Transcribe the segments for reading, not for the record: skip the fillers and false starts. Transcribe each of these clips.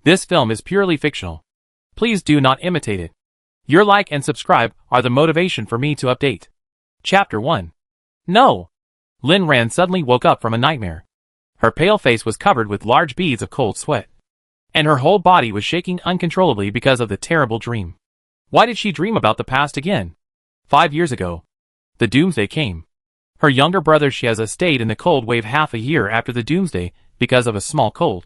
This film is purely fictional. Please do not imitate it. Your like and subscribe are the motivation for me to update. Chapter 1. No! Lin Ran suddenly woke up from a nightmare. Her pale face was covered with large beads of cold sweat. And her whole body was shaking uncontrollably because of the terrible dream. Why did she dream about the past again? 5 years ago. The Doomsday came. Her younger brother Shieza stayed in the cold wave half a year after the Doomsday because of a small cold.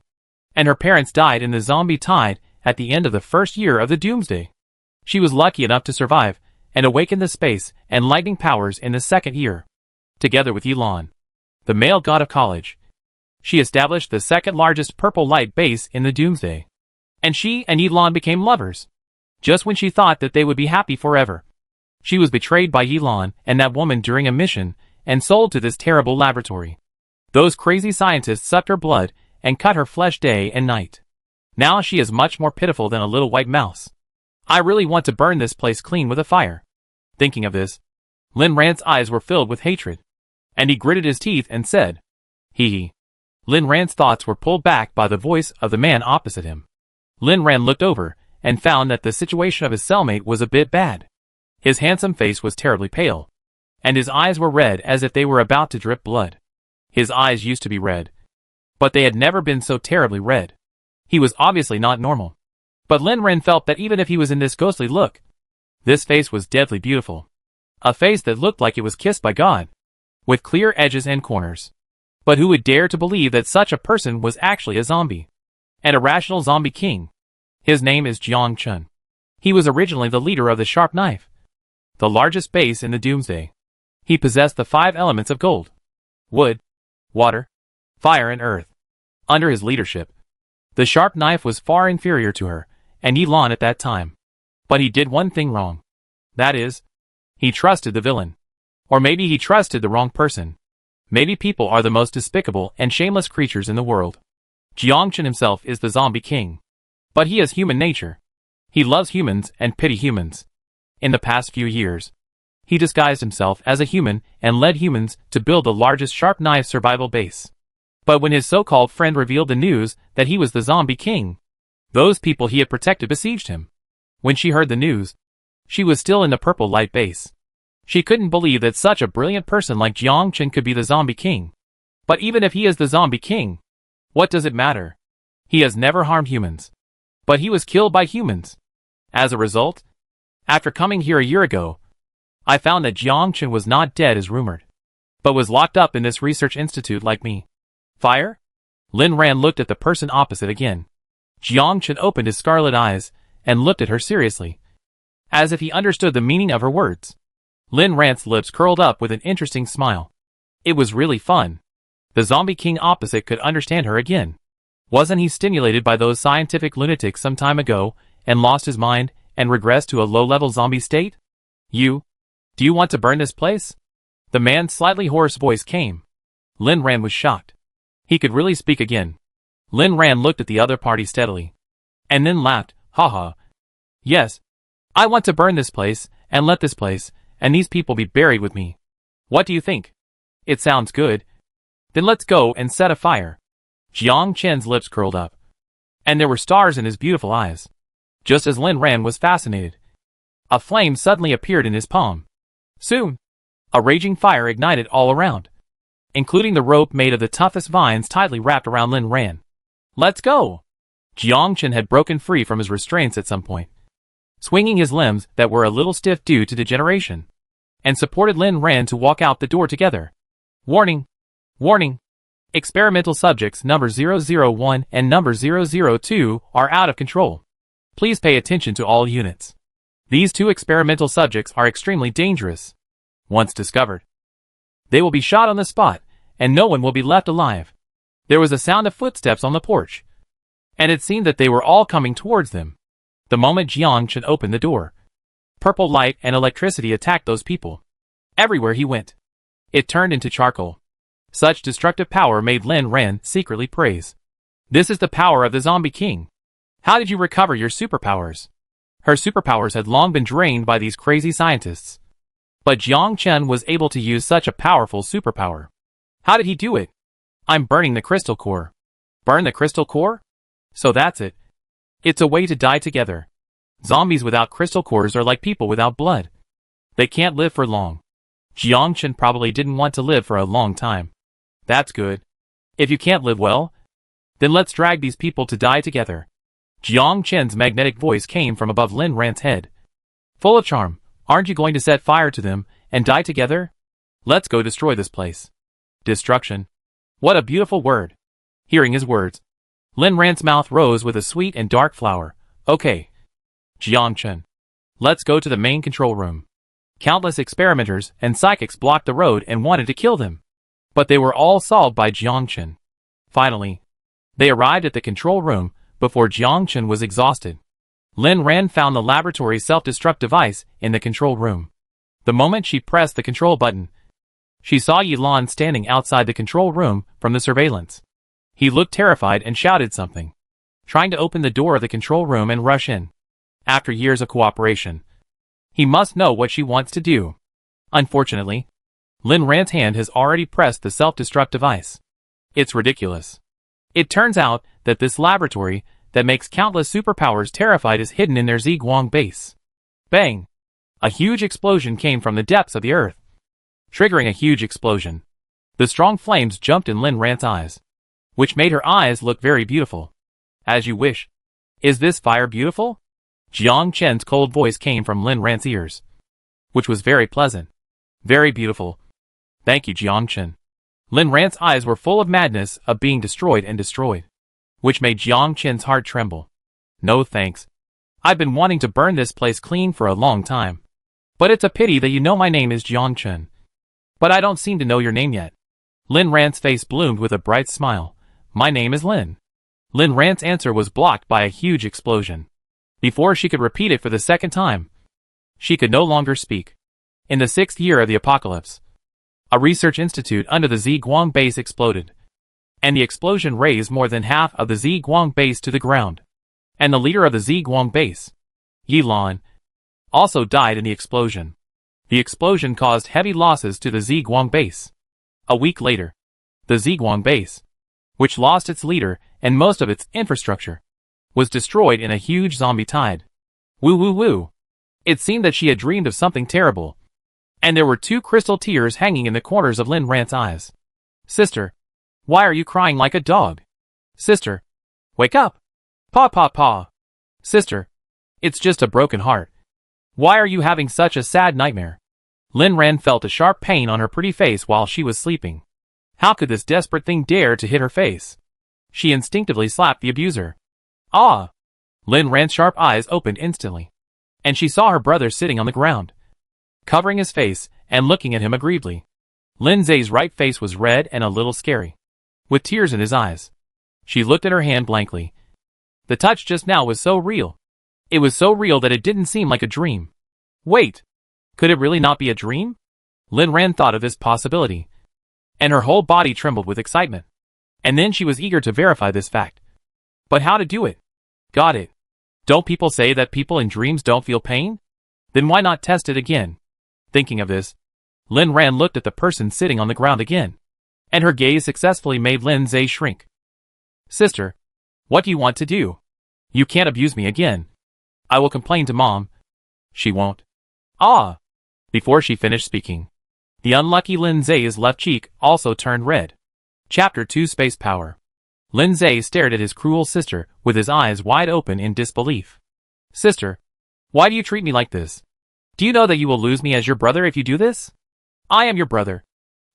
And her parents died in the zombie tide at the end of the first year of the Doomsday. She was lucky enough to survive and awaken the space and lightning powers in the second year. Together with Elon, the male god of college, she established the second largest purple light base in the Doomsday. And she and Elon became lovers. Just when she thought that they would be happy forever. She was betrayed by Elon and that woman during a mission and sold to this terrible laboratory. Those crazy scientists sucked her blood and cut her flesh day and night. Now she is much more pitiful than a little white mouse. I really want to burn this place clean with a fire. Thinking of this, Lin Ran's eyes were filled with hatred. And he gritted his teeth and said, hee hee. Lin Ran's thoughts were pulled back by the voice of the man opposite him. Lin Ran looked over and found that the situation of his cellmate was a bit bad. His handsome face was terribly pale, and his eyes were red as if they were about to drip blood. His eyes used to be red, but they had never been so terribly red. He was obviously not normal. But Lin Ran felt that even if he was in this ghostly look, this face was deadly beautiful. A face that looked like it was kissed by God, with clear edges and corners. But who would dare to believe that such a person was actually a zombie? An irrational zombie king. His name is Jiang Chun. He was originally the leader of the Sharp Knife, the largest base in the Doomsday. He possessed the 5 elements of gold, wood, water, fire and earth. Under his leadership, the Sharp Knife was far inferior to her and Elon at that time. But he did one thing wrong. That is, he trusted the villain. Or maybe he trusted the wrong person. Maybe people are the most despicable and shameless creatures in the world. Jiang Chun himself is the zombie king. But he has human nature. He loves humans and pity humans. In the past few years, he disguised himself as a human and led humans to build the largest Sharp Knife survival base. But when his so-called friend revealed the news that he was the zombie king, those people he had protected besieged him. When she heard the news, she was still in the purple light base. She couldn't believe that such a brilliant person like Jiang Chun could be the zombie king. But even if he is the zombie king, what does it matter? He has never harmed humans. But he was killed by humans. As a result, after coming here a year ago, I found that Jiang Chun was not dead as rumored, but was locked up in this research institute like me. Fire? Lin Ran looked at the person opposite again. Jiang Chun opened his scarlet eyes and looked at her seriously, as if he understood the meaning of her words. Lin Ran's lips curled up with an interesting smile. It was really fun. The zombie king opposite could understand her again. Wasn't he stimulated by those scientific lunatics some time ago and lost his mind and regressed to a low-level zombie state? Do you want to burn this place? The man's slightly hoarse voice came. Lin Ran was shocked. He could really speak again. Lin Ran looked at the other party steadily, and then laughed, haha. Yes, I want to burn this place, and let this place, and these people be buried with me. What do you think? It sounds good. Then let's go and set a fire. Jiang Chun's lips curled up, and there were stars in his beautiful eyes. Just as Lin Ran was fascinated, a flame suddenly appeared in his palm. Soon, a raging fire ignited all around, including the rope made of the toughest vines tightly wrapped around Lin Ran. Let's go! Jiang Chun had broken free from his restraints at some point, swinging his limbs that were a little stiff due to degeneration, and supported Lin Ran to walk out the door together. Warning! Warning! Experimental subjects number 001 and number 002 are out of control. Please pay attention to all units. These 2 experimental subjects are extremely dangerous. Once discovered, they will be shot on the spot, and no one will be left alive. There was a sound of footsteps on the porch, and it seemed that they were all coming towards them. The moment Jiang Chun opened the door, purple light and electricity attacked those people. Everywhere he went, it turned into charcoal. Such destructive power made Lin Ran secretly praise. This is the power of the zombie king. How did you recover your superpowers? Her superpowers had long been drained by these crazy scientists. But Jiang Chun was able to use such a powerful superpower. How did he do it? I'm burning the crystal core. Burn the crystal core? So that's it. It's a way to die together. Zombies without crystal cores are like people without blood. They can't live for long. Jiangchen probably didn't want to live for a long time. That's good. If you can't live well, then let's drag these people to die together. Jiangchen's magnetic voice came from above Lin Ran's head. Full of charm, aren't you going to set fire to them and die together? Let's go destroy this place. Destruction. What a beautiful word. Hearing his words, Lin Ran's mouth rose with a sweet and dark flower. Okay. Jiangchen. Let's go to the main control room. Countless experimenters and psychics blocked the road and wanted to kill them. But they were all solved by Jiangchen. Finally, they arrived at the control room before Jiangchen was exhausted. Lin Ran found the laboratory self-destruct device in the control room. The moment she pressed the control button, she saw Yilan standing outside the control room from the surveillance. He looked terrified and shouted something, trying to open the door of the control room and rush in. After years of cooperation, he must know what she wants to do. Unfortunately, Lin Ran's hand has already pressed the self-destruct device. It's ridiculous. It turns out that this laboratory that makes countless superpowers terrified is hidden in their Ziguang base. Bang! A huge explosion came from the depths of the earth, triggering a huge explosion. The strong flames jumped in Lin Ran's eyes, which made her eyes look very beautiful. As you wish. Is this fire beautiful? Jiang Chen's cold voice came from Lin Ran's ears, which was very pleasant. Very beautiful. Thank you, Jiang Chen. Lin Ran's eyes were full of madness of being destroyed and destroyed, which made Jiang Chen's heart tremble. No thanks. I've been wanting to burn this place clean for a long time. But it's a pity that you know my name is Jiang Chen. But I don't seem to know your name yet. Lin Ran's face bloomed with a bright smile. My name is Lin. Lin Ran's answer was blocked by a huge explosion. Before she could repeat it for the second time, she could no longer speak. In the 6th year of the apocalypse, a research institute under the Ziguang base exploded, and the explosion raised more than half of the Ziguang base to the ground. And the leader of the Ziguang base, Yilan, also died in the explosion. The explosion caused heavy losses to the Ziguang base. A week later, the Ziguang base, which lost its leader and most of its infrastructure, was destroyed in a huge zombie tide. Woo woo woo. It seemed that she had dreamed of something terrible, and there were 2 crystal tears hanging in the corners of Lin Ran's eyes. Sister, why are you crying like a dog? Sister, wake up. Paw paw paw. Sister, it's just a broken heart. Why are you having such a sad nightmare? Lin Ran felt a sharp pain on her pretty face while she was sleeping. How could this desperate thing dare to hit her face? She instinctively slapped the abuser. Ah! Lin Ran's sharp eyes opened instantly, and she saw her brother sitting on the ground, covering his face and looking at him aggrievedly. Lin Zai's right face was red and a little scary, with tears in his eyes. She looked at her hand blankly. The touch just now was so real. It was so real that it didn't seem like a dream. Wait! Could it really not be a dream? Lin Ran thought of this possibility, and her whole body trembled with excitement. And then she was eager to verify this fact. But how to do it? Got it. Don't people say that people in dreams don't feel pain? Then why not test it again? Thinking of this, Lin Ran looked at the person sitting on the ground again, and her gaze successfully made Lin Zai shrink. Sister, what do you want to do? You can't abuse me again. I will complain to Mom. She won't. Ah! Before she finished speaking, the unlucky Lin Zai's left cheek also turned red. Chapter 2 Space Power. Lin Zai stared at his cruel sister with his eyes wide open in disbelief. Sister, why do you treat me like this? Do you know that you will lose me as your brother if you do this? I am your brother,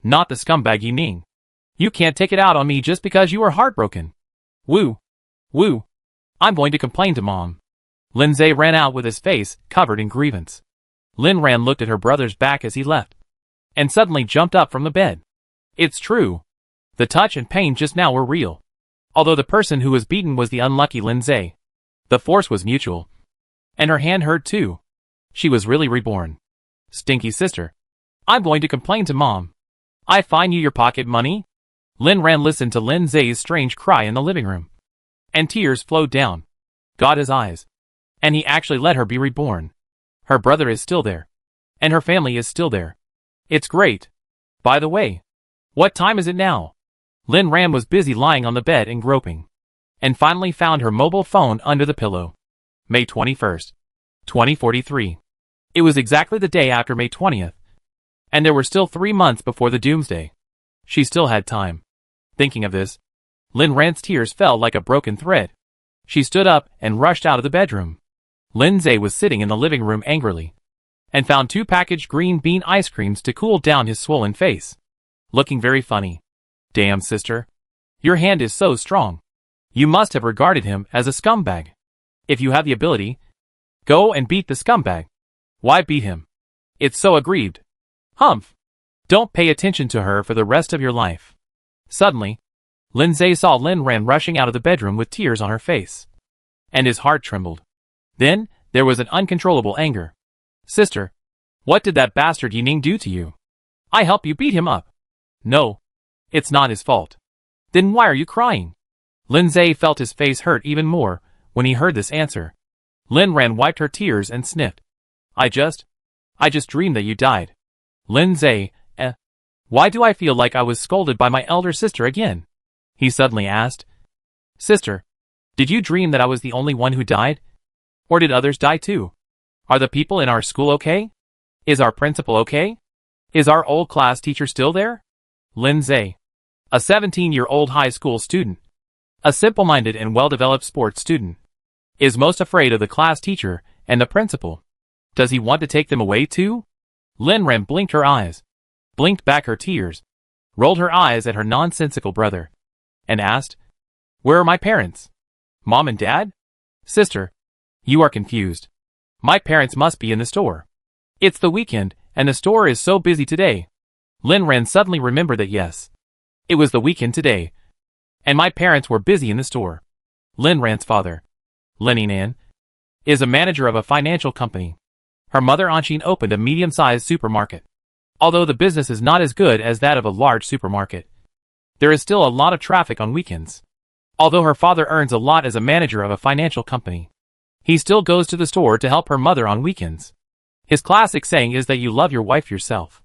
not the scumbag Yi Ning. You can't take it out on me just because you are heartbroken. Woo! Woo! I'm going to complain to Mom. Lin Zai ran out with his face covered in grievance. Lin Ran looked at her brother's back as he left, and suddenly jumped up from the bed. It's true. The touch and pain just now were real. Although the person who was beaten was the unlucky Lin Zai, the force was mutual. And her hand hurt too. She was really reborn. Stinky sister. I'm going to complain to Mom. I fine you your pocket money? Lin Ran listened to Lin Zai's strange cry in the living room, and tears flowed down. Got his eyes. And he actually let her be reborn. Her brother is still there. And her family is still there. It's great. By the way, what time is it now? Lin Ran was busy lying on the bed and groping. and finally found her mobile phone under the pillow. May 21st, 2043. It was exactly the day after May 20th, and there were still 3 months before the Doomsday. She still had time. Thinking of this, Lynn Rand's tears fell like a broken thread. She stood up and rushed out of the bedroom. Lindsay was sitting in the living room angrily, and found 2 packaged green bean ice creams to cool down his swollen face. Looking very funny. Damn, sister. Your hand is so strong. You must have regarded him as a scumbag. If you have the ability, go and beat the scumbag. Why beat him? It's so aggrieved. Humph. Don't pay attention to her for the rest of your life. Suddenly, Lindsay saw Lynn Rand rushing out of the bedroom with tears on her face, and his heart trembled. Then, there was an uncontrollable anger. Sister, what did that bastard Yining do to you? I help you beat him up. No, it's not his fault. Then why are you crying? Lindsay felt his face hurt even more when he heard this answer. Lynn Rand wiped her tears and sniffed. I just dreamed that you died. Lindsay, why do I feel like I was scolded by my elder sister again? He suddenly asked. Sister, did you dream that I was the only one who died? Or did others die too? Are the people in our school okay? Is our principal okay? Is our old class teacher still there? Lindsay, a 17-year-old high school student, a simple-minded and well-developed sports student, is most afraid of the class teacher and the principal. Does he want to take them away too? Lynn Rand blinked her eyes, blinked back her tears, rolled her eyes at her nonsensical brother, and asked, Where are my parents? Mom and Dad? Sister, you are confused. My parents must be in the store. It's the weekend, and the store is so busy today. Lynn Rand suddenly remembered that yes, it was the weekend today, and my parents were busy in the store. Lynn Rand's father, Lenny Nan, is a manager of a financial company. Her mother Anshin opened a medium-sized supermarket. Although the business is not as good as that of a large supermarket, there is still a lot of traffic on weekends. Although her father earns a lot as a manager of a financial company, he still goes to the store to help her mother on weekends. His classic saying is that you love your wife yourself.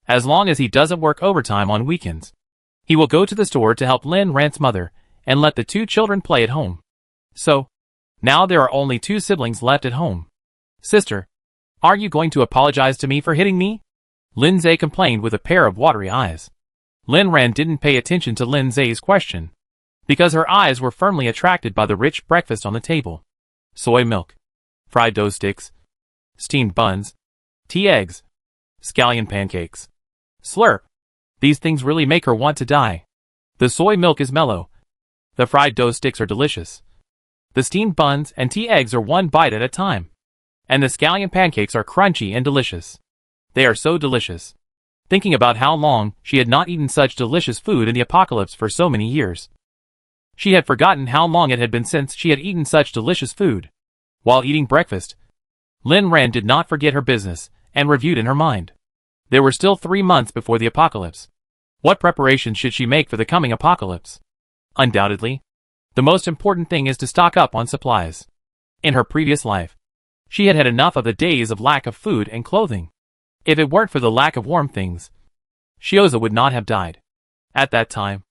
As long as he doesn't work overtime on weekends, he will go to the store to help Lynn Rand's mother and let the 2 children play at home. So, now there are only 2 siblings left at home. Sister, are you going to apologize to me for hitting me? Lindsay complained with a pair of watery eyes. Lynn Rand didn't pay attention to Lindsay's question, because her eyes were firmly attracted by the rich breakfast on the table. Soy milk, fried dough sticks, steamed buns, tea eggs, scallion pancakes. Slurp. These things really make her want to die. The soy milk is mellow. The fried dough sticks are delicious. The steamed buns and tea eggs are one bite at a time. And the scallion pancakes are crunchy and delicious. They are so delicious. Thinking about how long she had not eaten such delicious food in the apocalypse for so many years, she had forgotten how long it had been since she had eaten such delicious food. While eating breakfast, Lynn Rand did not forget her business, and reviewed in her mind. There were still 3 months before the apocalypse. What preparations should she make for the coming apocalypse? Undoubtedly, the most important thing is to stock up on supplies. In her previous life, she had had enough of the days of lack of food and clothing. If it weren't for the lack of warm things, Shioza would not have died. At that time,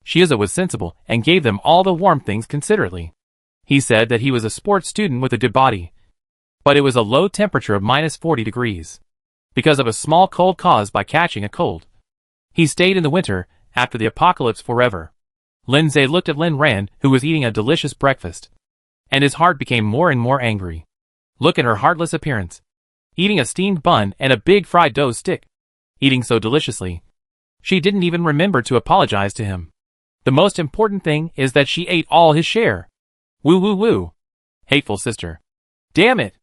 Shioza was sensible and gave them all the warm things considerately. He said that he was a sports student with a good body, but it was a low temperature of -40 degrees, because of a small cold caused by catching a cold. He stayed in the winter after the apocalypse forever. Lindsay looked at Lynn Rand, who was eating a delicious breakfast, and his heart became more and more angry. Look at her heartless appearance, eating a steamed bun and a big fried dough stick, eating so deliciously. She didn't even remember to apologize to him. The most important thing is that she ate all his share. Woo woo woo. Hateful sister. Damn it.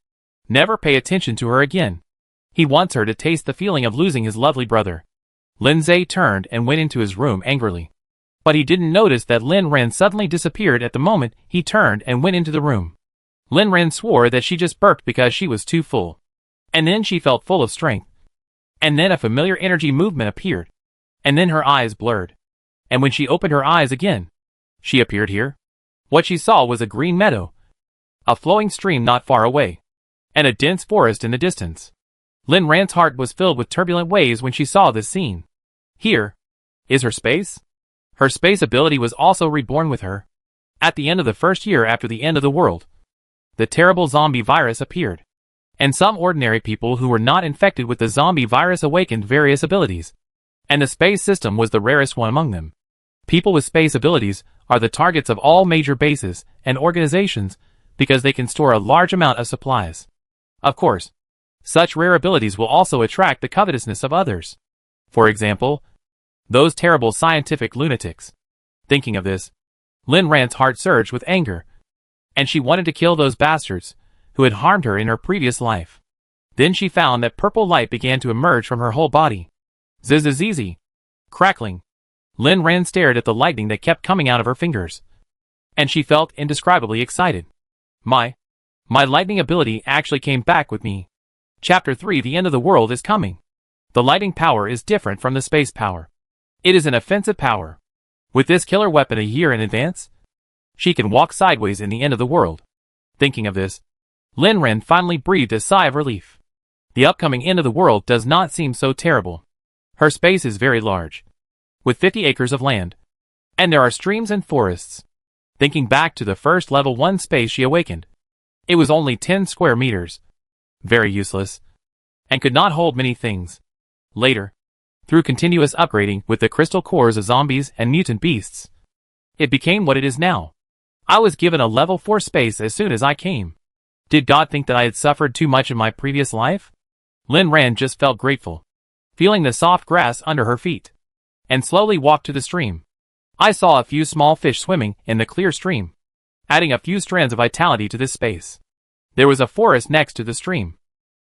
Never pay attention to her again. He wants her to taste the feeling of losing his lovely brother. Lindsay turned and went into his room angrily. But he didn't notice that Lynn Rand suddenly disappeared at the moment he turned and went into the room. Lynn Rand swore that she just burped because she was too full. And then she felt full of strength. And then a familiar energy movement appeared. And then her eyes blurred. And when she opened her eyes again, she appeared here. What she saw was a green meadow, a flowing stream not far away, and a dense forest in the distance. Lynn Rand's heart was filled with turbulent waves when she saw this scene. Here is her space. Her space ability was also reborn with her. At the end of the first year after the end of the world, the terrible zombie virus appeared. And some ordinary people who were not infected with the zombie virus awakened various abilities. And the space system was the rarest one among them. People with space abilities are the targets of all major bases and organizations because they can store a large amount of supplies. Of course, such rare abilities will also attract the covetousness of others. For example, those terrible scientific lunatics. Thinking of this, Lin Ran's heart surged with anger, and she wanted to kill those bastards who had harmed her in her previous life. Then she found that purple light began to emerge from her whole body. Zzz, crackling. Lin Ran stared at the lightning that kept coming out of her fingers, and she felt indescribably excited. My lightning ability actually came back with me. Chapter 3: The End of the World is Coming. The lightning power is different from the space power. It is an offensive power. With this killer weapon a year in advance, she can walk sideways in the end of the world. Thinking of this, Lin Ran finally breathed a sigh of relief. The upcoming end of the world does not seem so terrible. Her space is very large, with 50 acres of land, and there are streams and forests. Thinking back to the first level 1 space she awakened, it was only 10 square meters. Very useless, and could not hold many things. Later, through continuous upgrading with the crystal cores of zombies and mutant beasts, it became what it is now. I was given a level 4 space as soon as I came. Did God think that I had suffered too much in my previous life? Lin Ran just felt grateful, feeling the soft grass under her feet, and slowly walked to the stream. I saw a few small fish swimming in the clear stream, adding a few strands of vitality to this space. There was a forest next to the stream.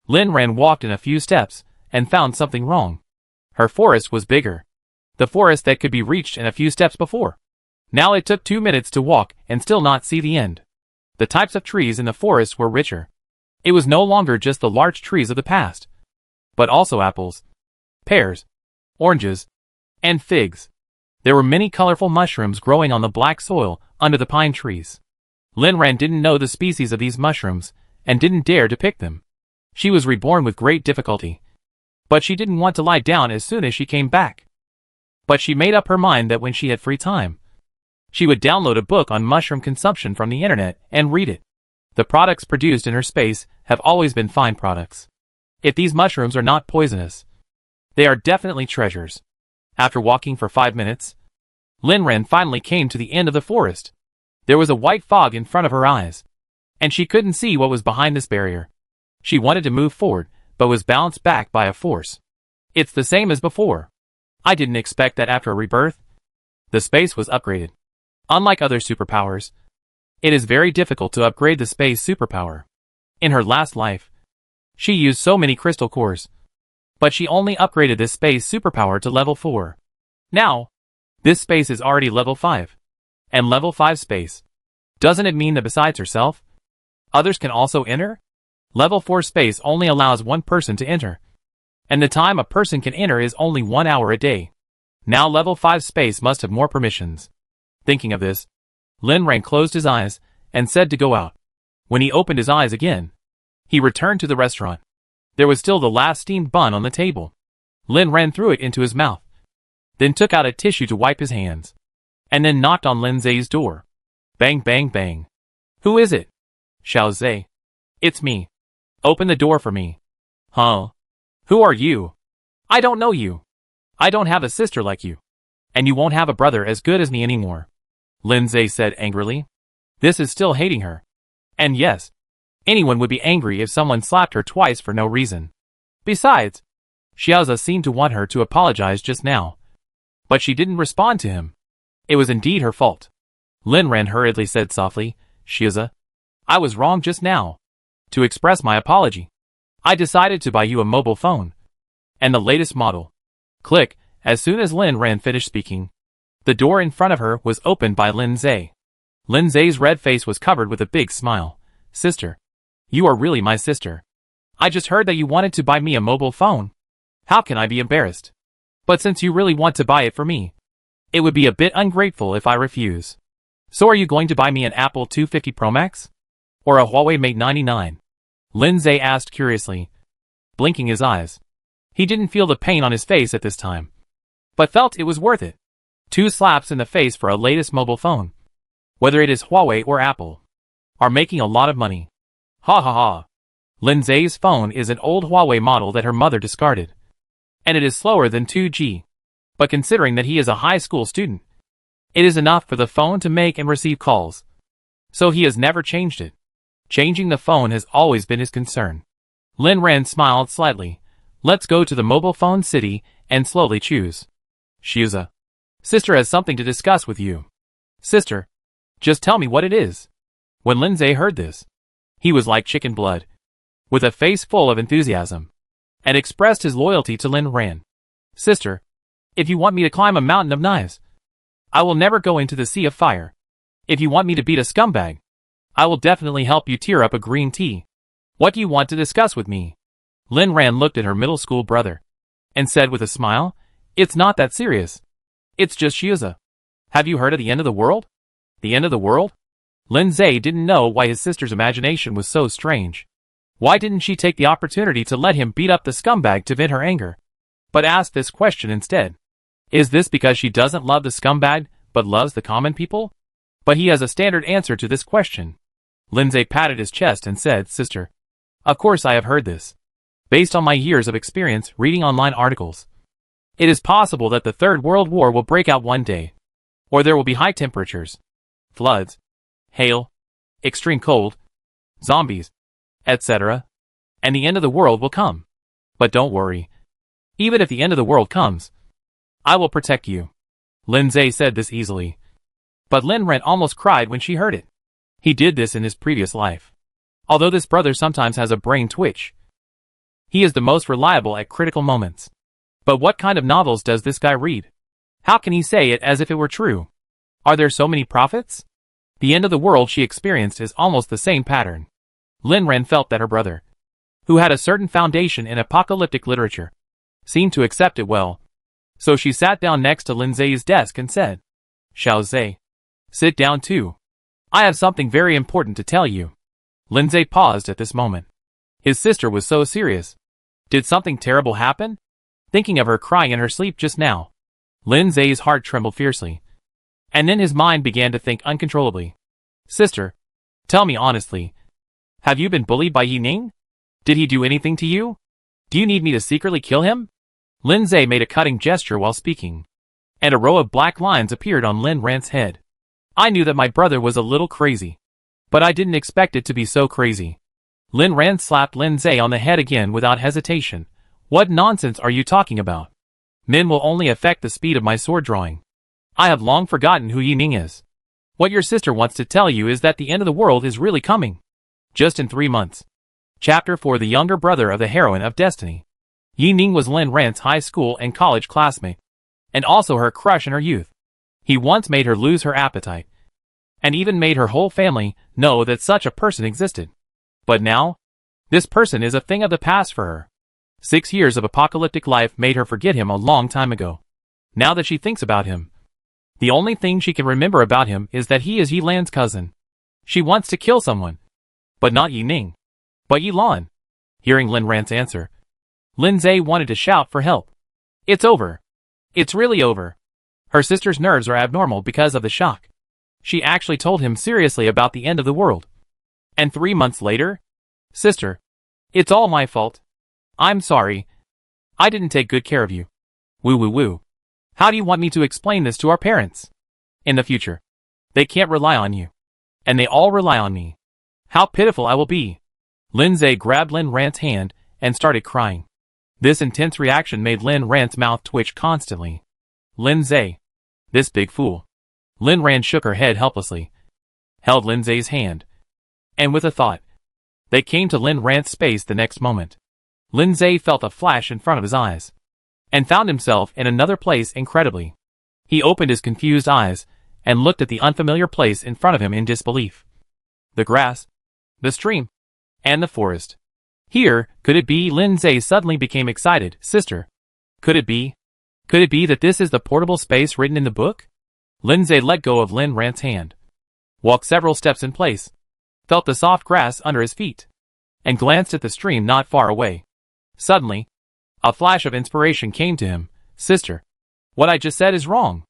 Lin Ran walked in a few steps and found something wrong. Her forest was bigger. The forest that could be reached in a few steps before. Now it took 2 minutes to walk and still not see the end. The types of trees in the forest were richer. It was no longer just the large trees of the past, but also apples, pears, oranges, and figs. There were many colorful mushrooms growing on the black soil under the pine trees. Lin Ran didn't know the species of these mushrooms and didn't dare to pick them. She was reborn with great difficulty, but she didn't want to lie down as soon as she came back. But she made up her mind that when she had free time, she would download a book on mushroom consumption from the internet and read it. The products produced in her space have always been fine products. If these mushrooms are not poisonous, they are definitely treasures. After walking for 5 minutes, Lin Ran finally came to the end of the forest. There was a white fog in front of her eyes, and she couldn't see what was behind this barrier. She wanted to move forward, but was bounced back by a force. It's the same as before. I didn't expect that after a rebirth, the space was upgraded. Unlike other superpowers, it is very difficult to upgrade the space superpower. In her last life, she used so many crystal cores, but she only upgraded this space superpower to level 4. Now, this space is already level 5. And level 5 space. Doesn't it mean that besides herself, others can also enter? Level 4 space only allows one person to enter, and the time a person can enter is only 1 hour a day. Now level 5 space must have more permissions. Thinking of this, Lin Ran closed his eyes and said to go out. When he opened his eyes again, he returned to the restaurant. There was still the last steamed bun on the table. Lin Ran threw it into his mouth, then took out a tissue to wipe his hands, and then knocked on Lin Zay's door. Bang bang bang. Who is it? Xiao Zay. It's me. Open the door for me. Huh? Who are you? I don't know you. I don't have a sister like you. And you won't have a brother as good as me anymore. Lin Zay said angrily. This is still hating her. And yes, anyone would be angry if someone slapped her twice for no reason. Besides, Xiaoza seemed to want her to apologize just now, but she didn't respond to him. It was indeed her fault. Lin Ran hurriedly said softly, Xiaoza, I was wrong just now. To express my apology, I decided to buy you a mobile phone. And the latest model. Click. As soon as Lin Ran finished speaking, the door in front of her was opened by Lin Zay. Lin Zay's red face was covered with a big smile. Sister. You are really my sister. I just heard that you wanted to buy me a mobile phone. How can I be embarrassed? But since you really want to buy it for me, it would be a bit ungrateful if I refuse. So are you going to buy me an Apple 250 Pro Max? Or a Huawei Mate 99? Lin Zay asked curiously, blinking his eyes. He didn't feel the pain on his face at this time, but felt it was worth it. 2 slaps in the face for a latest mobile phone. whether it is Huawei or Apple, are making a lot of money. Ha ha ha. Lindsay's phone is an old Huawei model that her mother discarded, and it is slower than 2G. But considering that he is a high school student, it is enough for the phone to make and receive calls. So he has never changed it. Changing the phone has always been his concern. Lin Ran smiled slightly. Let's go to the mobile phone city and slowly choose. Shiuza. Sister has something to discuss with you. Sister. Just tell me what it is. When Lindsay heard this, he was like chicken blood, with a face full of enthusiasm, and expressed his loyalty to Lin Ran. Sister. If you want me to climb a mountain of knives, I will never go into the sea of fire. If you want me to beat a scumbag, I will definitely help you tear up a green tea. What do you want to discuss with me? Lin Ran looked at her middle school brother, and said with a smile, It's not that serious. It's just Shiuza. Have you heard of the end of the world? The end of the world? Lindsay didn't know why his sister's imagination was so strange. Why didn't she take the opportunity to let him beat up the scumbag to vent her anger, but asked this question instead? Is this because she doesn't love the scumbag, but loves the common people? But he has a standard answer to this question. Lindsay patted his chest and said, Sister, of course I have heard this. Based on my years of experience reading online articles, it is possible that the Third World War will break out one day, or there will be high temperatures, floods, hail, extreme cold, zombies, etc., and the end of the world will come. But don't worry. Even if the end of the world comes, I will protect you. Lindsay said this easily, but Lin Ran almost cried when she heard it. He did this in his previous life. Although this brother sometimes has a brain twitch, he is the most reliable at critical moments. But what kind of novels does this guy read? How can he say it as if it were true? Are there so many prophets? The end of the world she experienced is almost the same pattern. Lin Ran felt that her brother, who had a certain foundation in apocalyptic literature, seemed to accept it well. So she sat down next to Lindsay's desk and said, Xiaozhe, sit down too. I have something very important to tell you. Lindsay paused at this moment. His sister was so serious. Did something terrible happen? Thinking of her crying in her sleep just now, Lindsay's heart trembled fiercely. And then his mind began to think uncontrollably. Sister, tell me honestly, have you been bullied by Yi Ning? Did he do anything to you? Do you need me to secretly kill him? Lindsay made a cutting gesture while speaking, and a row of black lines appeared on Lin Ran's head. I knew that my brother was a little crazy, but I didn't expect it to be so crazy. Lin Ran slapped Lindsay on the head again without hesitation. What nonsense are you talking about? Men will only affect the speed of my sword drawing. I have long forgotten who Yi Ning is. What your sister wants to tell you is that the end of the world is really coming. Just in 3 months. Chapter 4: The younger brother of the heroine of Destiny. Yi Ning was Lin Ran's high school and college classmate, and also her crush in her youth. He once made her lose her appetite, and even made her whole family know that such a person existed. But now, this person is a thing of the past for her. 6 years of apocalyptic life made her forget him a long time ago. Now that she thinks about him, the only thing she can remember about him is that he is Yi Lan's cousin. She wants to kill someone, but not Yi Ning, but Yi Lan. Hearing Lin Ran's answer, Lindsay wanted to shout for help. It's over. It's really over. Her sister's nerves are abnormal because of the shock. She actually told him seriously about the end of the world. And 3 months later? Sister, it's all my fault. I'm sorry. I didn't take good care of you. Woo woo woo. How do you want me to explain this to our parents? In the future, they can't rely on you. And they all rely on me. How pitiful I will be. Lindsay grabbed Lin Ran's hand and started crying. This intense reaction made Lin Ran's mouth twitch constantly. Lindsay. This big fool. Lin Ran shook her head helplessly, held Lindsay's hand, and with a thought, they came to Lin Ran's space the next moment. Lindsay felt a flash in front of his eyes, and found himself in another place incredibly. He opened his confused eyes, and looked at the unfamiliar place in front of him in disbelief. The grass, the stream, and the forest. Here, could it be? Lindsay suddenly became excited. Sister, could it be? Could it be that this is the portable space written in the book? Lindsay let go of Lin Ran's hand, walked several steps in place, felt the soft grass under his feet, and glanced at the stream not far away. Suddenly, a flash of inspiration came to him. Sister, what I just said is wrong.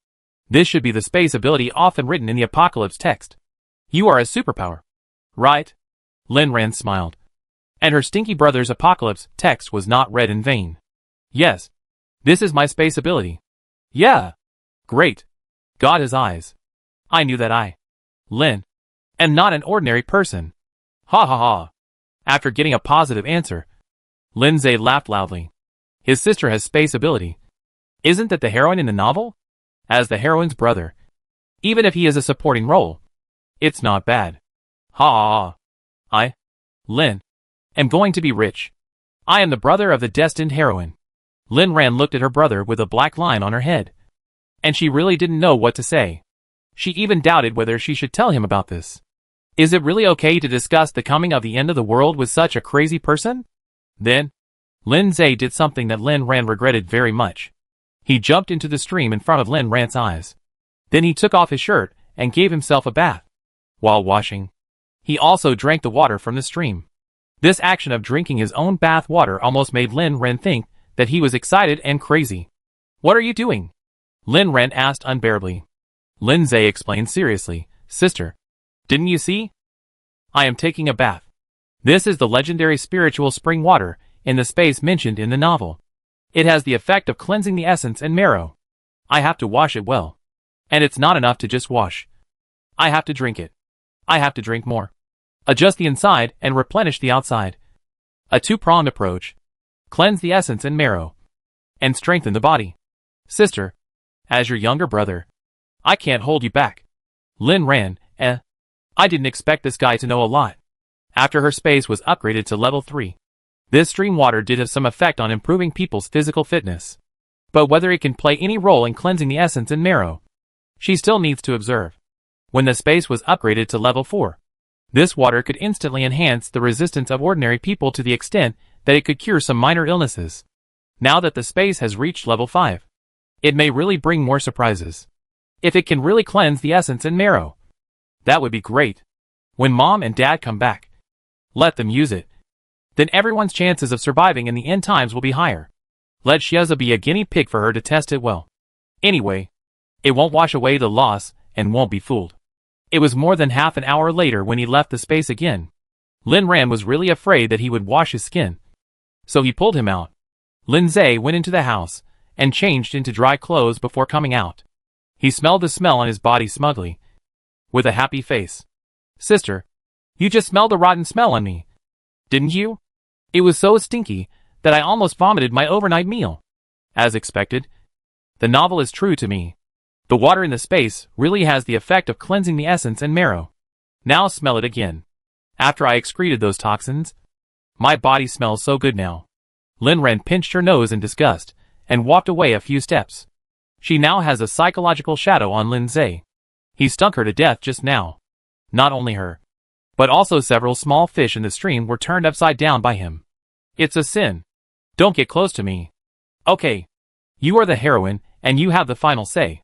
This should be the space ability often written in the Apocalypse text. You are a superpower. Right? Lin Ran smiled. And her stinky brother's Apocalypse text was not read in vain. Yes. This is my space ability. Yeah. Great. God has eyes. I knew that I, Lin, am not an ordinary person. Ha ha ha. After getting a positive answer, Lindsay laughed loudly. His sister has space ability. Isn't that the heroine in the novel? As the heroine's brother. Even if he is a supporting role. It's not bad. Ha ha ha. I, Lin, am going to be rich. I am the brother of the destined heroine. Lin Ran looked at her brother with a black line on her head. And she really didn't know what to say. She even doubted whether she should tell him about this. Is it really okay to discuss the coming of the end of the world with such a crazy person? Then, Lindsay did something that Lin Ran regretted very much. He jumped into the stream in front of Lin Ran's eyes. Then he took off his shirt and gave himself a bath. While washing, he also drank the water from the stream. This action of drinking his own bath water almost made Lin Ran think that he was excited and crazy. What are you doing? Lin Ran asked unbearably. Lindsay explained seriously, Sister, didn't you see? I am taking a bath. This is the legendary spiritual spring water in the space mentioned in the novel. It has the effect of cleansing the essence and marrow. I have to wash it well. And it's not enough to just wash. I have to drink it. I have to drink more. Adjust the inside and replenish the outside. A two-pronged approach. Cleanse the essence and marrow. And strengthen the body. Sister, as your younger brother, I can't hold you back. Lin Ran, I didn't expect this guy to know a lot. After her space was upgraded to level 3. This stream water did have some effect on improving people's physical fitness. But whether it can play any role in cleansing the essence and marrow, she still needs to observe. When the space was upgraded to level 4, this water could instantly enhance the resistance of ordinary people to the extent that it could cure some minor illnesses. Now that the space has reached level 5, it may really bring more surprises. If it can really cleanse the essence and marrow, that would be great. When Mom and Dad come back, let them use it. Then everyone's chances of surviving in the end times will be higher. Let Shieza be a guinea pig for her to test it well. Anyway, it won't wash away the loss and won't be fooled. It was more than half an hour later when he left the space again. Lin Ran was really afraid that he would wash his skin. So he pulled him out. Lindsay went into the house and changed into dry clothes before coming out. He smelled the smell on his body smugly, with a happy face. Sister, you just smelled the rotten smell on me. Didn't you? It was so stinky that I almost vomited my overnight meal. As expected, the novel is true to me. The water in the space really has the effect of cleansing the essence and marrow. Now smell it again. After I excreted those toxins, my body smells so good now. Lin Ran pinched her nose in disgust and walked away a few steps. She now has a psychological shadow on Lindsay. He stunk her to death just now. Not only her, but also several small fish in the stream were turned upside down by him. It's a sin. Don't get close to me. Okay. You are the heroine, and you have the final say.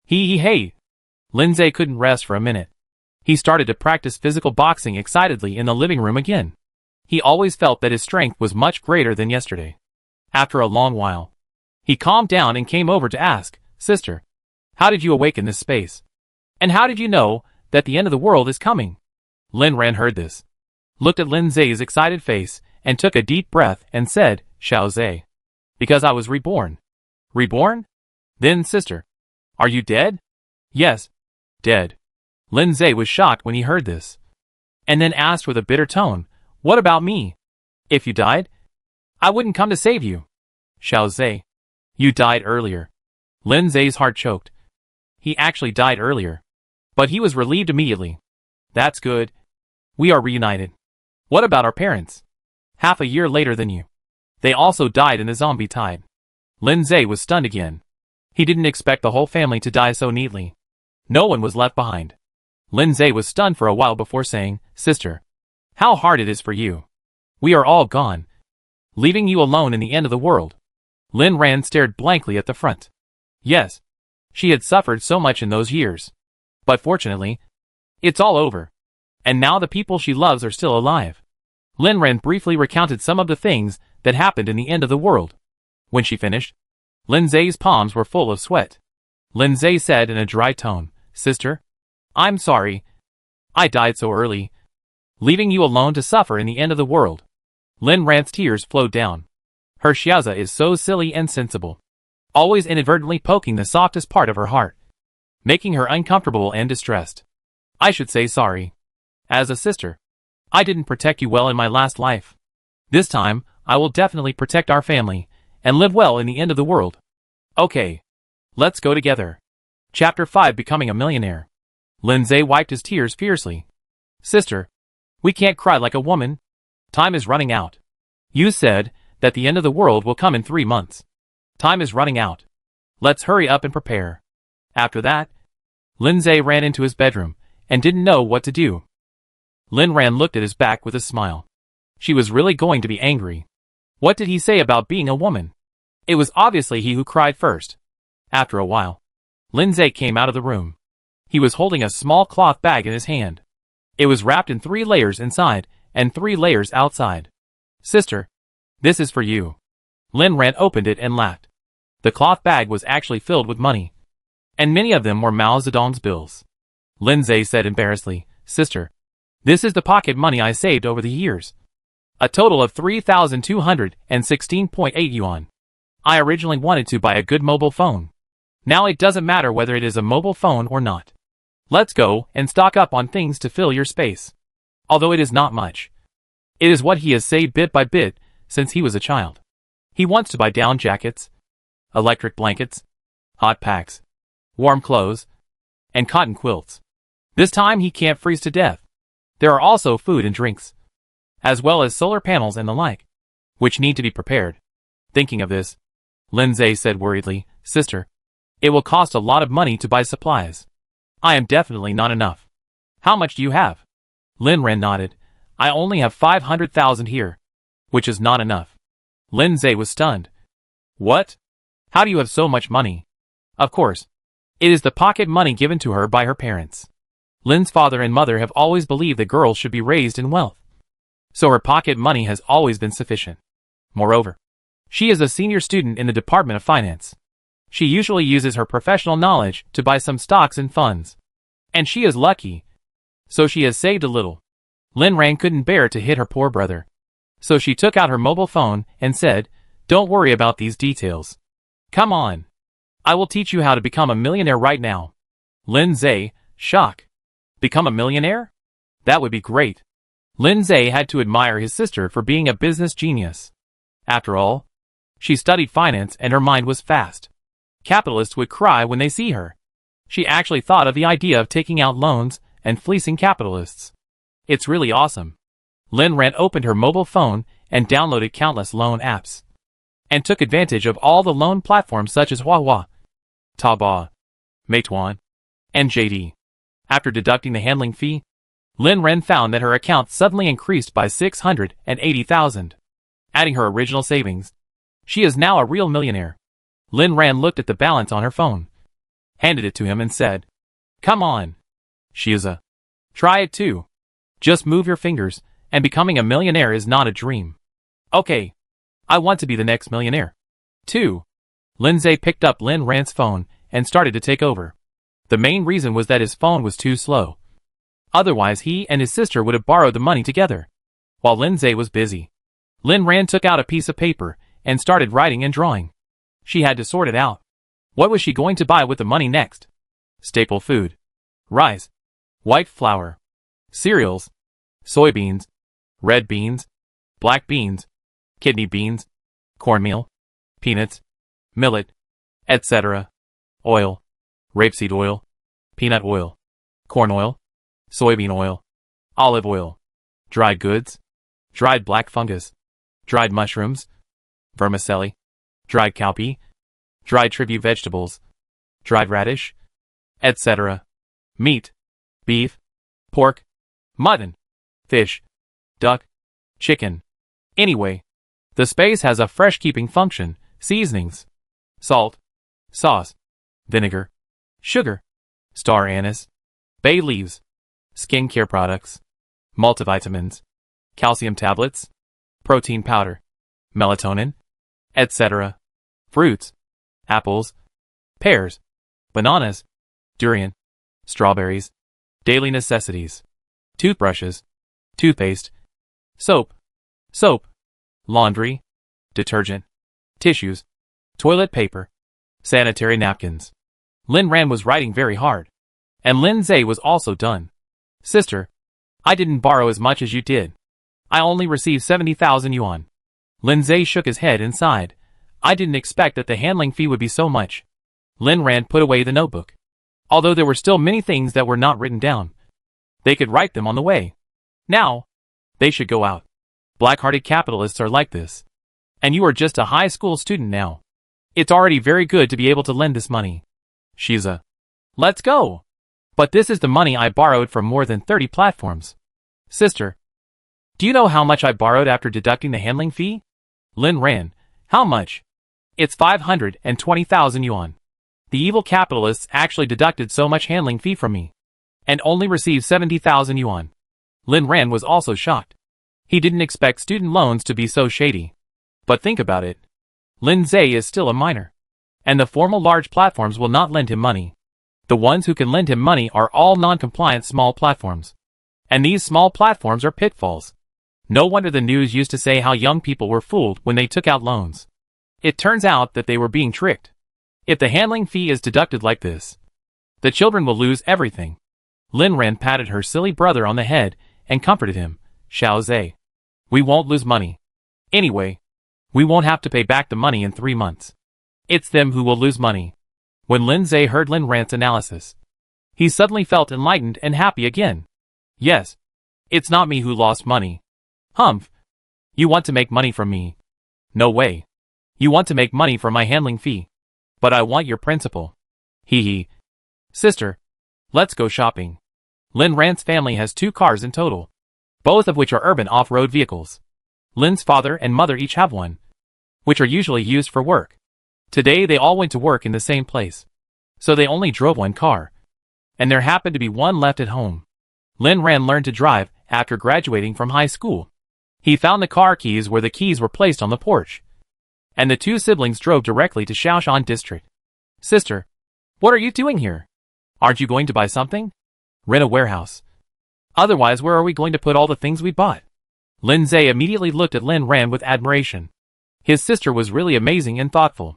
Hey. Lindsay couldn't rest for a minute. He started to practice physical boxing excitedly in the living room again. He always felt that his strength was much greater than yesterday. After a long while, he calmed down and came over to ask, Sister, how did you awaken this space? And how did you know that the end of the world is coming? Lin Ran heard this, looked at Lindsay's excited face, and took a deep breath and said, Xiaozhe. Because I was reborn. Reborn? Then, sister, are you dead? Yes, dead. Lindsay was shocked when he heard this, and then asked with a bitter tone, What about me? If you died, I wouldn't come to save you. Xiaozhe, you died earlier. Lindsay's heart choked. He actually died earlier. But he was relieved immediately. That's good. We are reunited. What about our parents? Half a year later than you. They also died in the zombie tide. Lindsay was stunned again. He didn't expect the whole family to die so neatly. No one was left behind. Lindsay was stunned for a while before saying, Sister, how hard it is for you. We are all gone, leaving you alone in the end of the world. Lin Ran stared blankly at the front. Yes, she had suffered so much in those years. But fortunately, it's all over. And now the people she loves are still alive. Lin Ran briefly recounted some of the things that happened in the end of the world. When she finished, Lindsay's palms were full of sweat. Lindsay said in a dry tone. Sister? I'm sorry. I died so early, leaving you alone to suffer in the end of the world. Lin Ran's tears flowed down. Her Xiaoza is so silly and sensible, always inadvertently poking the softest part of her heart, making her uncomfortable and distressed. I should say sorry. As a sister, I didn't protect you well in my last life. This time, I will definitely protect our family, and live well in the end of the world. Okay. Let's go together. Chapter 5 Becoming a Millionaire. Lindsay wiped his tears fiercely. Sister, we can't cry like a woman. Time is running out. You said that the end of the world will come in 3 months. Time is running out. Let's hurry up and prepare. After that, Lindsay ran into his bedroom and didn't know what to do. Lin Ran looked at his back with a smile. She was really going to be angry. What did he say about being a woman? It was obviously he who cried first. After a while, Lindsay came out of the room. He was holding a small cloth bag in his hand. It was wrapped in 3 layers inside and 3 layers outside. Sister, this is for you. Lin Ran opened it and laughed. The cloth bag was actually filled with money, and many of them were Mao Zedong's bills. Lindsay said embarrassedly, Sister, this is the pocket money I saved over the years. A total of 3,216.8 yuan. I originally wanted to buy a good mobile phone. Now it doesn't matter whether it is a mobile phone or not. Let's go and stock up on things to fill your space. Although it is not much, it is what he has saved bit by bit since he was a child. He wants to buy down jackets, electric blankets, hot packs, warm clothes, and cotton quilts. This time he can't freeze to death. There are also food and drinks, as well as solar panels and the like, which need to be prepared. Thinking of this, Lindsay said worriedly, Sister, it will cost a lot of money to buy supplies. I am definitely not enough. How much do you have? Lin Ran nodded. I only have 500,000 here, which is not enough. Lindsay was stunned. What? How do you have so much money? Of course, it is the pocket money given to her by her parents. Lin's father and mother have always believed that girls should be raised in wealth, so her pocket money has always been sufficient. Moreover, she is a senior student in the Department of Finance. She usually uses her professional knowledge to buy some stocks and funds. And she is lucky, so she has saved a little. Lin Ran couldn't bear to hit her poor brother, so she took out her mobile phone and said, Don't worry about these details. Come on. I will teach you how to become a millionaire right now. Lindsay, shock. Become a millionaire? That would be great. Lindsay had to admire his sister for being a business genius. After all, she studied finance and her mind was fast. Capitalists would cry when they see her. She actually thought of the idea of taking out loans and fleecing capitalists. It's really awesome. Lin Ran opened her mobile phone and downloaded countless loan apps, and took advantage of all the loan platforms such as Huahua, Taobao, Meituan, and JD. After deducting the handling fee, Lin Ran found that her account suddenly increased by 680,000. Adding her original savings, she is now a real millionaire. Lin Ran looked at the balance on her phone, handed it to him and said, Come on, Xiaoza. Try it too. Just move your fingers, and becoming a millionaire is not a dream. Okay, I want to be the next millionaire. 2. Lindsay picked up Lin Ran's phone and started to take over. The main reason was that his phone was too slow. Otherwise he and his sister would have borrowed the money together. While Lindsay was busy, Lin Ran took out a piece of paper and started writing and drawing. She had to sort it out. What was she going to buy with the money next? Staple food. Rice. White flour. Cereals. Soybeans. Red beans. Black beans. Kidney beans. Cornmeal. Peanuts. Millet. Etc. Oil. Rapeseed oil. Peanut oil. Corn oil. Soybean oil. Olive oil. Dried goods. Dried black fungus. Dried mushrooms. Vermicelli. Dried cowpea. Dried tribute vegetables. Dried radish. Etc. Meat. Beef. Pork. Mutton. Fish. Duck. Chicken. Anyway, the space has a fresh keeping function, seasonings. Salt. Sauce. Vinegar. Sugar. Star anise. Bay leaves. Skincare products. Multivitamins. Calcium tablets. Protein powder. Melatonin. Etc. Fruits. Apples. Pears. bananas, durian, strawberries, daily necessities, toothbrushes, toothpaste, soap, laundry, detergent, tissues, toilet paper, sanitary napkins. Lin Ran was writing very hard. And Lin Zhe was also done. Sister, I didn't borrow as much as you did. I only received 70,000 yuan. Lin Zhe shook his head and sighed. I didn't expect that the handling fee would be so much. Lin Ran put away the notebook. Although there were still many things that were not written down. They could write them on the way. Now, they should go out. Black-hearted capitalists are like this. And you are just a high school student now. It's already very good to be able to lend this money. Shiza. Let's go. But this is the money I borrowed from more than 30 platforms. Sister. Do you know how much I borrowed after deducting the handling fee? Lin Ran. How much? It's 520,000 yuan. The evil capitalists actually deducted so much handling fee from me. And only received 70,000 yuan. Lin Ran was also shocked. He didn't expect student loans to be so shady. But think about it. Lin Zhe is still a minor. And the formal large platforms will not lend him money. The ones who can lend him money are all non-compliant small platforms. And these small platforms are pitfalls. No wonder the news used to say how young people were fooled when they took out loans. It turns out that they were being tricked. If the handling fee is deducted like this, the children will lose everything. Lin Ran patted her silly brother on the head and comforted him. Xiao Zhe. We won't lose money. Anyway, we won't have to pay back the money in 3 months. It's them who will lose money. When Lin Zhe heard Lin Ran's analysis, he suddenly felt enlightened and happy again. Yes. It's not me who lost money. Humph. You want to make money from me. No way. You want to make money from my handling fee. But I want your principal. Hee hee. Sister. Let's go shopping. Lin Ran's family has 2 cars in total. Both of which are urban off-road vehicles. Lin's father and mother each have one. Which are usually used for work. Today they all went to work in the same place. So they only drove 1 car. And there happened to be 1 left at home. Lin Ran learned to drive after graduating from high school. He found the car keys where the keys were placed on the porch. And the 2 siblings drove directly to Shaoshan district. Sister, what are you doing here? Aren't you going to buy something? Rent a warehouse. Otherwise, where are we going to put all the things we bought? Lin Zhe immediately looked at Lin Ran with admiration. His sister was really amazing and thoughtful.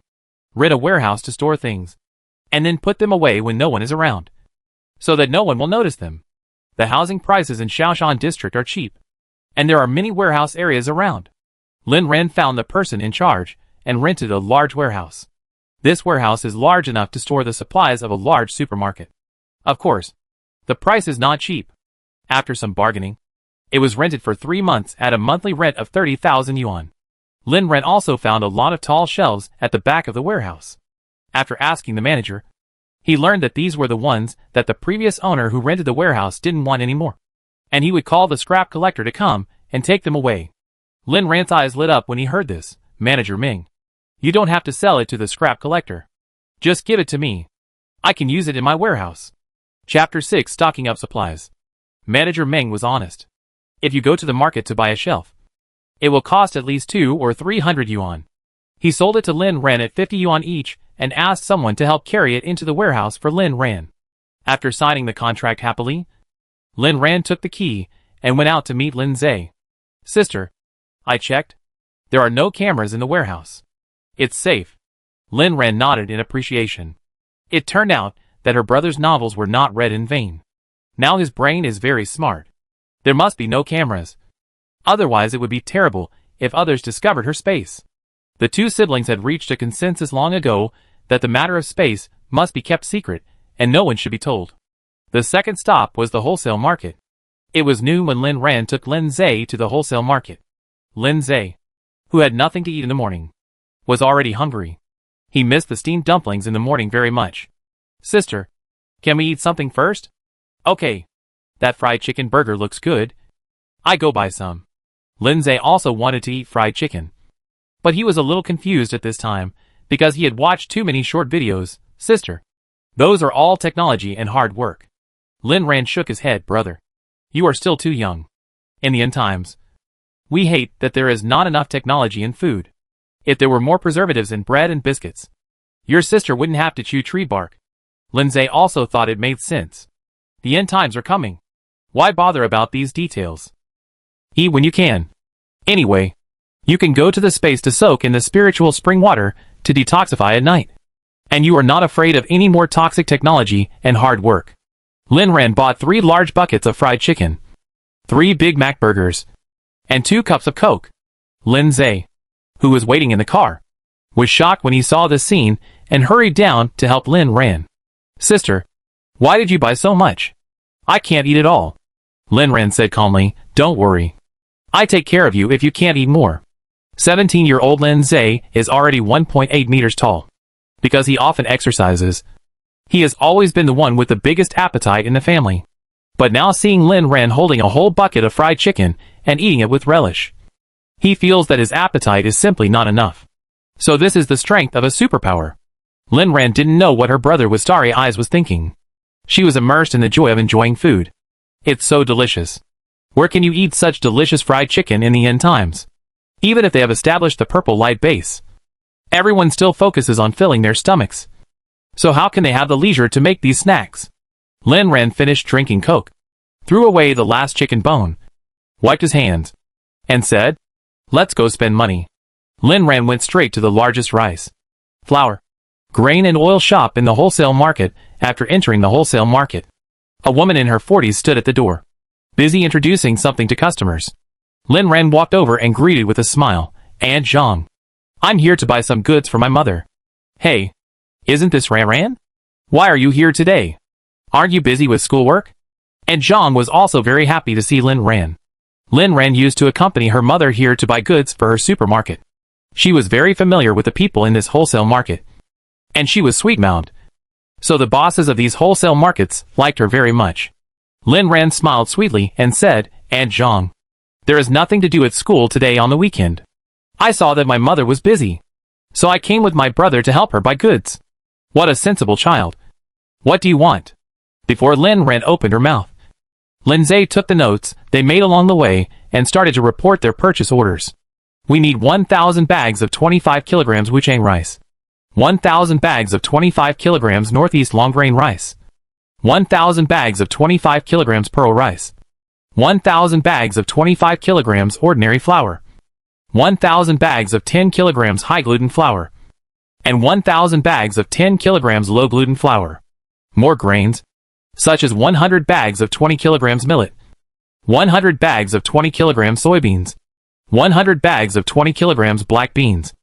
Rent a warehouse to store things. And then put them away when no one is around. So that no one will notice them. The housing prices in Shaoshan district are cheap. And there are many warehouse areas around. Lin Ran found the person in charge and rented a large warehouse. This warehouse is large enough to store the supplies of a large supermarket. Of course, the price is not cheap. After some bargaining, it was rented for 3 months at a monthly rent of 30,000 yuan. Lin Ran also found a lot of tall shelves at the back of the warehouse. After asking the manager, he learned that these were the ones that the previous owner who rented the warehouse didn't want anymore. And he would call the scrap collector to come and take them away. Lin Ran's eyes lit up when he heard this. Manager Ming. You don't have to sell it to the scrap collector. Just give it to me. I can use it in my warehouse. Chapter 6 Stocking Up Supplies. Manager Meng was honest. If you go to the market to buy a shelf, it will cost at least 200 or 300 yuan. He sold it to Lin Ran at 50 yuan each and asked someone to help carry it into the warehouse for Lin Ran. After signing the contract happily, Lin Ran took the key and went out to meet Lin Zhe. Sister, I checked. There are no cameras in the warehouse. It's safe. Lin Ran nodded in appreciation. It turned out that her brother's novels were not read in vain. Now his brain is very smart. There must be no cameras. Otherwise it would be terrible if others discovered her space. The 2 siblings had reached a consensus long ago that the matter of space must be kept secret and no one should be told. The second stop was the wholesale market. It was noon when Lin Ran took Lin Zhe to the wholesale market. Lin Zhe, who had nothing to eat in the morning, was already hungry. He missed the steamed dumplings in the morning very much. Sister, can we eat something first? Okay. That fried chicken burger looks good. I go buy some. Lin Zhe also wanted to eat fried chicken. But he was a little confused at this time, because he had watched too many short videos. Sister, those are all technology and hard work. Lin Ran shook his head. Brother, you are still too young. In the end times, we hate that there is not enough technology in food. If there were more preservatives in bread and biscuits, your sister wouldn't have to chew tree bark. Lindsay also thought it made sense. The end times are coming. Why bother about these details? Eat when you can. Anyway, you can go to the space to soak in the spiritual spring water to detoxify at night. And you are not afraid of any more toxic technology and hard work. Lin Ran bought 3 large buckets of fried chicken, 3 Big Mac burgers, and 2 cups of Coke. Lindsay, who was waiting in the car, was shocked when he saw this scene and hurried down to help Lin Ran. Sister, why did you buy so much? I can't eat it all. Lin Ran said calmly, don't worry. I take care of you if you can't eat more. 17-year-old Lindsay is already 1.8 meters tall. Because he often exercises, he has always been the one with the biggest appetite in the family. But now seeing Lin Ran holding a whole bucket of fried chicken and eating it with relish, he feels that his appetite is simply not enough. So this is the strength of a superpower. Lin Ran didn't know what her brother with starry eyes was thinking. She was immersed in the joy of enjoying food. It's so delicious. Where can you eat such delicious fried chicken in the end times? Even if they have established the purple light base, everyone still focuses on filling their stomachs. So how can they have the leisure to make these snacks? Lin Ran finished drinking Coke, threw away the last chicken bone, wiped his hands, and said, let's go spend money. Lin Ran went straight to the largest rice, flour, grain and oil shop in the wholesale market. After entering the wholesale market, a woman in her 40s stood at the door, busy introducing something to customers. Lin Ran walked over and greeted with a smile, Aunt Zhang. I'm here to buy some goods for my mother. Hey, isn't this Ran Ran? Why are you here today? Aren't you busy with schoolwork? And Zhang was also very happy to see Lin Ran. Lin Ran used to accompany her mother here to buy goods for her supermarket. She was very familiar with the people in this wholesale market. And she was sweet-mouthed. So the bosses of these wholesale markets liked her very much. Lin Ran smiled sweetly and said, Aunt Zhang, there is nothing to do at school today on the weekend. I saw that my mother was busy, so I came with my brother to help her buy goods. What a sensible child. What do you want? Before Lin Ran opened her mouth, Lindsay took the notes they made along the way and started to report their purchase orders. We need 1,000 bags of 25 kilograms Wuchang rice, 1,000 bags of 25 kilograms Northeast long grain rice, 1,000 bags of 25 kilograms pearl rice, 1,000 bags of 25 kilograms ordinary flour, 1,000 bags of 10 kilograms high gluten flour, and 1,000 bags of 10 kilograms low gluten flour. More grains, such as 100 bags of 20 kilograms millet, 100 bags of 20 kilograms soybeans, 100 bags of 20 kilograms black beans,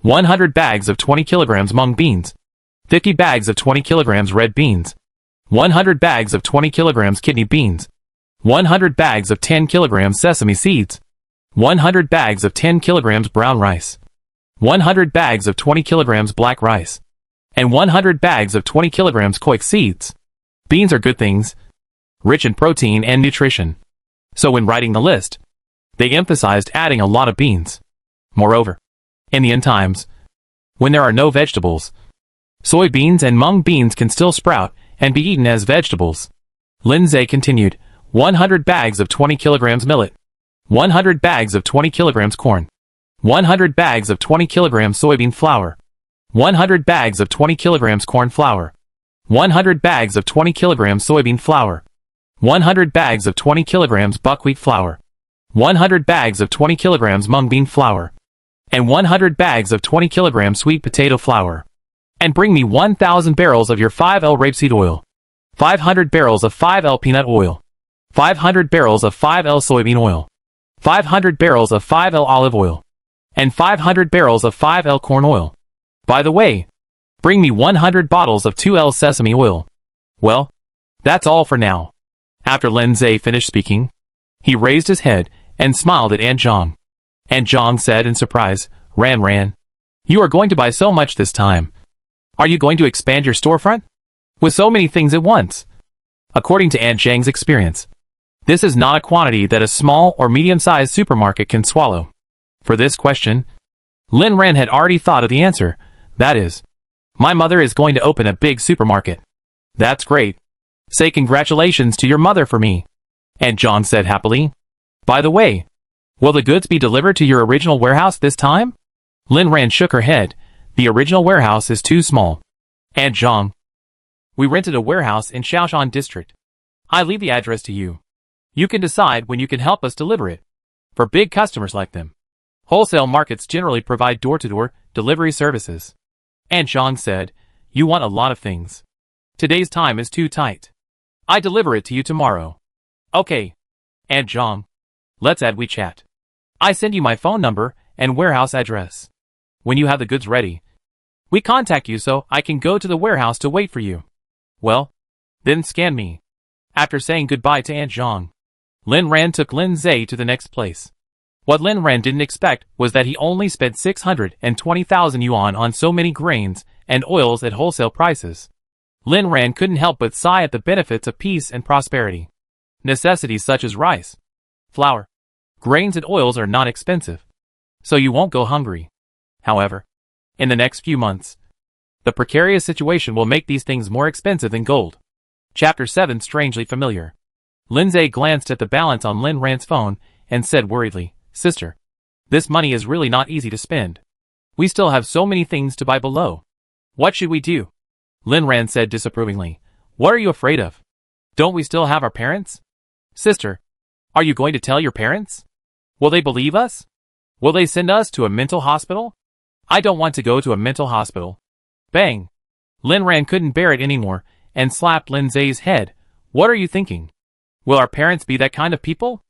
100 bags of 20 kilograms mung beans, 50 bags of 20 kilograms red beans, 100 bags of 20 kilograms kidney beans, 100 bags of 10 kilograms sesame seeds, 100 bags of 10 kilograms brown rice, 100 bags of 20 kilograms black rice, and 100 bags of 20 kilograms koik seeds. Beans are good things, rich in protein and nutrition. So when writing the list, they emphasized adding a lot of beans. Moreover, in the end times, when there are no vegetables, soybeans and mung beans can still sprout and be eaten as vegetables. Lindsay continued, 100 bags of 20 kilograms millet, 100 bags of 20 kilograms corn, 100 bags of 20 kilograms soybean flour, 100 bags of 20 kilograms corn flour, 100 bags of 20 kilograms soybean flour, 100 bags of 20 kilograms buckwheat flour, 100 bags of 20 kilograms mung bean flour, and 100 bags of 20 kilograms sweet potato flour. And bring me 1,000 barrels of your 5L rapeseed oil, 500 barrels of 5L peanut oil, 500 barrels of 5L soybean oil, 500 barrels of 5L olive oil, and 500 barrels of 5L corn oil. By the way, bring me 100 bottles of 2L sesame oil. Well, that's all for now. After Lindsay finished speaking, he raised his head and smiled at Aunt Zhang. Aunt Zhang said in surprise, Ran Ran, you are going to buy so much this time. Are you going to expand your storefront? With so many things at once? According to Aunt Zhang's experience, this is not a quantity that a small or medium-sized supermarket can swallow. For this question, Lin Ran had already thought of the answer. That is, my mother is going to open a big supermarket. That's great. Say congratulations to your mother for me. Aunt Zhang said happily. By the way, will the goods be delivered to your original warehouse this time? Lin Ran shook her head. The original warehouse is too small. Aunt Zhang, We rented a warehouse in Shaoshan district. I leave the address to you. You can decide when you can help us deliver it. For big customers like them, wholesale markets generally provide door-to-door delivery services. Aunt Zhang said, you want a lot of things. Today's time is too tight. I deliver it to you tomorrow. Okay. Aunt Zhang. Let's add WeChat. I send you my phone number and warehouse address. When you have the goods ready, we contact you so I can go to the warehouse to wait for you. Well, then scan me. After saying goodbye to Aunt Zhang, Lin Ran took Lin Zai to the next place. What Lin Ran didn't expect was that he only spent 620,000 yuan on so many grains and oils at wholesale prices. Lin Ran couldn't help but sigh at the benefits of peace and prosperity. Necessities such as rice, flour, grains and oils are not expensive, so you won't go hungry. However, in the next few months, the precarious situation will make these things more expensive than gold. Chapter 7 Strangely Familiar. Lin Zai glanced at the balance on Lin Ran's phone and said worriedly, Sister, this money is really not easy to spend. We still have so many things to buy below. What should we do? Lin Ran said disapprovingly. What are you afraid of? Don't we still have our parents? Sister, are you going to tell your parents? Will they believe us? Will they send us to a mental hospital? I don't want to go to a mental hospital. Bang! Lin Ran couldn't bear it anymore and slapped Lin Zai's head. What are you thinking? Will our parents be that kind of people?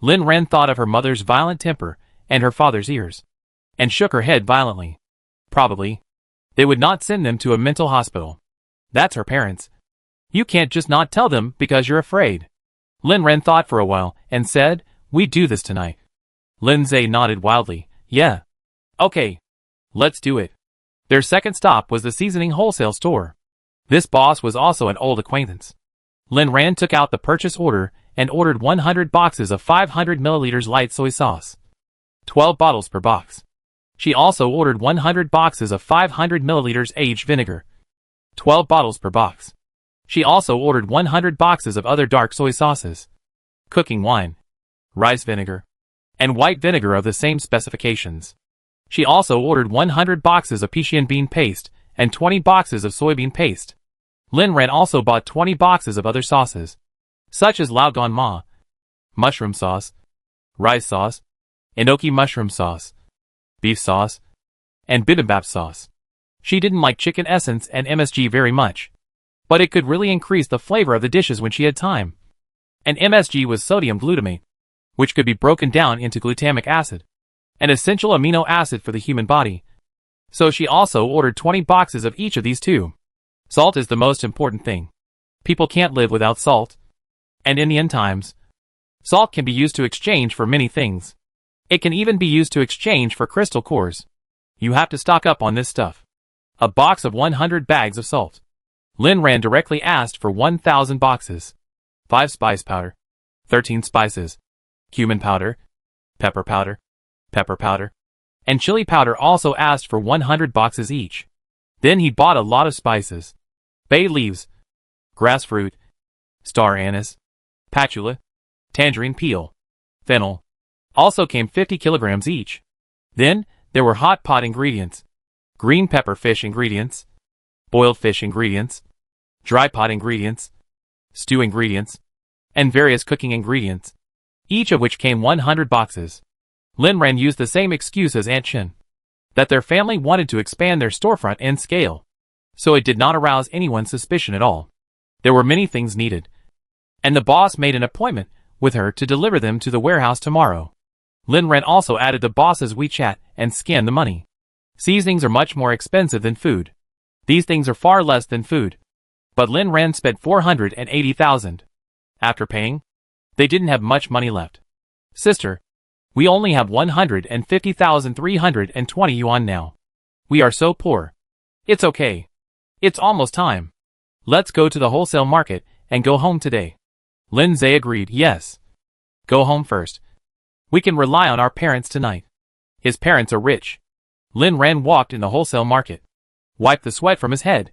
Lin Ran thought of her mother's violent temper and her father's ears, and shook her head violently. Probably. They would not send them to a mental hospital. That's her parents. You can't just not tell them because you're afraid. Lin Ran thought for a while and said, we do this tonight. Lin Zai nodded wildly. Yeah. Okay. Let's do it. Their second stop was the seasoning wholesale store. This boss was also an old acquaintance. Lin Ran took out the purchase order and ordered 100 boxes of 500 milliliters light soy sauce. 12 bottles per box. She also ordered 100 boxes of 500 milliliters aged vinegar. 12 bottles per box. She also ordered 100 boxes of other dark soy sauces, cooking wine, rice vinegar, and white vinegar of the same specifications. She also ordered 100 boxes of Pixian bean paste and 20 boxes of soybean paste. Lin Ran also bought 20 boxes of other sauces, such as Lao Gan Ma, mushroom sauce, rice sauce, enoki mushroom sauce, beef sauce, and bibimbap sauce. She didn't like chicken essence and MSG very much, but it could really increase the flavor of the dishes when she had time. And MSG was sodium glutamate, which could be broken down into glutamic acid, an essential amino acid for the human body. So she also ordered 20 boxes of each of these too. Salt is the most important thing. People can't live without salt. And in the end times, salt can be used to exchange for many things. It can even be used to exchange for crystal cores. You have to stock up on this stuff. A box of 100 bags of salt. Lin Ran directly asked for 1,000 boxes. 5 spice powder, 13 spices, cumin powder, pepper powder, and chili powder. Also asked for 100 boxes each. Then he bought a lot of spices. Bay leaves, grass fruit, star anise, patchouli, tangerine peel, fennel. Also came 50 kilograms each. Then, there were hot pot ingredients, green pepper fish ingredients, boiled fish ingredients, dry pot ingredients, stew ingredients, and various cooking ingredients, each of which came 100 boxes. Lin Ran used the same excuse as Aunt Chen, that their family wanted to expand their storefront and scale, so it did not arouse anyone's suspicion at all. There were many things needed, and the boss made an appointment with her to deliver them to the warehouse tomorrow. Lin Ran also added the boss's WeChat and scanned the money. Seasonings are much more expensive than food. These things are far less than food. But Lin Ran spent 480,000. After paying, they didn't have much money left. Sister, we only have 150,320 yuan now. We are so poor. It's okay. It's almost time. Let's go to the wholesale market and go home today. Lin Zai agreed. Yes. Go home first. We can rely on our parents tonight. His parents are rich. Lin Ran walked in the wholesale market, wiped the sweat from his head,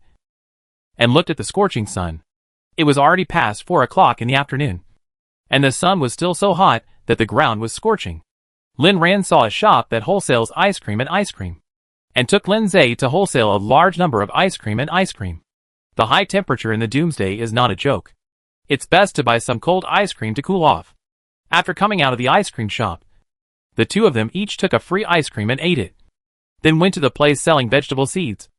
and looked at the scorching sun. It was already past 4 o'clock in the afternoon, and the sun was still so hot that the ground was scorching. Lin Ran saw a shop that wholesales ice cream, and took Lin Zai to wholesale a large number of ice cream. The The high temperature in the Doomsday is not a joke. It's best to buy some cold ice cream to cool off. After coming out of the ice cream shop, the two of them each took a free ice cream and ate it. Then went to the place selling vegetable seeds,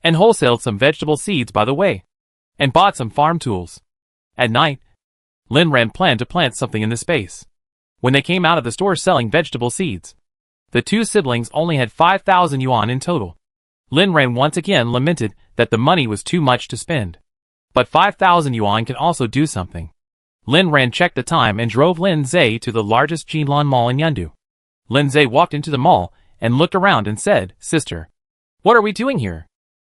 and wholesaled some vegetable seeds by the way, and bought some farm tools. At night, Linran planned to plant something in the space. When they came out of the store selling vegetable seeds, the two siblings only had 5,000 yuan in total. Linran once again lamented that the money was too much to spend. But 5,000 yuan can also do something. Linran checked the time and drove Lin Zhe to the largest Jinlan mall in Yundu. Lin Zhe walked into the mall and looked around and said, "Sister, what are we doing here?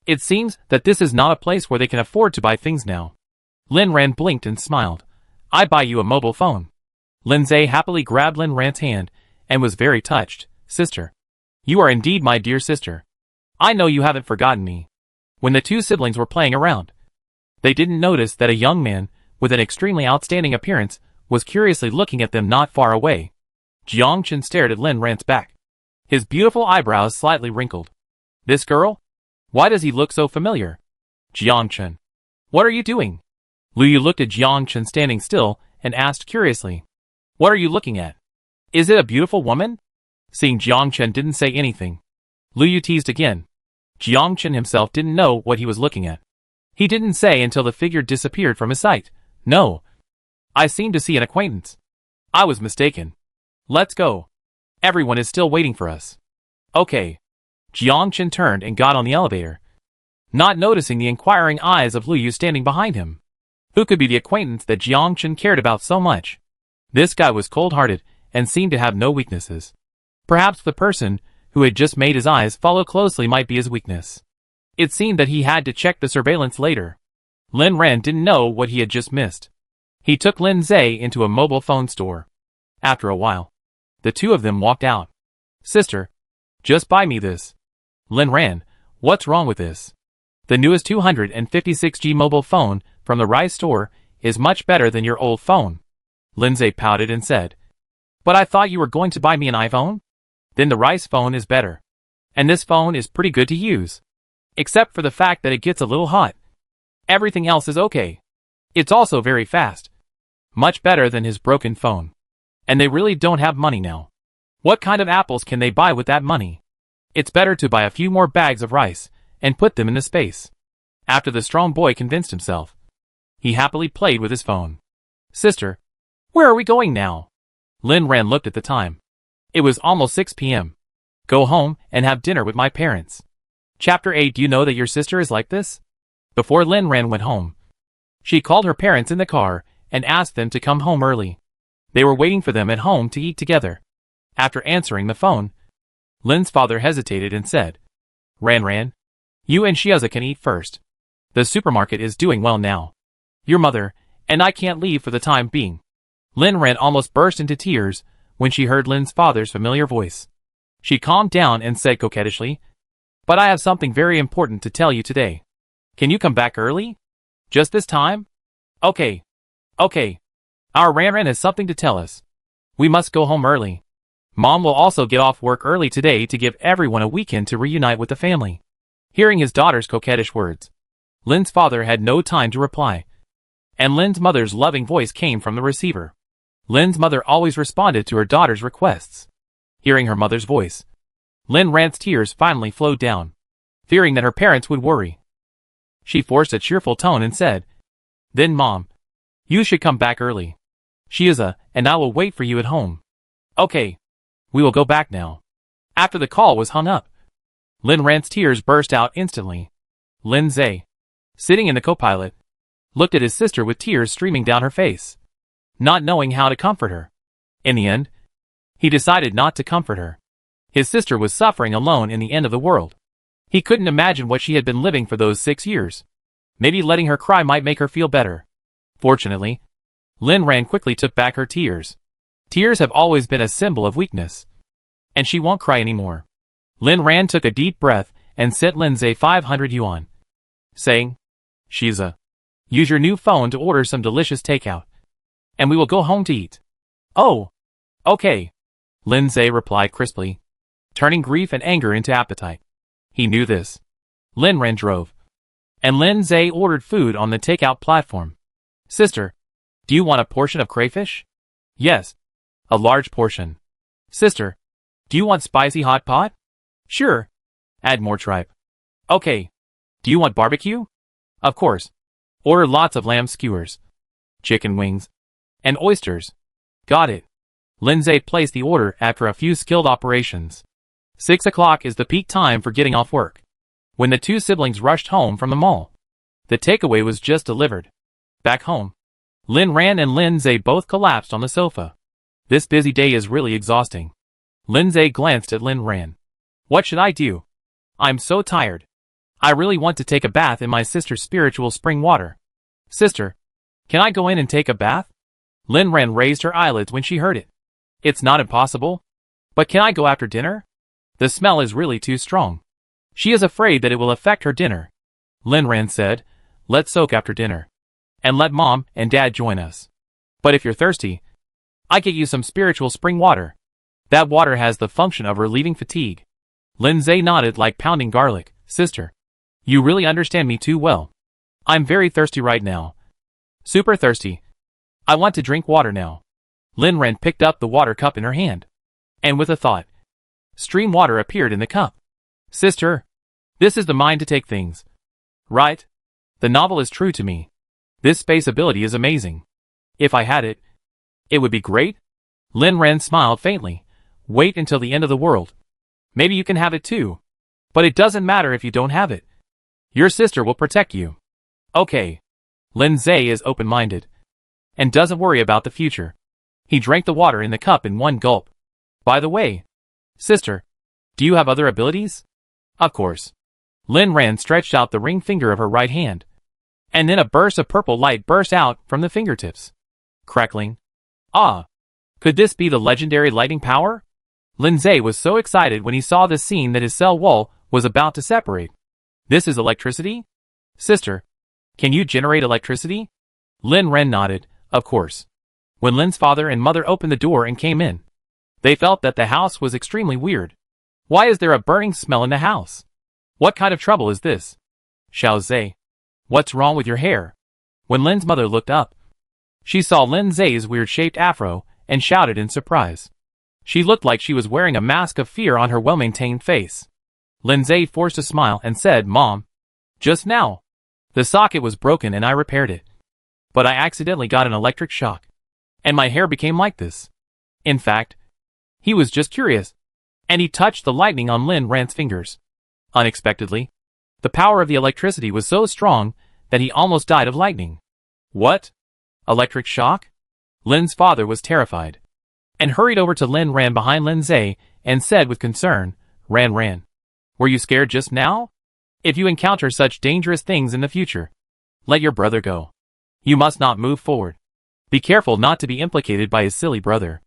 It seems that this is not a place where they can afford to buy things now." Linran blinked and smiled. "I buy you a mobile phone." Lin Zhe happily grabbed Linran's hand and was very touched. "Sister, you are indeed my dear sister. I know you haven't forgotten me." When the two siblings were playing around, they didn't notice that a young man with an extremely outstanding appearance was curiously looking at them not far away. Jiangchen stared at Linran's back. His beautiful eyebrows slightly wrinkled. "This girl? Why does he look so familiar?" "Jiangchen, what are you doing?" Lu Yu looked at Jiangchen standing still and asked curiously, "What are you looking at? Is it a beautiful woman?" Seeing Jiangchen didn't say anything, Lu Yu teased again. Jiangchen himself didn't know what he was looking at. He didn't say until the figure disappeared from his sight. "No. I seem to see an acquaintance. I was mistaken. Let's go. Everyone is still waiting for us." "Okay." Jiangchen turned and got on the elevator, not noticing the inquiring eyes of Lu Yu standing behind him. Who could be the acquaintance that Jiangchen cared about so much? This guy was cold-hearted and seemed to have no weaknesses. Perhaps the person who had just made his eyes follow closely might be his weakness. It seemed that he had to check the surveillance later. Linran didn't know what he had just missed. He took Lin Zhe into a mobile phone store. After a while, the two of them walked out. "Sister, just buy me this." "Linran, what's wrong with this? The newest 256G mobile phone from the Rice store is much better than your old phone." Lin Zhe pouted and said, "But I thought you were going to buy me an iPhone?" "Then the Rice phone is better. And this phone is pretty good to use. Except for the fact that it gets a little hot. Everything else is okay. It's also very fast. Much better than his broken phone. And they really don't have money now. What kind of apples can they buy with that money? It's better to buy a few more bags of rice and put them in the space." After the strong boy convinced himself, he happily played with his phone. "Sister, where are we going now?" Linran looked at the time. It was almost 6 p.m. "Go home and have dinner with my parents." Chapter 8. Do you know that your sister is like this? Before Linran went home, she called her parents in the car and asked them to come home early. They were waiting for them at home to eat together. After answering the phone, Lin's father hesitated and said, "Ran, you and Shiaza can eat first. The supermarket is doing well now. Your mother and I can't leave for the time being." Linran almost burst into tears when she heard Lin's father's familiar voice. She calmed down and said coquettishly, "But I have something very important to tell you today. Can you come back early? Just this time?" Okay. Our Ran has something to tell us. We must go home early. Mom will also get off work early today to give everyone a weekend to reunite with the family." Hearing his daughter's coquettish words, Lin's father had no time to reply. And Lin's mother's loving voice came from the receiver. Lin's mother always responded to her daughter's requests. Hearing her mother's voice, Linran's tears finally flowed down. Fearing that her parents would worry, she forced a cheerful tone and said, "Then Mom, you should come back early. Shiaza and I will wait for you at home." "Okay. We will go back now." After the call was hung up, Linran's tears burst out instantly. Lin Zhe, sitting in the co-pilot, looked at his sister with tears streaming down her face, not knowing how to comfort her. In the end, he decided not to comfort her. His sister was suffering alone in the end of the world. He couldn't imagine what she had been living for those 6 years. Maybe letting her cry might make her feel better. Fortunately, Linran quickly took back her tears. Tears have always been a symbol of weakness. And she won't cry anymore. Linran took a deep breath and sent Lin Zhe 500 yuan, saying, "Shiaza, use your new phone to order some delicious takeout. And we will go home to eat." "Oh, okay," Lin Zhe replied crisply, turning grief and anger into appetite. He knew this. Linran drove. and Lin Zay ordered food on the takeout platform. Sister, do you want a portion of crayfish? Yes. A large portion. Sister, do you want spicy hot pot? Sure. Add more tripe. Okay. Do you want barbecue? Of course. Order lots of lamb skewers, chicken wings, and oysters. Got it. Lin Zay placed the order after a few skilled operations. 6 o'clock is the peak time for getting off work. When the two siblings rushed home from the mall, the takeaway was just delivered. Back home, Lin Ran and Lin Zay both collapsed on the sofa. This busy day is really exhausting. Lin Zay glanced at Lin Ran. What should I do? I'm so tired. I really want to take a bath in my sister's spiritual spring water. Sister, can I go in and take a bath? Lin Ran raised her eyelids when she heard it. It's not impossible. But can I go after dinner? The smell is really too strong. She is afraid that it will affect her dinner. Lin Ran said, let's soak after dinner. And let Mom and Dad join us. But if you're thirsty, I get you some spiritual spring water. That water has the function of relieving fatigue. Lin Zay nodded like pounding garlic. Sister, you really understand me too well. I'm very thirsty right now. Super thirsty. I want to drink water now. Lin Ran picked up the water cup in her hand. And with a thought, stream water appeared in the cup. Sister, this is the mind to take things. Right? The novel is true to me. This space ability is amazing. If I had it, it would be great. Lin Ran smiled faintly. Wait until the end of the world. Maybe you can have it too. But it doesn't matter if you don't have it. Your sister will protect you. Okay. Lin Zay is open-minded and doesn't worry about the future. He drank the water in the cup in one gulp. By the way, sister, do you have other abilities? Of course. Lin Ran stretched out the ring finger of her right hand. And then a burst of purple light burst out from the fingertips. Crackling. Ah! Could this be the legendary lighting power? Lin Zay was so excited when he saw this scene that his cell wall was about to separate. This is electricity? Sister, can you generate electricity? Lin Ran nodded, of course. When Lin's father and mother opened the door and came in, they felt that the house was extremely weird. Why is there a burning smell in the house? What kind of trouble is this? Xiao Zay, what's wrong with your hair? When Lin's mother looked up, she saw Lin Zay's weird-shaped afro and shouted in surprise. She looked like she was wearing a mask of fear on her well-maintained face. Lin Zay forced a smile and said, Mom, just now, the socket was broken and I repaired it. But I accidentally got an electric shock, and my hair became like this. In fact, he was just curious, and he touched the lightning on Lin Ran's fingers. Unexpectedly, the power of the electricity was so strong that he almost died of lightning. What? Electric shock? Lin's father was terrified, and hurried over to Lin Ran behind Lin Zay and said with concern, Ran, were you scared just now? If you encounter such dangerous things in the future, let your brother go. You must not move forward. Be careful not to be implicated by his silly brother.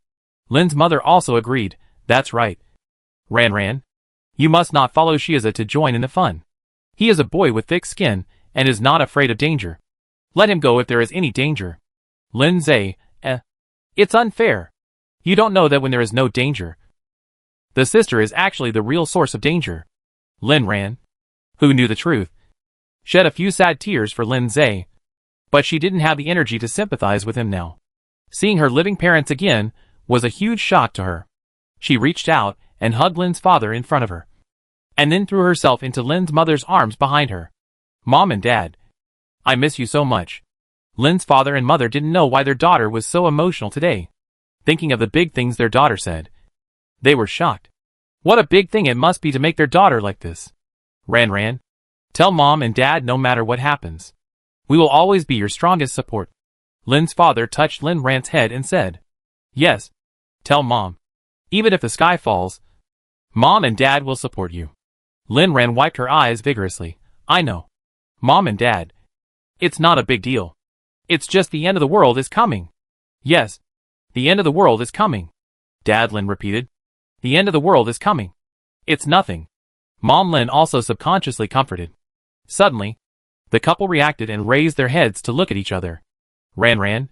Lin's mother also agreed, that's right. Ran, you must not follow Shiaza to join in the fun. He is a boy with thick skin and is not afraid of danger. Let him go if there is any danger. Lin Zay, it's unfair. You don't know that when there is no danger, the sister is actually the real source of danger. Lin Ran, who knew the truth, shed a few sad tears for Lin Zay, but she didn't have the energy to sympathize with him now. Seeing her living parents again was a huge shock to her. She reached out and hugged Lin's father in front of her, and then threw herself into Lin's mother's arms behind her. Mom and Dad, I miss you so much. Lin's father and mother didn't know why their daughter was so emotional today. Thinking of the big things their daughter said, they were shocked. What a big thing it must be to make their daughter like this. Ran, tell Mom and Dad no matter what happens, we will always be your strongest support. Lin's father touched Lin Ran's head and said, yes, tell Mom. Even if the sky falls, Mom and Dad will support you. Lin Ran wiped her eyes vigorously. I know. Mom and Dad. It's not a big deal. It's just the end of the world is coming. Yes, the end of the world is coming. Dad, Lin repeated. The end of the world is coming. It's nothing. Mom Lin also subconsciously comforted. Suddenly, the couple reacted and raised their heads to look at each other. Ran,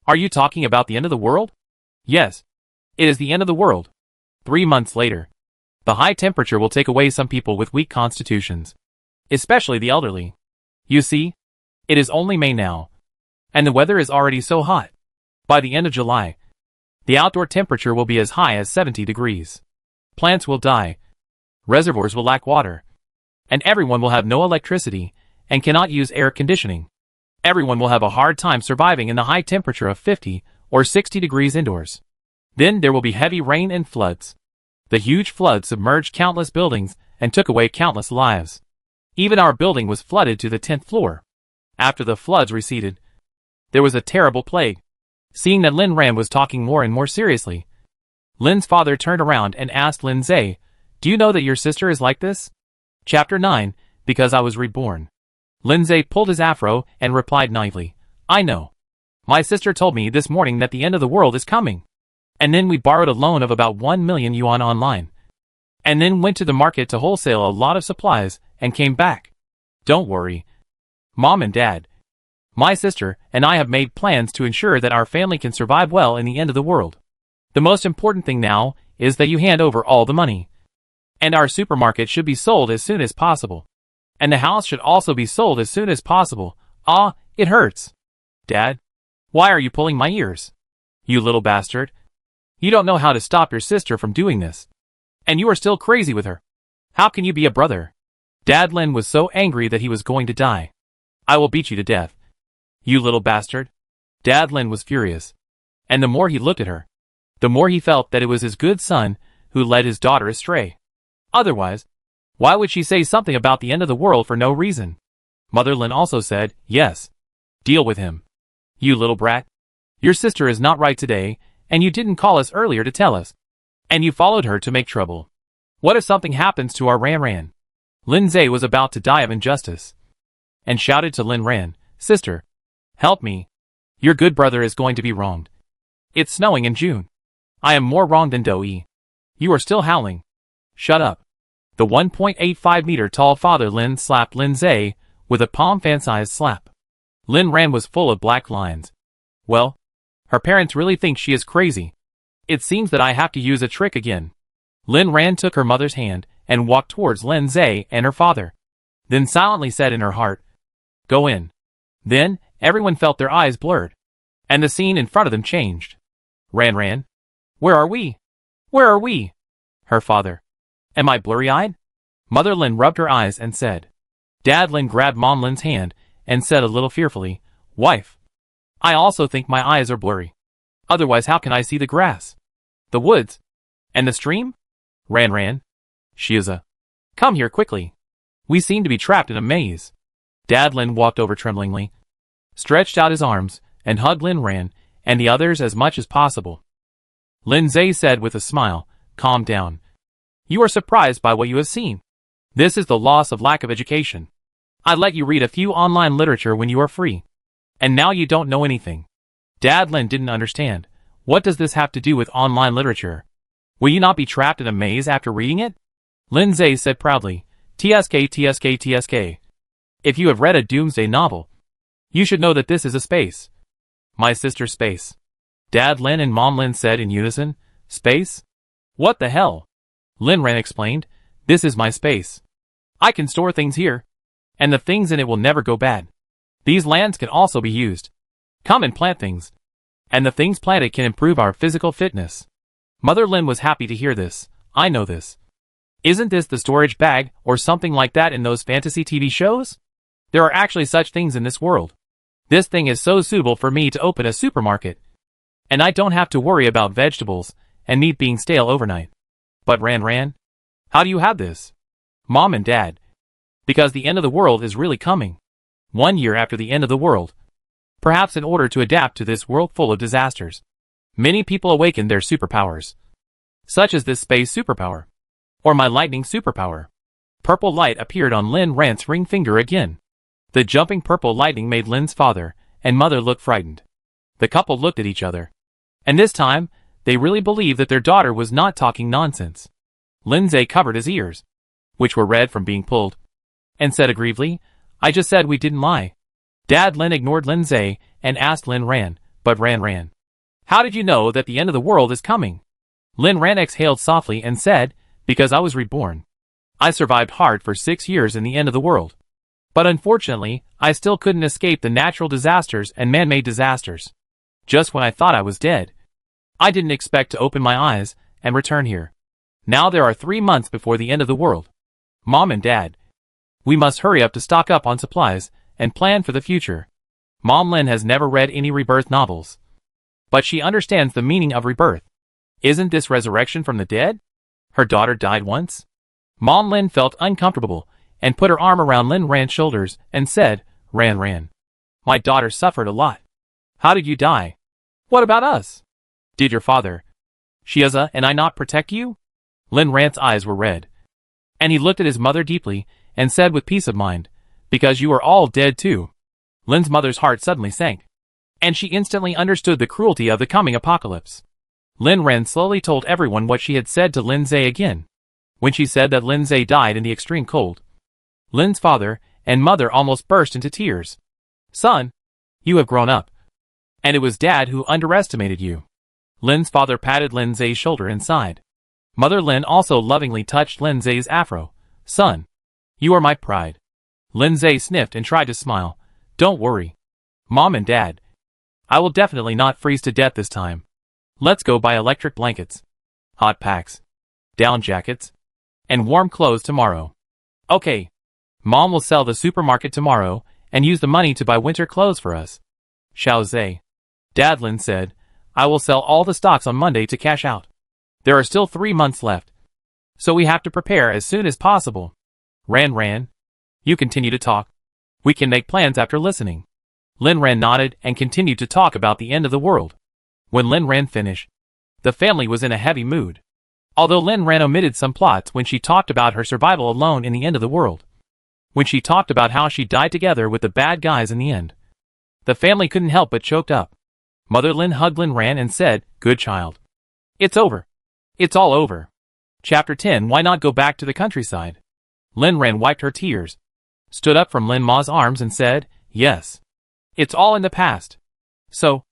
are you talking about the end of the world? Yes, it is the end of the world. 3 months later, the high temperature will take away some people with weak constitutions, especially the elderly. You see? It is only May now. And the weather is already so hot. By the end of July, the outdoor temperature will be as high as 70 degrees. Plants will die. Reservoirs will lack water. And everyone will have no electricity and cannot use air conditioning. Everyone will have a hard time surviving in the high temperature of 50 or 60 degrees indoors. Then there will be heavy rain and floods. The huge flood submerged countless buildings and took away countless lives. Even our building was flooded to the 10th floor. After the floods receded, there was a terrible plague. Seeing that Lin Ran was talking more and more seriously, Lin's father turned around and asked Lin Zhe, "Do you know that your sister is like this?" Chapter 9, Because I Was Reborn. Lin Zhe pulled his afro and replied naively, "I know. My sister told me this morning that the end of the world is coming. And then we borrowed a loan of about 1 million yuan online. And then went to the market to wholesale a lot of supplies and came back. Don't worry, Mom and Dad. My sister and I have made plans to ensure that our family can survive well in the end of the world. The most important thing now is that you hand over all the money. And our supermarket should be sold as soon as possible. And the house should also be sold as soon as possible. Ah, it hurts. Dad, why are you pulling my ears? You little bastard. You don't know how to stop your sister from doing this. And you are still crazy with her. How can you be a brother?" Dad Lin was so angry that he was going to die. "I will beat you to death. You little bastard." Dad Lin was furious. And the more he looked at her, the more he felt that it was his good son who led his daughter astray. Otherwise, why would she say something about the end of the world for no reason? Mother Lin also said, "Yes. Deal with him. You little brat. Your sister is not right today, and you didn't call us earlier to tell us. And you followed her to make trouble. What if something happens to our Ran Ran?" Lin Zhe was about to die of injustice, and shouted to Lin Ran, "Sister, help me. Your good brother is going to be wronged. It's snowing in June. I am more wronged than Doi. You are still howling. Shut up." The 1.85-meter tall father Lin slapped Lin Zhe with a palm fan-sized slap. Lin Ran was full of black lines. Well, her parents really think she is crazy. It seems that I have to use a trick again. Lin Ran took her mother's hand and walked towards Lin Zhe and her father. Then silently said in her heart, "Go in." Then, everyone felt their eyes blurred. And the scene in front of them changed. Ran Ran? Where are we? Where are we? Her father. Am I blurry-eyed? Mother Lin rubbed her eyes and said. Dad Lin grabbed Mom Lin's hand and said a little fearfully, "Wife, I also think my eyes are blurry. Otherwise how can I see the grass? The woods? And the stream? Ran Ran? Shiza. Come here quickly. We seem to be trapped in a maze." Dad Lin walked over tremblingly, stretched out his arms, and hugged Lin Ran and the others as much as possible. Lin Zhe said with a smile, "Calm down. You are surprised by what you have seen. This is the loss of lack of education. I let you read a few online literature when you are free. And now you don't know anything." Dad Lin didn't understand. What does this have to do with online literature? Will you not be trapped in a maze after reading it? Lin Zhe said proudly, "TSK, TSK, TSK. If you have read a Doomsday novel, you should know that this is a space." My sister's space. Dad Lin and Mom Lin said in unison, "Space? What the hell?" Lin Ran explained, "This is my space. I can store things here, and the things in it will never go bad. These lands can also be used. Come and plant things. And the things planted can improve our physical fitness." Mother Lin was happy to hear this. "I know this. Isn't this the storage bag or something like that in those fantasy TV shows? There are actually such things in this world. This thing is so suitable for me to open a supermarket. And I don't have to worry about vegetables and meat being stale overnight." But Ran Ran, how do you have this? Mom and Dad. Because the end of the world is really coming. 1 year after the end of the world. Perhaps in order to adapt to this world full of disasters, many people awaken their superpowers. Such as this space superpower. Or my lightning superpower. Purple light appeared on Lin Ran's ring finger again. The jumping purple lightning made Lin's father and mother look frightened. The couple looked at each other. And this time, they really believed that their daughter was not talking nonsense. Lin Zhe covered his ears, which were red from being pulled, and said aggrievedly, "I just said we didn't lie." Dad Lin ignored Lin Zhe and asked Lin Ran, "But Ran Ran, how did you know that the end of the world is coming?" Lin Ran exhaled softly and said, "Because I was reborn. I survived hard for 6 years in the end of the world. But unfortunately, I still couldn't escape the natural disasters and man-made disasters. Just when I thought I was dead, I didn't expect to open my eyes and return here. Now there are 3 months before the end of the world. Mom and Dad, we must hurry up to stock up on supplies and plan for the future. Mom Lin has never read any Rebirth novels, but she understands the meaning of rebirth. Isn't this resurrection from the dead? Her daughter died once? Mom Lin felt uncomfortable and put her arm around Lin Ran's shoulders and said, Ran, my daughter suffered a lot. How did you die? What about us? Did your father, Shiaza, and I not protect you? Lin Ran's eyes were red, and he looked at his mother deeply and said with peace of mind, because you are all dead too. Lin's mother's heart suddenly sank, and she instantly understood the cruelty of the coming apocalypse. Lin Ran slowly told everyone what she had said to Lin Zhe again. When she said that Lin Zhe died in the extreme cold, Lin's father and mother almost burst into tears. Son, you have grown up. And it was Dad who underestimated you. Lin's father patted Lin Zhe's shoulder and sighed. Mother Lin also lovingly touched Lin Zhe's afro. Son, you are my pride. Lin Zhe sniffed and tried to smile. Don't worry. Mom and Dad, I will definitely not freeze to death this time. Let's go buy electric blankets, hot packs, down jackets, and warm clothes tomorrow. Okay. Mom will sell the supermarket tomorrow and use the money to buy winter clothes for us. Xiao Zhe. Dad, Lin said, I will sell all the stocks on Monday to cash out. There are still 3 months left, so we have to prepare as soon as possible. Ran, you continue to talk. We can make plans after listening. Lin Ran nodded and continued to talk about the end of the world. When Lin Ran finished, the family was in a heavy mood. Although Lin Ran omitted some plots when she talked about her survival alone in the end of the world. When she talked about how she died together with the bad guys in the end, the family couldn't help but choked up. Mother Lin hugged Lin Ran and said, Good child. It's over. It's all over. Chapter 10. Why not go back to the countryside? Lin Ran wiped her tears, stood up from Lin Ma's arms and said, Yes. It's all in the past. So,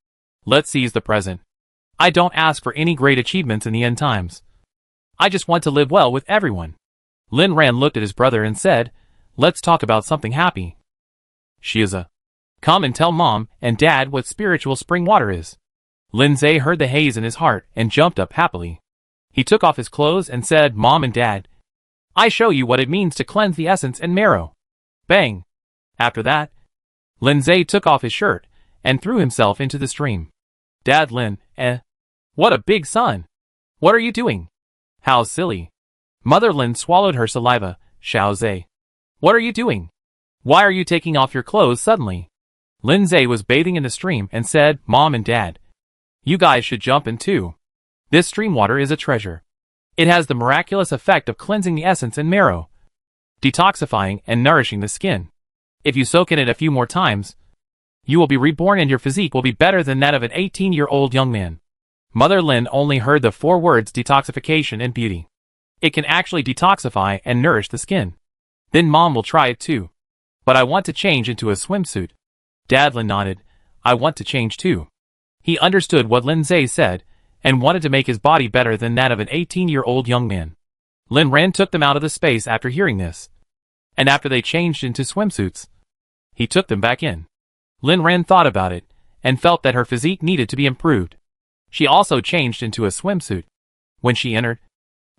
let's seize the present. I don't ask for any great achievements in the end times. I just want to live well with everyone. Lin Ran looked at his brother and said, Let's talk about something happy. Shiaza, come and tell Mom and Dad what spiritual spring water is. Lin Zhe heard the haze in his heart and jumped up happily. He took off his clothes and said, Mom and Dad, I show you what it means to cleanse the essence and marrow. Bang! After that, Lin Zhe took off his shirt and threw himself into the stream. Dad, Lin, what a big sun. What are you doing? How silly. Mother Lin swallowed her saliva. Xiao Zhe, what are you doing? Why are you taking off your clothes suddenly? Lin Zhe was bathing in the stream and said, Mom and Dad, you guys should jump in too. This stream water is a treasure. It has the miraculous effect of cleansing the essence and marrow, detoxifying and nourishing the skin. If you soak in it a few more times, you will be reborn and your physique will be better than that of an 18-year-old young man. Mother Lin only heard the 4 words detoxification and beauty. It can actually detoxify and nourish the skin. Then Mom will try it too. But I want to change into a swimsuit. Dad, Lin nodded. I want to change too. He understood what Lin Zhe said and wanted to make his body better than that of an 18-year-old young man. Lin Ran took them out of the space after hearing this. And after they changed into swimsuits, he took them back in. Lin Ran thought about it and felt that her physique needed to be improved. She also changed into a swimsuit. When she entered,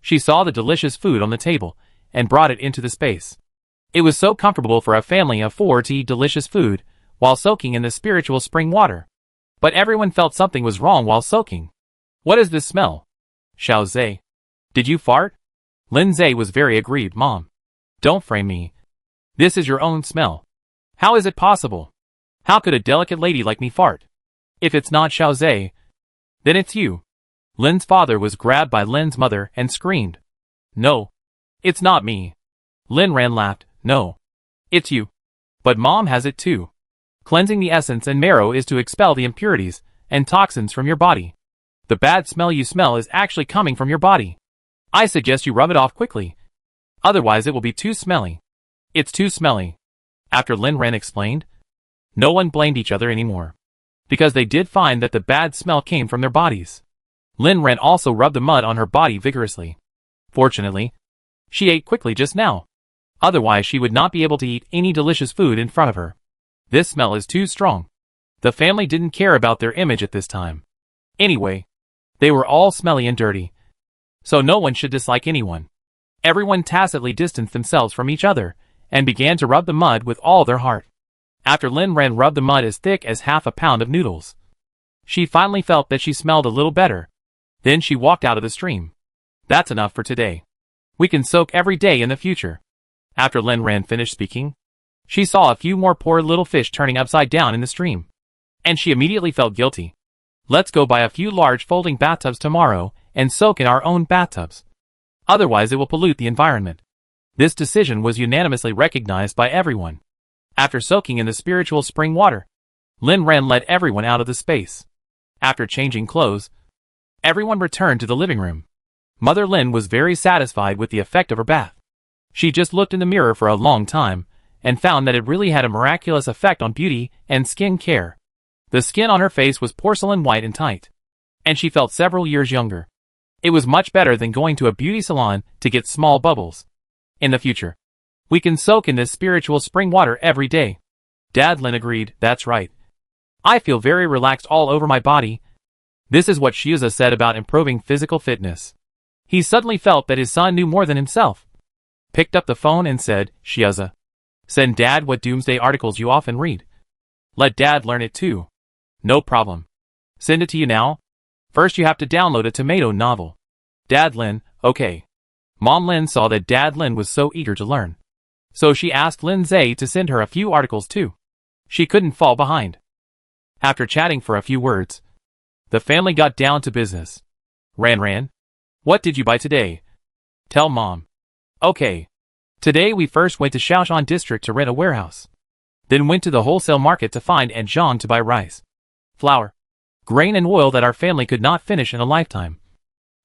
she saw the delicious food on the table and brought it into the space. It was so comfortable for a family of 4 to eat delicious food while soaking in the spiritual spring water. But everyone felt something was wrong while soaking. What is this smell? Xiao Zhe, did you fart? Lin Zhe was very aggrieved. Mom, don't frame me. This is your own smell. How is it possible? How could a delicate lady like me fart? If it's not Xiao Zhe, then it's you. Lin's father was grabbed by Lin's mother and screamed. No, it's not me. Lin Ran laughed. No, it's you. But Mom has it too. Cleansing the essence and marrow is to expel the impurities and toxins from your body. The bad smell you smell is actually coming from your body. I suggest you rub it off quickly. Otherwise it will be too smelly. It's too smelly. After Lin Ran explained, no one blamed each other anymore, because they did find that the bad smell came from their bodies. Lin Ran also rubbed the mud on her body vigorously. Fortunately, she ate quickly just now. Otherwise she would not be able to eat any delicious food in front of her. This smell is too strong. The family didn't care about their image at this time. Anyway, they were all smelly and dirty. So no one should dislike anyone. Everyone tacitly distanced themselves from each other, and began to rub the mud with all their heart. After Lin Ran rubbed the mud as thick as half a pound of noodles, she finally felt that she smelled a little better. Then she walked out of the stream. That's enough for today. We can soak every day in the future. After Lin Ran finished speaking, she saw a few more poor little fish turning upside down in the stream. And she immediately felt guilty. Let's go buy a few large folding bathtubs tomorrow and soak in our own bathtubs. Otherwise it will pollute the environment. This decision was unanimously recognized by everyone. After soaking in the spiritual spring water, Lin Ran led everyone out of the space. After changing clothes, everyone returned to the living room. Mother Lin was very satisfied with the effect of her bath. She just looked in the mirror for a long time, and found that it really had a miraculous effect on beauty and skin care. The skin on her face was porcelain white and tight, and she felt several years younger. It was much better than going to a beauty salon to get small bubbles. In the future, we can soak in this spiritual spring water every day. Dad Lin agreed, that's right. I feel very relaxed all over my body. This is what Shiuza said about improving physical fitness. He suddenly felt that his son knew more than himself. Picked up the phone and said, Shiuza, send Dad what Doomsday articles you often read. Let Dad learn it too. No problem. Send it to you now. First you have to download a tomato novel. Dad Lin, okay. Mom Lin saw that Dad Lin was so eager to learn. So she asked Lin Zhe to send her a few articles too. She couldn't fall behind. After chatting for a few words, the family got down to business. Ran, what did you buy today? Tell Mom. Okay. Today we first went to Shaoshan district to rent a warehouse. Then went to the wholesale market to find and Zhang to buy rice, flour, grain and oil that our family could not finish in a lifetime.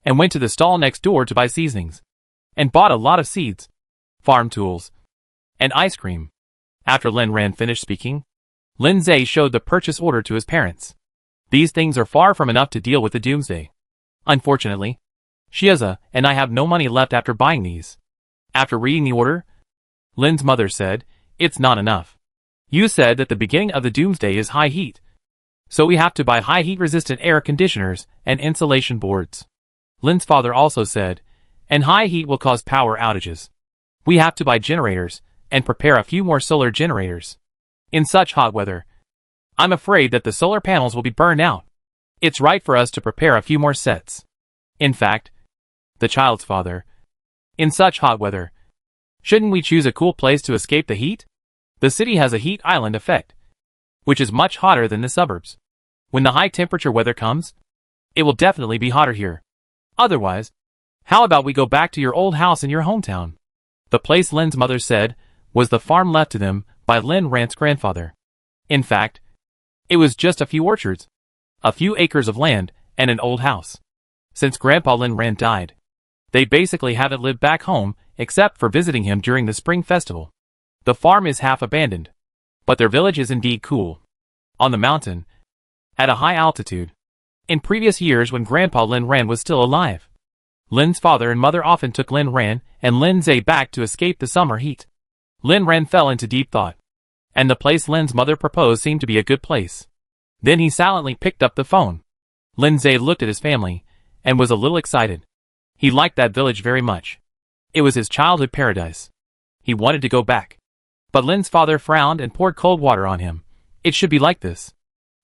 And went to the stall next door to buy seasonings. And bought a lot of seeds, farm tools, and ice cream. After Lin Ran finished speaking, Lin Zhe showed the purchase order to his parents. These things are far from enough to deal with the Doomsday. Unfortunately, Shiuza and I have no money left after buying these. After reading the order, Lin's mother said, it's not enough. You said that the beginning of the Doomsday is high heat. So we have to buy high heat resistant air conditioners and insulation boards. Lin's father also said, and high heat will cause power outages. We have to buy generators and prepare a few more solar generators. In such hot weather, I'm afraid that the solar panels will be burned out. It's right for us to prepare a few more sets. In fact, the child's father, in such hot weather, shouldn't we choose a cool place to escape the heat? The city has a heat island effect, which is much hotter than the suburbs. When the high temperature weather comes, it will definitely be hotter here. Otherwise, how about we go back to your old house in your hometown? The place Lin's mother said was the farm left to them by Lin Ran's grandfather. In fact, it was just a few orchards, a few acres of land, and an old house. Since Grandpa Lin Ran died, they basically haven't lived back home except for visiting him during the spring festival. The farm is half abandoned, but their village is indeed cool. On the mountain, at a high altitude. In previous years when Grandpa Lin Ran was still alive, Lin's father and mother often took Lin Ran and Lin Zhe back to escape the summer heat. Lin Ran fell into deep thought, and the place Lin's mother proposed seemed to be a good place. Then he silently picked up the phone. Lin Zhe looked at his family, and was a little excited. He liked that village very much. It was his childhood paradise. He wanted to go back. But Lin's father frowned and poured cold water on him. It should be like this.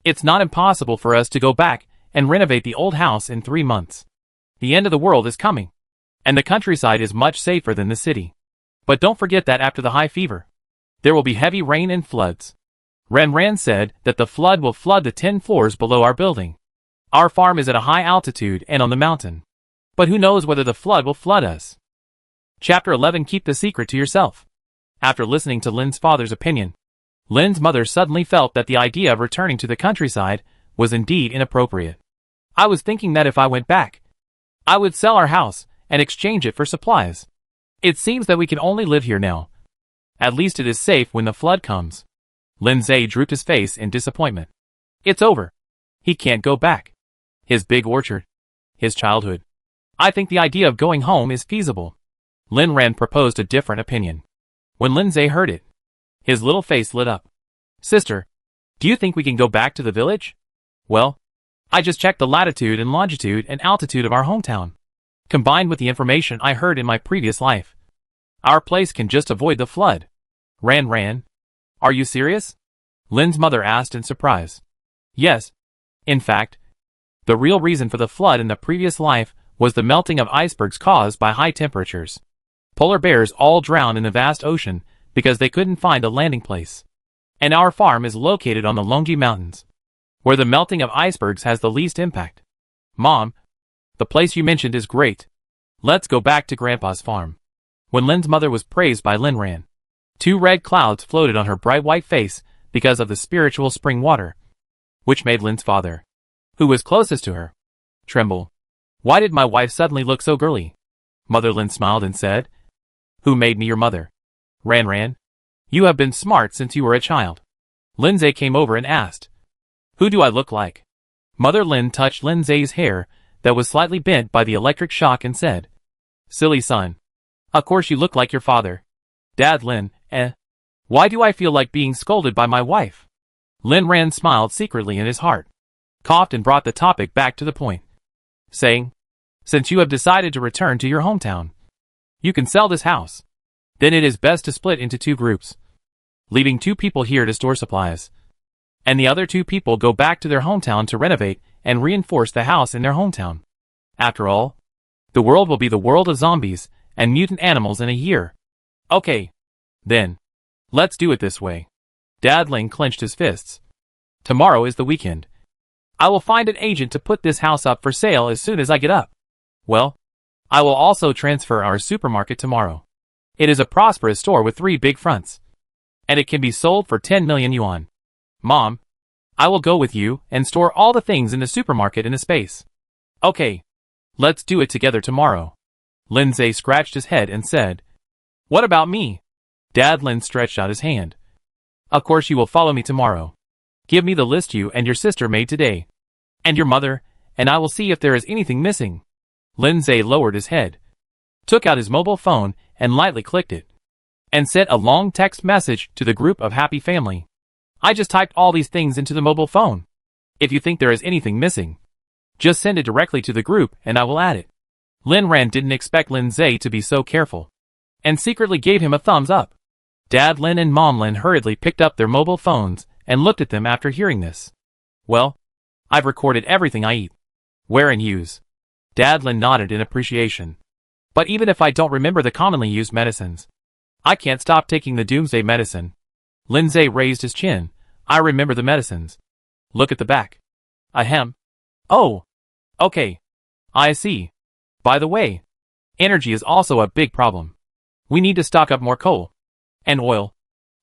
It's not impossible for us to go back and renovate the old house in 3 months. The end of the world is coming, and the countryside is much safer than the city. But don't forget that after the high fever, there will be heavy rain and floods. Ran said that the flood will flood the 10 floors below our building. Our farm is at a high altitude and on the mountain. But who knows whether the flood will flood us? Chapter 11. Keep the secret to yourself. After listening to Lin's father's opinion, Lin's mother suddenly felt that the idea of returning to the countryside was indeed inappropriate. I was thinking that if I went back, I would sell our house and exchange it for supplies. It seems that we can only live here now. At least it is safe when the flood comes. Lin Zhe drooped his face in disappointment. It's over. He can't go back. His big orchard. His childhood. I think the idea of going home is feasible. Lin Ran proposed a different opinion. When Lindsay heard it, his little face lit up. Sister, do you think we can go back to the village? Well, I just checked the latitude and longitude and altitude of our hometown, combined with the information I heard in my previous life. Our place can just avoid the flood. Ran. Are you serious? Lynn's mother asked in surprise. Yes. In fact, the real reason for the flood in the previous life was the melting of icebergs caused by high temperatures. Polar bears all drowned in the vast ocean because they couldn't find a landing place. And our farm is located on the Longi Mountains, where the melting of icebergs has the least impact. Mom, the place you mentioned is great. Let's go back to Grandpa's farm. When Lynn's mother was praised by Lynn Ran, 2 red clouds floated on her bright white face because of the spiritual spring water, which made Lynn's father, who was closest to her, tremble. Why did my wife suddenly look so girly? Mother Lynn smiled and said, Who made me your mother? Ran, you have been smart since you were a child. Lindsay came over and asked, Who do I look like? Mother Lynn touched Lindsay's hair that was slightly bent by the electric shock and said, Silly son. Of course you look like your father. Dad Lynn, Why do I feel like being scolded by my wife? Lynn Ran smiled secretly in his heart, coughed and brought the topic back to the point, saying, Since you have decided to return to your hometown, you can sell this house. Then it is best to split into 2 groups, leaving 2 people here to store supplies, and the other 2 people go back to their hometown to renovate and reinforce the house in their hometown. After all, the world will be the world of zombies and mutant animals in a year. Okay. Then, let's do it this way. Dad Ling clenched his fists. Tomorrow is the weekend. I will find an agent to put this house up for sale as soon as I get up. Well, I will also transfer our supermarket tomorrow. It is a prosperous store with 3 big fronts, and it can be sold for 10 million yuan. Mom, I will go with you and store all the things in the supermarket in a space. Okay. Let's do it together tomorrow. Lindsay scratched his head and said, What about me? Dad Lin stretched out his hand. Of course you will follow me tomorrow. Give me the list you and your sister made today, and your mother, and I will see if there is anything missing. Lindsay lowered his head, took out his mobile phone and lightly clicked it, and sent a long text message to the group of happy family. I just typed all these things into the mobile phone. If you think there is anything missing, just send it directly to the group and I will add it. Lin Ran didn't expect Lindsay to be so careful, and secretly gave him a thumbs up. Dad Lin and Mom Lin hurriedly picked up their mobile phones and looked at them after hearing this. Well, I've recorded everything I eat, wear and use. Dad Lin nodded in appreciation. But even if I don't remember the commonly used medicines, I can't stop taking the Doomsday medicine. Lindsay raised his chin. I remember the medicines. Look at the back. Ahem. Oh. Okay. I see. By the way, energy is also a big problem. We need to stock up more coal and oil.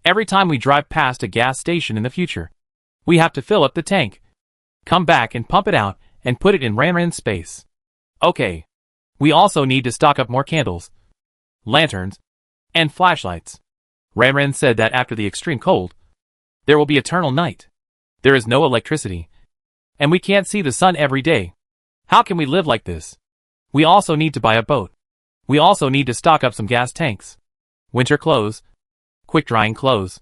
Every time we drive past a gas station in the future, we have to fill up the tank, come back and pump it out and put it in Ranran's space. Okay. We also need to stock up more candles, lanterns, and flashlights. Ranran said that after the extreme cold, there will be eternal night. There is no electricity, and we can't see the sun every day. How can we live like this? We also need to buy a boat. We also need to stock up some gas tanks, winter clothes, quick-drying clothes,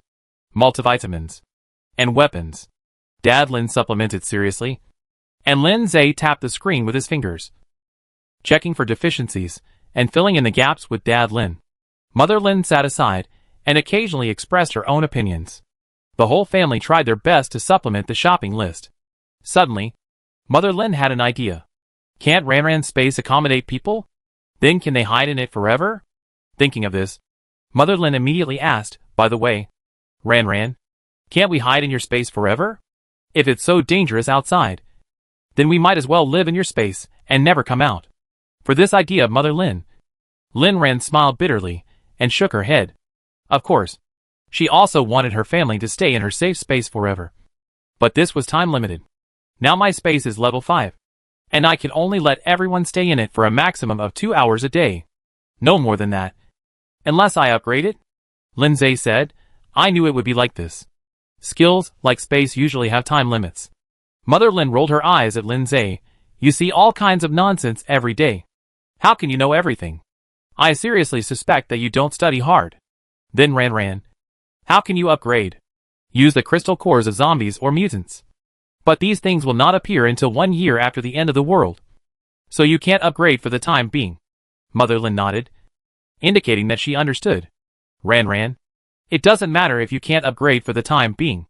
multivitamins, and weapons. Dad Lin supplemented seriously, and Lin Zay tapped the screen with his fingers, checking for deficiencies and filling in the gaps with Dad Lin. Mother Lin sat aside and occasionally expressed her own opinions. The whole family tried their best to supplement the shopping list. Suddenly, Mother Lin had an idea. Can't Ranran's space accommodate people? Then can they hide in it forever? Thinking of this, Mother Lin immediately asked, By the way, Ranran, can't we hide in your space forever? If it's so dangerous outside, then we might as well live in your space and never come out. For this idea of Mother Lin, Lin Ran smiled bitterly and shook her head. Of course, she also wanted her family to stay in her safe space forever. But this was time limited. Now my space is level 5, and I can only let everyone stay in it for a maximum of 2 hours a day. No more than that. Unless I upgrade it? Lindsay said, I knew it would be like this. Skills, like space, usually have time limits. Mother Lin rolled her eyes at Lindsay. You see all kinds of nonsense every day. How can you know everything? I seriously suspect that you don't study hard. Then Ran. How can you upgrade? Use the crystal cores of zombies or mutants. But these things will not appear until 1 year after the end of the world. So you can't upgrade for the time being. Mother Lin nodded, indicating that she understood. Ran. It doesn't matter if you can't upgrade for the time being.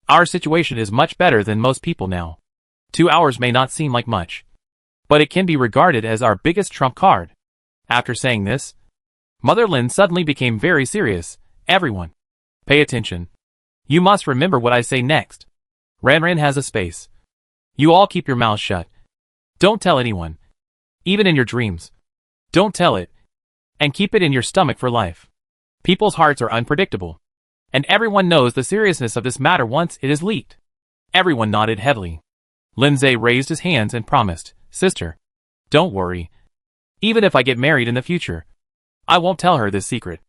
Our situation is much better than most people now. 2 hours may not seem like much, but it can be regarded as our biggest trump card. After saying this, Mother Lin suddenly became very serious. Everyone, pay attention. You must remember what I say next. Ran has a space. You all keep your mouths shut. Don't tell anyone. Even in your dreams. Don't tell it. And keep it in your stomach for life. People's hearts are unpredictable. And everyone knows the seriousness of this matter once it is leaked. Everyone nodded heavily. Lindsay raised his hands and promised, Sister, don't worry. Even if I get married in the future, I won't tell her this secret.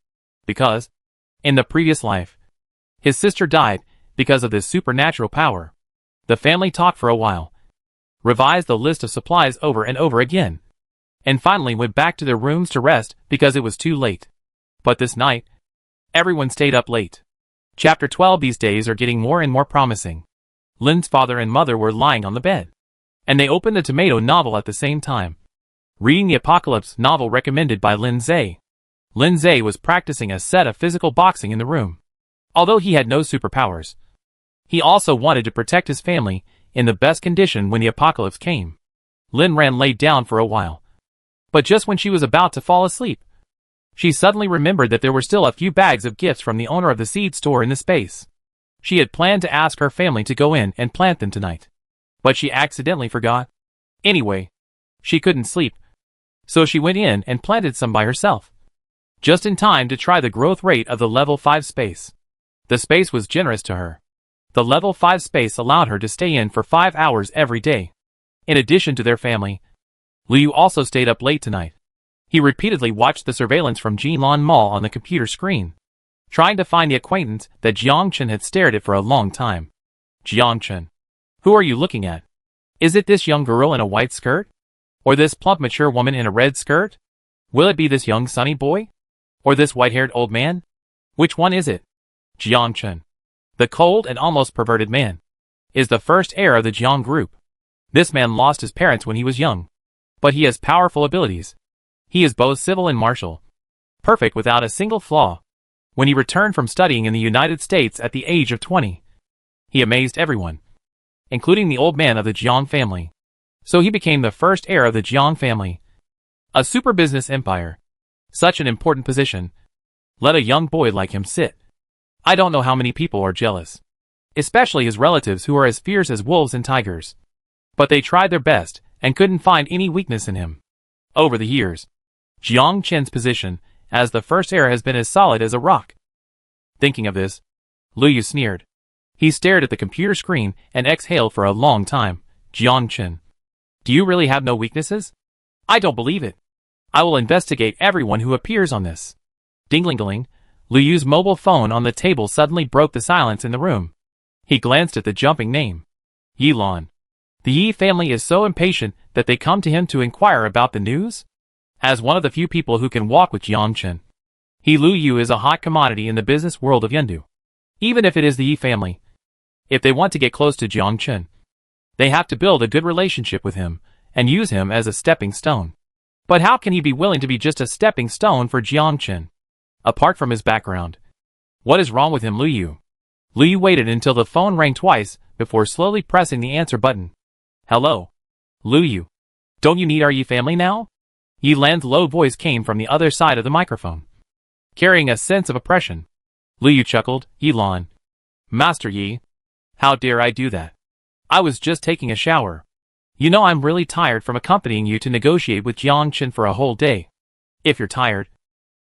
Because, in the previous life, his sister died because of this supernatural power. The family talked for a while, revised the list of supplies over and over again, and finally went back to their rooms to rest because it was too late. But this night, everyone stayed up late. Chapter 12. These days are getting more and more promising. Lin's father and mother were lying on the bed, and they opened the tomato novel at the same time, reading the Apocalypse novel recommended by Lindsay. Lindsay was practicing a set of physical boxing in the room. Although he had no superpowers, he also wanted to protect his family in the best condition when the apocalypse came. Lin Ran laid down for a while, but just when she was about to fall asleep, she suddenly remembered that there were still a few bags of gifts from the owner of the seed store in the space. She had planned to ask her family to go in and plant them tonight, but she accidentally forgot. Anyway, she couldn't sleep, so she went in and planted some by herself, just in time to try the growth rate of the level 5 space. The space was generous to her. The level 5 space allowed her to stay in for 5 hours every day. In addition to their family, Liu also stayed up late tonight. He repeatedly watched the surveillance from Jilan Mall on the computer screen, trying to find the acquaintance that Jiangchen had stared at for a long time. Jiangchen, who are you looking at? Is it this young girl in a white skirt? Or this plump mature woman in a red skirt? Will it be this young sunny boy? Or this white-haired old man? Which one is it? Jiangchen, the cold and almost perverted man, is the first heir of the Jiang group. This man lost his parents when he was young, but he has powerful abilities. He is both civil and martial, perfect without a single flaw. When he returned from studying in the United States at the age of 20, he amazed everyone, including the old man of the Jiang family. So he became the first heir of the Jiang family. A super business empire. Such an important position. Let a young boy like him sit. I don't know how many people are jealous, especially his relatives who are as fierce as wolves and tigers. But they tried their best and couldn't find any weakness in him. Over the years, Jiang Chen's position as the first heir has been as solid as a rock. Thinking of this, Liu sneered. He stared at the computer screen and exhaled for a long time. Jiang Chen, do you really have no weaknesses? I don't believe it. I will investigate everyone who appears on this. Ding-ling-ling. Liu's mobile phone on the table suddenly broke the silence in the room. He glanced at the jumping name. Yilan. The Yi family is so impatient that they come to him to inquire about the news? As one of the few people who can walk with Jiangchen, Liu Yu is a hot commodity in the business world of Yendu. Even if it is the Yi family, if they want to get close to Jiangchen, they have to build a good relationship with him and use him as a stepping stone. But how can he be willing to be just a stepping stone for Jiangchen? Apart from his background, what is wrong with him? Liu Yu waited until the phone rang twice before slowly pressing the answer button. Hello? Liu, don't you need our Yi family now? Yi Lan's low voice came from the other side of the microphone, carrying a sense of oppression. Liu chuckled. Yi Lan. Master Yi, how dare I do that? I was just taking a shower. You know I'm really tired from accompanying you to negotiate with Jiangchen for a whole day. If you're tired,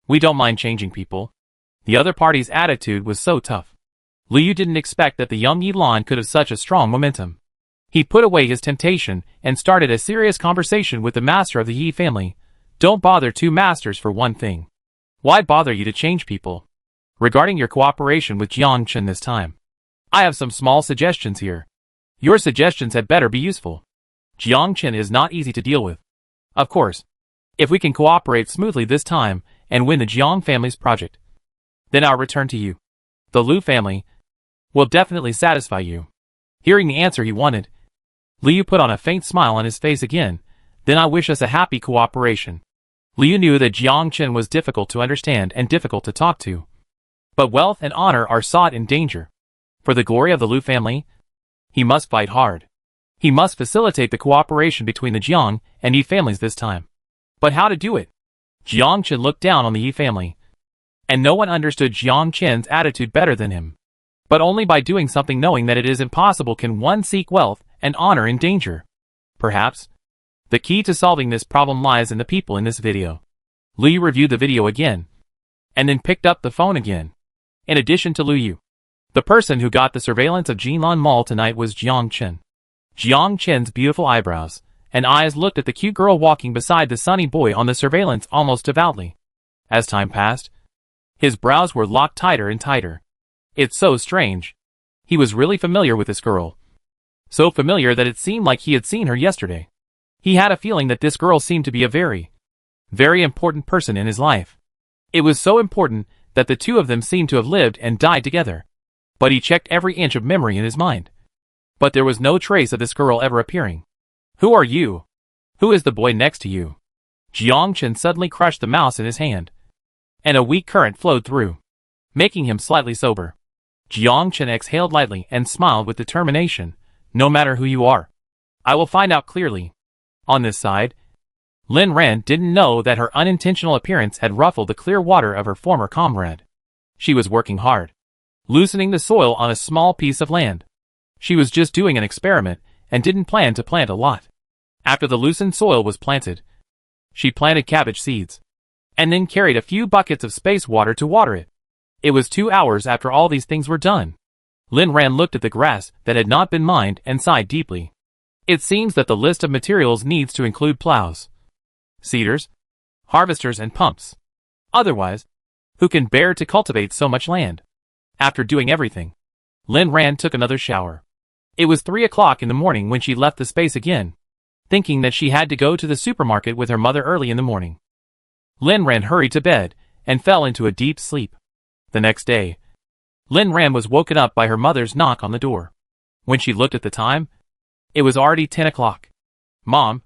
we don't mind changing people. The other party's attitude was so tough. Liu didn't expect that the young Yi Lan could have such a strong momentum. He put away his temptation and started a serious conversation with the master of the Yi family. Don't bother two masters for one thing. Why bother you to change people? Regarding your cooperation with Jiangchen this time, I have some small suggestions here. Your suggestions had better be useful. Jiangchen is not easy to deal with. Of course, if we can cooperate smoothly this time and win the Jiang family's project, Then I'll return to you. The Liu family will definitely satisfy you. Hearing the answer he wanted, Liu put on a faint smile on his face again. Then I wish us a happy cooperation. Liu knew that Jiang Chen was difficult to understand and difficult to talk to. But wealth and honor are sought in danger. For the glory of the Liu family, he must fight hard. He must facilitate the cooperation between the Jiang and Yi families this time. But how to do it? Jiang Chen looked down on the Yi family. And no one understood Jiang Chen's attitude better than him. But only by doing something knowing that it is impossible can one seek wealth and honor in danger. Perhaps the key to solving this problem lies in the people in this video. Liu reviewed the video again, and then picked up the phone again. In addition to Liu, the person who got the surveillance of Jinlan Mall tonight was Jiang Chen. Jiang Chen's beautiful eyebrows and eyes looked at the cute girl walking beside the sunny boy on the surveillance almost devoutly. As time passed, his brows were locked tighter and tighter. It's so strange. He was really familiar with this girl. So familiar that it seemed like he had seen her yesterday. He had a feeling that this girl seemed to be a very, very important person in his life. It was so important that the two of them seemed to have lived and died together. But he checked every inch of memory in his mind. But there was no trace of this girl ever appearing. Who are you? Who is the boy next to you? Jiang Chen suddenly crushed the mouse in his hand, and a weak current flowed through, making him slightly sober. Jiang Chen exhaled lightly and smiled with determination. No matter who you are, I will find out clearly. On this side, Lin Ran didn't know that her unintentional appearance had ruffled the clear water of her former comrade. She was working hard, loosening the soil on a small piece of land. She was just doing an experiment and didn't plan to plant a lot. After the loosened soil was planted, she planted cabbage seeds, and then carried a few buckets of space water to water it. It was 2 hours after all these things were done. Lin Ran looked at the grass that had not been mined and sighed deeply. It seems that the list of materials needs to include plows, seeders, harvesters and pumps. Otherwise, who can bear to cultivate so much land? After doing everything, Lin Ran took another shower. It was 3 o'clock in the morning when she left the space again, thinking that she had to go to the supermarket with her mother early in the morning. Lin Ran hurried to bed and fell into a deep sleep. The next day, Lin Ran was woken up by her mother's knock on the door. When she looked at the time, it was already 10 o'clock. Mom,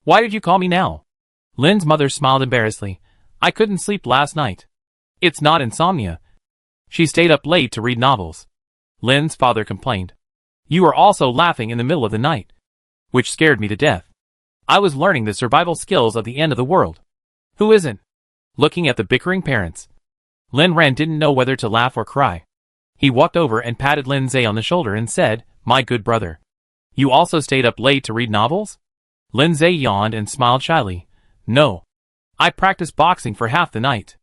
why did you call me now? Lin's mother smiled embarrassedly. I couldn't sleep last night. It's not insomnia. She stayed up late to read novels. Lin's father complained. You were also laughing in the middle of the night, which scared me to death. I was learning the survival skills of the end of the world. Who isn't? Looking at the bickering parents, Lin Ran didn't know whether to laugh or cry. He walked over and patted Lin Zhe on the shoulder and said, My good brother. You also stayed up late to read novels? Lin Zhe yawned and smiled shyly. No. I practiced boxing for half the night.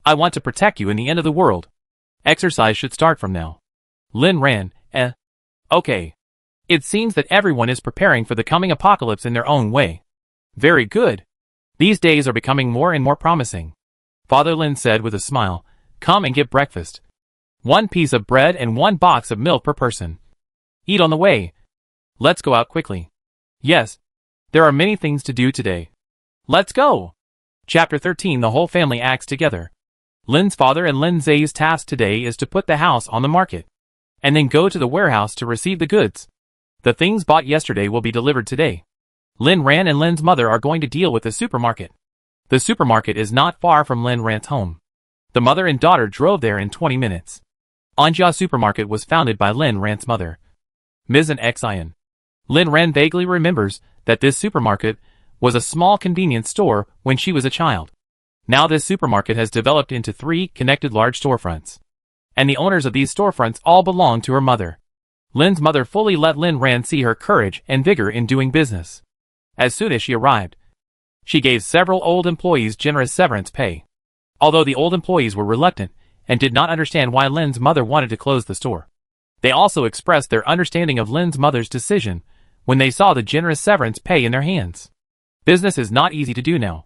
I want to protect you in the end of the world. Exercise should start from now. Lin Ran, Okay. It seems that everyone is preparing for the coming apocalypse in their own way. Very good. These days are becoming more and more promising. Father Lin said with a smile, Come and get breakfast. 1 piece of bread and 1 box of milk per person. Eat on the way. Let's go out quickly. Yes. There are many things to do today. Let's go. Chapter 13 The whole family acts together. Lin's father and Lin Zhe's task today is to put the house on the market, and then go to the warehouse to receive the goods. The things bought yesterday will be delivered today. Lin Ran and Lin's mother are going to deal with the supermarket. The supermarket is not far from Lin Ran's home. The mother and daughter drove there in 20 minutes. Anjia Supermarket was founded by Lin Ran's mother, Ms. Xian. Lin Ran vaguely remembers that this supermarket was a small convenience store when she was a child. Now this supermarket has developed into 3 connected large storefronts, and the owners of these storefronts all belong to her mother. Lin's mother fully let Lin Ran see her courage and vigor in doing business. As soon as she arrived, she gave several old employees generous severance pay. Although the old employees were reluctant and did not understand why Lin's mother wanted to close the store, they also expressed their understanding of Lin's mother's decision when they saw the generous severance pay in their hands. Business is not easy to do now.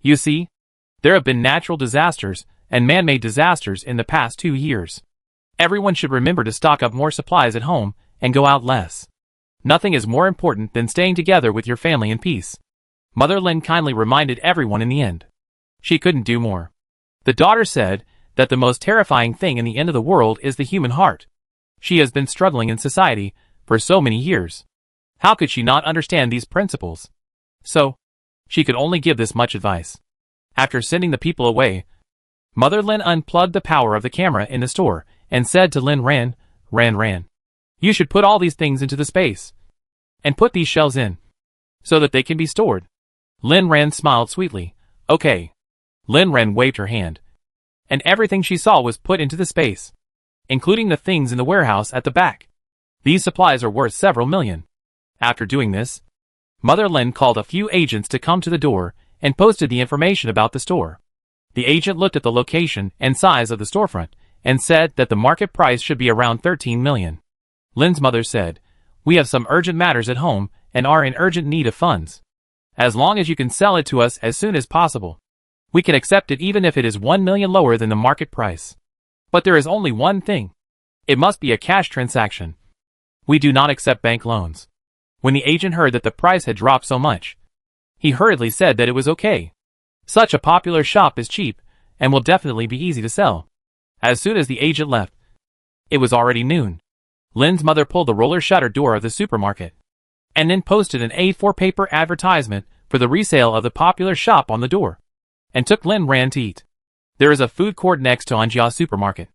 You see, there have been natural disasters and man-made disasters in the past 2 years. Everyone should remember to stock up more supplies at home and go out less. Nothing is more important than staying together with your family in peace. Mother Lin kindly reminded everyone in the end. She couldn't do more. The daughter said that the most terrifying thing in the end of the world is the human heart. She has been struggling in society for so many years. How could she not understand these principles? So, she could only give this much advice. After sending the people away, Mother Lin unplugged the power of the camera in the store and said to Lin Ran, you should put all these things into the space. And put these shelves in. So that they can be stored. Lin Ran smiled sweetly. Okay. Lin Ran waved her hand. And everything she saw was put into the space. Including the things in the warehouse at the back. These supplies are worth several million. After doing this, Mother Lin called a few agents to come to the door and posted the information about the store. The agent looked at the location and size of the storefront and said that the market price should be around 13 million. Lin's mother said, we have some urgent matters at home and are in urgent need of funds. As long as you can sell it to us as soon as possible. We can accept it even if it is 1 million lower than the market price. But there is only one thing. It must be a cash transaction. We do not accept bank loans. When the agent heard that the price had dropped so much, he hurriedly said that it was okay. Such a popular shop is cheap and will definitely be easy to sell. As soon as the agent left, it was already noon. Lin's mother pulled the roller shutter door of the supermarket and then posted an A4 paper advertisement for the resale of the popular shop on the door and took Lin Ran to eat. There is a food court next to Anjia supermarket.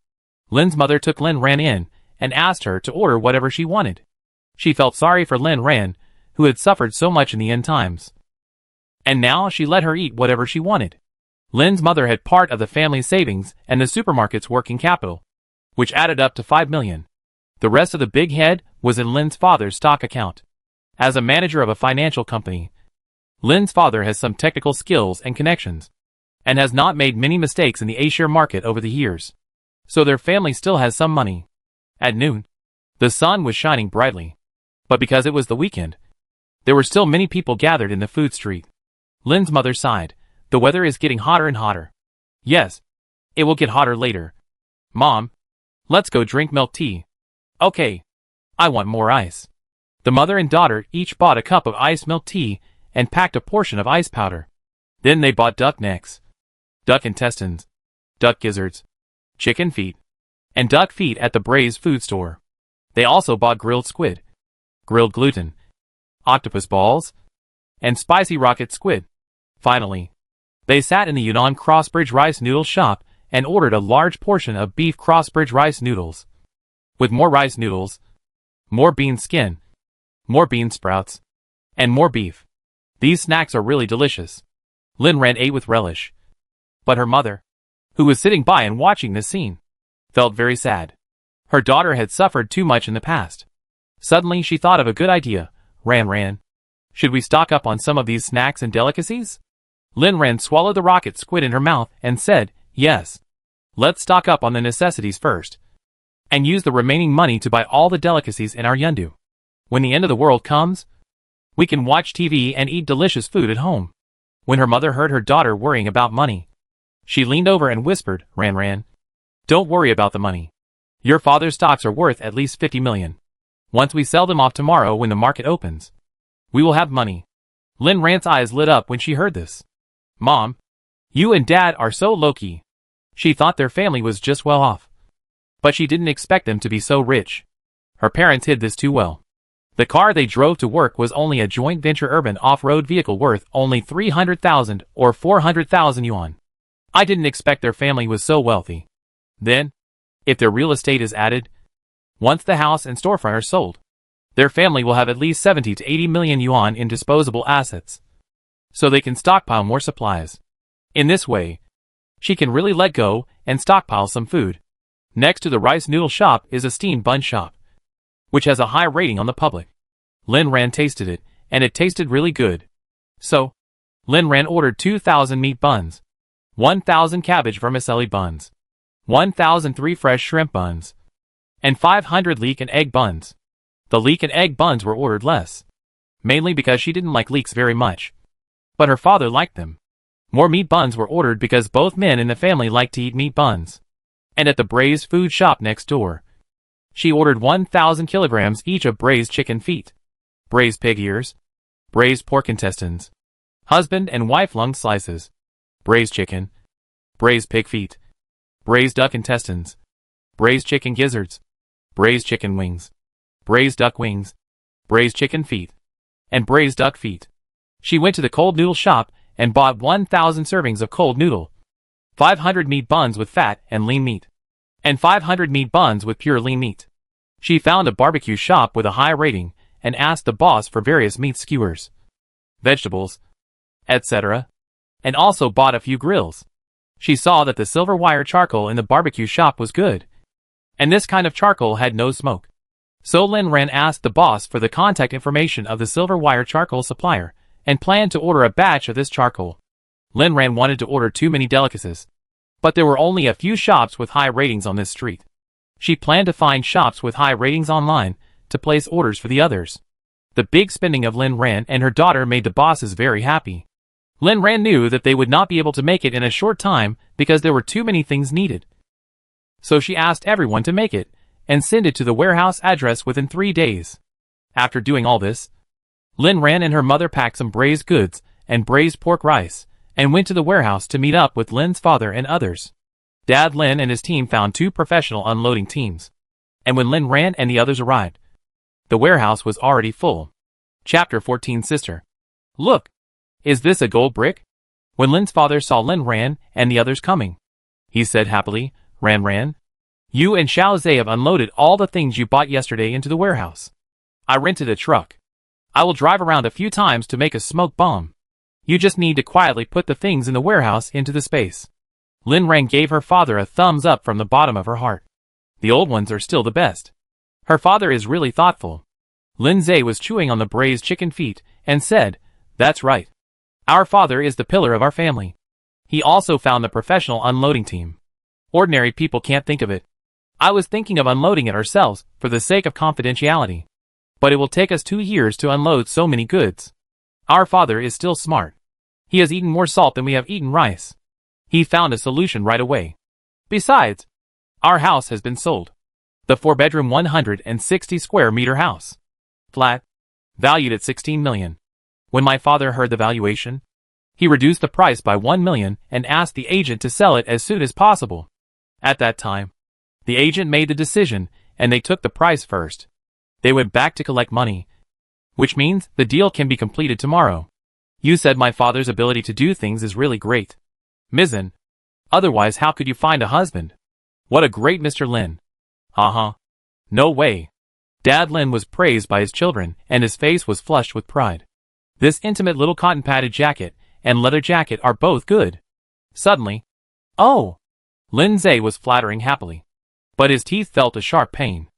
Lin's mother took Lin Ran in and asked her to order whatever she wanted. She felt sorry for Lin Ran, who had suffered so much in the end times. And now she let her eat whatever she wanted. Lin's mother had part of the family's savings and the supermarket's working capital, which added up to 5 million. The rest of the big head was in Lin's father's stock account. As a manager of a financial company, Lin's father has some technical skills and connections, and has not made many mistakes in the A-share market over the years. So their family still has some money. At noon, the sun was shining brightly. But because it was the weekend, there were still many people gathered in the food street. Lin's mother sighed. The weather is getting hotter and hotter. Yes, it will get hotter later. Mom, let's go drink milk tea. Okay. I want more ice. The mother and daughter each bought a cup of iced milk tea and packed a portion of ice powder. Then they bought duck necks, duck intestines, duck gizzards, chicken feet, and duck feet at the Braised food store. They also bought grilled squid, grilled gluten, octopus balls, and spicy rocket squid. Finally, they sat in the Yunnan Crossbridge rice noodle shop and ordered a large portion of beef Crossbridge rice noodles. With more rice noodles, more bean skin, more bean sprouts, and more beef. These snacks are really delicious. Lin Ran ate with relish. But her mother, who was sitting by and watching this scene, felt very sad. Her daughter had suffered too much in the past. Suddenly she thought of a good idea. Ran, should we stock up on some of these snacks and delicacies? Lin Ran swallowed the rocket squid in her mouth and said, yes. Let's stock up on the necessities first, and use the remaining money to buy all the delicacies in our yundu. When the end of the world comes, we can watch TV and eat delicious food at home. When her mother heard her daughter worrying about money, she leaned over and whispered, Ran, don't worry about the money. Your father's stocks are worth at least 50 million. Once we sell them off tomorrow when the market opens, we will have money. Lin Ran's eyes lit up when she heard this. Mom, you and Dad are so low-key. She thought their family was just well off. But she didn't expect them to be so rich. Her parents hid this too well. The car they drove to work was only a joint venture urban off-road vehicle worth only 300,000 or 400,000 yuan. I didn't expect their family was so wealthy. Then, if their real estate is added, once the house and storefront are sold, their family will have at least 70 to 80 million yuan in disposable assets. So they can stockpile more supplies. In this way, she can really let go and stockpile some food. Next to the rice noodle shop is a steamed bun shop, which has a high rating on the public. Lin Ran tasted it, and it tasted really good. So, Lin Ran ordered 2,000 meat buns, 1,000 cabbage vermicelli buns, 1,003 fresh shrimp buns, and 500 leek and egg buns. The leek and egg buns were ordered less, mainly because she didn't like leeks very much. But her father liked them. More meat buns were ordered because both men in the family like to eat meat buns. And at the Braised food shop next door, she ordered 1,000 kilograms each of braised chicken feet, braised pig ears, braised pork intestines, husband and wife lung slices, braised chicken, braised pig feet, braised duck intestines, braised chicken gizzards, braised chicken wings, braised duck wings, braised chicken feet, and braised duck feet. She went to the cold noodle shop and bought 1,000 servings of cold noodle, 500 meat buns with fat and lean meat, and 500 meat buns with pure lean meat. She found a barbecue shop with a high rating and asked the boss for various meat skewers, vegetables, etc., and also bought a few grills. She saw that the silver wire charcoal in the barbecue shop was good, and this kind of charcoal had no smoke. So Lin Ran asked the boss for the contact information of the silver wire charcoal supplier and planned to order a batch of this charcoal. Lin Ran wanted to order too many delicacies, but there were only a few shops with high ratings on this street. She planned to find shops with high ratings online to place orders for the others. The big spending of Lin Ran and her daughter made the bosses very happy. Lin Ran knew that they would not be able to make it in a short time because there were too many things needed. So she asked everyone to make it and send it to the warehouse address within 3 days. After doing all this, Lin Ran and her mother packed some braised goods and braised pork rice and went to the warehouse to meet up with Lin's father and others. Dad Lin and his team found 2 professional unloading teams, and when Lin Ran and the others arrived, the warehouse was already full. Chapter 14. Sister. Look! Is this a gold brick? When Lin's father saw Lin Ran and the others coming, he said happily, Ran, you and Xiao Zhe have unloaded all the things you bought yesterday into the warehouse. I rented a truck. I will drive around a few times to make a smoke bomb. You just need to quietly put the things in the warehouse into the space. Lin Ran gave her father a thumbs up from the bottom of her heart. The old ones are still the best. Her father is really thoughtful. Lin Zhe was chewing on the braised chicken feet and said, That's right. Our father is the pillar of our family. He also found the professional unloading team. Ordinary people can't think of it. I was thinking of unloading it ourselves for the sake of confidentiality. But it will take us 2 years to unload so many goods. Our father is still smart. He has eaten more salt than we have eaten rice. He found a solution right away. Besides, our house has been sold. The 4-bedroom 160 square meter house. Flat. Valued at 16 million. When my father heard the valuation, he reduced the price by 1 million and asked the agent to sell it as soon as possible. At that time, the agent made the decision and they took the price first. They went back to collect money, which means the deal can be completed tomorrow. You said my father's ability to do things is really great. Mizzen. Otherwise how could you find a husband? What a great Mr. Lin. Haha. No way. Dad Lin was praised by his children and his face was flushed with pride. This intimate little cotton padded jacket and leather jacket are both good. Suddenly, oh! Lin Zhe was flattering happily. But his teeth felt a sharp pain.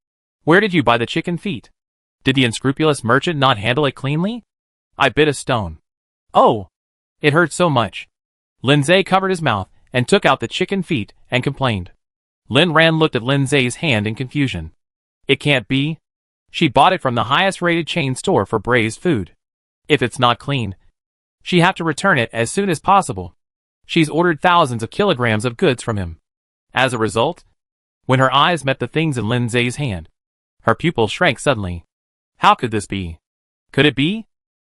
Where did you buy the chicken feet? Did the unscrupulous merchant not handle it cleanly? I bit a stone. Oh! It hurt so much. Lin Zhe covered his mouth and took out the chicken feet and complained. Lin Ran looked at Lin Zhe's hand in confusion. It can't be. She bought it from the highest rated chain store for braised food. If it's not clean, she have to return it as soon as possible. She's ordered thousands of kilograms of goods from him. As a result, when her eyes met the things in Lin Zhe's hand, her pupils shrank suddenly. How could this be? Could it be?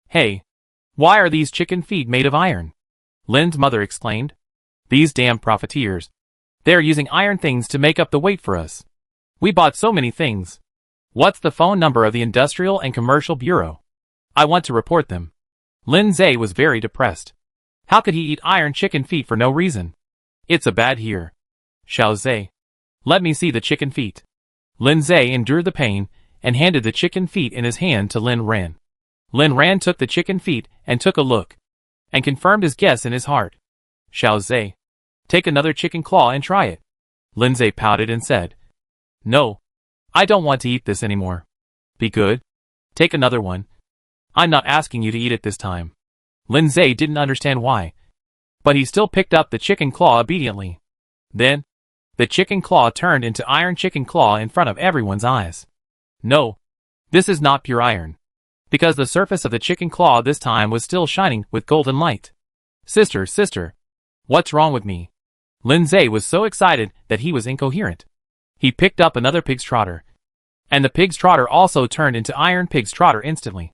Hey, why are these chicken feet made of iron? Lin's mother exclaimed. These damn profiteers. They're using iron things to make up the weight for us. We bought so many things. What's the phone number of the Industrial and Commercial Bureau? I want to report them. Lin Zhe was very depressed. How could he eat iron chicken feet for no reason? It's a bad here. Xiao Zhe. Let me see the chicken feet. Lin Zhe endured the pain and handed the chicken feet in his hand to Lin Ran. Lin Ran took the chicken feet and took a look, and confirmed his guess in his heart. Xiao Zhe. Take another chicken claw and try it. Lin Zhe pouted and said. No. I don't want to eat this anymore. Be good. Take another one. I'm not asking you to eat it this time. Lin Zhe didn't understand why, but he still picked up the chicken claw obediently. Then, the chicken claw turned into iron chicken claw in front of everyone's eyes. No, this is not pure iron, because the surface of the chicken claw this time was still shining with golden light. Sister, what's wrong with me? Lin Zhe was so excited that he was incoherent. He picked up another pig's trotter, and the pig's trotter also turned into iron pig's trotter instantly.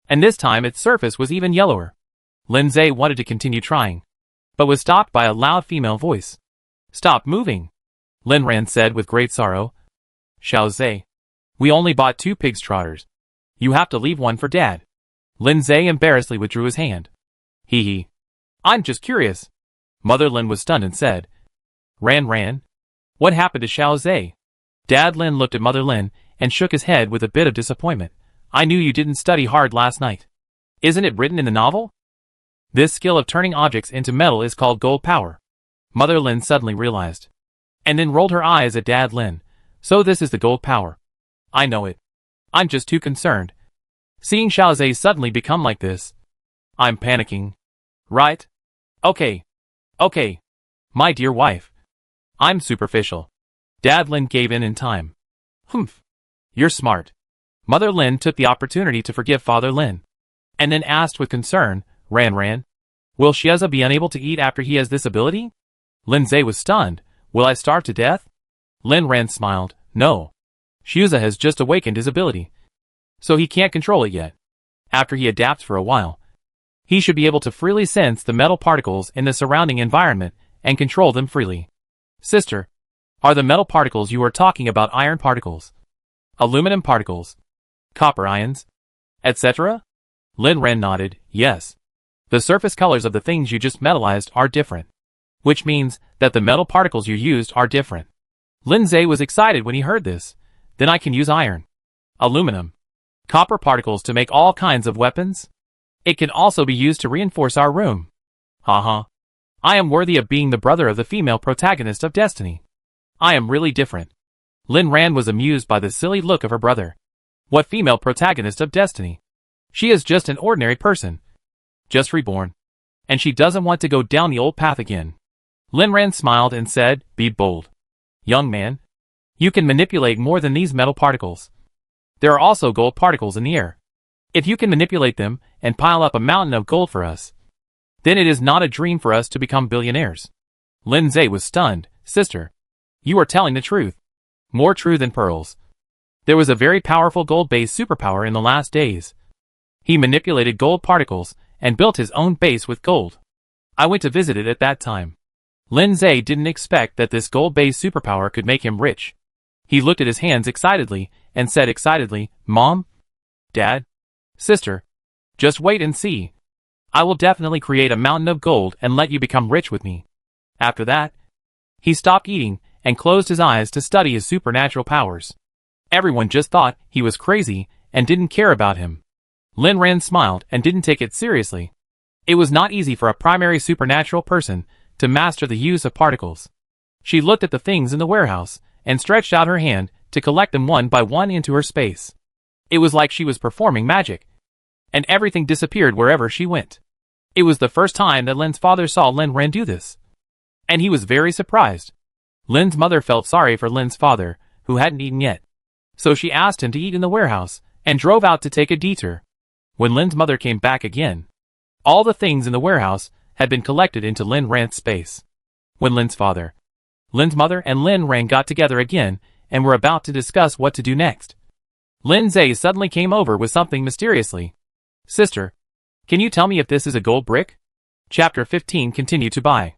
And this time its surface was even yellower. Lin Zhe wanted to continue trying, but was stopped by a loud female voice. Stop moving. Lin Ran said with great sorrow. Xiao Zhe. We only bought 2 pig's trotters. You have to leave one for Dad. Lin Zhe embarrassedly withdrew his hand. Hee hee. I'm just curious. Mother Lin was stunned and said. Ran? What happened to Xiao Zhe? Dad Lin looked at Mother Lin and shook his head with a bit of disappointment. I knew you didn't study hard last night. Isn't it written in the novel? This skill of turning objects into metal is called gold power. Mother Lin suddenly realized. And then rolled her eyes at Dad Lin. So this is the gold power. I know it. I'm just too concerned. Seeing Xiao Zhe suddenly become like this. I'm panicking. Right? Okay. My dear wife. I'm superficial. Dad Lin gave in time. Humph. You're smart. Mother Lin took the opportunity to forgive Father Lin. And then asked with concern, Ran, will Xiaoza be unable to eat after he has this ability? Lin Zhe was stunned. Will I starve to death? Lin Ran smiled. No. Xiaoza has just awakened his ability. So he can't control it yet. After he adapts for a while, he should be able to freely sense the metal particles in the surrounding environment and control them freely. Sister, are the metal particles you are talking about iron particles, aluminum particles, copper ions, etc.? Lin Ran nodded, yes. The surface colors of the things you just metallized are different, which means that the metal particles you used are different. Lin Zhe was excited when he heard this. Then I can use iron, aluminum, copper particles to make all kinds of weapons? It can also be used to reinforce our room. Haha. I am worthy of being the brother of the female protagonist of Destiny. I am really different. Lin Ran was amused by the silly look of her brother. What female protagonist of Destiny? She is just an ordinary person. Just reborn. And she doesn't want to go down the old path again. Lin Ran smiled and said, be bold. Young man. You can manipulate more than these metal particles. There are also gold particles in the air. If you can manipulate them and pile up a mountain of gold for us, then it is not a dream for us to become billionaires. Lin Zhe was stunned. Sister, you are telling the truth. More true than pearls. There was a very powerful gold-based superpower in the last days. He manipulated gold particles and built his own base with gold. I went to visit it at that time. Lin Zhe didn't expect that this gold-based superpower could make him rich. He looked at his hands excitedly and said excitedly, Mom? Dad? Sister? Just wait and see. I will definitely create a mountain of gold and let you become rich with me. After that, he stopped eating and closed his eyes to study his supernatural powers. Everyone just thought he was crazy and didn't care about him. Lin Ran smiled and didn't take it seriously. It was not easy for a primary supernatural person to master the use of particles. She looked at the things in the warehouse and stretched out her hand to collect them one by one into her space. It was like she was performing magic, and everything disappeared wherever she went. It was the first time that Lin's father saw Lin Ran do this, and he was very surprised. Lin's mother felt sorry for Lin's father, who hadn't eaten yet, so she asked him to eat in the warehouse and drove out to take a detour. When Lin's mother came back again, all the things in the warehouse had been collected into Lin Ran's space. When Lin's father, Lin's mother and Lin Ran got together again and were about to discuss what to do next, Lin Zhe suddenly came over with something mysteriously. Sister, can you tell me if this is a gold brick? Chapter 15 continued to buy.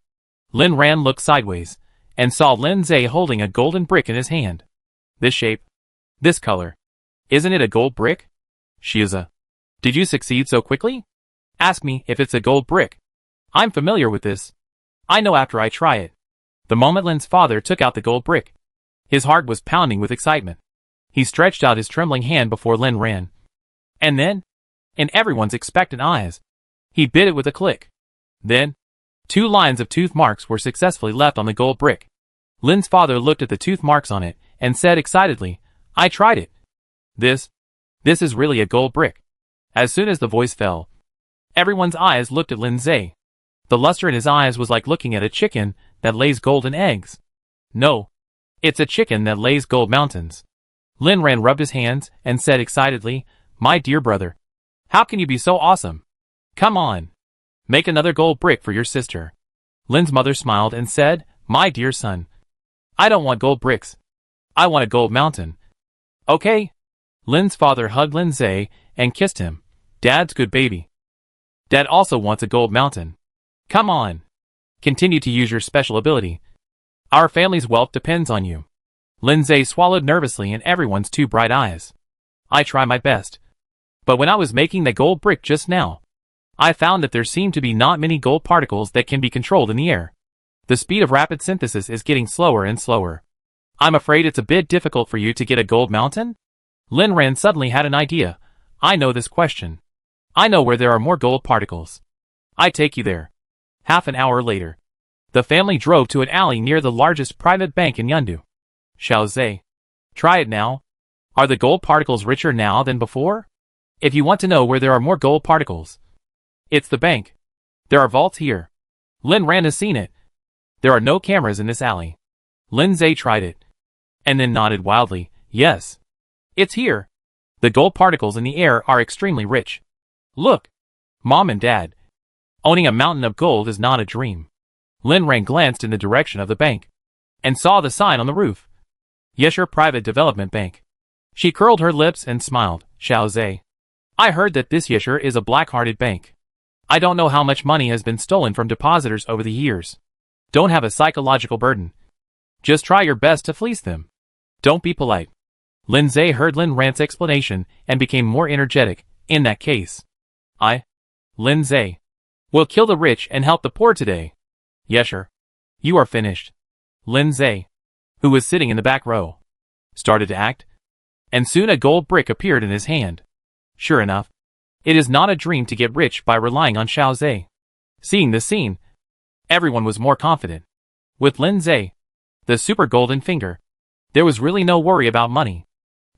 Lin Ran looked sideways and saw Lin Zhe holding a golden brick in his hand. This shape, this color. Isn't it a gold brick? Xiaoza, did you succeed so quickly? Ask me if it's a gold brick. I'm familiar with this. I know after I try it. The moment Lin's father took out the gold brick, his heart was pounding with excitement. He stretched out his trembling hand before Lin Ran. And then, in everyone's expectant eyes, he bit it with a click. Then, 2 lines of tooth marks were successfully left on the gold brick. Lin's father looked at the tooth marks on it and said excitedly, I tried it. This is really a gold brick. As soon as the voice fell, everyone's eyes looked at Lin Zhe. The luster in his eyes was like looking at a chicken that lays golden eggs. No, it's a chicken that lays gold mountains. Lin Ran rubbed his hands and said excitedly, My dear brother, how can you be so awesome? Come on, make another gold brick for your sister. Lin's mother smiled and said, My dear son, I don't want gold bricks. I want a gold mountain. Okay. Lin's father hugged Lin Zhe and kissed him. Dad's good baby. Dad also wants a gold mountain. Come on. Continue to use your special ability. Our family's wealth depends on you. Lindsay swallowed nervously in everyone's two bright eyes. I try my best. But when I was making the gold brick just now, I found that there seemed to be not many gold particles that can be controlled in the air. The speed of rapid synthesis is getting slower and slower. I'm afraid it's a bit difficult for you to get a gold mountain? Linran suddenly had an idea. I know this question. I know where there are more gold particles. I take you there. Half an hour later, the family drove to an alley near the largest private bank in Yundu. Xiaozhe. Try it now. Are the gold particles richer now than before? If you want to know where there are more gold particles, it's the bank. There are vaults here. Linran has seen it. There are no cameras in this alley. Lindsay tried it, and then nodded wildly. Yes. It's here. The gold particles in the air are extremely rich. Look. Mom and Dad. Owning a mountain of gold is not a dream. Linran glanced in the direction of the bank, and saw the sign on the roof. Yesher Private Development Bank. She curled her lips and smiled. Xiaozhe. I heard that this Yesher is a black-hearted bank. I don't know how much money has been stolen from depositors over the years. Don't have a psychological burden. Just try your best to fleece them. Don't be polite. Lindsay heard Linran's explanation and became more energetic. In that case, Lindsay, will kill the rich and help the poor today. Yesher. You are finished. Lindsay, who was sitting in the back row, started to act, and soon a gold brick appeared in his hand. Sure enough, it is not a dream to get rich by relying on Xiaozhe. Seeing this scene, everyone was more confident. With Lindsay, the super golden finger, there was really no worry about money.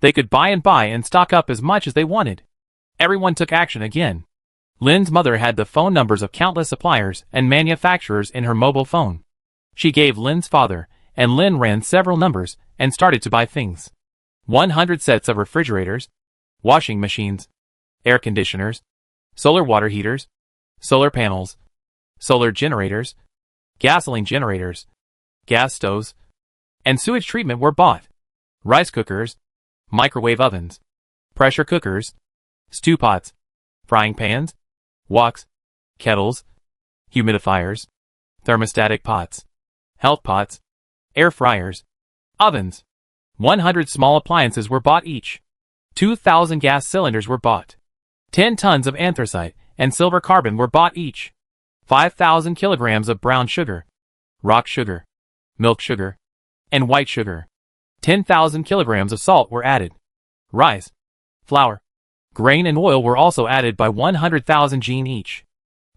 They could buy and stock up as much as they wanted. Everyone took action again. Lin's mother had the phone numbers of countless suppliers and manufacturers in her mobile phone. She gave Lin's father, and Lin ran several numbers and started to buy things. 100 sets of refrigerators, washing machines, air conditioners, solar water heaters, solar panels, solar generators, gasoline generators, gas stoves, and sewage treatment were bought. Rice cookers, microwave ovens, pressure cookers, stew pots, frying pans, woks, kettles, humidifiers, thermostatic pots, health pots, air fryers, ovens. 100 small appliances were bought each. 2,000 gas cylinders were bought. 10 tons of anthracite and silver carbon were bought each. 5,000 kilograms of brown sugar, rock sugar, milk sugar, and white sugar. 10,000 kilograms of salt were added. Rice, flour, grain and oil were also added by 100,000 jin each.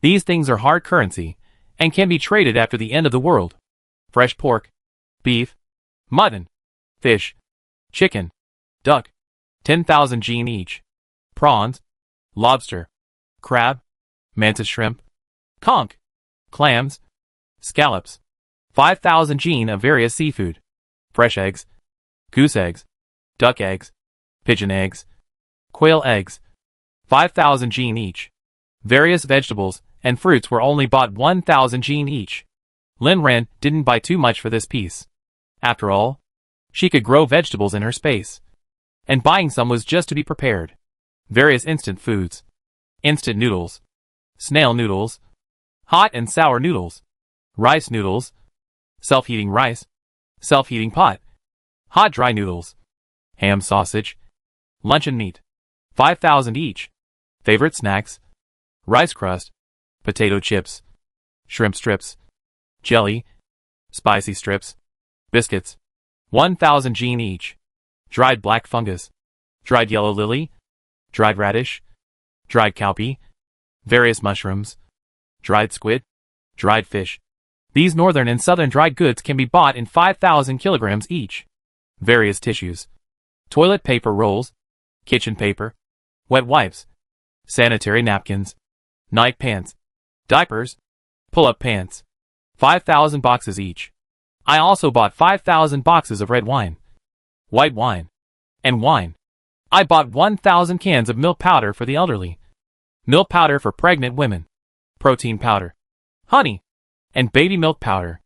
These things are hard currency and can be traded after the end of the world. Fresh pork, beef, mutton, fish, chicken, duck, 10,000 jin each. Prawns, lobster, crab, mantis shrimp, conch, clams, scallops, 5,000 jin of various seafood. Fresh eggs, goose eggs, duck eggs, pigeon eggs, quail eggs, 5,000 jin each. Various vegetables and fruits were only bought 1,000 jin each. Linran didn't buy too much for this piece. After all, she could grow vegetables in her space, and buying some was just to be prepared. Various instant foods, instant noodles, snail noodles, hot and sour noodles, rice noodles, self-heating rice, self-heating pot, hot dry noodles, ham sausage, luncheon meat, 5,000 each. Favorite snacks, rice crust, potato chips, shrimp strips, jelly, spicy strips, biscuits, 1,000 jin each. Dried black fungus, dried yellow lily, dried radish, dried cowpea, various mushrooms, dried squid, dried fish. These northern and southern dried goods can be bought in 5,000 kilograms each. Various tissues, toilet paper rolls, kitchen paper, wet wipes, sanitary napkins, night pants, diapers, pull-up pants, 5,000 boxes each. I also bought 5,000 boxes of red wine, white wine, and wine. I bought 1,000 cans of milk powder for the elderly, milk powder for pregnant women, protein powder, honey, and baby milk powder.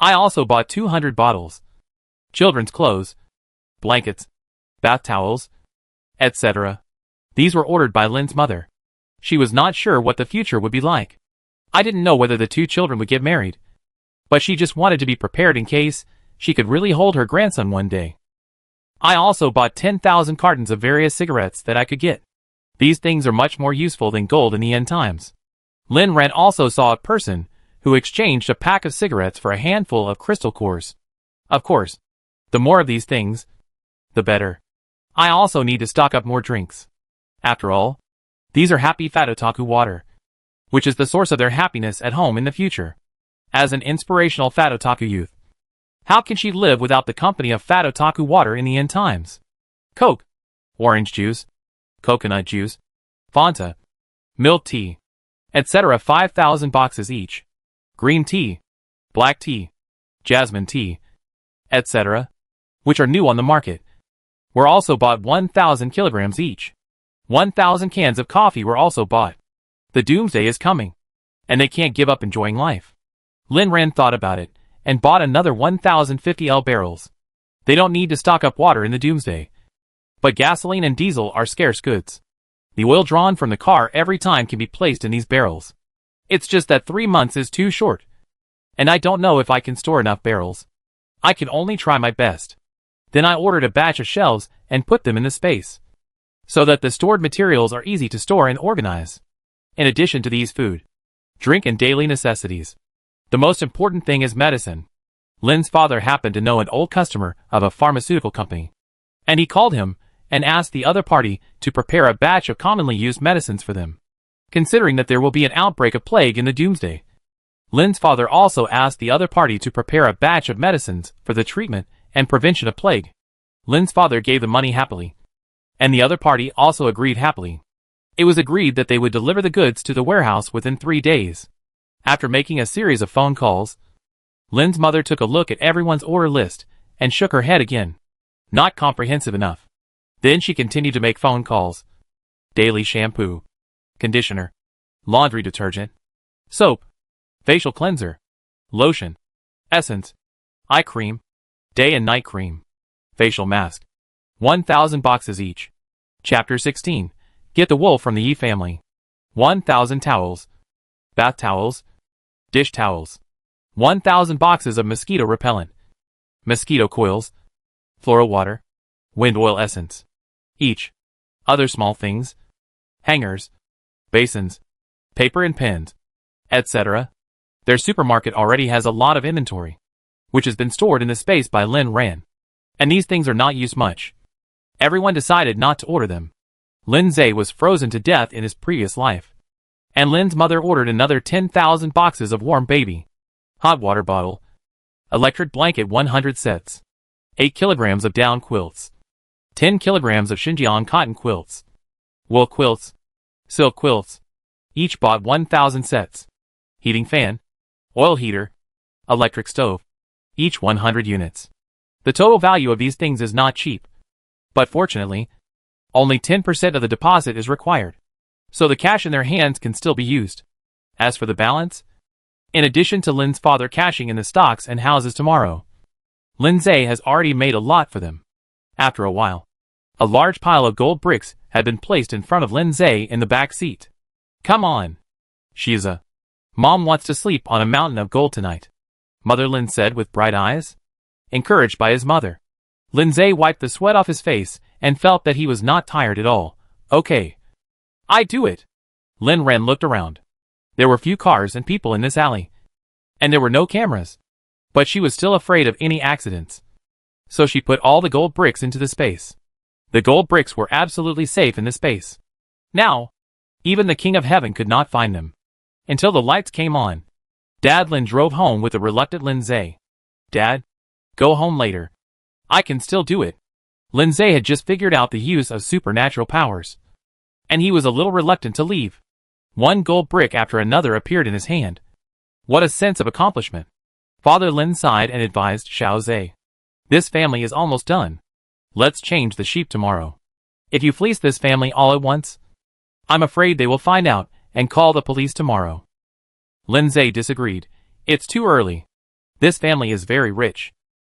I also bought 200 bottles, children's clothes, blankets, bath towels, etc. These were ordered by Lin's mother. She was not sure what the future would be like. I didn't know whether the two children would get married, but she just wanted to be prepared in case she could really hold her grandson one day. I also bought 10,000 cartons of various cigarettes that I could get. These things are much more useful than gold in the end times. Lin Ran also saw a person who exchanged a pack of cigarettes for a handful of crystal cores. Of course, the more of these things, the better. I also need to stock up more drinks. After all, these are happy fat otaku water, which is the source of their happiness at home in the future. As an inspirational fat otaku youth, how can she live without the company of fat otaku water in the end times? Coke, orange juice, coconut juice, Fanta, milk tea, etc. 5,000 boxes each. Green tea, black tea, jasmine tea, etc., which are new on the market, were also bought 1,000 kilograms each. 1,000 cans of coffee were also bought. The Doomsday is coming, and they can't give up enjoying life. Lin Ran thought about it, and bought another 1,050 barrels. They don't need to stock up water in the Doomsday. But gasoline and diesel are scarce goods. The oil drawn from the car every time can be placed in these barrels. It's just that 3 months is too short, and I don't know if I can store enough barrels. I can only try my best. Then I ordered a batch of shelves and put them in the space, so that the stored materials are easy to store and organize. In addition to these food, drink and daily necessities, the most important thing is medicine. Lin's father happened to know an old customer of a pharmaceutical company, and he called him and asked the other party to prepare a batch of commonly used medicines for them, considering that there will be an outbreak of plague in the Doomsday. Lin's father also asked the other party to prepare a batch of medicines for the treatment and prevention of plague. Lin's father gave the money happily, and the other party also agreed happily. It was agreed that they would deliver the goods to the warehouse within 3 days. After making a series of phone calls, Lin's mother took a look at everyone's order list and shook her head again. Not comprehensive enough. Then she continued to make phone calls. Daily shampoo, conditioner, laundry detergent, soap, facial cleanser, lotion, essence, eye cream, day and night cream, facial mask. 1,000 boxes each. Chapter 16. Get the wool from the Yi family. 1,000 towels, bath towels, dish towels. 1,000 boxes of mosquito repellent, mosquito coils, floral water, wind oil essence. Each. Other small things, hangers, basins, paper and pens, etc. Their supermarket already has a lot of inventory, which has been stored in the space by Lin Ran. And these things are not used much. Everyone decided not to order them. Lin Zhe was frozen to death in his previous life, and Lin's mother ordered another 10,000 boxes of warm baby, hot water bottle, electric blanket 100 sets, 8 kilograms of down quilts, 10 kilograms of Xinjiang cotton quilts, wool quilts, silk quilts, each bought 1,000 sets, heating fan, oil heater, electric stove, each 100 units. The total value of these things is not cheap, but fortunately, only 10% of the deposit is required, so the cash in their hands can still be used. As for the balance, in addition to Lin's father cashing in the stocks and houses tomorrow, Lin Zhe has already made a lot for them. After a while, a large pile of gold bricks had been placed in front of Lin Zhe in the back seat. Come on, Shiza. Mom wants to sleep on a mountain of gold tonight, Mother Lin said with bright eyes. Encouraged by his mother, Lin Zhe wiped the sweat off his face and felt that he was not tired at all. Okay. I do it. Lin Ran looked around. There were few cars and people in this alley, and there were no cameras. But she was still afraid of any accidents, so she put all the gold bricks into the space. The gold bricks were absolutely safe in the space. Now, even the King of Heaven could not find them, until the lights came on. Dad Lin drove home with a reluctant Lin Zhe. Dad, go home later. I can still do it. Lin Zhe had just figured out the use of supernatural powers, and he was a little reluctant to leave. One gold brick after another appeared in his hand. What a sense of accomplishment. Father Lin sighed and advised Xiao Zhe. This family is almost done. Let's change the sheep tomorrow. If you fleece this family all at once, I'm afraid they will find out and call the police tomorrow. Lin Zhe disagreed. It's too early. This family is very rich.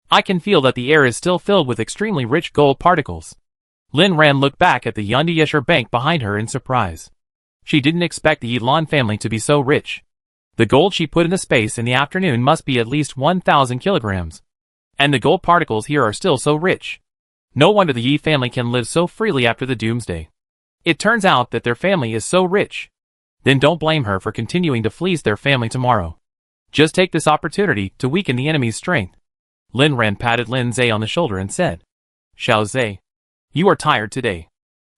I can feel that the air is still filled with extremely rich gold particles. Lin Ran looked back at the Yunde Bank behind her in surprise. She didn't expect the Yilan family to be so rich. The gold she put in the space in the afternoon must be at least 1,000 kilograms. And the gold particles here are still so rich. No wonder the Yi family can live so freely after the Doomsday. It turns out that their family is so rich. Then don't blame her for continuing to fleece their family tomorrow. Just take this opportunity to weaken the enemy's strength. Lin Ran patted Lin Zhe on the shoulder and said, Xiao Zhe, you are tired today.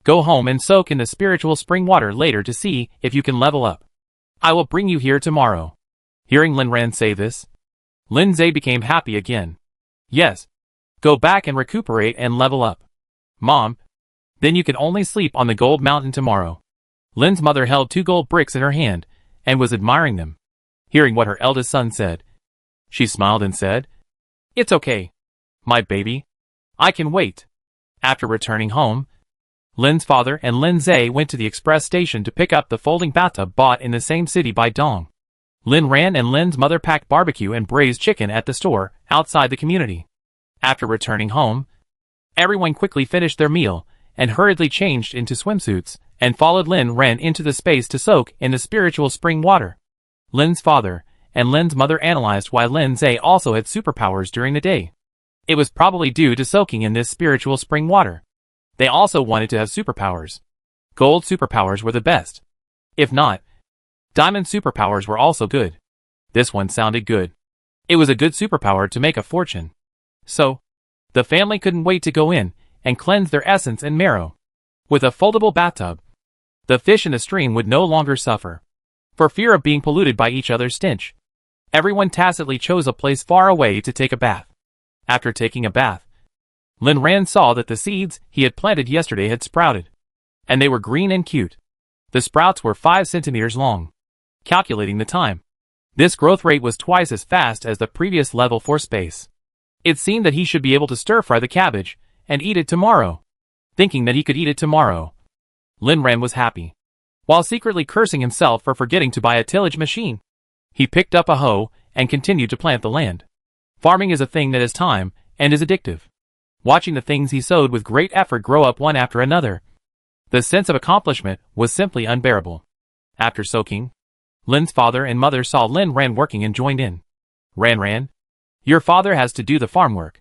Go home and soak in the spiritual spring water later to see if you can level up. I will bring you here tomorrow. Hearing Lin Ran say this, Lin Zhe became happy again. Yes. Go back and recuperate and level up. Mom, then you can only sleep on the gold mountain tomorrow. Lin's mother held 2 gold bricks in her hand and was admiring them. Hearing what her eldest son said, she smiled and said, It's okay, my baby. I can wait. After returning home, Lin's father and Lin Zhe went to the express station to pick up the folding bathtub bought in the same city by Dong. Lin Ran and Lin's mother packed barbecue and braised chicken at the store outside the community. After returning home, everyone quickly finished their meal and hurriedly changed into swimsuits and followed Lin Ran into the space to soak in the spiritual spring water. Lin's father and Lin's mother analyzed why Lin Zhe also had superpowers during the day. It was probably due to soaking in this spiritual spring water. They also wanted to have superpowers. Gold superpowers were the best. If not, diamond superpowers were also good. This one sounded good. It was a good superpower to make a fortune. So, the family couldn't wait to go in and cleanse their essence and marrow. With a foldable bathtub, the fish in the stream would no longer suffer. For fear of being polluted by each other's stench, everyone tacitly chose a place far away to take a bath. After taking a bath, Lin Ran saw that the seeds he had planted yesterday had sprouted. And they were green and cute. The sprouts were 5 centimeters long. Calculating the time, this growth rate was twice as fast as the previous level 4 space. It seemed that he should be able to stir-fry the cabbage and eat it tomorrow. Thinking that he could eat it tomorrow, Lin Ran was happy. While secretly cursing himself for forgetting to buy a tillage machine, he picked up a hoe and continued to plant the land. Farming is a thing that is time and is addictive. Watching the things he sowed with great effort grow up one after another, the sense of accomplishment was simply unbearable. After soaking, Lin's father and mother saw Lin Ran working and joined in. Ran, your father has to do the farm work.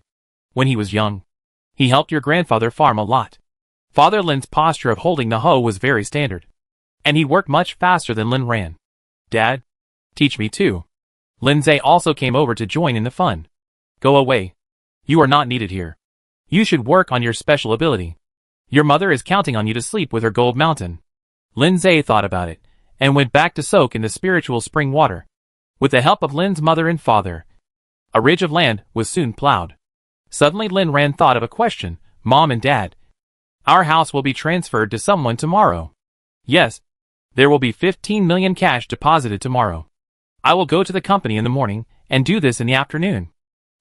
When he was young, he helped your grandfather farm a lot. Father Lin's posture of holding the hoe was very standard, and he worked much faster than Lin Ran. Dad, teach me too. Lin Zhe also came over to join in the fun. Go away. You are not needed here. You should work on your special ability. Your mother is counting on you to sleep with her gold mountain. Lin Zhe thought about it, and went back to soak in the spiritual spring water. With the help of Lin's mother and father, a ridge of land was soon plowed. Suddenly Lin Ran thought of a question. Mom and Dad, our house will be transferred to someone tomorrow. Yes, there will be 15 million cash deposited tomorrow. I will go to the company in the morning and do this in the afternoon.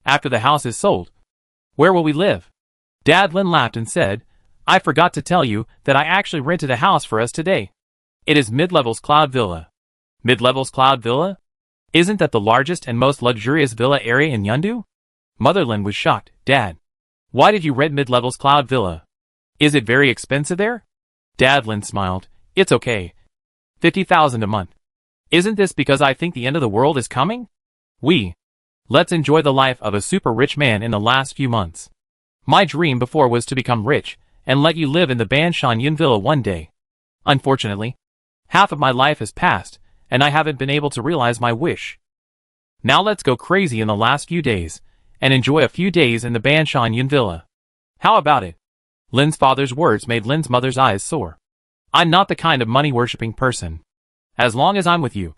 After the house is sold, where will we live? Dad Lin laughed and said, I forgot to tell you that I actually rented a house for us today. It is Mid-Level's Cloud Villa. Mid-Level's Cloud Villa? Isn't that the largest and most luxurious villa area in Yundu? Mother Lin was shocked. Dad, why did you rent Mid-Level's Cloud Villa? Is it very expensive there? Dad Lin smiled. It's okay. 50,000 a month. Isn't this because I think the end of the world is coming? Let's enjoy the life of a super rich man in the last few months. My dream before was to become rich and let you live in the Banshan Yun Villa one day. Unfortunately, half of my life has passed, and I haven't been able to realize my wish. Now let's go crazy in the last few days, and enjoy a few days in the Banshan Yun Villa. How about it? Lin's father's words made Lin's mother's eyes soar. I'm not the kind of money-worshipping person. As long as I'm with you,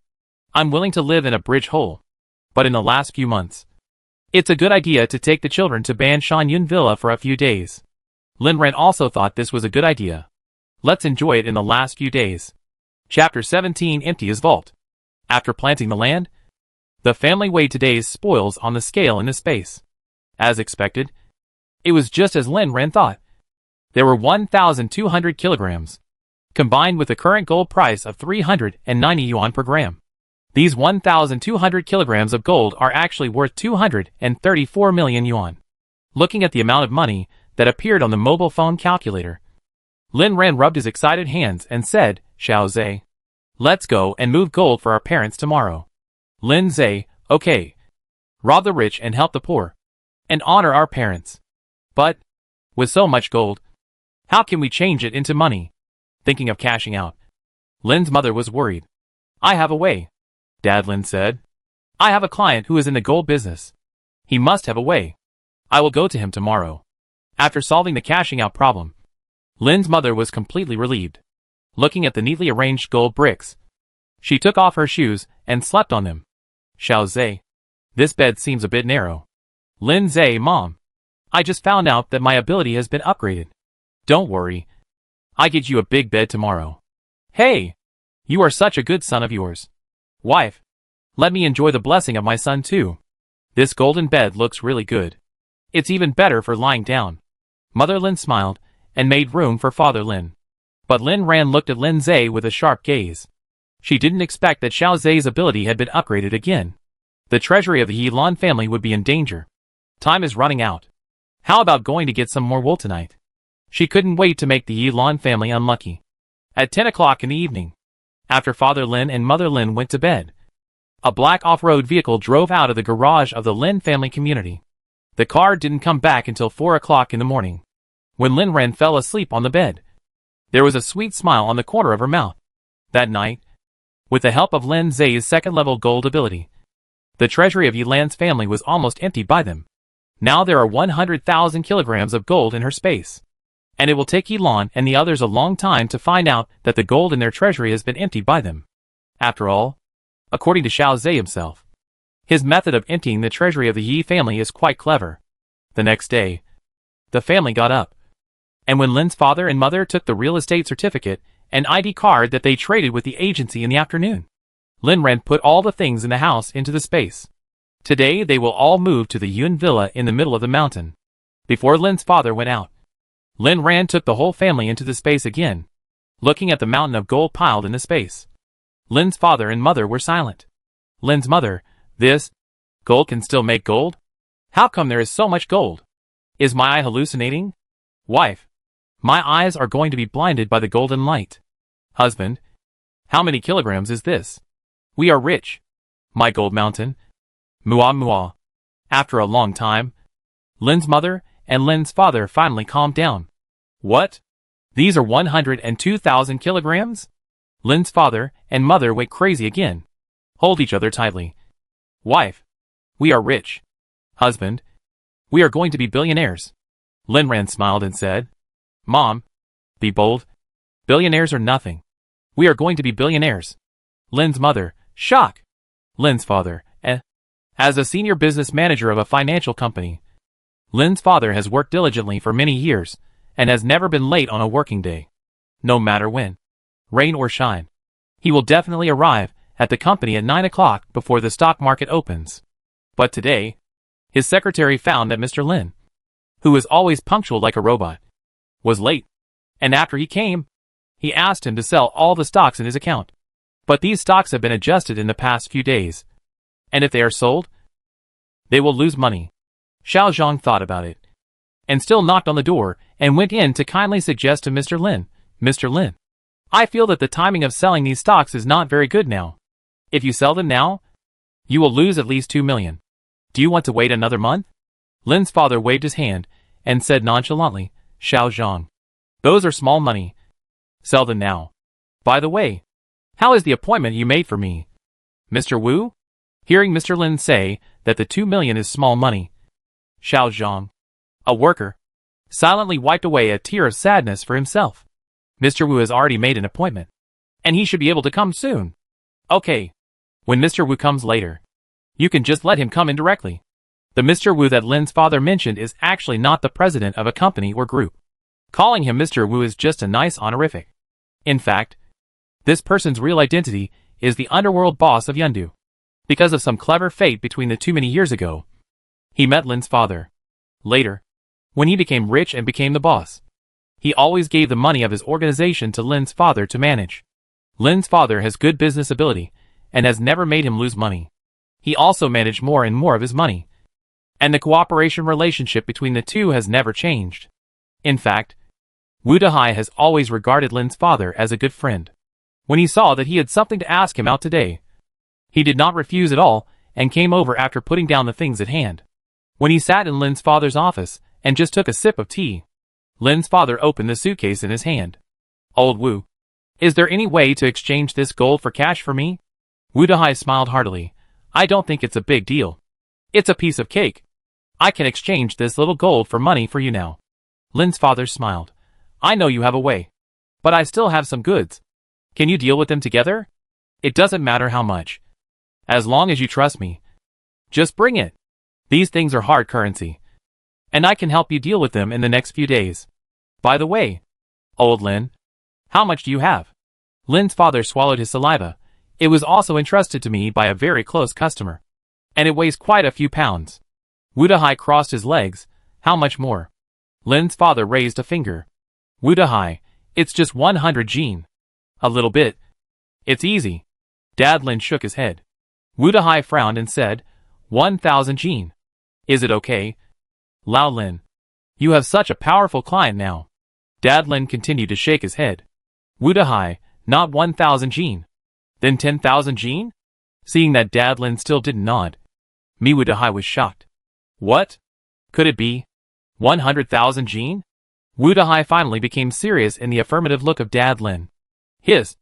I'm willing to live in a bridge hole. But in the last few months, it's a good idea to take the children to Banshan Yun Villa for a few days. Lin Ran also thought this was a good idea. Let's enjoy it in the last few days. Chapter 17 Empty his vault. After planting the land, the family weighed today's spoils on the scale in the space. As expected, it was just as Lin Ran thought. There were 1,200 kilograms, combined with the current gold price of 390 yuan per gram. These 1,200 kilograms of gold are actually worth 234 million yuan. Looking at the amount of money that appeared on the mobile phone calculator, Lin Ran rubbed his excited hands and said, Xiao Zhe, let's go and move gold for our parents tomorrow. Lin Zhe, okay. Rob the rich and help the poor. And honor our parents. But, with so much gold, how can we change it into money? Thinking of cashing out. Lin's mother was worried. I have a way. Dad, Lin said. I have a client who is in the gold business. He must have a way. I will go to him tomorrow. After solving the cashing out problem, Lin's mother was completely relieved. Looking at the neatly arranged gold bricks, she took off her shoes and slept on them. Xiao Zhe. This bed seems a bit narrow. Lin Zhe, Mom. I just found out that my ability has been upgraded. Don't worry. I get you a big bed tomorrow. Hey! You are such a good son of yours. Wife. Let me enjoy the blessing of my son too. This golden bed looks really good. It's even better for lying down. Mother Lin smiled and made room for Father Lin. But Lin Ran looked at Lin Zhe with a sharp gaze. She didn't expect that Xiao Zhe's ability had been upgraded again. The treasury of the Yilan family would be in danger. Time is running out. How about going to get some more wool tonight? She couldn't wait to make the Yilan family unlucky. At 10 o'clock in the evening, after Father Lin and Mother Lin went to bed, a black off-road vehicle drove out of the garage of the Lin family community. The car didn't come back until 4 o'clock in the morning. When Lin Ran fell asleep on the bed, there was a sweet smile on the corner of her mouth. That night, with the help of Lin Zhe's second-level gold ability, the treasury of Yilan's family was almost emptied by them. Now there are 100,000 kilograms of gold in her space. And it will take Yilan and the others a long time to find out that the gold in their treasury has been emptied by them. After all, according to Xiao Zhe himself, his method of emptying the treasury of the Yi family is quite clever. The next day, the family got up. And when Lin's father and mother took the real estate certificate and ID card that they traded with the agency in the afternoon, Lin Ran put all the things in the house into the space. Today they will all move to the Yun Villa in the middle of the mountain. Before Lin's father went out, Lin Ran took the whole family into the space again, looking at the mountain of gold piled in the space. Lin's father and mother were silent. Lin's mother, this gold can still make gold? How come there is so much gold? Is my eye hallucinating? Wife, my eyes are going to be blinded by the golden light. Husband, how many kilograms is this? We are rich. My gold mountain. Mua mua. After a long time, Lin's mother and Lin's father finally calmed down. What? These are 102,000 kilograms? Lin's father and mother went crazy again. Hold each other tightly. Wife, we are rich. Husband, we are going to be billionaires. Lin Ran smiled and said, Mom, be bold. Billionaires are nothing. We are going to be billionaires. Lin's mother, shock. Lin's father, As a senior business manager of a financial company, Lin's father has worked diligently for many years and has never been late on a working day. No matter when, rain or shine, he will definitely arrive at the company at 9 o'clock before the stock market opens. But today, his secretary found that Mr. Lin, who is always punctual like a robot, was late. And after he came, he asked him to sell all the stocks in his account. But these stocks have been adjusted in the past few days. And if they are sold, they will lose money. Xiao Zhang thought about it, and still knocked on the door, and went in to kindly suggest to Mr. Lin, Mr. Lin, I feel that the timing of selling these stocks is not very good now. If you sell them now, you will lose at least 2 million. Do you want to wait another month? Lin's father waved his hand, and said nonchalantly, Xiao Zhang, those are small money. Sell them now. By the way, how is the appointment you made for me? Mr. Wu? Hearing Mr. Lin say that the 2 million is small money, Xiao Zhang, a worker, silently wiped away a tear of sadness for himself. Mr. Wu has already made an appointment, and he should be able to come soon. Okay, when Mr. Wu comes later, you can just let him come in directly. The Mr. Wu that Lin's father mentioned is actually not the president of a company or group. Calling him Mr. Wu is just a nice honorific. In fact, this person's real identity is the underworld boss of Yundu. Because of some clever fate between the two many years ago, he met Lin's father. Later, when he became rich and became the boss, he always gave the money of his organization to Lin's father to manage. Lin's father has good business ability and has never made him lose money. He also managed more and more of his money, and the cooperation relationship between the two has never changed. In fact, Wu Dehai has always regarded Lin's father as a good friend. When he saw that he had something to ask him out today, He did not refuse at all, and came over after putting down the things at hand. When he sat in Lin's father's office, and just took a sip of tea, Lin's father opened the suitcase in his hand. Old Wu, is there any way to exchange this gold for cash for me? Wu Dahai smiled heartily. I don't think it's a big deal. It's a piece of cake. I can exchange this little gold for money for you now. Lin's father smiled. I know you have a way. But I still have some goods. Can you deal with them together? It doesn't matter how much. As long as you trust me. Just bring it. These things are hard currency. And I can help you deal with them in the next few days. By the way, old Lin, how much do you have? Lin's father swallowed his saliva. It was also entrusted to me by a very close customer. And it weighs quite a few pounds. Wu Dahai crossed his legs. How much more? Lin's father raised a finger. Wu Dahai, it's just 100 jin. A little bit. It's easy. Dad Lin shook his head. Wu Dahai frowned and said, 1,000 jin. Is it okay? Lao Lin, you have such a powerful client now. Dad Lin continued to shake his head. Wu Dahai, not 1,000 jin. Then 10,000 jin? Seeing that Dad Lin still didn't nod, Wu Dahai was shocked. What? Could it be 100,000 jin? Wu Dahai finally became serious in the affirmative look of Dad Lin. Is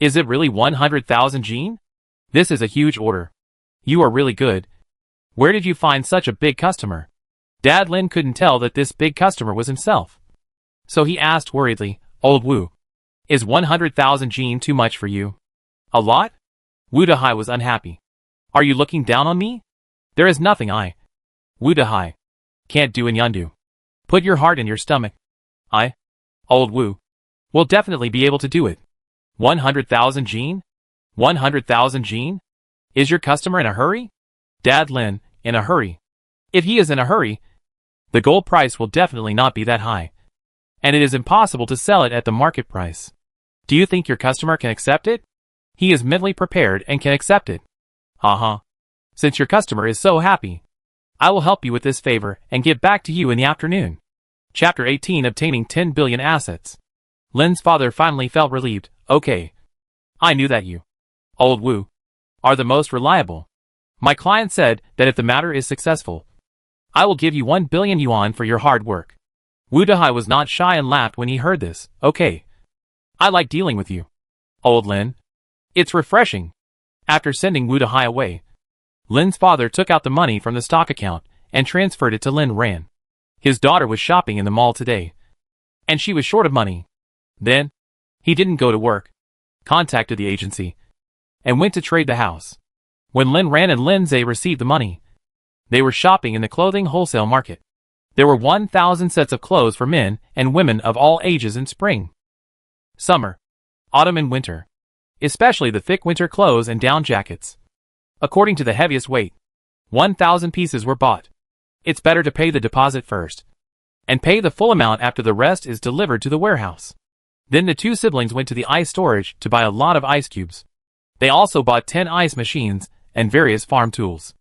it really 100,000 jin? This is a huge order. You are really good. Where did you find such a big customer? Dad Lin couldn't tell that this big customer was himself. So he asked worriedly, Old Wu, is 100,000 jin too much for you? A lot? Wu Dahai was unhappy. Are you looking down on me? There is nothing Wu Dahai, can't do in Yundu. Put your heart in your stomach. Old Wu, will definitely be able to do it. 100,000 jin? 100,000 jin? Is your customer in a hurry? Dad Lin, in a hurry. If he is in a hurry, the gold price will definitely not be that high. And it is impossible to sell it at the market price. Do you think your customer can accept it? He is mentally prepared and can accept it. Since your customer is so happy, I will help you with this favor and get back to you in the afternoon. Chapter 18, Obtaining 10 billion assets. Lin's father finally felt relieved. Okay. I knew that you, Old Wu, are the most reliable. My client said that if the matter is successful, I will give you 1 billion yuan for your hard work. Wu Dahai was not shy and laughed when he heard this. Okay. I like dealing with you, Old Lin. It's refreshing. After sending Wu Dahai away, Lin's father took out the money from the stock account and transferred it to Lin Ran. His daughter was shopping in the mall today, and she was short of money. Then, he didn't go to work, contacted the agency, and went to trade the house. When Lin Ran and Lin Zhe received the money, they were shopping in the clothing wholesale market. There were 1,000 sets of clothes for men and women of all ages in spring, summer, autumn and winter, especially the thick winter clothes and down jackets. According to the heaviest weight, 1,000 pieces were bought. It's better to pay the deposit first, and pay the full amount after the rest is delivered to the warehouse. Then the two siblings went to the ice storage to buy a lot of ice cubes. They also bought 10 ice machines and various farm tools.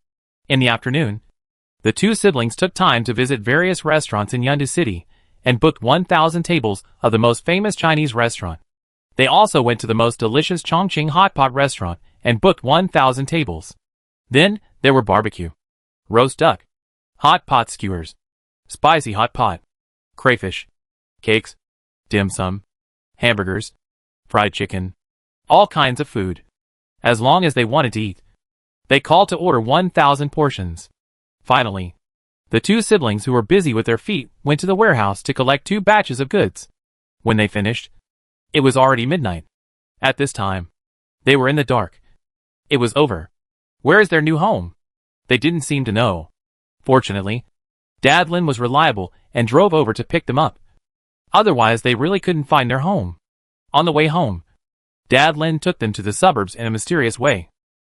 In the afternoon, the two siblings took time to visit various restaurants in Yundu City and booked 1,000 tables of the most famous Chinese restaurant. They also went to the most delicious Chongqing hot pot restaurant and booked 1,000 tables. Then, there were barbecue, roast duck, hot pot skewers, spicy hot pot, crayfish, cakes, dim sum, hamburgers, fried chicken, all kinds of food. As long as they wanted to eat, they called to order 1,000 portions. Finally, the two siblings who were busy with their feet went to the warehouse to collect 2 batches of goods. When they finished, it was already midnight. At this time, they were in the dark. It was over. Where is their new home? They didn't seem to know. Fortunately, Dad Lin was reliable and drove over to pick them up. Otherwise, they really couldn't find their home. On the way home, Dad Lin took them to the suburbs in a mysterious way.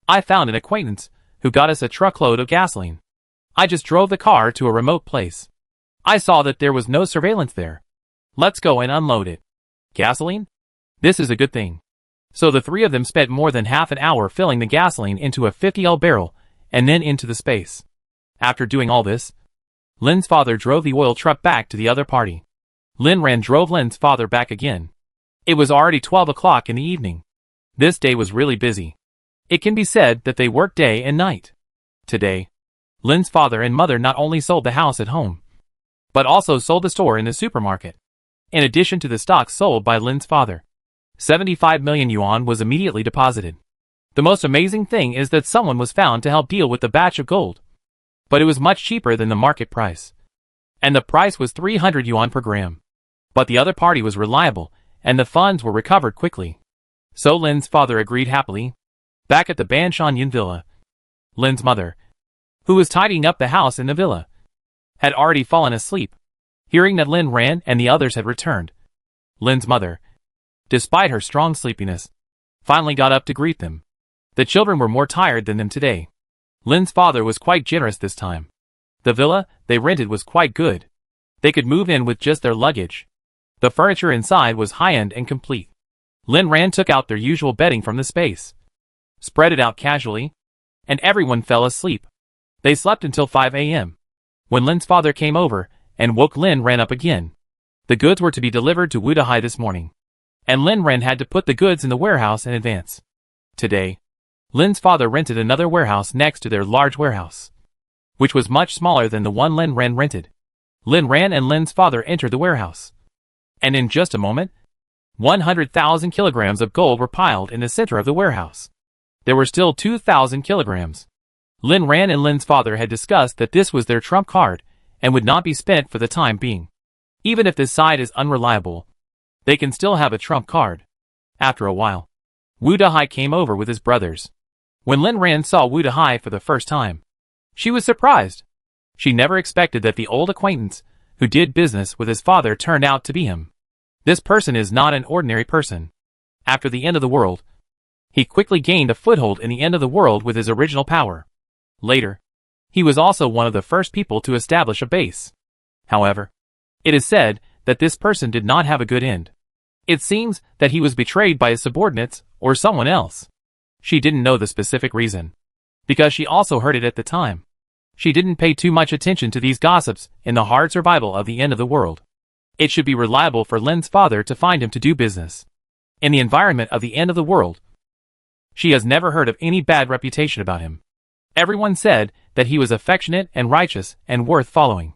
I found an acquaintance who got us a truckload of gasoline. I just drove the car to a remote place. I saw that there was no surveillance there. Let's go and unload it. Gasoline? This is a good thing. So the three of them spent more than half an hour filling the gasoline into a 50L barrel and then into the space. After doing all this, Lin's father drove the oil truck back to the other party. Lin Ran drove Lin's father back again. It was already 12 o'clock in the evening. This day was really busy. It can be said that they worked day and night. Today, Lin's father and mother not only sold the house at home, but also sold the store in the supermarket. In addition to the stocks sold by Lin's father, 75 million yuan was immediately deposited. The most amazing thing is that someone was found to help deal with the batch of gold. But it was much cheaper than the market price. And the price was 300 yuan per gram. But the other party was reliable, and the funds were recovered quickly. So Lin's father agreed happily. Back at the Banshan villa, Lin's mother, who was tidying up the house in the villa, had already fallen asleep. Hearing that Lin Ran and the others had returned, Lin's mother, despite her strong sleepiness, finally got up to greet them. The children were more tired than them today. Lin's father was quite generous this time. The villa they rented was quite good. They could move in with just their luggage. The furniture inside was high-end and complete. Lin Ran took out their usual bedding from the space, spread it out casually, and everyone fell asleep. They slept until 5 a.m. when Lin's father came over and woke Lin Ran up again. The goods were to be delivered to Wudahai this morning, and Lin Ran had to put the goods in the warehouse in advance. Today, Lin's father rented another warehouse next to their large warehouse, which was much smaller than the one Lin Ran rented. Lin Ran and Lin's father entered the warehouse, and in just a moment, 100,000 kilograms of gold were piled in the center of the warehouse. There were still 2,000 kilograms. Lin Ran and Lin's father had discussed that this was their trump card and would not be spent for the time being. Even if this side is unreliable, they can still have a trump card. After a while, Wudahai came over with his brothers. When Lin Ran saw Wudahai for the first time, she was surprised. She never expected that the old acquaintance who did business with his father turned out to be him. This person is not an ordinary person. After the end of the world, he quickly gained a foothold in the end of the world with his original power. Later, he was also one of the first people to establish a base. However, it is said that this person did not have a good end. It seems that he was betrayed by his subordinates or someone else. She didn't know the specific reason, because she also heard it at the time. She didn't pay too much attention to these gossips in the hard survival of the end of the world. It should be reliable for Lin's father to find him to do business. In the environment of the end of the world, she has never heard of any bad reputation about him. Everyone said that he was affectionate and righteous and worth following.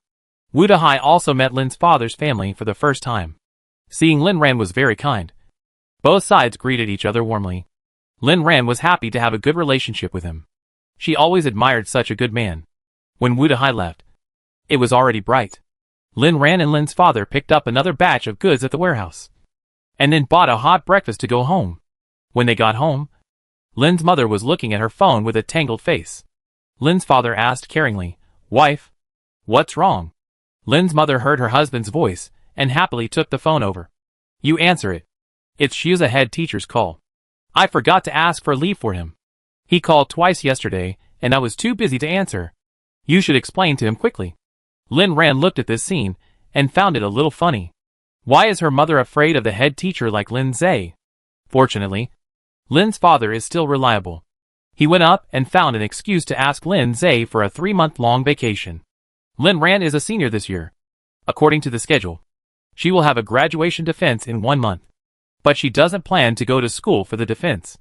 Wudahai also met Lin's father's family for the first time. Seeing Lin Ran was very kind. Both sides greeted each other warmly. Lin Ran was happy to have a good relationship with him. She always admired such a good man. When Wudahai left, it was already bright. Lin Ran and Lin's father picked up another batch of goods at the warehouse, and then bought a hot breakfast to go home. When they got home, Lin's mother was looking at her phone with a tangled face. Lin's father asked caringly, "Wife, what's wrong?" Lin's mother heard her husband's voice and happily took the phone over. "You answer it. It's Shuza head teacher's call. I forgot to ask for leave for him. He called twice yesterday, and I was too busy to answer. You should explain to him quickly." Lin Ran looked at this scene and found it a little funny. Why is her mother afraid of the head teacher like Lin Zhe? Fortunately, Lin's father is still reliable. He went up and found an excuse to ask Lin Zhe for a 3-month-long vacation. Lin Ran is a senior this year. According to the schedule, she will have a graduation defense in 1 month. But she doesn't plan to go to school for the defense.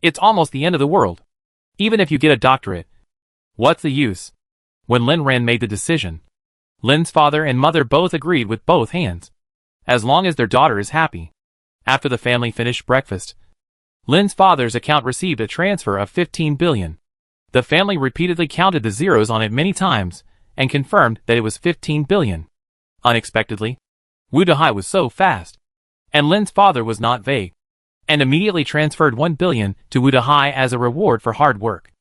It's almost the end of the world. Even if you get a doctorate, what's the use? When Lin Ran made the decision, Lin's father and mother both agreed with both hands, as long as their daughter is happy. After the family finished breakfast, Lin's father's account received a transfer of 15 billion. The family repeatedly counted the zeros on it many times and confirmed that it was 15 billion. Unexpectedly, Wudahai was so fast, and Lin's father was not vague, and immediately transferred 1 billion to Wudahai as a reward for hard work.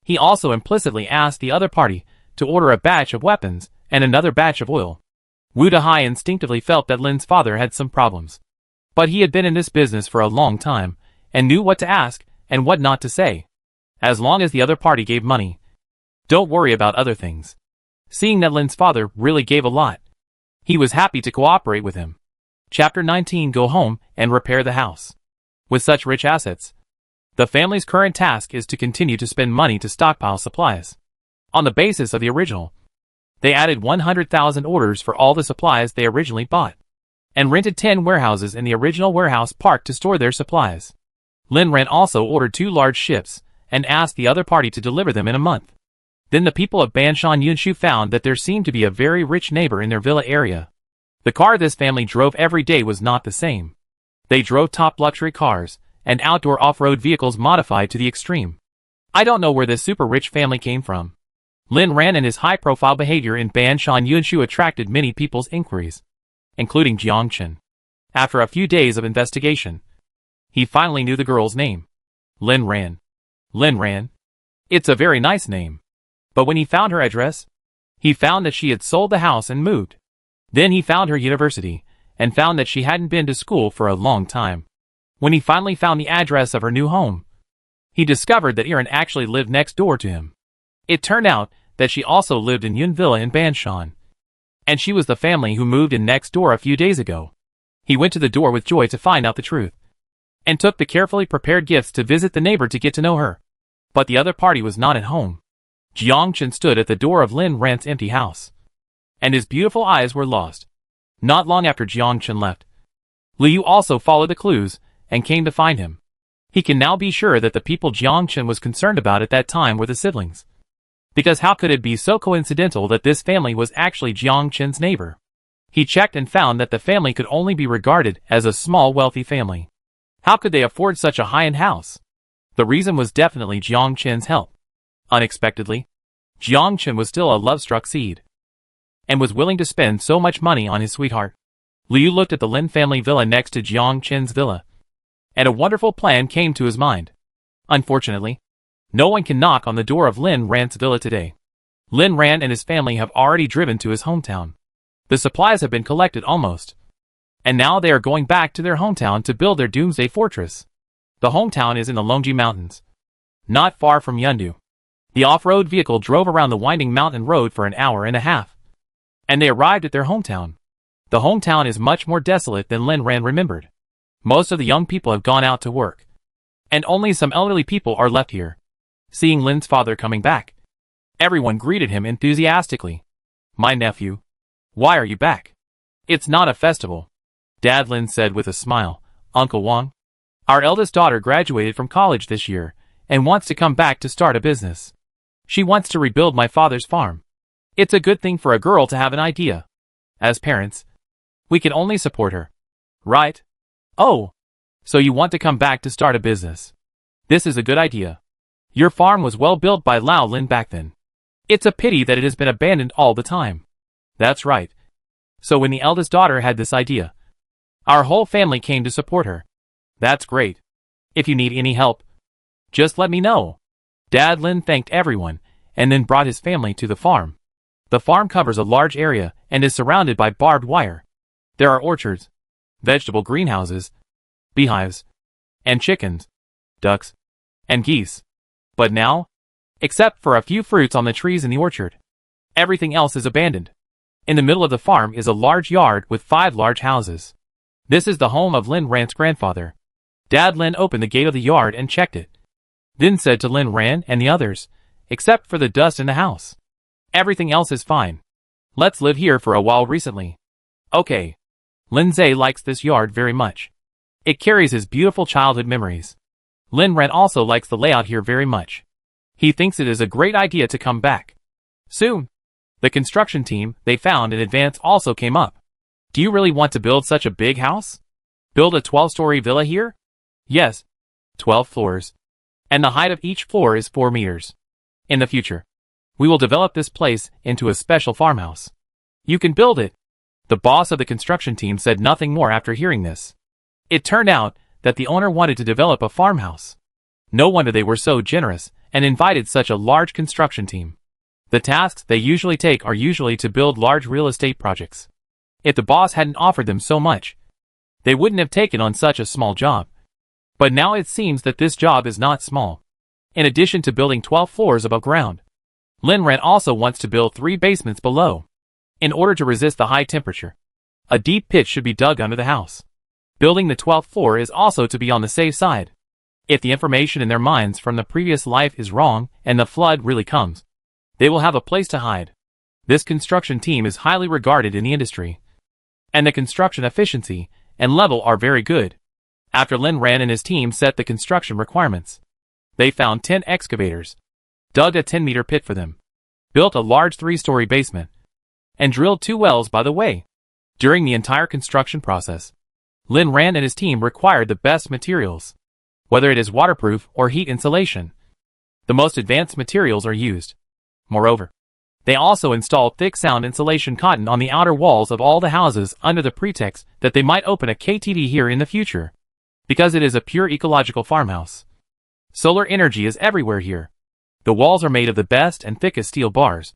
He also implicitly asked the other party to order a batch of weapons and another batch of oil. Wudahai instinctively felt that Lin's father had some problems. But he had been in this business for a long time, and knew what to ask and what not to say. As long as the other party gave money, don't worry about other things. Seeing that Lin's father really gave a lot, he was happy to cooperate with him. Chapter 19. Go home and repair the house. With such rich assets, the family's current task is to continue to spend money to stockpile supplies. On the basis of the original, they added 100,000 orders for all the supplies they originally bought, and rented 10 warehouses in the original warehouse park to store their supplies. Lin Ran also ordered 2 large ships and asked the other party to deliver them in a month. Then the people of Banshan Yunshu found that there seemed to be a very rich neighbor in their villa area. The car this family drove every day was not the same. They drove top luxury cars, and outdoor off-road vehicles modified to the extreme. I don't know where this super rich family came from. Lin Ran and his high-profile behavior in Banshan Yunshu attracted many people's inquiries, including Jiang Chen. After a few days of investigation, he finally knew the girl's name. Lin Ran. Lin Ran? It's a very nice name. But when he found her address, he found that she had sold the house and moved. Then he found her university, and found that she hadn't been to school for a long time. When he finally found the address of her new home, he discovered that Erin actually lived next door to him. It turned out that she also lived in Yun Villa in Banshan, and she was the family who moved in next door a few days ago. He went to the door with joy to find out the truth, and took the carefully prepared gifts to visit the neighbor to get to know her. But the other party was not at home. Jiang Chen stood at the door of Lin Ran's empty house, and his beautiful eyes were lost. Not long after Jiang Chen left, Liu also followed the clues and came to find him. He can now be sure that the people Jiang Chen was concerned about at that time were the siblings. Because how could it be so coincidental that this family was actually Jiang Chen's neighbor? He checked and found that the family could only be regarded as a small wealthy family. How could they afford such a high-end house? The reason was definitely Jiang Chen's help. Unexpectedly, Jiang Chen was still a love-struck seed, and was willing to spend so much money on his sweetheart. Liu looked at the Lin family villa next to Jiang Chen's villa, and a wonderful plan came to his mind. Unfortunately, no one can knock on the door of Lin Ran's villa today. Lin Ran and his family have already driven to his hometown. The supplies have been collected almost, and now they are going back to their hometown to build their Doomsday fortress. The hometown is in the Longji Mountains, not far from Yundu. The off-road vehicle drove around the winding mountain road for an hour and a half, and they arrived at their hometown. The hometown is much more desolate than Lin Ran remembered. Most of the young people have gone out to work, and only some elderly people are left here. Seeing Lin's father coming back, everyone greeted him enthusiastically. "My nephew, why are you back? It's not a festival," Dad Lin said with a smile. "Uncle Wang, our eldest daughter graduated from college this year and wants to come back to start a business. She wants to rebuild my father's farm. It's a good thing for a girl to have an idea. As parents, we can only support her. Right? Oh, so you want to come back to start a business. This is a good idea. Your farm was well built by Lao Lin back then. It's a pity that it has been abandoned all the time." "That's right. So when the eldest daughter had this idea, our whole family came to support her." "That's great. If you need any help, just let me know." Dad Lin thanked everyone, and then brought his family to the farm. The farm covers a large area and is surrounded by barbed wire. There are orchards, vegetable greenhouses, beehives, and chickens, ducks, and geese. But now, except for a few fruits on the trees in the orchard, everything else is abandoned. In the middle of the farm is a large yard with 5 large houses. This is the home of Lin Ran's grandfather. Dad Lin opened the gate of the yard and checked it, then said to Lin Ran and the others, "Except for the dust in the house, everything else is fine. Let's live here for a while recently." "Okay." Lin Zhe likes this yard very much. It carries his beautiful childhood memories. Lin Ran also likes the layout here very much. He thinks it is a great idea to come back soon. The construction team they found in advance also came up. "Do you really want to build such a big house? Build a 12-story villa here?" "Yes, 12 floors. And the height of each floor is 4 meters. In the future, we will develop this place into a special farmhouse. You can build it." The boss of the construction team said nothing more after hearing this. It turned out that the owner wanted to develop a farmhouse. No wonder they were so generous and invited such a large construction team. The tasks they usually take are usually to build large real estate projects. If the boss hadn't offered them so much, they wouldn't have taken on such a small job. But now it seems that this job is not small. In addition to building 12 floors above ground, Lin Ran also wants to build 3 basements below. In order to resist the high temperature, a deep pit should be dug under the house. Building the 12th floor is also to be on the safe side. If the information in their minds from the previous life is wrong and the flood really comes, they will have a place to hide. This construction team is highly regarded in the industry, and the construction efficiency and level are very good. After Lin Ran and his team set the construction requirements, They found 10 excavators, dug a 10-meter pit for them, built a large 3-story basement, and drilled 2 wells by the way. During the entire construction process, Lin Ran and his team required the best materials, whether it is waterproof or heat insulation. The most advanced materials are used. Moreover, they also installed thick sound insulation cotton on the outer walls of all the houses under the pretext that they might open a KTV here in the future, because it is a pure ecological farmhouse. Solar energy is everywhere here. The walls are made of the best and thickest steel bars,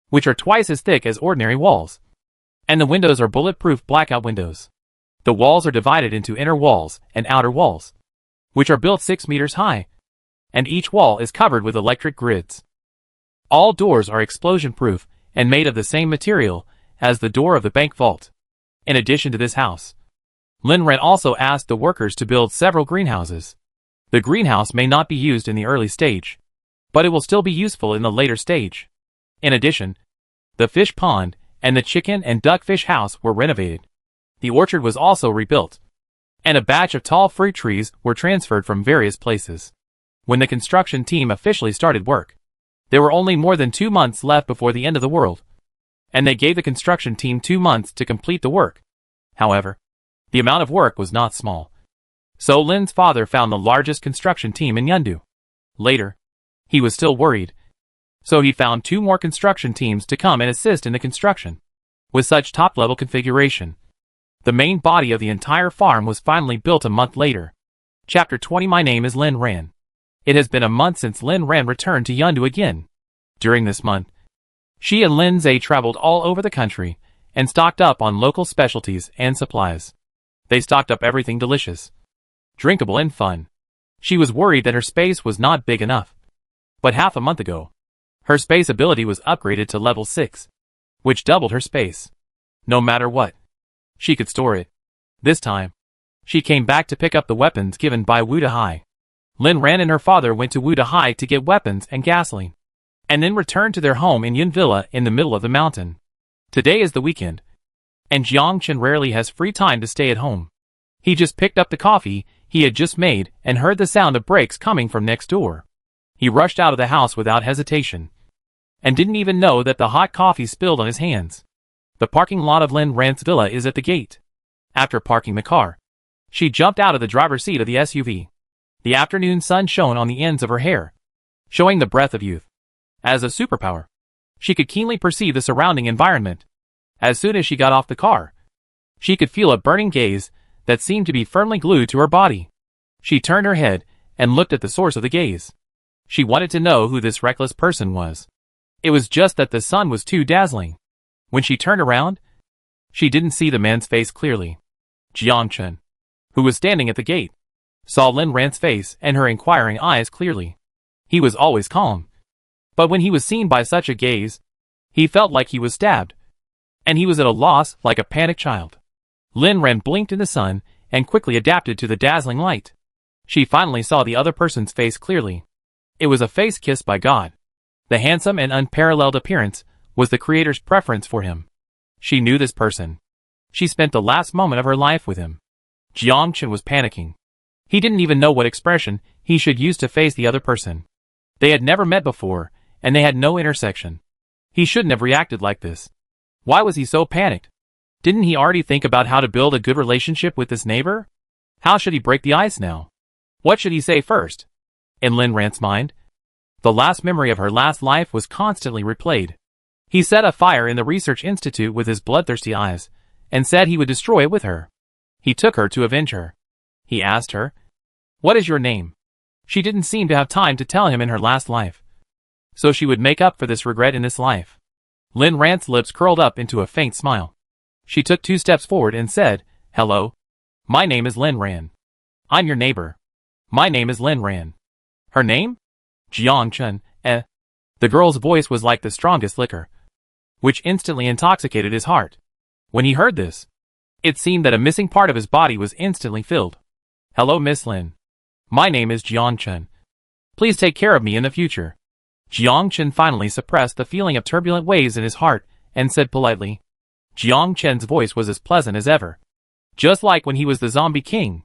which are twice as thick as ordinary walls. And the windows are bulletproof blackout windows. The walls are divided into inner walls and outer walls, which are built 6 meters high, and each wall is covered with electric grids. All doors are explosion-proof and made of the same material as the door of the bank vault. In addition to this house, Lin Ran also asked the workers to build several greenhouses. The greenhouse may not be used in the early stage, but it will still be useful in the later stage. In addition, the fish pond and the chicken and duckfish house were renovated. The orchard was also rebuilt, and a batch of tall fruit trees were transferred from various places. When the construction team officially started work, there were only more than 2 months left before the end of the world, and they gave the construction team 2 months to complete the work. However, the amount of work was not small. So Lin's father found the largest construction team in Yeondu. Later, he was still worried, so he found 2 more construction teams to come and assist in the construction. With such top-level configuration, the main body of the entire farm was finally built a month later. Chapter 20. My name is Lin Ran. It has been a month since Lin Ran returned to Yeondu again. During this month, she and Lin Zhe traveled all over the country and stocked up on local specialties and supplies. They stocked up everything delicious, drinkable and fun. She was worried that her space was not big enough. But half a month ago, her space ability was upgraded to level 6, which doubled her space. No matter what, she could store it. This time, she came back to pick up the weapons given by Wu Dahai. Lin Ran and her father went to Wu Dahai to get weapons and gasoline, and then returned to their home in Yun Villa in the middle of the mountain. Today is the weekend, and Jiang Chen rarely has free time to stay at home. He just picked up the coffee he had just made and heard the sound of brakes coming from next door. He rushed out of the house without hesitation, and didn't even know that the hot coffee spilled on his hands. The parking lot of Lin Ran's villa is at the gate. After parking the car, she jumped out of the driver's seat of the SUV. The afternoon sun shone on the ends of her hair, showing the breath of youth. As a superpower, she could keenly perceive the surrounding environment. As soon as she got off the car, she could feel a burning gaze that seemed to be firmly glued to her body. She turned her head and looked at the source of the gaze. She wanted to know who this reckless person was. It was just that the sun was too dazzling. When she turned around, she didn't see the man's face clearly. Jiang Chen, who was standing at the gate, saw Lin Ran's face and her inquiring eyes clearly. He was always calm, but when he was seen by such a gaze, he felt like he was stabbed, and he was at a loss like a panicked child. Lin Ran blinked in the sun and quickly adapted to the dazzling light. She finally saw the other person's face clearly. It was a face kissed by God. The handsome and unparalleled appearance was the Creator's preference for him. She knew this person. She spent the last moment of her life with him. Jiang Chen was panicking. He didn't even know what expression he should use to face the other person. They had never met before, and they had no intersection. He shouldn't have reacted like this. Why was he so panicked? Didn't he already think about how to build a good relationship with this neighbor? How should he break the ice now? What should he say first? In Lin Ran's mind, the last memory of her last life was constantly replayed. He set a fire in the research institute with his bloodthirsty eyes, and said he would destroy it with her. He took her to avenge her. He asked her, "What is your name?" She didn't seem to have time to tell him in her last life, so she would make up for this regret in this life. Lin Ran's lips curled up into a faint smile. She took 2 steps forward and said, "Hello. My name is Lin Ran. I'm your neighbor. My name is Lin Ran." Her name? Jiang Chen, The girl's voice was like the strongest liquor, which instantly intoxicated his heart. When he heard this, it seemed that a missing part of his body was instantly filled. "Hello, Miss Lin. My name is Jiang Chen. Please take care of me in the future." Jiang Chen finally suppressed the feeling of turbulent waves in his heart and said politely. Jiang Chen's voice was as pleasant as ever, just like when he was the zombie king.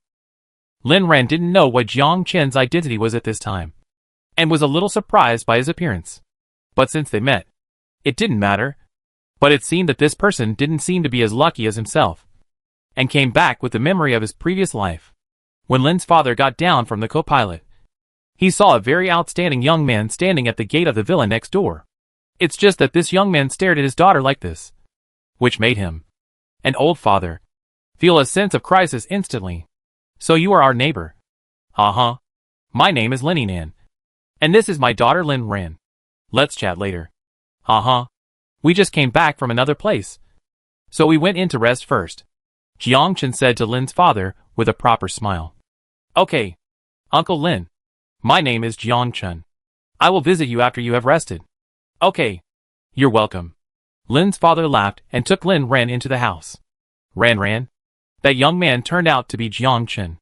Lin Ran didn't know what Jiang Chen's identity was at this time. and was a little surprised by his appearance. But since they met, it didn't matter. But it seemed that this person didn't seem to be as lucky as himself, and came back with the memory of his previous life. When Lin's father got down from the co-pilot, he saw a very outstanding young man standing at the gate of the villa next door. It's just that this young man stared at his daughter like this, which made him, an old father, feel a sense of crisis instantly. So you are our neighbor? Uh-huh. My name is Millionaire. And this is my daughter Lin Ran. Let's chat later. Uh-huh. We just came back from another place, so we went in to rest first, Jiang Chen said to Lin's father with a proper smile. Okay, Uncle Lin. My name is Jiang Chen. I will visit you after you have rested. Okay. You're welcome. Lin's father laughed and took Lin Ran into the house. Ran? That young man turned out to be Jiang Chen.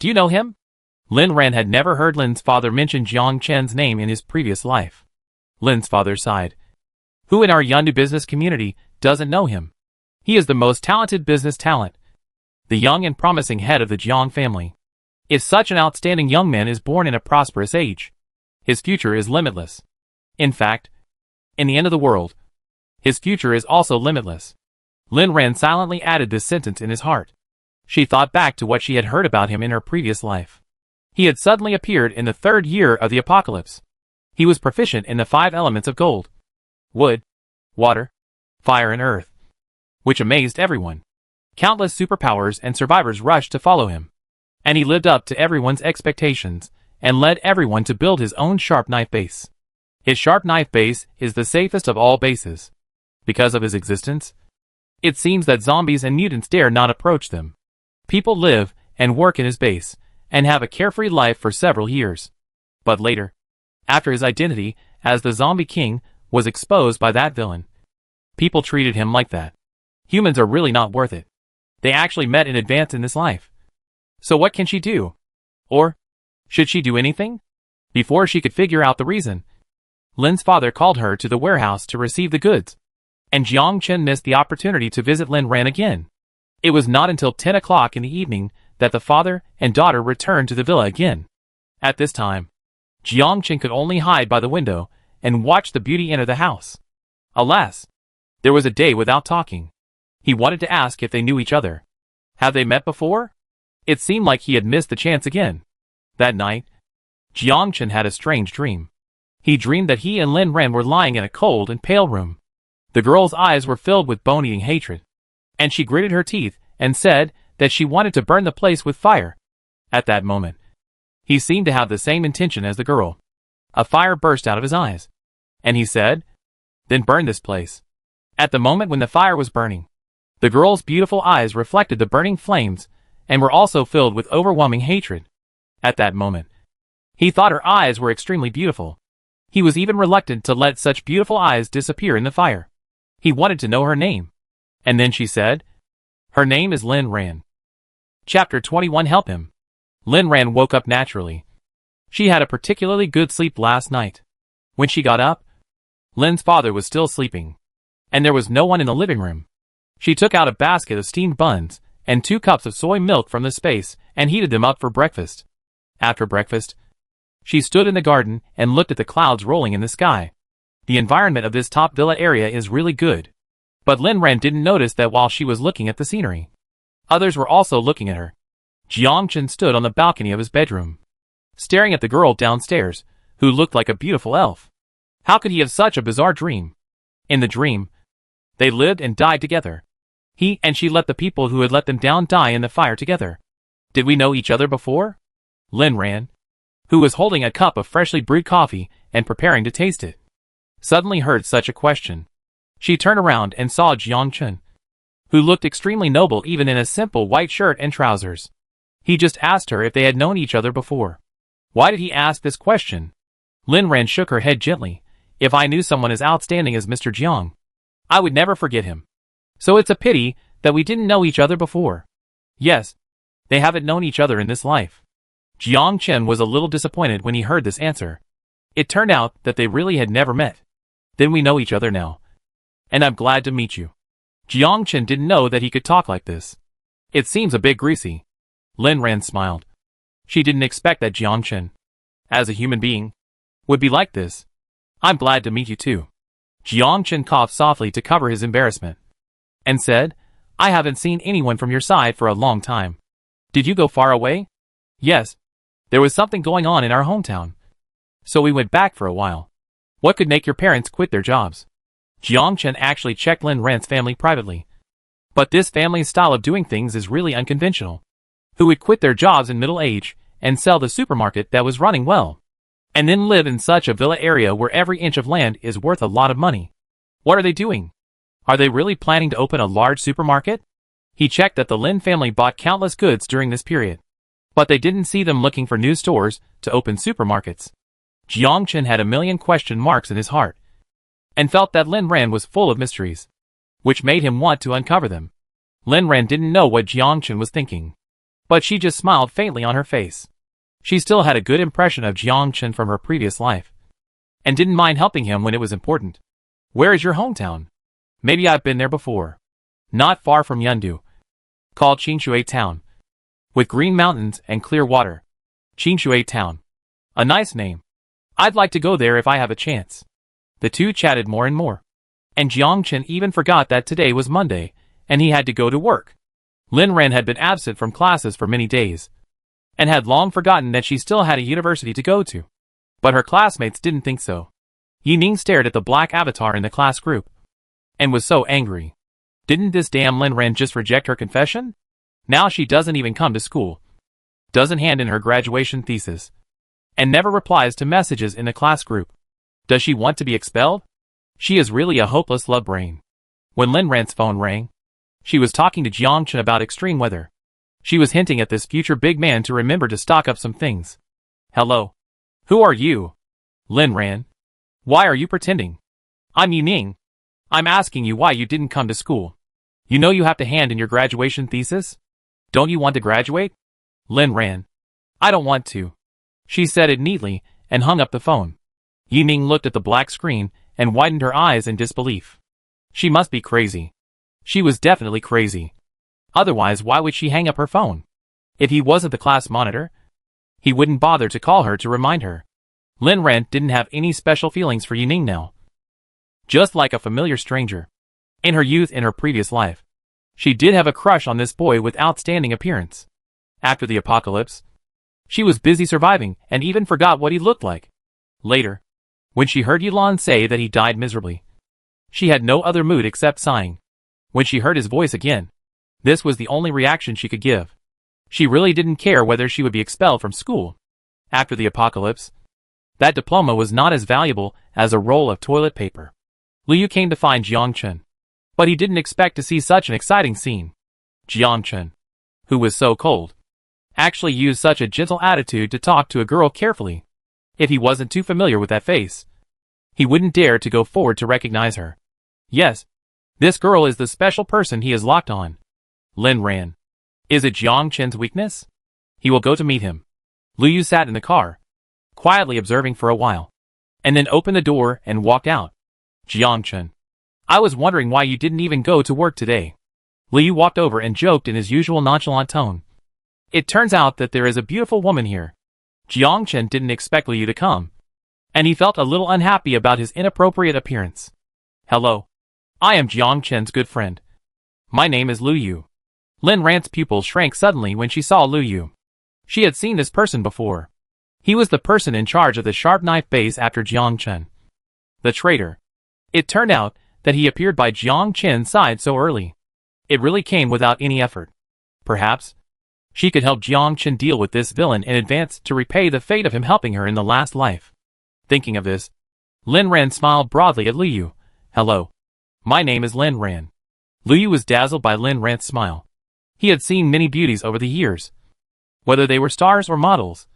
Do you know him? Lin Ran had never heard Lin's father mention Jiang Chen's name in his previous life. Lin's father sighed. Who in our Yandu business community doesn't know him? He is the most talented business talent, the young and promising head of the Jiang family. If such an outstanding young man is born in a prosperous age, his future is limitless. In fact, in the end of the world, his future is also limitless. Lin Ran silently added this sentence in his heart. She thought back to what she had heard about him in her previous life. He had suddenly appeared in the 3rd year of the apocalypse. He was proficient in the 5 elements of gold, wood, water, fire and earth, which amazed everyone. Countless superpowers and survivors rushed to follow him, and he lived up to everyone's expectations and led everyone to build his own sharp knife base. His sharp knife base is the safest of all bases. Because of his existence, it seems that zombies and mutants dare not approach them. People live and work in his base and have a carefree life for several years. But later, after his identity as the Zombie King was exposed by that villain, people treated him like that. Humans are really not worth it. They actually met in advance in this life. So what can she do? Or should she do anything? Before she could figure out the reason, Lin's father called her to the warehouse to receive the goods, and Jiang Chen missed the opportunity to visit Lin Ran again. It was not until 10 o'clock in the evening that the father and daughter returned to the villa again. At this time, Jiang Chen could only hide by the window and watch the beauty enter the house. Alas, there was a day without talking. He wanted to ask if they knew each other. Have they met before? It seemed like he had missed the chance again. That night, Jiang Chen had a strange dream. He dreamed that he and Lin Ran were lying in a cold and pale room. The girl's eyes were filled with bone-eating hatred, and she gritted her teeth and said that she wanted to burn the place with fire. At that moment, he seemed to have the same intention as the girl. A fire burst out of his eyes, and he said, "Then burn this place." At the moment when the fire was burning, the girl's beautiful eyes reflected the burning flames and were also filled with overwhelming hatred. At that moment, he thought her eyes were extremely beautiful. He was even reluctant to let such beautiful eyes disappear in the fire. He wanted to know her name. And then she said, "Her name is Lin Ran." Chapter 21 Help him. Lin Ran woke up naturally. She had a particularly good sleep last night. When she got up, Lin's father was still sleeping, and there was no one in the living room. She took out a basket of steamed buns and 2 cups of soy milk from the space and heated them up for breakfast. After breakfast, she stood in the garden and looked at the clouds rolling in the sky. The environment of this top villa area is really good. But Lin Ran didn't notice that while she was looking at the scenery, others were also looking at her. Jiang Chen stood on the balcony of his bedroom, staring at the girl downstairs, who looked like a beautiful elf. How could he have such a bizarre dream? In the dream, they lived and died together. He and she let the people who had let them down die in the fire together. Did we know each other before? Lin Ran, who was holding a cup of freshly brewed coffee and preparing to taste it, suddenly heard such a question. She turned around and saw Jiang Chen, who looked extremely noble even in a simple white shirt and trousers. He just asked her if they had known each other before. Why did he ask this question? Lin Ran shook her head gently. If I knew someone as outstanding as Mr. Jiang, I would never forget him. So it's a pity that we didn't know each other before. Yes, they haven't known each other in this life. Jiang Chen was a little disappointed when he heard this answer. It turned out that they really had never met. Then we know each other now. And I'm glad to meet you. Jiang Chen didn't know that he could talk like this. It seems a bit greasy. Lin Ran smiled. She didn't expect that Jiang Chen, as a human being, would be like this. I'm glad to meet you too. Jiang Chen coughed softly to cover his embarrassment, and said, I haven't seen anyone from your side for a long time. Did you go far away? Yes. There was something going on in our hometown. So we went back for a while. What could make your parents quit their jobs? Jiang Chen actually checked Lin Ran's family privately. But this family's style of doing things is really unconventional. Who would quit their jobs in middle age and sell the supermarket that was running well, and then live in such a villa area where every inch of land is worth a lot of money? What are they doing? Are they really planning to open a large supermarket? He checked that the Lin family bought countless goods during this period, but they didn't see them looking for new stores to open supermarkets. Jiang Chen had a million question marks in his heart, and felt that Lin Ran was full of mysteries, which made him want to uncover them. Lin Ran didn't know what Jiang Chen was thinking, but she just smiled faintly on her face. She still had a good impression of Jiang Chen from her previous life, and didn't mind helping him when it was important. Where is your hometown? Maybe I've been there before. Not far from Yundu. Called Qingshui Town. With green mountains and clear water. Qingshui Town. A nice name. I'd like to go there if I have a chance. The two chatted more and more, and Jiang Chen even forgot that today was Monday, and he had to go to work. Lin Ran had been absent from classes for many days, and had long forgotten that she still had a university to go to. But her classmates didn't think so. Yi Ning stared at the black avatar in the class group, and was so angry. Didn't this damn Lin Ran just reject her confession? Now she doesn't even come to school, doesn't hand in her graduation thesis, and never replies to messages in the class group. Does she want to be expelled? She is really a hopeless love brain. When Lin Ran's phone rang, she was talking to Jiang Chen about extreme weather. She was hinting at this future big man to remember to stock up some things. Hello? Who are you? Lin Ran. Why are you pretending? I'm Yi Ning. I'm asking you why you didn't come to school. You know you have to hand in your graduation thesis? Don't you want to graduate? Lin Ran. I don't want to. She said it neatly, and hung up the phone. Yi Ning looked at the black screen, and widened her eyes in disbelief. She must be crazy. She was definitely crazy. Otherwise, why would she hang up her phone? If he wasn't the class monitor, he wouldn't bother to call her to remind her. Lin Ran didn't have any special feelings for Yi Ning now. Just like a familiar stranger. In her youth, in her previous life, she did have a crush on this boy with outstanding appearance. After the apocalypse, she was busy surviving and even forgot what he looked like. Later, when she heard Yilan say that he died miserably, she had no other mood except sighing. When she heard his voice again, this was the only reaction she could give. She really didn't care whether she would be expelled from school. After the apocalypse, that diploma was not as valuable as a roll of toilet paper. Liu came to find Jiang Chen, but he didn't expect to see such an exciting scene. Jiang Chen, who was so cold, actually used such a gentle attitude to talk to a girl carefully. If he wasn't too familiar with that face, he wouldn't dare to go forward to recognize her. Yes, this girl is the special person he is locked on. Lin Ran. Is it Jiang Chen's weakness? He will go to meet him. Liu sat in the car, quietly observing for a while, and then opened the door and walked out. Jiang Chen. I was wondering why you didn't even go to work today. Liu walked over and joked in his usual nonchalant tone. It turns out that there is a beautiful woman here. Jiang Chen didn't expect Liu to come, and he felt a little unhappy about his inappropriate appearance. Hello. I am Jiang Chen's good friend. My name is Liu Yu. Lin Ran's pupils shrank suddenly when she saw Liu Yu. She had seen this person before. He was the person in charge of the sharp knife base after Jiang Chen, the traitor. It turned out that he appeared by Jiang Chen's side so early. It really came without any effort. Perhaps she could help Jiang Chen deal with this villain in advance to repay the fate of him helping her in the last life. Thinking of this, Lin Ran smiled broadly at Liu Yu. Hello. My name is Lin Ran. Liu Yu was dazzled by Lin Ran's smile. He had seen many beauties over the years, whether they were stars or models,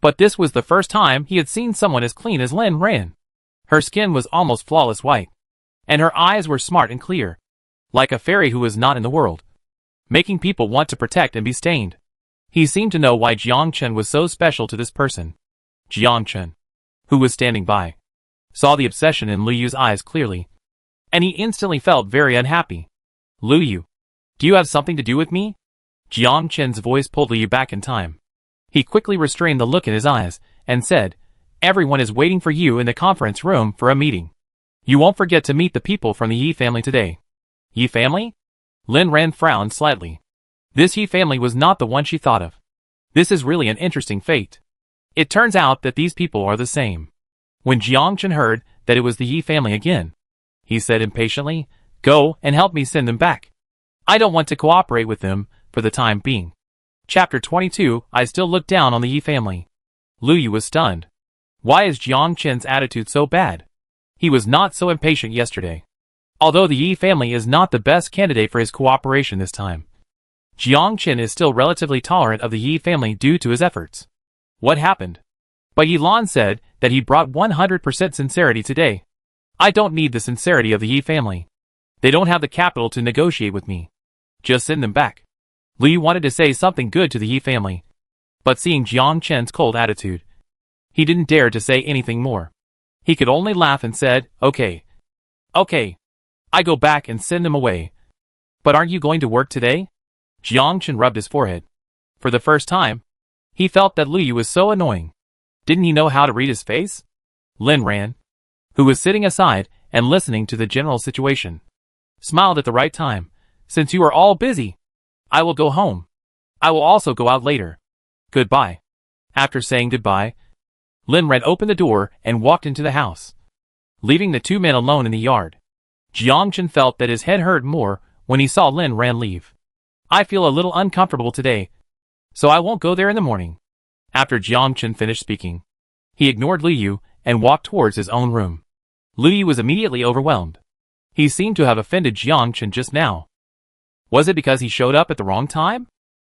but this was the first time he had seen someone as clean as Lin Ran. Her skin was almost flawless white, and her eyes were smart and clear, like a fairy who was not in the world, making people want to protect and be stained. He seemed to know why Jiang Chen was so special to this person. Jiang Chen, who was standing by, saw the obsession in Liu Yu's eyes clearly, and he instantly felt very unhappy. Liu Yu, do you have something to do with me? Jiang Chen's voice pulled Liu Yu back in time. He quickly restrained the look in his eyes, and said, Everyone is waiting for you in the conference room for a meeting. You won't forget to meet the people from the Yi family today. Yi family? Lin Ran frowned slightly. This Yi family was not the one she thought of. This is really an interesting fate. It turns out that these people are the same. When Jiang Chen heard that it was the Yi family again, he said impatiently, "Go and help me send them back. I don't want to cooperate with them for the time being." Chapter 22. I still look down on the Yi family. Lu Yu was stunned. Why is Jiang Chen's attitude so bad? He was not so impatient yesterday. Although the Yi family is not the best candidate for his cooperation this time, Jiang Chen is still relatively tolerant of the Yi family due to his efforts. What happened? But Yi Lan said that he brought 100% sincerity today. I don't need the sincerity of the Yi family. They don't have the capital to negotiate with me. Just send them back. Lu Yu wanted to say something good to the Yi family, but seeing Jiang Chen's cold attitude, he didn't dare to say anything more. He could only laugh and said, "Okay. Okay. I go back and send them away." "But aren't you going to work today?" Jiang Chen rubbed his forehead. For the first time, he felt that Lu Yu was so annoying. Didn't he know how to read his face? Lin Ran, who was sitting aside and listening to the general situation, smiled at the right time. "Since you are all busy, I will go home. I will also go out later. Goodbye." After saying goodbye, Lin Ran opened the door and walked into the house, leaving the two men alone in the yard. Jiang Chen felt that his head hurt more when he saw Lin Ran leave. "I feel a little uncomfortable today, so I won't go there in the morning." After Jiang Chen finished speaking, he ignored Lu Yu and walked towards his own room. Lu Yu was immediately overwhelmed. He seemed to have offended Jiang Chen just now. Was it because he showed up at the wrong time?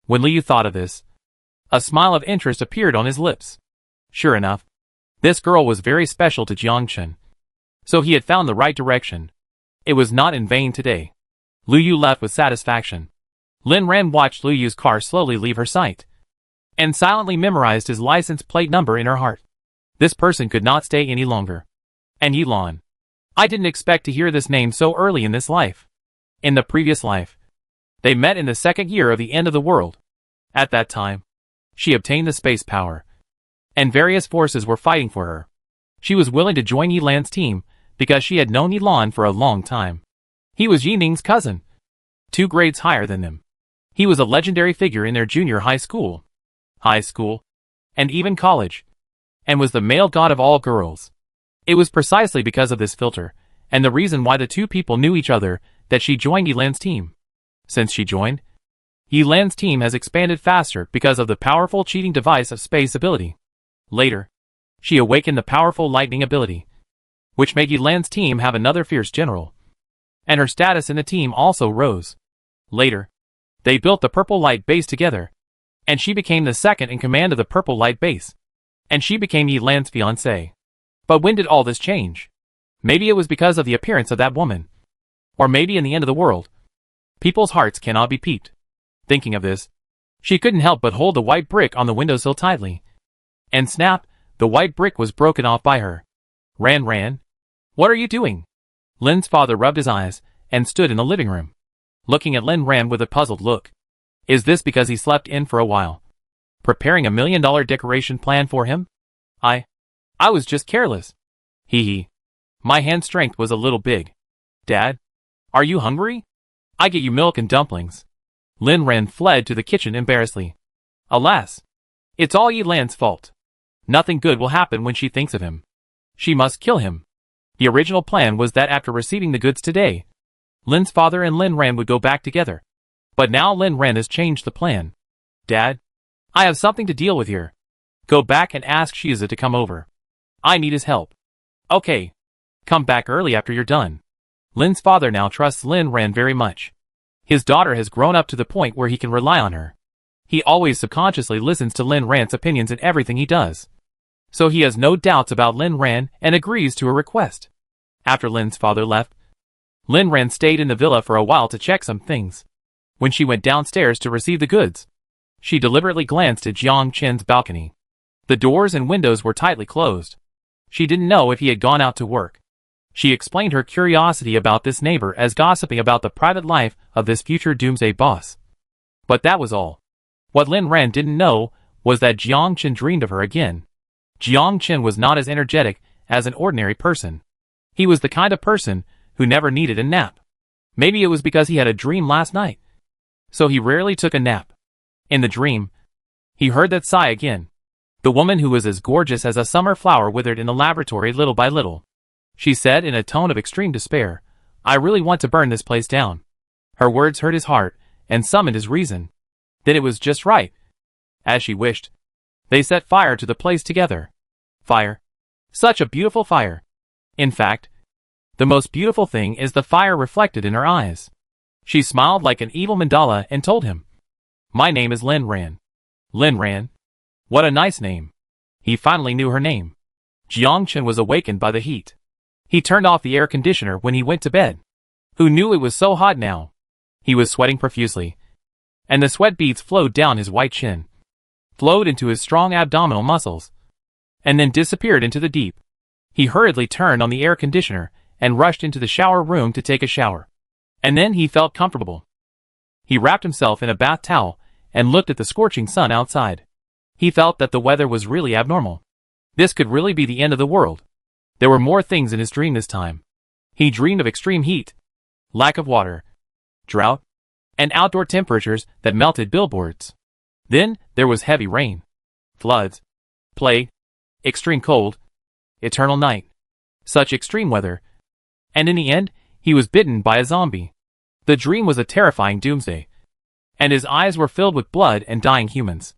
When Lu Yu thought of this, a smile of interest appeared on his lips. Sure enough, this girl was very special to Jiang Chen, so he had found the right direction. It was not in vain today. Lu Yu left with satisfaction. Lin Ran watched Lu Yu's car slowly leave her sight, and silently memorized his license plate number in her heart. This person could not stay any longer. And Yi Lan. I didn't expect to hear this name so early in this life. In the previous life, they met in the second year of the end of the world. At that time, she obtained the space power, and various forces were fighting for her. She was willing to join Yi Lan's team because she had known Yi Lan for a long time. He was Yi Ning's cousin, 2 grades higher than them. He was a legendary figure in their junior high school, and even college, and was the male god of all girls. It was precisely because of this filter, and the reason why the two people knew each other, that she joined Yi Lan's team. Since she joined, Yi Lan's team has expanded faster because of the powerful cheating device of space ability. Later, she awakened the powerful lightning ability, which made Yi Lan's team have another fierce general, and her status in the team also rose. Later, they built the purple light base together, and she became the second in command of the purple light base, and she became Yi Lan's fiancée. But when did all this change? Maybe it was because of the appearance of that woman, or maybe in the end of the world. People's hearts cannot be piqued. Thinking of this, she couldn't help but hold the white brick on the windowsill tightly. And snap, the white brick was broken off by her. Ran, what are you doing? Lin's father rubbed his eyes and stood in the living room, looking at Lin Ran with a puzzled look. Is this because he slept in for a while, preparing $1 million decoration plan for him? I was just careless. Hee. My hand strength was a little big. Dad, are you hungry? I get you milk and dumplings. Lin Ran fled to the kitchen embarrassedly. Alas, it's all Yi Lan's fault. Nothing good will happen when she thinks of him. She must kill him. The original plan was that after receiving the goods today, Lin's father and Lin Ran would go back together. But now Lin Ran has changed the plan. Dad, I have something to deal with here. Go back and ask Shiza to come over. I need his help. Okay. Come back early after you're done. Lin's father now trusts Lin Ran very much. His daughter has grown up to the point where he can rely on her. He always subconsciously listens to Lin Ran's opinions in everything he does. So he has no doubts about Lin Ran and agrees to her request. After Lin's father left, Lin Ran stayed in the villa for a while to check some things. When she went downstairs to receive the goods, she deliberately glanced at Jiang Chen's balcony. The doors and windows were tightly closed. She didn't know if he had gone out to work. She explained her curiosity about this neighbor as gossiping about the private life of this future Doomsday boss. But that was all. What Lin Ran didn't know was that Jiang Chen dreamed of her again. Jiang Chen was not as energetic as an ordinary person. He was the kind of person who never needed a nap. Maybe it was because he had a dream last night. So he rarely took a nap. In the dream, he heard that sigh again. The woman who was as gorgeous as a summer flower withered in the laboratory little by little. She said in a tone of extreme despair, "I really want to burn this place down." Her words hurt his heart and summoned his reason. Then it was just right. As she wished, they set fire to the place together. Fire. Such a beautiful fire. In fact, the most beautiful thing is the fire reflected in her eyes. She smiled like an evil mandala and told him, "My name is Lin Ran." Lin Ran? What a nice name. He finally knew her name. Jiang Chen was awakened by the heat. He turned off the air conditioner when he went to bed. Who knew it was so hot now? He was sweating profusely, and the sweat beads flowed down his white chin, flowed into his strong abdominal muscles, and then disappeared into the deep. He hurriedly turned on the air conditioner and rushed into the shower room to take a shower. And then he felt comfortable. He wrapped himself in a bath towel and looked at the scorching sun outside. He felt that the weather was really abnormal. This could really be the end of the world. There were more things in his dream this time. He dreamed of extreme heat, lack of water, drought, and outdoor temperatures that melted billboards. Then there was heavy rain, floods, plague, extreme cold, eternal night. Such extreme weather. And in the end, he was bitten by a zombie. The dream was a terrifying doomsday, and his eyes were filled with blood and dying humans.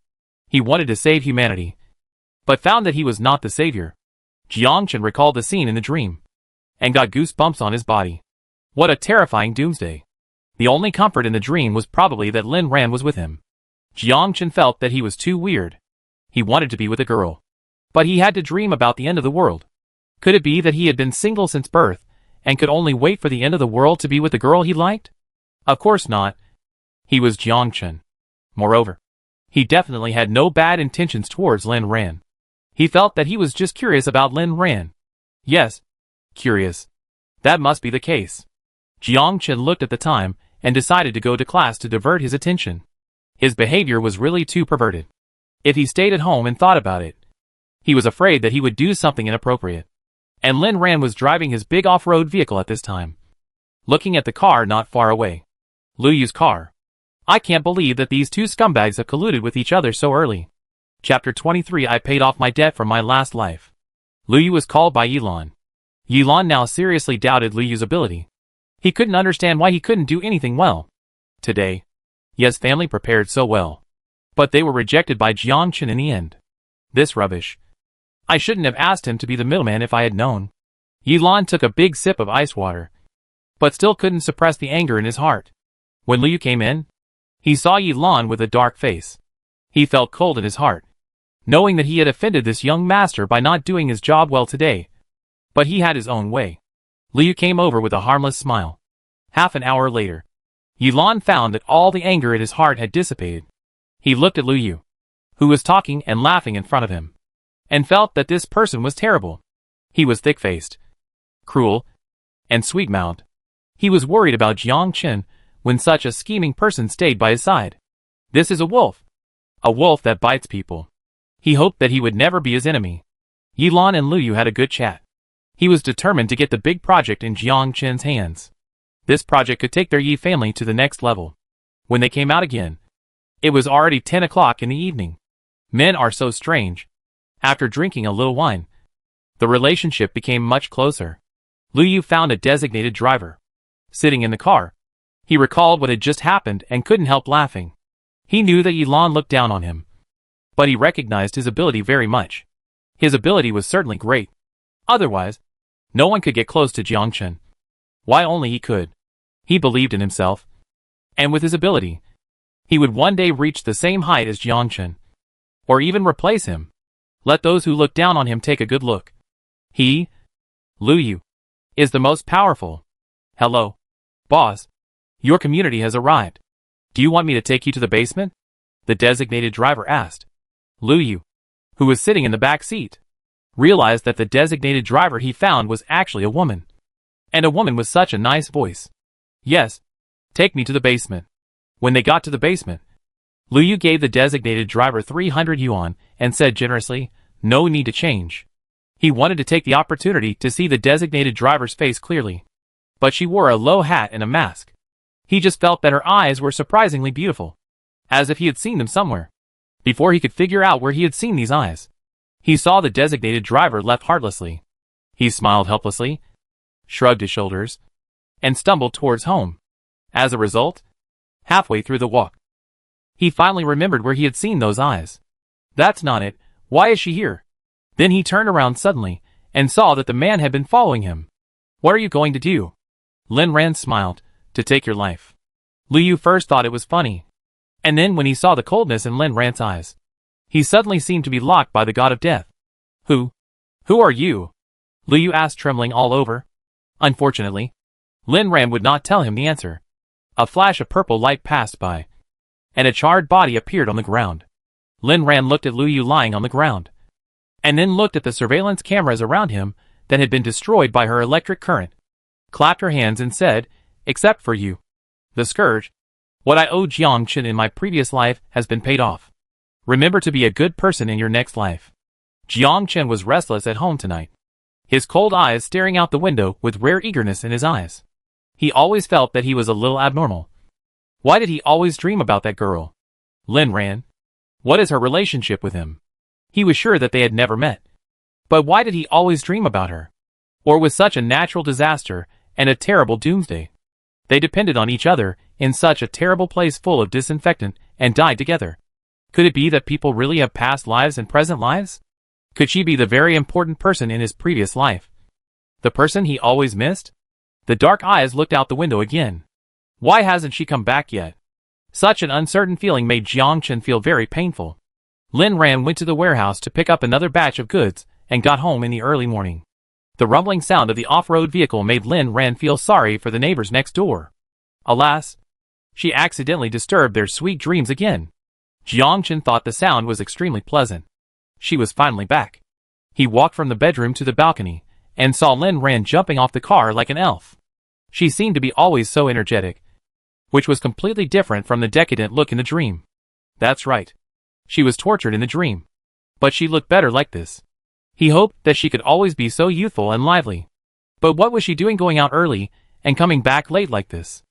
He wanted to save humanity, but found that he was not the savior. Jiang Chen recalled the scene in the dream, and got goosebumps on his body. What a terrifying doomsday. The only comfort in the dream was probably that Lin Ran was with him. Jiang Chen felt that he was too weird. He wanted to be with a girl, but he had to dream about the end of the world. Could it be that he had been single since birth, and could only wait for the end of the world to be with the girl he liked? Of course not. He was Jiang Chen. Moreover, he definitely had no bad intentions towards Lin Ran. He felt that he was just curious about Lin Ran. Yes, curious. That must be the case. Jiang Chen looked at the time and decided to go to class to divert his attention. His behavior was really too perverted. If he stayed at home and thought about it, he was afraid that he would do something inappropriate. And Lin Ran was driving his big off-road vehicle at this time, looking at the car not far away. Lu Yu's car. I can't believe that these two scumbags have colluded with each other so early. Chapter 23. I paid off my debt from my last life. Lu Yu was called by Yilan. Yilan now seriously doubted Lu Yu's ability. He couldn't understand why he couldn't do anything well. Today, Ye's family prepared so well, but they were rejected by Jiang Chen in the end. This rubbish. I shouldn't have asked him to be the middleman if I had known. Yilan took a big sip of ice water, but still couldn't suppress the anger in his heart. When Lu Yu came in, he saw Yilan with a dark face. He felt cold in his heart, knowing that he had offended this young master by not doing his job well today. But he had his own way. Lu Yu came over with a harmless smile. Half an hour later, Yilan found that all the anger in his heart had dissipated. He looked at Lu Yu, who was talking and laughing in front of him, and felt that this person was terrible. He was thick-faced, cruel, and sweet-mouthed. He was worried about Jiang Chen when such a scheming person stayed by his side. This is a wolf that bites people. He hoped that he would never be his enemy. Yilan and Lu Yu had a good chat. He was determined to get the big project in Jiang Chen's hands. This project could take their Yi family to the next level. When they came out again, it was already 10 o'clock in the evening. Men are so strange. After drinking a little wine, the relationship became much closer. Lu Yu found a designated driver sitting in the car. He recalled what had just happened and couldn't help laughing. He knew that Yilan looked down on him, but he recognized his ability very much. His ability was certainly great. Otherwise, no one could get close to Jiang Chen. Why only he could? He believed in himself, and with his ability, he would one day reach the same height as Jiang Chen, or even replace him. Let those who look down on him take a good look. He, Lu Yu, is the most powerful. Hello, boss. Your community has arrived. Do you want me to take you to the basement? The designated driver asked. Lu Yu, who was sitting in the back seat, realized that the designated driver he found was actually a woman. And a woman with such a nice voice. Yes, take me to the basement. When they got to the basement, Lu Yu gave the designated driver 300 yuan and said generously, No need to change. He wanted to take the opportunity to see the designated driver's face clearly. But she wore a low hat and a mask. He just felt that her eyes were surprisingly beautiful. As if he had seen them somewhere. Before he could figure out where he had seen these eyes, he saw the designated driver left heartlessly. He smiled helplessly, shrugged his shoulders, and stumbled towards home. As a result, halfway through the walk, he finally remembered where he had seen those eyes. That's not it. Why is she here? Then he turned around suddenly, and saw that the man had been following him. What are you going to do? Lin Ran smiled. To take your life. Liu first thought it was funny. And then when he saw the coldness in Lin Ran's eyes, he suddenly seemed to be locked by the god of death. Who are you? Liu asked, trembling all over. Unfortunately, Lin Ran would not tell him the answer. A flash of purple light passed by, and a charred body appeared on the ground. Lin Ran looked at Liu lying on the ground, and then looked at the surveillance cameras around him that had been destroyed by her electric current, clapped her hands and said, except for you, the Scourge, what I owed Jiang Chen in my previous life has been paid off. Remember to be a good person in your next life. Jiang Chen was restless at home tonight, his cold eyes staring out the window with rare eagerness in his eyes. He always felt that he was a little abnormal. Why did he always dream about that girl? Lin Ran. What is her relationship with him? He was sure that they had never met. But why did he always dream about her? Or was such a natural disaster and a terrible doomsday? They depended on each other in such a terrible place full of disinfectant and died together. Could it be that people really have past lives and present lives? Could she be the very important person in his previous life? The person he always missed? The dark eyes looked out the window again. Why hasn't she come back yet? Such an uncertain feeling made Jiang Chen feel very painful. Lin Ran went to the warehouse to pick up another batch of goods and got home in the early morning. The rumbling sound of the off-road vehicle made Lin Ran feel sorry for the neighbors next door. Alas, she accidentally disturbed their sweet dreams again. Jiang Chen thought the sound was extremely pleasant. She was finally back. He walked from the bedroom to the balcony and saw Lin Ran jumping off the car like an elf. She seemed to be always so energetic, which was completely different from the decadent look in the dream. That's right. She was tortured in the dream. But she looked better like this. He hoped that she could always be so youthful and lively. But what was she doing going out early and coming back late like this?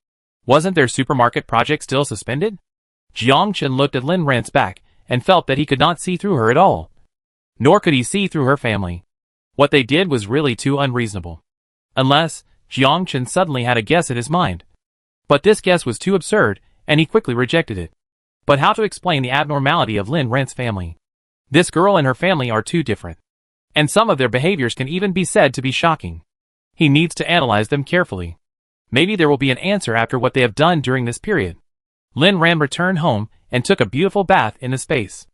Wasn't their supermarket project still suspended? Jiang Chen looked at Lin Ran's back and felt that he could not see through her at all. Nor could he see through her family. What they did was really too unreasonable. Unless, Jiang Chen suddenly had a guess in his mind. But this guess was too absurd, and he quickly rejected it. But how to explain the abnormality of Lin Ran's family? This girl and her family are too different. And some of their behaviors can even be said to be shocking. He needs to analyze them carefully. Maybe there will be an answer after what they have done during this period. Lin Ran returned home and took a beautiful bath in the space.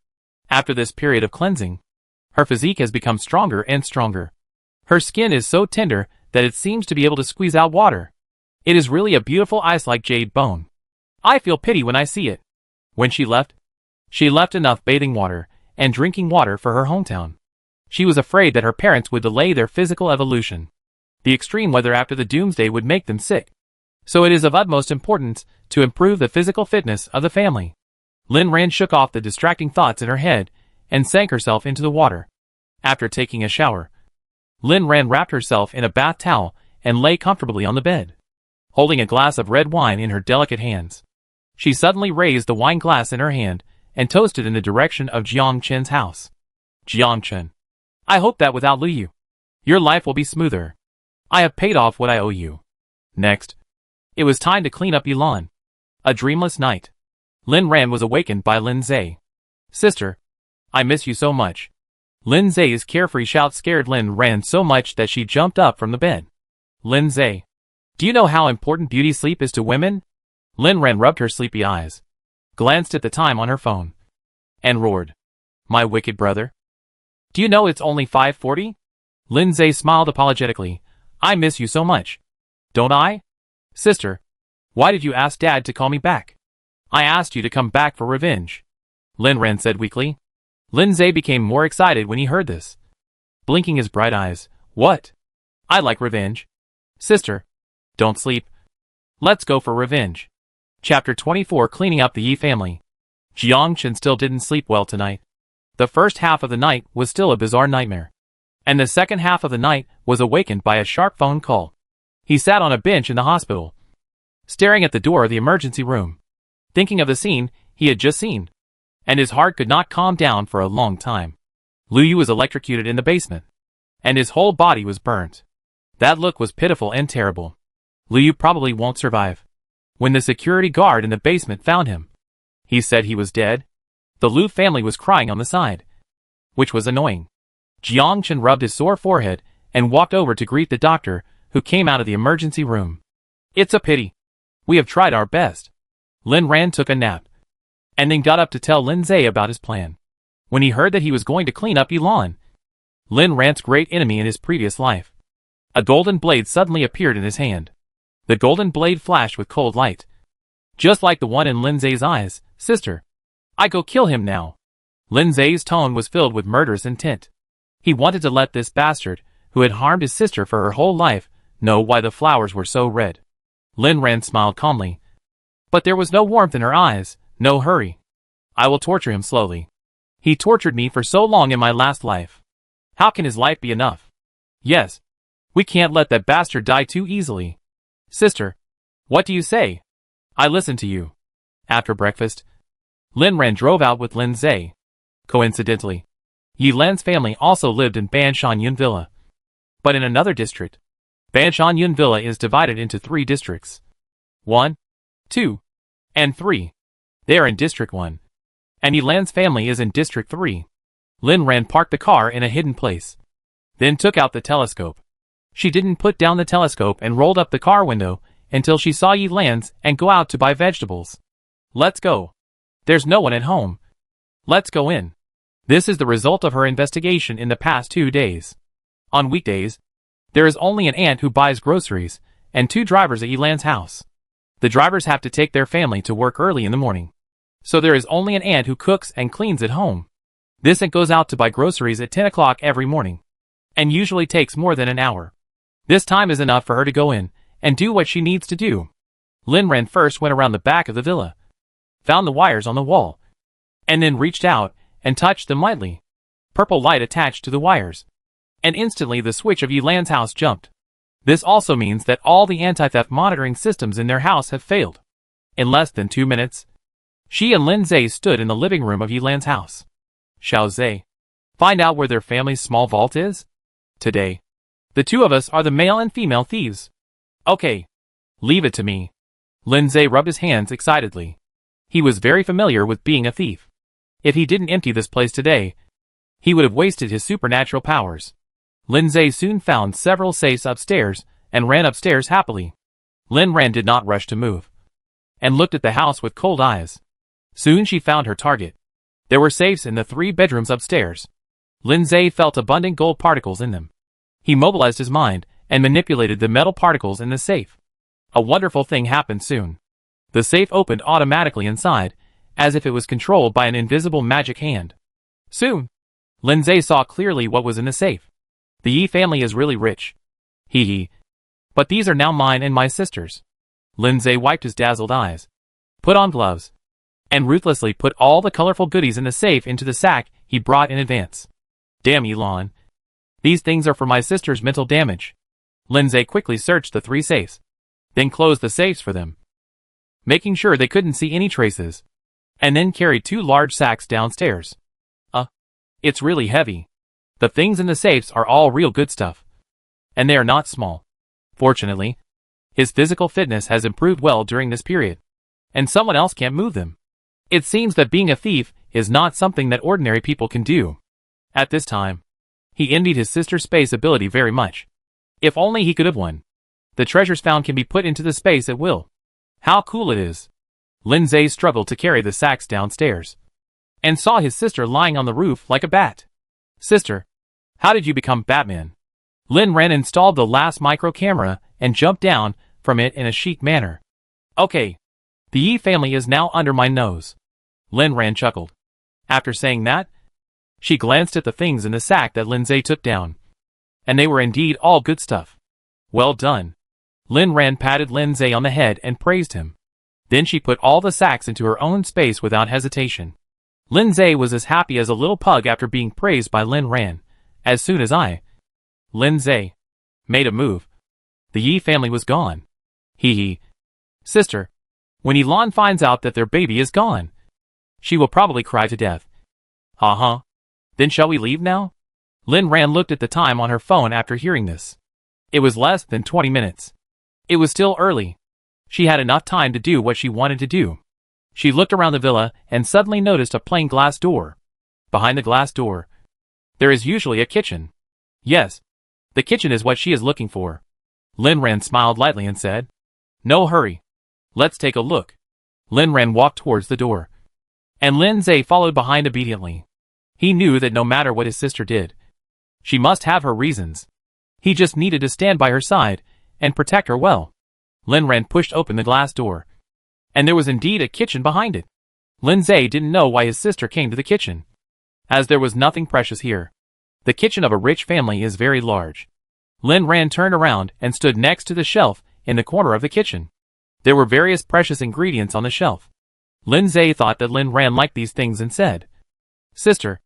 After this period of cleansing, her physique has become stronger and stronger. Her skin is so tender that it seems to be able to squeeze out water. It is really a beautiful ice-like jade bone. I feel pity when I see it. When she left enough bathing water and drinking water for her hometown. She was afraid that her parents would delay their physical evolution. The extreme weather after the doomsday would make them sick. So it is of utmost importance to improve the physical fitness of the family. Lin Ran shook off the distracting thoughts in her head and sank herself into the water. After taking a shower, Lin Ran wrapped herself in a bath towel and lay comfortably on the bed, holding a glass of red wine in her delicate hands. She suddenly raised the wine glass in her hand and toasted in the direction of Jiang Chen's house. Jiang Chen, I hope that without Liu, your life will be smoother. I have paid off what I owe you. Next, it was time to clean up Yilan. A dreamless night. Lin Ran was awakened by Lin Zai. Sister, I miss you so much. Lin Zai's carefree shout scared Lin Ran so much that she jumped up from the bed. Lin Zai, do you know how important beauty sleep is to women? Lin Ran rubbed her sleepy eyes, glanced at the time on her phone, and roared. My wicked brother. Do you know it's only 5:40? Lin Zai smiled apologetically. I miss you so much. Don't I? Sister, why did you ask Dad to call me back? I asked you to come back for revenge. Lin Ran said weakly. Lin Zai became more excited when he heard this, blinking his bright eyes. What? I like revenge. Sister, don't sleep. Let's go for revenge. Chapter 24 Cleaning up the Yi family. Jiang Chen still didn't sleep well tonight. The first half of the night was still a bizarre nightmare. And the second half of the night was awakened by a sharp phone call. He sat on a bench in the hospital, staring at the door of the emergency room, thinking of the scene he had just seen. And his heart could not calm down for a long time. Liu was electrocuted in the basement, and his whole body was burnt. That look was pitiful and terrible. Liu probably won't survive. When the security guard in the basement found him, he said he was dead. The Liu family was crying on the side, which was annoying. Jiang Chen rubbed his sore forehead and walked over to greet the doctor, who came out of the emergency room. It's a pity. We have tried our best. Lin Ran took a nap, and then got up to tell Lin Zhe about his plan. When he heard that he was going to clean up Yilan, Lin Ran's great enemy in his previous life, a golden blade suddenly appeared in his hand. The golden blade flashed with cold light, just like the one in Lin Zhe's eyes. Sister, I go kill him now. Lin Zhe's tone was filled with murderous intent. He wanted to let this bastard, who had harmed his sister for her whole life, know why the flowers were so red. Lin Ran smiled calmly, but there was no warmth in her eyes. No hurry. I will torture him slowly. He tortured me for so long in my last life. How can his life be enough? Yes. We can't let that bastard die too easily. Sister, what do you say? I listen to you. After breakfast, Lin Ran drove out with Lin Zhe. Coincidentally, Yi Lan's family also lived in Banshan Villa, but in another district. Banshan Villa is divided into 3 districts. 1, 2, and 3. They are in District 1. And Yi Lan's family is in District 3. Lin Ran parked the car in a hidden place, then took out the telescope. She didn't put down the telescope and rolled up the car window until she saw Yi Lan's and go out to buy vegetables. Let's go. There's no one at home. Let's go in. This is the result of her investigation in the past 2 days. On weekdays, there is only an aunt who buys groceries and 2 drivers at Yi Lan's house. The drivers have to take their family to work early in the morning, so there is only an aunt who cooks and cleans at home. This aunt goes out to buy groceries at 10 o'clock every morning, and usually takes more than an hour. This time is enough for her to go in and do what she needs to do. Lin Ran first went around the back of the villa, found the wires on the wall, and then reached out and touched them lightly. Purple light attached to the wires, and instantly the switch of Yi Lan's house jumped. This also means that all the anti-theft monitoring systems in their house have failed. In less than 2 minutes, she and Lin Zhe stood in the living room of Yi Lan's house. Xiao Zhe, find out where their family's small vault is? Today, the 2 of us are the male and female thieves. Okay, leave it to me. Lin Zhe rubbed his hands excitedly. He was very familiar with being a thief. If he didn't empty this place today, he would have wasted his supernatural powers. Lin Zhe soon found several safes upstairs and ran upstairs happily. Lin Ran did not rush to move, and looked at the house with cold eyes. Soon she found her target. There were safes in the 3 bedrooms upstairs. Lin Zhe felt abundant gold particles in them. He mobilized his mind and manipulated the metal particles in the safe. A wonderful thing happened soon. The safe opened automatically inside, as if it was controlled by an invisible magic hand. Soon, Lin Zhe saw clearly what was in the safe. The Yi family is really rich. Hee hee. But these are now mine and my sister's. Lin Zhe wiped his dazzled eyes, put on gloves, and ruthlessly put all the colorful goodies in the safe into the sack he brought in advance. Damn Yilan. These things are for my sister's mental damage. Lin Zhe quickly searched the 3 safes, then closed the safes for them, making sure they couldn't see any traces, and then carried 2 large sacks downstairs. It's really heavy. The things in the safes are all real good stuff, and they are not small. Fortunately, his physical fitness has improved well during this period, and someone else can't move them. It seems that being a thief is not something that ordinary people can do. At this time, he envied his sister's space ability very much. If only he could have one. The treasures found can be put into the space at will. How cool it is. Lin Zhe struggled to carry the sacks downstairs, and saw his sister lying on the roof like a bat. Sister, how did you become Batman? Lin Ran installed the last micro camera and jumped down from it in a chic manner. Okay, the Yi family is now under my nose. Lin Ran chuckled. After saying that, she glanced at the things in the sack that Lin Zhe took down, and they were indeed all good stuff. Well done. Lin Ran patted Lin Zhe on the head and praised him. Then she put all the sacks into her own space without hesitation. Lindsay was as happy as a little pug after being praised by Lin Ran. As soon as Lindsay made a move, the Yi family was gone. Hee. Sister, when Yilan finds out that their baby is gone, she will probably cry to death. Then shall we leave now? Lin Ran looked at the time on her phone after hearing this. It was less than 20 minutes. It was still early. She had enough time to do what she wanted to do. She looked around the villa and suddenly noticed a plain glass door. Behind the glass door, there is usually a kitchen. Yes, the kitchen is what she is looking for. Lin Ran smiled lightly and said, "No hurry. Let's take a look." Lin Ran walked towards the door, and Lindsay followed behind obediently. He knew that no matter what his sister did, she must have her reasons. He just needed to stand by her side and protect her well. Lin Ran pushed open the glass door, and there was indeed a kitchen behind it. Lindsay didn't know why his sister came to the kitchen, as there was nothing precious here. The kitchen of a rich family is very large. Lin Ran turned around and stood next to the shelf in the corner of the kitchen. There were various precious ingredients on the shelf. Lindsay thought that Lin Ran liked these things and said, "Sister,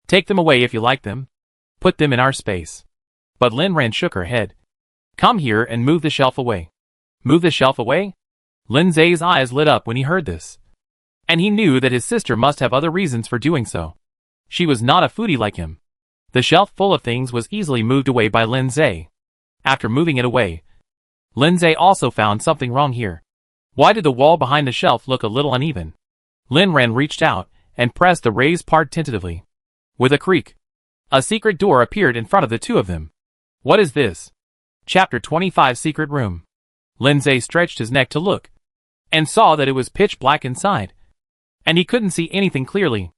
take them away if you like them. Put them in our space." But Lin Ran shook her head. "Come here and move the shelf away." Move the shelf away? Lindsay's eyes lit up when he heard this. And he knew that his sister must have other reasons for doing so. She was not a foodie like him. The shelf full of things was easily moved away by Lindsay. After moving it away, Lindsay also found something wrong here. Why did the wall behind the shelf look a little uneven? Lin Ran reached out and pressed the raised part tentatively. With a creak, a secret door appeared in front of the two of them. What is this? Chapter 25 Secret Room. Lindsay stretched his neck to look, and saw that it was pitch black inside, and he couldn't see anything clearly.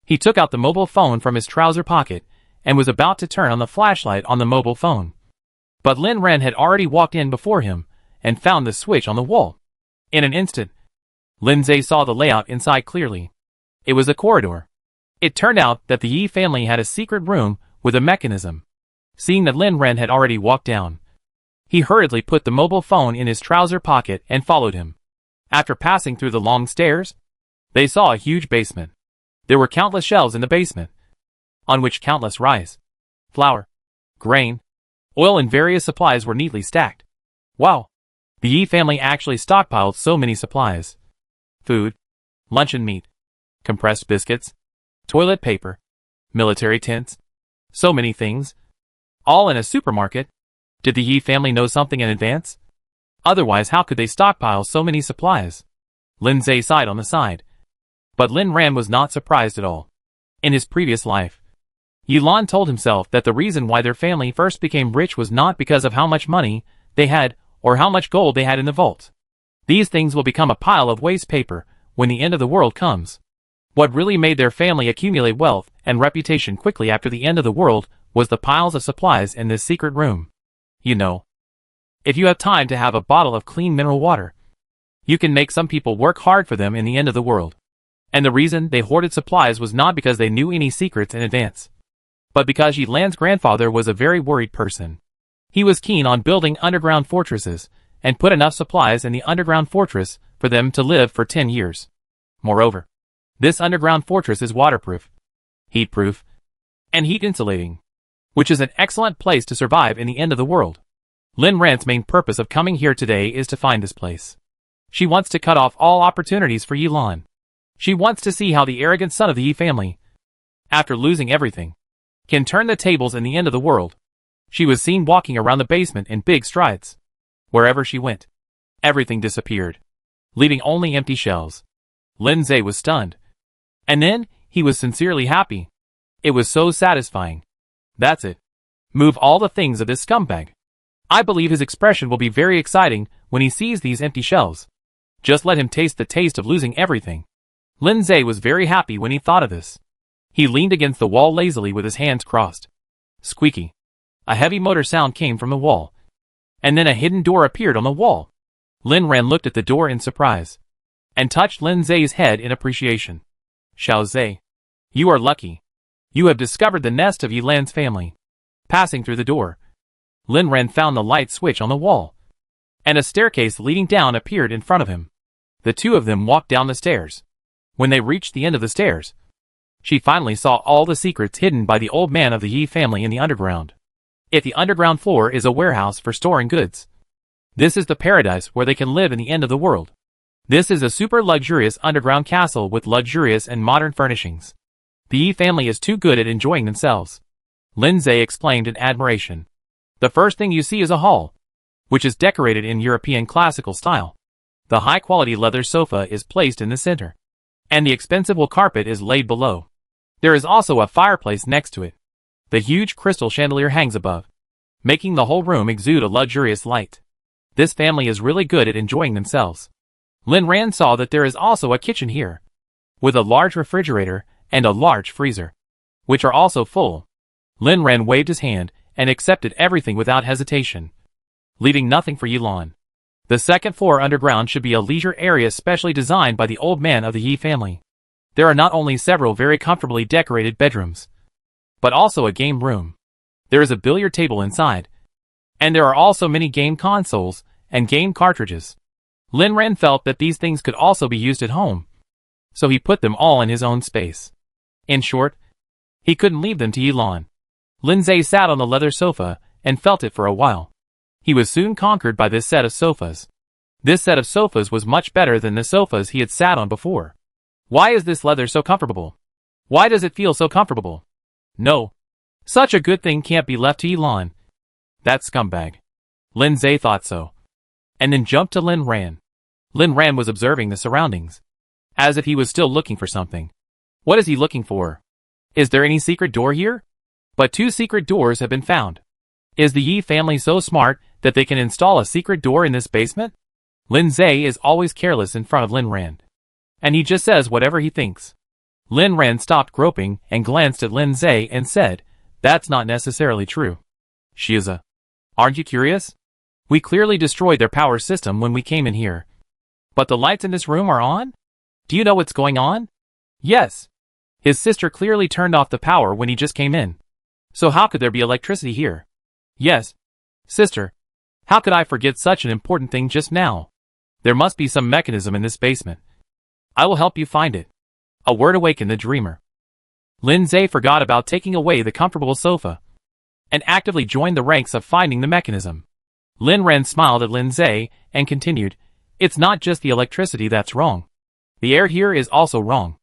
He took out the mobile phone from his trouser pocket, and was about to turn on the flashlight on the mobile phone. But Lin Ran had already walked in before him, and found the switch on the wall. In an instant, Lindsay saw the layout inside clearly. It was a corridor. It turned out that the Yi family had a secret room with a mechanism. Seeing that Lin Ran had already walked down, he hurriedly put the mobile phone in his trouser pocket and followed him. After passing through the long stairs, they saw a huge basement. There were countless shelves in the basement, on which countless rice, flour, grain, oil and various supplies were neatly stacked. Wow! The Yi family actually stockpiled so many supplies. Food, luncheon meat, compressed biscuits, toilet paper, military tents, so many things, all in a supermarket. Did the Yi family know something in advance? Otherwise, how could they stockpile so many supplies? Lindsay sighed on the side. But Lin Ran was not surprised at all. In his previous life, Yilan told himself that the reason why their family first became rich was not because of how much money they had or how much gold they had in the vault. These things will become a pile of waste paper when the end of the world comes. What really made their family accumulate wealth and reputation quickly after the end of the world was the piles of supplies in this secret room. You know, if you have time to have a bottle of clean mineral water, you can make some people work hard for them in the end of the world. And the reason they hoarded supplies was not because they knew any secrets in advance, but because Yilan's grandfather was a very worried person. He was keen on building underground fortresses, and put enough supplies in the underground fortress for them to live for 10 years. Moreover, this underground fortress is waterproof, heatproof, and heat insulating, which is an excellent place to survive in the end of the world. Lin Ran's main purpose of coming here today is to find this place. She wants to cut off all opportunities for Yilan. She wants to see how the arrogant son of the Yi family, after losing everything, can turn the tables in the end of the world. She was seen walking around the basement in big strides. Wherever she went, everything disappeared, leaving only empty shelves. Lindsay was stunned. And then, he was sincerely happy. It was so satisfying. That's it. Move all the things of this scumbag. I believe his expression will be very exciting when he sees these empty shelves. Just let him taste the taste of losing everything. Lindsay was very happy when he thought of this. He leaned against the wall lazily with his hands crossed. Squeaky. A heavy motor sound came from the wall. And then a hidden door appeared on the wall. Lin Ran looked at the door in surprise, and touched Lindsay's head in appreciation. Xiaozhe, you are lucky. You have discovered the nest of Yilan's family. Passing through the door, Lin Ran found the light switch on the wall, and a staircase leading down appeared in front of him. The two of them walked down the stairs. When they reached the end of the stairs, She finally saw all the secrets hidden by the old man of the Yi family in the underground. If the underground floor is a warehouse for storing goods, this is the paradise where they can live in the end of the world. This is a super luxurious underground castle with luxurious and modern furnishings. The Yi family is too good at enjoying themselves. Lindsay explained in admiration. The first thing you see is a hall, which is decorated in European classical style. The high-quality leather sofa is placed in the center, and the expensive wool carpet is laid below. There is also a fireplace next to it. The huge crystal chandelier hangs above, making the whole room exude a luxurious light. This family is really good at enjoying themselves. Lin Ran saw that there is also a kitchen here, with a large refrigerator and a large freezer, which are also full. Lin Ran waved his hand and accepted everything without hesitation, leaving nothing for Yilan. The second floor underground should be a leisure area specially designed by the old man of the Yi family. There are not only several very comfortably decorated bedrooms, but also a game room. There is a billiard table inside, and there are also many game consoles and game cartridges. Lin Ran felt that these things could also be used at home, so he put them all in his own space. In short, he couldn't leave them to Yilan. Lindsay sat on the leather sofa and felt it for a while. He was soon conquered by this set of sofas. This set of sofas was much better than the sofas he had sat on before. Why is this leather so comfortable? Why does it feel so comfortable? No. Such a good thing can't be left to Yilan. That scumbag. Lindsay thought so, and then jumped to Lin Ran. Lin Ran was observing the surroundings, as if he was still looking for something. What is he looking for? Is there any secret door here? But 2 secret doors have been found. Is the Yi family so smart that they can install a secret door in this basement? Lindsay is always careless in front of Lin Ran, and he just says whatever he thinks. Lin Ran stopped groping and glanced at Lindsay and said, "That's not necessarily true." She is a... Aren't you curious? We clearly destroyed their power system when we came in here. But the lights in this room are on? Do you know what's going on? Yes. His sister clearly turned off the power when he just came in. So how could there be electricity here? Yes. Sister, how could I forget such an important thing just now? There must be some mechanism in this basement. I will help you find it. A word awakened the dreamer. Lindsay forgot about taking away the comfortable sofa, and actively joined the ranks of finding the mechanism. Lin Ran smiled at Lindsay and continued, "It's not just the electricity that's wrong. The air here is also wrong.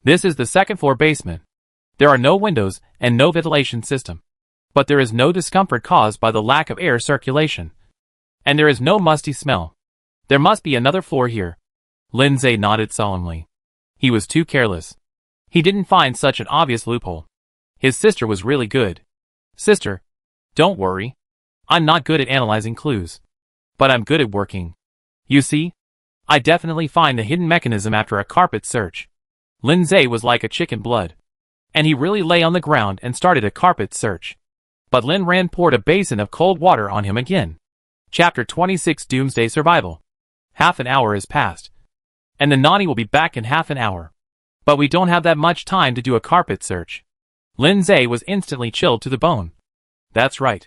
This is the second floor basement. There are no windows and no ventilation system. But there is no discomfort caused by the lack of air circulation. And there is no musty smell. There must be another floor here." Lindsay nodded solemnly. He was too careless. He didn't find such an obvious loophole. His sister was really good. "Sister, don't worry. I'm not good at analyzing clues. But I'm good at working. You see? I definitely find a hidden mechanism after a carpet search." Lindsay was like a chicken blood, and he really lay on the ground and started a carpet search. But Lin Ran poured a basin of cold water on him again. Chapter 26 Doomsday Survival. Half an hour has passed, and the Nani will be back in half an hour. But we don't have that much time to do a carpet search. Lindsay was instantly chilled to the bone. That's right.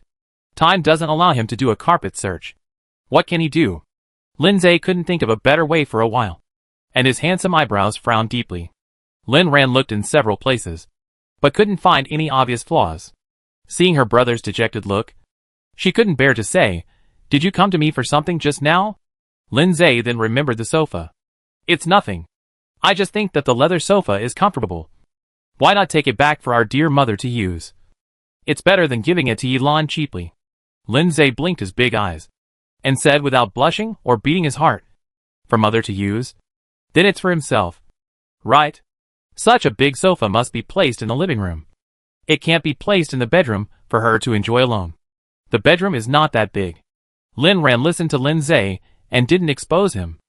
Time doesn't allow him to do a carpet search. What can he do? Lindsay couldn't think of a better way for a while, and his handsome eyebrows frowned deeply. Lin Ran looked in several places, but couldn't find any obvious flaws. Seeing her brother's dejected look, she couldn't bear to say, "Did you come to me for something just now?" Lindsay then remembered the sofa. "It's nothing. I just think that the leather sofa is comfortable. Why not take it back for our dear mother to use? It's better than giving it to Yilan cheaply." Lindsay blinked his big eyes, and said without blushing or beating his heart, "For mother to use? Then it's for himself. Right? Such a big sofa must be placed in the living room. It can't be placed in the bedroom for her to enjoy alone. The bedroom is not that big." Lin Ran listened to Lindsay and didn't expose him.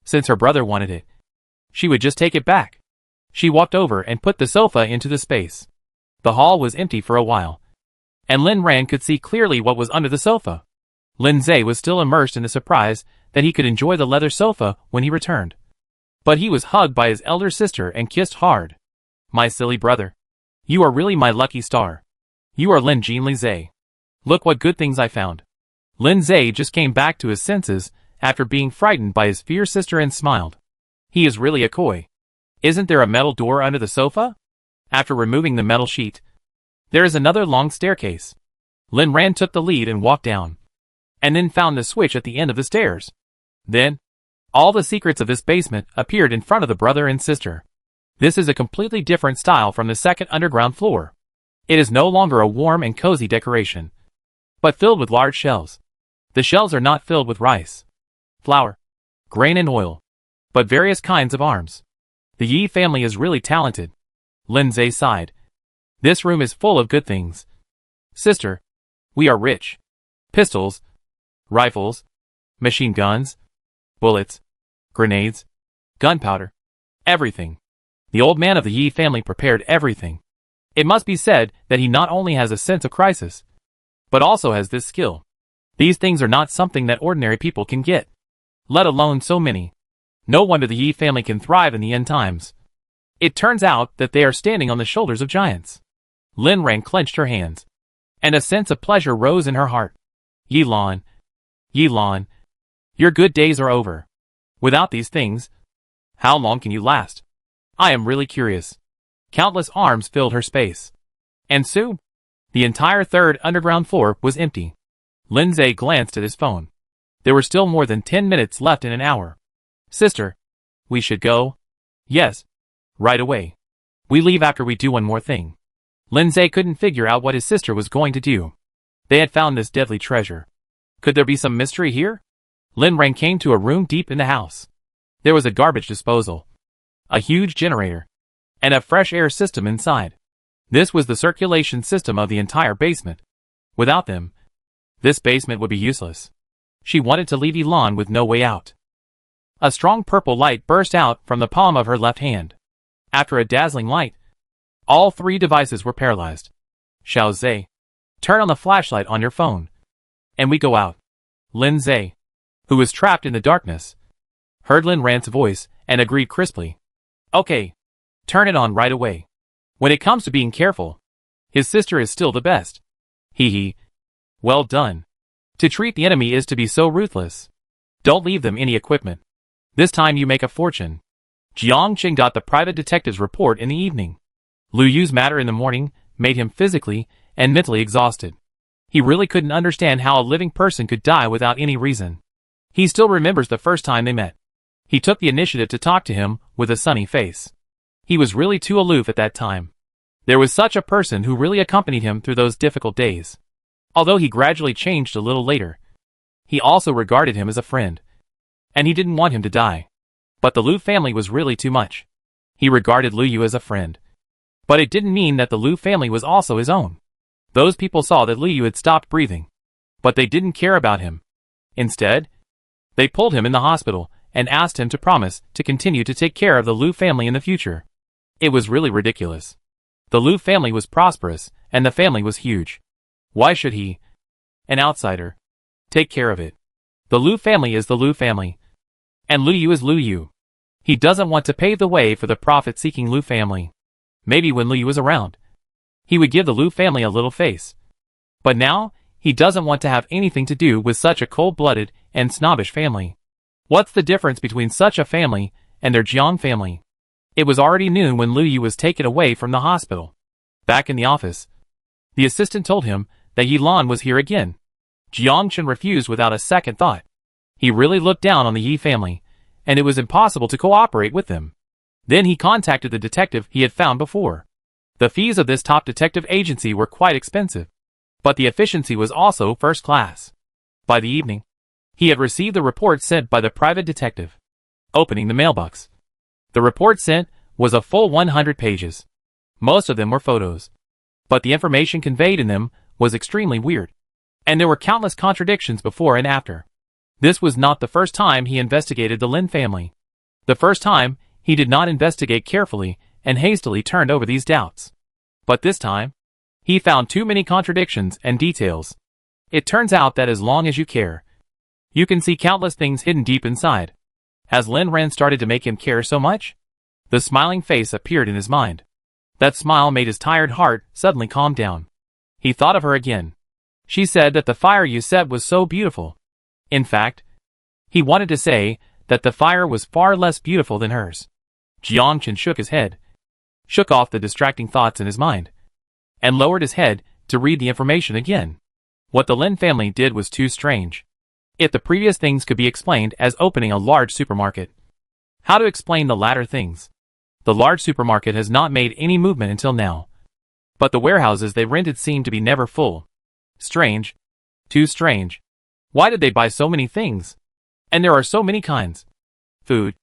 Since her brother wanted it, she would just take it back. She walked over and put the sofa into the space. The hall was empty for a while, and Lin Ran could see clearly what was under the sofa. Lindsay was still immersed in the surprise that he could enjoy the leather sofa when he returned. But he was hugged by his elder sister and kissed hard. "My silly brother. You are really my lucky star. You are Lin Jinlizay. Look what good things I found." Lindsay just came back to his senses after being frightened by his fierce sister and smiled. "He is really a coy. Isn't there a metal door under the sofa?" After removing the metal sheet, there is another long staircase. Lin Ran took the lead and walked down, and then found the switch at the end of the stairs. Then, all the secrets of this basement appeared in front of the brother and sister. This is a completely different style from the second underground floor. It is no longer a warm and cozy decoration, but filled with large shelves. The shelves are not filled with rice, flour, grain and oil, but various kinds of arms. The Yi family is really talented. Lin Zhe sighed. This room is full of good things. Sister, we are rich. Pistols, rifles, machine guns, bullets, grenades, gunpowder, everything. The old man of the Yi family prepared everything. It must be said that he not only has a sense of crisis, but also has this skill. These things are not something that ordinary people can get, let alone so many. No wonder the Yi family can thrive in the end times. It turns out that they are standing on the shoulders of giants. Lin Ran clenched her hands, and a sense of pleasure rose in her heart. Yi Lan, your good days are over. Without these things, how long can you last? I am really curious. Countless arms filled her space. And soon, the entire third underground floor was empty. Lin Zhe glanced at his phone. There were still more than 10 minutes left in an hour. Sister, we should go? Yes, right away. We leave after we do one more thing. Lin Zhe couldn't figure out what his sister was going to do. They had found this deadly treasure. Could there be some mystery here? Lin Ran came to a room deep in the house. There was a garbage disposal, a huge generator, and a fresh air system inside. This was the circulation system of the entire basement. Without them, this basement would be useless. She wanted to leave Elan with no way out. A strong purple light burst out from the palm of her left hand. After a dazzling light, all three devices were paralyzed. Xiao Zhe, turn on the flashlight on your phone, and we go out. Lin Zhe, who was trapped in the darkness, heard Lin Ran's voice and agreed crisply. Okay, turn it on right away. When it comes to being careful, his sister is still the best. Hee hee. Well done. To treat the enemy is to be so ruthless. Don't leave them any equipment. This time you make a fortune. Jiang Qing got the private detective's report in the evening. Lu Yu's matter in the morning made him physically and mentally exhausted. He really couldn't understand how a living person could die without any reason. He still remembers the first time they met. He took the initiative to talk to him with a sunny face. He was really too aloof at that time. There was such a person who really accompanied him through those difficult days. Although he gradually changed a little later, he also regarded him as a friend. And he didn't want him to die. But the Lu family was really too much. He regarded Lu Yu as a friend. But it didn't mean that the Lu family was also his own. Those people saw that Lu Yu had stopped breathing. But they didn't care about him. Instead, they pulled him in the hospital and asked him to promise to continue to take care of the Lu family in the future. It was really ridiculous. The Lu family was prosperous, and the family was huge. Why should he, an outsider, take care of it? The Lu family is the Lu family. And Lu Yu is Lu Yu. He doesn't want to pave the way for the profit-seeking Lu family. Maybe when Lu Yu was around, he would give the Lu family a little face. But now, he doesn't want to have anything to do with such a cold-blooded and snobbish family. What's the difference between such a family and their Jiang family? It was already noon when Lu Yu was taken away from the hospital. Back in the office, the assistant told him that Yilan was here again. Jiang Chen refused without a second thought. He really looked down on the Yi family, and it was impossible to cooperate with them. Then he contacted the detective he had found before. The fees of this top detective agency were quite expensive, but the efficiency was also first class. By the evening, he had received the report sent by the private detective. Opening the mailbox, the report sent was a full 100 pages. Most of them were photos, but the information conveyed in them was extremely weird, and there were countless contradictions before and after. This was not the first time he investigated the Lin family. The first time, he did not investigate carefully and hastily turned over these doubts. But this time, he found too many contradictions and details. It turns out that as long as you care, you can see countless things hidden deep inside. Has Lin Ran started to make him care so much? The smiling face appeared in his mind. That smile made his tired heart suddenly calm down. He thought of her again. She said that the fire you set was so beautiful. In fact, he wanted to say that the fire was far less beautiful than hers. Jiang Chen shook his head. shook off the distracting thoughts in his mind, and lowered his head to read the information again. What the Lin family did was too strange. If the previous things could be explained as opening a large supermarket, how to explain the latter things? The large supermarket has not made any movement until now. But the warehouses they rented seemed to be never full. Strange. Too strange. Why did they buy so many things? And there are so many kinds. Food,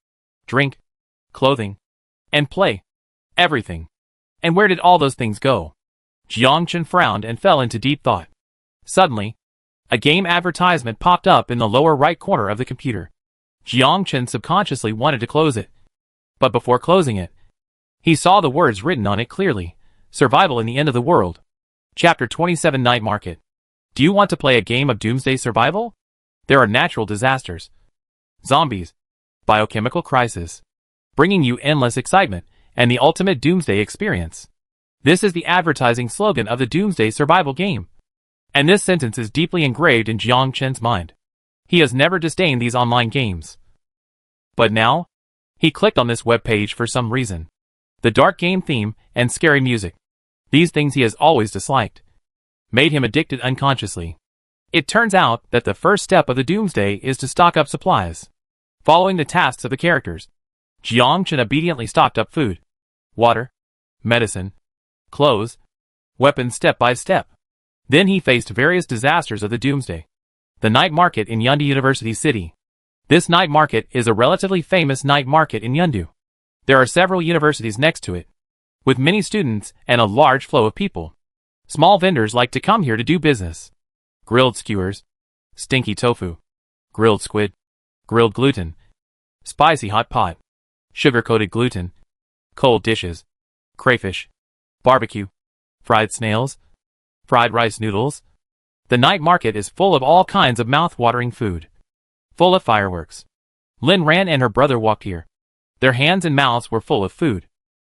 drink, clothing, and play. Everything. And where did all those things go? Jiang Chen frowned and fell into deep thought. Suddenly, a game advertisement popped up in the lower right corner of the computer. Jiang Chen subconsciously wanted to close it. But before closing it, he saw the words written on it clearly. Survival in the End of the World. Chapter 27 Night Market. Do you want to play a game of Doomsday survival? There are natural disasters, zombies, biochemical crisis, bringing you endless excitement and the ultimate Doomsday experience. This is the advertising slogan of the Doomsday survival game. And this sentence is deeply engraved in Jiang Chen's mind. He has never disdained these online games. But now, he clicked on this webpage for some reason. The dark game theme and scary music. These things he has always disliked. Made him addicted unconsciously. It turns out that the first step of the Doomsday is to stock up supplies. Following the tasks of the characters, Jiang Chen obediently stocked up food, water, medicine, clothes, weapons step by step. Then he faced various disasters of the Doomsday. The night market in Yundu University City. This night market is a relatively famous night market in Yundu. There are several universities next to it, with many students and a large flow of people. Small vendors like to come here to do business. Grilled skewers, stinky tofu, grilled squid, grilled gluten, spicy hot pot, sugar-coated gluten, cold dishes, crayfish, barbecue, fried snails, fried rice noodles. The night market is full of all kinds of mouth-watering food. Full of fireworks. Lin Ran and her brother walked here. Their hands and mouths were full of food.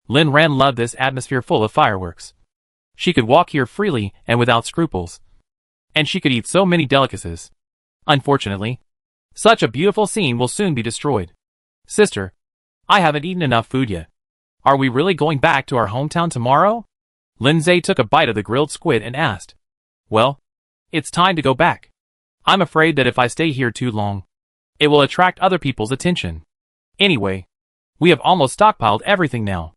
Lin Ran loved this atmosphere full of fireworks. She could walk here freely and without scruples. And she could eat so many delicacies. Unfortunately, such a beautiful scene will soon be destroyed. Sister, I haven't eaten enough food yet. Are we really going back to our hometown tomorrow? Lindsay took a bite of the grilled squid and asked. Well, it's time to go back. I'm afraid that if I stay here too long, it will attract other people's attention. Anyway, we have almost stockpiled everything now.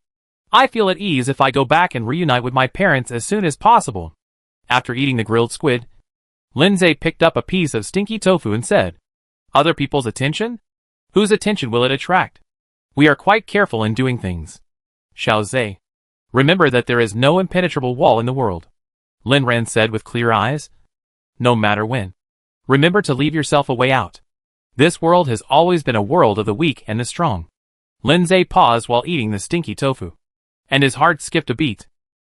I feel at ease if I go back and reunite with my parents as soon as possible. After eating the grilled squid, Lindsay picked up a piece of stinky tofu and said, Other people's attention? Whose attention will it attract? We are quite careful in doing things. Xiao Zhe. Remember that there is no impenetrable wall in the world. Lin Ran said with clear eyes. No matter when. Remember to leave yourself a way out. This world has always been a world of the weak and the strong. Lindsay paused while eating the stinky tofu. And his heart skipped a beat,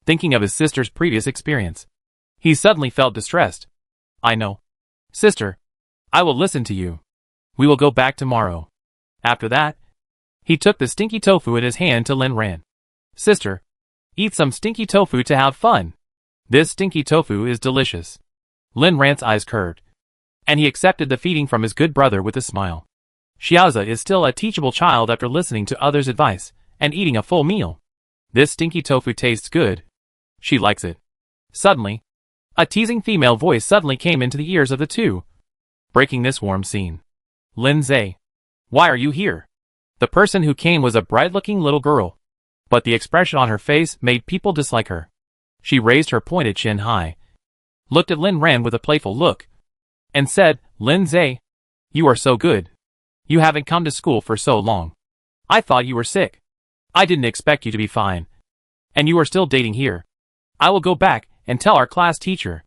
thinking of his sister's previous experience. He suddenly felt distressed. I know. Sister, I will listen to you. We will go back tomorrow. After that, he took the stinky tofu in his hand to Lin Ran. Sister, eat some stinky tofu to have fun. This stinky tofu is delicious. Lin Ran's eyes curved, and he accepted the feeding from his good brother with a smile. Xiaoza is still a teachable child after listening to others' advice and eating a full meal. This stinky tofu tastes good. She likes it. Suddenly, a teasing female voice suddenly came into the ears of the two, breaking this warm scene. Lindsay, why are you here? The person who came was a bright-looking little girl, but the expression on her face made people dislike her. She raised her pointed chin high, looked at Lin Ran with a playful look, and said, Lindsay, you are so good. You haven't come to school for so long. I thought you were sick. I didn't expect you to be fine. And you are still dating here. I will go back and tell our class teacher.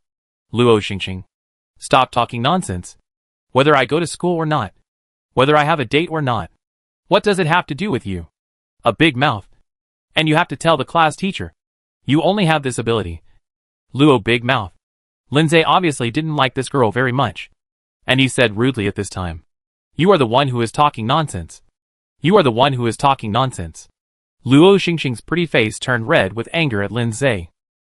Luo Xingxing. Stop talking nonsense. Whether I go to school or not. Whether I have a date or not. What does it have to do with you? A big mouth. And you have to tell the class teacher. You only have this ability. Luo big mouth. Lindsay obviously didn't like this girl very much. And he said rudely at this time. You are the one who is talking nonsense. You are the one who is talking nonsense. Luo Xingxing's pretty face turned red with anger at Lindsay.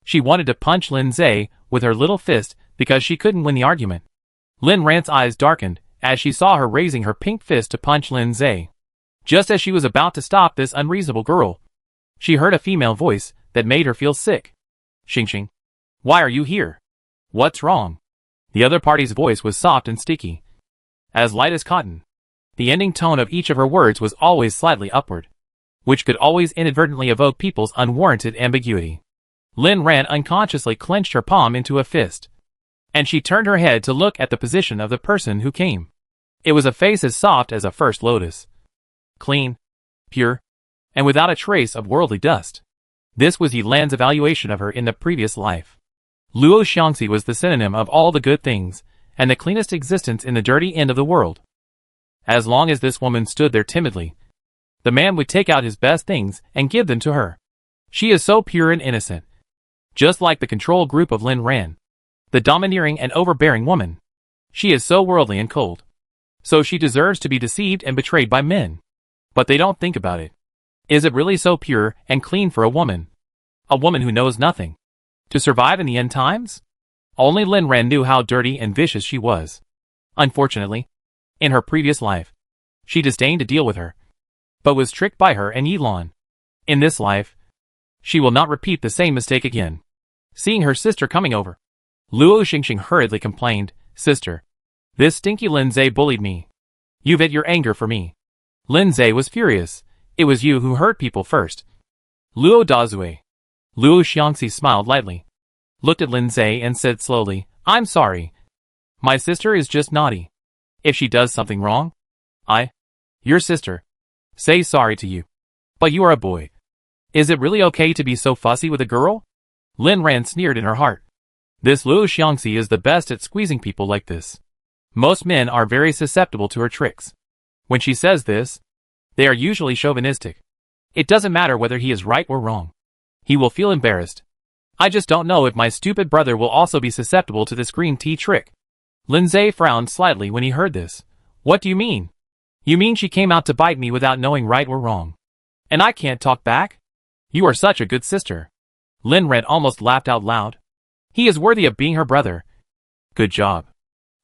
She wanted to punch Lindsay with her little fist because she couldn't win the argument. Lin Ran's eyes darkened as she saw her raising her pink fist to punch Lindsay. Just as she was about to stop this unreasonable girl, She heard a female voice that made her feel sick. Xingxing. Why are you here? What's wrong? The other party's voice was soft and sticky. As light as cotton. The ending tone of each of her words was always slightly upward, which could always inadvertently evoke people's unwarranted ambiguity. Lin Ran unconsciously clenched her palm into a fist, and she turned her head to look at the position of the person who came. It was a face as soft as a first lotus. Clean, pure, and without a trace of worldly dust. This was Yi Lan's evaluation of her in the previous life. Luo Xiangxi was the synonym of all the good things, and the cleanest existence in the dirty end of the world. As long as this woman stood there timidly, the man would take out his best things and give them to her. She is so pure and innocent. Just like the control group of Lin Ran, the domineering and overbearing woman. She is so worldly and cold. So she deserves to be deceived and betrayed by men. But they don't think about it. Is it really so pure and clean for a woman? A woman who knows nothing. To survive in the end times? Only Lin Ran knew how dirty and vicious she was. Unfortunately, in her previous life, she disdained to deal with her, but was tricked by her and Yi Lan. In this life, she will not repeat the same mistake again. Seeing her sister coming over, Luo Xingxing hurriedly complained, Sister, this stinky Lin Zai bullied me. You vent your anger for me. Lin Zai was furious. It was you who hurt people first. Luo Dazue. Luo Xiangxi smiled lightly, looked at Lin Zai and said slowly, I'm sorry. My sister is just naughty. If she does something wrong, your sister, say sorry to you. But you are a boy. Is it really okay to be so fussy with a girl? Lin Ran sneered in her heart. This Luo Xiangxi is the best at squeezing people like this. Most men are very susceptible to her tricks. When she says this, they are usually chauvinistic. It doesn't matter whether he is right or wrong. He will feel embarrassed. I just don't know if my stupid brother will also be susceptible to this green tea trick. Lin Zai frowned slightly when he heard this. What do you mean? You mean she came out to bite me without knowing right or wrong? And I can't talk back? You are such a good sister. Lin Ran almost laughed out loud. He is worthy of being her brother. Good job.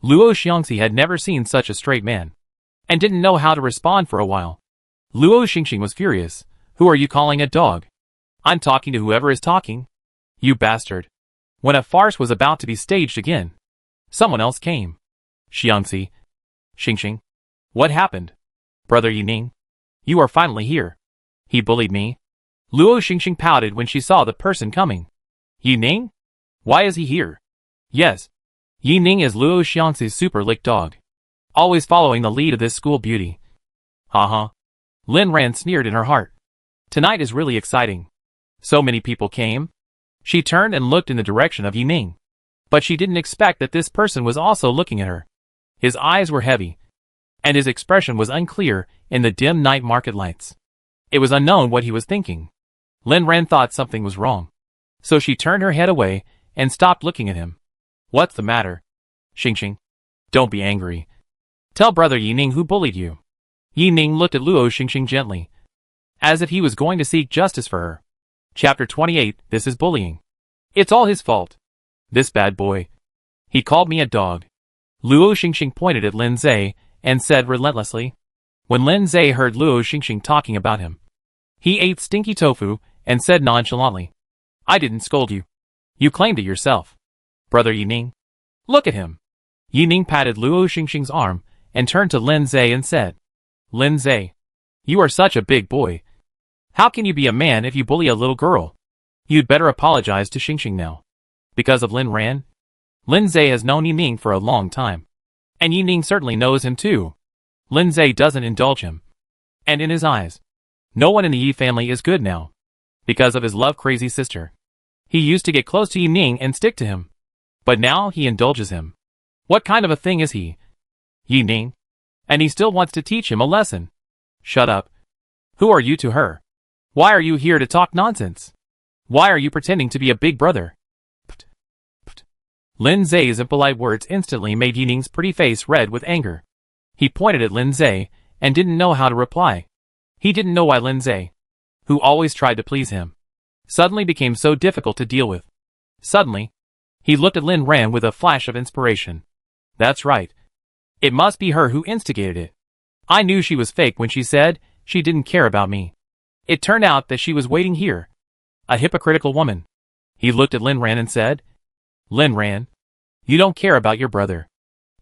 Luo Xiangxi had never seen such a straight man, and didn't know how to respond for a while. Luo Xingxing was furious. Who are you calling a dog? I'm talking to whoever is talking. You bastard. When a farce was about to be staged again, someone else came. Xiangxi. Xingxing. What happened? Brother Yining. You are finally here. He bullied me. Luo Xingxing pouted when she saw the person coming. Yining? Why is he here? Yes. Yining is Luo Xiangxi's super lick dog. Always following the lead of this school beauty. Haha. Lin Ran sneered in her heart. Tonight is really exciting. So many people came. She turned and looked in the direction of Yining. But she didn't expect that this person was also looking at her. His eyes were heavy, and his expression was unclear in the dim night market lights. It was unknown what he was thinking. Lin Ran thought something was wrong, so she turned her head away and stopped looking at him. What's the matter? Xingxing. Don't be angry. Tell brother Yining who bullied you. Yining looked at Luo Xingxing gently, as if he was going to seek justice for her. Chapter 28. This is bullying. It's all his fault. This bad boy. He called me a dog. Luo Xingxing pointed at Lin Zai and said relentlessly. When Lin Zai heard Luo Xingxing talking about him, he ate stinky tofu and said nonchalantly, I didn't scold you. You claimed it yourself. Brother Yining. Look at him. Yining patted Luo Xingxing's arm and turned to Lin Zai and said, Lin Zai, you are such a big boy. How can you be a man if you bully a little girl? You'd better apologize to Xingxing now. Because of Lin Ran? Lin Zai has known Yining for a long time. And Yining certainly knows him too. Lin Zai doesn't indulge him. And in his eyes, no one in the Yi family is good now. Because of his love-crazy sister. He used to get close to Yining and stick to him. But now he indulges him. What kind of a thing is he? Yining. And he still wants to teach him a lesson. Shut up. Who are you to her? Why are you here to talk nonsense? Why are you pretending to be a big brother? Pft, pft. Lin Zai's impolite words instantly made Yining's pretty face red with anger. He pointed at Lin Zai and didn't know how to reply. He didn't know why Lin Zai, who always tried to please him, suddenly became so difficult to deal with. Suddenly, he looked at Lin Ran with a flash of inspiration. That's right. It must be her who instigated it. I knew she was fake when she said she didn't care about me. It turned out that she was waiting here. A hypocritical woman. He looked at Lin Ran and said, Lin Ran, you don't care about your brother.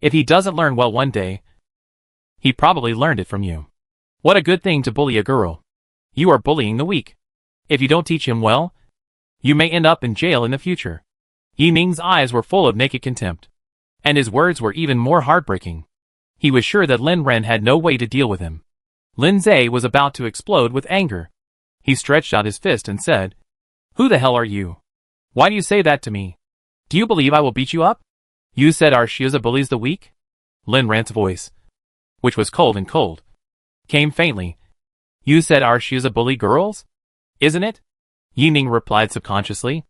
If he doesn't learn well one day, he probably learned it from you. What a good thing to bully a girl. You are bullying the weak. If you don't teach him well, you may end up in jail in the future. Yi Ning's eyes were full of naked contempt. And his words were even more heartbreaking. He was sure that Lin Ran had no way to deal with him. Lin Zhe was about to explode with anger. He stretched out his fist and said, Who the hell are you? Why do you say that to me? Do you believe I will beat you up? You said our Shiaza bullies the weak? Lin Ran's voice, which was cold and cold, came faintly. You said our Shiaza bully girls? Isn't it? Yi Ning replied subconsciously.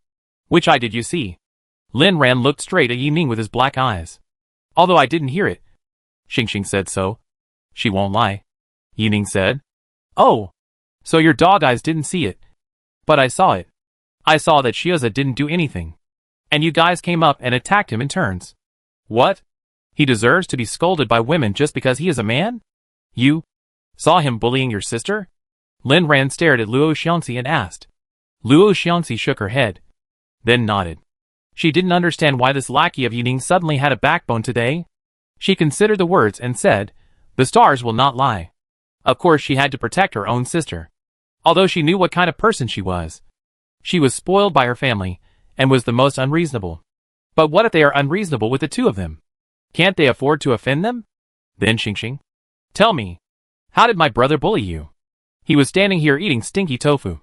Which eye did you see? Lin Ran looked straight at Yi Ning with his black eyes. Although I didn't hear it. Xingxing said so. She won't lie. Yi Ning said. Oh, so your dog eyes didn't see it. But I saw it. I saw that Shiaza didn't do anything. And you guys came up and attacked him in turns. What? He deserves to be scolded by women just because he is a man? You saw him bullying your sister? Lin Ran stared at Luo Xiangxi and asked. Luo Xiangxi shook her head, then nodded. She didn't understand why this lackey of Yi Ning suddenly had a backbone today. She considered the words and said, The stars will not lie. Of course she had to protect her own sister. Although she knew what kind of person she was. She was spoiled by her family, and was the most unreasonable. But what if they are unreasonable with the two of them? Can't they afford to offend them? Then Xingxing. Tell me, how did my brother bully you? He was standing here eating stinky tofu.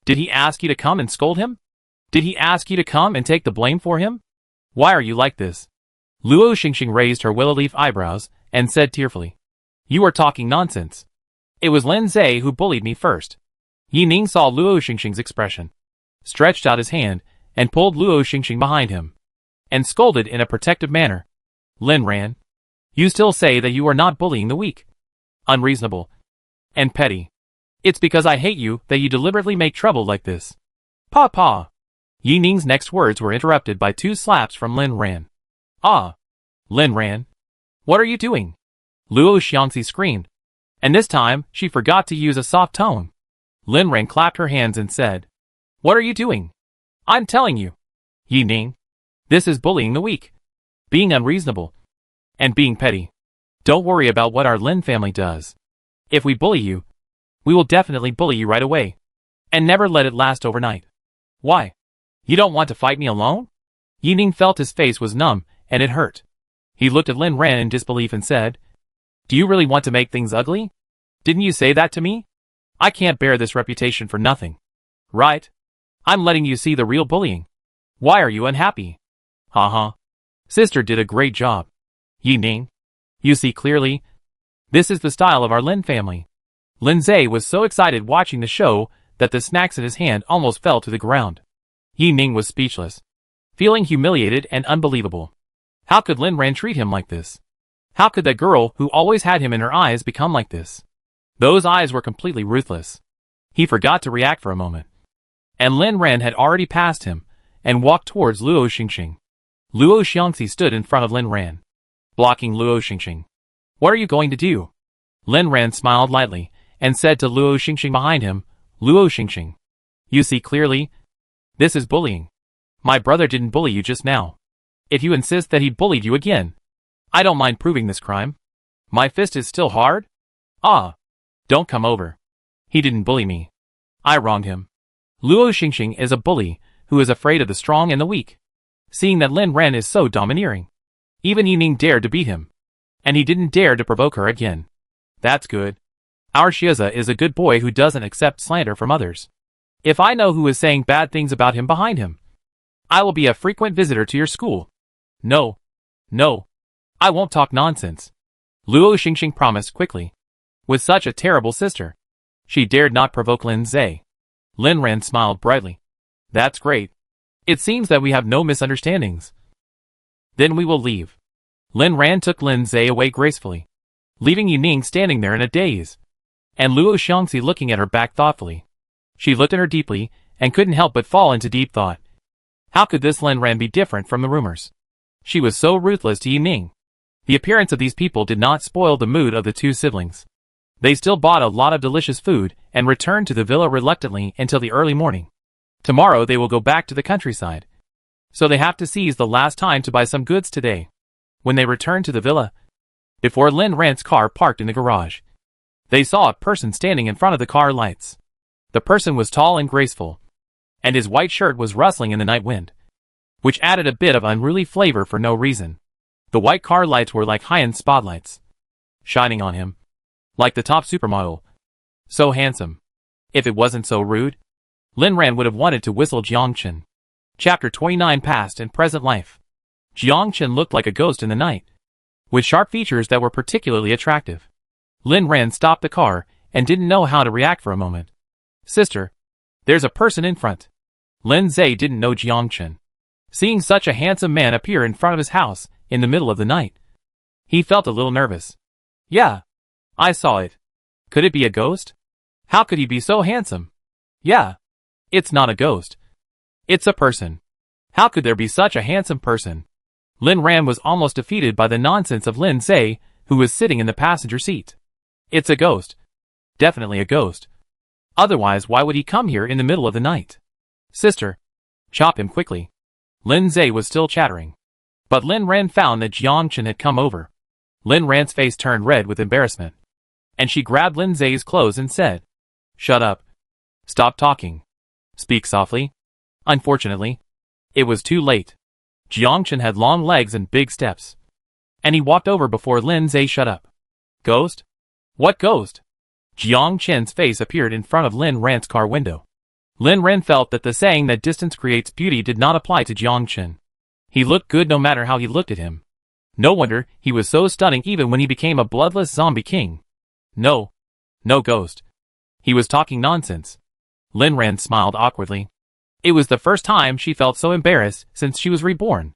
Did he ask you to come and scold him? Did he ask you to come and take the blame for him? Why are you like this? Luo Xingxing raised her willow leaf eyebrows and said tearfully. You are talking nonsense. It was Lin Zhe who bullied me first. Yi Ning saw Luo Xingxing's expression, stretched out his hand, and pulled Luo Xingxing behind him, and scolded in a protective manner. Lin Ran, you still say that you are not bullying the weak. Unreasonable. And petty. It's because I hate you that you deliberately make trouble like this. Pa. Yi Ning's next words were interrupted by 2 slaps from Lin Ran. Ah! Lin Ran, what are you doing? Luo Xiangxi screamed. And this time, she forgot to use a soft tone. Lin Ran clapped her hands and said, What are you doing? I'm telling you. Yi Ning, this is bullying the weak. Being unreasonable. And being petty. Don't worry about what our Lin family does. If we bully you, we will definitely bully you right away. And never let it last overnight. Why? You don't want to fight me alone? Yi Ning felt his face was numb, and it hurt. He looked at Lin Ran in disbelief and said, Do you really want to make things ugly? Didn't you say that to me? I can't bear this reputation for nothing. Right? I'm letting you see the real bullying. Why are you unhappy? Ha. Sister did a great job. Yi Ning, you see clearly, this is the style of our Lin family. Lin Zhe was so excited watching the show that the snacks in his hand almost fell to the ground. Yi Ning was speechless, feeling humiliated and unbelievable. How could Lin Ran treat him like this? How could that girl who always had him in her eyes become like this? Those eyes were completely ruthless. He forgot to react for a moment. And Lin Ran had already passed him, and walked towards Luo Xingxing. Luo Xiangxi stood in front of Lin Ran, blocking Luo Xingxing. What are you going to do? Lin Ran smiled lightly, and said to Luo Xingxing behind him, Luo Xingxing, you see clearly, this is bullying. My brother didn't bully you just now. If you insist that he bullied you again, I don't mind proving this crime. My fist is still hard? Ah. Don't come over. He didn't bully me. I wronged him. Luo Xingxing is a bully who is afraid of the strong and the weak. Seeing that Lin Ran is so domineering, even Yi Ning dared to beat him. And he didn't dare to provoke her again. That's good. Our Shiaza is a good boy who doesn't accept slander from others. If I know who is saying bad things about him behind him, I will be a frequent visitor to your school. No. I won't talk nonsense. Luo Xingxing promised quickly. With such a terrible sister, she dared not provoke Lin Zhe. Lin Ran smiled brightly. That's great. It seems that we have no misunderstandings. Then we will leave. Lin Ran took Lin Zhe away gracefully, leaving Yi Ning standing there in a daze, and Luo Xiangxi looking at her back thoughtfully. She looked at her deeply, and couldn't help but fall into deep thought. How could this Lin Ran be different from the rumors? She was so ruthless to Yi Ning. The appearance of these people did not spoil the mood of the 2 siblings. They still bought a lot of delicious food and returned to the villa reluctantly until the early morning. Tomorrow they will go back to the countryside. So they have to seize the last time to buy some goods today. When they returned to the villa, before Lin Ran's car parked in the garage, they saw a person standing in front of the car lights. The person was tall and graceful, and his white shirt was rustling in the night wind, which added a bit of unruly flavor for no reason. The white car lights were like high-end spotlights, shining on him, like the top supermodel. So handsome. If it wasn't so rude, Lin Ran would have wanted to whistle Jiangchen. Chapter 29 Past and Present Life. Jiangchen looked like a ghost in the night, with sharp features that were particularly attractive. Lin Ran stopped the car and didn't know how to react for a moment. Sister, there's a person in front. Lin Zai didn't know Jiangchen. Seeing such a handsome man appear in front of his house in the middle of the night, he felt a little nervous. Yeah, I saw it. Could it be a ghost? How could he be so handsome? Yeah, it's not a ghost. It's a person. How could there be such a handsome person? Lin Ran was almost defeated by the nonsense of Lin Zai, who was sitting in the passenger seat. It's a ghost. Definitely a ghost. Otherwise, why would he come here in the middle of the night? Sister, chop him quickly. Lin Zai was still chattering. But Lin Ran found that Jiangchen had come over. Lin Ran's face turned red with embarrassment, and she grabbed Lin Zai's clothes and said, Shut up. Stop talking. Speak softly. Unfortunately, it was too late. Jiangchen had long legs and big steps, and he walked over before Lin Zai shut up. Ghost? What ghost? Jiangchen's face appeared in front of Lin Ran's car window. Lin Ran felt that the saying that distance creates beauty did not apply to Jiangchen. He looked good no matter how he looked at him. No wonder he was so stunning even when he became a bloodless zombie king. No ghost. He was talking nonsense. Lin Ran smiled awkwardly. It was the first time she felt so embarrassed since she was reborn.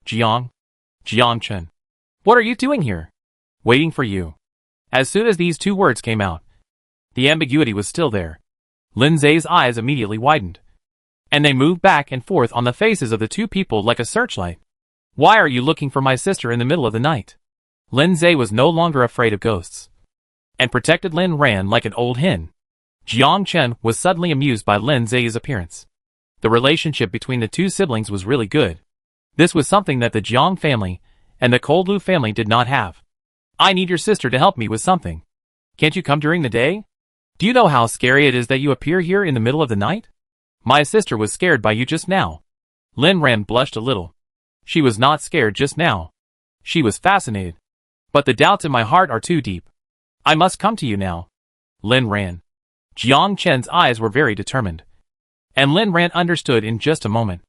Jiangchen. What are you doing here? Waiting for you. As soon as these two words came out, the ambiguity was still there. Lin Zai's eyes immediately widened, and they moved back and forth on the faces of the two people like a searchlight. Why are you looking for my sister in the middle of the night? Lin Zai was no longer afraid of ghosts, and protected Lin Ran like an old hen. Jiangchen was suddenly amused by Lin Zai's appearance. The relationship between the two siblings was really good. This was something that the Jiang family and the Coldlu family did not have. I need your sister to help me with something. Can't you come during the day? Do you know how scary it is that you appear here in the middle of the night? My sister was scared by you just now. Lin Ran blushed a little. She was not scared just now. She was fascinated. But the doubts in my heart are too deep. I must come to you now. Lin Ran. Jiangchen's eyes were very determined, and Lin Ran understood in just a moment.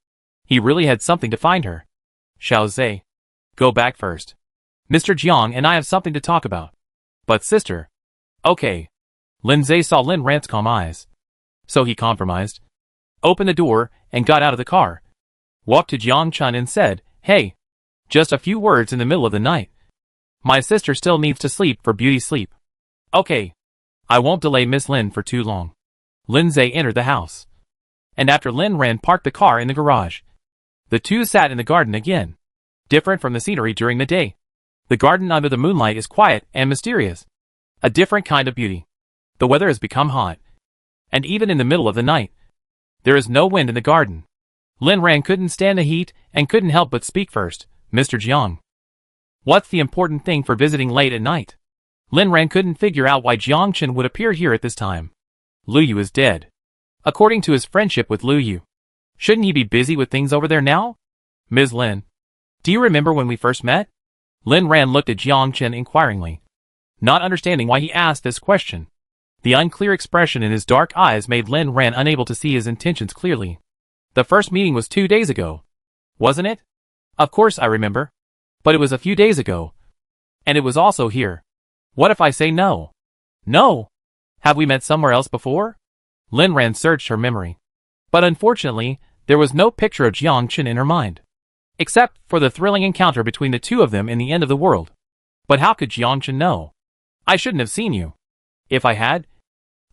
He really had something to find her. Xiao Zai. Go back first. Mr. Jiang and I have something to talk about. But sister. Okay. Lin Zai saw Lin Ran's calm eyes. So he compromised. Opened the door and got out of the car. Walked to Jiangchen and said, Hey. Just a few words in the middle of the night. My sister still needs to sleep for beauty sleep. Okay. I won't delay Miss Lin for too long. Lin Zai entered the house, and after Lin Ran parked the car in the garage, the two sat in the garden again. Different from the scenery during the day. The garden under the moonlight is quiet and mysterious. A different kind of beauty. The weather has become hot, and even in the middle of the night, there is no wind in the garden. Lin Ran couldn't stand the heat and couldn't help but speak first. Mr. Jiang. What's the important thing for visiting late at night? Lin Ran couldn't figure out why Jiangchen would appear here at this time. Lu Yu is dead. According to his friendship with Lu Yu, shouldn't he be busy with things over there now? Ms. Lin. Do you remember when we first met? Lin Ran looked at Jiangchen inquiringly, not understanding why he asked this question. The unclear expression in his dark eyes made Lin Ran unable to see his intentions clearly. The first meeting was 2 days ago, wasn't it? Of course I remember. But it was a few days ago. And it was also here. What if I say no? No! Have we met somewhere else before? Lin Ran searched her memory. But unfortunately, there was no picture of Jiangchen in her mind, except for the thrilling encounter between the two of them in the end of the world. But how could Jiangchen know? I shouldn't have seen you. If I had,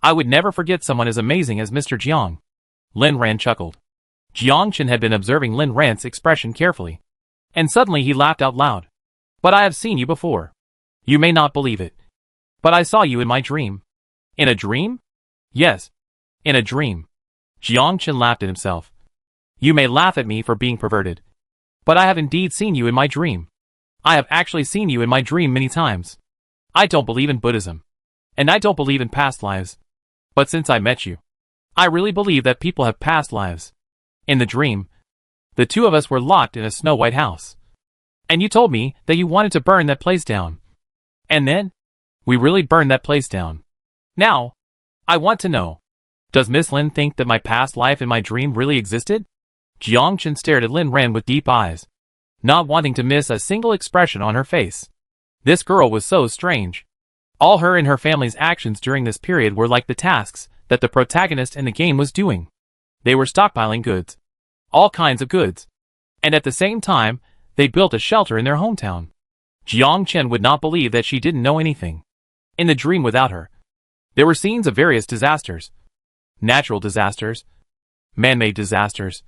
I would never forget someone as amazing as Mr. Jiang. Lin Ran chuckled. Jiangchen had been observing Lin Ran's expression carefully, and suddenly he laughed out loud. But I have seen you before. You may not believe it. But I saw you in my dream. In a dream? Yes. In a dream. Jiang Chen laughed at himself. You may laugh at me for being perverted. But I have indeed seen you in my dream. I have actually seen you in my dream many times. I don't believe in Buddhism. And I don't believe in past lives. But since I met you, I really believe that people have past lives. In the dream, the two of us were locked in a snow-white house. And you told me that you wanted to burn that place down. And then, we really burned that place down. Now, I want to know, does Miss Lin think that my past life in my dream really existed? Jiang Chen stared at Lin Ran with deep eyes, not wanting to miss a single expression on her face. This girl was so strange. All her and her family's actions during this period were like the tasks that the protagonist in the game was doing. They were stockpiling goods. All kinds of goods. And at the same time, they built a shelter in their hometown. Jiang Chen would not believe that she didn't know anything. In the dream without her, there were scenes of various disasters. Natural disasters, man-made disasters,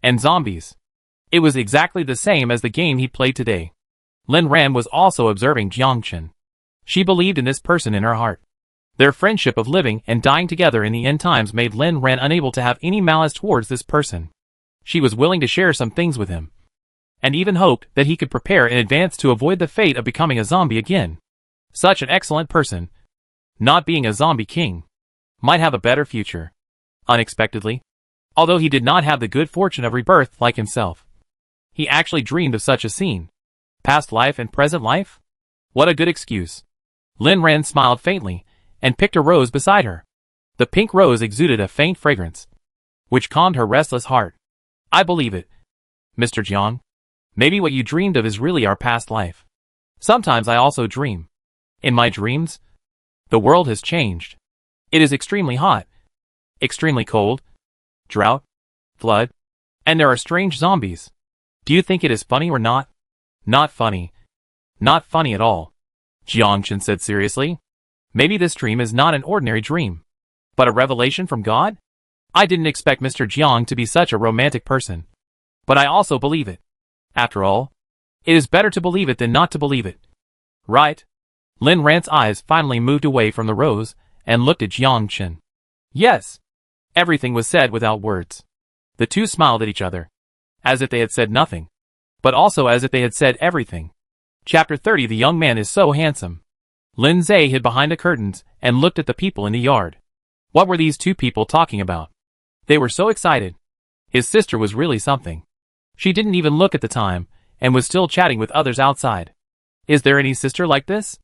and zombies. It was exactly the same as the game he played today. Lin Ran was also observing Jiang Chen. She believed in this person in her heart. Their friendship of living and dying together in the end times made Lin Ran unable to have any malice towards this person. She was willing to share some things with him, and even hoped that he could prepare in advance to avoid the fate of becoming a zombie again. Such an excellent person, not being a zombie king, might have a better future. Unexpectedly, although he did not have the good fortune of rebirth like himself, he actually dreamed of such a scene. Past life and present life? What a good excuse. Lin Ran smiled faintly, and picked a rose beside her. The pink rose exuded a faint fragrance, which calmed her restless heart. I believe it, Mr. Jiang. Maybe what you dreamed of is really our past life. Sometimes I also dream. In my dreams, the world has changed. It is extremely hot, extremely cold, drought, flood, and there are strange zombies. Do you think it is funny or not? Not funny. Not funny at all, Jiang Chen said seriously. Maybe this dream is not an ordinary dream, but a revelation from God? I didn't expect Mr. Jiang to be such a romantic person. But I also believe it. After all, it is better to believe it than not to believe it. Right? Lin Ran's eyes finally moved away from the rose and looked at Jiang Chen. Yes. Everything was said without words. The two smiled at each other, as if they had said nothing, but also as if they had said everything. Chapter 30. The young man is so handsome. Lin Zhe hid behind the curtains and looked at the people in the yard. What were these two people talking about? They were so excited. His sister was really something. She didn't even look at the time, and was still chatting with others outside. Is there any sister like this?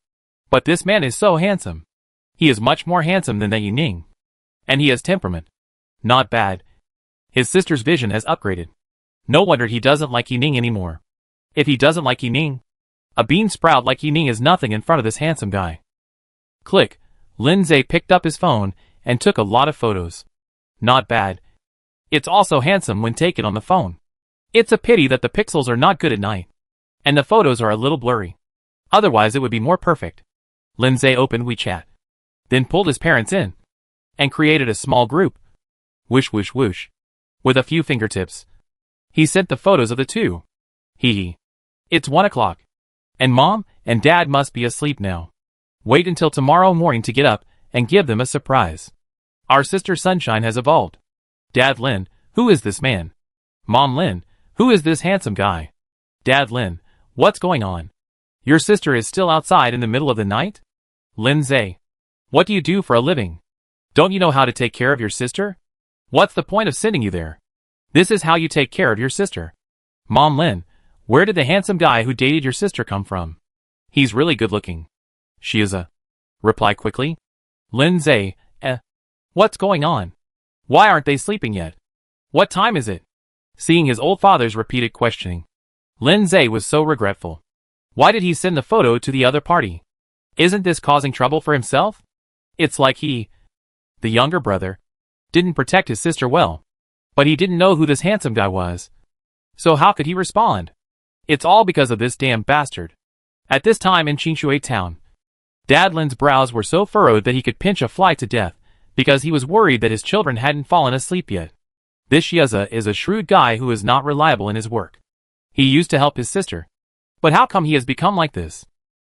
But this man is so handsome. He is much more handsome than the Yining. And he has temperament. Not bad. His sister's vision has upgraded. No wonder he doesn't like Yining anymore. If he doesn't like Yining, a bean sprout like Yining is nothing in front of this handsome guy. Click. Lin Zhe picked up his phone and took a lot of photos. Not bad. It's also handsome when taken on the phone. It's a pity that the pixels are not good at night, and the photos are a little blurry. Otherwise it would be more perfect. Lin Zhe opened WeChat, then pulled his parents in, and created a small group. Whoosh whoosh whoosh. With a few fingertips, he sent the photos of the two. Hee. It's 1 o'clock. And Mom and Dad must be asleep now. Wait until tomorrow morning to get up and give them a surprise. Our sister Sunshine has evolved. Dad Lin, who is this man? Mom Lin, who is this handsome guy? Dad Lin, what's going on? Your sister is still outside in the middle of the night? Lin Zhe, what do you do for a living? Don't you know how to take care of your sister? What's the point of sending you there? This is how you take care of your sister. Mom Lin, where did the handsome guy who dated your sister come from? He's really good looking. She is a... Reply quickly. Lin Zhe, what's going on? Why aren't they sleeping yet? What time is it? Seeing his old father's repeated questioning, Lin Zhe was so regretful. Why did he send the photo to the other party? Isn't this causing trouble for himself? It's like he, the younger brother, didn't protect his sister well. But he didn't know who this handsome guy was. So how could he respond? It's all because of this damn bastard. At this time in Qingshui town, Dad Lin's brows were so furrowed that he could pinch a fly to death, because he was worried that his children hadn't fallen asleep yet. This Shiaza is a shrewd guy who is not reliable in his work. He used to help his sister. But how come he has become like this?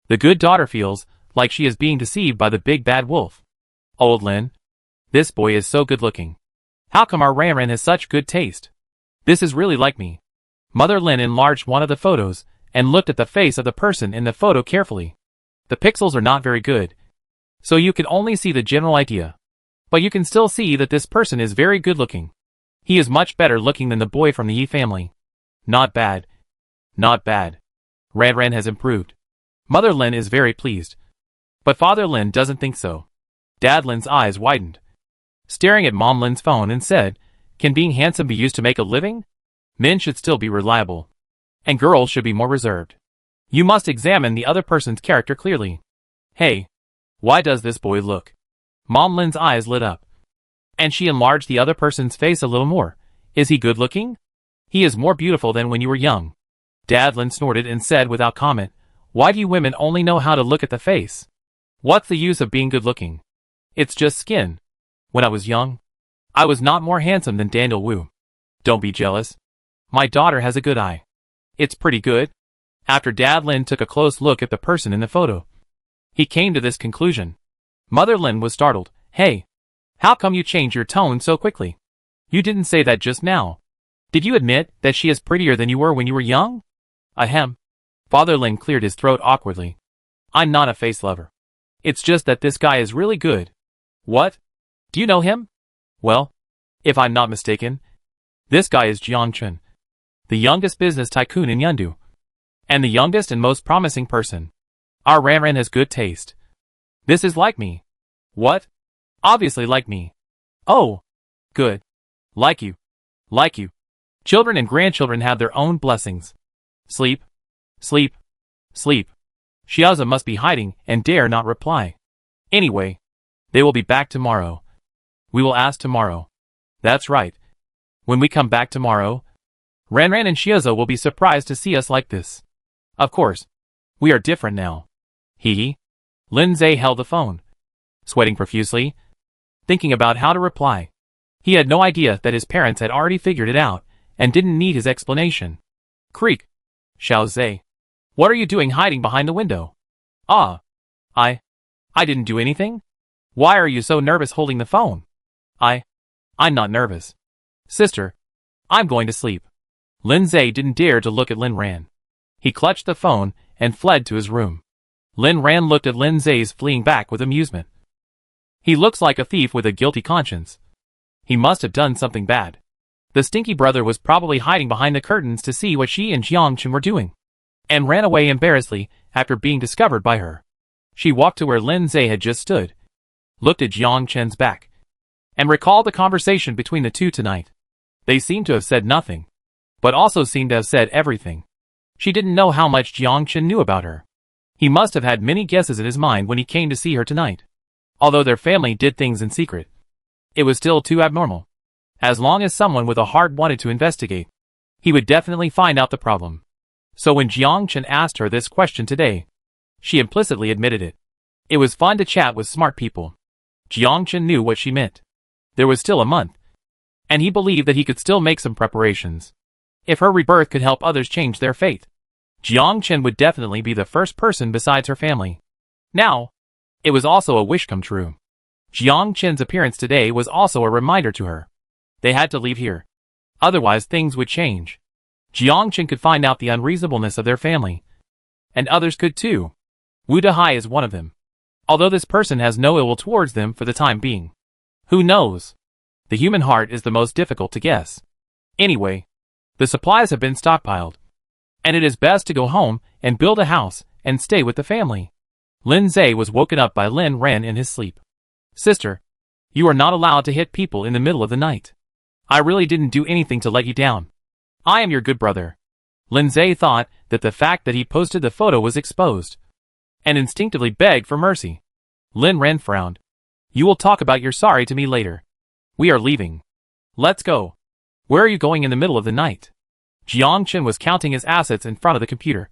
The good daughter feels like she is being deceived by the big bad wolf. Old Lin. This boy is so good looking. How come our Ran has such good taste? This is really like me. Mother Lin enlarged one of the photos and looked at the face of the person in the photo carefully. The pixels are not very good, so you can only see the general idea. But you can still see that this person is very good looking. He is much better looking than the boy from the Yi family. Not bad. Not bad. Ran has improved. Mother Lin is very pleased. But Father Lin doesn't think so. Dad Lin's eyes widened, staring at Mom Lin's phone, and said, "Can being handsome be used to make a living? Men should still be reliable. And girls should be more reserved. You must examine the other person's character clearly." Hey, why does this boy look? Mom Lin's eyes lit up, and she enlarged the other person's face a little more. Is he good looking? He is more beautiful than when you were young. Dad Lin snorted and said without comment, "Why do you women only know how to look at the face? What's the use of being good looking? It's just skin. When I was young, I was not more handsome than Daniel Wu. Don't be jealous. My daughter has a good eye. It's pretty good." After Dad Lin took a close look at the person in the photo, he came to this conclusion. Mother Lin was startled. "Hey, how come you changed your tone so quickly? You didn't say that just now. Did you admit that she is prettier than you were when you were young?" Ahem. Father Lin cleared his throat awkwardly. "I'm not a face lover. It's just that this guy is really good." "What? Do you know him?" "Well, if I'm not mistaken, this guy is Jiang Chun, the youngest business tycoon in Yundu, and the youngest and most promising person. Our Ran has good taste. This is like me." "What? Obviously like me." "Oh, good. Like you. Like you. Children and grandchildren have their own blessings. Sleep. Sleep. Sleep." Xiaoza must be hiding and dare not reply. "Anyway, they will be back tomorrow. We will ask tomorrow." "That's right. When we come back tomorrow, Ran and Xiaoza will be surprised to see us like this. Of course, we are different now." Hee. Lin Zhe held the phone, sweating profusely, thinking about how to reply. He had no idea that his parents had already figured it out and didn't need his explanation. Creak. Xiao Zhe. "What are you doing hiding behind the window?" "Ah. I didn't do anything. Why are you so nervous holding the phone?" I'm not nervous. Sister, I'm going to sleep." Lin Zhe didn't dare to look at Lin Ran. He clutched the phone and fled to his room. Lin Ran looked at Lin Zhe's fleeing back with amusement. He looks like a thief with a guilty conscience. He must have done something bad. The stinky brother was probably hiding behind the curtains to see what she and Jiang Chun were doing, and ran away embarrassedly after being discovered by her. She walked to where Lin Zhe had just stood, looked at Jiang Chun's back, and recalled the conversation between the two tonight. They seemed to have said nothing, but also seemed to have said everything. She didn't know how much Jiang Chun knew about her. He must have had many guesses in his mind when he came to see her tonight. Although their family did things in secret, it was still too abnormal. As long as someone with a heart wanted to investigate, he would definitely find out the problem. So when Jiang Chun asked her this question today, she implicitly admitted it. It was fun to chat with smart people. Jiang Chun knew what she meant. There was still a month, and he believed that he could still make some preparations. If her rebirth could help others change their fate, Jiang Chun would definitely be the first person besides her family. Now, it was also a wish come true. Jiang Chun's appearance today was also a reminder to her. They had to leave here. Otherwise things would change. Jiang Chun could find out the unreasonableness of their family. And others could too. Wu Dehai is one of them. Although this person has no ill will towards them for the time being. Who knows? The human heart is the most difficult to guess. Anyway, the supplies have been stockpiled, and it is best to go home and build a house and stay with the family. Lin Zhe was woken up by Lin Ran in his sleep. Sister, you are not allowed to hit people in the middle of the night. I really didn't do anything to let you down. I am your good brother. Lin Zhe thought that the fact that he posted the photo was exposed, and instinctively begged for mercy. Lin Ran frowned. You will talk about your sorry to me later. We are leaving. Let's go. Where are you going in the middle of the night? Jiang Chun was counting his assets in front of the computer,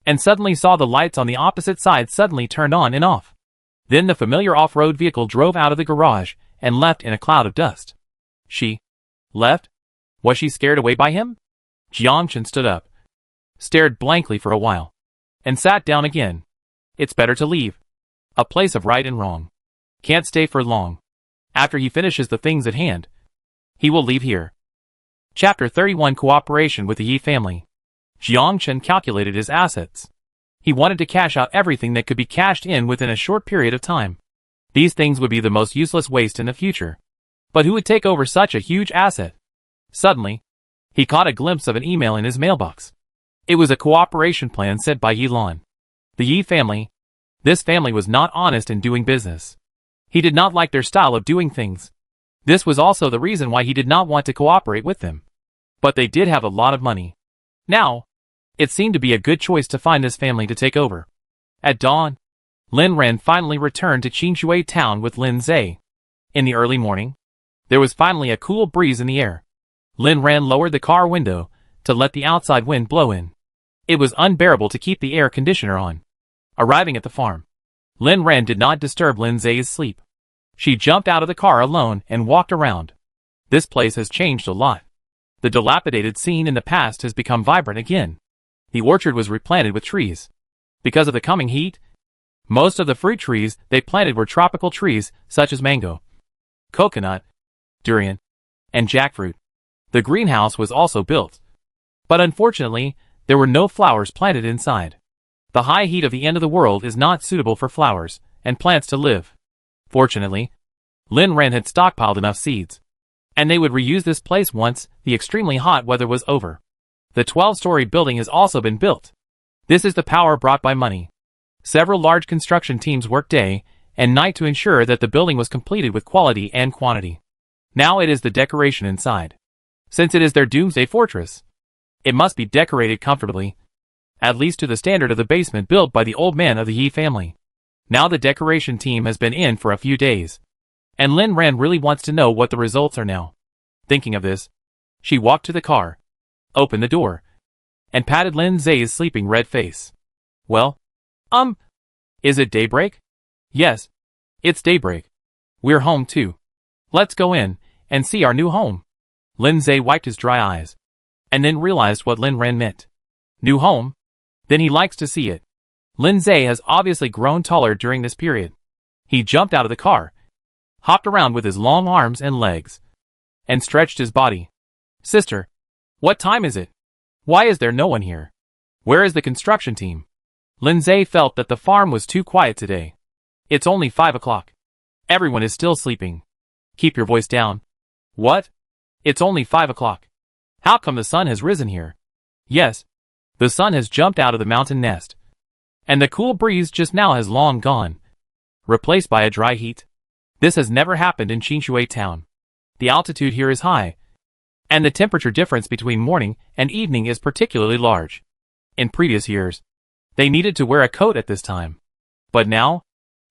and suddenly saw the lights on the opposite side suddenly turned on and off. Then the familiar off-road vehicle drove out of the garage and left in a cloud of dust. She left? Was she scared away by him? Jiang Chun stood up, stared blankly for a while, and sat down again. It's better to leave. A place of right and wrong. Can't stay for long. After he finishes the things at hand, he will leave here. Chapter 31 Cooperation with the Yi family. Jiang Chen calculated his assets. He wanted to cash out everything that could be cashed in within a short period of time. These things would be the most useless waste in the future. But who would take over such a huge asset? Suddenly, he caught a glimpse of an email in his mailbox. It was a cooperation plan sent by Yi Lan. The Yi family. This family was not honest in doing business. He did not like their style of doing things. This was also the reason why he did not want to cooperate with them. But they did have a lot of money. Now, it seemed to be a good choice to find this family to take over. At dawn, Lin Ran finally returned to Qingshui town with Lin Zhe. In the early morning, there was finally a cool breeze in the air. Lin Ran lowered the car window to let the outside wind blow in. It was unbearable to keep the air conditioner on. Arriving at the farm, Lin Ran did not disturb Lin Zhe's sleep. She jumped out of the car alone and walked around. This place has changed a lot. The dilapidated scene in the past has become vibrant again. The orchard was replanted with trees. Because of the coming heat, most of the fruit trees they planted were tropical trees such as mango, coconut, durian, and jackfruit. The greenhouse was also built. But unfortunately, there were no flowers planted inside. The high heat of the end of the world is not suitable for flowers and plants to live. Fortunately, Lin Ran had stockpiled enough seeds, and they would reuse this place once the extremely hot weather was over. The 12-story building has also been built. This is the power brought by money. Several large construction teams worked day and night to ensure that the building was completed with quality and quantity. Now it is the decoration inside. Since it is their Doomsday fortress, it must be decorated comfortably, at least to the standard of the basement built by the old man of the Yi family. Now the decoration team has been in for a few days, and Lin Ran really wants to know what the results are now. Thinking of this, she walked to the car, opened the door, and patted Lin Zhe's sleeping red face. Well, is it daybreak? Yes, it's daybreak. We're home too. Let's go in and see our new home. Lin Zhe wiped his dry eyes, and then realized what Lin Ran meant. New home? Then he likes to see it. Lin Zhe has obviously grown taller during this period. He jumped out of the car, hopped around with his long arms and legs, and stretched his body. Sister, what time is it? Why is there no one here? Where is the construction team? Lin Zhe felt that the farm was too quiet today. It's only 5 o'clock. Everyone is still sleeping. Keep your voice down. What? It's only 5 o'clock. How come the sun has risen here? Yes, the sun has jumped out of the mountain nest, and the cool breeze just now has long gone, replaced by a dry heat. This has never happened in Qingshui town. The altitude here is high, and the temperature difference between morning and evening is particularly large. In previous years, they needed to wear a coat at this time. But now,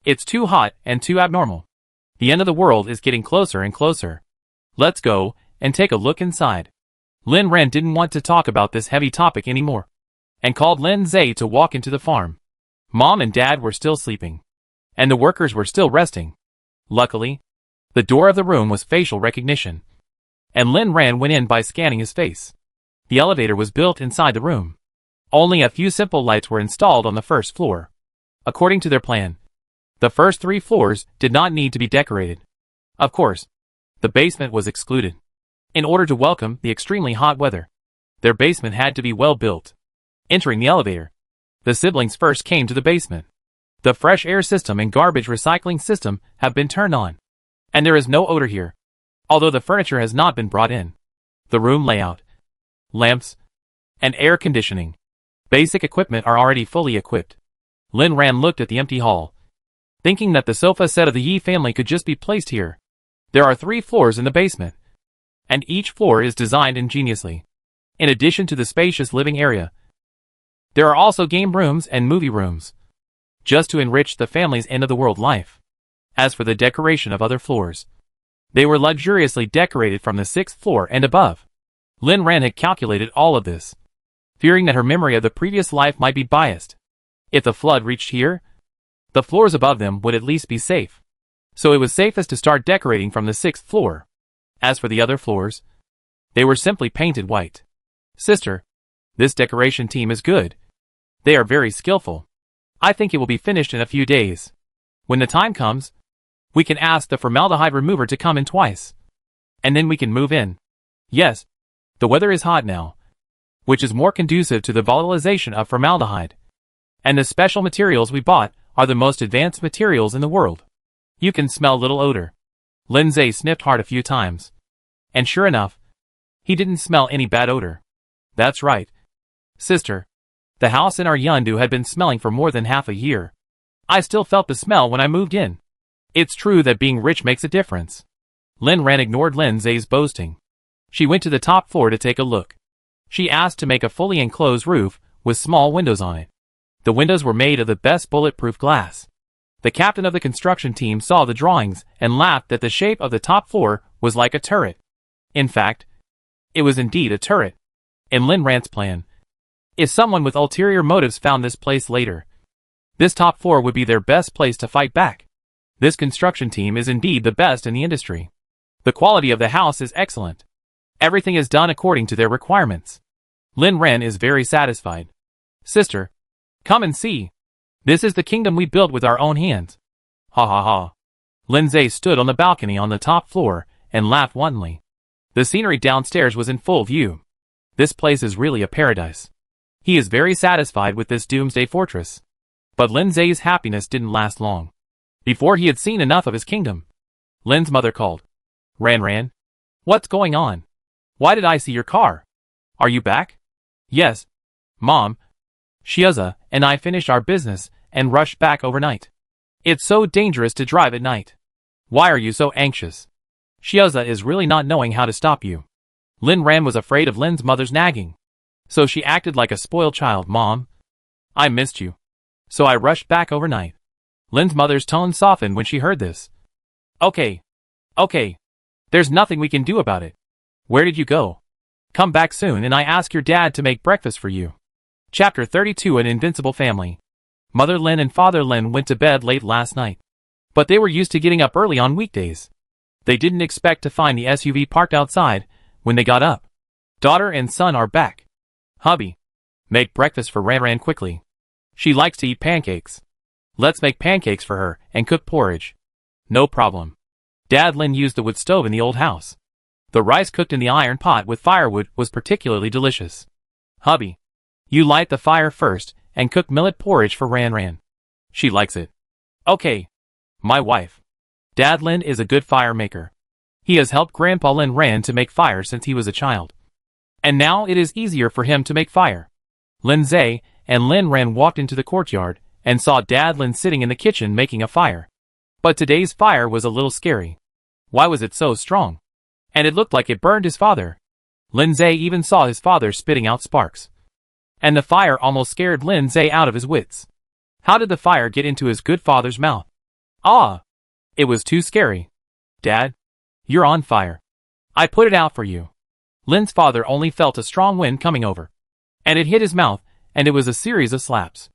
it's too hot and too abnormal. The end of the world is getting closer and closer. Let's go and take a look inside. Lin Ran didn't want to talk about this heavy topic anymore, and called Lin Zhe to walk into the farm. Mom and Dad were still sleeping, and the workers were still resting. Luckily, the door of the room was facial recognition, and Lin Ran went in by scanning his face. The elevator was built inside the room. Only a few simple lights were installed on the first floor. According to their plan, the first 3 floors did not need to be decorated. Of course, the basement was excluded. In order to welcome the extremely hot weather, their basement had to be well built. Entering the elevator, the siblings first came to the basement. The fresh air system and garbage recycling system have been turned on, and there is no odor here, although the furniture has not been brought in. The room layout, lamps, and air conditioning, basic equipment are already fully equipped. Lin Ran looked at the empty hall, thinking that the sofa set of the Yi family could just be placed here. There are 3 floors in the basement, and each floor is designed ingeniously. In addition to the spacious living area, there are also game rooms and movie rooms, just to enrich the family's end-of-the-world life. As for the decoration of other floors, they were luxuriously decorated from the 6th floor and above. Lin Ran had calculated all of this, fearing that her memory of the previous life might be biased. If the flood reached here, the floors above them would at least be safe. So it was safest to start decorating from the 6th floor. As for the other floors, they were simply painted white. Sister, this decoration team is good. They are very skillful. I think it will be finished in a few days. When the time comes, we can ask the formaldehyde remover to come in twice. And then we can move in. Yes, the weather is hot now, which is more conducive to the volatilization of formaldehyde. And the special materials we bought are the most advanced materials in the world. You can smell little odor. Lindsay sniffed hard a few times. And sure enough, he didn't smell any bad odor. That's right, sister. The house in our Yundu had been smelling for more than half a year. I still felt the smell when I moved in. It's true that being rich makes a difference. Lin Ran ignored Lindsay's boasting. She went to the top floor to take a look. She asked to make a fully enclosed roof with small windows on it. The windows were made of the best bulletproof glass. The captain of the construction team saw the drawings and laughed that the shape of the top floor was like a turret. In fact, it was indeed a turret. In Lin Ran's plan, if someone with ulterior motives found this place later, this top floor would be their best place to fight back. This construction team is indeed the best in the industry. The quality of the house is excellent. Everything is done according to their requirements. Lin Ran is very satisfied. Sister, come and see. This is the kingdom we built with our own hands. Ha ha ha. Lindsay stood on the balcony on the top floor and laughed wantonly. The scenery downstairs was in full view. This place is really a paradise. He is very satisfied with this Doomsday fortress. But Lindsay's happiness didn't last long. Before he had seen enough of his kingdom, Lin's mother called. Ran, what's going on? Why did I see your car? Are you back? Yes, Mom. Shiaza and I finished our business and rushed back overnight. It's so dangerous to drive at night. Why are you so anxious? Shiaza is really not knowing how to stop you. Lin Ran was afraid of Lin's mother's nagging. So she acted like a spoiled child. Mom, I missed you. So I rushed back overnight. Lin's mother's tone softened when she heard this. Okay. There's nothing we can do about it. Where did you go? Come back soon and I ask your dad to make breakfast for you. Chapter 32 An Invincible Family. Mother Lin and Father Lin went to bed late last night. But they were used to getting up early on weekdays. They didn't expect to find the SUV parked outside when they got up. Daughter and son are back. Hubby, make breakfast for Ran quickly. She likes to eat pancakes. Let's make pancakes for her and cook porridge. No problem. Dad Lin used the wood stove in the old house. The rice cooked in the iron pot with firewood was particularly delicious. Hubby, you light the fire first and cook millet porridge for Ran. She likes it. Okay. My wife. Dad Lin is a good fire maker. He has helped Grandpa Lin Ran to make fire since he was a child. And now it is easier for him to make fire. Lindsay and Lin Ran walked into the courtyard and saw Dad Lin sitting in the kitchen making a fire. But today's fire was a little scary. Why was it so strong? And it looked like it burned his father. Lindsay even saw his father spitting out sparks. And the fire almost scared Lindsay out of his wits. How did the fire get into his good father's mouth? Ah! It was too scary. Dad, you're on fire. I put it out for you. Lin's father only felt a strong wind coming over. And it hit his mouth, and it was a series of slaps.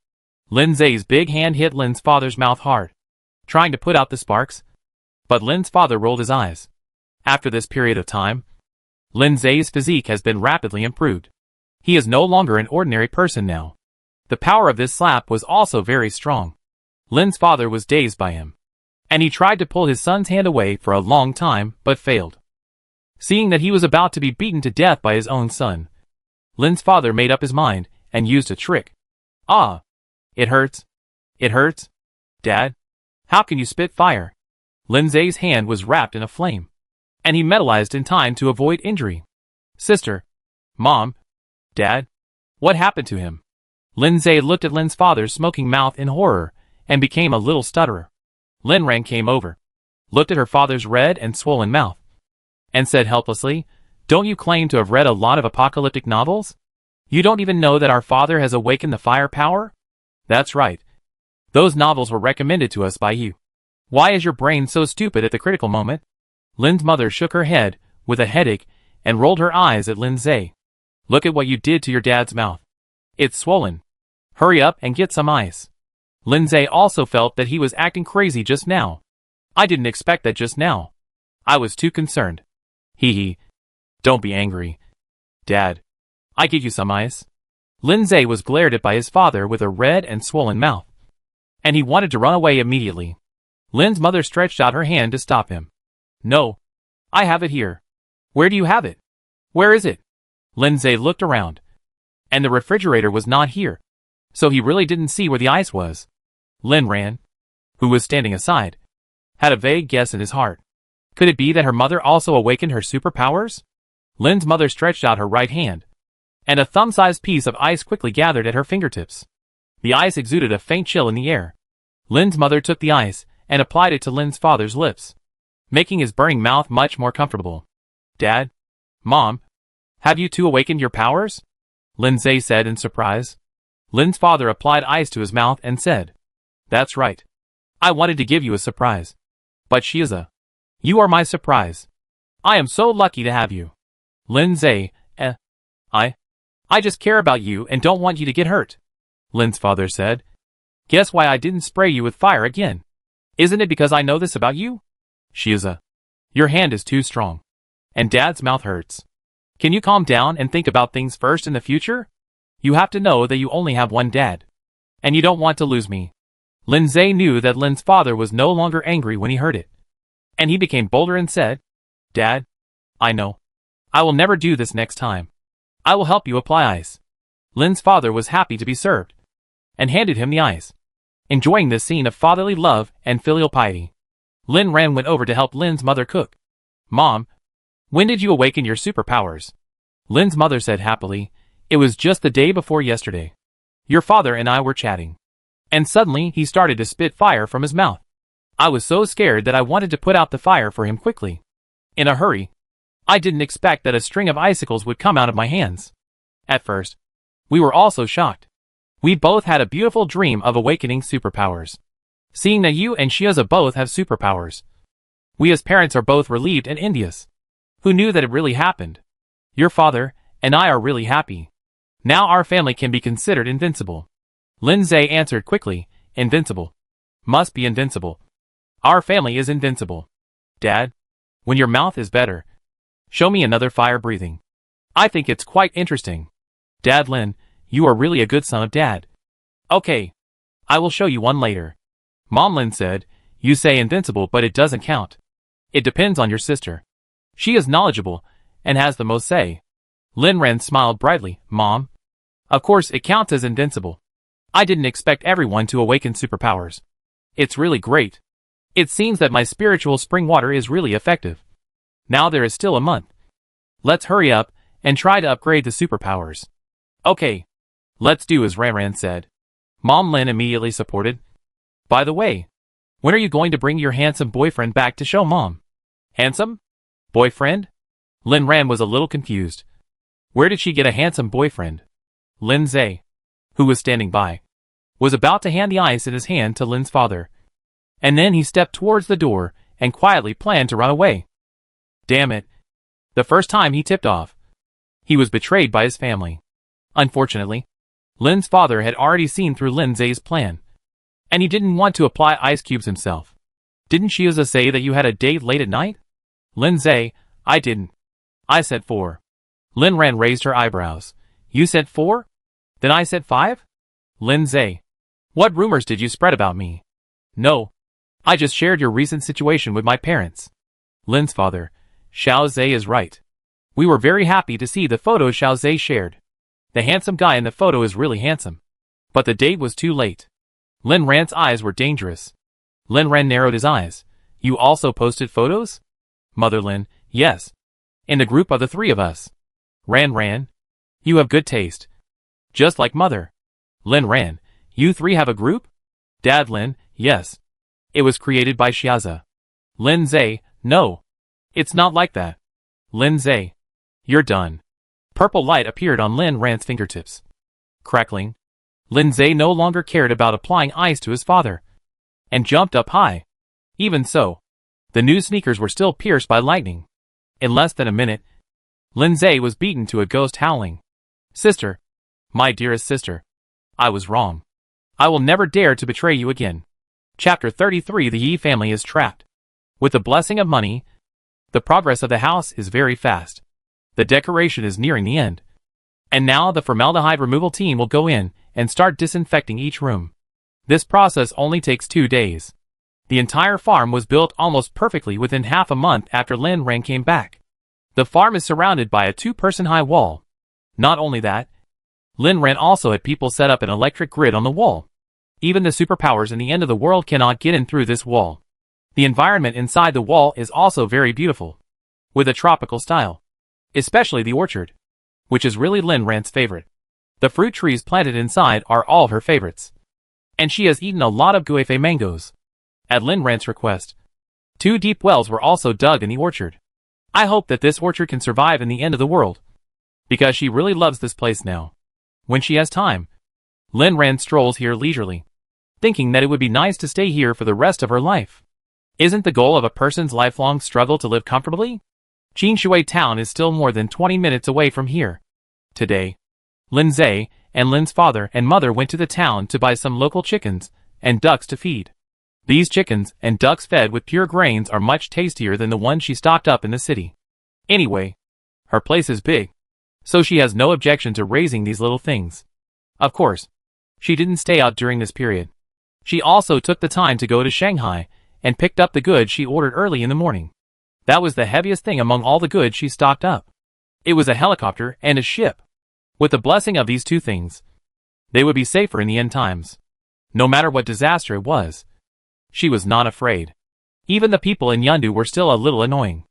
Lindsay's big hand hit Lin's father's mouth hard, trying to put out the sparks. But Lin's father rolled his eyes. After this period of time, Lindsay's physique has been rapidly improved. He is no longer an ordinary person now. The power of this slap was also very strong. Lin's father was dazed by him. And he tried to pull his son's hand away for a long time, but failed. Seeing that he was about to be beaten to death by his own son, Lin's father made up his mind and used a trick. Ah! It hurts. It hurts? Dad? How can you spit fire? Lindsay's hand was wrapped in a flame. And he metallized in time to avoid injury. Sister. Mom. Dad. What happened to him? Lindsay looked at Lin's father's smoking mouth in horror and became a little stutterer. Lin Ran came over, looked at her father's red and swollen mouth, and said helplessly, Don't you claim to have read a lot of apocalyptic novels? You don't even know that our father has awakened the fire power? That's right. Those novels were recommended to us by you. Why is your brain so stupid at the critical moment? Lin's mother shook her head, with a headache, and rolled her eyes at Lindsay. Look at what you did to your dad's mouth. It's swollen. Hurry up and get some ice. Lindsay also felt that he was acting crazy just now. I didn't expect that just now. I was too concerned. Hee. Don't be angry. Dad. I give you some ice. Lindsay was glared at by his father with a red and swollen mouth. And he wanted to run away immediately. Lin's mother stretched out her hand to stop him. No. I have it here. Where do you have it? Where is it? Lindsay looked around. And the refrigerator was not here. So he really didn't see where the ice was. Lin ran, who was standing aside, had a vague guess in his heart. Could it be that her mother also awakened her superpowers? Lin's mother stretched out her right hand, and a thumb-sized piece of ice quickly gathered at her fingertips. The ice exuded a faint chill in the air. Lin's mother took the ice and applied it to Lin's father's lips, making his burning mouth much more comfortable. Dad? Mom? Have you two awakened your powers? Lindsay said in surprise. Lin's father applied ice to his mouth and said, That's right. I wanted to give you a surprise. But you are my surprise. I am so lucky to have you. Lindsay, I just care about you and don't want you to get hurt. Lin's father said. Guess why I didn't spray you with fire again? Isn't it because I know this about you? Your hand is too strong. And Dad's mouth hurts. Can you calm down and think about things first in the future? You have to know that you only have one dad. And you don't want to lose me. Lindsay knew that Lin's father was no longer angry when he heard it. And he became bolder and said, Dad, I know. I will never do this next time. I will help you apply ice. Lin's father was happy to be served, and handed him the ice. Enjoying this scene of fatherly love and filial piety, Lin went over to help Lin's mother cook. Mom, when did you awaken your superpowers? Lin's mother said happily, It was just the day before yesterday. Your father and I were chatting. And suddenly he started to spit fire from his mouth. I was so scared that I wanted to put out the fire for him quickly. In a hurry. I didn't expect that a string of icicles would come out of my hands. At first, we were all so shocked. We both had a beautiful dream of awakening superpowers. Seeing that you and Shiaza both have superpowers. We as parents are both relieved and envious. Who knew that it really happened? Your father and I are really happy. Now our family can be considered invincible. Lindsay answered quickly, Invincible. Must be invincible. Our family is invincible. Dad, when your mouth is better, show me another fire breathing. I think it's quite interesting. Dad Lin, you are really a good son of Dad. Okay. I will show you one later. Mom Lin said, You say invincible but it doesn't count. It depends on your sister. She is knowledgeable, and has the most say. Lin Ren smiled brightly, Mom. Of course it counts as invincible. I didn't expect everyone to awaken superpowers. It's really great. It seems that my spiritual spring water is really effective. Now there is still a month. Let's hurry up and try to upgrade the superpowers. Okay. Let's do as Ran said. Mom Lin immediately supported. By the way, when are you going to bring your handsome boyfriend back to show Mom? Handsome? Boyfriend? Lin Ran was a little confused. Where did she get a handsome boyfriend? Lin Zhe, who was standing by, was about to hand the ice in his hand to Lin's father. And then he stepped towards the door and quietly planned to run away. Damn it. The first time he tipped off, he was betrayed by his family. Unfortunately, Lin's father had already seen through Lin Zhe's plan, and he didn't want to apply ice cubes himself. Didn't Shiaza say that you had a date late at night? Lin Zhe, I didn't. I said 4. Lin Ran raised her eyebrows. You said 4? Then I said 5? Lin Zhe, what rumors did you spread about me? No. I just shared your recent situation with my parents. Lin's father, Xiao Zhe is right. We were very happy to see the photos Xiao Zhe shared. The handsome guy in the photo is really handsome. But the date was too late. Lin Ran's eyes were dangerous. Lin Ran narrowed his eyes. You also posted photos? Mother Lin, yes. In the group of the 3 of us. Ran, you have good taste. Just like Mother. Lin Ran, you 3 have a group? Dad Lin, yes. It was created by Shiaza. Lin Zhe, no. It's not like that. Lin Zhe, you're done. Purple light appeared on Lin Ran's fingertips. Crackling. Lin Zhe no longer cared about applying ice to his father, and jumped up high. Even so, the new sneakers were still pierced by lightning. In less than a minute, Lin Zhe was beaten to a ghost howling. Sister. My dearest sister. I was wrong. I will never dare to betray you again. Chapter 33 The Yi family is trapped. With the blessing of money, the progress of the house is very fast. The decoration is nearing the end. And now the formaldehyde removal team will go in and start disinfecting each room. This process only takes 2 days. The entire farm was built almost perfectly within half a month after Lin Ran came back. The farm is surrounded by a 2-person high wall. Not only that, Lin Ran also had people set up an electric grid on the wall. Even the superpowers in the end of the world cannot get in through this wall. The environment inside the wall is also very beautiful, with a tropical style. Especially the orchard, which is really Lin Ran's favorite. The fruit trees planted inside are all of her favorites. And she has eaten a lot of guave mangoes. At Lin Ran's request, 2 deep wells were also dug in the orchard. I hope that this orchard can survive in the end of the world, because she really loves this place now. When she has time, Lin Ran strolls here leisurely, thinking that it would be nice to stay here for the rest of her life. Isn't the goal of a person's lifelong struggle to live comfortably? Qinshui town is still more than 20 minutes away from here. Today, Lin Zhe and Lin's father and mother went to the town to buy some local chickens and ducks to feed. These chickens and ducks fed with pure grains are much tastier than the ones she stocked up in the city. Anyway, her place is big, so she has no objection to raising these little things. Of course, she didn't stay out during this period. She also took the time to go to Shanghai and picked up the goods she ordered early in the morning. That was the heaviest thing among all the goods she stocked up. It was a helicopter and a ship. With the blessing of these 2 things, they would be safer in the end times. No matter what disaster it was, she was not afraid. Even the people in Yundu were still a little annoying.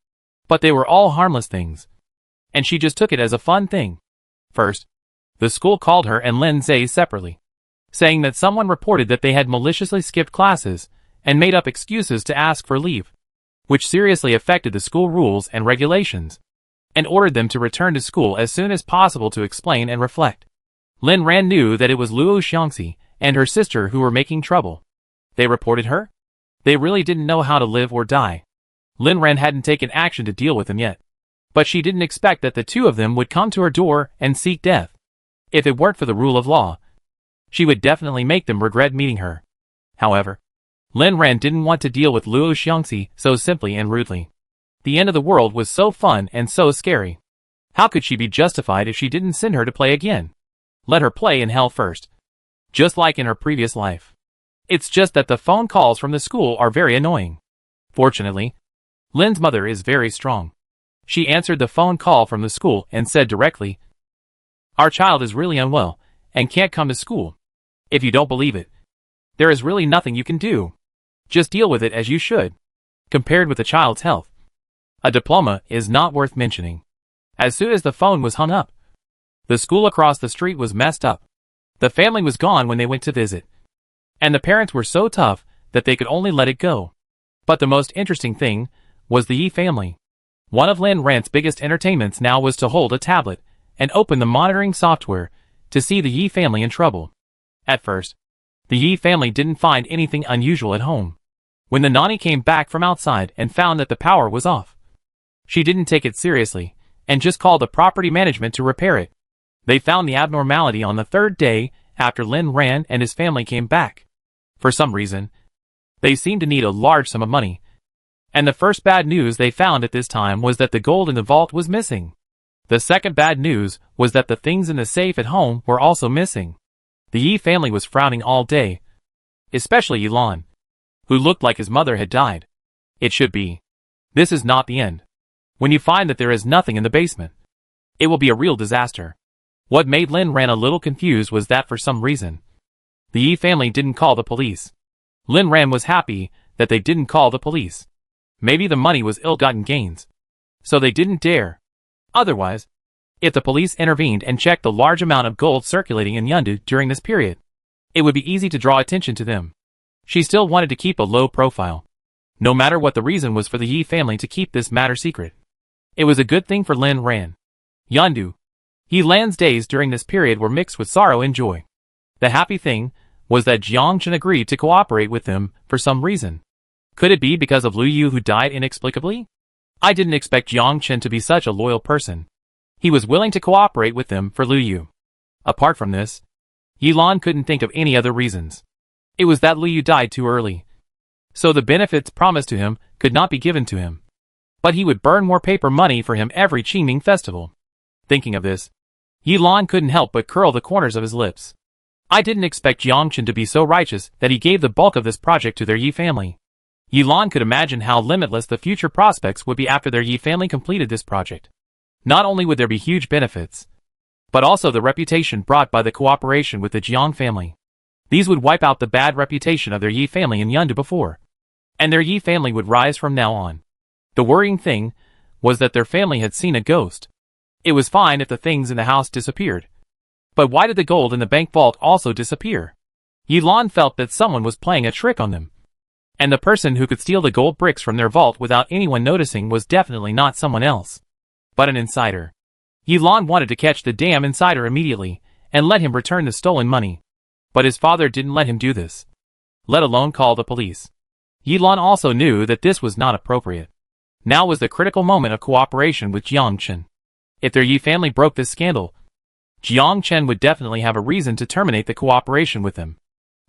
But they were all harmless things. And she just took it as a fun thing. First, the school called her and Lin Zhe separately, saying that someone reported that they had maliciously skipped classes and made up excuses to ask for leave, which seriously affected the school rules and regulations, and ordered them to return to school as soon as possible to explain and reflect. Lin Ran knew that it was Luo Xiangxi and her sister who were making trouble. They reported her? They really didn't know how to live or die. Lin Ran hadn't taken action to deal with them yet. But she didn't expect that the 2 of them would come to her door and seek death. If it weren't for the rule of law, she would definitely make them regret meeting her. However, Lin Ran didn't want to deal with Luo Xiangxi so simply and rudely. The end of the world was so fun and so scary. How could she be justified if she didn't send her to play again? Let her play in hell first. Just like in her previous life. It's just that the phone calls from the school are very annoying. Fortunately, Lin's mother is very strong. She answered the phone call from the school and said directly, "Our child is really unwell and can't come to school. If you don't believe it, there is really nothing you can do. Just deal with it as you should." Compared with the child's health, a diploma is not worth mentioning. As soon as the phone was hung up, the school across the street was messed up. The family was gone when they went to visit. And the parents were so tough that they could only let it go. But the most interesting thing was the Yi family. One of Lin Ran's biggest entertainments now was to hold a tablet and open the monitoring software to see the Yi family in trouble. At first, the Yi family didn't find anything unusual at home. When the nanny came back from outside and found that the power was off, she didn't take it seriously and just called the property management to repair it. They found the abnormality on the 3rd day after Lin Ran and his family came back. For some reason, they seemed to need a large sum of money. And the first bad news they found at this time was that the gold in the vault was missing. The second bad news was that the things in the safe at home were also missing. The Yi family was frowning all day, especially Yilan, who looked like his mother had died. It should be. This is not the end. When you find that there is nothing in the basement, it will be a real disaster. What made Lin Ran a little confused was that for some reason, the Yi family didn't call the police. Lin Ran was happy that they didn't call the police. Maybe the money was ill-gotten gains, so they didn't dare. Otherwise, if the police intervened and checked the large amount of gold circulating in Yundu during this period, it would be easy to draw attention to them. She still wanted to keep a low profile, no matter what the reason was for the Yi family to keep this matter secret. It was a good thing for Lin Ran. Yundu, Yilan's days during this period were mixed with sorrow and joy. The happy thing was that Jiang Chen agreed to cooperate with them for some reason. Could it be because of Lu Yu who died inexplicably? I didn't expect Jiang Chen to be such a loyal person. He was willing to cooperate with them for Lu Yu. Apart from this, Yilan couldn't think of any other reasons. It was that Lu Yu died too early, so the benefits promised to him could not be given to him. But he would burn more paper money for him every Qingming festival. Thinking of this, Yilan couldn't help but curl the corners of his lips. I didn't expect Jiang Chen to be so righteous that he gave the bulk of this project to their Yi family. Yilan could imagine how limitless the future prospects would be after their Yi family completed this project. Not only would there be huge benefits, but also the reputation brought by the cooperation with the Jiang family. These would wipe out the bad reputation of their Yi family in Yundu before, and their Yi family would rise from now on. The worrying thing was that their family had seen a ghost. It was fine if the things in the house disappeared, but why did the gold in the bank vault also disappear? Yilan felt that someone was playing a trick on them. And the person who could steal the gold bricks from their vault without anyone noticing was definitely not someone else, but an insider. Yilan wanted to catch the damn insider immediately, and let him return the stolen money. But his father didn't let him do this, let alone call the police. Yilan also knew that this was not appropriate. Now was the critical moment of cooperation with Jiang Chen. If their Yi family broke this scandal, Jiang Chen would definitely have a reason to terminate the cooperation with them.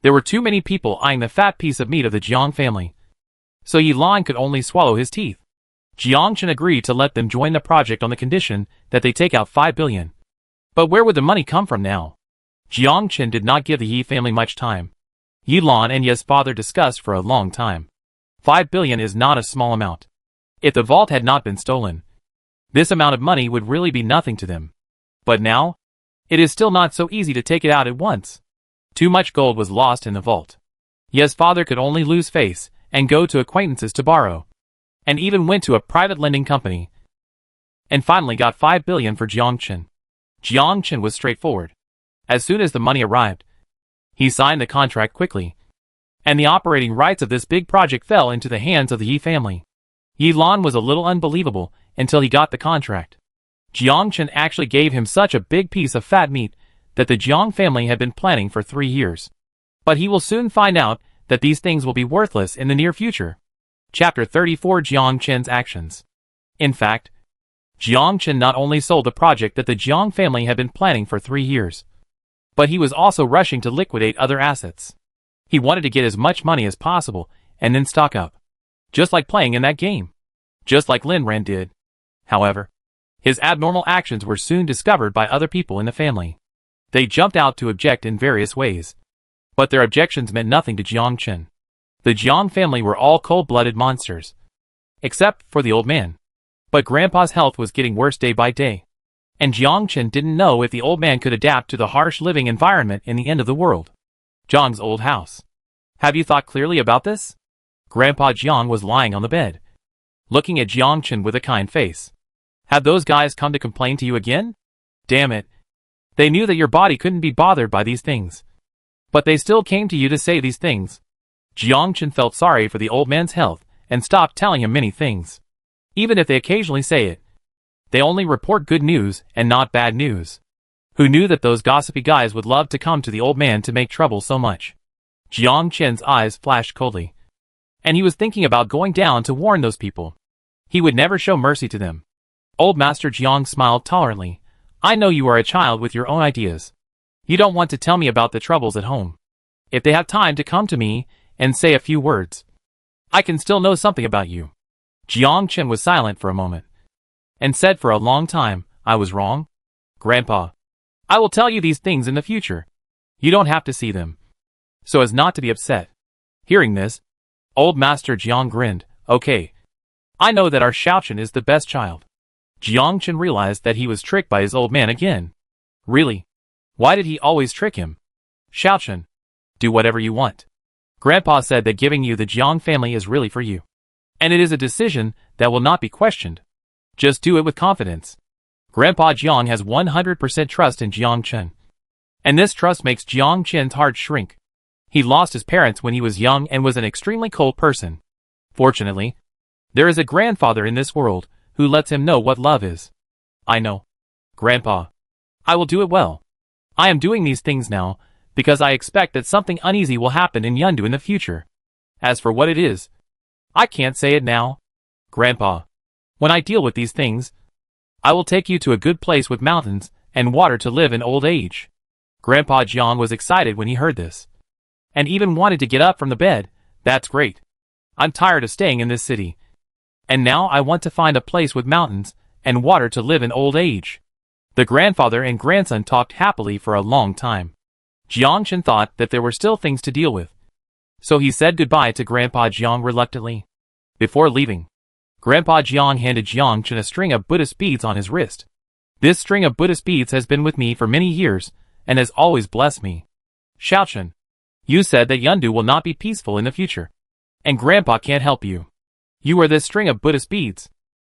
There were too many people eyeing the fat piece of meat of the Jiang family, so Yilan could only swallow his teeth. Jiang Chen agreed to let them join the project on the condition that they take out 5 billion. But where would the money come from now? Jiang Chen did not give the Yi family much time. Yilan and Ye's father discussed for a long time. 5 billion is not a small amount. If the vault had not been stolen, this amount of money would really be nothing to them. But now, it is still not so easy to take it out at once. Too much gold was lost in the vault. Ye's father could only lose face and go to acquaintances to borrow, and even went to a private lending company, and finally got 5 billion for Jiang Chen. Jiang Chen was straightforward. As soon as the money arrived, he signed the contract quickly, and the operating rights of this big project fell into the hands of the Yi family. Yilan was a little unbelievable until he got the contract. Jiang Chen actually gave him such a big piece of fat meat that the Jiang family had been planning for 3 years. But he will soon find out that these things will be worthless in the near future. Chapter 34: Jiang Chen's actions. In fact, Jiang Chen not only sold the project that the Jiang family had been planning for 3 years, but he was also rushing to liquidate other assets. He wanted to get as much money as possible and then stock up. Just like playing in that game. Just like Lin Ran did. However, his abnormal actions were soon discovered by other people in the family. They jumped out to object in various ways, but their objections meant nothing to Jiang Chen. The Jiang family were all cold-blooded monsters, except for the old man. But Grandpa's health was getting worse day by day, and Jiang Chen didn't know if the old man could adapt to the harsh living environment in the end of the world. Jiang's old house. Have you thought clearly about this? Grandpa Jiang was lying on the bed, looking at Jiang Chen with a kind face. Have those guys come to complain to you again? Damn it. They knew that your body couldn't be bothered by these things, but they still came to you to say these things. Jiang Chen felt sorry for the old man's health and stopped telling him many things. Even if they occasionally say it, they only report good news and not bad news. Who knew that those gossipy guys would love to come to the old man to make trouble so much? Jiang Chen's eyes flashed coldly, and he was thinking about going down to warn those people. He would never show mercy to them. Old Master Jiang smiled tolerantly. I know you are a child with your own ideas. You don't want to tell me about the troubles at home. If they have time to come to me and say a few words, I can still know something about you. Jiang Chen was silent for a moment, and said for a long time, I was wrong. Grandpa, I will tell you these things in the future. You don't have to see them, so as not to be upset. Hearing this, Old Master Jiang grinned. Okay. I know that our Xiaochen is the best child. Jiang Chen realized that he was tricked by his old man again. Really? Why did he always trick him? Xiaochen, do whatever you want. Grandpa said that giving you the Jiang family is really for you, and it is a decision that will not be questioned. Just do it with confidence. Grandpa Jiang has 100% trust in Jiang Chen, and this trust makes Jiang Chen's heart shrink. He lost his parents when he was young and was an extremely cold person. Fortunately, there is a grandfather in this world who lets him know what love is. I know. Grandpa. I will do it well. I am doing these things now because I expect that something uneasy will happen in Yundu in the future. As for what it is, I can't say it now. Grandpa, when I deal with these things, I will take you to a good place with mountains and water to live in old age. Grandpa Jiang was excited when he heard this, and even wanted to get up from the bed. That's great. I'm tired of staying in this city, and now I want to find a place with mountains and water to live in old age. The grandfather and grandson talked happily for a long time. Jiang Chen thought that there were still things to deal with, So he said goodbye to Grandpa Jiang reluctantly. Before leaving, Grandpa Jiang handed Jiang Chen a string of Buddhist beads on his wrist. This string of Buddhist beads has been with me for many years, and has always blessed me. Xiaochen, you said that Yundu will not be peaceful in the future. And Grandpa can't help you. You wear this string of Buddhist beads.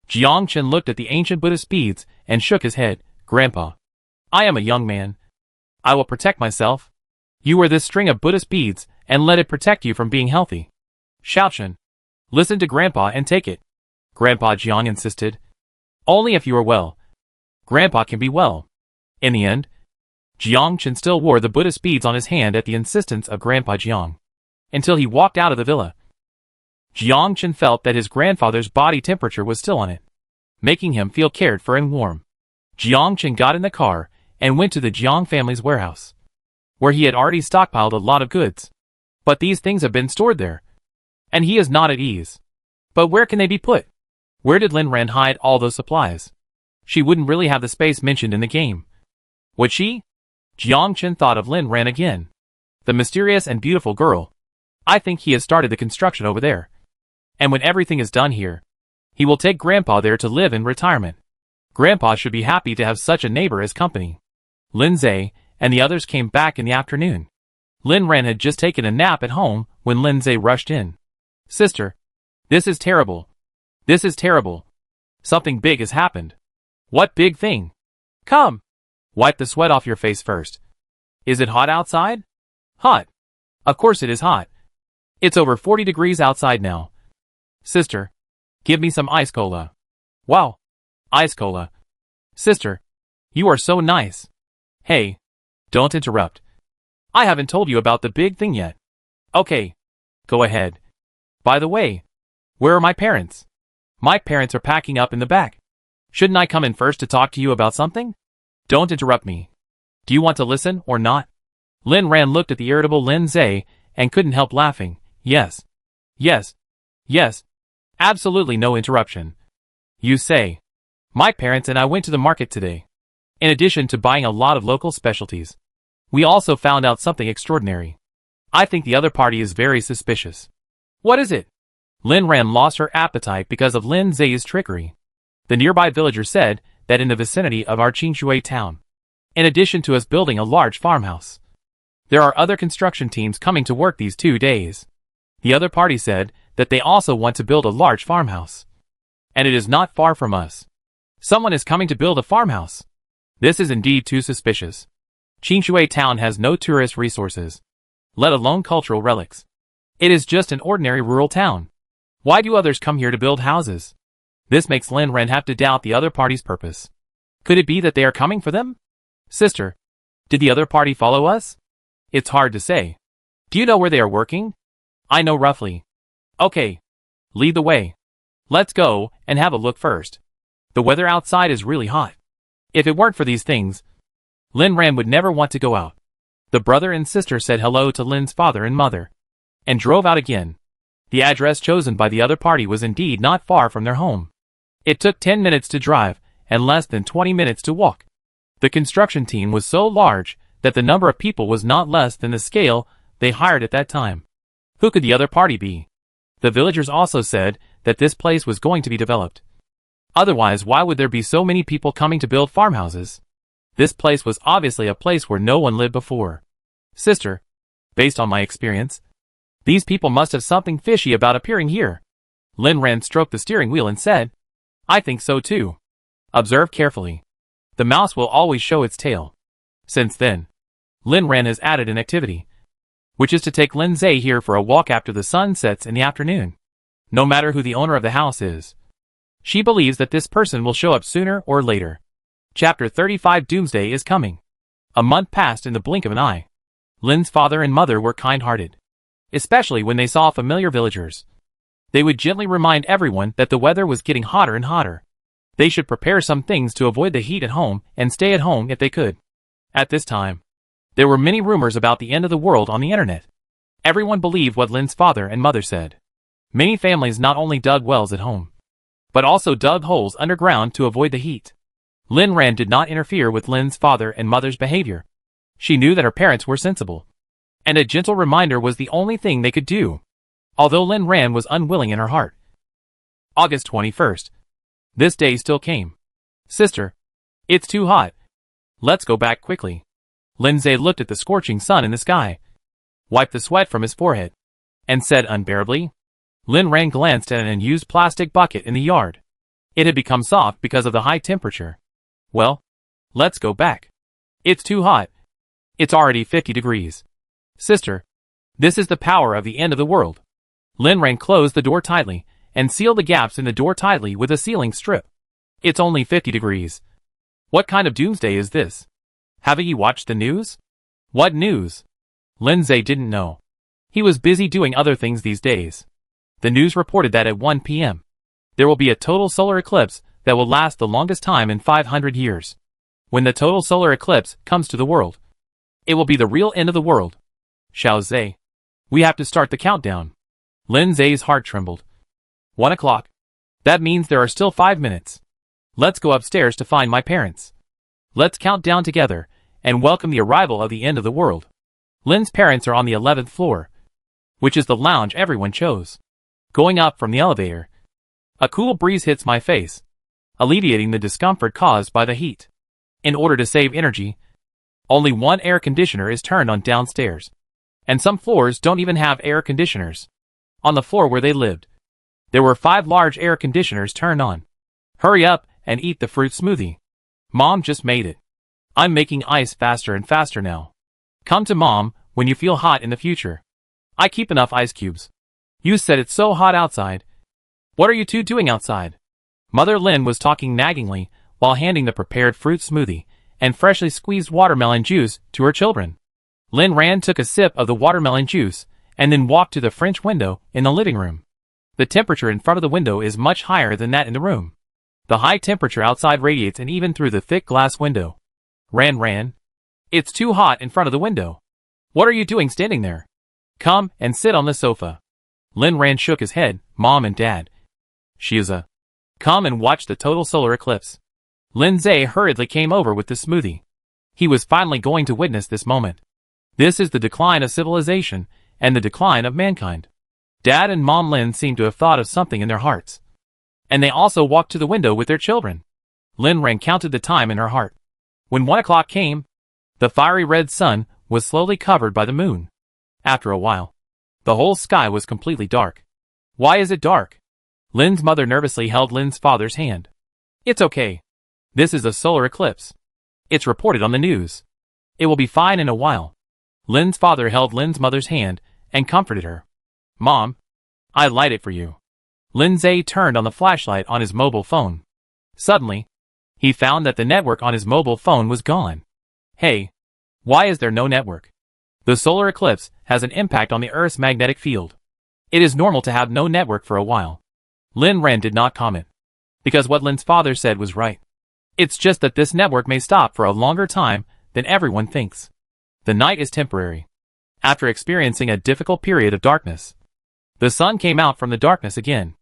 Jiang Chen looked at the ancient Buddhist beads and shook his head. Grandpa, I am a young man. I will protect myself. You wear this string of Buddhist beads and let it protect you from being healthy. Xiaochen, listen to Grandpa and take it. Grandpa Jiang insisted. Only if you are well. Grandpa can be well. In the end, Jiang Chen still wore the Buddhist beads on his hand at the insistence of Grandpa Jiang, until he walked out of the villa. Jiang Chen felt that his grandfather's body temperature was still on it, making him feel cared for and warm. Jiang Chen got in the car and went to the Jiang family's warehouse, where he had already stockpiled a lot of goods. But these things have been stored there, and he is not at ease. But where can they be put? Where did Lin Ran hide all those supplies? She wouldn't really have the space mentioned in the game. Would she? Jiang Chen thought of Lin Ran again. The mysterious and beautiful girl. I think he has started the construction over there. And when everything is done here, he will take Grandpa there to live in retirement. Grandpa should be happy to have such a neighbor as company. Lin Zhe and the others came back in the afternoon. Lin Ran had just taken a nap at home when Lin Zhe rushed in. Sister, this is terrible. This is terrible. Something big has happened. What big thing? Come. Wipe the sweat off your face first. Is it hot outside? Hot. Of course it is hot. It's over 40 degrees outside now. Sister, give me some ice cola. Wow. Ice cola. Sister, you are so nice. Hey, don't interrupt. I haven't told you about the big thing yet. Okay. Go ahead. By the way, where are my parents? My parents are packing up in the back. Shouldn't I come in first to talk to you about something? Don't interrupt me. Do you want to listen or not? Lin Ran looked at the irritable Lin Zhe and couldn't help laughing. Yes. Yes. Yes. Absolutely no interruption. You say. My parents and I went to the market today. In addition to buying a lot of local specialties, we also found out something extraordinary. I think the other party is very suspicious. What is it? Lin Ran lost her appetite because of Lin Zhe's trickery. The nearby villager said that in the vicinity of our Qingshui town, in addition to us building a large farmhouse, there are other construction teams coming to work these 2 days. The other party said that they also want to build a large farmhouse. And it is not far from us. Someone is coming to build a farmhouse. This is indeed too suspicious. Qingshui town has no tourist resources, let alone cultural relics. It is just an ordinary rural town. Why do others come here to build houses? This makes Lin Ran have to doubt the other party's purpose. Could it be that they are coming for them? Sister, did the other party follow us? It's hard to say. Do you know where they are working? I know roughly. Okay. Lead the way. Let's go and have a look first. The weather outside is really hot. If it weren't for these things, Lin Ran would never want to go out. The brother and sister said hello to Lin's father and mother, and drove out again. The address chosen by the other party was indeed not far from their home. It took 10 minutes to drive, and less than 20 minutes to walk. The construction team was so large that the number of people was not less than the scale they hired at that time. Who could the other party be? The villagers also said that this place was going to be developed. Otherwise, why would there be so many people coming to build farmhouses? This place was obviously a place where no one lived before. Sister, based on my experience, these people must have something fishy about appearing here. Lin Ran stroked the steering wheel and said, I think so too. Observe carefully. The mouse will always show its tail. Since then, Lin Ran has added an activity, which is to take Lin Zhe here for a walk after the sun sets in the afternoon. No matter who the owner of the house is, she believes that this person will show up sooner or later. Chapter 35 Doomsday is coming. A month passed in the blink of an eye. Lin's father and mother were kind-hearted, especially when they saw familiar villagers. They would gently remind everyone that the weather was getting hotter and hotter. They should prepare some things to avoid the heat at home and stay at home if they could. At this time, there were many rumors about the end of the world on the internet. Everyone believed what Lin's father and mother said. Many families not only dug wells at home, but also dug holes underground to avoid the heat. Lin Ran did not interfere with Lin's father and mother's behavior. She knew that her parents were sensible. And a gentle reminder was the only thing they could do. Although Lin Ran was unwilling in her heart. August 21st. This day still came. Sister. It's too hot. Let's go back quickly. Lindsay looked at the scorching sun in the sky, wiped the sweat from his forehead, and said unbearably. Lin Ran glanced at an unused plastic bucket in the yard. It had become soft because of the high temperature. Well, let's go back. It's too hot. It's already 50 degrees. Sister. This is the power of the end of the world. Lin Ran closed the door tightly, and sealed the gaps in the door tightly with a sealing strip. It's only 50 degrees. What kind of doomsday is this? Haven't you watched the news? What news? Lindsay didn't know. He was busy doing other things these days. The news reported that at 1 p.m. there will be a total solar eclipse that will last the longest time in 500 years. When the total solar eclipse comes to the world, it will be the real end of the world. Xiao Zhe. We have to start the countdown. Lindsay's heart trembled. 1 o'clock. That means there are still 5 minutes. Let's go upstairs to find my parents. Let's count down together and welcome the arrival of the end of the world. Lin's parents are on the 11th floor, which is the lounge everyone chose. Going up from the elevator, a cool breeze hits my face, alleviating the discomfort caused by the heat. In order to save energy, only one air conditioner is turned on downstairs, and some floors don't even have air conditioners. On the floor where they lived, there were 5 large air conditioners turned on. Hurry up and eat the fruit smoothie. Mom just made it. I'm making ice faster and faster now. Come to Mom when you feel hot in the future. I keep enough ice cubes. You said it's so hot outside. What are you two doing outside? Mother Lin was talking naggingly while handing the prepared fruit smoothie and freshly squeezed watermelon juice to her children. Lin Ran took a sip of the watermelon juice and then walked to the French window in the living room. The temperature in front of the window is much higher than that in the room. The high temperature outside radiates and even through the thick glass window. Ran. It's too hot in front of the window. What are you doing standing there? Come and sit on the sofa. Lin Ran shook his head. Mom and Dad. Shiza. Come and watch the total solar eclipse. Lin Zhe hurriedly came over with the smoothie. He was finally going to witness this moment. This is the decline of civilization and the decline of mankind. Dad and Mom Lin seemed to have thought of something in their hearts. And they also walked to the window with their children. Lin Ran counted the time in her heart. When 1 o'clock came, the fiery red sun was slowly covered by the moon. After a while, the whole sky was completely dark. Why is it dark? Lin's mother nervously held Lin's father's hand. It's okay. This is a solar eclipse. It's reported on the news. It will be fine in a while. Lin's father held Lin's mother's hand and comforted her. Mom, I light it for you. Lin Zhe turned on the flashlight on his mobile phone. Suddenly, he found that the network on his mobile phone was gone. Hey, why is there no network? The solar eclipse has an impact on the Earth's magnetic field. It is normal to have no network for a while. Lin Ran did not comment, because what Lin's father said was right. It's just that this network may stop for a longer time than everyone thinks. The night is temporary. After experiencing a difficult period of darkness, the sun came out from the darkness again.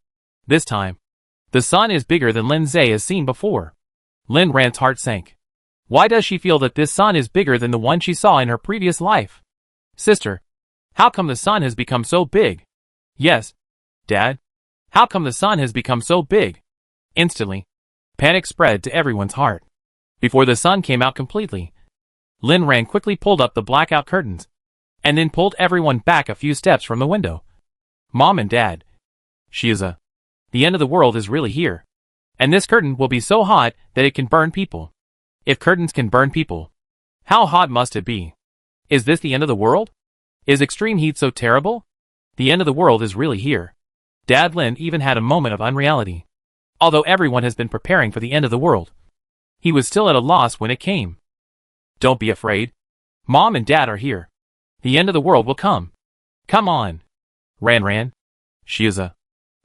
This time, the sun is bigger than Lin Zhe has seen before. Lin Ran's heart sank. Why does she feel that this sun is bigger than the one she saw in her previous life? Sister, how come the sun has become so big? Yes, Dad. How come the sun has become so big? Instantly, panic spread to everyone's heart. Before the sun came out completely, Lin Ran quickly pulled up the blackout curtains, and then pulled everyone back a few steps from the window. Mom and Dad. Shiza. The end of the world is really here. And this curtain will be so hot that it can burn people. If curtains can burn people, how hot must it be? Is this the end of the world? Is extreme heat so terrible? The end of the world is really here. Dad Lin even had a moment of unreality. Although everyone has been preparing for the end of the world, he was still at a loss when it came. Don't be afraid. Mom and Dad are here. The end of the world will come. Come on. Ran. Shiza.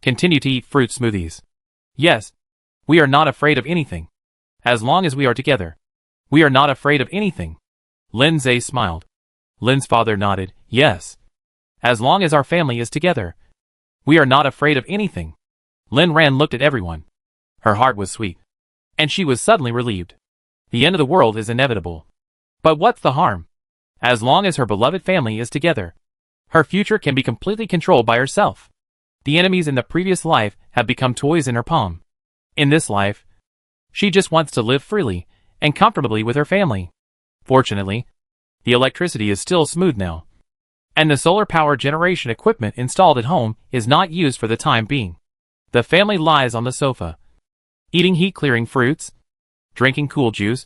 Continue to eat fruit smoothies. Yes. We are not afraid of anything. As long as we are together. We are not afraid of anything. Lin Zhe smiled. Lin's father nodded. Yes. As long as our family is together. We are not afraid of anything. Lin Ran looked at everyone. Her heart was sweet. And she was suddenly relieved. The end of the world is inevitable. But what's the harm? As long as her beloved family is together, her future can be completely controlled by herself. The enemies in the previous life have become toys in her palm. In this life, she just wants to live freely and comfortably with her family. Fortunately, the electricity is still smooth now, and the solar power generation equipment installed at home is not used for the time being. The family lies on the sofa, eating heat-clearing fruits, drinking cool juice,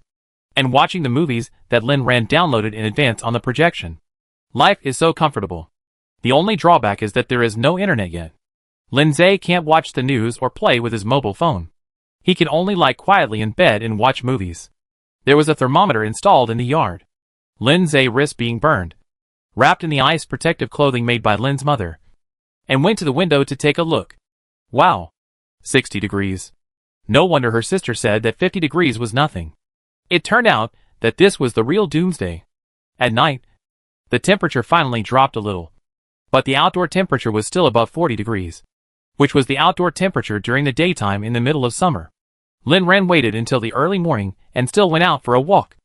and watching the movies that Lin Ran downloaded in advance on the projection. Life is so comfortable. The only drawback is that there is no internet yet. Lindsay can't watch the news or play with his mobile phone. He can only lie quietly in bed and watch movies. There was a thermometer installed in the yard. Lindsay risked being burned, wrapped in the ice protective clothing made by Lin's mother, and went to the window to take a look. Wow! 60 degrees. No wonder her sister said that 50 degrees was nothing. It turned out that this was the real doomsday. At night, the temperature finally dropped a little, but the outdoor temperature was still above 40 degrees, which was the outdoor temperature during the daytime in the middle of summer. Lin Ran waited until the early morning and still went out for a walk.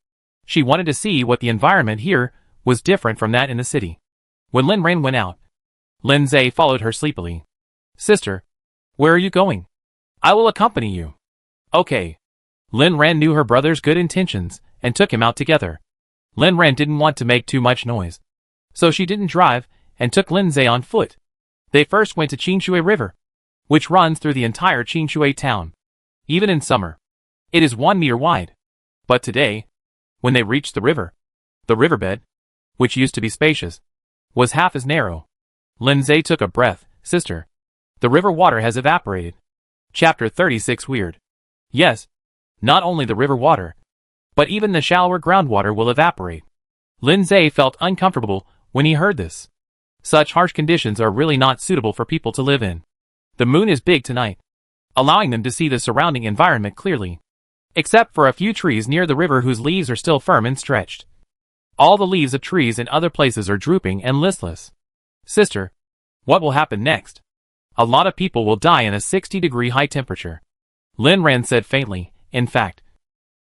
She wanted to see what the environment here was different from that in the city. When Lin Ran went out, Lindsay followed her sleepily. Sister, where are you going? I will accompany you. Okay. Lin Ran knew her brother's good intentions and took him out together. Lin Ran didn't want to make too much noise, so she didn't drive and took Lindsay on foot. They first went to Qingshui River, which runs through the entire Qingshui town. Even in summer, it is 1 meter wide. But today, when they reached the riverbed, which used to be spacious, was half as narrow. Lindsay took a breath. Sister, the river water has evaporated. Chapter 36 Weird. Yes, not only the river water, but even the shallower groundwater will evaporate. Lindsay felt uncomfortable when he heard this. Such harsh conditions are really not suitable for people to live in. The moon is big tonight, allowing them to see the surrounding environment clearly, except for a few trees near the river whose leaves are still firm and stretched. All the leaves of trees in other places are drooping and listless. Sister, what will happen next? A lot of people will die in a 60-degree high temperature. Lin Ran said faintly. In fact,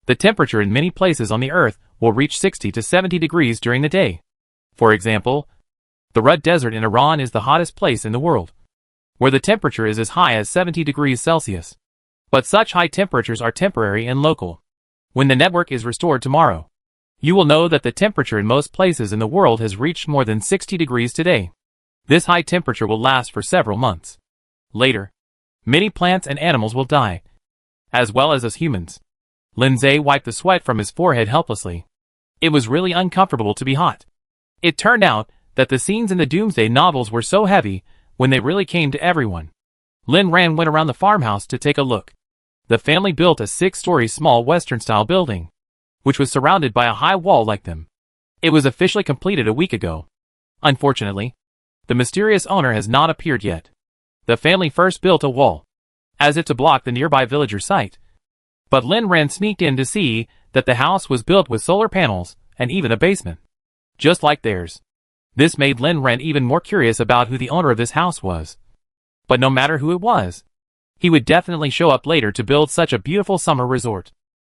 the temperature in many places on the earth will reach 60 to 70 degrees during the day. For example, the Rud Desert in Iran is the hottest place in the world, where the temperature is as high as 70 degrees Celsius. But such high temperatures are temporary and local. When the network is restored tomorrow, you will know that the temperature in most places in the world has reached more than 60 degrees today. This high temperature will last for several months. Later, many plants and animals will die, as well as us humans. Lindsay wiped the sweat from his forehead helplessly. It was really uncomfortable to be hot. It turned out that the scenes in the Doomsday novels were so heavy when they really came to everyone. Lin Ran went around the farmhouse to take a look. The family built a 6-story small Western-style building, which was surrounded by a high wall like them. It was officially completed a week ago. Unfortunately, the mysterious owner has not appeared yet. The family first built a wall, as if to block the nearby villager site. But Lin Ran sneaked in to see that the house was built with solar panels and even a basement, just like theirs. This made Lin Ran even more curious about who the owner of this house was. But no matter who it was, he would definitely show up later to build such a beautiful summer resort.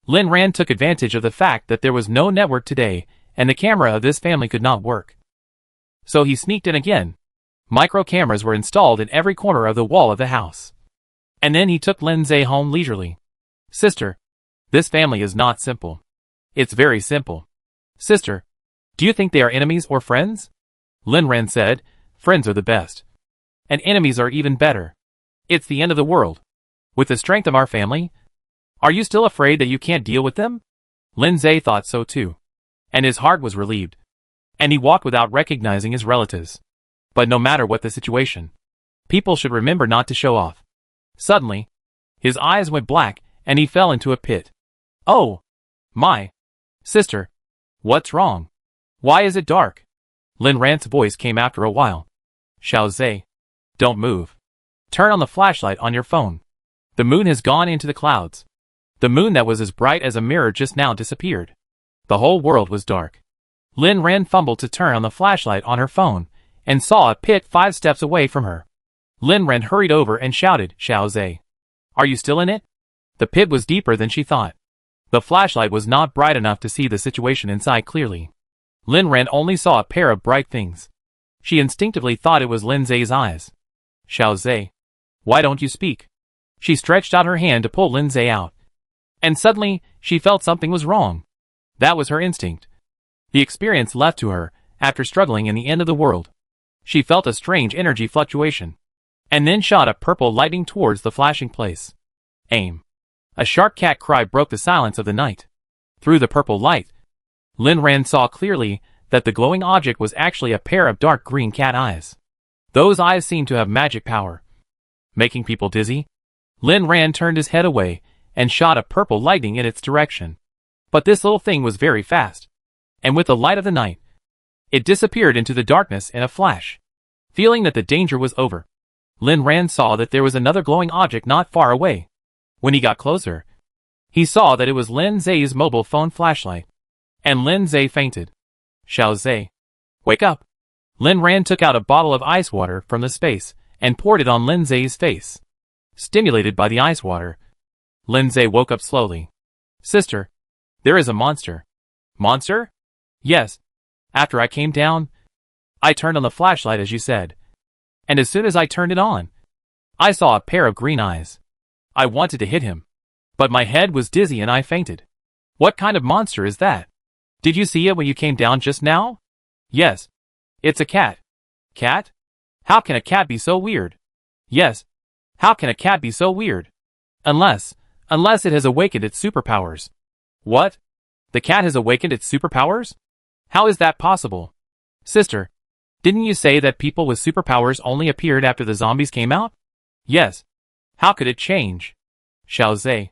Lin Ran took advantage of the fact that there was no network today and the camera of this family could not work. So he sneaked in again. Micro cameras were installed in every corner of the wall of the house. And then he took Lindsay home leisurely. Sister, this family is not simple. It's very simple. Sister, do you think they are enemies or friends? Lin Ran said, friends are the best. And enemies are even better. It's the end of the world. With the strength of our family, are you still afraid that you can't deal with them? Lindsay thought so too. And his heart was relieved. And he walked without recognizing his relatives. But no matter what the situation, people should remember not to show off. Suddenly, his eyes went black and he fell into a pit. Oh! My! Sister! What's wrong? Why is it dark? Lin Ran's voice came after a while. Xiaozhe, don't move. Turn on the flashlight on your phone. The moon has gone into the clouds. The moon that was as bright as a mirror just now disappeared. The whole world was dark. Lin Ran fumbled to turn on the flashlight on her phone and saw a pit 5 steps away from her. Lin Ran hurried over and shouted, Xiaozhe, are you still in it? The pit was deeper than she thought. The flashlight was not bright enough to see the situation inside clearly. Lin Ran only saw a pair of bright things. She instinctively thought it was Lin Zay's eyes. Xiao Zay. Why don't you speak? She stretched out her hand to pull Lin Zay out. And suddenly, she felt something was wrong. That was her instinct. The experience left to her, after struggling in the end of the world. She felt a strange energy fluctuation. And then shot a purple lightning towards the flashing place. Aim. A sharp cat cry broke the silence of the night. Through the purple light, Lin Ran saw clearly that the glowing object was actually a pair of dark green cat eyes. Those eyes seemed to have magic power. Making people dizzy, Lin Ran turned his head away and shot a purple lightning in its direction. But this little thing was very fast. And with the light of the night, it disappeared into the darkness in a flash. Feeling that the danger was over, Lin Ran saw that there was another glowing object not far away. When he got closer, he saw that it was Lin Zay's mobile phone flashlight. And Lin Zay fainted. Xiao Zay. Wake up. Lin Ran took out a bottle of ice water from the space and poured it on Lin Zay's face. Stimulated by the ice water, Lin Zay woke up slowly. Sister, there is a monster. Monster? Yes. After I came down, I turned on the flashlight as you said. And as soon as I turned it on, I saw a pair of green eyes. I wanted to hit him, but my head was dizzy and I fainted. What kind of monster is that? Did you see it when you came down just now? Yes. It's a cat. Cat? How can a cat be so weird? Yes. How can a cat be so weird? Unless it has awakened its superpowers. What? The cat has awakened its superpowers? How is that possible? Sister, didn't you say that people with superpowers only appeared after the zombies came out? Yes. How could it change? Xiao Zay.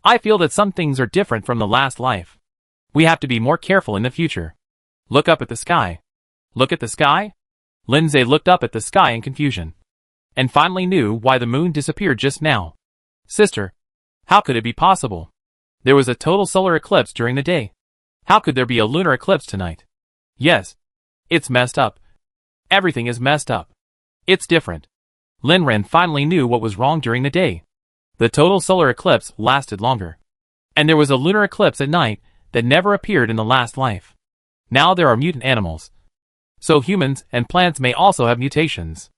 I feel that some things are different from the last life. We have to be more careful in the future. Look up at the sky. Look at the sky? Lin Zay looked up at the sky in confusion. And finally knew why the moon disappeared just now. Sister, how could it be possible? There was a total solar eclipse during the day. How could there be a lunar eclipse tonight? Yes. It's messed up. Everything is messed up. It's different. Lin Ran finally knew what was wrong during the day. The total solar eclipse lasted longer. And there was a lunar eclipse at night that never appeared in the last life. Now there are mutant animals. So humans and plants may also have mutations.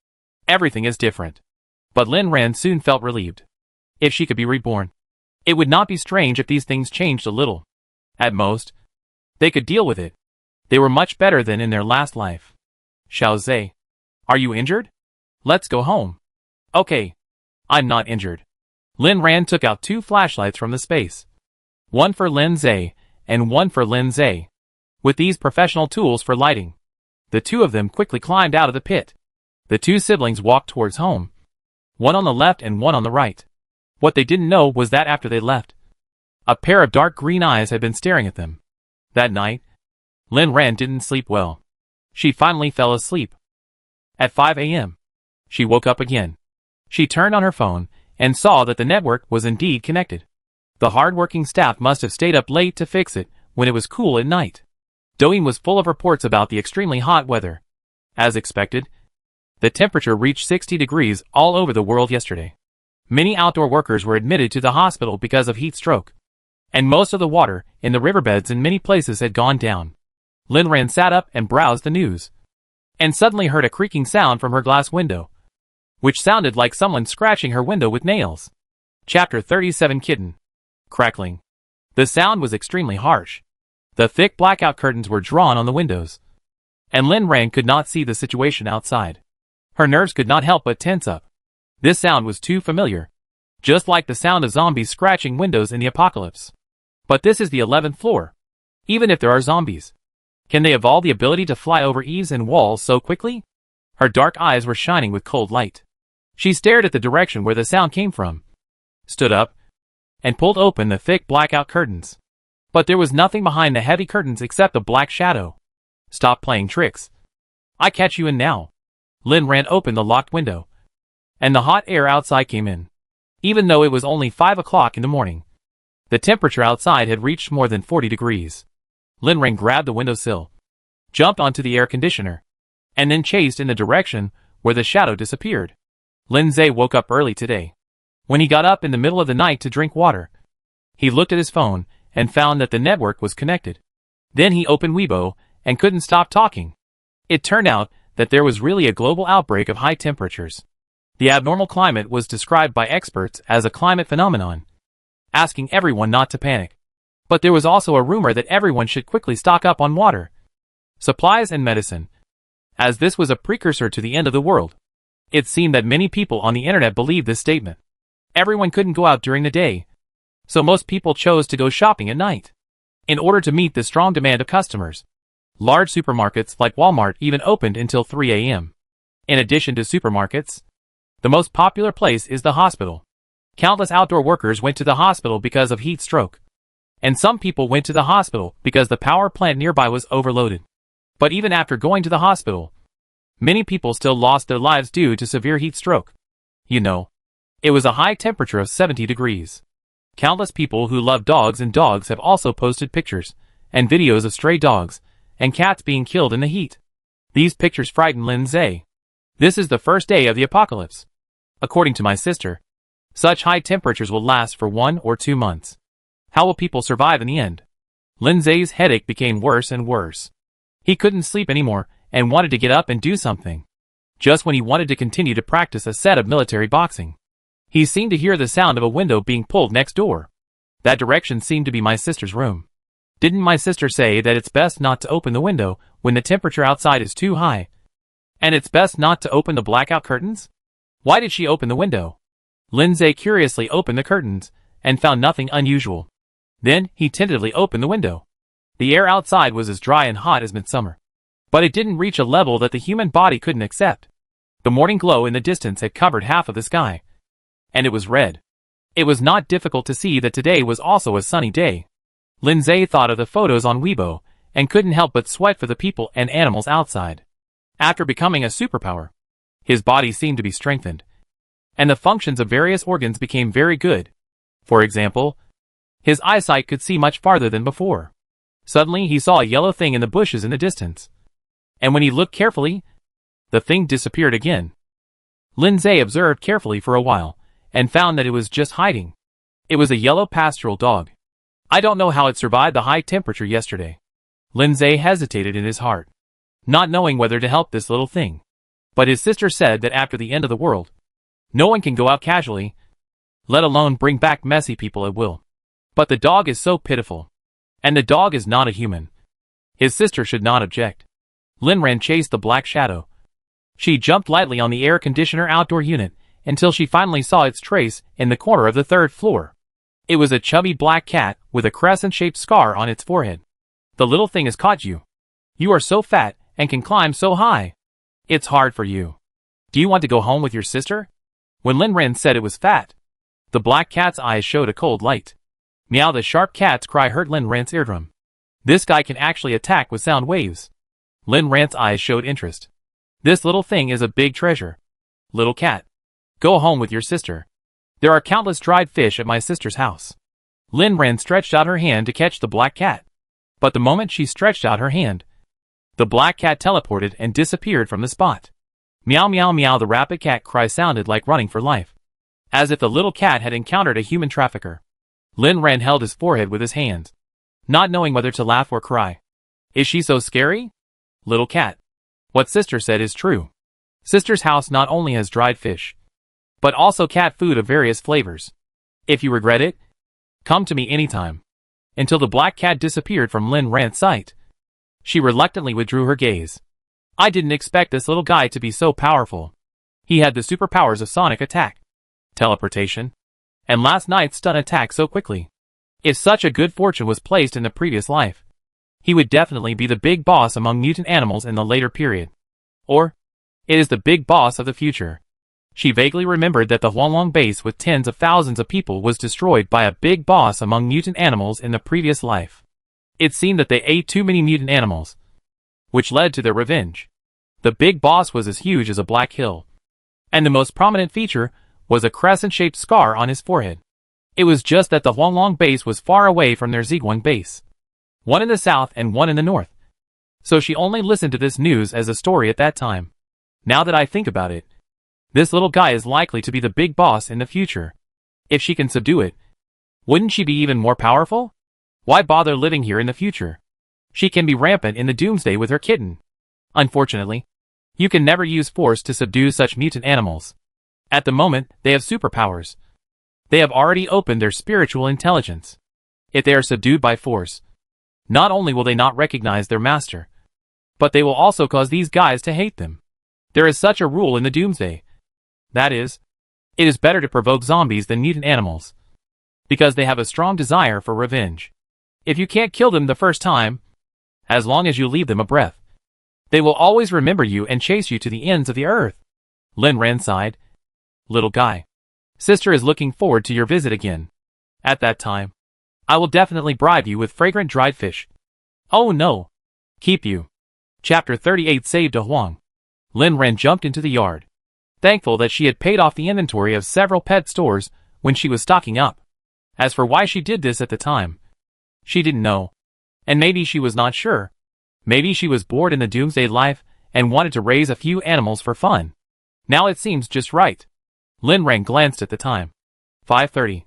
Everything is different. But Lin Ran soon felt relieved. If she could be reborn, it would not be strange if these things changed a little. At most, they could deal with it. They were much better than in their last life. Xiao Zay. Are you injured? Let's go home. Okay. I'm not injured. Lin Ran took out 2 flashlights from the space. One for Lin Zay, and one for Lin Zay. With these professional tools for lighting, the two of them quickly climbed out of the pit. The 2 siblings walked towards home. One on the left and one on the right. What they didn't know was that after they left, a pair of dark green eyes had been staring at them. That night, Lin Ran didn't sleep well. She finally fell asleep. At 5 a.m., she woke up again. She turned on her phone and saw that the network was indeed connected. The hard-working staff must have stayed up late to fix it when it was cool at night. Douyin was full of reports about the extremely hot weather. As expected, the temperature reached 60 degrees all over the world yesterday. Many outdoor workers were admitted to the hospital because of heat stroke. And most of the water in the riverbeds in many places had gone down. Lin Ran sat up and browsed the news. And suddenly heard a creaking sound from her glass window, which sounded like someone scratching her window with nails. Chapter 37 Kitten. Crackling. The sound was extremely harsh. The thick blackout curtains were drawn on the windows. And Lin Ran could not see the situation outside. Her nerves could not help but tense up. This sound was too familiar. Just like the sound of zombies scratching windows in the apocalypse. But this is the 11th floor. Even if there are zombies, can they evolve the ability to fly over eaves and walls so quickly? Her dark eyes were shining with cold light. She stared at the direction where the sound came from, stood up, and pulled open the thick blackout curtains. But there was nothing behind the heavy curtains except a black shadow. Stop playing tricks. I catch you in now. Lin Ran opened the locked window, and the hot air outside came in. Even though it was only 5 o'clock in the morning, the temperature outside had reached more than 40 degrees. Lin Ran grabbed the windowsill, jumped onto the air conditioner, and then chased in the direction where the shadow disappeared. Lin Zay woke up early today. When he got up in the middle of the night to drink water, he looked at his phone and found that the network was connected. Then he opened Weibo and couldn't stop talking. It turned out that there was really a global outbreak of high temperatures. The abnormal climate was described by experts as a climate phenomenon, asking everyone not to panic. But there was also a rumor that everyone should quickly stock up on water, supplies and medicine, as this was a precursor to the end of the world. It seemed that many people on the internet believed this statement. Everyone couldn't go out during the day, so most people chose to go shopping at night. In order to meet the strong demand of customers, large supermarkets like Walmart even opened until 3 a.m. In addition to supermarkets, the most popular place is the hospital. Countless outdoor workers went to the hospital because of heat stroke. And some people went to the hospital because the power plant nearby was overloaded. But even after going to the hospital, many people still lost their lives due to severe heat stroke. You know, it was a high temperature of 70 degrees. Countless people who love dogs and dogs have also posted pictures and videos of stray dogs and cats being killed in the heat. These pictures frighten Lindsay. This is the first day of the apocalypse. According to my sister, such high temperatures will last for 1 or 2 months. How will people survive in the end? Lindsay's headache became worse and worse. He couldn't sleep anymore and wanted to get up and do something. Just when he wanted to continue to practice a set of military boxing, he seemed to hear the sound of a window being pulled next door. That direction seemed to be my sister's room. Didn't my sister say that it's best not to open the window when the temperature outside is too high? And it's best not to open the blackout curtains? Why did she open the window? Lindsay curiously opened the curtains and found nothing unusual. Then he tentatively opened the window. The air outside was as dry and hot as midsummer. But it didn't reach a level that the human body couldn't accept. The morning glow in the distance had covered half of the sky. And it was red. It was not difficult to see that today was also a sunny day. Lindsay thought of the photos on Weibo and couldn't help but sweat for the people and animals outside. After becoming a superpower, his body seemed to be strengthened, and the functions of various organs became very good. For example, his eyesight could see much farther than before. Suddenly he saw a yellow thing in the bushes in the distance. And when he looked carefully, the thing disappeared again. Lindsay observed carefully for a while, and found that it was just hiding. It was a yellow pastoral dog. I don't know how it survived the high temperature yesterday. Lindsay hesitated in his heart, not knowing whether to help this little thing. But his sister said that after the end of the world, no one can go out casually, let alone bring back messy people at will. But the dog is so pitiful. And the dog is not a human. His sister should not object. Linran chased the black shadow. She jumped lightly on the air conditioner outdoor unit until she finally saw its trace in the corner of the 3rd floor. It was a chubby black cat with a crescent-shaped scar on its forehead. The little thing has caught you. You are so fat and can climb so high. It's hard for you. Do you want to go home with your sister? When Linran said it was fat, the black cat's eyes showed a cold light. Meow, the sharp cat's cry hurt Linran's eardrum. This guy can actually attack with sound waves. Linran's eyes showed interest. This little thing is a big treasure. Little cat, go home with your sister. There are countless dried fish at my sister's house. Linran stretched out her hand to catch the black cat. But the moment she stretched out her hand, the black cat teleported and disappeared from the spot. Meow meow meow, the rapid cat cry sounded like running for life, as if the little cat had encountered a human trafficker. Linran held his forehead with his hands, not knowing whether to laugh or cry. Is she so scary? Little cat. What sister said is true. Sister's house not only has dried fish, but also cat food of various flavors. If you regret it, come to me anytime. Until the black cat disappeared from Linran's sight, she reluctantly withdrew her gaze. I didn't expect this little guy to be so powerful. He had the superpowers of sonic attack, teleportation, and last night's stun attack so quickly. If such a good fortune was placed in the previous life, he would definitely be the big boss among mutant animals in the later period. Or, it is the big boss of the future. She vaguely remembered that the Huanglong base with tens of thousands of people was destroyed by a big boss among mutant animals in the previous life. It seemed that they ate too many mutant animals, which led to their revenge. The big boss was as huge as a black hill, and the most prominent feature was a crescent-shaped scar on his forehead. It was just that the Huanglong base was far away from their Ziguang base, one in the south and one in the north. So she only listened to this news as a story at that time. Now that I think about it, this little guy is likely to be the big boss in the future. If she can subdue it, wouldn't she be even more powerful? Why bother living here in the future? She can be rampant in the Doomsday with her kitten. Unfortunately, you can never use force to subdue such mutant animals. At the moment, they have superpowers. They have already opened their spiritual intelligence. If they are subdued by force, not only will they not recognize their master, but they will also cause these guys to hate them. There is such a rule in the Doomsday. That is, it is better to provoke zombies than mutant animals, because they have a strong desire for revenge. If you can't kill them the first time, as long as you leave them a breath, they will always remember you and chase you to the ends of the earth. Lin Ran sighed. Little guy, sister is looking forward to your visit again. At that time, I will definitely bribe you with fragrant dried fish. Oh no. Keep you. Chapter 38 Saved a Huang. Lin Ran jumped into the yard, thankful that she had paid off the inventory of several pet stores when she was stocking up. As for why she did this at the time, she didn't know. And maybe she was not sure. Maybe she was bored in the Doomsday life and wanted to raise a few animals for fun. Now it seems just right. Lin Ran glanced at the time. 5:30.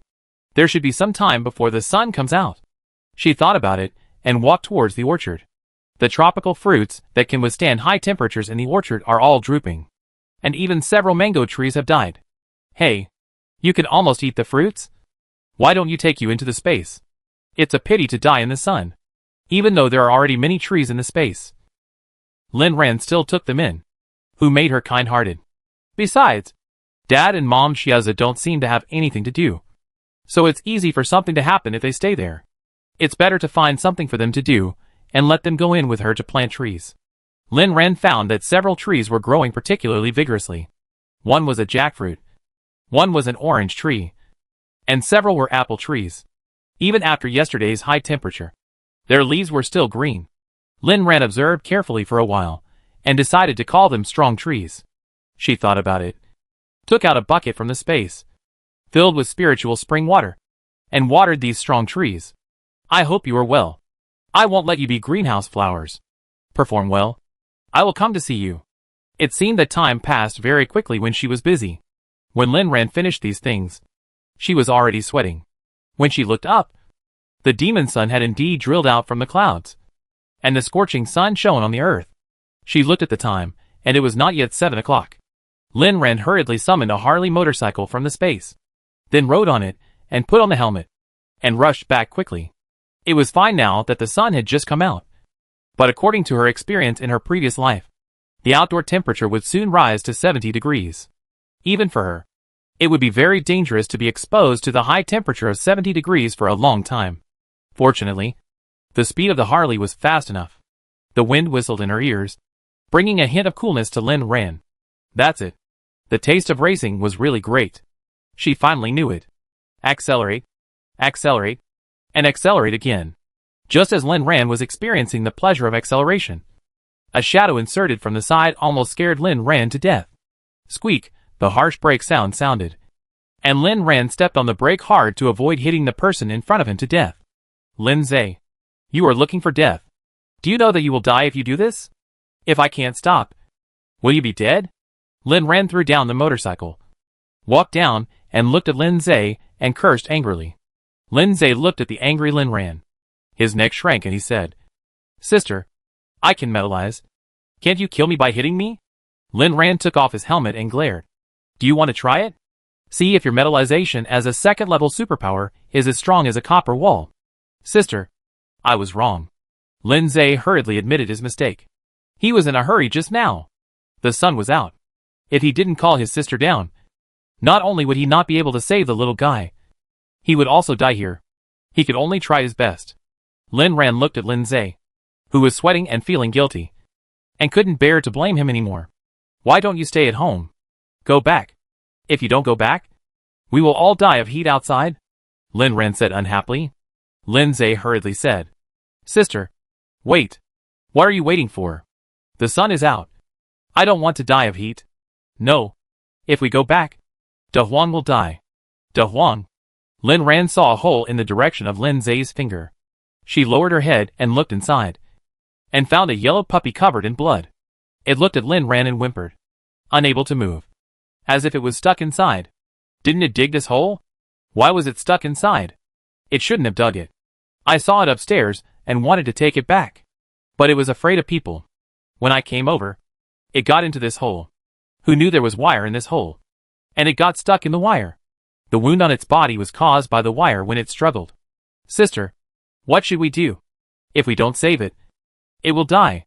There should be some time before the sun comes out. She thought about it and walked towards the orchard. The tropical fruits that can withstand high temperatures in the orchard are all drooping. And even several mango trees have died. Hey, you can almost eat the fruits? Why don't you take you into the space? It's a pity to die in the sun, even though there are already many trees in the space. Lin Ran still took them in. Who made her kind-hearted? Besides, Dad and Mom Shiaza don't seem to have anything to do, so it's easy for something to happen if they stay there. It's better to find something for them to do and let them go in with her to plant trees. Lin Ran found that several trees were growing particularly vigorously. One was a jackfruit, one was an orange tree, and several were apple trees. Even after yesterday's high temperature, their leaves were still green. Lin Ran observed carefully for a while and decided to call them strong trees. She thought about it, took out a bucket from the space, filled with spiritual spring water, and watered these strong trees. I hope you are well. I won't let you be greenhouse flowers. Perform well. I will come to see you. It seemed that time passed very quickly when she was busy. When Lin Ran finished these things, she was already sweating. When she looked up, the demon sun had indeed drilled out from the clouds, and the scorching sun shone on the earth. She looked at the time, and it was not yet 7 o'clock. Lin Ran hurriedly summoned a Harley motorcycle from the space, then rode on it, and put on the helmet, and rushed back quickly. It was fine now that the sun had just come out, but according to her experience in her previous life, the outdoor temperature would soon rise to 70 degrees. Even for her, it would be very dangerous to be exposed to the high temperature of 70 degrees for a long time. Fortunately, the speed of the Harley was fast enough. The wind whistled in her ears, bringing a hint of coolness to Lin Ran. That's it. The taste of racing was really great. She finally knew it. Accelerate, accelerate, and accelerate again. Just as Lin Ran was experiencing the pleasure of acceleration, a shadow inserted from the side almost scared Lin Ran to death. Squeak, the harsh brake sound sounded, and Lin Ran stepped on the brake hard to avoid hitting the person in front of him to death. Lin Zhe, you are looking for death. Do you know that you will die if you do this? If I can't stop, will you be dead? Lin Ran threw down the motorcycle, walked down, and looked at Lin Zhe, and cursed angrily. Lin Zhe looked at the angry Lin Ran. His neck shrank and he said, Sister, I can metalize. Can't you kill me by hitting me? Lin Ran took off his helmet and glared. Do you want to try it? See if your metalization as a second-level superpower is as strong as a copper wall. Sister, I was wrong. Lin Zhe hurriedly admitted his mistake. He was in a hurry just now. The sun was out. If he didn't call his sister down, not only would he not be able to save the little guy, he would also die here. He could only try his best. Lin Ran looked at Lin Zhe, who was sweating and feeling guilty, and couldn't bear to blame him anymore. Why don't you stay at home? Go back. If you don't go back, we will all die of heat outside, Lin Ran said unhappily. Lin Zhe hurriedly said, Sister, wait. What are you waiting for? The sun is out. I don't want to die of heat. No. If we go back, De Huang will die. De Huang. Lin Ran saw a hole in the direction of Lin Zhe's finger. She lowered her head and looked inside, and found a yellow puppy covered in blood. It looked at Lin Ran and whimpered, unable to move, as if it was stuck inside. Didn't it dig this hole? Why was it stuck inside? It shouldn't have dug it. I saw it upstairs and wanted to take it back. But it was afraid of people. When I came over, it got into this hole. Who knew there was wire in this hole? And it got stuck in the wire. The wound on its body was caused by the wire when it struggled. Sister, what should we do? If we don't save it, it will die.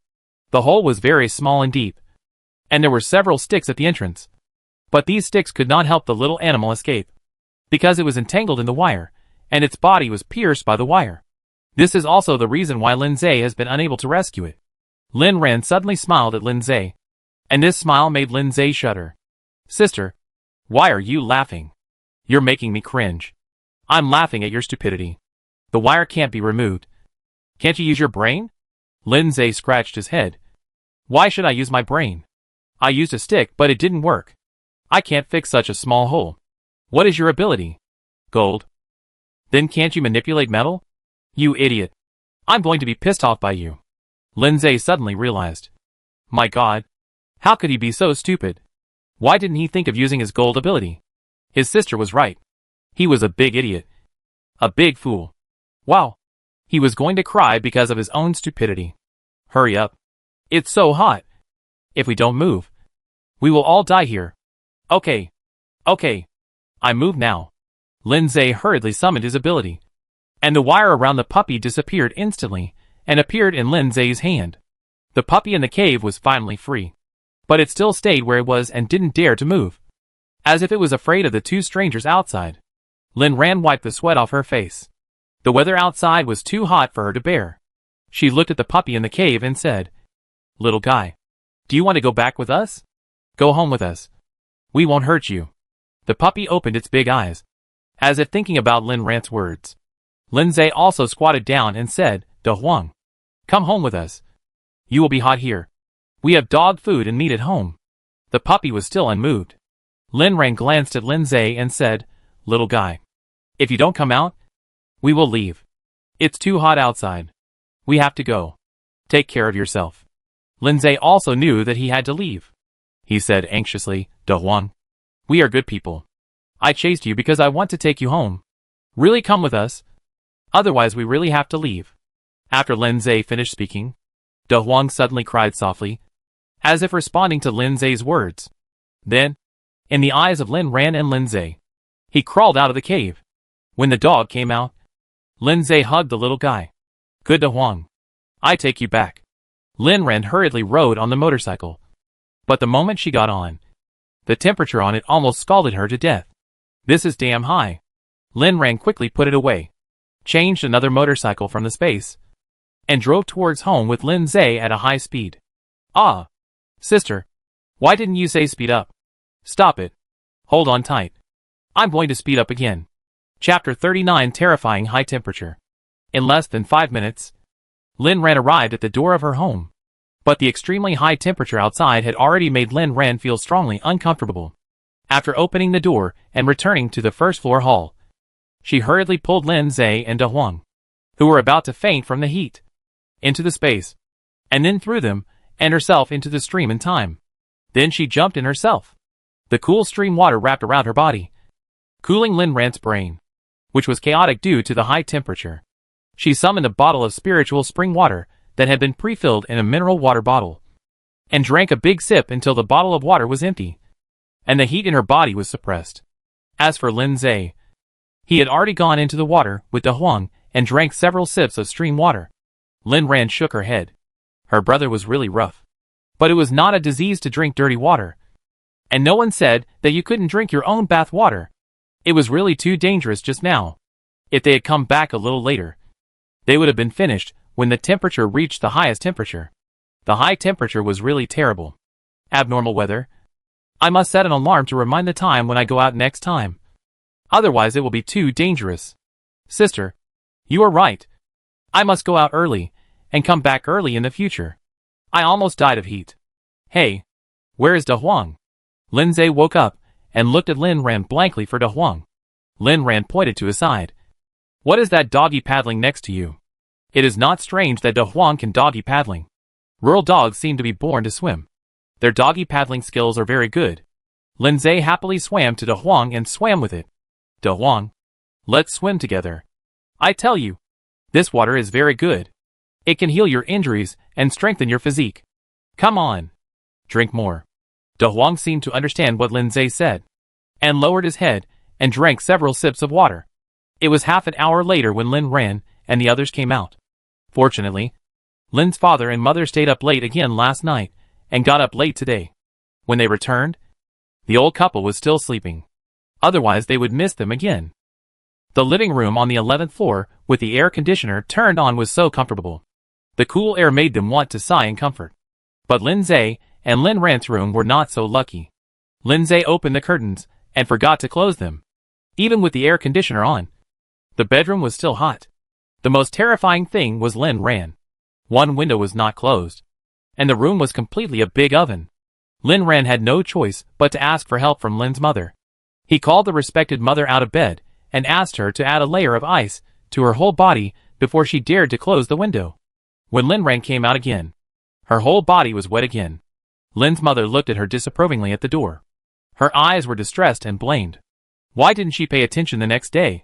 The hole was very small and deep, and there were several sticks at the entrance. But these sticks could not help the little animal escape, because it was entangled in the wire, and its body was pierced by the wire. This is also the reason why Lindsay has been unable to rescue it. Lin Ran suddenly smiled at Lindsay, and this smile made Lindsay shudder. Sister, why are you laughing? You're making me cringe. I'm laughing at your stupidity. The wire can't be removed. Can't you use your brain? Lindsay scratched his head. Why should I use my brain? I used a stick, but it didn't work. I can't fix such a small hole. What is your ability? Gold. Then can't you manipulate metal? You idiot. I'm going to be pissed off by you. Lindsay suddenly realized. My God. How could he be so stupid? Why didn't he think of using his gold ability? His sister was right. He was a big idiot. A big fool. Wow. He was going to cry because of his own stupidity. Hurry up. It's so hot. If we don't move, we will all die here. Okay. Okay. I move now. Lindsay hurriedly summoned his ability, and the wire around the puppy disappeared instantly and appeared in Lindsay's hand. The puppy in the cave was finally free, but it still stayed where it was and didn't dare to move, as if it was afraid of the two strangers outside. Lin Ran wiped the sweat off her face. The weather outside was too hot for her to bear. She looked at the puppy in the cave and said, Little guy, do you want to go back with us? Go home with us. We won't hurt you. The puppy opened its big eyes, as if thinking about Lin Ran's words. Lindsay also squatted down and said, Da Huang, come home with us. You will be hot here. We have dog food and meat at home. The puppy was still unmoved. Lin Ran glanced at Lindsay and said, Little guy, if you don't come out, we will leave. It's too hot outside. We have to go. Take care of yourself. Lindsay also knew that he had to leave. He said anxiously, Da Huang, we are good people. I chased you because I want to take you home. Really come with us? Otherwise we really have to leave. After Lindsay finished speaking, Da Huang suddenly cried softly, as if responding to Lindsay's words. Then, in the eyes of Lin Ran and Lindsay, he crawled out of the cave. When the dog came out, Lindsay hugged the little guy. Good Da Huang. I take you back. Lin Ran hurriedly rode on the motorcycle. But the moment she got on, the temperature on it almost scalded her to death. This is damn high. Lin Ran quickly put it away, changed another motorcycle from the space, and drove towards home with Lindsay at a high speed. Ah! Sister, why didn't you say speed up? Stop it. Hold on tight. I'm going to speed up again. Chapter 39 Terrifying High Temperature. In less than 5 minutes, Lin Ran arrived at the door of her home. But the extremely high temperature outside had already made Lin Ran feel strongly uncomfortable. After opening the door and returning to the first floor hall, she hurriedly pulled Lindsay and Da Huang, who were about to faint from the heat, into the space, and then threw them and herself into the stream in time. Then she jumped in herself. The cool stream water wrapped around her body, cooling Lin Ran's brain, which was chaotic due to the high temperature. She summoned a bottle of spiritual spring water that had been pre-filled in a mineral water bottle, and drank a big sip until the bottle of water was empty, and the heat in her body was suppressed. As for Lindsay, he had already gone into the water with Da Huang and drank several sips of stream water. Lin Ran shook her head. Her brother was really rough. But it was not a disease to drink dirty water. And no one said that you couldn't drink your own bath water. It was really too dangerous just now. If they had come back a little later, they would have been finished when the temperature reached the highest temperature. The high temperature was really terrible. Abnormal weather. I must set an alarm to remind the time when I go out next time. Otherwise it will be too dangerous. Sister, you are right. I must go out early and come back early in the future. I almost died of heat. Hey, where is Da Huang? Lindsay woke up and looked at Lin Ran blankly for Da Huang. Lin Ran pointed to his side. What is that doggy paddling next to you? It is not strange that Da Huang can doggy paddling. Rural dogs seem to be born to swim. Their doggy paddling skills are very good. Lindsay happily swam to Da Huang and swam with it. Da Huang, let's swim together. I tell you, this water is very good. It can heal your injuries and strengthen your physique. Come on. Drink more. De Huang seemed to understand what Lin Zhe said, and lowered his head and drank several sips of water. It was half an hour later when Lin Ran and the others came out. Fortunately, Lin's father and mother stayed up late again last night and got up late today. When they returned, the old couple was still sleeping. Otherwise they would miss them again. The living room on the 11th floor with the air conditioner turned on was so comfortable. The cool air made them want to sigh in comfort. But Lin Zhe and Lin Ran's room were not so lucky. Lin Zhe opened the curtains and forgot to close them. Even with the air conditioner on, the bedroom was still hot. The most terrifying thing was Lin Ran. One window was not closed, and the room was completely a big oven. Lin Ran had no choice but to ask for help from Lin's mother. He called the respected mother out of bed and asked her to add a layer of ice to her whole body before she dared to close the window. When Lin Ran came out again, her whole body was wet again. Lin's mother looked at her disapprovingly at the door. Her eyes were distressed and blamed. Why didn't she pay attention the next day?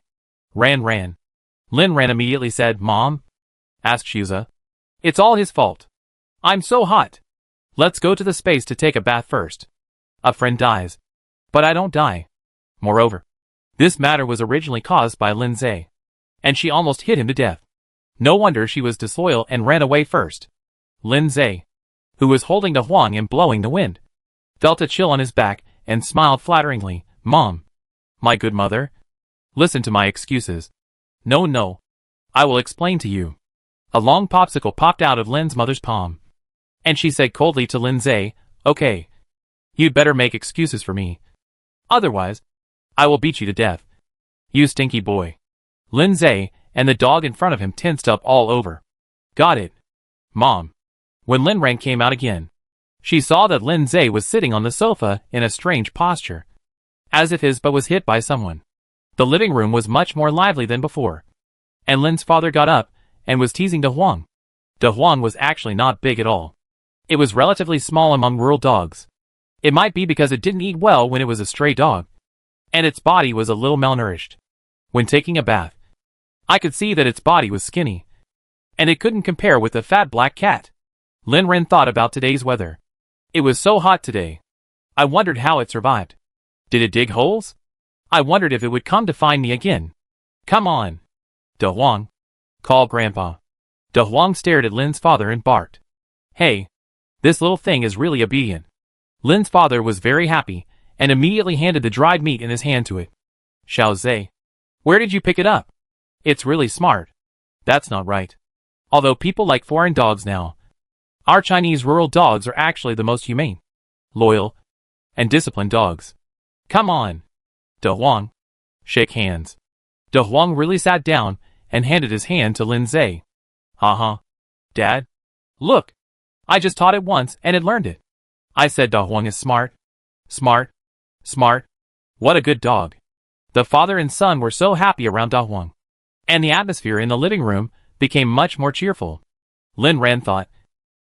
Ran. Lin Ran immediately said, "Mom?" asked Shuza. "It's all his fault. I'm so hot. Let's go to the space to take a bath first. A friend dies. But I don't die. Moreover, this matter was originally caused by Lin Zhe, and she almost hit him to death. No wonder she was disloyal and ran away first." Lin Zhe, who was holding De Huang and blowing the wind, felt a chill on his back and smiled flatteringly. "Mom, my good mother, listen to my excuses." No, I will explain to you." A long popsicle popped out of Lin's mother's palm, and she said coldly to Lin Zhe, "Okay, you'd better make excuses for me. Otherwise, I will beat you to death. You stinky boy." Lin Zhe and the dog in front of him tensed up all over. "Got it, Mom." When Lin Ran came out again, she saw that Lin Zhe was sitting on the sofa in a strange posture, as if his butt was hit by someone. The living room was much more lively than before, and Lin's father got up and was teasing De Huang. De Huang was actually not big at all. It was relatively small among rural dogs. It might be because it didn't eat well when it was a stray dog, and its body was a little malnourished. When taking a bath, I could see that its body was skinny, and it couldn't compare with the fat black cat. Lin Ran thought about today's weather. It was so hot today. I wondered how it survived. Did it dig holes? I wondered if it would come to find me again. "Come on, De Huang. Call Grandpa." De Huang stared at Lin's father and barked. "Hey, this little thing is really obedient." Lin's father was very happy and immediately handed the dried meat in his hand to it. "Xiao Zhe, where did you pick it up? It's really smart." "That's not right. Although people like foreign dogs now, our Chinese rural dogs are actually the most humane, loyal, and disciplined dogs. Come on, De Huang. Shake hands." De Huang really sat down and handed his hand to Lin Zhe. Dad? Look, I just taught it once and it learned it." I said De Huang is smart. Smart. What a good dog. The father and son were so happy around De Huang, and the atmosphere in the living room became much more cheerful. Lin Ran thought,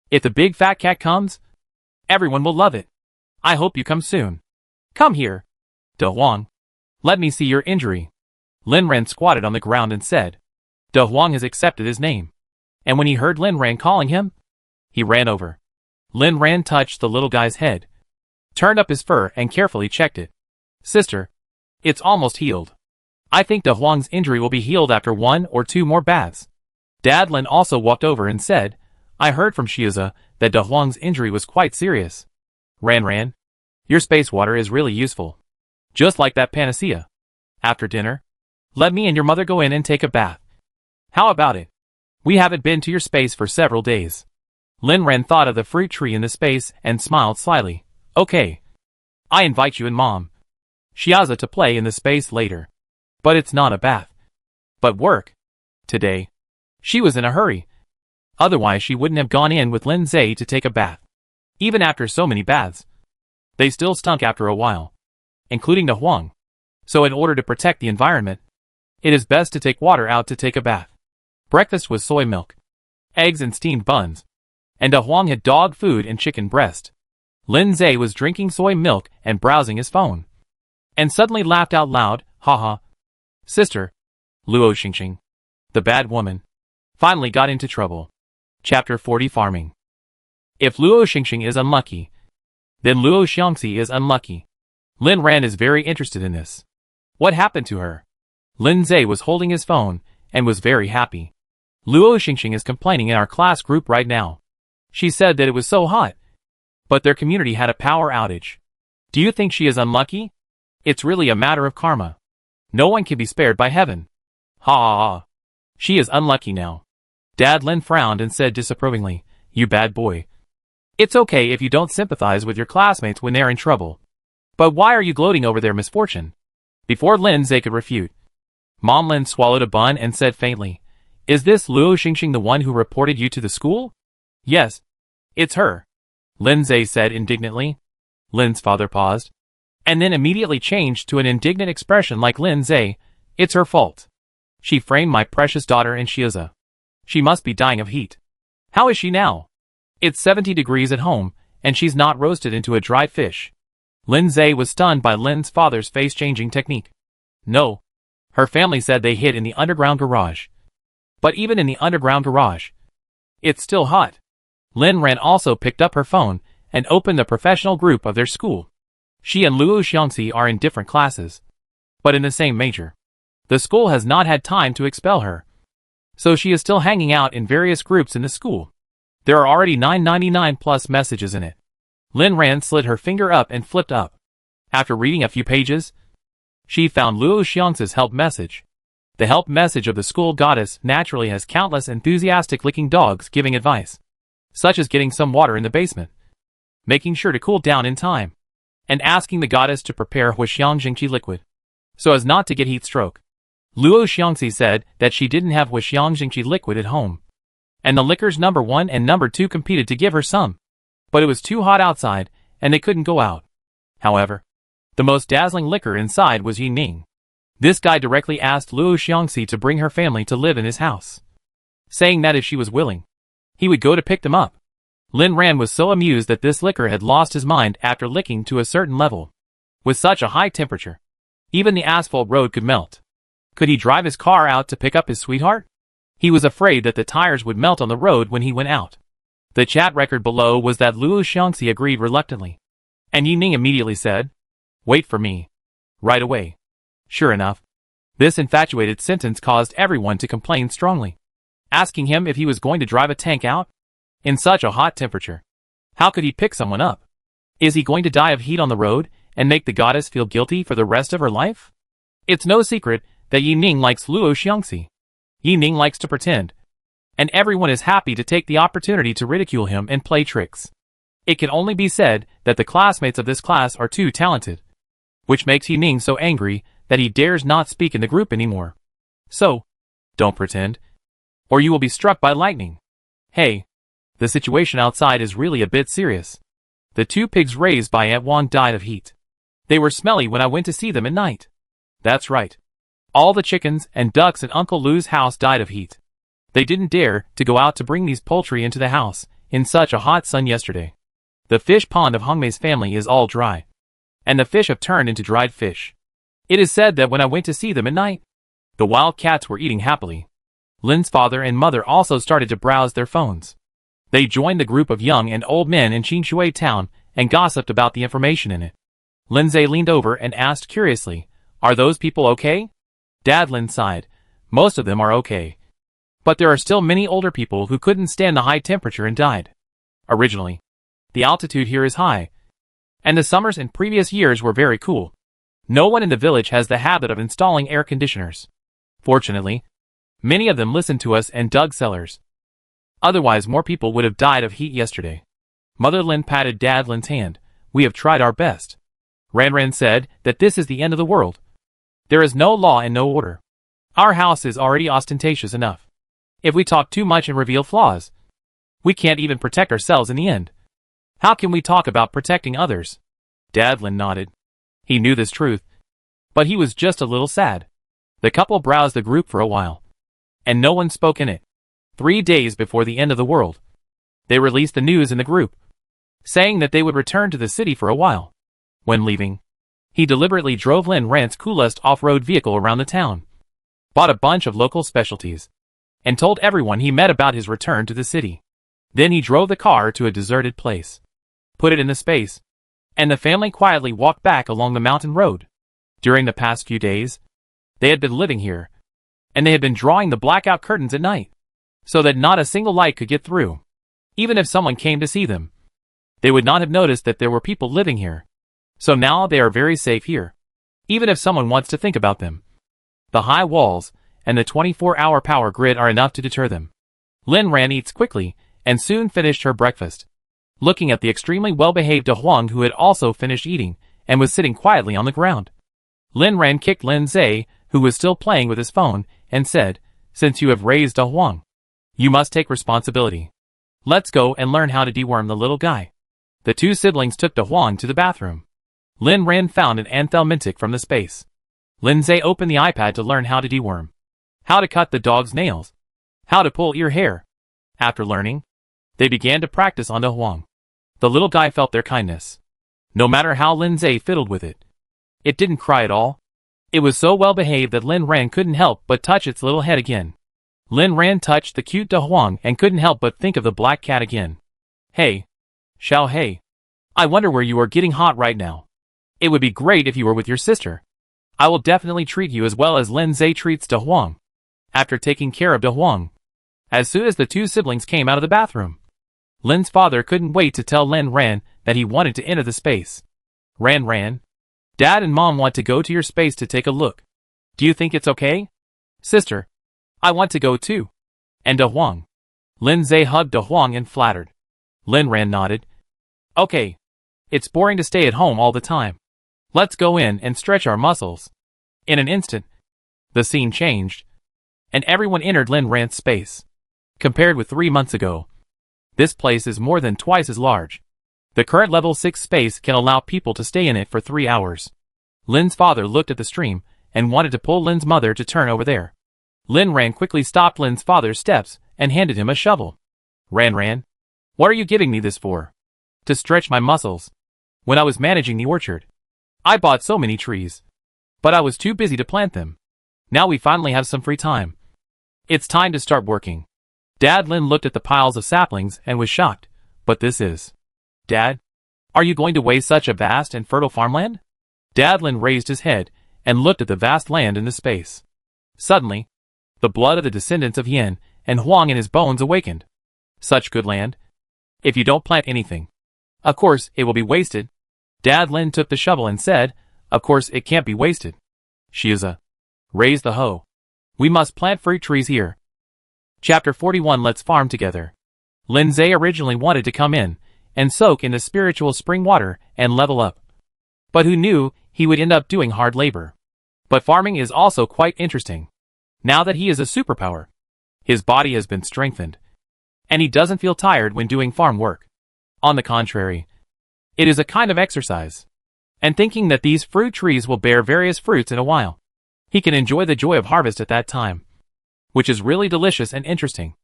if the big fat cat comes, everyone will love it. I hope you come soon. Come here, De Huang. Let me see your injury. Lin Ran squatted on the ground and said, De Huang has accepted his name, and when he heard Lin Ran calling him, he ran over. Lin Ran touched the little guy's head, turned up his fur and carefully checked it. "Sister, it's almost healed. I think De Huang's injury will be healed after 1 or 2 more baths." Dad Lin also walked over and said, "I heard from Shiza that De Huang's injury was quite serious. Ran, your space water is really useful. Just like that panacea. After dinner, let me and your mother go in and take a bath. How about it? We haven't been to your space for several days." Lin Ran thought of the fruit tree in the space and smiled slyly. "Okay. I invite you and Mom, Shiaza, to play in the space later. But it's not a bath, but work. Today." She was in a hurry. Otherwise she wouldn't have gone in with Lin Zhe to take a bath. Even after so many baths, they still stunk after a while, including De Huang. So in order to protect the environment, it is best to take water out to take a bath. Breakfast was soy milk, eggs and steamed buns, and De Huang had dog food and chicken breast. Lin Zhe was drinking soy milk and browsing his phone, and suddenly laughed out loud. "Haha. Sister, Luo Xingxing, the bad woman, finally got into trouble. Chapter 40 Farming. If Luo Xingxing is unlucky, then Luo Xiangxi is unlucky. Lin Ran is very interested in this. What happened to her? Lin Zai was holding his phone and was very happy. Luo Xingxing is complaining in our class group right now. She said that it was so hot, but their community had a power outage. Do you think she is unlucky? It's really a matter of karma. No one can be spared by heaven. Ha ha ha. She is unlucky now. Dad Lin frowned and said disapprovingly, "You bad boy. It's okay if you don't sympathize with your classmates when they're in trouble. But why are you gloating over their misfortune?" Before Lin Zai could refute, Mom Lin swallowed a bun and said faintly, "Is this Luo Xingxing the one who reported you to the school?" "Yes. It's her," Lin Zai said indignantly. Lin's father paused, and then immediately changed to an indignant expression like Lin Zai, "It's her fault. She framed my precious daughter and she must be dying of heat. How is she now? It's 70 degrees at home, and she's not roasted into a dry fish." Lin Zai was stunned by Lin's father's face-changing technique. No. Her family said they hid in the underground garage. But even in the underground garage, it's still hot. Lin Ran also picked up her phone and opened the professional group of their school. She and Luo Xiangxi are in different classes, but in the same major. The school has not had time to expel her, so she is still hanging out in various groups in the school. There are already 999 plus messages in it. Lin Ran slid her finger up and flipped up. After reading a few pages, she found Luo Xiangxi's help message. The help message of the school goddess naturally has countless enthusiastic licking dogs giving advice, such as getting some water in the basement, making sure to cool down in time, and asking the goddess to prepare Huixiang Jingqi liquid, so as not to get heat stroke. Luo Xiangxi said that she didn't have Huixiang Jingqi liquid at home, and the lickers number 1 and number 2 competed to give her some, but it was too hot outside, and they couldn't go out. However, the most dazzling liquor inside was Yi Ning. This guy directly asked Luo Xiangxi to bring her family to live in his house, saying that if she was willing, he would go to pick them up. Lin Ran was so amused that this liquor had lost his mind after licking to a certain level. With such a high temperature, even the asphalt road could melt. Could he drive his car out to pick up his sweetheart? He was afraid that the tires would melt on the road when he went out. The chat record below was that Luo Xiangxi agreed reluctantly, and Yi Ning immediately said, "Wait for me. Right away." Sure enough, this infatuated sentence caused everyone to complain strongly, asking him if he was going to drive a tank out in such a hot temperature. How could he pick someone up? Is he going to die of heat on the road and make the goddess feel guilty for the rest of her life? It's no secret that Yi Ning likes Luo Xiangxi. Yi Ning likes to pretend, and everyone is happy to take the opportunity to ridicule him and play tricks. It can only be said that the classmates of this class are too talented, which makes Yi Ning so angry that he dares not speak in the group anymore. So, don't pretend, or you will be struck by lightning. Hey, the situation outside is really a bit serious. The 2 pigs raised by Aunt Wang died of heat. They were smelly when I went to see them at night. That's right. All the chickens and ducks in Uncle Lu's house died of heat. They didn't dare to go out to bring these poultry into the house in such a hot sun yesterday. The fish pond of Hongmei's family is all dry, and the fish have turned into dried fish. It is said that when I went to see them at night, the wild cats were eating happily. Lin's father and mother also started to browse their phones. They joined the group of young and old men in Qingshui town and gossiped about the information in it. Lin Zai leaned over and asked curiously, "Are those people okay?" Dad Lin sighed. "Most of them are okay. But there are still many older people who couldn't stand the high temperature and died. Originally, the altitude here is high, and the summers in previous years were very cool. No one in the village has the habit of installing air conditioners. Fortunately, many of them listened to us and dug cellars. Otherwise, more people would have died of heat yesterday." Mother Lin patted Dad Lin's hand. "We have tried our best." Ran said that this is the end of the world. There is no law and no order. Our house is already ostentatious enough. If we talk too much and reveal flaws, we can't even protect ourselves in the end. How can we talk about protecting others? Dad Lin nodded. He knew this truth, but he was just a little sad. The couple browsed the group for a while, and no one spoke in it. 3 days before the end of the world, they released the news in the group, saying that they would return to the city for a while. When leaving, he deliberately drove Lin Ran's coolest off-road vehicle around the town, bought a bunch of local specialties, and told everyone he met about his return to the city. Then he drove the car to a deserted place, put it in the space, and the family quietly walked back along the mountain road. During the past few days, they had been living here, and they had been drawing the blackout curtains at night, so that not a single light could get through. Even if someone came to see them, they would not have noticed that there were people living here. So now they are very safe here, even if someone wants to think about them. The high walls and the 24-hour power grid are enough to deter them. Lin Ran eats quickly and soon finished her breakfast, looking at the extremely well-behaved De Huang, who had also finished eating and was sitting quietly on the ground. Lin Ran kicked Lin Zhe, who was still playing with his phone, and said, "Since you have raised De Huang, you must take responsibility. Let's go and learn how to deworm the little guy." The two siblings took De Huang to the bathroom. Lin Ran found an anthelmintic from the space. Lin Zhe opened the iPad to learn how to deworm, how to cut the dog's nails, how to pull ear hair. After learning, they began to practice on De Huang. The little guy felt their kindness. No matter how Lin Zhe fiddled with it, it didn't cry at all. It was so well behaved that Lin Ran couldn't help but touch its little head again. Lin Ran touched the cute De Huang and couldn't help but think of the black cat again. "Hey, Xiao Hei, I wonder where you are getting hot right now. It would be great if you were with your sister. I will definitely treat you as well as Lin Zhe treats De Huang." After taking care of De Huang, as soon as the two siblings came out of the bathroom, Lin's father couldn't wait to tell Lin Ran that he wanted to enter the space. Ran, Dad and Mom want to go to your space to take a look. Do you think it's okay?" "Sister, I want to go too." "And De Huang?" Lin Zhe hugged De Huang and flattered. Lin Ran nodded. "Okay. It's boring to stay at home all the time. Let's go in and stretch our muscles." In an instant, the scene changed, and everyone entered Lin Ran's space. Compared with 3 months ago, this place is more than twice as large. The current level 6 space can allow people to stay in it for 3 hours. Lin's father looked at the stream and wanted to pull Lin's mother to turn over there. Lin Ran quickly stopped Lin's father's steps and handed him a shovel. Ran, what are you giving me this for?" "To stretch my muscles. When I was managing the orchard, I bought so many trees, but I was too busy to plant them. Now we finally have some free time. It's time to start working." Dad Lin looked at the piles of saplings and was shocked. "But this is... Dad, are you going to waste such a vast and fertile farmland?" Dad Lin raised his head and looked at the vast land in the space. Suddenly, the blood of the descendants of Yin and Huang in his bones awakened. "Such good land. If you don't plant anything, of course it will be wasted." Dad Lin took the shovel and said, "Of course it can't be wasted. Shiuza, raise the hoe. We must plant fruit trees here." Chapter 41. Let's farm together. Lin Zhe originally wanted to come in and soak in the spiritual spring water and level up. But who knew he would end up doing hard labor. But farming is also quite interesting. Now that he is a superpower, his body has been strengthened, and he doesn't feel tired when doing farm work. On the contrary, it is a kind of exercise. And thinking that these fruit trees will bear various fruits in a while, he can enjoy the joy of harvest at that time, which is really delicious and interesting.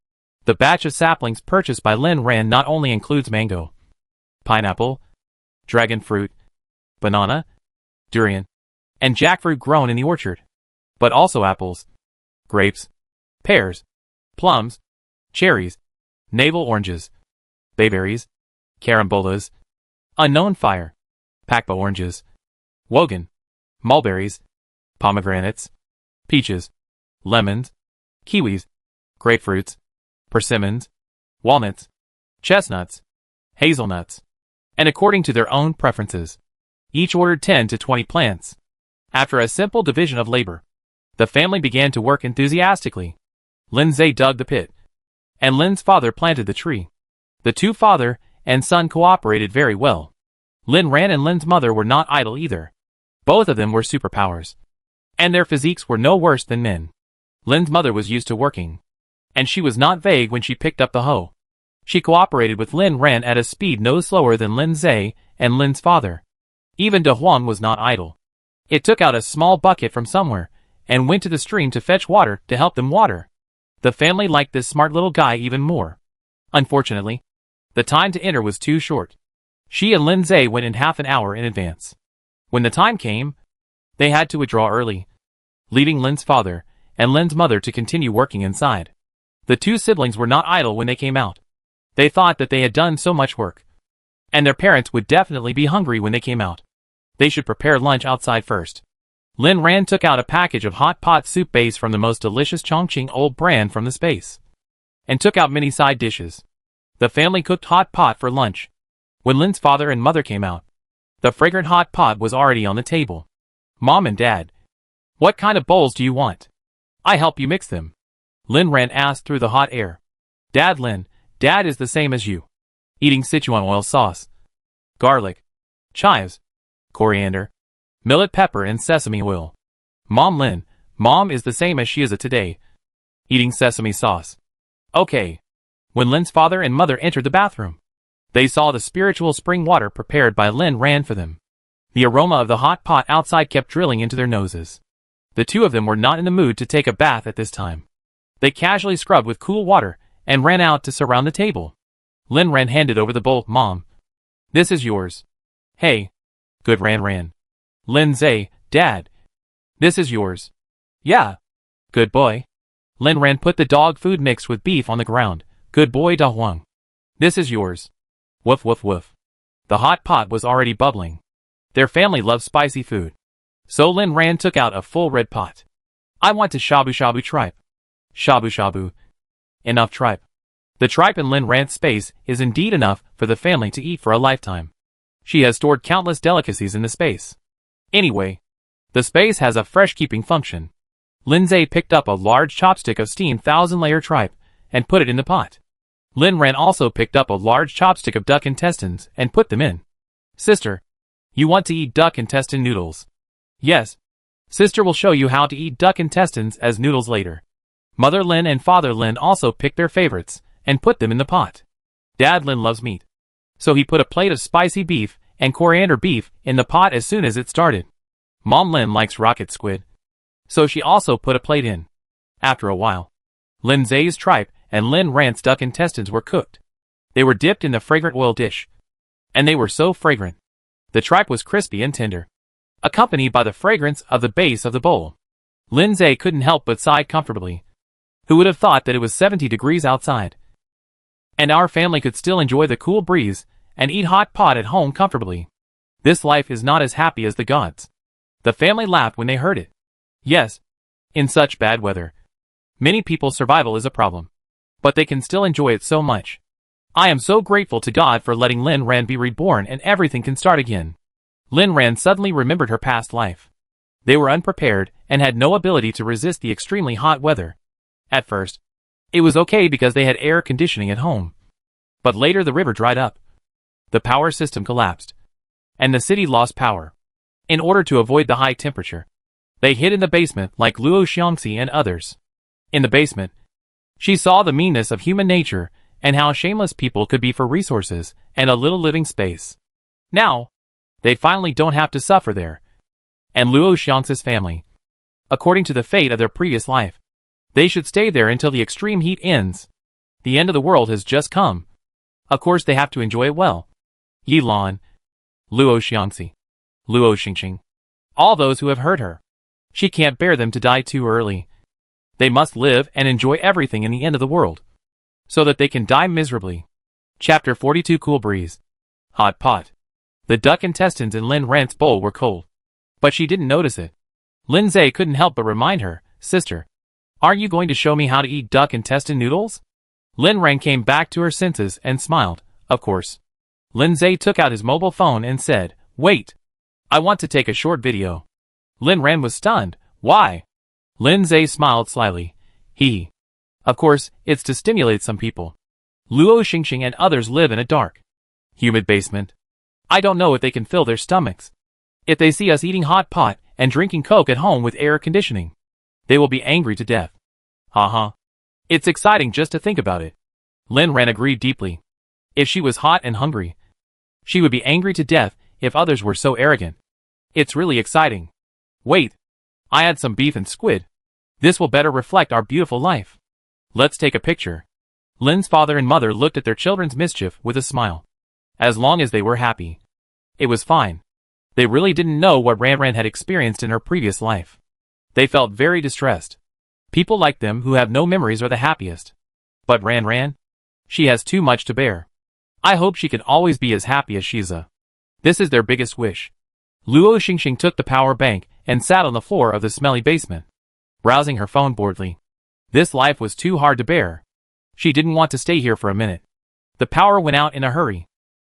The batch of saplings purchased by Lin Ran not only includes mango, pineapple, dragon fruit, banana, durian, and jackfruit grown in the orchard, but also apples, grapes, pears, plums, cherries, navel oranges, bayberries, carambolas, unknown fire, pakpa oranges, wogan, mulberries, pomegranates, peaches, lemons, kiwis, grapefruits, persimmons, walnuts, chestnuts, hazelnuts, and according to their own preferences, each ordered 10 to 20 plants. After a simple division of labor, the family began to work enthusiastically. Lin Zhe dug the pit, and Lin's father planted the tree. The two father and son cooperated very well. Lin Ran and Lin's mother were not idle either. Both of them were superpowers, and their physiques were no worse than men. Lin's mother was used to working, and she was not vague when she picked up the hoe. She cooperated with Lin Ran at a speed no slower than Lin Zhe and Lin's father. Even De Huang was not idle. It took out a small bucket from somewhere and went to the stream to fetch water to help them water. The family liked this smart little guy even more. Unfortunately, the time to enter was too short. She and Lin Zhe went in half an hour in advance. When the time came, they had to withdraw early, leaving Lin's father and Lin's mother to continue working inside. The two siblings were not idle when they came out. They thought that they had done so much work, and their parents would definitely be hungry when they came out. They should prepare lunch outside first. Lin Ran took out a package of hot pot soup base from the most delicious Chongqing old brand from the space, and took out many side dishes. The family cooked hot pot for lunch. When Lin's father and mother came out, the fragrant hot pot was already on the table. Mom and Dad, what kind of bowls do you want? I help you mix them. Lin Ran asked through the hot air. Lin, Dad is the same as you. Eating Sichuan oil sauce, garlic, chives, coriander, millet pepper and sesame oil. Mom Lin, Mom is the same as she is today. Eating sesame sauce. Okay. When Lin's father and mother entered the bathroom, they saw the spiritual spring water prepared by Lin Ran for them. The aroma of the hot pot outside kept drilling into their noses. The two of them were not in the mood to take a bath at this time. They casually scrubbed with cool water and ran out to surround the table. Lin Ran handed over the bowl. Mom, this is yours. Hey. Good Ran. Lin Zai, Dad. This is yours. Yeah. Good boy. Lin Ran put the dog food mixed with beef on the ground. Good boy Da Huang. This is yours. Woof woof woof. The hot pot was already bubbling. Their family loved spicy food. So Lin Ran took out a full red pot. I want to shabu tripe. Shabu. Enough tripe. The tripe in Lin Ran's space is indeed enough for the family to eat for a lifetime. She has stored countless delicacies in the space. Anyway, the space has a fresh keeping function. Lin Zai picked up a large chopstick of steamed 1,000-layer tripe and put it in the pot. Lin Ran also picked up a large chopstick of duck intestines and put them in. Sister, you want to eat duck intestine noodles? Yes. Sister will show you how to eat duck intestines as noodles later. Mother Lin and Father Lin also picked their favorites and put them in the pot. Dad Lin loves meat, so he put a plate of spicy beef and coriander beef in the pot as soon as it started. Mom Lin likes rocket squid, so she also put a plate in. After a while, Lin Zai's tripe and Lin Ran's duck intestines were cooked. They were dipped in the fragrant oil dish, and they were so fragrant. The tripe was crispy and tender, accompanied by the fragrance of the base of the bowl. Lin Zai couldn't help but sigh comfortably. Who would have thought that it was 70 degrees outside, and our family could still enjoy the cool breeze and eat hot pot at home comfortably? This life is not as happy as the gods. The family laughed when they heard it. Yes, in such bad weather, many people's survival is a problem, but they can still enjoy it so much. I am so grateful to God for letting Lin Ran be reborn and everything can start again. Lin Ran suddenly remembered her past life. They were unprepared and had no ability to resist the extremely hot weather. At first, it was okay because they had air conditioning at home. But later the river dried up. The power system collapsed, and the city lost power. In order to avoid the high temperature, they hid in the basement like Luo Xiangxi and others. In the basement, she saw the meanness of human nature and how shameless people could be for resources and a little living space. Now, they finally don't have to suffer there. And Luo Xiangxi's family, according to the fate of their previous life, they should stay there until the extreme heat ends. The end of the world has just come. Of course they have to enjoy it well. Yi Lan, Luo Xiangxi, Luo Xingqing, all those who have hurt her. She can't bear them to die too early. They must live and enjoy everything in the end of the world, so that they can die miserably. Chapter 42 Cool Breeze. Hot pot. The duck intestines in Lin Ran's bowl were cold, but she didn't notice it. Lin Zai couldn't help but remind her, Sister, aren't you going to show me how to eat duck intestine noodles? Lin Ran came back to her senses and smiled. Of course. Lin Zai took out his mobile phone and said, Wait. I want to take a short video. Lin Ran was stunned. Why? Lin Zai smiled slyly. Of course, it's to stimulate some people. Luo Xingqing and others live in a dark, humid basement. I don't know if they can fill their stomachs. If they see us eating hot pot and drinking Coke at home with air conditioning, they will be angry to death. Haha. It's exciting just to think about it. Lin Ran agreed deeply. If she was hot and hungry, she would be angry to death if others were so arrogant. It's really exciting. Wait. I had some beef and squid. This will better reflect our beautiful life. Let's take a picture. Lin's father and mother looked at their children's mischief with a smile. As long as they were happy, it was fine. They really didn't know what Ran had experienced in her previous life. They felt very distressed. People like them who have no memories are the happiest. But Ran, She has too much to bear. I hope she can always be as happy as Shiza. This is their biggest wish. Luo Xingxing took the power bank and sat on the floor of the smelly basement, browsing her phone boredly. This life was too hard to bear. She didn't want to stay here for a minute. The power went out in a hurry.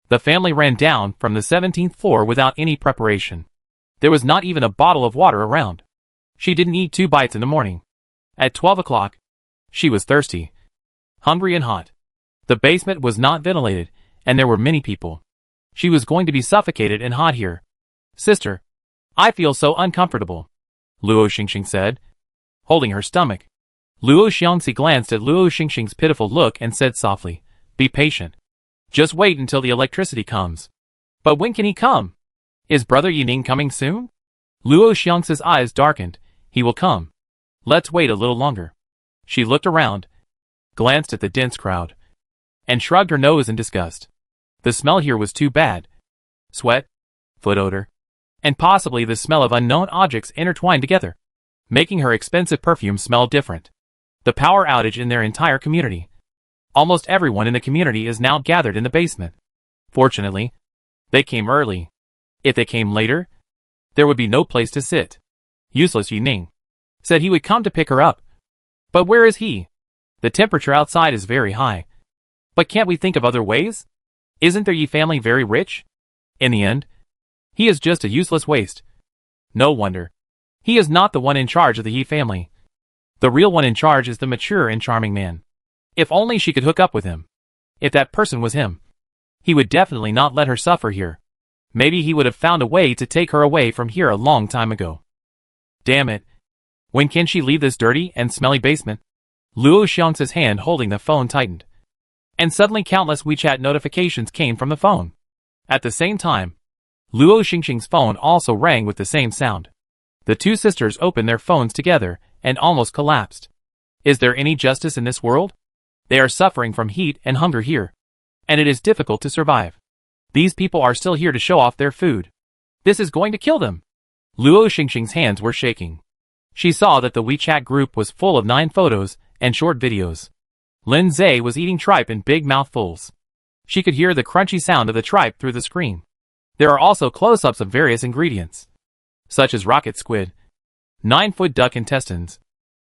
The family ran down from the 17th floor without any preparation. There was not even a bottle of water around. She didn't eat 2 bites in the morning. At 12 o'clock, she was thirsty, hungry and hot. The basement was not ventilated, and there were many people. She was going to be suffocated and hot here. Sister, I feel so uncomfortable, Luo Xingxing said, holding her stomach. Luo Xiangxi glanced at Luo Xingxing's pitiful look and said softly, be patient. Just wait until the electricity comes. But when can he come? Is Brother Yining coming soon? Luo Xiangxi's eyes darkened. He will come. Let's wait a little longer. She looked around, glanced at the dense crowd, and shrugged her nose in disgust. The smell here was too bad. Sweat, foot odor, and possibly the smell of unknown objects intertwined together, making her expensive perfume smell different. The power outage in their entire community. Almost everyone in the community is now gathered in the basement. Fortunately, they came early. If they came later, there would be no place to sit. Useless Yining said he would come to pick her up. But where is he? The temperature outside is very high. But can't we think of other ways? Isn't their Yi family very rich? In the end, he is just a useless waste. No wonder. He is not the one in charge of the Yi family. The real one in charge is the mature and charming man. If only she could hook up with him. If that person was him, he would definitely not let her suffer here. Maybe he would have found a way to take her away from here a long time ago. Damn it. When can she leave this dirty and smelly basement? Luo Xiangxi's hand holding the phone tightened. And suddenly countless WeChat notifications came from the phone. At the same time, Luo Xingxing's phone also rang with the same sound. The two sisters opened their phones together and almost collapsed. Is there any justice in this world? They are suffering from heat and hunger here, and it is difficult to survive. These people are still here to show off their food. This is going to kill them. Luo Xingxing's hands were shaking. She saw that the WeChat group was full of 9 photos and short videos. Lin Zhe was eating tripe in big mouthfuls. She could hear the crunchy sound of the tripe through the screen. There are also close-ups of various ingredients, such as rocket squid, 9-foot duck intestines,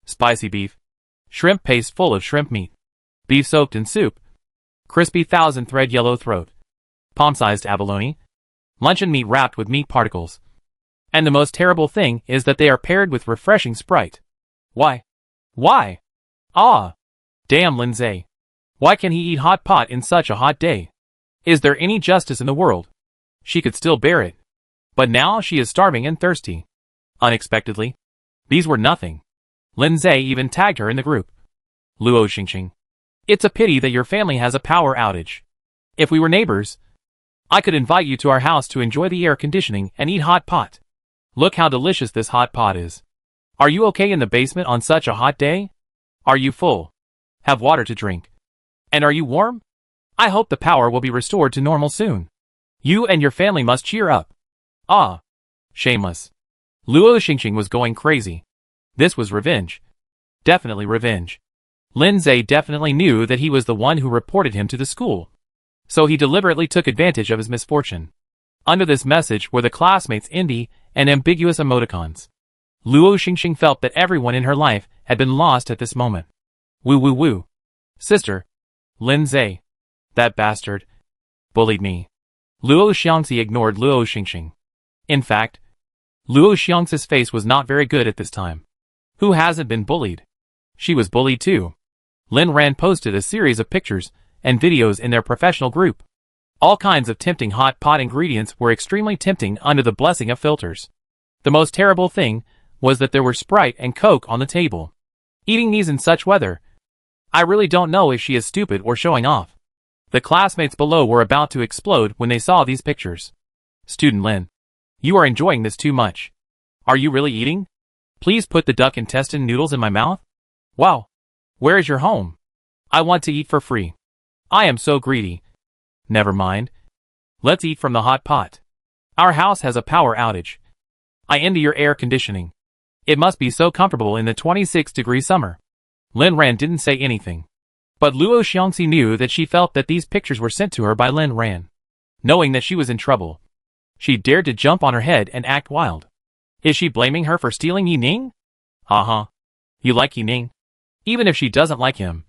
spicy beef, shrimp paste full of shrimp meat, beef soaked in soup, crispy 1,000-thread yellow throat, palm-sized abalone, luncheon meat wrapped with meat particles. And the most terrible thing is that they are paired with refreshing Sprite. Why? Why? Ah! Damn Lin Zhe. Why can he eat hot pot in such a hot day? Is there any justice in the world? She could still bear it. But now she is starving and thirsty. Unexpectedly, these were nothing. Lin Zhe even tagged her in the group. Luo Xingxing. It's a pity that your family has a power outage. If we were neighbors, I could invite you to our house to enjoy the air conditioning and eat hot pot. Look how delicious this hot pot is. Are you okay in the basement on such a hot day? Are you full? Have water to drink. And are you warm? I hope the power will be restored to normal soon. You and your family must cheer up. Ah. Shameless. Luo Xingxing was going crazy. This was revenge. Definitely revenge. Lin Zhe definitely knew that he was the one who reported him to the school. So he deliberately took advantage of his misfortune. Under this message were the classmates' indie and ambiguous emoticons. Luo Xingxing felt that everyone in her life had been lost at this moment. Woo woo woo. Sister. Lin Zhe. That bastard. Bullied me. Luo Xiangxi ignored Luo Xingxing. In fact, Luo Xiangxi's face was not very good at this time. Who hasn't been bullied? She was bullied too. Lin Ran posted a series of pictures and videos in their professional group. All kinds of tempting hot pot ingredients were extremely tempting under the blessing of filters. The most terrible thing was that there were Sprite and Coke on the table. Eating these in such weather. I really don't know if she is stupid or showing off. The classmates below were about to explode when they saw these pictures. Student Lin. You are enjoying this too much. Are you really eating? Please put the duck intestine noodles in my mouth. Wow. Where is your home? I want to eat for free. I am so greedy. Never mind. Let's eat from the hot pot. Our house has a power outage. I envy your air conditioning. It must be so comfortable in the 26-degree summer. Lin Ran didn't say anything. But Luo Xiangxi knew that she felt that these pictures were sent to her by Lin Ran. Knowing that she was in trouble, she dared to jump on her head and act wild. Is she blaming her for stealing Yining? Uh-huh. You like Yining? Even if she doesn't like him,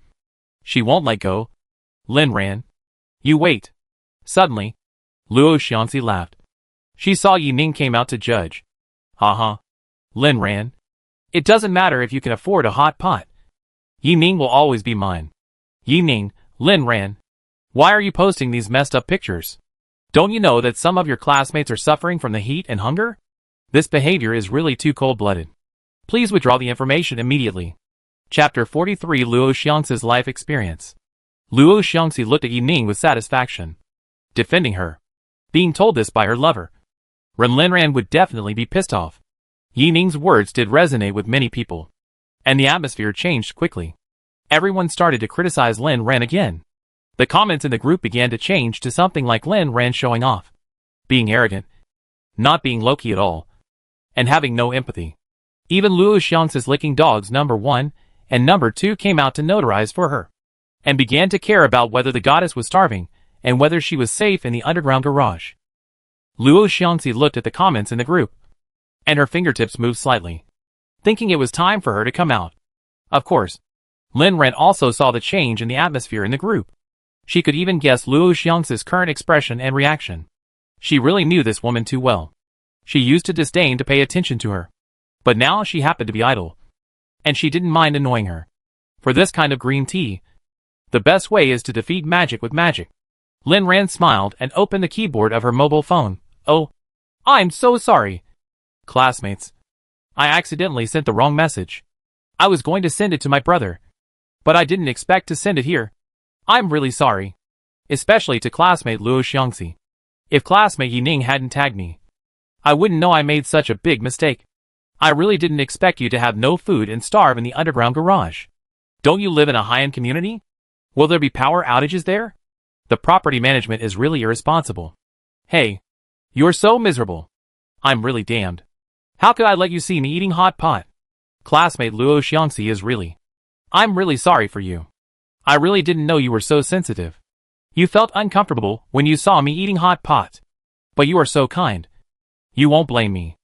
she won't let go. Lin Ran. You wait. Suddenly, Luo Xiangxi laughed. She saw Yining came out to judge. Uh-huh. Lin Ran. It doesn't matter if you can afford a hot pot. Yining will always be mine. Yining, Lin Ran. Why are you posting these messed up pictures? Don't you know that some of your classmates are suffering from the heat and hunger? This behavior is really too cold-blooded. Please withdraw the information immediately. Chapter 43 Luo Xiangxi's Life Experience. Luo Xiangxi looked at Yining with satisfaction. Defending her. Being told this by her lover. Lin Ran would definitely be pissed off. Yining's words did resonate with many people. And the atmosphere changed quickly. Everyone started to criticize Lin Ran again. The comments in the group began to change to something like Lin Ran showing off. Being arrogant. Not being low-key at all. And having no empathy. Even Luo Xiangxi's licking dogs number 1 and number 2 came out to notarize for her. And began to care about whether the goddess was starving, and whether she was safe in the underground garage. Luo Xiangxi looked at the comments in the group. And her fingertips moved slightly. Thinking it was time for her to come out. Of course, Lin Ran also saw the change in the atmosphere in the group. She could even guess Luo Xiangxi's current expression and reaction. She really knew this woman too well. She used to disdain to pay attention to her. But now she happened to be idle. And she didn't mind annoying her. For this kind of green tea, the best way is to defeat magic with magic. Lin Ran smiled and opened the keyboard of her mobile phone. Oh, I'm so sorry. Classmates. I accidentally sent the wrong message. I was going to send it to my brother. But I didn't expect to send it here. I'm really sorry. Especially to classmate Luo Xiangxi. If classmate Yining hadn't tagged me, I wouldn't know I made such a big mistake. I really didn't expect you to have no food and starve in the underground garage. Don't you live in a high-end community? Will there be power outages there? The property management is really irresponsible. Hey, you're so miserable. I'm really damned. How could I let you see me eating hot pot? Classmate Luo Xiangxi is really. I'm really sorry for you. I really didn't know you were so sensitive. You felt uncomfortable when you saw me eating hot pot. But you are so kind. You won't blame me.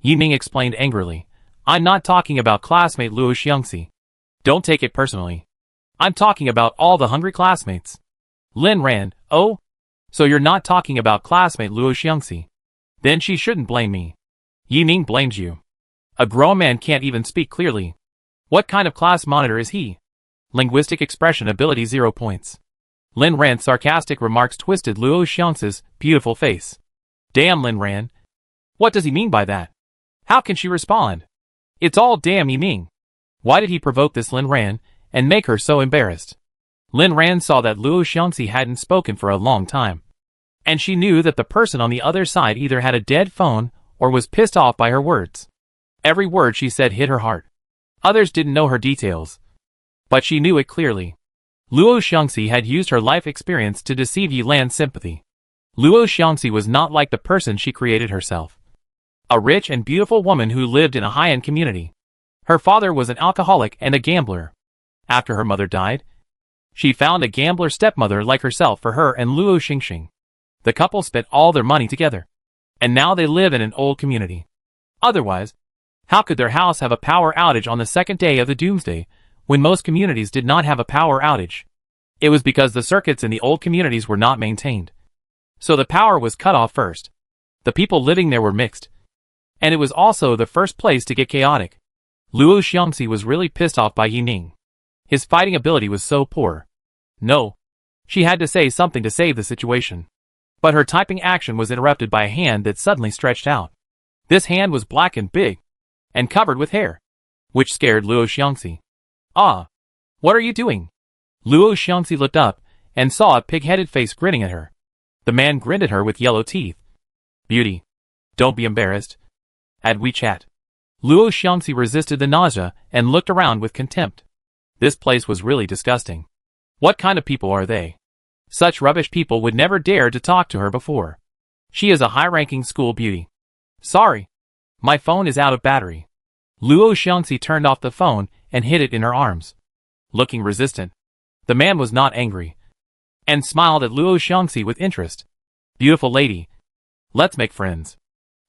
Yining explained angrily. I'm not talking about classmate Luo Xiangxi. Don't take it personally. I'm talking about all the hungry classmates. Lin Ran, oh? So you're not talking about classmate Luo Xiangxi. Then she shouldn't blame me. Yining blames you. A grown man can't even speak clearly. What kind of class monitor is he? Linguistic expression ability 0 points. Lin Ran's sarcastic remarks twisted Luo Xiangxi's beautiful face. Damn Lin Ran. What does he mean by that? How can she respond? It's all damn Yining. Why did he provoke this Lin Ran and make her so embarrassed? Lin Ran saw that Luo Xiangxi hadn't spoken for a long time. And she knew that the person on the other side either had a dead phone or was pissed off by her words. Every word she said hit her heart. Others didn't know her details. But she knew it clearly. Luo Xiangxi had used her life experience to deceive Yilan's sympathy. Luo Xiangxi was not like the person she created herself. A rich and beautiful woman who lived in a high-end community. Her father was an alcoholic and a gambler. After her mother died, she found a gambler stepmother like herself for her and Luo Xingxing. The couple spent all their money together. And now they live in an old community. Otherwise, how could their house have a power outage on the second day of the Doomsday, when most communities did not have a power outage? It was because the circuits in the old communities were not maintained. So the power was cut off first. The people living there were mixed. And it was also the first place to get chaotic. Luo Xiangxi was really pissed off by Yining. His fighting ability was so poor. No. She had to say something to save the situation. But her typing action was interrupted by a hand that suddenly stretched out. This hand was black and big, and covered with hair, which scared Luo Xiangxi. Ah! What are you doing? Luo Xiangxi looked up, and saw a pig-headed face grinning at her. The man grinned at her with yellow teeth. Beauty. Don't be embarrassed. Add WeChat. Luo Xiangxi resisted the nausea, and looked around with contempt. This place was really disgusting. What kind of people are they? Such rubbish people would never dare to talk to her before. She is a high-ranking school beauty. Sorry. My phone is out of battery. Luo Xiangxi turned off the phone and hid it in her arms. Looking resistant. The man was not angry, and smiled at Luo Xiangxi with interest. Beautiful lady. Let's make friends.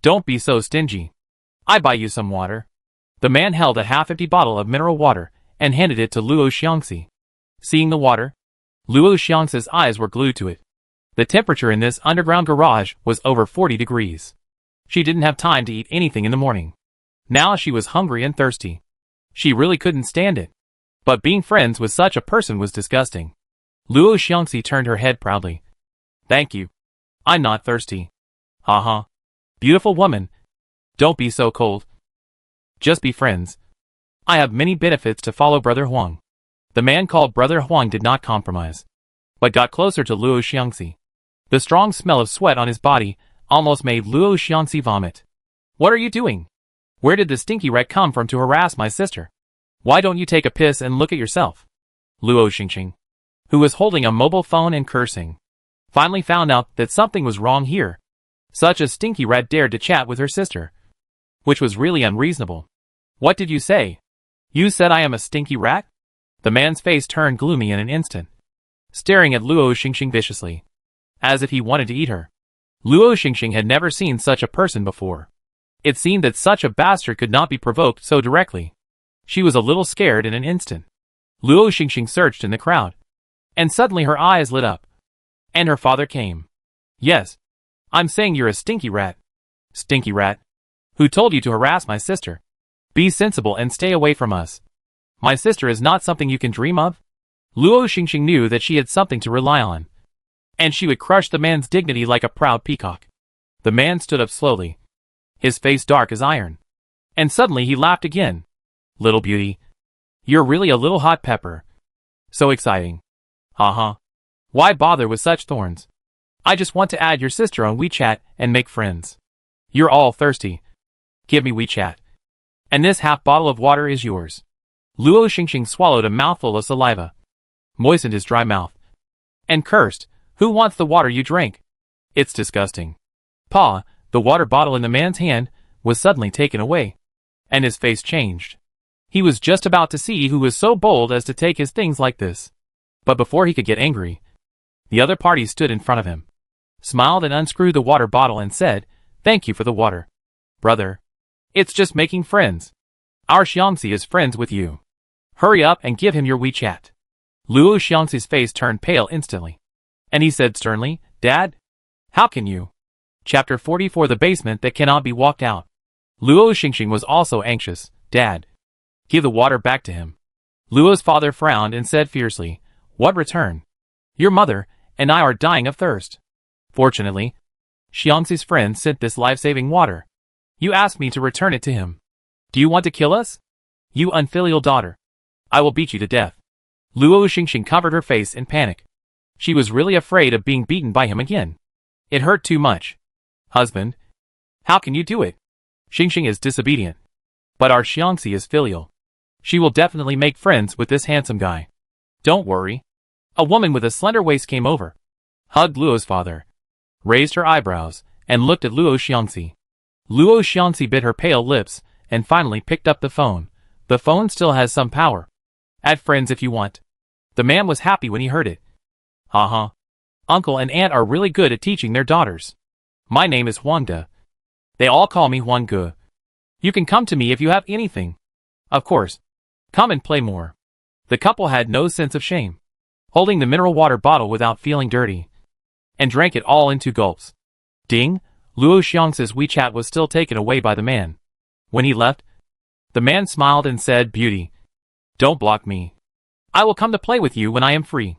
Don't be so stingy. I buy you some water. The man held a half-empty bottle of mineral water and handed it to Luo Xiangxi. Seeing the water, Luo Xiangxi's eyes were glued to it. The temperature in this underground garage was over 40 degrees. She didn't have time to eat anything in the morning. Now she was hungry and thirsty. She really couldn't stand it. But being friends with such a person was disgusting. Luo Xiangxi turned her head proudly. Thank you. I'm not thirsty. Haha. Beautiful woman. Don't be so cold. Just be friends. I have many benefits to follow Brother Huang. The man called Brother Huang did not compromise, but got closer to Luo Xiangxi. The strong smell of sweat on his body almost made Luo Xiangxi vomit. What are you doing? Where did the stinky rat come from to harass my sister? Why don't you take a piss and look at yourself? Luo Xingxing, who was holding a mobile phone and cursing, finally found out that something was wrong here. Such a stinky rat dared to chat with her sister, which was really unreasonable. What did you say? You said I am a stinky rat? The man's face turned gloomy in an instant, staring at Luo Xingxing viciously, as if he wanted to eat her. Luo Xingxing had never seen such a person before. It seemed that such a bastard could not be provoked so directly. She was a little scared in an instant. Luo Xingxing searched in the crowd, and suddenly her eyes lit up. And her father came. Yes. I'm saying you're a stinky rat. Stinky rat. Who told you to harass my sister? Be sensible and stay away from us. My sister is not something you can dream of. Luo Xingxing knew that she had something to rely on, and she would crush the man's dignity like a proud peacock. The man stood up slowly, his face dark as iron, and suddenly he laughed again. Little beauty. You're really a little hot pepper. So exciting. Haha. Why bother with such thorns? I just want to add your sister on WeChat and make friends. You're all thirsty. Give me WeChat. And this half bottle of water is yours. Luo Xingxing swallowed a mouthful of saliva, moistened his dry mouth, and cursed. Who wants the water you drank? It's disgusting. Pa, the water bottle in the man's hand was suddenly taken away, and his face changed. He was just about to see who was so bold as to take his things like this. But before he could get angry, the other party stood in front of him, smiled and unscrewed the water bottle and said, Thank you for the water. Brother. It's just making friends. Our Xiangxi is friends with you. Hurry up and give him your WeChat. Luo Xiangxi's face turned pale instantly, and he said sternly, Dad? How can you? Chapter 44 The Basement That Cannot Be Walked Out. Luo Xingxing was also anxious. Dad. Give the water back to him. Luo's father frowned and said fiercely, What return? Your mother and I are dying of thirst. Fortunately, Xiangxi's friend sent this life-saving water. You asked me to return it to him. Do you want to kill us? You unfilial daughter. I will beat you to death. Luo Xingxing covered her face in panic. She was really afraid of being beaten by him again. It hurt too much. Husband, how can you do it? Xingxing is disobedient. But our Xiangxi is filial. She will definitely make friends with this handsome guy. Don't worry. A woman with a slender waist came over, hugged Luo's father, raised her eyebrows, and looked at Luo Xiangxi. Luo Xiangxi bit her pale lips, and finally picked up the phone. The phone still has some power. Add friends if you want. The man was happy when he heard it. Haha. Uncle and aunt are really good at teaching their daughters. My name is Huangde. They all call me Huangge. You can come to me if you have anything. Of course. Come and play more. The couple had no sense of shame, holding the mineral water bottle without feeling dirty, and drank it all in 2 gulps. Ding! Luo Xiangxi's WeChat was still taken away by the man. When he left, the man smiled and said, Beauty. Don't block me. I will come to play with you when I am free.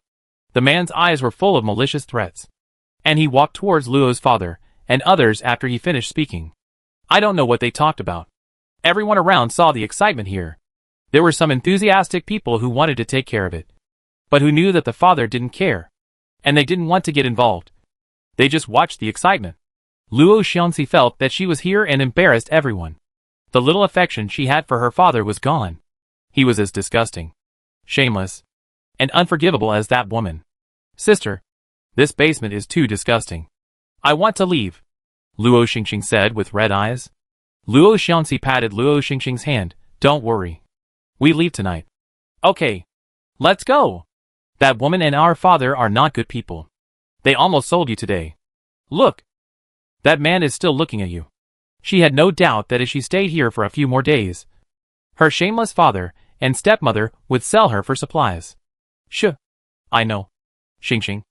The man's eyes were full of malicious threats, and he walked towards Luo's father and others after he finished speaking. I don't know what they talked about. Everyone around saw the excitement here. There were some enthusiastic people who wanted to take care of it, but who knew that the father didn't care, and they didn't want to get involved. They just watched the excitement. Luo Xiangxi felt that she was here and embarrassed everyone. The little affection she had for her father was gone. He was as disgusting, shameless, and unforgivable as that woman. Sister, this basement is too disgusting. I want to leave, Luo Xingxing said with red eyes. Luo Xiangxi patted Luo Xingxing's hand. Don't worry. We leave tonight. Okay. Let's go. That woman and our father are not good people. They almost sold you today. Look. That man is still looking at you. She had no doubt that if she stayed here for a few more days, her shameless father and stepmother would sell her for supplies. Shh. I know. Xing.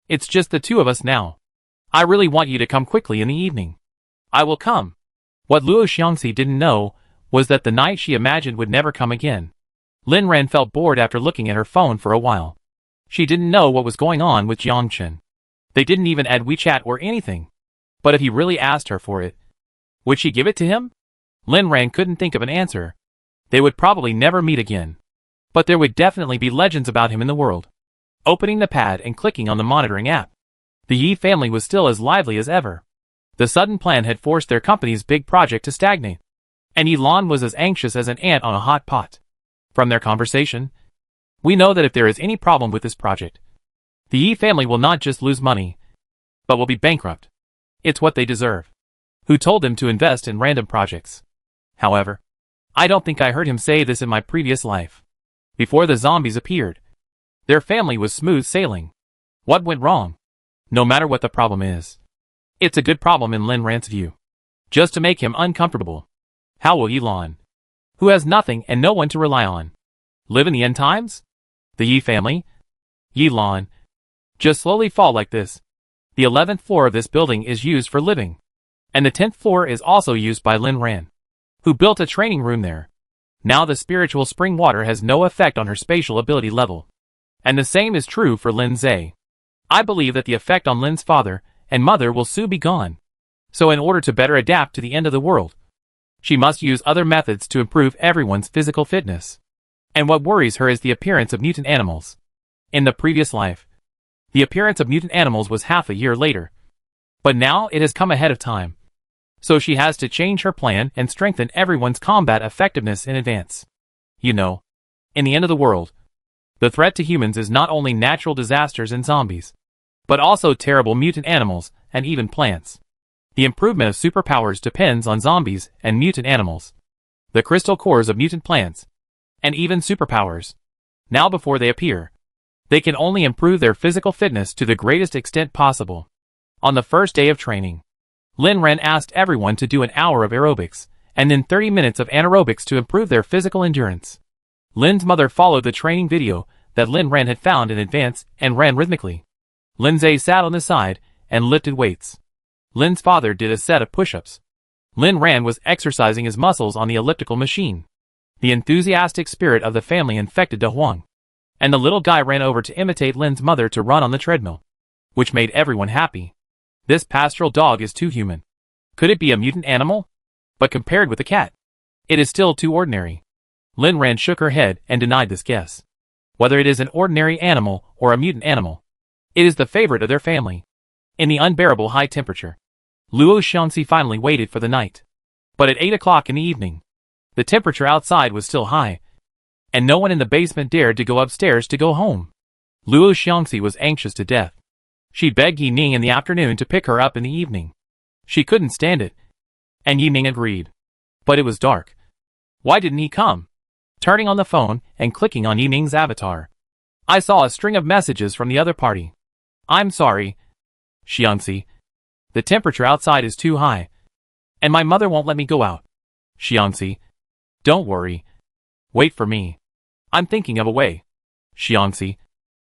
It's just the two of us now. I really want you to come quickly in the evening. I will come. What Luo Xiangxi didn't know was that the night she imagined would never come again. Lin Ran felt bored after looking at her phone for a while. She didn't know what was going on with Jiang Chen. They didn't even add WeChat or anything. But if he really asked her for it, would she give it to him? Lin Ran couldn't think of an answer. They would probably never meet again. But there would definitely be legends about him in the world. Opening the pad and clicking on the monitoring app. The Yi family was still as lively as ever. The sudden plan had forced their company's big project to stagnate. And Yilan was as anxious as an ant on a hot pot. From their conversation, we know that if there is any problem with this project, the Yi family will not just lose money, but will be bankrupt. It's what they deserve. Who told them to invest in random projects? However, I don't think I heard him say this in my previous life. Before the zombies appeared, their family was smooth sailing. What went wrong? No matter what the problem is, it's a good problem in Lin Ran's view. Just to make him uncomfortable. How will Yilan, who has nothing and no one to rely on, live in the end times? The Yi family? Yilan, just slowly fall like this. The 11th floor of this building is used for living. And the 10th floor is also used by Lin Ran, who built a training room there. Now the spiritual spring water has no effect on her spatial ability level. And the same is true for Lin Zhe. I believe that the effect on Lin's father and mother will soon be gone. So in order to better adapt to the end of the world, she must use other methods to improve everyone's physical fitness. And what worries her is the appearance of mutant animals. In the previous life, the appearance of mutant animals was half a year later. But now it has come ahead of time. So she has to change her plan and strengthen everyone's combat effectiveness in advance. You know, in the end of the world, the threat to humans is not only natural disasters and zombies, but also terrible mutant animals and even plants. The improvement of superpowers depends on zombies and mutant animals, the crystal cores of mutant plants, and even superpowers. Now before they appear, they can only improve their physical fitness to the greatest extent possible. On the first day of training, Lin Ran asked everyone to do an hour of aerobics, and then 30 minutes of anaerobics to improve their physical endurance. Lin's mother followed the training video that Lin Ran had found in advance and ran rhythmically. Lin Zhe sat on the side and lifted weights. Lin's father did a set of push-ups. Lin Ran was exercising his muscles on the elliptical machine. The enthusiastic spirit of the family infected De Huang, and the little guy ran over to imitate Lin's mother to run on the treadmill, which made everyone happy. This pastoral dog is too human. Could it be a mutant animal? But compared with the cat, it is still too ordinary. Lin Ran shook her head and denied this guess. Whether it is an ordinary animal or a mutant animal, it is the favorite of their family. In the unbearable high temperature, Luo Xiangxi finally waited for the night. But at 8 o'clock in the evening, the temperature outside was still high, and no one in the basement dared to go upstairs to go home. Luo Xiangxi was anxious to death. She begged Yi Ning in the afternoon to pick her up in the evening. She couldn't stand it, and Yi Ning agreed. But it was dark. Why didn't he come? Turning on the phone and clicking on Yi Ning's avatar, I saw a string of messages from the other party. I'm sorry, Xiangxi. The temperature outside is too high, and my mother won't let me go out. Xiangxi. Don't worry. Wait for me. I'm thinking of a way. Xiangxi.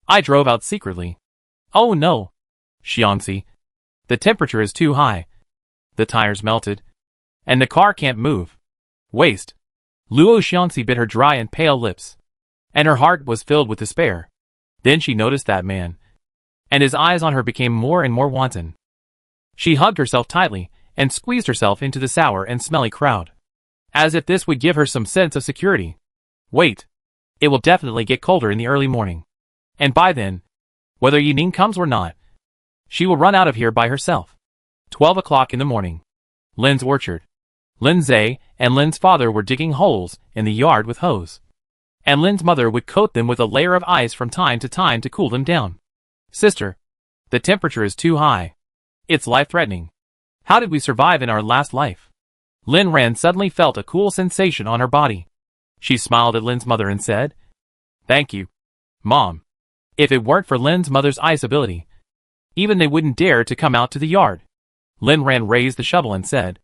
I drove out secretly. Oh no. Xiangxi. The temperature is too high. The tires melted, and the car can't move. Waste. Luo Xiangxi bit her dry and pale lips, and her heart was filled with despair. Then she noticed that man, and his eyes on her became more and more wanton. She hugged herself tightly and squeezed herself into the sour and smelly crowd, as if this would give her some sense of security. Wait. It will definitely get colder in the early morning. And by then, whether Yi Ning comes or not, she will run out of here by herself. 12 o'clock in the morning. Lin's orchard. Lin Zhe and Lin's father were digging holes in the yard with hose, and Lin's mother would coat them with a layer of ice from time to cool them down. Sister, the temperature is too high. It's life-threatening. How did we survive in our last life? Lin Ran suddenly felt a cool sensation on her body. She smiled at Lin's mother and said, Thank you, Mom. If it weren't for Lin's mother's ice ability, even they wouldn't dare to come out to the yard. Lin Ran raised the shovel and said,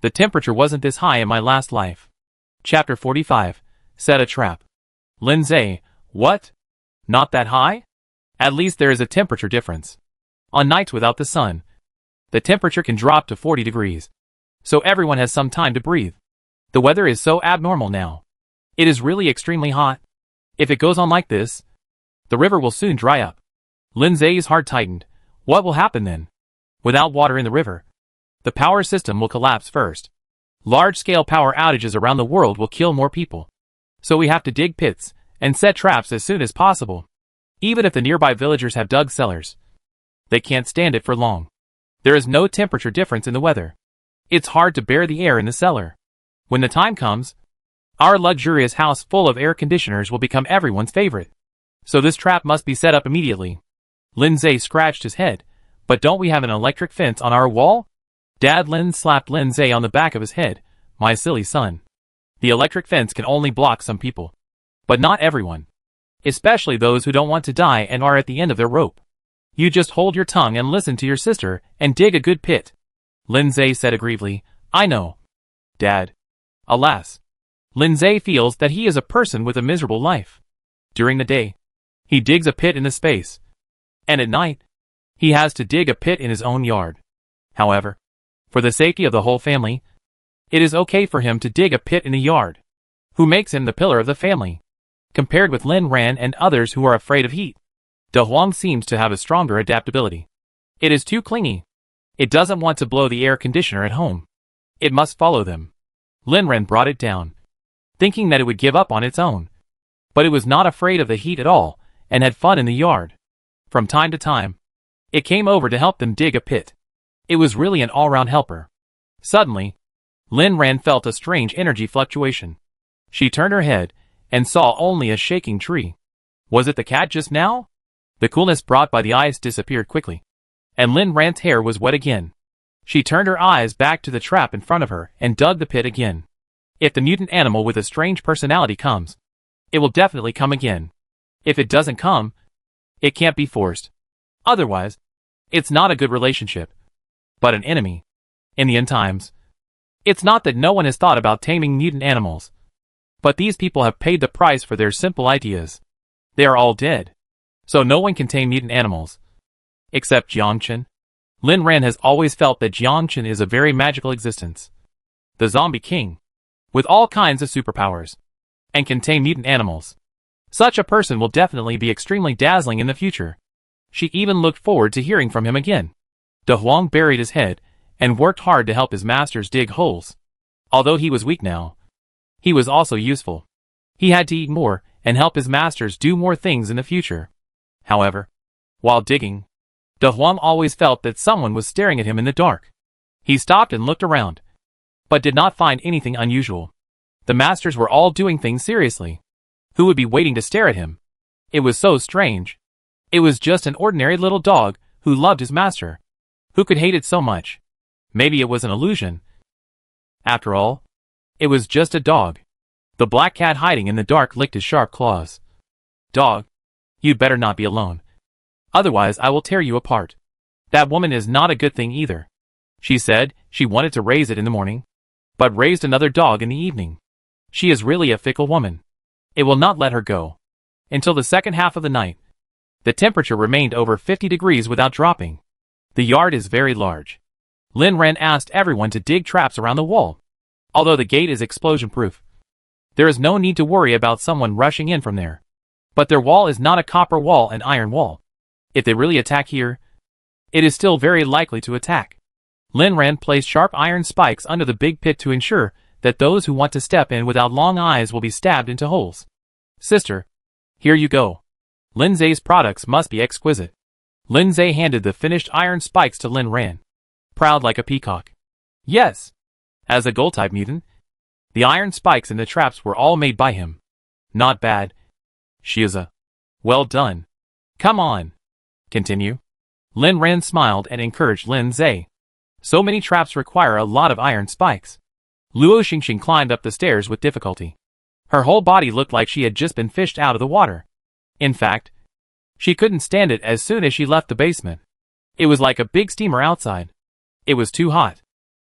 "The temperature wasn't this high in my last life." Chapter 45. Set a trap. Lindsay, what? Not that high? At least there is a temperature difference. On nights without the sun, the temperature can drop to 40 degrees. So everyone has some time to breathe. The weather is so abnormal now. It is really extremely hot. If it goes on like this, the river will soon dry up. Lindsay's heart tightened. What will happen then? Without water in the river, the power system will collapse first. Large-scale power outages around the world will kill more people. So we have to dig pits and set traps as soon as possible. Even if the nearby villagers have dug cellars, they can't stand it for long. There is no temperature difference in the weather. It's hard to bear the air in the cellar. When the time comes, our luxurious house full of air conditioners will become everyone's favorite. So this trap must be set up immediately. Lindsay scratched his head. But don't we have an electric fence on our wall? Dad Lin slapped Lindsay on the back of his head. My silly son. The electric fence can only block some people. But not everyone. Especially those who don't want to die and are at the end of their rope. You just hold your tongue and listen to your sister and dig a good pit. Lindsay said aggrievedly, I know, Dad. Alas. Lindsay feels that he is a person with a miserable life. During the day, he digs a pit in the space. And at night, he has to dig a pit in his own yard. However, for the safety of the whole family, it is okay for him to dig a pit in the yard. Who makes him the pillar of the family? Compared with Lin Ran and others who are afraid of heat, De Huang seems to have a stronger adaptability. It is too clingy. It doesn't want to blow the air conditioner at home. It must follow them. Lin Ran brought it down, thinking that it would give up on its own. But it was not afraid of the heat at all, and had fun in the yard. From time to time, it came over to help them dig a pit. It was really an all-round helper. Suddenly, Lin Ran felt a strange energy fluctuation. She turned her head, and saw only a shaking tree. Was it the cat just now? The coolness brought by the ice disappeared quickly, and Lin Ran's hair was wet again. She turned her eyes back to the trap in front of her and dug the pit again. If the mutant animal with a strange personality comes, it will definitely come again. If it doesn't come, it can't be forced. Otherwise, it's not a good relationship, but an enemy. In the end times, it's not that no one has thought about taming mutant animals, but these people have paid the price for their simple ideas. They are all dead, so no one can tame mutant animals. Except Jiangchen. Lin Ran has always felt that Jiangchen is a very magical existence. The zombie king, with all kinds of superpowers, and can tame mutant animals. Such a person will definitely be extremely dazzling in the future. She even looked forward to hearing from him again. De Huang buried his head, and worked hard to help his masters dig holes. Although he was weak now, he was also useful. He had to eat more, and help his masters do more things in the future. However, while digging, De Huang always felt that someone was staring at him in the dark. He stopped and looked around, but did not find anything unusual. The masters were all doing things seriously. Who would be waiting to stare at him? It was so strange. It was just an ordinary little dog who loved his master. Who could hate it so much? Maybe it was an illusion. After all, it was just a dog. The black cat hiding in the dark licked his sharp claws. Dog, you'd better not be alone. Otherwise I will tear you apart. That woman is not a good thing either. She said she wanted to raise it in the morning, but raised another dog in the evening. She is really a fickle woman. It will not let her go. Until the second half of the night, the temperature remained over 50 degrees without dropping. The yard is very large. Lin Ran asked everyone to dig traps around the wall. Although the gate is explosion-proof, there is no need to worry about someone rushing in from there. But their wall is not a copper wall and iron wall. If they really attack here, it is still very likely to attack. Lin Ran placed sharp iron spikes under the big pit to ensure that those who want to step in without long eyes will be stabbed into holes. Sister, here you go. Lindsay's products must be exquisite. Lindsay handed the finished iron spikes to Lin Ran, proud like a peacock. Yes. As a gold-type mutant, the iron spikes in the traps were all made by him. Not bad. She is a... Well done. Come on. Continue. Lin Ran smiled and encouraged Lindsay. So many traps require a lot of iron spikes. Luo Xingxing climbed up the stairs with difficulty. Her whole body looked like she had just been fished out of the water. In fact, She couldn't stand it as soon as she left the basement. It was like a big steamer outside. It was too hot.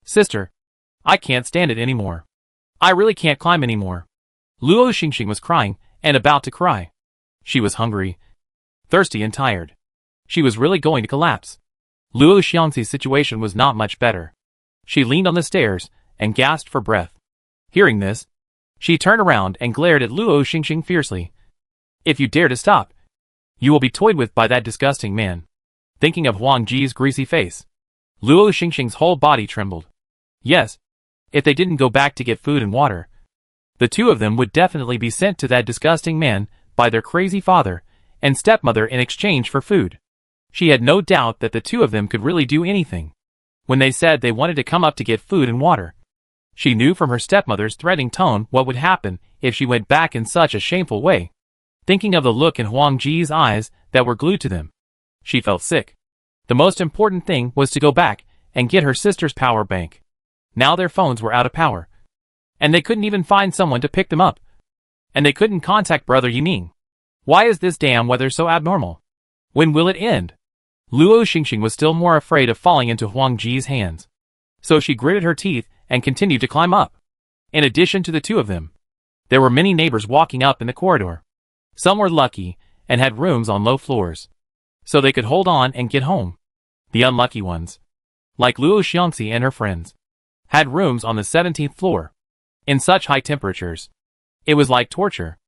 Sister, I can't stand it anymore. I really can't climb anymore. Luo Xingxing was crying and about to cry. She was hungry, thirsty and tired. She was really going to collapse. Luo Xiangxi's situation was not much better. She leaned on the stairs and gasped for breath. Hearing this, she turned around and glared at Luo Xingxing fiercely. If you dare to stop, you will be toyed with by that disgusting man. Thinking of Huang Ji's greasy face, Luo Xingxing's whole body trembled. Yes, if they didn't go back to get food and water, the two of them would definitely be sent to that disgusting man by their crazy father and stepmother in exchange for food. She had no doubt that the two of them could really do anything. When they said they wanted to come up to get food and water, she knew from her stepmother's threatening tone what would happen if she went back in such a shameful way. Thinking of the look in Huang Ji's eyes that were glued to them, she felt sick. The most important thing was to go back and get her sister's power bank. Now their phones were out of power, and they couldn't even find someone to pick them up. And they couldn't contact Brother Yiming. Why is this damn weather so abnormal? When will it end? Luo Xingxing was still more afraid of falling into Huang Ji's hands. So she gritted her teeth and continued to climb up. In addition to the two of them, there were many neighbors walking up in the corridor. Some were lucky and had rooms on low floors, so they could hold on and get home. The unlucky ones, like Luo Xiangxi and her friends, had rooms on the 17th floor. In such high temperatures, it was like torture.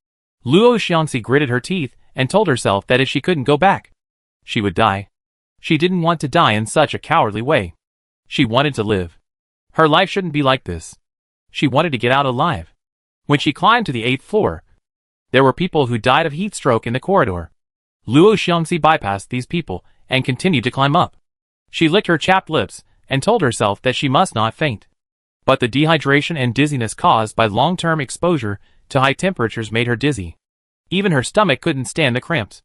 Luo Xiangxi gritted her teeth and told herself that if she couldn't go back, she would die. She didn't want to die in such a cowardly way. She wanted to live. Her life shouldn't be like this. She wanted to get out alive. When she climbed to the 8th floor, there were people who died of heat stroke in the corridor. Luo Xiangxi bypassed these people and continued to climb up. She licked her chapped lips and told herself that she must not faint. But the dehydration and dizziness caused by long-term exposure to high temperatures made her dizzy. Even her stomach couldn't stand the cramps.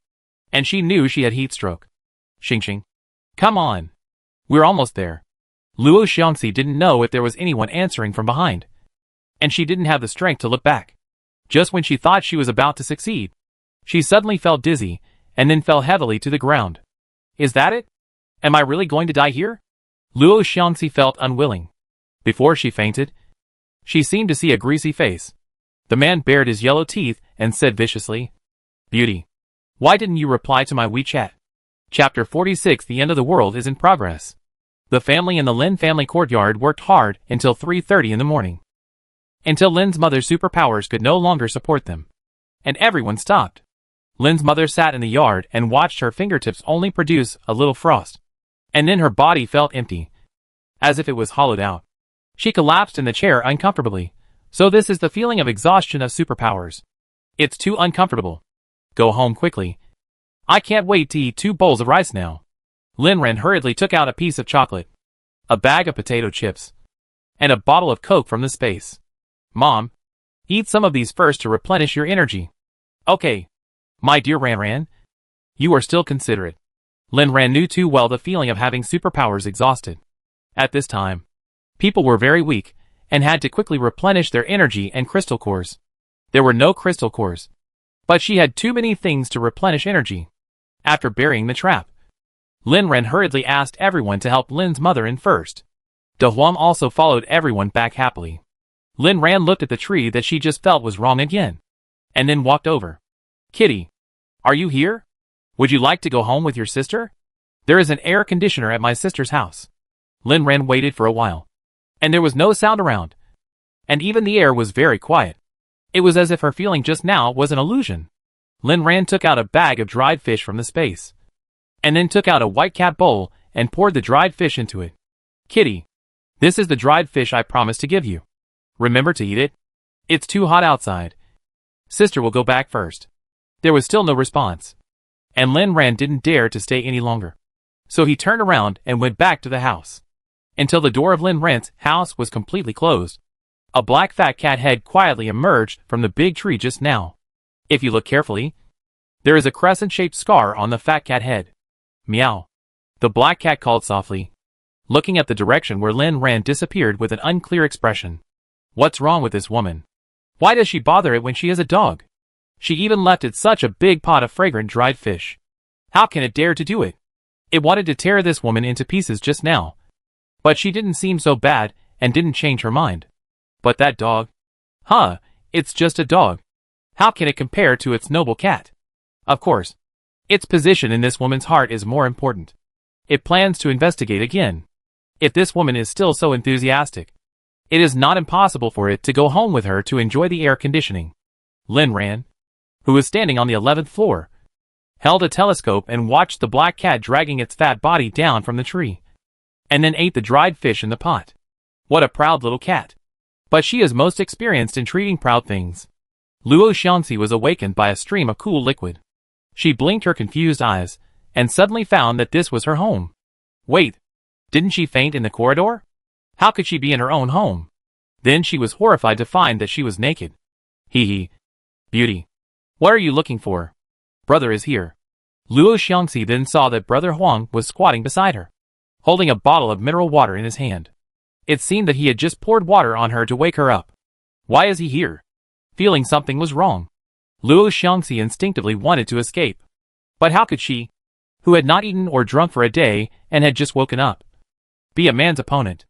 And she knew she had heat stroke. Xingxing, come on. We're almost there. Luo Xiangxi didn't know if there was anyone answering from behind. And she didn't have the strength to look back. Just when she thought she was about to succeed, she suddenly felt dizzy and then fell heavily to the ground. Is that it? Am I really going to die here? Luo Xiangxi felt unwilling. Before she fainted, she seemed to see a greasy face. The man bared his yellow teeth and said viciously, Beauty, why didn't you reply to my WeChat? Chapter 46. The end of the world is in progress. The family in the Lin family courtyard worked hard until 3:30 in the morning. Until Lin's mother's superpowers could no longer support them. And everyone stopped. Lin's mother sat in the yard and watched her fingertips only produce a little frost. And then her body felt empty, as if it was hollowed out. She collapsed in the chair uncomfortably. So this is the feeling of exhaustion of superpowers. It's too uncomfortable. Go home quickly. I can't wait to eat 2 bowls of rice now. Lin Ren hurriedly took out a piece of chocolate, a bag of potato chips, and a bottle of Coke from the space. Mom, eat some of these first to replenish your energy. Okay. My dear Ran Ran, you are still considerate. Lin Ran knew too well the feeling of having superpowers exhausted. At this time, people were very weak and had to quickly replenish their energy and crystal cores. There were no crystal cores, but she had too many things to replenish energy. After burying the trap, Lin Ren hurriedly asked everyone to help Lin's mother in first. De Huang also followed everyone back happily. Lin Ran looked at the tree that she just felt was wrong again, and then walked over. Kitty, are you here? Would you like to go home with your sister? There is an air conditioner at my sister's house. Lin Ren waited for a while, and there was no sound around, and even the air was very quiet. It was as if her feeling just now was an illusion. Lin Ran took out a bag of dried fish from the space, and then took out a white cat bowl and poured the dried fish into it. Kitty, this is the dried fish I promised to give you. Remember to eat it. It's too hot outside. Sister will go back first. There was still no response, and Lin Ran didn't dare to stay any longer. So he turned around and went back to the house, until the door of Lin Ren's house was completely closed. A black fat cat head quietly emerged from the big tree just now. If you look carefully, there is a crescent-shaped scar on the fat cat head. Meow. The black cat called softly, looking at the direction where Lin Ran disappeared with an unclear expression. What's wrong with this woman? Why does she bother it when she is a dog? She even left it such a big pot of fragrant dried fish. How can it dare to do it? It wanted to tear this woman into pieces just now. But she didn't seem so bad and didn't change her mind. But that dog? Huh, it's just a dog. How can it compare to its noble cat? Of course. Its position in this woman's heart is more important. It plans to investigate again. If this woman is still so enthusiastic, it is not impossible for it to go home with her to enjoy the air conditioning. Lin Ran, who was standing on the 11th floor, held a telescope and watched the black cat dragging its fat body down from the tree, and then ate the dried fish in the pot. What a proud little cat. But she is most experienced in treating proud things. Luo Xiangxi was awakened by a stream of cool liquid. She blinked her confused eyes, and suddenly found that this was her home. Wait, didn't she faint in the corridor? How could she be in her own home? Then she was horrified to find that she was naked. Hee hee. Beauty. What are you looking for? Brother is here. Luo Xiangxi then saw that Brother Huang was squatting beside her, holding a bottle of mineral water in his hand. It seemed that he had just poured water on her to wake her up. Why is he here? Feeling something was wrong, Luo Xiangxi instinctively wanted to escape. But how could she, who had not eaten or drunk for a day and had just woken up, be a man's opponent?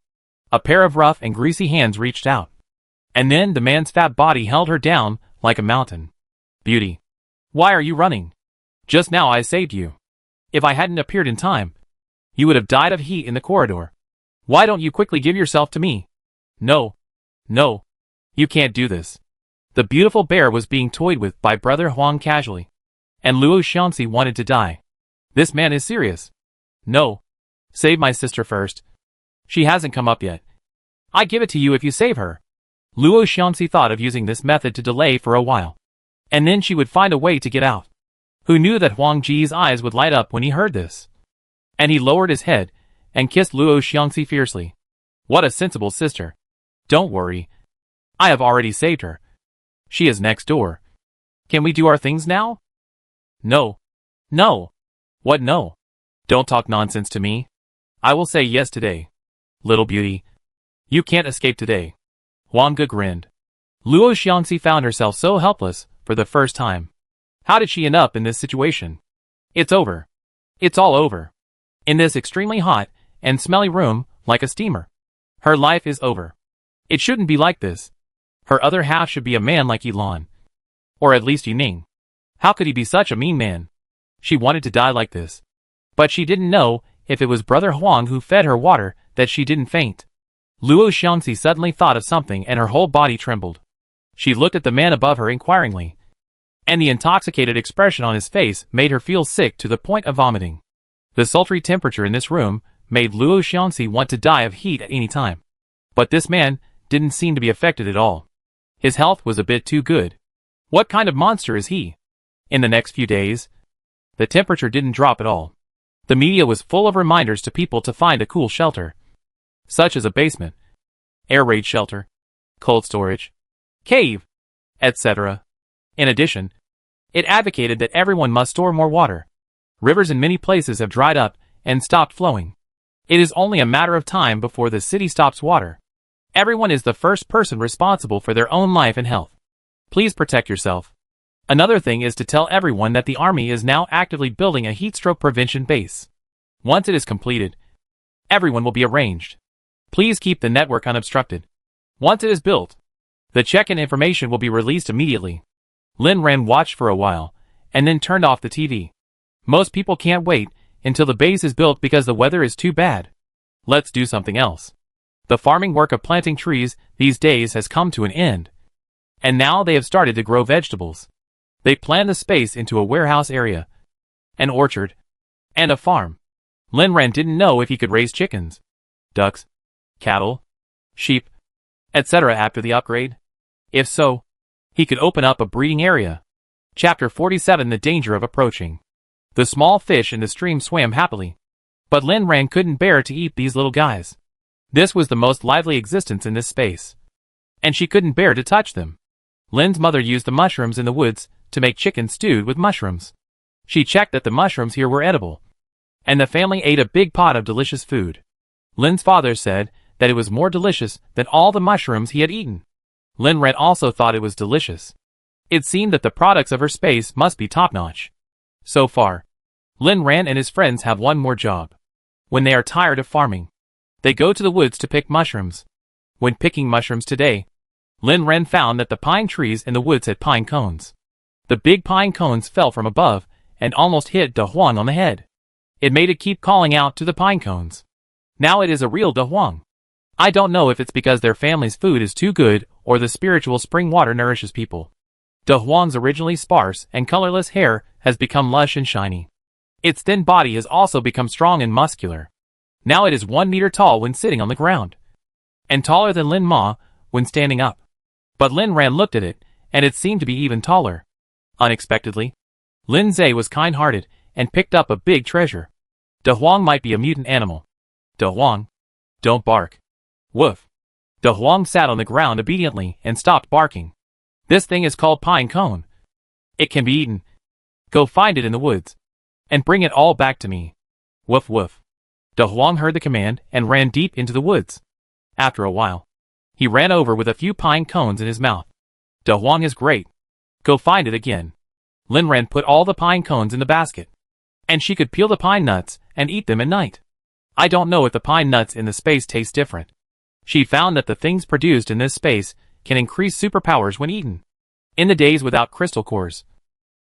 A pair of rough and greasy hands reached out, and then the man's fat body held her down like a mountain. Beauty. Why are you running? Just now I saved you. If I hadn't appeared in time, you would have died of heat in the corridor. Why don't you quickly give yourself to me? No. No. You can't do this. The beautiful bear was being toyed with by Brother Huang casually, and Luo Xiangxi wanted to die. This man is serious. No. Save my sister first. She hasn't come up yet. I give it to you if you save her. Luo Xiangxi thought of using this method to delay for a while, and then she would find a way to get out. Who knew that Huang Ji's eyes would light up when he heard this? And he lowered his head and kissed Luo Xiangxi fiercely. What a sensible sister. Don't worry. I have already saved her. She is next door. Can we do our things now? No. No. What no? Don't talk nonsense to me. I will say yes today. Little beauty. You can't escape today. Huang Ge grinned. Luo Xiangxi found herself so helpless for the first time. How did she end up in this situation? It's over. It's all over. In this extremely hot and smelly room, like a steamer. Her life is over. It shouldn't be like this. Her other half should be a man like Yilan. Or at least Yining. How could he be such a mean man? She wanted to die like this. But she didn't know if it was Brother Huang who fed her water that she didn't faint. Luo Xiangxi suddenly thought of something and her whole body trembled. She looked at the man above her inquiringly, and the intoxicated expression on his face made her feel sick to the point of vomiting. The sultry temperature in this room made Luo Xiangxi want to die of heat at any time. But this man didn't seem to be affected at all. His health was a bit too good. What kind of monster is he? In the next few days, the temperature didn't drop at all. The media was full of reminders to people to find a cool shelter, such as a basement, air raid shelter, cold storage, cave, etc. In addition, it advocated that everyone must store more water. Rivers in many places have dried up and stopped flowing. It is only a matter of time before the city stops water. Everyone is the first person responsible for their own life and health. Please protect yourself. Another thing is to tell everyone that the army is now actively building a heatstroke prevention base. Once it is completed, everyone will be arranged. Please keep the network unobstructed. Once it is built, the check-in information will be released immediately. Lin Ran watched for a while, and then turned off the TV. Most people can't wait until the base is built because the weather is too bad. Let's do something else. The farming work of planting trees these days has come to an end, and now they have started to grow vegetables. They plan the space into a warehouse area, an orchard, and a farm. Lin Ran didn't know if he could raise chickens, ducks, cattle, sheep, etc. after the upgrade. If so, he could open up a breeding area. Chapter 47: The Danger of Approaching. The small fish in the stream swam happily, but Lin Ran couldn't bear to eat these little guys. This was the most lively existence in this space, and she couldn't bear to touch them. Lin's mother used the mushrooms in the woods to make chicken stewed with mushrooms. She checked that the mushrooms here were edible, and the family ate a big pot of delicious food. Lin's father said that it was more delicious than all the mushrooms he had eaten. Lin Ran also thought it was delicious. It seemed that the products of her space must be top-notch. So far, Lin Ran and his friends have one more job. When they are tired of farming, they go to the woods to pick mushrooms. When picking mushrooms today, Lin Ran found that the pine trees in the woods had pine cones. The big pine cones fell from above and almost hit De Huang on the head. It made it keep calling out to the pine cones. Now it is a real De Huang. I don't know if it's because their family's food is too good or the spiritual spring water nourishes people. De Huang's originally sparse and colorless hair has become lush and shiny. Its thin body has also become strong and muscular. Now it is 1 meter tall when sitting on the ground, and taller than Lin Ma when standing up. But Lin Ran looked at it, and it seemed to be even taller. Unexpectedly, Lin Zhe was kind-hearted and picked up a big treasure. De Huang might be a mutant animal. De Huang, don't bark. Woof. De Huang sat on the ground obediently and stopped barking. This thing is called pine cone. It can be eaten. Go find it in the woods, and bring it all back to me. Woof woof. De Huang heard the command and ran deep into the woods. After a while, he ran over with a few pine cones in his mouth. De Huang is great. Go find it again. Lin Ran put all the pine cones in the basket, and she could peel the pine nuts and eat them at night. I don't know if the pine nuts in the space taste different. She found that the things produced in this space can increase superpowers when eaten. In the days without crystal cores,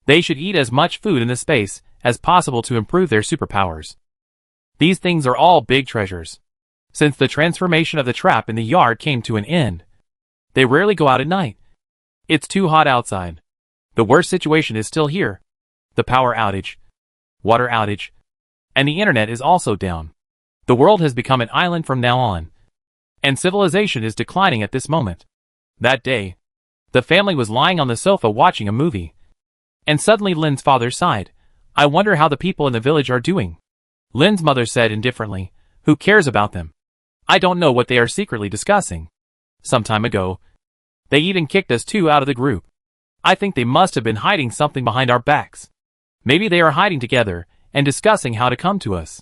they should eat as much food in the space as possible to improve their superpowers. These things are all big treasures. Since the transformation of the trap in the yard came to an end, they rarely go out at night. It's too hot outside. The worst situation is still here. The power outage, water outage, and the internet is also down. The world has become an island from now on, and civilization is declining at this moment. That day, the family was lying on the sofa watching a movie, and suddenly Lin's father sighed. I wonder how the people in the village are doing. Lin's mother said indifferently, who cares about them? I don't know what they are secretly discussing. Some time ago, they even kicked us two out of the group. I think they must have been hiding something behind our backs. Maybe they are hiding together and discussing how to come to us.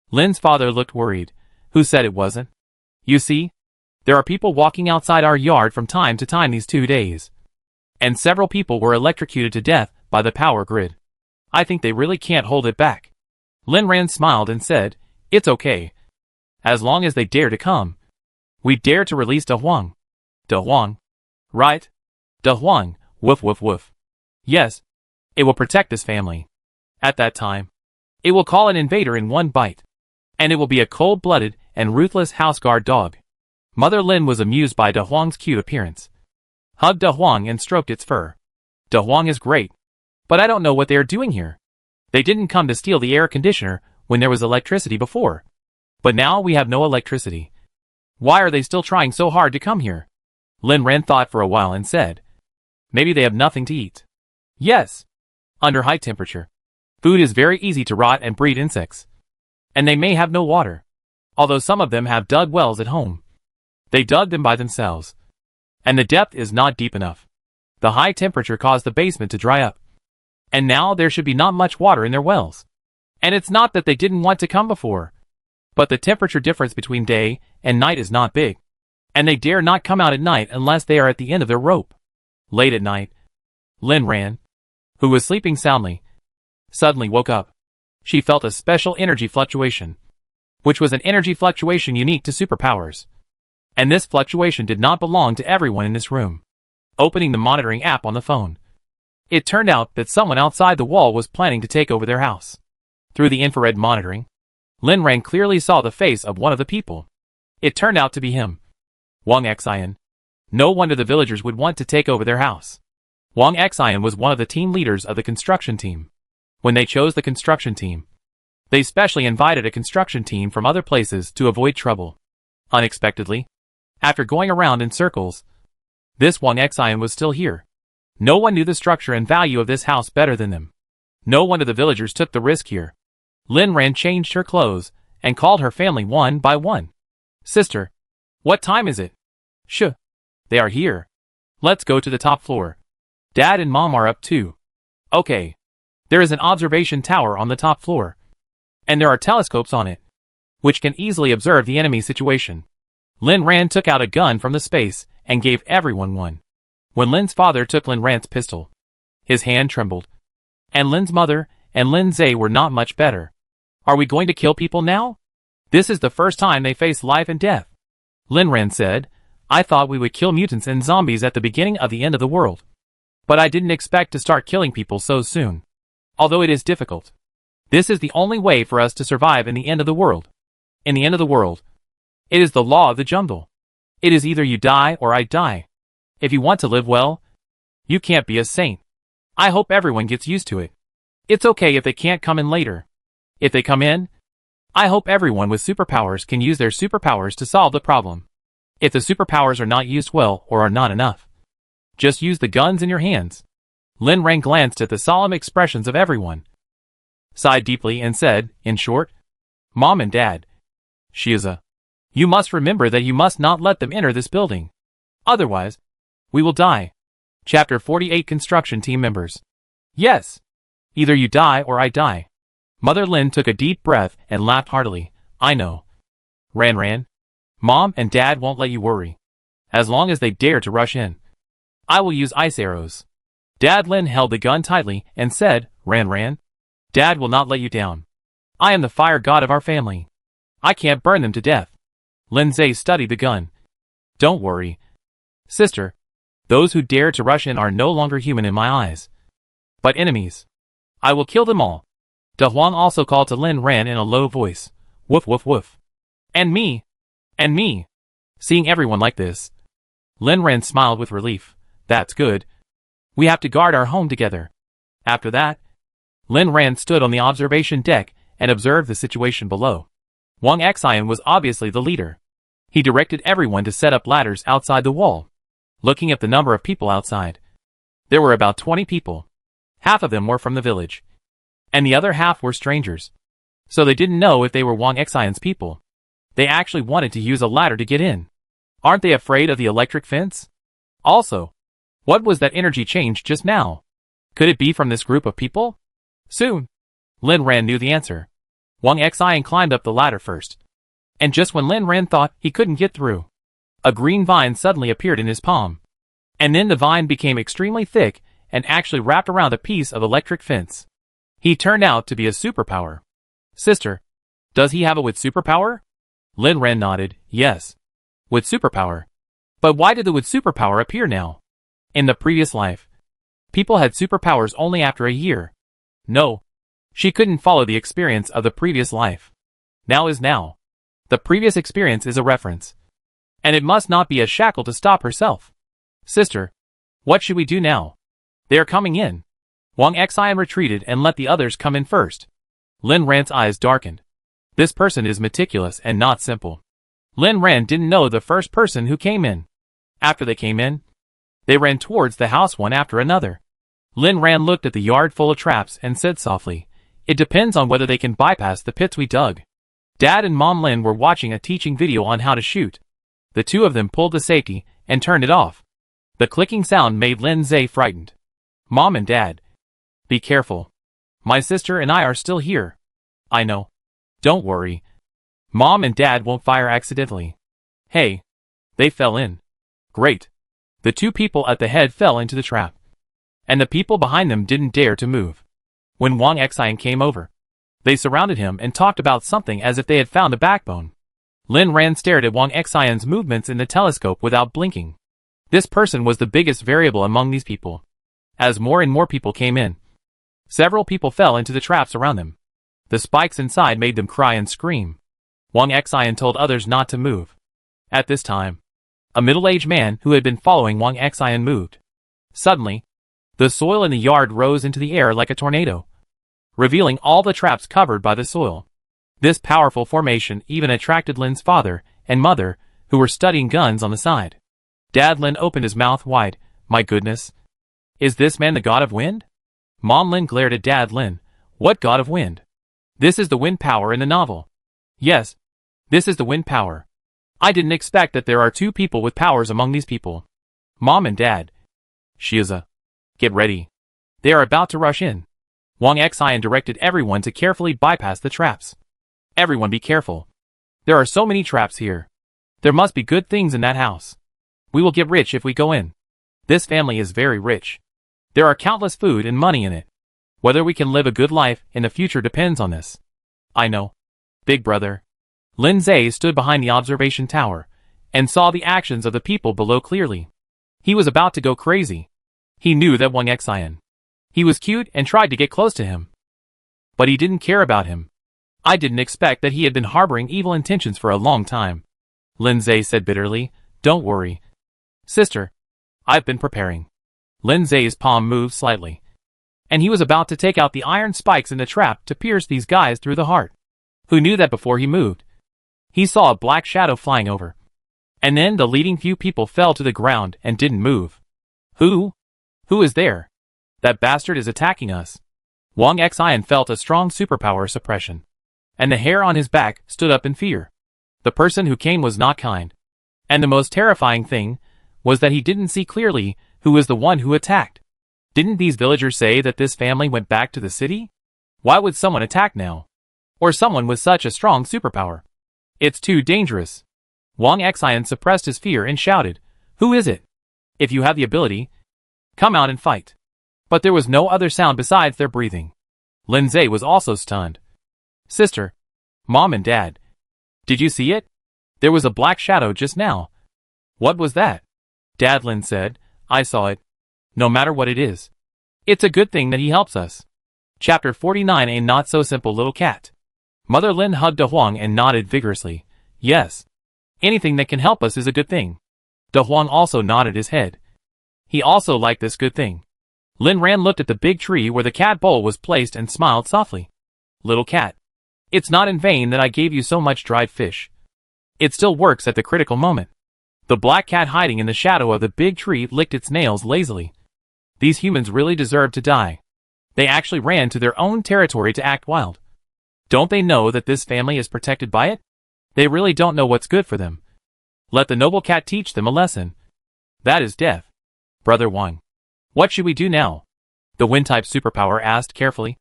Lin's father looked worried. Who said it wasn't? You see, there are people walking outside our yard from time to time these 2 days. And several people were electrocuted to death by the power grid. I think they really can't hold it back. Lin Ran smiled and said, it's okay. As long as they dare to come. We dare to release De Huang. De Huang? Right? De Huang, woof woof woof. Yes. It will protect this family. At that time, it will call an invader in one bite. And it will be a cold-blooded and ruthless house guard dog. Mother Lin was amused by De Huang's cute appearance. Hugged De Huang and stroked its fur. De Huang is great. But I don't know what they are doing here. They didn't come to steal the air conditioner when there was electricity before. But now we have no electricity. Why are they still trying so hard to come here? Lin Ran thought for a while and said, maybe they have nothing to eat. Yes. Under high temperature, food is very easy to rot and breed insects. And they may have no water. Although some of them have dug wells at home. They dug them by themselves. And the depth is not deep enough. The high temperature caused the basement to dry up. And now there should be not much water in their wells. And it's not that they didn't want to come before. But the temperature difference between day and night is not big. And they dare not come out at night unless they are at the end of their rope. Late at night, Lin Ran, who was sleeping soundly, suddenly woke up. She felt a special energy fluctuation, which was an energy fluctuation unique to superpowers. And this fluctuation did not belong to everyone in this room. Opening the monitoring app on the phone, it turned out that someone outside the wall was planning to take over their house. Through the infrared monitoring, Lin Ran clearly saw the face of one of the people. It turned out to be him. Wang Xian. No wonder the villagers would want to take over their house. Wang Xian was one of the team leaders of the construction team. When they chose the construction team, they specially invited a construction team from other places to avoid trouble. Unexpectedly, after going around in circles, this Wang Xian was still here. No one knew the structure and value of this house better than them. No wonder the villagers took the risk here. Lin Ran changed her clothes and called her family one by one. Sister, what time is it? Shh. They are here. Let's go to the top floor. Dad and Mom are up too. Okay. There is an observation tower on the top floor. And there are telescopes on it, which can easily observe the enemy situation. Lin Ran took out a gun from the space and gave everyone one. When Lin's father took Lin Ran's pistol, his hand trembled. And Lin's mother and Lin Zhe were not much better. Are we going to kill people now? This is the first time they face life and death. Lin Ran said, I thought we would kill mutants and zombies at the beginning of the end of the world. But I didn't expect to start killing people so soon. Although it is difficult. This is the only way for us to survive in the end of the world. In the end of the world. It is the law of the jungle. It is either you die or I die. If you want to live well, you can't be a saint. I hope everyone gets used to it. It's okay if they can't come in later. If they come in, I hope everyone with superpowers can use their superpowers to solve the problem. If the superpowers are not used well or are not enough, just use the guns in your hands. Lin Ran glanced at the solemn expressions of everyone, sighed deeply and said, in short, Mom and Dad, Shiza, you must remember that you must not let them enter this building. Otherwise, we will die. Chapter 48 Construction Team Members. Yes. Either you die or I die. Mother Lin took a deep breath and laughed heartily. I know. Ran. Mom and Dad won't let you worry. As long as they dare to rush in. I will use ice arrows. Dad Lin held the gun tightly and said, Ran. Dad will not let you down. I am the fire god of our family. I can't burn them to death. Lin Zhe studied the gun. Don't worry. Sister. Those who dare to rush in are no longer human in my eyes. But enemies. I will kill them all. De Huang also called to Lin Ran in a low voice. Woof woof woof. And me. And me. Seeing everyone like this, Lin Ran smiled with relief. That's good. We have to guard our home together. After that, Lin Ran stood on the observation deck and observed the situation below. Wang Xian was obviously the leader. He directed everyone to set up ladders outside the wall. Looking at the number of people outside, there were about 20 people. Half of them were from the village, and the other half were strangers. So they didn't know if they were Wang Xian's people. They actually wanted to use a ladder to get in. Aren't they afraid of the electric fence? Also, what was that energy change just now? Could it be from this group of people? Soon, Lin Ran knew the answer. Wang Xian climbed up the ladder first. And just when Lin Ran thought he couldn't get through, a green vine suddenly appeared in his palm. And then the vine became extremely thick and actually wrapped around a piece of electric fence. He turned out to be a superpower. Sister, does he have a with superpower? Lin Ran nodded, yes. With superpower. But why did the with superpower appear now? In the previous life, people had superpowers only after a year. No. She couldn't follow the experience of the previous life. Now is now. The previous experience is a reference. And it must not be a shackle to stop herself. Sister, what should we do now? They are coming in. Wang Xian retreated and let the others come in first. Lin Ran's eyes darkened. This person is meticulous and not simple. Lin Ran didn't know the first person who came in. After they came in, they ran towards the house one after another. Lin Ran looked at the yard full of traps and said softly, it depends on whether they can bypass the pits we dug. Dad and Mom Lin were watching a teaching video on how to shoot. The two of them pulled the safety and turned it off. The clicking sound made Lin Zhe frightened. Mom and Dad, be careful. My sister and I are still here. I know. Don't worry. Mom and Dad won't fire accidentally. Hey. They fell in. Great. The two people at the head fell into the trap. And the people behind them didn't dare to move. When Wang Xian came over, they surrounded him and talked about something as if they had found a backbone. Lin Ran stared at Wang Xian's movements in the telescope without blinking. This person was the biggest variable among these people. As more and more people came in, several people fell into the traps around them. The spikes inside made them cry and scream. Wang Xian told others not to move. At this time, a middle-aged man who had been following Wang Xian moved. Suddenly, the soil in the yard rose into the air like a tornado, revealing all the traps covered by the soil. This powerful formation even attracted Lin's father and mother, who were studying guns on the side. Dad Lin opened his mouth wide. My goodness. Is this man the god of wind? Mom Lin glared at Dad Lin. What god of wind? This is the wind power in the novel. Yes, this is the wind power. I didn't expect that there are two people with powers among these people. Mom and Dad. Shiza. Get ready. They are about to rush in. Wang Xian directed everyone to carefully bypass the traps. Everyone be careful. There are so many traps here. There must be good things in that house. We will get rich if we go in. This family is very rich. There are countless food and money in it. Whether we can live a good life in the future depends on this. I know. Big brother. Lin Zhe stood behind the observation tower and saw the actions of the people below clearly. He was about to go crazy. He knew that Wang Xian. He was cute and tried to get close to him. But he didn't care about him. I didn't expect that he had been harboring evil intentions for a long time. Lin Zhe said bitterly, "Don't worry. Sister. I've been preparing." Lin Zhe's palm moved slightly, and he was about to take out the iron spikes in the trap to pierce these guys through the heart. Who knew that before he moved? He saw a black shadow flying over. And then the leading few people fell to the ground and didn't move. Who? Who is there? That bastard is attacking us. Wang Xian felt a strong superpower suppression, and the hair on his back stood up in fear. The person who came was not kind. And the most terrifying thing was that he didn't see clearly who was the one who attacked. Didn't these villagers say that this family went back to the city? Why would someone attack now? Or someone with such a strong superpower? It's too dangerous. Wang Xian suppressed his fear and shouted, "Who is it? If you have the ability, come out and fight." But there was no other sound besides their breathing. Lin Zhe was also stunned. "Sister, Mom and Dad, did you see it? There was a black shadow just now." "What was that?" Dad Lin said, "I saw it. No matter what it is, it's a good thing that he helps us." Chapter 49. A Not So Simple Little Cat. Mother Lin hugged De Huang and nodded vigorously. "Yes. Anything that can help us is a good thing." De Huang also nodded his head. He also liked this good thing. Lin Ran looked at the big tree where the cat bowl was placed and smiled softly. "Little cat, it's not in vain that I gave you so much dried fish. It still works at the critical moment." The black cat hiding in the shadow of the big tree licked its nails lazily. These humans really deserve to die. They actually ran to their own territory to act wild. Don't they know that this family is protected by it? They really don't know what's good for them. Let the noble cat teach them a lesson. That is death. Brother Wang, what should we do now? The wind-type superpower asked carefully.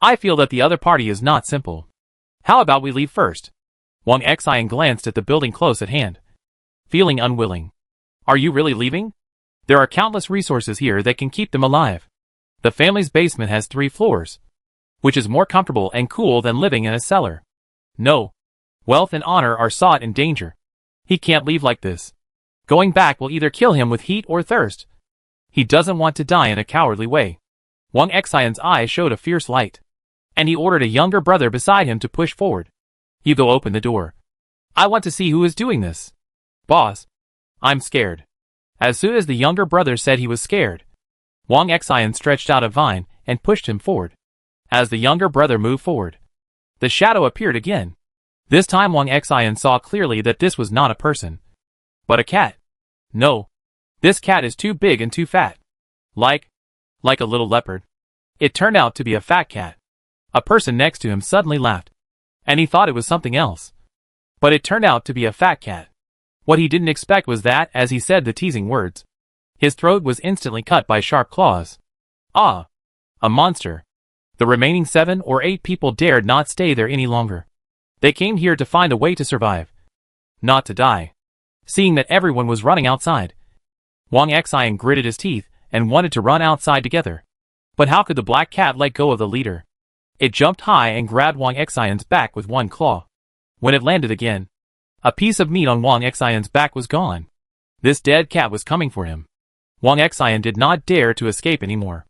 I feel that the other party is not simple. How about we leave first? Wang Xian glanced at the building close at hand, feeling unwilling. Are you really leaving? There are countless resources here that can keep them alive. The family's basement has 3 floors, which is more comfortable and cool than living in a cellar. No. Wealth and honor are sought in danger. He can't leave like this. Going back will either kill him with heat or thirst. He doesn't want to die in a cowardly way. Wang Xian's eyes showed a fierce light, and he ordered a younger brother beside him to push forward. You go open the door. I want to see who is doing this. Boss, I'm scared. As soon as the younger brother said he was scared, Wang Xian stretched out a vine and pushed him forward. As the younger brother moved forward, the shadow appeared again. This time Wang Xian saw clearly that this was not a person, but a cat. No, this cat is too big and too fat. Like a little leopard. It turned out to be a fat cat. A person next to him suddenly laughed, and he thought it was something else. But it turned out to be a fat cat. What he didn't expect was that, as he said the teasing words, his throat was instantly cut by sharp claws. Ah! A monster. The remaining 7 or 8 people dared not stay there any longer. They came here to find a way to survive, not to die. Seeing that everyone was running outside, Wang Xian gritted his teeth and wanted to run outside together. But how could the black cat let go of the leader? It jumped high and grabbed Wang Xian's back with one claw. When it landed again, a piece of meat on Wang Xian's back was gone. This dead cat was coming for him. Wang Xian did not dare to escape anymore.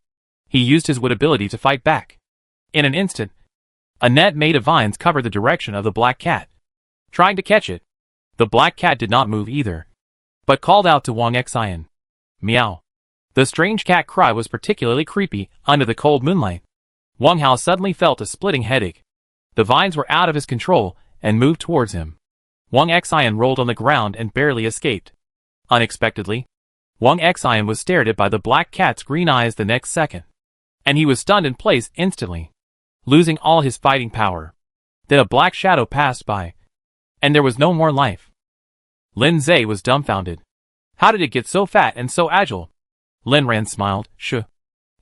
He used his wit ability to fight back. In an instant, a net made of vines covered the direction of the black cat. Trying to catch it, the black cat did not move either, but called out to Wang Xian. Meow. The strange cat cry was particularly creepy under the cold moonlight. Wang Hao suddenly felt a splitting headache. The vines were out of his control and moved towards him. Wang Xian rolled on the ground and barely escaped. Unexpectedly, Wang Xian was stared at by the black cat's green eyes the next second, and he was stunned in place instantly, losing all his fighting power. Then a black shadow passed by, and there was no more life. Lin Zhe was dumbfounded. How did it get so fat and so agile? Lin Ran smiled. Shh.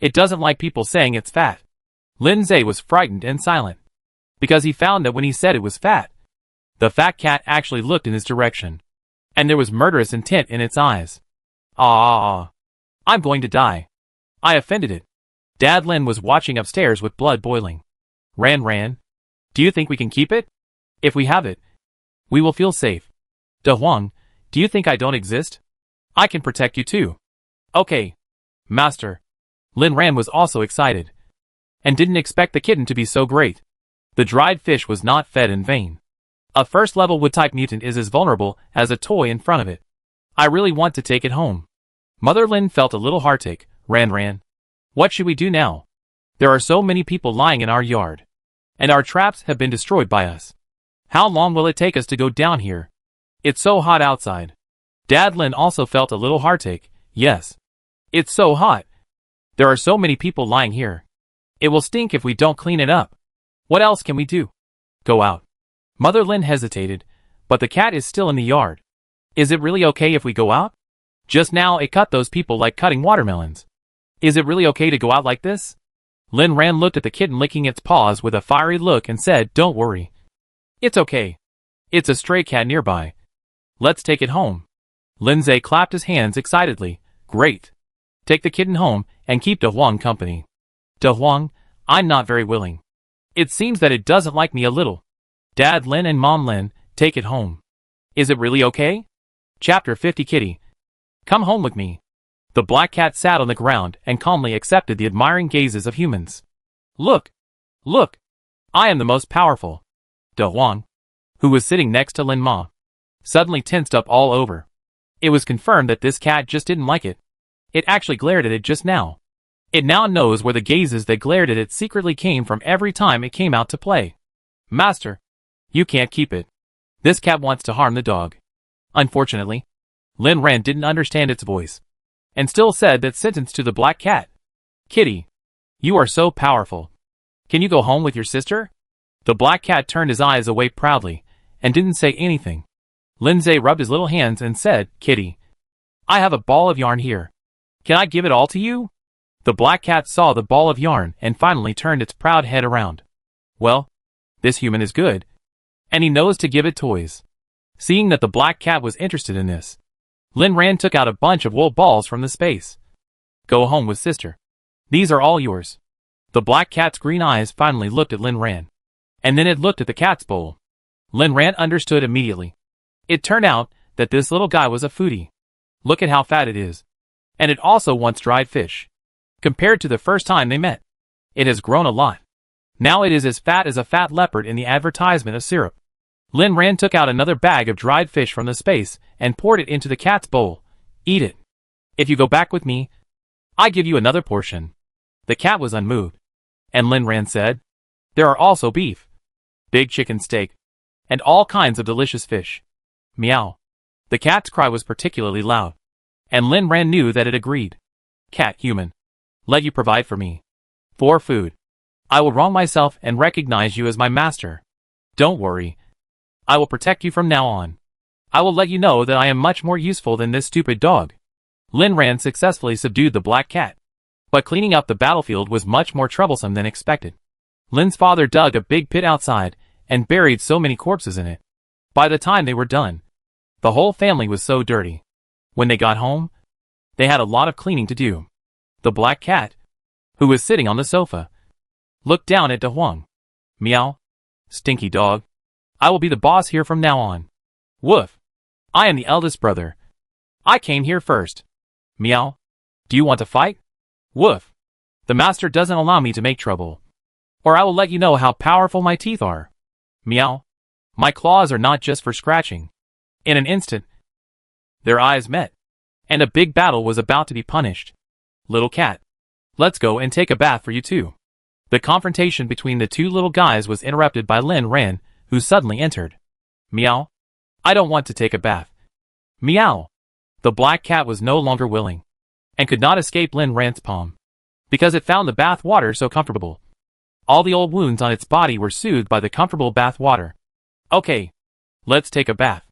It doesn't like people saying it's fat. Lin Zhe was frightened and silent, because he found that when he said it was fat, the fat cat actually looked in his direction, and there was murderous intent in its eyes. Ah! I'm going to die. I offended it. Dad Lin was watching upstairs with blood boiling. Ran, do you think we can keep it? If we have it, we will feel safe. De Huang, do you think I don't exist? I can protect you too. Okay. Master. Lin Ran was also excited. And didn't expect the kitten to be so great. The dried fish was not fed in vain. A first-level wood-type mutant is as vulnerable as a toy in front of it. I really want to take it home. Mother Lin felt a little heartache. Ran. What should we do now? There are so many people lying in our yard. And our traps have been destroyed by us. How long will it take us to go down here? It's so hot outside. Dad Lin also felt a little heartache. Yes. It's so hot. There are so many people lying here. It will stink if we don't clean it up. What else can we do? Go out. Mother Lin hesitated, but the cat is still in the yard. Is it really okay if we go out? Just now it cut those people like cutting watermelons. Is it really okay to go out like this? Lin Ran looked at the kitten licking its paws with a fiery look and said, Don't worry. It's okay. It's a stray cat nearby. Let's take it home. Lindsay clapped his hands excitedly. Great. Take the kitten home and keep De Huang company. De Huang, I'm not very willing. It seems that it doesn't like me a little. Dad Lin and Mom Lin, take it home. Is it really okay? Chapter 50 Kitty. Come home with me. The black cat sat on the ground and calmly accepted the admiring gazes of humans. Look! Look! I am the most powerful. De Huang, who was sitting next to Lin Ma, suddenly tensed up all over. It was confirmed that this cat just didn't like it. It actually glared at it just now. It now knows where the gazes that glared at it secretly came from every time it came out to play. Master, you can't keep it. This cat wants to harm the dog. Unfortunately, Lin Ran didn't understand its voice, and still said that sentence to the black cat. Kitty, you are so powerful. Can you go home with your sister? The black cat turned his eyes away proudly, and didn't say anything. Lindsay rubbed his little hands and said, Kitty, I have a ball of yarn here. Can I give it all to you? The black cat saw the ball of yarn and finally turned its proud head around. Well, this human is good. And he knows to give it toys. Seeing that the black cat was interested in this, Lin Ran took out a bunch of wool balls from the space. Go home with sister. These are all yours. The black cat's green eyes finally looked at Lin Ran. And then it looked at the cat's bowl. Lin Ran understood immediately. It turned out that this little guy was a foodie. Look at how fat it is. And it also wants dried fish. Compared to the first time they met, it has grown a lot. Now it is as fat as a fat leopard in the advertisement of syrup. Lin Ran took out another bag of dried fish from the space and poured it into the cat's bowl. Eat it. If you go back with me, I give you another portion. The cat was unmoved. And Lin Ran said, There are also beef, big chicken steak, and all kinds of delicious fish. Meow. The cat's cry was particularly loud. And Lin Ran knew that it agreed. Cat human. Let you provide for me. For food. I will wrong myself and recognize you as my master. Don't worry. I will protect you from now on. I will let you know that I am much more useful than this stupid dog. Lin Ran successfully subdued the black cat. But cleaning up the battlefield was much more troublesome than expected. Lin's father dug a big pit outside and buried so many corpses in it. By the time they were done, the whole family was so dirty. When they got home, they had a lot of cleaning to do. The black cat, who was sitting on the sofa, looked down at De Huang. Meow. Stinky dog. I will be the boss here from now on. Woof. I am the eldest brother. I came here first. Meow. Do you want to fight? Woof. The master doesn't allow me to make trouble. Or I will let you know how powerful my teeth are. Meow. My claws are not just for scratching. In an instant, their eyes met, and a big battle was about to be punished. Little cat. Let's go and take a bath for you too. The confrontation between the two little guys was interrupted by Lin Ran, who suddenly entered. Meow. I don't want to take a bath. Meow. The black cat was no longer willing, and could not escape Lin Ran's palm, because it found the bath water so comfortable. All the old wounds on its body were soothed by the comfortable bath water. Okay. Let's take a bath.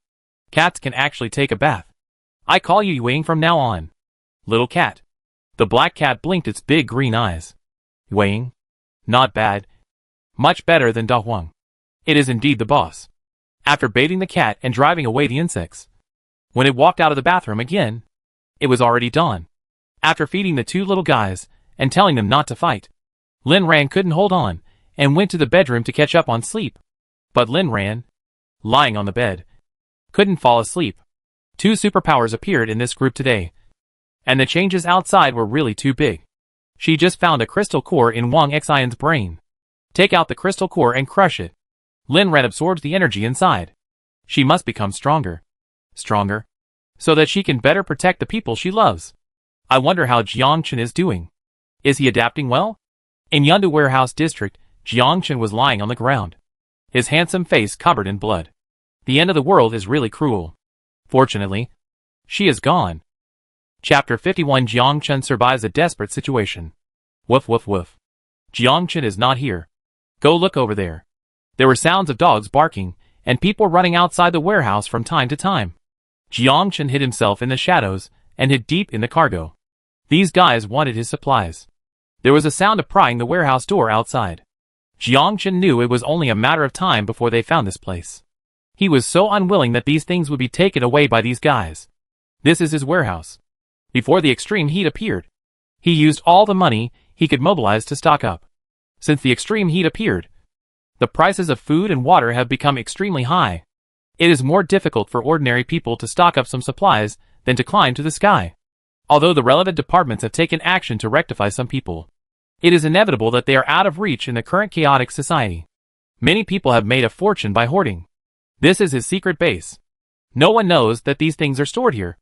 Cats can actually take a bath. I call you Wang from now on. Little cat. The black cat blinked its big green eyes. Wang? Not bad. Much better than Da Huang. It is indeed the boss. After bathing the cat and driving away the insects, when it walked out of the bathroom again, it was already dawn. After feeding the two little guys and telling them not to fight. Lin Ran couldn't hold on, and went to the bedroom to catch up on sleep. But Lin Ran, lying on the bed, couldn't fall asleep. 2 superpowers appeared in this group today, and the changes outside were really too big. She just found a crystal core in Wang Xian's brain. Take out the crystal core and crush it. Lin Ran absorbs the energy inside. She must become stronger. Stronger, so that she can better protect the people she loves. I wonder how Jiangchen is doing. Is he adapting well? In Yundu Warehouse District, Jiangchen was lying on the ground, his handsome face covered in blood. The end of the world is really cruel. Fortunately, she is gone. Chapter 51. Jiangchen survives a desperate situation. Woof woof woof. Jiangchen is not here. Go look over there. There were sounds of dogs barking, and people running outside the warehouse from time to time. Jiangchen hid himself in the shadows, and hid deep in the cargo. These guys wanted his supplies. There was a sound of prying the warehouse door outside. Jiangchen knew it was only a matter of time before they found this place. He was so unwilling that these things would be taken away by these guys. This is his warehouse. Before the extreme heat appeared, he used all the money he could mobilize to stock up. Since the extreme heat appeared, the prices of food and water have become extremely high. It is more difficult for ordinary people to stock up some supplies than to climb to the sky. Although the relevant departments have taken action to rectify some people, it is inevitable that they are out of reach in the current chaotic society. Many people have made a fortune by hoarding. This is his secret base. No one knows that these things are stored here.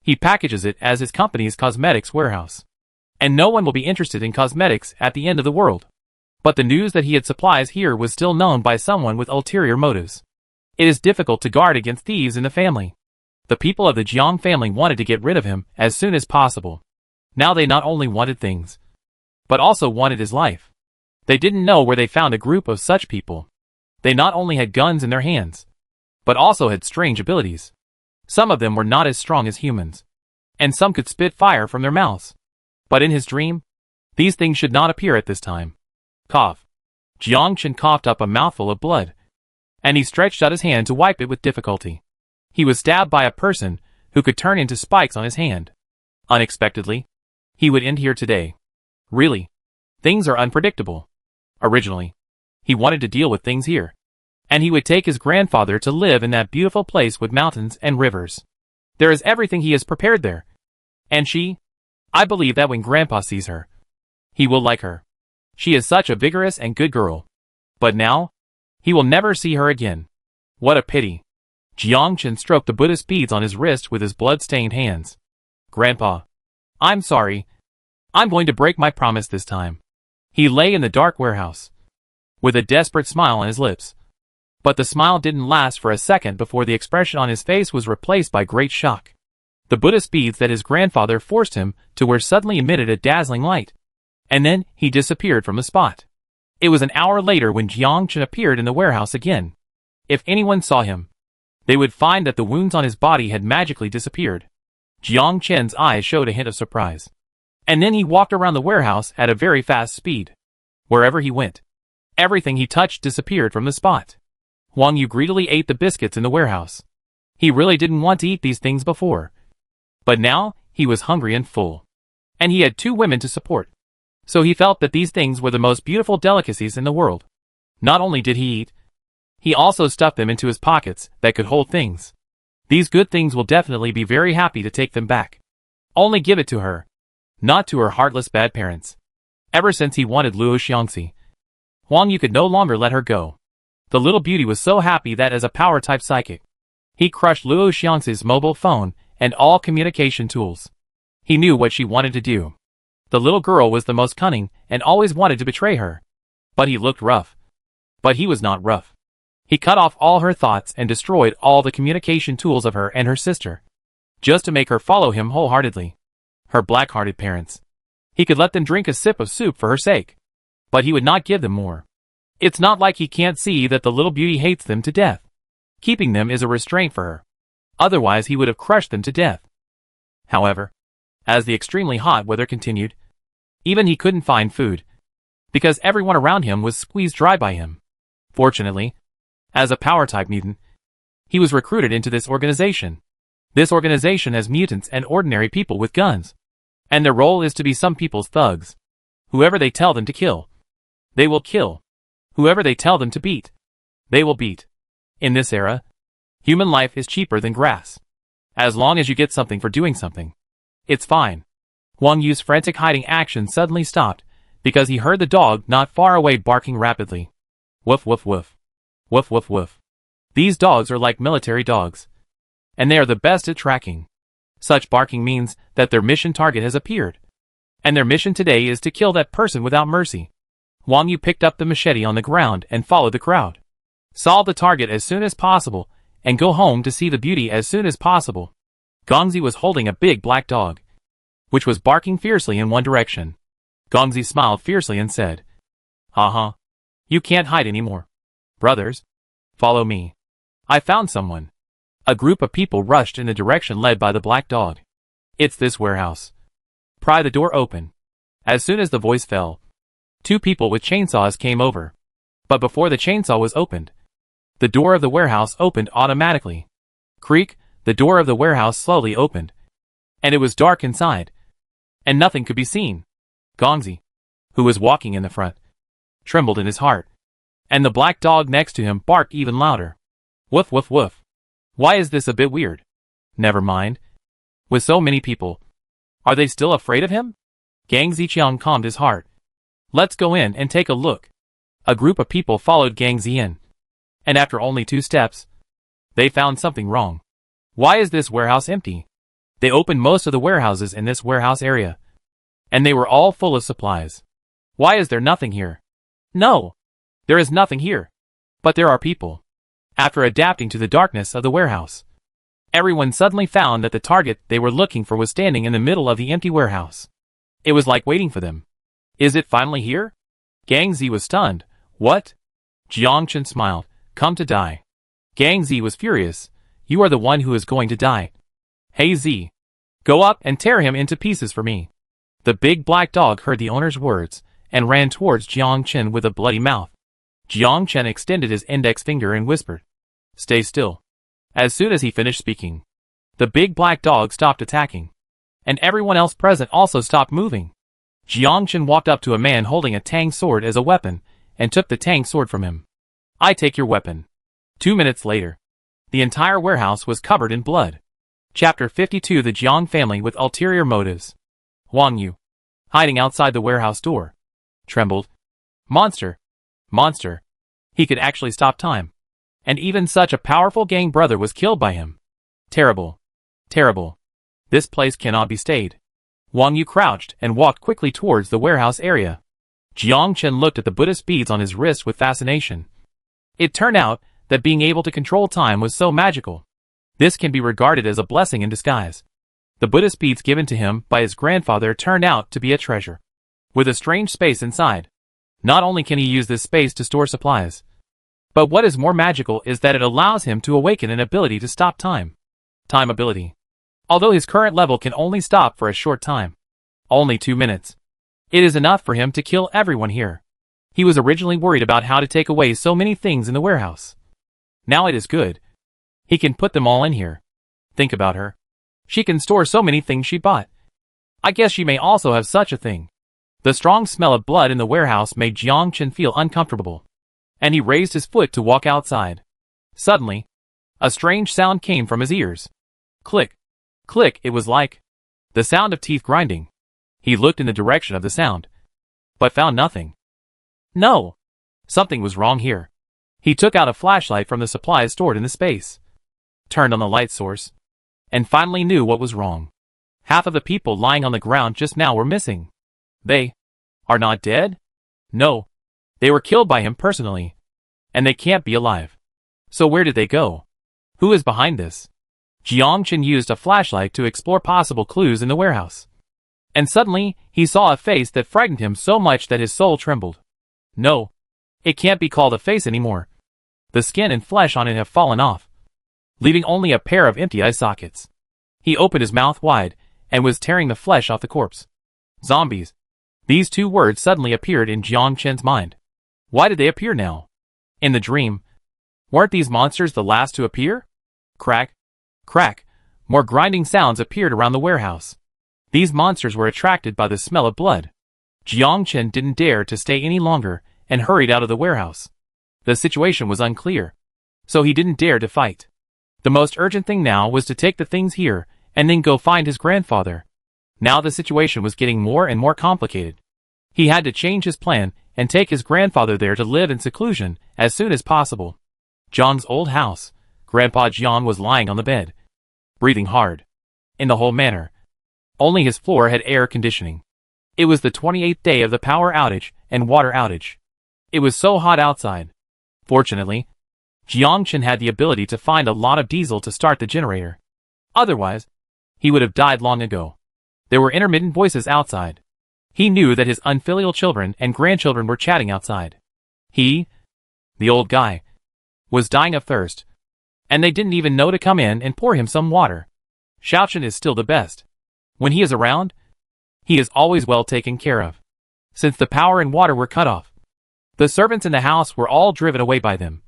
He packages it as his company's cosmetics warehouse. And no one will be interested in cosmetics at the end of the world. But the news that he had supplies here was still known by someone with ulterior motives. It is difficult to guard against thieves in the family. The people of the Jiang family wanted to get rid of him as soon as possible. Now they not only wanted things, but also wanted his life. They didn't know where they found a group of such people. They not only had guns in their hands, but also had strange abilities. Some of them were not as strong as humans, and some could spit fire from their mouths. But in his dream, these things should not appear at this time. Cough. Jiangchen coughed up a mouthful of blood, and he stretched out his hand to wipe it with difficulty. He was stabbed by a person who could turn into spikes on his hand. Unexpectedly, he would end here today. Really, things are unpredictable. Originally, he wanted to deal with things here, and he would take his grandfather to live in that beautiful place with mountains and rivers. There is everything he has prepared there. And she? I believe that when Grandpa sees her, he will like her. She is such a vigorous and good girl. But now, he will never see her again. What a pity. Jiangchen stroked the Buddhist beads on his wrist with his blood-stained hands. Grandpa, I'm sorry. I'm going to break my promise this time. He lay in the dark warehouse, with a desperate smile on his lips. But the smile didn't last for a second before the expression on his face was replaced by great shock. The Buddhist beads that his grandfather forced him to wear suddenly emitted a dazzling light. And then, he disappeared from the spot. It was an hour later when Jiangchen appeared in the warehouse again. If anyone saw him, they would find that the wounds on his body had magically disappeared. Jiangchen's eyes showed a hint of surprise. And then he walked around the warehouse at a very fast speed. Wherever he went, everything he touched disappeared from the spot. Huang Yu greedily ate the biscuits in the warehouse. He really didn't want to eat these things before. But now, he was hungry and full. And he had 2 women to support. So he felt that these things were the most beautiful delicacies in the world. Not only did he eat, he also stuffed them into his pockets that could hold things. These good things will definitely be very happy to take them back. Only give it to her. Not to her heartless bad parents. Ever since he wanted Luo Xiangxi, Huang Yu could no longer let her go. The little beauty was so happy that as a power-type psychic, he crushed Luo Xiangxi's mobile phone and all communication tools. He knew what she wanted to do. The little girl was the most cunning and always wanted to betray her. But he looked rough. But he was not rough. He cut off all her thoughts and destroyed all the communication tools of her and her sister, just to make her follow him wholeheartedly. Her black-hearted parents. He could let them drink a sip of soup for her sake. But he would not give them more. It's not like he can't see that the little beauty hates them to death. Keeping them is a restraint for her. Otherwise he would have crushed them to death. However, as the extremely hot weather continued, even he couldn't find food, because everyone around him was squeezed dry by him. Fortunately, as a power-type mutant, he was recruited into this organization. This organization has mutants and ordinary people with guns. And their role is to be some people's thugs. Whoever they tell them to kill, they will kill. Whoever they tell them to beat, they will beat. In this era, human life is cheaper than grass. As long as you get something for doing something, it's fine. Wang Yu's frantic hiding action suddenly stopped because he heard the dog not far away barking rapidly. Woof woof woof. Woof woof woof. These dogs are like military dogs, and they are the best at tracking. Such barking means that their mission target has appeared, and their mission today is to kill that person without mercy. Wang Yu picked up the machete on the ground and followed the crowd. Solve the target as soon as possible, and go home to see the beauty as soon as possible. Gongzi was holding a big black dog, which was barking fiercely in one direction. Gongzi smiled fiercely and said, "Haha, you can't hide anymore. Brothers, follow me. I found someone." A group of people rushed in the direction led by the black dog. "It's this warehouse. Pry the door open." As soon as the voice fell, two people with chainsaws came over. But before the chainsaw was opened, the door of the warehouse opened automatically. Creak, the door of the warehouse slowly opened, and it was dark inside, and nothing could be seen. Gongzi, who was walking in the front, trembled in his heart, and the black dog next to him barked even louder. Woof woof woof. Why is this a bit weird? Never mind. With so many people, are they still afraid of him? Gang Ziqiang calmed his heart. Let's go in and take a look. A group of people followed Gang Zi in, and after only 2 steps, they found something wrong. Why is this warehouse empty? They opened most of the warehouses in this warehouse area, and they were all full of supplies. Why is there nothing here? No, there is nothing here. But there are people. After adapting to the darkness of the warehouse, everyone suddenly found that the target they were looking for was standing in the middle of the empty warehouse. It was like waiting for them. Is it finally here? Gang Zi was stunned. What? Jiang Chen smiled. Come to die. Gang Zi was furious. You are the one who is going to die. Hey Zi, go up and tear him into pieces for me. The big black dog heard the owner's words and ran towards Jiang Chen with a bloody mouth. Jiang Chen extended his index finger and whispered, "Stay still." As soon as he finished speaking, the big black dog stopped attacking, and everyone else present also stopped moving. Jiang Chen walked up to a man holding a tang sword as a weapon and took the tang sword from him. I take your weapon. 2 minutes later, the entire warehouse was covered in blood. Chapter 52. The Jiang family with ulterior motives. Wang Yu, hiding outside the warehouse door, trembled. Monster. Monster. He could actually stop time. And even such a powerful gang brother was killed by him. Terrible. Terrible. This place cannot be stayed. Wang Yu crouched and walked quickly towards the warehouse area. Jiang Chen looked at the Buddhist beads on his wrist with fascination. It turned out that being able to control time was so magical. This can be regarded as a blessing in disguise. The Buddhist beads given to him by his grandfather turned out to be a treasure, with a strange space inside. Not only can he use this space to store supplies, but what is more magical is that it allows him to awaken an ability to stop time. Time ability. Although his current level can only stop for a short time, only 2 minutes, it is enough for him to kill everyone here. He was originally worried about how to take away so many things in the warehouse. Now it is good. He can put them all in here. Think about her. She can store so many things she bought. I guess she may also have such a thing. The strong smell of blood in the warehouse made Jiang Chen feel uncomfortable, and he raised his foot to walk outside. Suddenly, a strange sound came from his ears. Click. Click, it was like the sound of teeth grinding. He looked in the direction of the sound, but found nothing. No! Something was wrong here. He took out a flashlight from the supplies stored in the space, turned on the light source, and finally knew what was wrong. Half of the people lying on the ground just now were missing. They are not dead? No. They were killed by him personally, and they can't be alive. So where did they go? Who is behind this? Jiang Chen used a flashlight to explore possible clues in the warehouse. And suddenly, he saw a face that frightened him so much that his soul trembled. No, it can't be called a face anymore. The skin and flesh on it have fallen off, leaving only a pair of empty eye sockets. He opened his mouth wide and was tearing the flesh off the corpse. Zombies. These 2 words suddenly appeared in Jiang Chen's mind. Why did they appear now? In the dream, weren't these monsters the last to appear? Crack. Crack. More grinding sounds appeared around the warehouse. These monsters were attracted by the smell of blood. Jiang Chen didn't dare to stay any longer and hurried out of the warehouse. The situation was unclear, so he didn't dare to fight. The most urgent thing now was to take the things here and then go find his grandfather. Now the situation was getting more and more complicated. He had to change his plan and take his grandfather there to live in seclusion as soon as possible. Jiang's old house. Grandpa Jiang was lying on the bed, breathing hard. In the whole manor, only his floor had air conditioning. It was the 28th day of the power outage and water outage. It was so hot outside. Fortunately, Jiang Chen had the ability to find a lot of diesel to start the generator. Otherwise, he would have died long ago. There were intermittent voices outside. He knew that his unfilial children and grandchildren were chatting outside. He, the old guy, was dying of thirst, and they didn't even know to come in and pour him some water. Xiaochen is still the best. When he is around, he is always well taken care of. Since the power and water were cut off, the servants in the house were all driven away by them,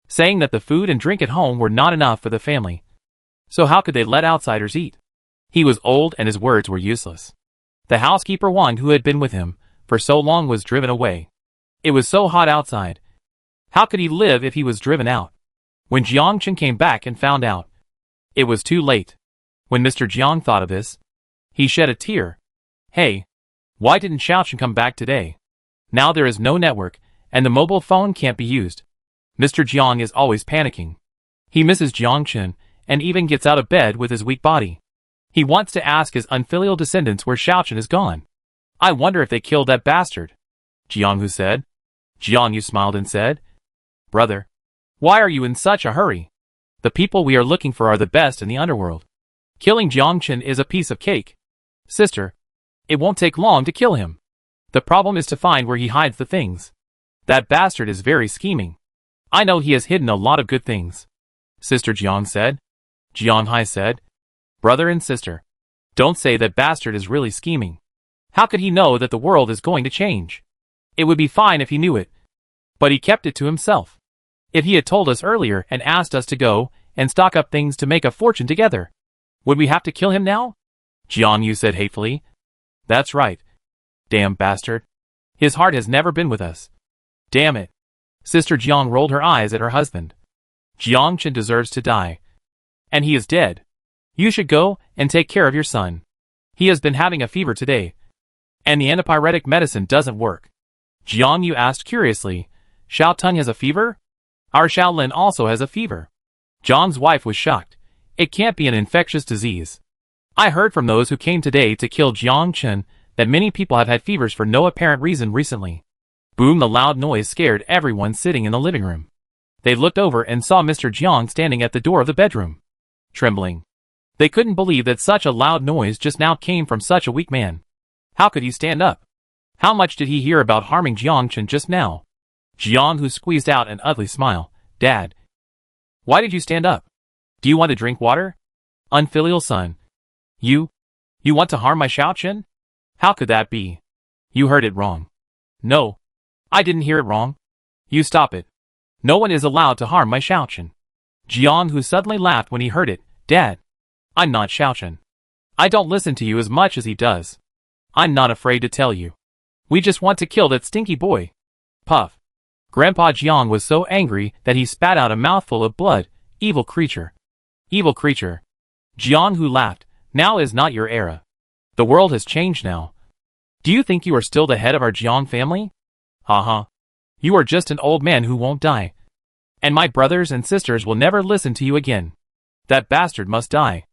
saying that the food and drink at home were not enough for the family. So how could they let outsiders eat? He was old and his words were useless. The housekeeper Wang, who had been with him for so long, was driven away. It was so hot outside. How could he live if he was driven out? When Jiang Chen came back and found out, it was too late. When Mr. Jiang thought of this, he shed a tear. Hey, why didn't Xiaochen come back today? Now there is no network, and the mobile phone can't be used. Mr. Jiang is always panicking. He misses Jiang Chen, and even gets out of bed with his weak body. He wants to ask his unfilial descendants where Xiaochen is gone. I wonder if they killed that bastard. Jiang Hu said. Jiang Yu smiled and said, Brother, why are you in such a hurry? The people we are looking for are the best in the underworld. Killing Jiang Chen is a piece of cake. Sister, it won't take long to kill him. The problem is to find where he hides the things. That bastard is very scheming. I know he has hidden a lot of good things. Sister Jiang said. Jiang Hai said, Brother and sister, don't say that bastard is really scheming. How could he know that the world is going to change? It would be fine if he knew it. But he kept it to himself. If he had told us earlier and asked us to go and stock up things to make a fortune together, would we have to kill him now? Jiang Yu said hatefully. That's right. Damn bastard. His heart has never been with us. Damn it. Sister Jiang rolled her eyes at her husband. Jiang Chen deserves to die. And he is dead. You should go and take care of your son. He has been having a fever today, and the antipyretic medicine doesn't work. Jiang Yu asked curiously, Xiao Teng has a fever? Our Xiaolin also has a fever. Jiang's wife was shocked. It can't be an infectious disease. I heard from those who came today to kill Jiang Chen that many people have had fevers for no apparent reason recently. Boom! The loud noise scared everyone sitting in the living room. They looked over and saw Mr. Jiang standing at the door of the bedroom, trembling. They couldn't believe that such a loud noise just now came from such a weak man. How could he stand up? How much did he hear about harming Jiang Chen just now? Jiang Hu squeezed out an ugly smile. Dad, why did you stand up? Do you want to drink water? Unfilial son. You want to harm my Xiaochen? How could that be? You heard it wrong. No, I didn't hear it wrong. You stop it. No one is allowed to harm my Xiaochen. Jiang Hu suddenly laughed when he heard it. Dad, I'm not Xiaochen. I don't listen to you as much as he does. I'm not afraid to tell you. We just want to kill that stinky boy. Puff. Grandpa Jiang was so angry that he spat out a mouthful of blood. Evil creature. Evil creature. Jiang Hu laughed. Now is not your era. The world has changed now. Do you think you are still the head of our Jiang family? Haha. You are just an old man who won't die. And my brothers and sisters will never listen to you again. That bastard must die.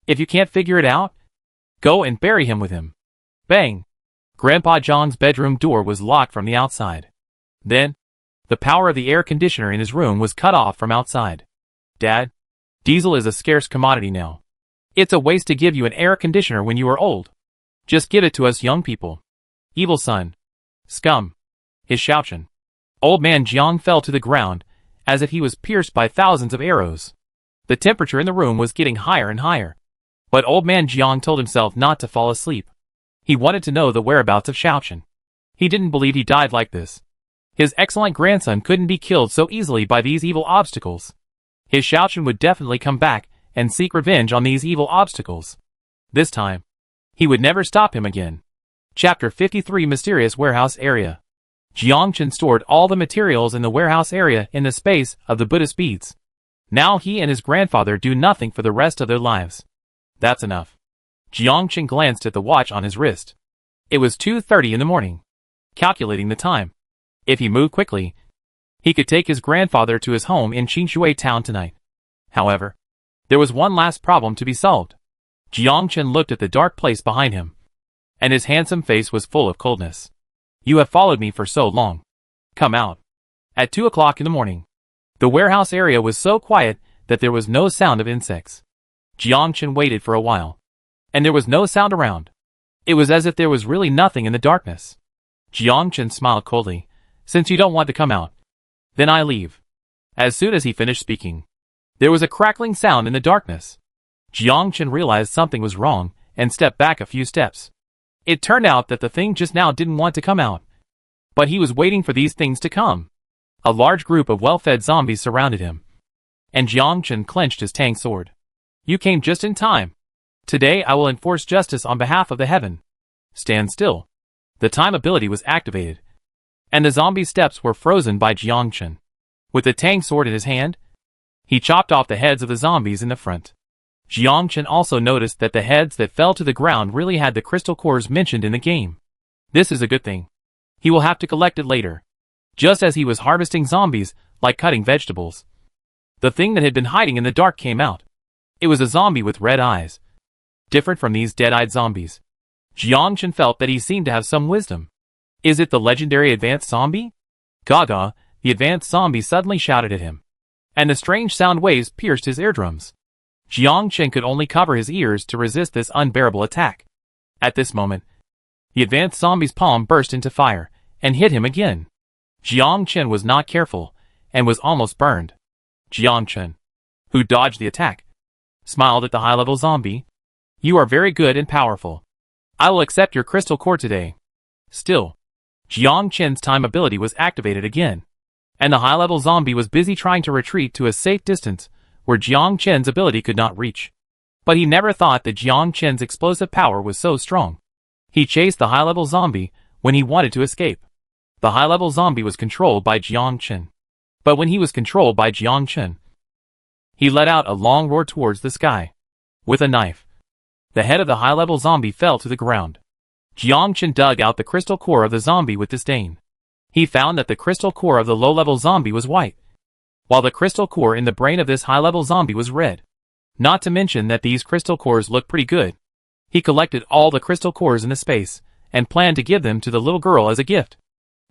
If you can't figure it out, go and bury him with him. Bang! Grandpa Jiang's bedroom door was locked from the outside. Then, the power of the air conditioner in his room was cut off from outside. Dad, diesel is a scarce commodity now. It's a waste to give you an air conditioner when you are old. Just give it to us young people. Evil son. Scum. His Xiaochen. Old man Jiang fell to the ground, as if he was pierced by thousands of arrows. The temperature in the room was getting higher and higher. But old man Jiang told himself not to fall asleep. He wanted to know the whereabouts of Xiaochen. He didn't believe he died like this. His excellent grandson couldn't be killed so easily by these evil obstacles. His Xiaochen would definitely come back and seek revenge on these evil obstacles. This time, he would never stop him again. Chapter 53 Mysterious Warehouse Area. Jiangchen stored all the materials in the warehouse area in the space of the Buddhist beads. Now he and his grandfather do nothing for the rest of their lives. That's enough. Jiangchen glanced at the watch on his wrist. It was 2:30 in the morning. Calculating the time. If he moved quickly, he could take his grandfather to his home in Qingshui town tonight. However, there was one last problem to be solved. Jiangchen looked at the dark place behind him, and his handsome face was full of coldness. You have followed me for so long. Come out. At 2 o'clock in the morning, the warehouse area was so quiet that there was no sound of insects. Jiangchen waited for a while, and there was no sound around. It was as if there was really nothing in the darkness. Jiangchen smiled coldly. Since you don't want to come out, then I leave. As soon as he finished speaking, there was a crackling sound in the darkness. Jiangchen realized something was wrong and stepped back a few steps. It turned out that the thing just now didn't want to come out, but he was waiting for these things to come. A large group of well-fed zombies surrounded him, and Jiangchen clenched his tang sword. You came just in time. Today I will enforce justice on behalf of the heaven. Stand still. The time ability was activated, and the zombie steps were frozen by Jiangchen. With the tang sword in his hand, he chopped off the heads of the zombies in the front. Jiangchen also noticed that the heads that fell to the ground really had the crystal cores mentioned in the game. This is a good thing. He will have to collect it later. Just as he was harvesting zombies, like cutting vegetables, the thing that had been hiding in the dark came out. It was a zombie with red eyes. Different from these dead-eyed zombies. Jiangchen felt that he seemed to have some wisdom. Is it the legendary advanced zombie? Gaga, the advanced zombie suddenly shouted at him, and the strange sound waves pierced his eardrums. Jiangchen could only cover his ears to resist this unbearable attack. At this moment, the advanced zombie's palm burst into fire and hit him again. Jiangchen was not careful and was almost burned. Jiangchen, who dodged the attack, smiled at the high-level zombie. You are very good and powerful. I will accept your crystal core today. Still, Jiangchen's time ability was activated again, and the high-level zombie was busy trying to retreat to a safe distance where Jiangchen's ability could not reach. But he never thought that Jiangchen's explosive power was so strong. He chased the high-level zombie when he wanted to escape. The high-level zombie was controlled by Jiangchen. But when he was controlled by Jiangchen, he let out a long roar towards the sky. With a knife, the head of the high-level zombie fell to the ground. Jiangchen dug out the crystal core of the zombie with disdain. He found that the crystal core of the low-level zombie was white, while the crystal core in the brain of this high-level zombie was red. Not to mention that these crystal cores looked pretty good. He collected all the crystal cores in the space, and planned to give them to the little girl as a gift.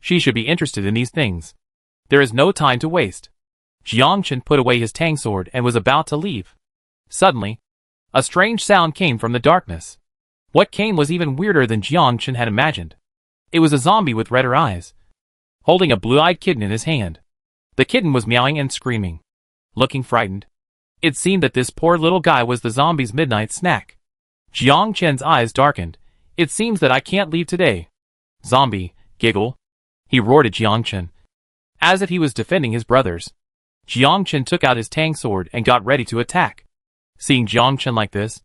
She should be interested in these things. There is no time to waste. Jiangchen put away his tang sword and was about to leave. Suddenly, a strange sound came from the darkness. What came was even weirder than Jiangchen had imagined. It was a zombie with redder eyes, holding a blue-eyed kitten in his hand. The kitten was meowing and screaming, looking frightened. It seemed that this poor little guy was the zombie's midnight snack. Jiangchen's eyes darkened. It seems that I can't leave today. Zombie, giggle. He roared at Jiangchen, as if he was defending his brothers. Jiangchen took out his tang sword and got ready to attack. Seeing Jiangchen like this,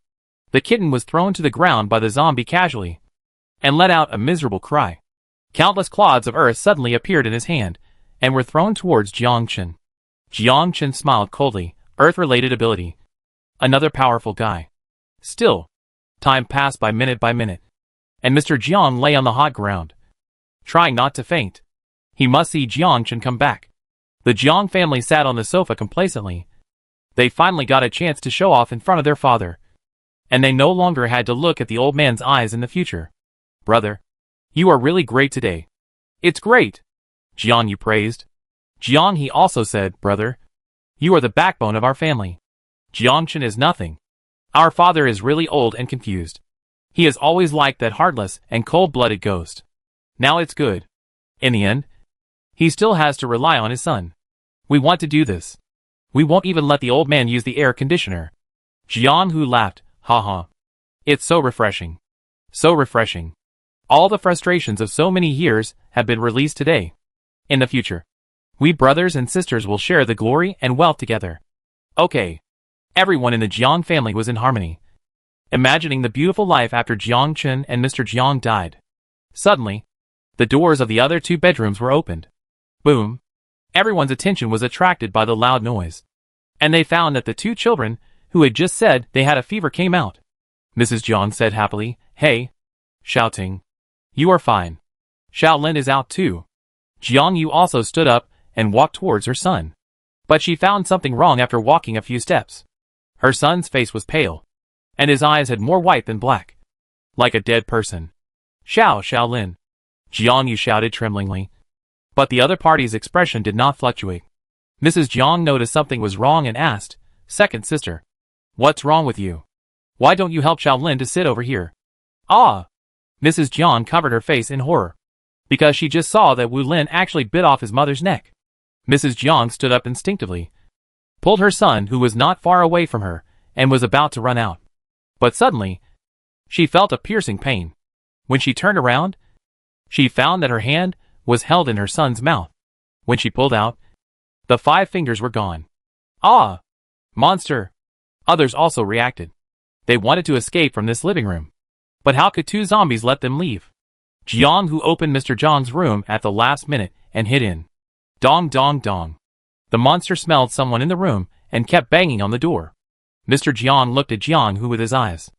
the kitten was thrown to the ground by the zombie casually, and let out a miserable cry. Countless clods of earth suddenly appeared in his hand, and were thrown towards Jiangchen. Jiangchen smiled coldly. Earth-related ability. Another powerful guy. Still, time passed by minute, and Mr. Jiang lay on the hot ground, trying not to faint. He must see Jiangchen come back. The Jiang family sat on the sofa complacently. They finally got a chance to show off in front of their father, and they no longer had to look at the old man's eyes in the future. Brother, you are really great today. It's great. Jiang, you praised. Jiang, he also said, brother, you are the backbone of our family. Jiangchen is nothing. Our father is really old and confused. He has always liked that heartless and cold-blooded ghost. Now it's good. In the end, he still has to rely on his son. We want to do this. We won't even let the old man use the air conditioner. Jiang Hu laughed, haha. It's so refreshing. So refreshing. All the frustrations of so many years have been released today. In the future, we brothers and sisters will share the glory and wealth together. Okay. Everyone in the Jiang family was in harmony, imagining the beautiful life after Jiangchen and Mr. Jiang died. Suddenly, the doors of the other 2 bedrooms were opened. Boom. Everyone's attention was attracted by the loud noise. And they found that the 2 children, who had just said they had a fever, came out. Mrs. Jiang said happily, "Hey." Shouting, "You are fine. Xiaolin is out too." Jiang Yu also stood up and walked towards her son. But she found something wrong after walking a few steps. Her son's face was pale, and his eyes had more white than black. Like a dead person. Xiaolin," Jiang Yu shouted tremblingly. But the other party's expression did not fluctuate. Mrs. Jiang noticed something was wrong and asked, "Second sister, what's wrong with you? Why don't you help Xiaolin to sit over here?" "Ah!" Mrs. Jiang covered her face in horror, because she just saw that Wu Lin actually bit off his mother's neck. Mrs. Jiang stood up instinctively, pulled her son, who was not far away from her, and was about to run out. But suddenly, she felt a piercing pain. When she turned around, she found that her hand was held in her son's mouth. When she pulled out, the 5 fingers were gone. "Ah! Monster!" Others also reacted. They wanted to escape from this living room. But how could 2 zombies let them leave? Jiang Hu opened Mr. Zhang's room at the last minute and hid in. Dong dong dong. The monster smelled someone in the room and kept banging on the door. Mr. Jiang looked at Jiang Hu with his eyes.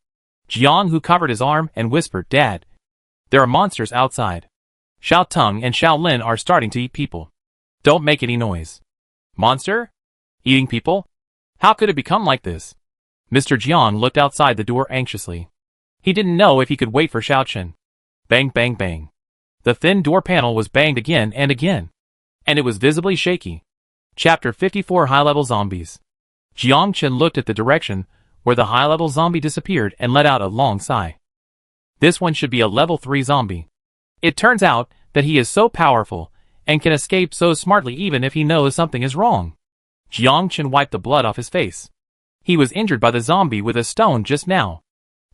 Jiang Hu covered his arm and whispered, "Dad, there are monsters outside. Xiao Tung and Xiaolin are starting to eat people. Don't make any noise." "Monster? Eating people? How could it become like this?" Mr. Jiang looked outside the door anxiously. He didn't know if he could wait for Xiaochen. Bang bang bang. The thin door panel was banged again and again, and it was visibly shaky. Chapter 54 High-Level Zombies. Jiang Chen looked at the direction where the high-level zombie disappeared and let out a long sigh. This one should be a level 3 zombie. It turns out that he is so powerful and can escape so smartly even if he knows something is wrong. Jiang Chen wiped the blood off his face. He was injured by the zombie with a stone just now.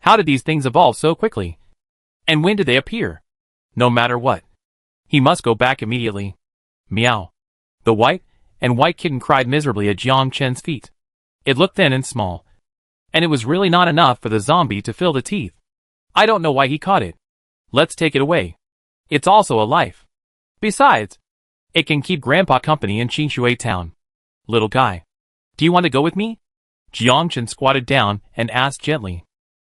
How did these things evolve so quickly? And when did they appear? No matter what, he must go back immediately. Meow. The white kitten cried miserably at Jiang Chen's feet. It looked thin and small, and it was really not enough for the zombie to fill the teeth. I don't know why he caught it. Let's take it away. It's also a life. Besides, it can keep Grandpa company in Qingshui town. Little guy, do you want to go with me? Jiang Chen squatted down and asked gently,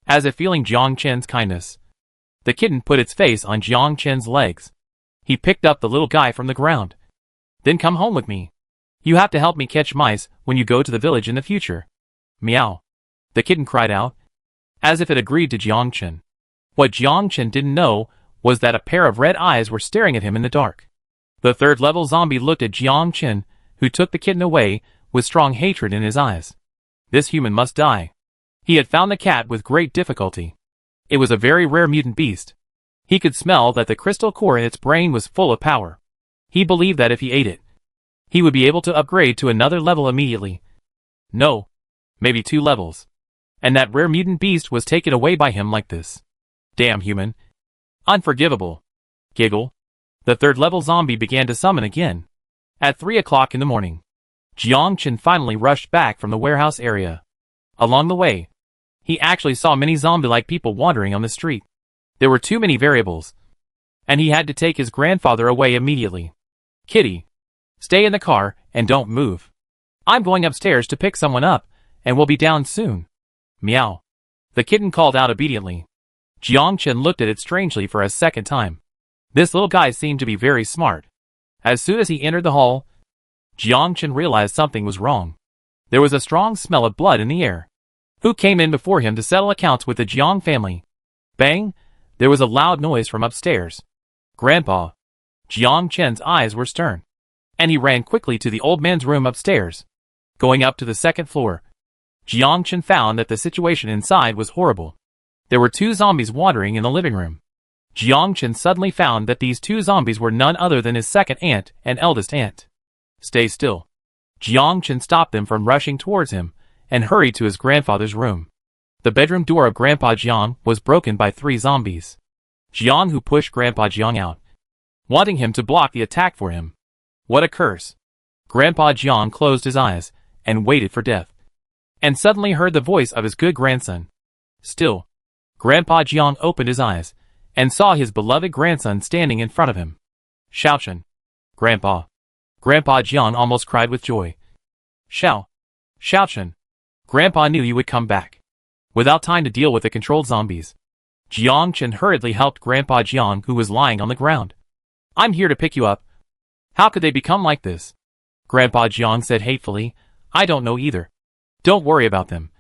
as if feeling Jiang Chen's kindness. The kitten put its face on Jiang Chen's legs. He picked up the little guy from the ground. Then come home with me. You have to help me catch mice when you go to the village in the future. Meow. The kitten cried out, as if it agreed to Jiang Chen. What Jiang Chen didn't know was that a pair of red eyes were staring at him in the dark. The 3rd-level zombie looked at Jiang Chen, who took the kitten away, with strong hatred in his eyes. This human must die. He had found the cat with great difficulty. It was a very rare mutant beast. He could smell that the crystal core in its brain was full of power. He believed that if he ate it, he would be able to upgrade to another level immediately. No, maybe 2 levels. And that rare mutant beast was taken away by him like this. Damn human. Unforgivable. Giggle. The 3rd-level zombie began to summon again. At 3 o'clock in the morning, Jiang Chen finally rushed back from the warehouse area. Along the way, he actually saw many zombie-like people wandering on the street. There were too many variables, and he had to take his grandfather away immediately. Kitty, stay in the car and don't move. I'm going upstairs to pick someone up, and we'll be down soon. Meow. The kitten called out obediently. Jiang Chen looked at it strangely for a second time. This little guy seemed to be very smart. As soon as he entered the hall, Jiang Chen realized something was wrong. There was a strong smell of blood in the air. Who came in before him to settle accounts with the Jiang family? Bang! There was a loud noise from upstairs. Grandpa. Jiang Chen's eyes were stern, and he ran quickly to the old man's room upstairs. Going up to the 2nd floor, Jiang Chen found that the situation inside was horrible. There were 2 zombies wandering in the living room. Jiang Chen suddenly found that these 2 zombies were none other than his second aunt and eldest aunt. Stay still. Jiang Chen stopped them from rushing towards him and hurried to his grandfather's room. The bedroom door of Grandpa Jiang was broken by 3 zombies. Jiang Hu pushed Grandpa Jiang out, wanting him to block the attack for him. What a curse. Grandpa Jiang closed his eyes and waited for death, and suddenly heard the voice of his good grandson. Still, Grandpa Jiang opened his eyes and saw his beloved grandson standing in front of him. Xiaochen. Grandpa. Grandpa Jiang almost cried with joy. Xiaochen. Grandpa knew you would come back. Without time to deal with the controlled zombies, Jiang hurriedly helped Grandpa Jiang, who was lying on the ground. I'm here to pick you up. How could they become like this? Grandpa Jiang said hatefully. I don't know either. Don't worry about them.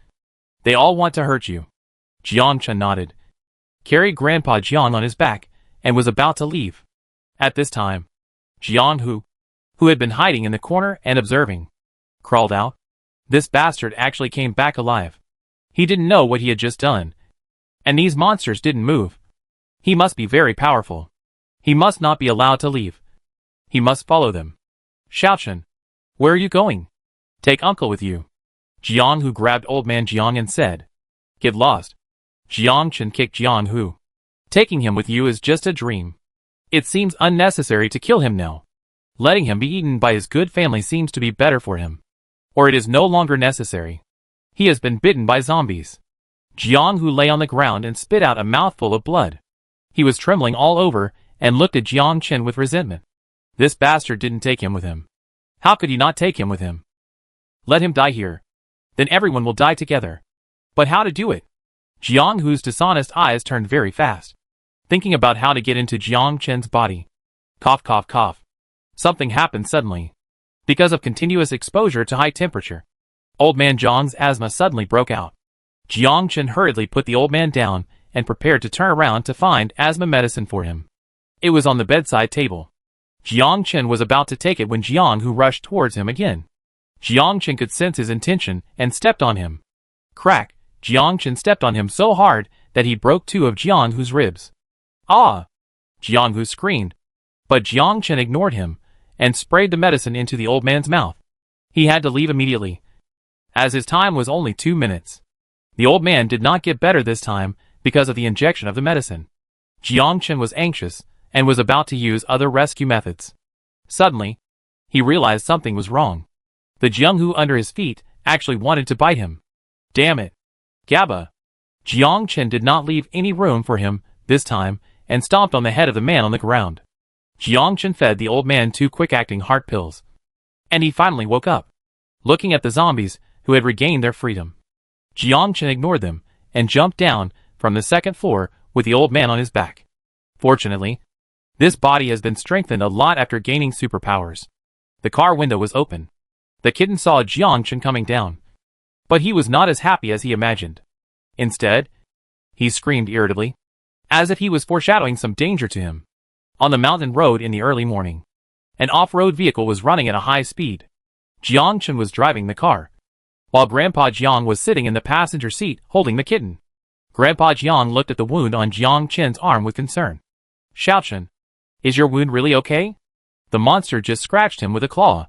They all want to hurt you. Jiang nodded, carried Grandpa Jiang on his back, and was about to leave. At this time, Jiang, who had been hiding in the corner and observing, crawled out. This bastard actually came back alive. He didn't know what he had just done. And these monsters didn't move. He must be very powerful. He must not be allowed to leave. He must follow them. Xiaochen, where are you going? Take uncle with you. Jiang Hu grabbed old man Jiang and said, Get lost. Jiang kicked Jiang Hu. Taking him with you is just a dream. It seems unnecessary to kill him now. Letting him be eaten by his good family seems to be better for him. Or it is no longer necessary. He has been bitten by zombies. Jiang Hu lay on the ground and spit out a mouthful of blood. He was trembling all over and looked at Jiang with resentment. This bastard didn't take him with him. How could he not take him with him? Let him die here. Then everyone will die together. But how to do it? Jiang Hu's dishonest eyes turned very fast, thinking about how to get into Jiang body. Cough, cough, cough. Something happened suddenly. Because of continuous exposure to high temperature, old man Jiang's asthma suddenly broke out. Jiang hurriedly put the old man down and prepared to turn around to find asthma medicine for him. It was on the bedside table. Jiang was about to take it when Jiang Hu rushed towards him again. Jiang could sense his intention and stepped on him. Crack! Jiang stepped on him so hard that he broke two of Jiang Hu's ribs. Ah! Jiang Hu screamed. But Jiang ignored him and sprayed the medicine into the old man's mouth. He had to leave immediately, as his time was only 2 minutes. The old man did not get better this time because of the injection of the medicine. Jiang was anxious and was about to use other rescue methods. Suddenly, he realized something was wrong. The Jiang Hu under his feet actually wanted to bite him. Damn it. Gabba. Jiang did not leave any room for him this time and stomped on the head of the man on the ground. Jiang fed the old man 2 quick-acting heart pills. And he finally woke up, looking at the zombies who had regained their freedom. Jiang ignored them and jumped down from the 2nd floor with the old man on his back. Fortunately, this body has been strengthened a lot after gaining superpowers. The car window was open. The kitten saw Jiang coming down, but he was not as happy as he imagined. Instead, he screamed irritably, as if he was foreshadowing some danger to him. On the mountain road in the early morning, an off-road vehicle was running at a high speed. Jiang was driving the car, while Grandpa Jiang was sitting in the passenger seat holding the kitten. Grandpa Jiang looked at the wound on Jiang arm with concern. Xiaochen, is your wound really okay? The monster just scratched him with a claw,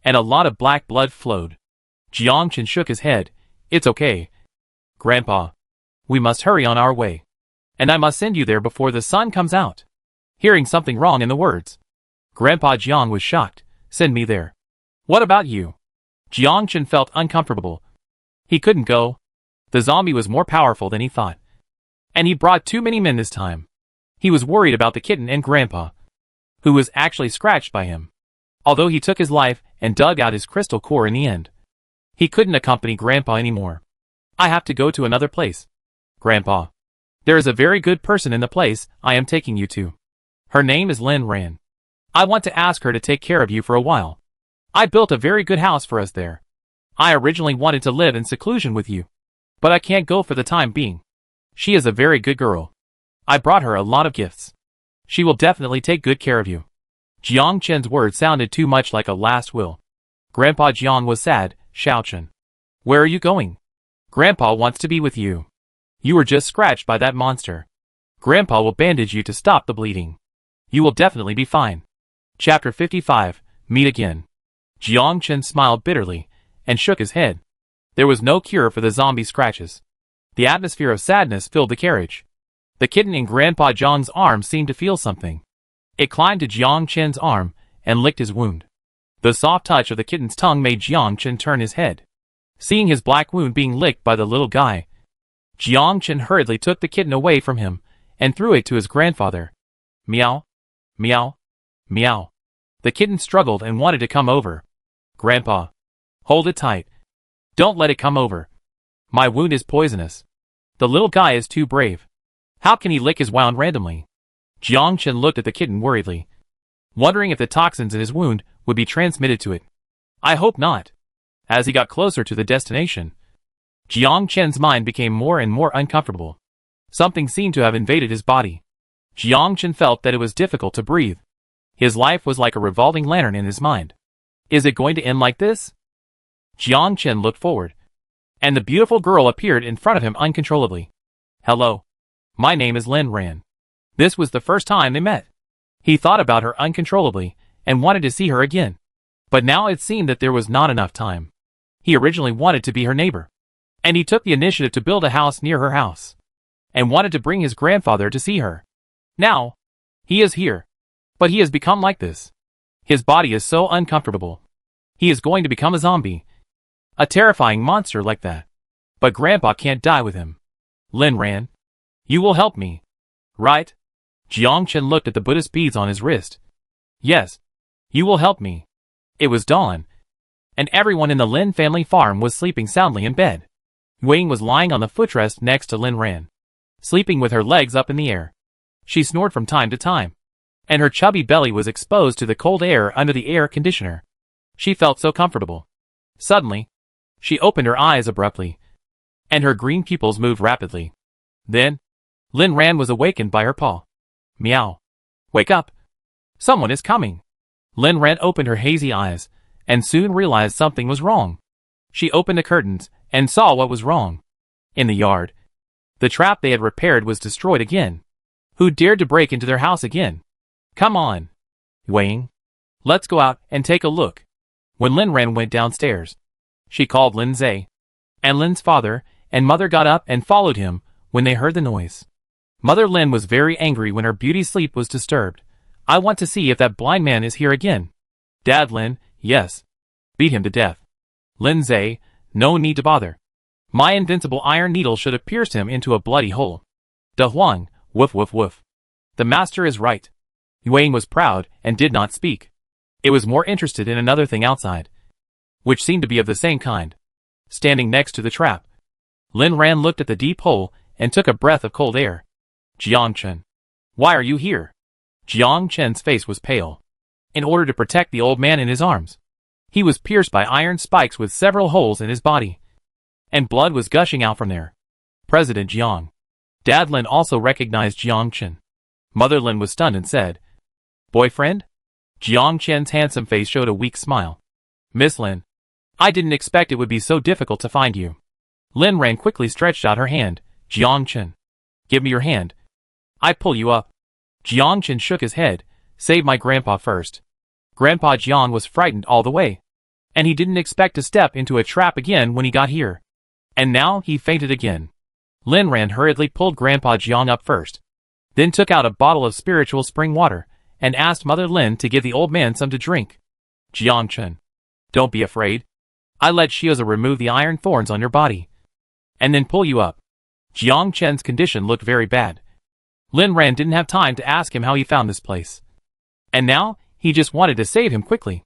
and a lot of black blood flowed. Jiang shook his head. It's okay. Grandpa, we must hurry on our way, and I must send you there before the sun comes out. Hearing something wrong in the words, Grandpa Jiang was shocked. Send me there. What about you? Jiang felt uncomfortable. He couldn't go. The zombie was more powerful than he thought, and he brought too many men this time. He was worried about the kitten and Grandpa, who was actually scratched by him. Although he took his life and dug out his crystal core in the end, he couldn't accompany Grandpa anymore. I have to go to another place. Grandpa, there is a very good person in the place I am taking you to. Her name is Lin Ran. I want to ask her to take care of you for a while. I built a very good house for us there. I originally wanted to live in seclusion with you, but I can't go for the time being. She is a very good girl. I brought her a lot of gifts. She will definitely take good care of you. Jiang words sounded too much like a last will. Grandpa Jiang was sad. Xiaochen, where are you going? Grandpa wants to be with you. You were just scratched by that monster. Grandpa will bandage you to stop the bleeding. You will definitely be fine. Chapter 55, Meet Again. Jiang smiled bitterly and shook his head. There was no cure for the zombie scratches. The atmosphere of sadness filled the carriage. The kitten in Grandpa Jiang's arm seemed to feel something. It climbed to Jiang arm and licked his wound. The soft touch of the kitten's tongue made Jiang turn his head. Seeing his black wound being licked by the little guy, Jiang hurriedly took the kitten away from him and threw it to his grandfather. Meow. Meow. Meow. The kitten struggled and wanted to come over. Grandpa. Hold it tight. Don't let it come over. My wound is poisonous. The little guy is too brave. How can he lick his wound randomly? Jiang Chen looked at the kitten worriedly, wondering if the toxins in his wound would be transmitted to it. I hope not. As he got closer to the destination, Jiang Chen's mind became more and more uncomfortable. Something seemed to have invaded his body. Jiang Chen felt that it was difficult to breathe. His life was like a revolving lantern in his mind. Is it going to end like this? Jiang Chen looked forward, and the beautiful girl appeared in front of him uncontrollably. Hello. My name is Lin Ran. This was the first time they met. He thought about her uncontrollably and wanted to see her again. But now it seemed that there was not enough time. He originally wanted to be her neighbor, and he took the initiative to build a house near her house, and wanted to bring his grandfather to see her. Now, he is here, but he has become like this. His body is so uncomfortable. He is going to become a zombie. A terrifying monster like that. But Grandpa can't die with him. Lin Ran, you will help me, right? Jiang Chen looked at the Buddhist beads on his wrist. Yes, you will help me. It was dawn, and everyone in the Lin family farm was sleeping soundly in bed. Wayne was lying on the footrest next to Lin Ran, sleeping with her legs up in the air. She snored from time to time, and her chubby belly was exposed to the cold air under the air conditioner. She felt so comfortable. Suddenly, she opened her eyes abruptly, and her green pupils moved rapidly. Then, Lin Ran was awakened by her paw. Meow. Wake up. Someone is coming. Lin Ran opened her hazy eyes, and soon realized something was wrong. She opened the curtains, and saw what was wrong. In the yard, the trap they had repaired was destroyed again. Who dared to break into their house again? Come on, Wang. Let's go out and take a look. When Lin Ran went downstairs, she called Lin Zhe, and Lin's father and mother got up and followed him when they heard the noise. Mother Lin was very angry when her beauty's sleep was disturbed. I want to see if that blind man is here again. Dad Lin, yes. Beat him to death. Lin Zhe, no need to bother. My invincible iron needle should have pierced him into a bloody hole. De Huang, woof woof woof. The master is right. Yuang was proud and did not speak. It was more interested in another thing outside, which seemed to be of the same kind. Standing next to the trap, Lin Ran looked at the deep hole and took a breath of cold air. Jiang Chen, why are you here? Jiang Chen's face was pale. In order to protect the old man in his arms, he was pierced by iron spikes with several holes in his body, and blood was gushing out from there. President Jiang. Dad Lin also recognized Jiang Chen. Mother Lin was stunned and said, Boyfriend? Jiang Chen's handsome face showed a weak smile. Miss Lin, I didn't expect it would be so difficult to find you. Lin Ran quickly stretched out her hand. Jiang Chen, give me your hand. I pull you up. Jiang Chen shook his head. Save my grandpa first. Grandpa Jiang was frightened all the way, and he didn't expect to step into a trap again when he got here. And now he fainted again. Lin Ran hurriedly pulled Grandpa Jiang up first, then took out a bottle of spiritual spring water, and asked Mother Lin to give the old man some to drink. Jiang Chen, don't be afraid. I let Shioza remove the iron thorns on your body, and then pull you up. Jiang Chen's condition looked very bad. Lin Ran didn't have time to ask him how he found this place, and now he just wanted to save him quickly.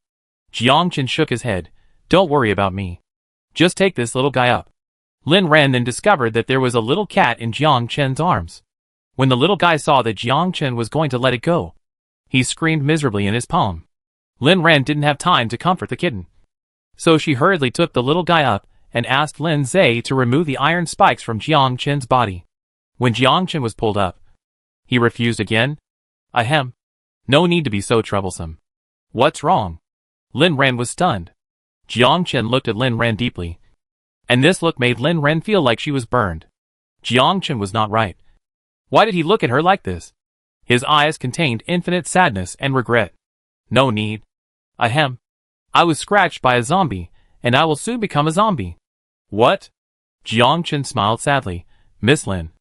Jiang Chen shook his head. Don't worry about me. Just take this little guy up. Lin Ran then discovered that there was a little cat in Jiang Chen's arms. When the little guy saw that Jiang Chen was going to let it go, he screamed miserably in his palm. Lin Ran didn't have time to comfort the kitten, so she hurriedly took the little guy up and asked Lin Zhe to remove the iron spikes from Jiang Chen's body. When Jiang Chen was pulled up, he refused again. Ahem. No need to be so troublesome. What's wrong? Lin Ran was stunned. Jiang Chen looked at Lin Ran deeply, and this look made Lin Ran feel like she was burned. Jiang Chen was not right. Why did he look at her like this? His eyes contained infinite sadness and regret. No need. Ahem. I was scratched by a zombie, and I will soon become a zombie. What? Jiang Chen smiled sadly. Miss Lin,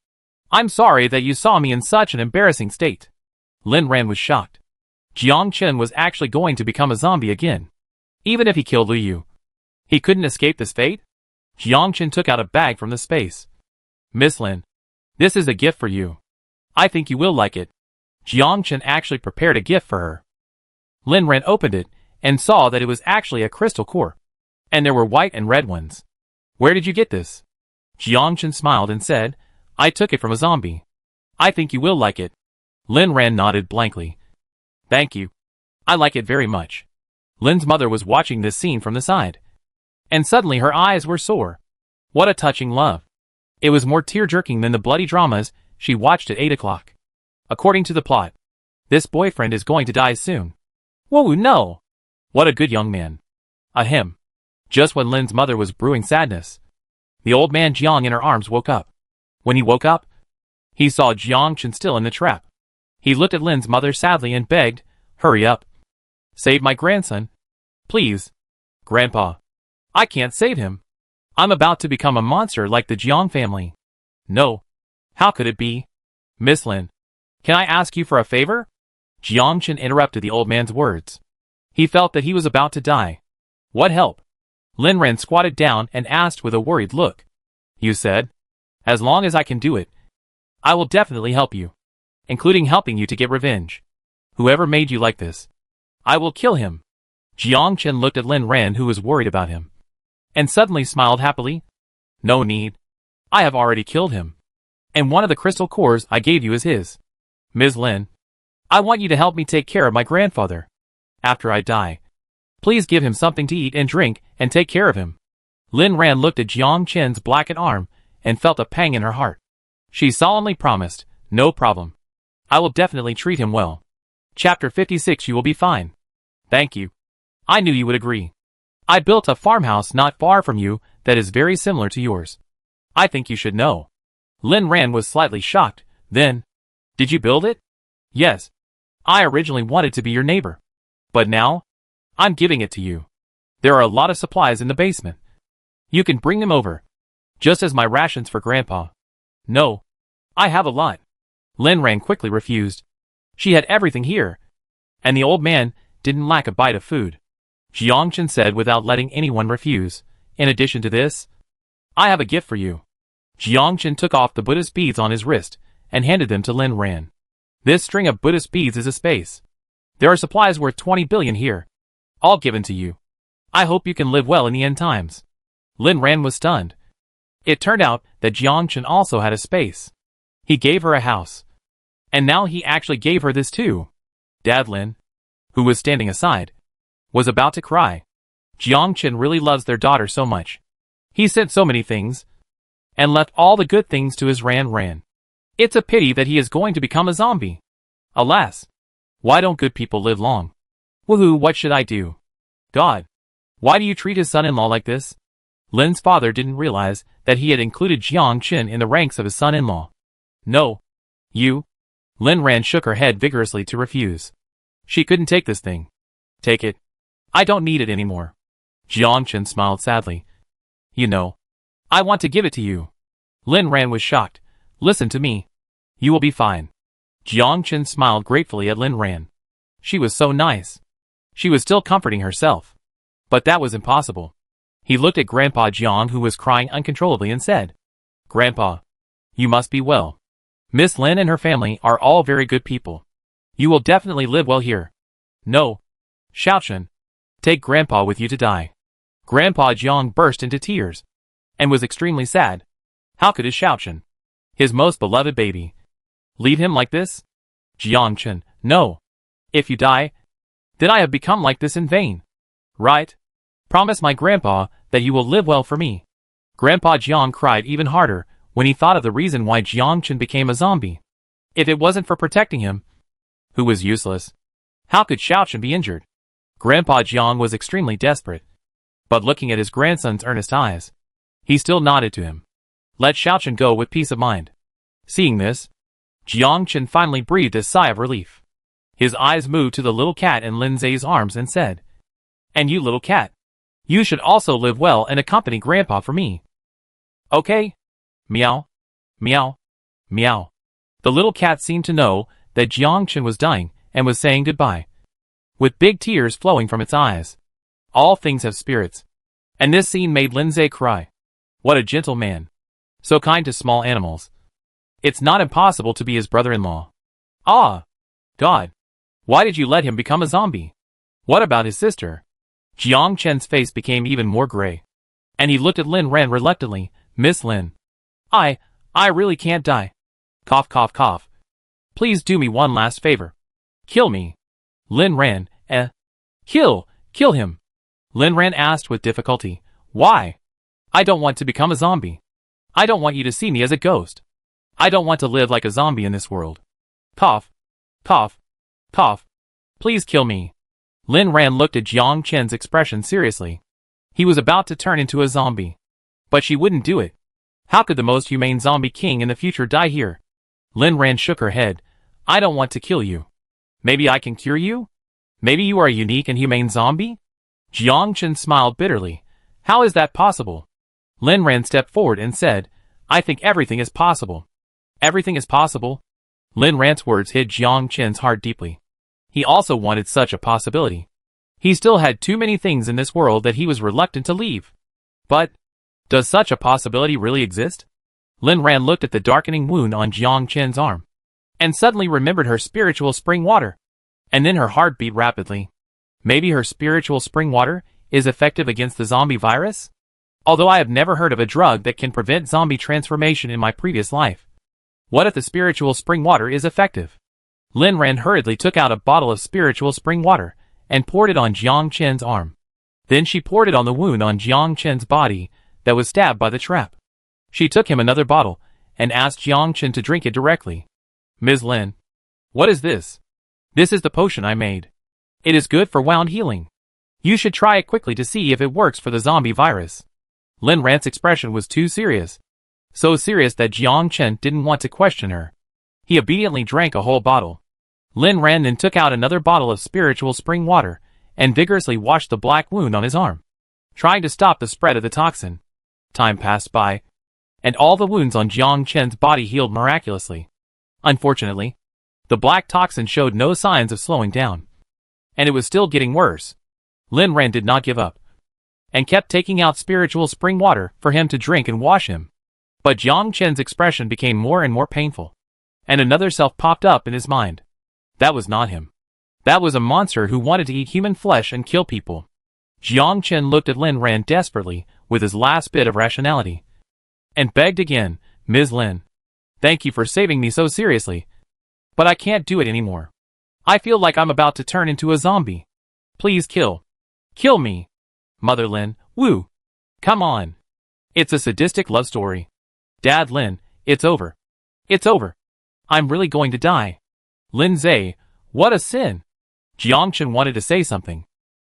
I'm sorry that you saw me in such an embarrassing state. Lin Ran was shocked. Jiang Chen was actually going to become a zombie again. Even if he killed Lu Yu, he couldn't escape this fate? Jiang Chen took out a bag from the space. Miss Lin, this is a gift for you. I think you will like it. Jiangchen actually prepared a gift for her. Lin Ran opened it and saw that it was actually a crystal core. And there were white and red ones. Where did you get this? Jiangchen smiled and said, I took it from a zombie. I think you will like it. Lin Ran nodded blankly. Thank you. I like it very much. Lin's mother was watching this scene from the side. And suddenly her eyes were sore. What a touching love. It was more tear-jerking than the bloody dramas she watched at 8 o'clock. According to the plot, this boyfriend is going to die soon. Whoa, no! What a good young man. Ahem. Just when Lin's mother was brewing sadness, the old man Jiang in her arms woke up. When he woke up, he saw Jiangchen still in the trap. He looked at Lin's mother sadly and begged, hurry up. Save my grandson. Please. Grandpa. I can't save him. I'm about to become a monster like the Jiang family. No. How could it be? Miss Lin, can I ask you for a favor? Jiangchen interrupted the old man's words. He felt that he was about to die. What help? Lin Ran squatted down and asked with a worried look. You said, as long as I can do it, I will definitely help you, including helping you to get revenge. Whoever made you like this, I will kill him. Jiangchen looked at Lin Ran, who was worried about him, and suddenly smiled happily. No need. I have already killed him. And one of the crystal cores I gave you is his. Ms. Lin, I want you to help me take care of my grandfather. After I die, please give him something to eat and drink and take care of him. Lin Ran looked at Jiangchen's blackened arm and felt a pang in her heart. She solemnly promised, no problem. I will definitely treat him well. Chapter 56. You will be fine. Thank you. I knew you would agree. I built a farmhouse not far from you that is very similar to yours. I think you should know. Lin Ran was slightly shocked. Then, did you build it? Yes. I originally wanted to be your neighbor. But now, I'm giving it to you. There are a lot of supplies in the basement. You can bring them over. Just as my rations for Grandpa. No. I have a lot. Lin Ran quickly refused. She had everything here. And the old man didn't lack a bite of food. Jiangchen said without letting anyone refuse. In addition to this, I have a gift for you. Jiangchen took off the Buddhist beads on his wrist and handed them to Lin Ran. This string of Buddhist beads is a space. There are supplies worth 20 billion here. All given to you. I hope you can live well in the end times. Lin Ran was stunned. It turned out that Jiangchen also had a space. He gave her a house. And now he actually gave her this too. Dad Lin, who was standing aside, was about to cry. Jiangchen really loves their daughter so much. He sent so many things, and left all the good things to his Ran. It's a pity that he is going to become a zombie. Alas, why don't good people live long? Woohoo, what should I do? God, why do you treat his son-in-law like this? Lin's father didn't realize that he had included Jiangchen in the ranks of his son-in-law. No. You? Lin Ran shook her head vigorously to refuse. She couldn't take this thing. Take it. I don't need it anymore. Jiangchen smiled sadly. You know, I want to give it to you. Lin Ran was shocked. Listen to me. You will be fine. Jiangchen smiled gratefully at Lin Ran. She was so nice. She was still comforting herself. But that was impossible. He looked at Grandpa Jiang, who was crying uncontrollably, and said, Grandpa, you must be well. Miss Lin and her family are all very good people. You will definitely live well here. No. Xiaochen, take Grandpa with you to die. Grandpa Jiang burst into tears and was extremely sad. How could his Xiaochen, his most beloved baby, leave him like this? Jiangchen, no. If you die, then I have become like this in vain. Right? Promise my grandpa that you will live well for me. Grandpa Jiang cried even harder when he thought of the reason why Jiangchen became a zombie. If it wasn't for protecting him, who was useless, how could Xiaochen be injured? Grandpa Jiang was extremely desperate. But looking at his grandson's earnest eyes, he still nodded to him. Let Xiaochen go with peace of mind. Seeing this, Jiangchen finally breathed a sigh of relief. His eyes moved to the little cat in Lin Zai's arms and said, And you little cat, you should also live well and accompany Grandpa for me. Okay? Meow. Meow. Meow. The little cat seemed to know that Jiangchen was dying and was saying goodbye, with big tears flowing from its eyes. All things have spirits. And this scene made Lin Zai cry. What a gentle man. So kind to small animals. It's not impossible to be his brother-in-law. Ah! God! Why did you let him become a zombie? What about his sister? Jiang Chen's face became even more gray. And he looked at Lin Ran reluctantly. Miss Lin. I really can't die. Cough cough cough. Please do me one last favor. Kill me. Lin Ran, Kill him. Lin Ran asked with difficulty. Why? I don't want to become a zombie. I don't want you to see me as a ghost. I don't want to live like a zombie in this world. Cough. Cough. Cough. Please kill me. Lin Ran looked at Jiang Chen's expression seriously. He was about to turn into a zombie. But she wouldn't do it. How could the most humane zombie king in the future die here? Lin Ran shook her head. I don't want to kill you. Maybe I can cure you? Maybe you are a unique and humane zombie? Jiang Chen smiled bitterly. How is that possible? Lin Ran stepped forward and said, I think everything is possible. Everything is possible? Lin Ran's words hit Jiang Chen's heart deeply. He also wanted such a possibility. He still had too many things in this world that he was reluctant to leave. But, does such a possibility really exist? Lin Ran looked at the darkening wound on Jiang Chen's arm, and suddenly remembered her spiritual spring water. And then her heart beat rapidly. Maybe her spiritual spring water is effective against the zombie virus? Although I have never heard of a drug that can prevent zombie transformation in my previous life. What if the spiritual spring water is effective? Lin Ran hurriedly took out a bottle of spiritual spring water and poured it on Jiang Chen's arm. Then she poured it on the wound on Jiang Chen's body that was stabbed by the trap. She took him another bottle and asked Jiang Chen to drink it directly. Ms. Lin. What is this? This is the potion I made. It is good for wound healing. You should try it quickly to see if it works for the zombie virus. Lin Ran's expression was too serious. So serious that Jiang Chen didn't want to question her. He obediently drank a whole bottle. Lin Ran then took out another bottle of spiritual spring water and vigorously washed the black wound on his arm, trying to stop the spread of the toxin. Time passed by, and all the wounds on Jiang Chen's body healed miraculously. Unfortunately, the black toxin showed no signs of slowing down, and it was still getting worse. Lin Ran did not give up, and kept taking out spiritual spring water for him to drink and wash him. But Jiang Chen's expression became more and more painful, and another self popped up in his mind. That was not him. That was a monster who wanted to eat human flesh and kill people. Jiang Chen looked at Lin Ran desperately with his last bit of rationality, and begged again, Ms. Lin. Thank you for saving me so seriously. But I can't do it anymore. I feel like I'm about to turn into a zombie. Please kill me. Mother Lin, woo. Come on. It's a sadistic love story. Dad Lin, it's over. It's over. I'm really going to die. Lin Zai, what a sin. Jiang Chen wanted to say something,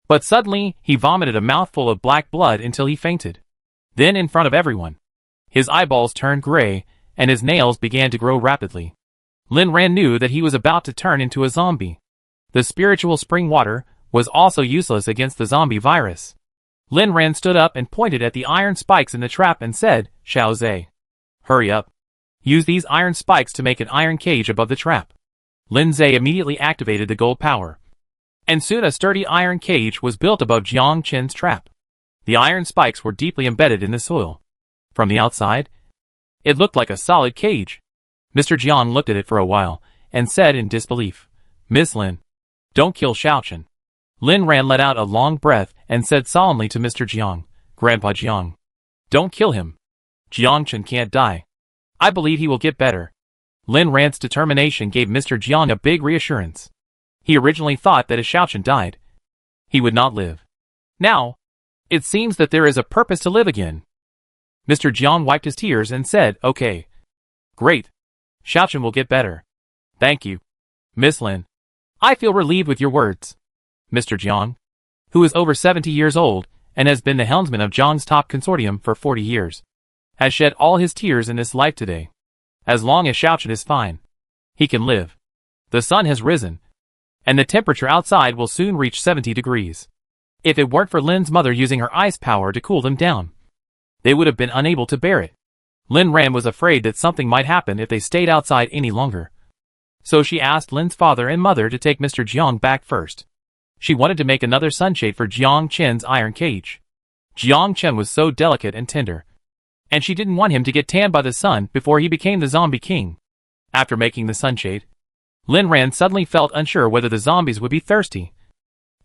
but suddenly he vomited a mouthful of black blood until he fainted. Then in front of everyone, his eyeballs turned gray and his nails began to grow rapidly. Lin Ran knew that he was about to turn into a zombie. The spiritual spring water was also useless against the zombie virus. Lin Ran stood up and pointed at the iron spikes in the trap and said, Xiao Zai, hurry up. Use these iron spikes to make an iron cage above the trap. Lin Zai immediately activated the gold power, and soon a sturdy iron cage was built above Jiang Chen's trap. The iron spikes were deeply embedded in the soil. From the outside, it looked like a solid cage. Mr. Jiang looked at it for a while and said in disbelief, Miss Lin, don't kill Xiao Chen. Lin Ran let out a long breath and said solemnly to Mr. Jiang, Grandpa Jiang, don't kill him. Jiang Chen can't die. I believe he will get better. Lin Ran's determination gave Mr. Jiang a big reassurance. He originally thought that if Xiao Chen died, he would not live. Now, it seems that there is a purpose to live again. Mr. Jiang wiped his tears and said, Okay. Great. Xiao Chen will get better. Thank you. Miss Lin. I feel relieved with your words. Mr. Jiang, who is over 70 years old and has been the helmsman of Jiang's top consortium for 40 years, has shed all his tears in this life today. As long as Xiao Chen is fine, he can live. The sun has risen, and the temperature outside will soon reach 70 degrees. If it weren't for Lin's mother using her ice power to cool them down, they would have been unable to bear it. Lin Ran was afraid that something might happen if they stayed outside any longer. So she asked Lin's father and mother to take Mr. Jiang back first. She wanted to make another sunshade for Jiang Chen's iron cage. Jiang Chen was so delicate and tender, and she didn't want him to get tanned by the sun before he became the zombie king. After making the sunshade, Lin Ran suddenly felt unsure whether the zombies would be thirsty,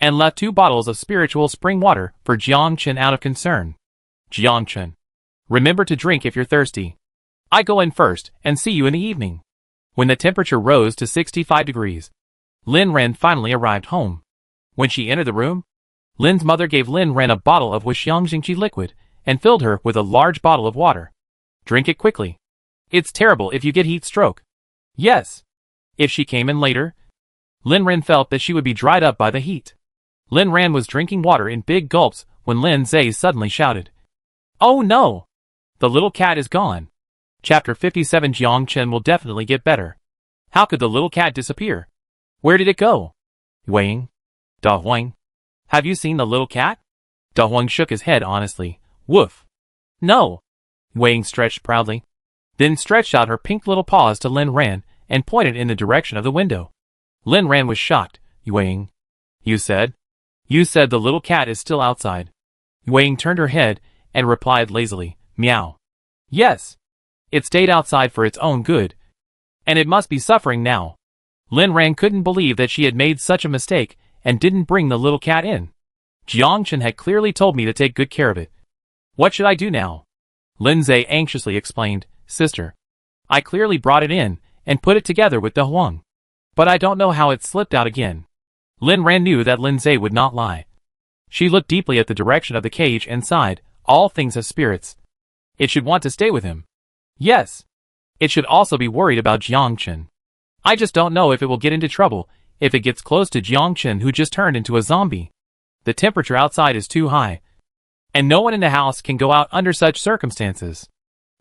and left 2 bottles of spiritual spring water for Jiang Chen out of concern. Jiang Chen, remember to drink if you're thirsty. I go in first and see you in the evening. When the temperature rose to 65 degrees, Lin Ran finally arrived home. When she entered the room, Lin's mother gave Lin Ran a bottle of Wuxiangjingqi liquid and filled her with a large bottle of water. Drink it quickly. It's terrible if you get heat stroke. Yes. If she came in later, Lin Ran felt that she would be dried up by the heat. Lin Ran was drinking water in big gulps when Lin Zai suddenly shouted, "Oh no! The little cat is gone." Chapter 57. Jiang Chen will definitely get better. How could the little cat disappear? Where did it go? Wang? Da Huang? Have you seen the little cat? Da Huang shook his head honestly. Woof. No. Wang stretched proudly, then stretched out her pink little paws to Lin Ran and pointed in the direction of the window. Lin Ran was shocked. Wang? You said the little cat is still outside. Wang turned her head and replied lazily, Meow. Yes. It stayed outside for its own good, and it must be suffering now. Lin Ran couldn't believe that she had made such a mistake and didn't bring the little cat in. Jiang Chen had clearly told me to take good care of it. What should I do now? Lin Zai anxiously explained, Sister, I clearly brought it in and put it together with Da Huang, but I don't know how it slipped out again. Lin Ran knew that Lin Zai would not lie. She looked deeply at the direction of the cage and sighed, all things have spirits. It should want to stay with him. Yes. It should also be worried about Jiang Chen. I just don't know if it will get into trouble if it gets close to Jiang Chen who just turned into a zombie. The temperature outside is too high, and no one in the house can go out under such circumstances.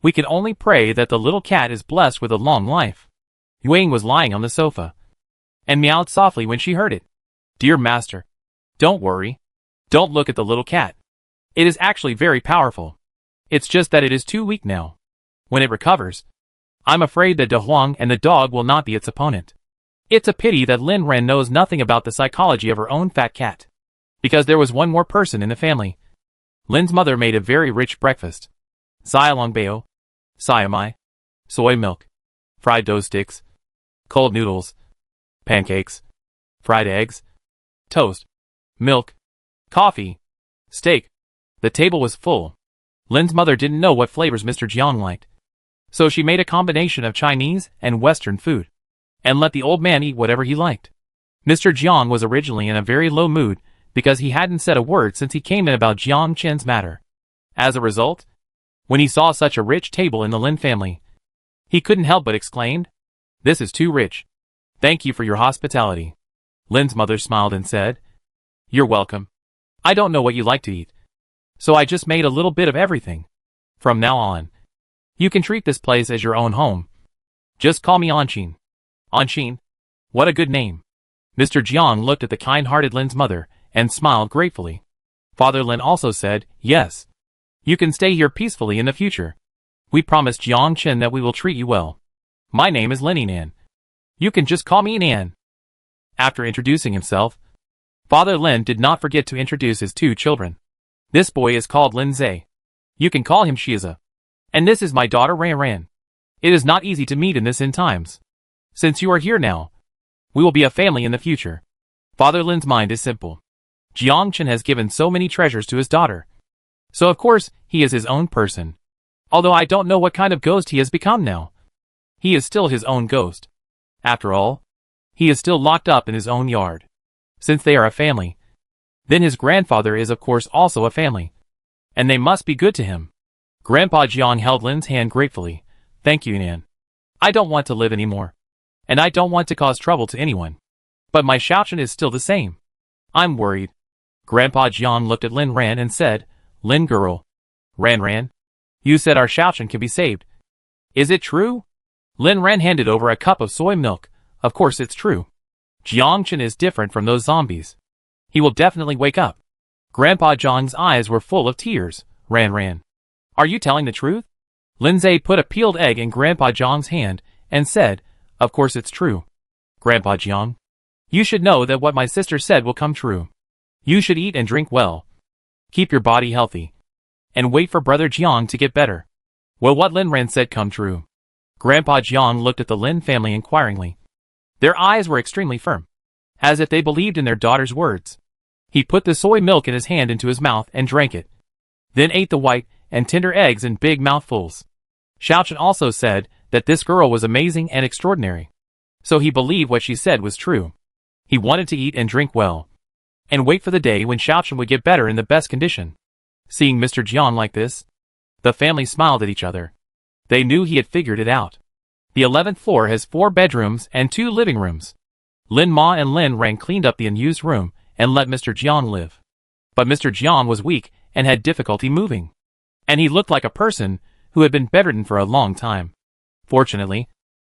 We can only pray that the little cat is blessed with a long life. Yuang was lying on the sofa and meowed softly when she heard it. Dear master, don't worry. Don't look at the little cat. It is actually very powerful. It's just that it is too weak now. When it recovers, I'm afraid that Da Huang and the dog will not be its opponent. It's a pity that Lin Ran knows nothing about the psychology of her own fat cat, because there was one more person in the family. Lin's mother made a very rich breakfast. Xiaolongbao, siamai, soy milk, fried dough sticks, cold noodles, pancakes, fried eggs, toast, milk, coffee, steak. The table was full. Lin's mother didn't know what flavors Mr. Jiang liked, so she made a combination of Chinese and Western food, and let the old man eat whatever he liked. Mr. Jiang was originally in a very low mood because he hadn't said a word since he came in about Jiang Chen's matter. As a result, when he saw such a rich table in the Lin family, he couldn't help but exclaim, This is too rich. Thank you for your hospitality. Lin's mother smiled and said, You're welcome. I don't know what you like to eat, so I just made a little bit of everything. From now on, you can treat this place as your own home. Just call me Anshin. Anshin? What a good name. Mr. Jiang looked at the kind-hearted Lin's mother and smiled gratefully. Father Lin also said, Yes. You can stay here peacefully in the future. We promise Jiang Chen that we will treat you well. My name is Nan. You can just call me Nan. After introducing himself, Father Lin did not forget to introduce his 2 children. This boy is called Lin Zai. You can call him Shiza. And this is my daughter Ran Ran. It is not easy to meet in this end times. Since you are here now, we will be a family in the future. Father Lin's mind is simple. Jiang Chen has given so many treasures to his daughter, so of course he is his own person. Although I don't know what kind of ghost he has become now. He is still his own ghost. After all, he is still locked up in his own yard. Since they are a family, then his grandfather is of course also a family, and they must be good to him. Grandpa Jiang held Lin's hand gratefully. Thank you, Nan. I don't want to live anymore, and I don't want to cause trouble to anyone. But my Xiaochen is still the same. I'm worried. Grandpa Jiang looked at Lin Ran and said, Lin girl. Ran Ran, you said our Xiaochen can be saved. Is it true? Lin Ran handed over a cup of soy milk. Of course it's true. Jiang Chen is different from those zombies. He will definitely wake up. Grandpa Jiang's eyes were full of tears. Ran Ran, are you telling the truth? Lin Zai put a peeled egg in Grandpa Jiang's hand and said, Of course it's true. Grandpa Jiang, you should know that what my sister said will come true. You should eat and drink well. Keep your body healthy. And wait for Brother Jiang to get better. Will what Lin Ran said come true? Grandpa Jiang looked at the Lin family inquiringly. Their eyes were extremely firm, as if they believed in their daughter's words. He put the soy milk in his hand into his mouth and drank it, then ate the white and tender eggs in big mouthfuls. Xiaochen also said that this girl was amazing and extraordinary, so he believed what she said was true. He wanted to eat and drink well, and wait for the day when Xiaochen would get better in the best condition. Seeing Mr. Jiang like this, the family smiled at each other. They knew he had figured it out. The 11th floor has 4 bedrooms and 2 living rooms. Lin Ma and Lin Ran cleaned up the unused room and let Mr. Jiang live. But Mr. Jiang was weak and had difficulty moving, and he looked like a person who had been bedridden for a long time. Fortunately,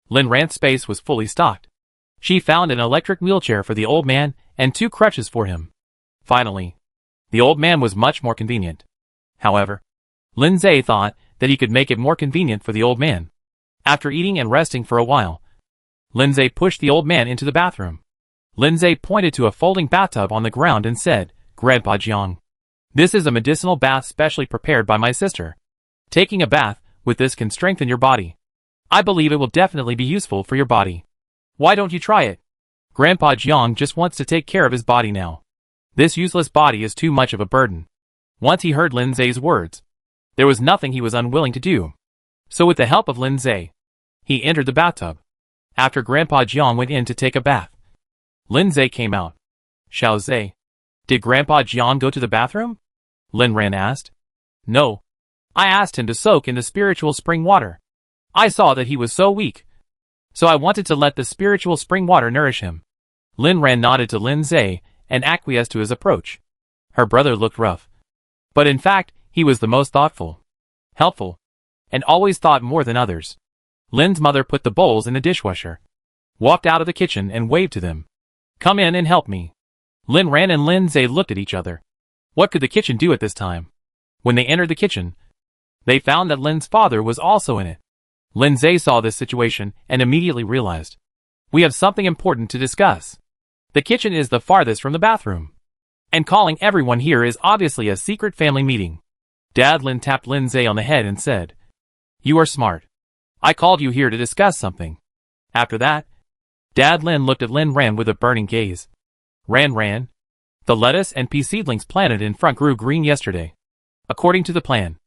Lin Ran's space was fully stocked. She found an electric wheelchair for the old man and 2 crutches for him. Finally, the old man was much more convenient. However, Lin Zhe thought that he could make it more convenient for the old man. After eating and resting for a while, Lin Zhe pushed the old man into the bathroom. Lin Zhe pointed to a folding bathtub on the ground and said, "Grandpa Jiang, this is a medicinal bath specially prepared by my sister. Taking a bath with this can strengthen your body. I believe it will definitely be useful for your body. Why don't you try it? Grandpa Jiang just wants to take care of his body now. This useless body is too much of a burden." Once he heard Lin Zhe's words, there was nothing he was unwilling to do. So with the help of Lin Zhe, he entered the bathtub. After Grandpa Jiang went in to take a bath, Lin Zhe came out. "Xiao Zhe, did Grandpa Jiang go to the bathroom?" Lin Ran asked. "No. I asked him to soak in the spiritual spring water. I saw that he was so weak, so I wanted to let the spiritual spring water nourish him." Lin Ran nodded to Lin Zhe and acquiesced to his approach. Her brother looked rough, but in fact, he was the most thoughtful, helpful, and always thought more than others. Lin's mother put the bowls in the dishwasher, walked out of the kitchen and waved to them. "Come in and help me." Lin Ran and Lin Zhe looked at each other. What could the kitchen do at this time? When they entered the kitchen, they found that Lin's father was also in it. Lin Zhe saw this situation and immediately realized, "We have something important to discuss. The kitchen is the farthest from the bathroom, and calling everyone here is obviously a secret family meeting." Dad Lin tapped Lin Zhe on the head and said, "You are smart. I called you here to discuss something." After that, Dad Lin looked at Lin Ran with a burning gaze. "Ran, the lettuce and pea seedlings planted in front grew green yesterday. According to the plan,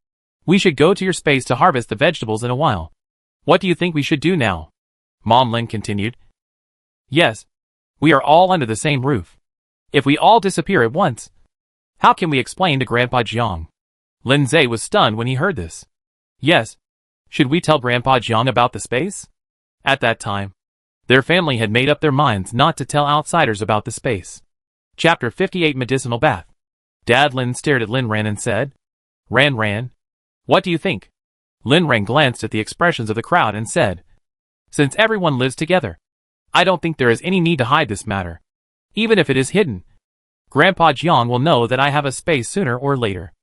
we should go to your space to harvest the vegetables in a while. What do you think we should do now?" Mom Lin continued. "Yes, we are all under the same roof. If we all disappear at once, how can we explain to Grandpa Jiang?" Lin Zhe was stunned when he heard this. "Yes, should we tell Grandpa Jiang about the space?" At that time, their family had made up their minds not to tell outsiders about the space. Chapter 58 Medicinal Bath. Dad Lin stared at Lin Ran and said, Ran, what do you think?" Lin Ran glanced at the expressions of the crowd and said, "Since everyone lives together, I don't think there is any need to hide this matter. Even if it is hidden, Grandpa Jiang will know that I have a space sooner or later."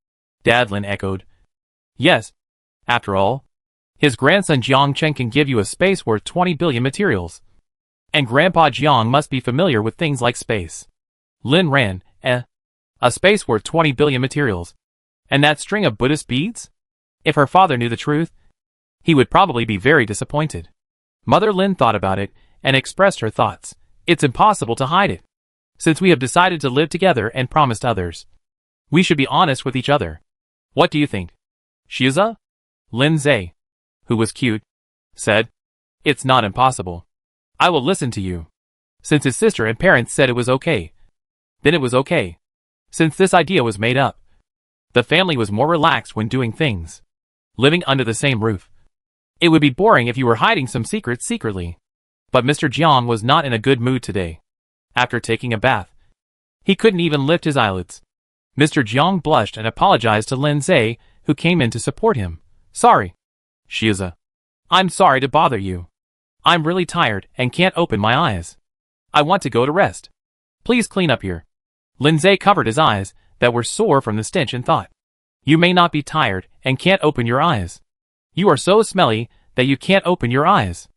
Dad Lin echoed, "Yes. After all, his grandson Jiang Chen can give you a space worth 20 billion materials. And Grandpa Jiang must be familiar with things like space." Lin Ran, a space worth 20 billion materials? And that string of Buddhist beads? If her father knew the truth, he would probably be very disappointed. Mother Lin thought about it and expressed her thoughts. "It's impossible to hide it. Since we have decided to live together and promised others, we should be honest with each other. What do you think?" "Shiza?" Lin Zhe, who was cute, said, "It's not impossible. I will listen to you." Since his sister and parents said it was okay, then it was okay. Since this idea was made up, the family was more relaxed when doing things. Living under the same roof, it would be boring if you were hiding some secrets secretly. But Mr. Jiang was not in a good mood today. After taking a bath, he couldn't even lift his eyelids. Mr. Jiang blushed and apologized to Lin Zhe, who came in to support him. "Sorry, Shiza. I'm sorry to bother you. I'm really tired and can't open my eyes. I want to go to rest. Please clean up here." Lin Zhe covered his eyes that were sore from the stench and thought, "You may not be tired and can't open your eyes. You are so smelly that you can't open your eyes.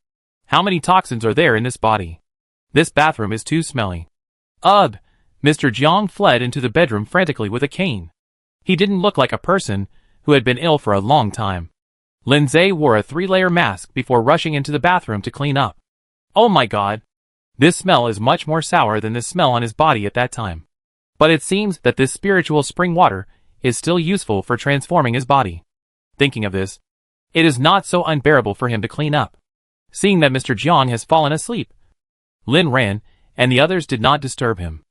How many toxins are there in this body? This bathroom is too smelly." "Ugh!" Mr. Jiang fled into the bedroom frantically with a cane. He didn't look like a person who had been ill for a long time. Lindsay wore a 3-layer mask before rushing into the bathroom to clean up. Oh my god. This smell is much more sour than the smell on his body at that time. But it seems that this spiritual spring water is still useful for transforming his body. Thinking of this, it is not so unbearable for him to clean up. Seeing that Mr. Jiang has fallen asleep, Lin ran, and the others did not disturb him.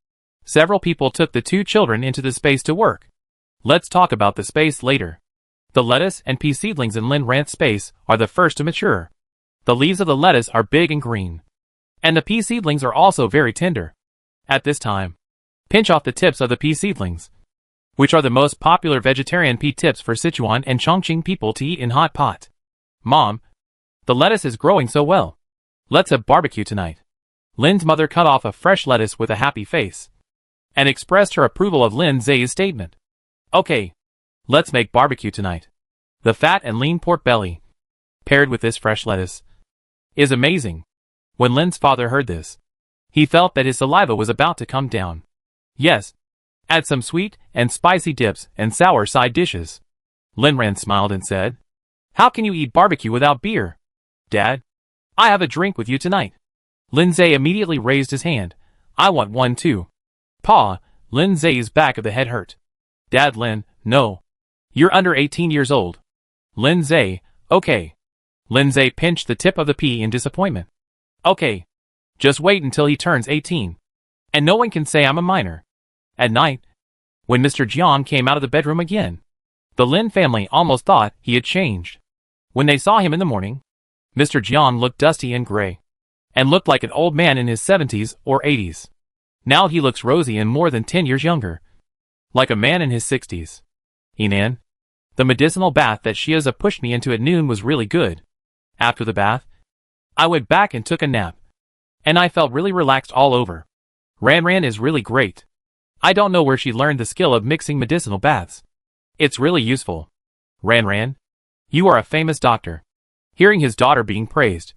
Several people took the 2 children into the space to work. Let's talk about the space later. The lettuce and pea seedlings in Lin Ran's space are the first to mature. The leaves of the lettuce are big and green. And the pea seedlings are also very tender. At this time, pinch off the tips of the pea seedlings, which are the most popular vegetarian pea tips for Sichuan and Chongqing people to eat in hot pot. Mom, the lettuce is growing so well. Let's have barbecue tonight. Lin's mother cut off a fresh lettuce with a happy face and expressed her approval of Lin Zay's statement. Okay, let's make barbecue tonight. The fat and lean pork belly, paired with this fresh lettuce, is amazing. When Lin's father heard this, he felt that his saliva was about to come down. Yes, add some sweet and spicy dips and sour side dishes. Lin Ran smiled and said, "How can you eat barbecue without beer? Dad, I have a drink with you tonight." Lin Zay immediately raised his hand. "I want one too." Pa, Lin Zay's back of the head hurt. "Dad, Lin, no. You're under 18 years old." Lin Zay, "Okay." Lin Zay pinched the tip of the pea in disappointment. "Okay. Just wait until he turns 18. And no one can say I'm a minor." At night, when Mr. Jiang came out of the bedroom again, the Lin family almost thought he had changed. When they saw him in the morning, Mr. Jiang looked dusty and gray, and looked like an old man in his 70s or 80s. Now he looks rosy and more than 10 years younger, like a man in his 60s. Enan, the medicinal bath that Shiaza pushed me into at noon was really good. After the bath, I went back and took a nap, and I felt really relaxed all over. Ran is really great. I don't know where she learned the skill of mixing medicinal baths. It's really useful. Ran, you are a famous doctor. Hearing his daughter being praised,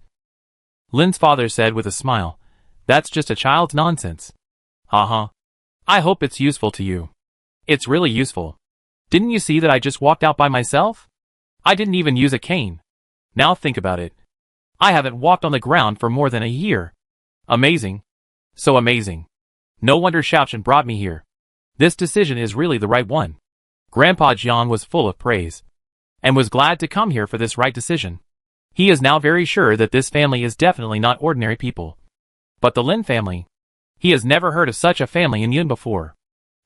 Lin's father said with a smile, "That's just a child's nonsense." I hope it's useful to you. It's really useful. Didn't you see that I just walked out by myself? I didn't even use a cane. Now think about it. I haven't walked on the ground for more than a year. Amazing. So amazing. No wonder Xiaochen brought me here. This decision is really the right one. Grandpa Jiang was full of praise, and was glad to come here for this right decision. He is now very sure that this family is definitely not ordinary people. But the Lin family? He has never heard of such a family in Yun before.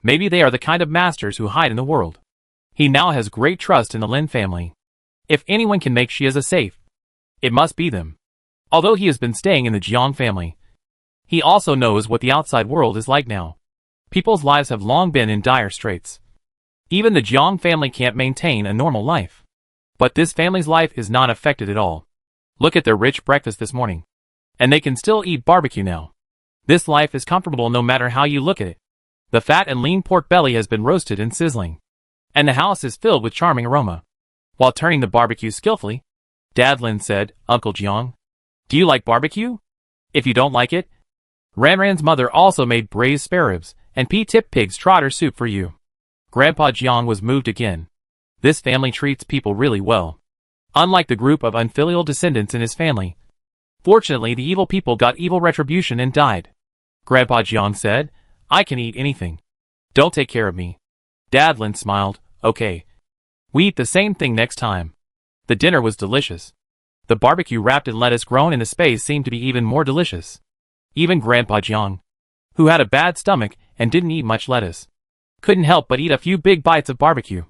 Maybe they are the kind of masters who hide in the world. He now has great trust in the Lin family. If anyone can make Shiaza safe, it must be them. Although he has been staying in the Jiang family, he also knows what the outside world is like now. People's lives have long been in dire straits. Even the Jiang family can't maintain a normal life. But this family's life is not affected at all. Look at their rich breakfast this morning. And they can still eat barbecue now. This life is comfortable no matter how you look at it. The fat and lean pork belly has been roasted and sizzling. And the house is filled with charming aroma. While turning the barbecue skillfully, Dad Lin said, "Uncle Jiang, do you like barbecue? If you don't like it, Ran's mother also made braised spare ribs and pea-tip pig's trotter soup for you." Grandpa Jiang was moved again. This family treats people really well. Unlike the group of unfilial descendants in his family, fortunately the evil people got evil retribution and died. Grandpa Jiang said, "I can eat anything. Don't take care of me." Dad Lin smiled, "Okay. We eat the same thing next time." The dinner was delicious. The barbecue wrapped in lettuce grown in the space seemed to be even more delicious. Even Grandpa Jiang, who had a bad stomach and didn't eat much lettuce, couldn't help but eat a few big bites of barbecue.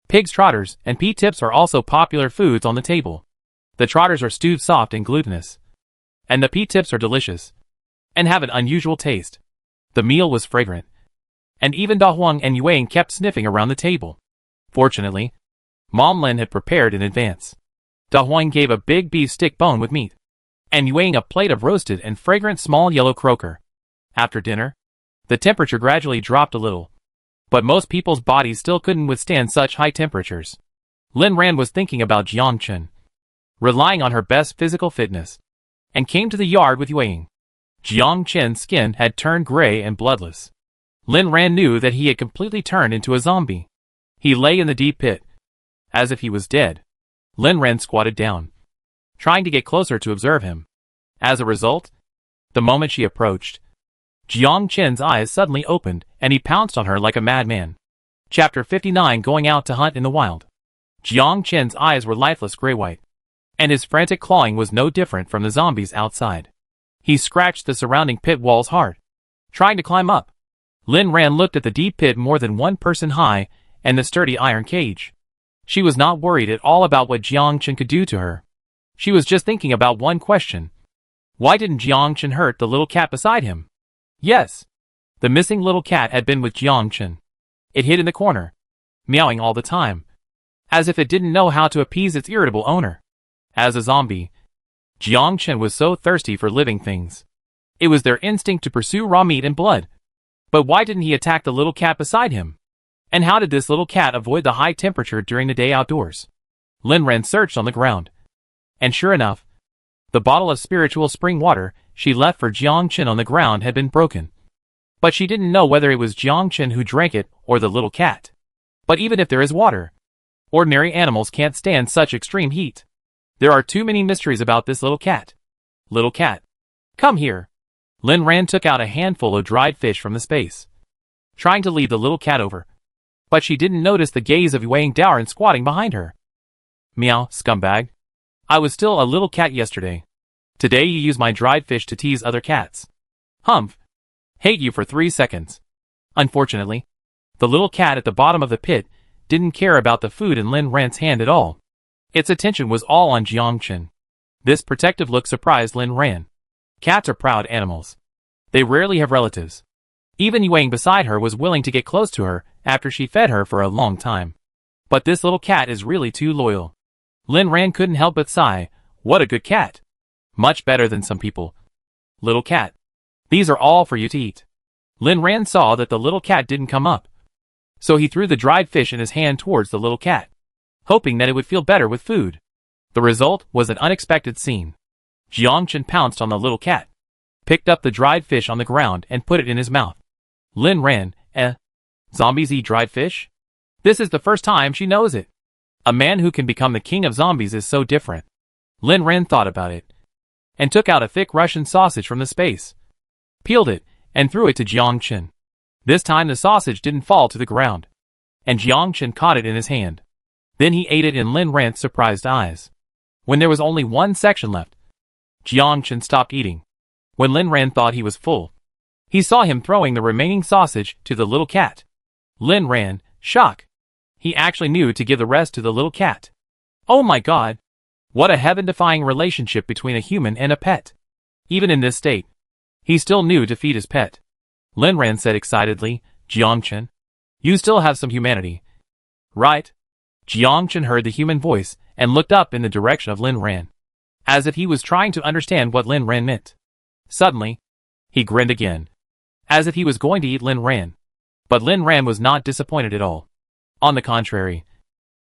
Pig's trotters and pea tips are also popular foods on the table. The trotters are stewed soft and glutinous, and the pea tips are delicious and have an unusual taste. The meal was fragrant, and even Da Huang and Yuang kept sniffing around the table. Fortunately, Mom Lin had prepared in advance. Da Huang gave a big beef stick bone with meat, and Yuang a plate of roasted and fragrant small yellow croaker. After dinner, the temperature gradually dropped a little, but most people's bodies still couldn't withstand such high temperatures. Lin Ran was thinking about Jiang Chen, relying on her best physical fitness, and came to the yard with Yuang. Jiang Chen's skin had turned gray and bloodless. Lin Ran knew that he had completely turned into a zombie. He lay in the deep pit, as if he was dead. Lin Ran squatted down, trying to get closer to observe him. As a result, the moment she approached, Jiang Chen's eyes suddenly opened and he pounced on her like a madman. Chapter 59, Going Out to Hunt in the Wild. Jiang Chen's eyes were lifeless gray-white, and his frantic clawing was no different from the zombies outside. He scratched the surrounding pit walls hard, trying to climb up. Lin Ran looked at the deep pit more than one person high and the sturdy iron cage. She was not worried at all about what Jiang Chen could do to her. She was just thinking about one question. Why didn't Jiang Chen hurt the little cat beside him? Yes, the missing little cat had been with Jiang Chen. It hid in the corner, meowing all the time, as if it didn't know how to appease its irritable owner. As a zombie, Jiang Chen was so thirsty for living things. It was their instinct to pursue raw meat and blood. But why didn't he attack the little cat beside him? And how did this little cat avoid the high temperature during the day outdoors? Lin Ran searched on the ground. And sure enough, the bottle of spiritual spring water she left for Jiang Chen on the ground had been broken. But she didn't know whether it was Jiang Chen who drank it or the little cat. But even if there is water, ordinary animals can't stand such extreme heat. There are too many mysteries about this little cat. Little cat, come here. Lin Ran took out a handful of dried fish from the space, trying to lead the little cat over. But she didn't notice the gaze of Wang Daoren squatting behind her. Meow, scumbag. I was still a little cat yesterday. Today you use my dried fish to tease other cats. Humph. Hate you for 3 seconds. Unfortunately, the little cat at the bottom of the pit didn't care about the food in Lin Ran's hand at all. Its attention was all on Jiang Chen. This protective look surprised Lin Ran. Cats are proud animals. They rarely have relatives. Even Yuang beside her was willing to get close to her after she fed her for a long time. But this little cat is really too loyal. Lin Ran couldn't help but sigh. What a good cat. Much better than some people. Little cat. These are all for you to eat. Lin Ran saw that the little cat didn't come up. So he threw the dried fish in his hand towards the little cat, hoping that it would feel better with food. The result was an unexpected scene. Jiang Chen pounced on the little cat, picked up the dried fish on the ground and put it in his mouth. Lin Ran, zombies eat dried fish? This is the first time she knows it. A man who can become the king of zombies is so different. Lin Ran thought about it, and took out a thick Russian sausage from the space, peeled it, and threw it to Jiang Chen. This time the sausage didn't fall to the ground, and Jiang Chen caught it in his hand. Then he ate it in Lin Ran's surprised eyes. When there was only one section left, Jiang Chen stopped eating. When Lin Ran thought he was full, he saw him throwing the remaining sausage to the little cat. Lin Ran, shock. He actually knew to give the rest to the little cat. Oh my god! What a heaven-defying relationship between a human and a pet. Even in this state, he still knew to feed his pet. Lin Ran said excitedly, Jiang Chen, you still have some humanity. Right? Jiang Chen heard the human voice and looked up in the direction of Lin Ran, as if he was trying to understand what Lin Ran meant. Suddenly, he grinned again, as if he was going to eat Lin Ran. But Lin Ran was not disappointed at all. On the contrary,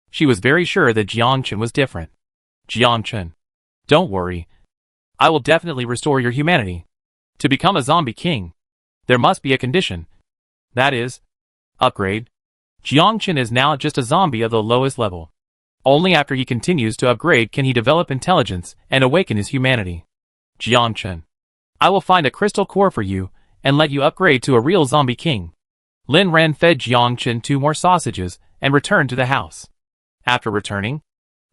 she was very sure that Jiang Chen was different. Jiang Chen, don't worry. I will definitely restore your humanity. To become a zombie king, there must be a condition. That is, upgrade. Jiang Chen is now just a zombie of the lowest level. Only after he continues to upgrade can he develop intelligence and awaken his humanity. Jiang Chen, I will find a crystal core for you and let you upgrade to a real zombie king. Lin Ran fed Jiang Chen 2 more sausages and returned to the house. After returning,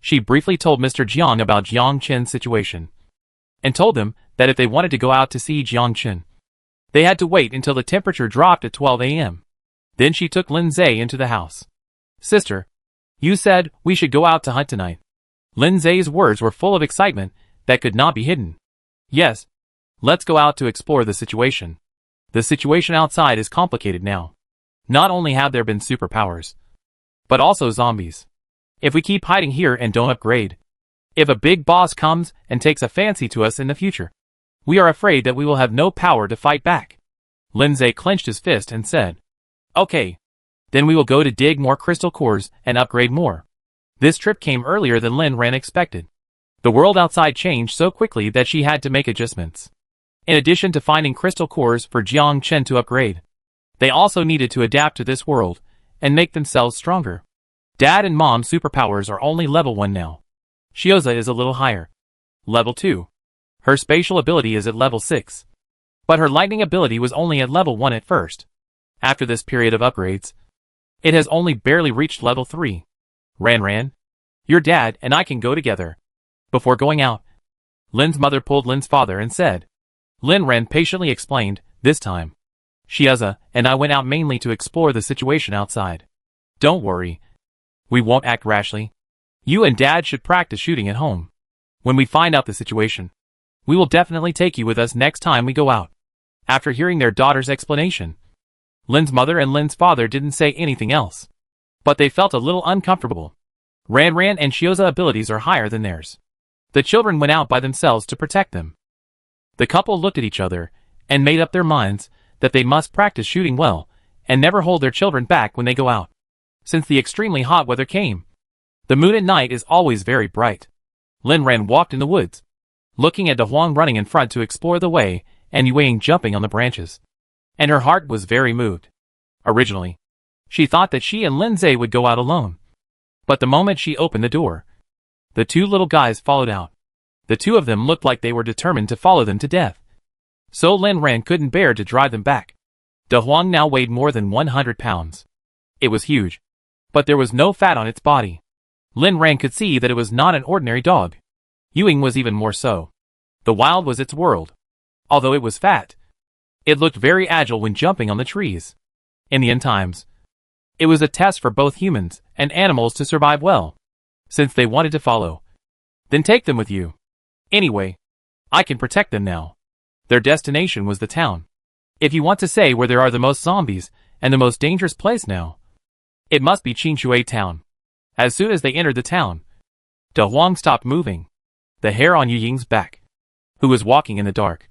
she briefly told Mr. Jiang about Jiang Chen's situation, and told him that if they wanted to go out to see Jiang Chen, they had to wait until the temperature dropped at 12 a.m. Then she took Lin Zai into the house. Sister, you said we should go out to hunt tonight. Lin Zai's words were full of excitement that could not be hidden. Yes, let's go out to explore the situation. The situation outside is complicated now. Not only have there been superpowers, but also zombies. If we keep hiding here and don't upgrade, if a big boss comes and takes a fancy to us in the future, we are afraid that we will have no power to fight back. Lin Zai clenched his fist and said, Okay, then we will go to dig more crystal cores and upgrade more. This trip came earlier than Lin Ran expected. The world outside changed so quickly that she had to make adjustments. In addition to finding crystal cores for Jiang Chen to upgrade, they also needed to adapt to this world and make themselves stronger. Dad and Mom's superpowers are only level 1 now. Shioza is a little higher. Level 2. Her spatial ability is at level 6. But her lightning ability was only at level 1 at first. After this period of upgrades, it has only barely reached level 3. Ran, your dad and I can go together. Before going out, Lin's mother pulled Lin's father and said. Lin Ran patiently explained, this time. Shioza and I went out mainly to explore the situation outside. Don't worry. We won't act rashly. You and Dad should practice shooting at home. When we find out the situation, we will definitely take you with us next time we go out. After hearing their daughter's explanation, Lin's mother and Lin's father didn't say anything else. But they felt a little uncomfortable. Ran and Shioza's abilities are higher than theirs. The children went out by themselves to protect them. The couple looked at each other and made up their minds that they must practice shooting well and never hold their children back when they go out. Since the extremely hot weather came, the moon at night is always very bright. Lin Ran walked in the woods, looking at De Huang running in front to explore the way and Yueying jumping on the branches. And her heart was very moved. Originally, she thought that she and Lin Zhe would go out alone. But the moment she opened the door, the two little guys followed out. The two of them looked like they were determined to follow them to death. So Lin Ran couldn't bear to drive them back. De Huang now weighed more than 100 pounds. It was huge, but there was no fat on its body. Lin Ran could see that it was not an ordinary dog. Yueying was even more so. The wild was its world. Although it was fat, it looked very agile when jumping on the trees. In the end times, it was a test for both humans and animals to survive well. Since they wanted to follow, then take them with you. Anyway, I can protect them now. Their destination was the town. If you want to say where there are the most zombies and the most dangerous place now, it must be Qinshui town. As soon as they entered the town, De Huang stopped moving. The hair on Yueying's back, who was walking in the dark,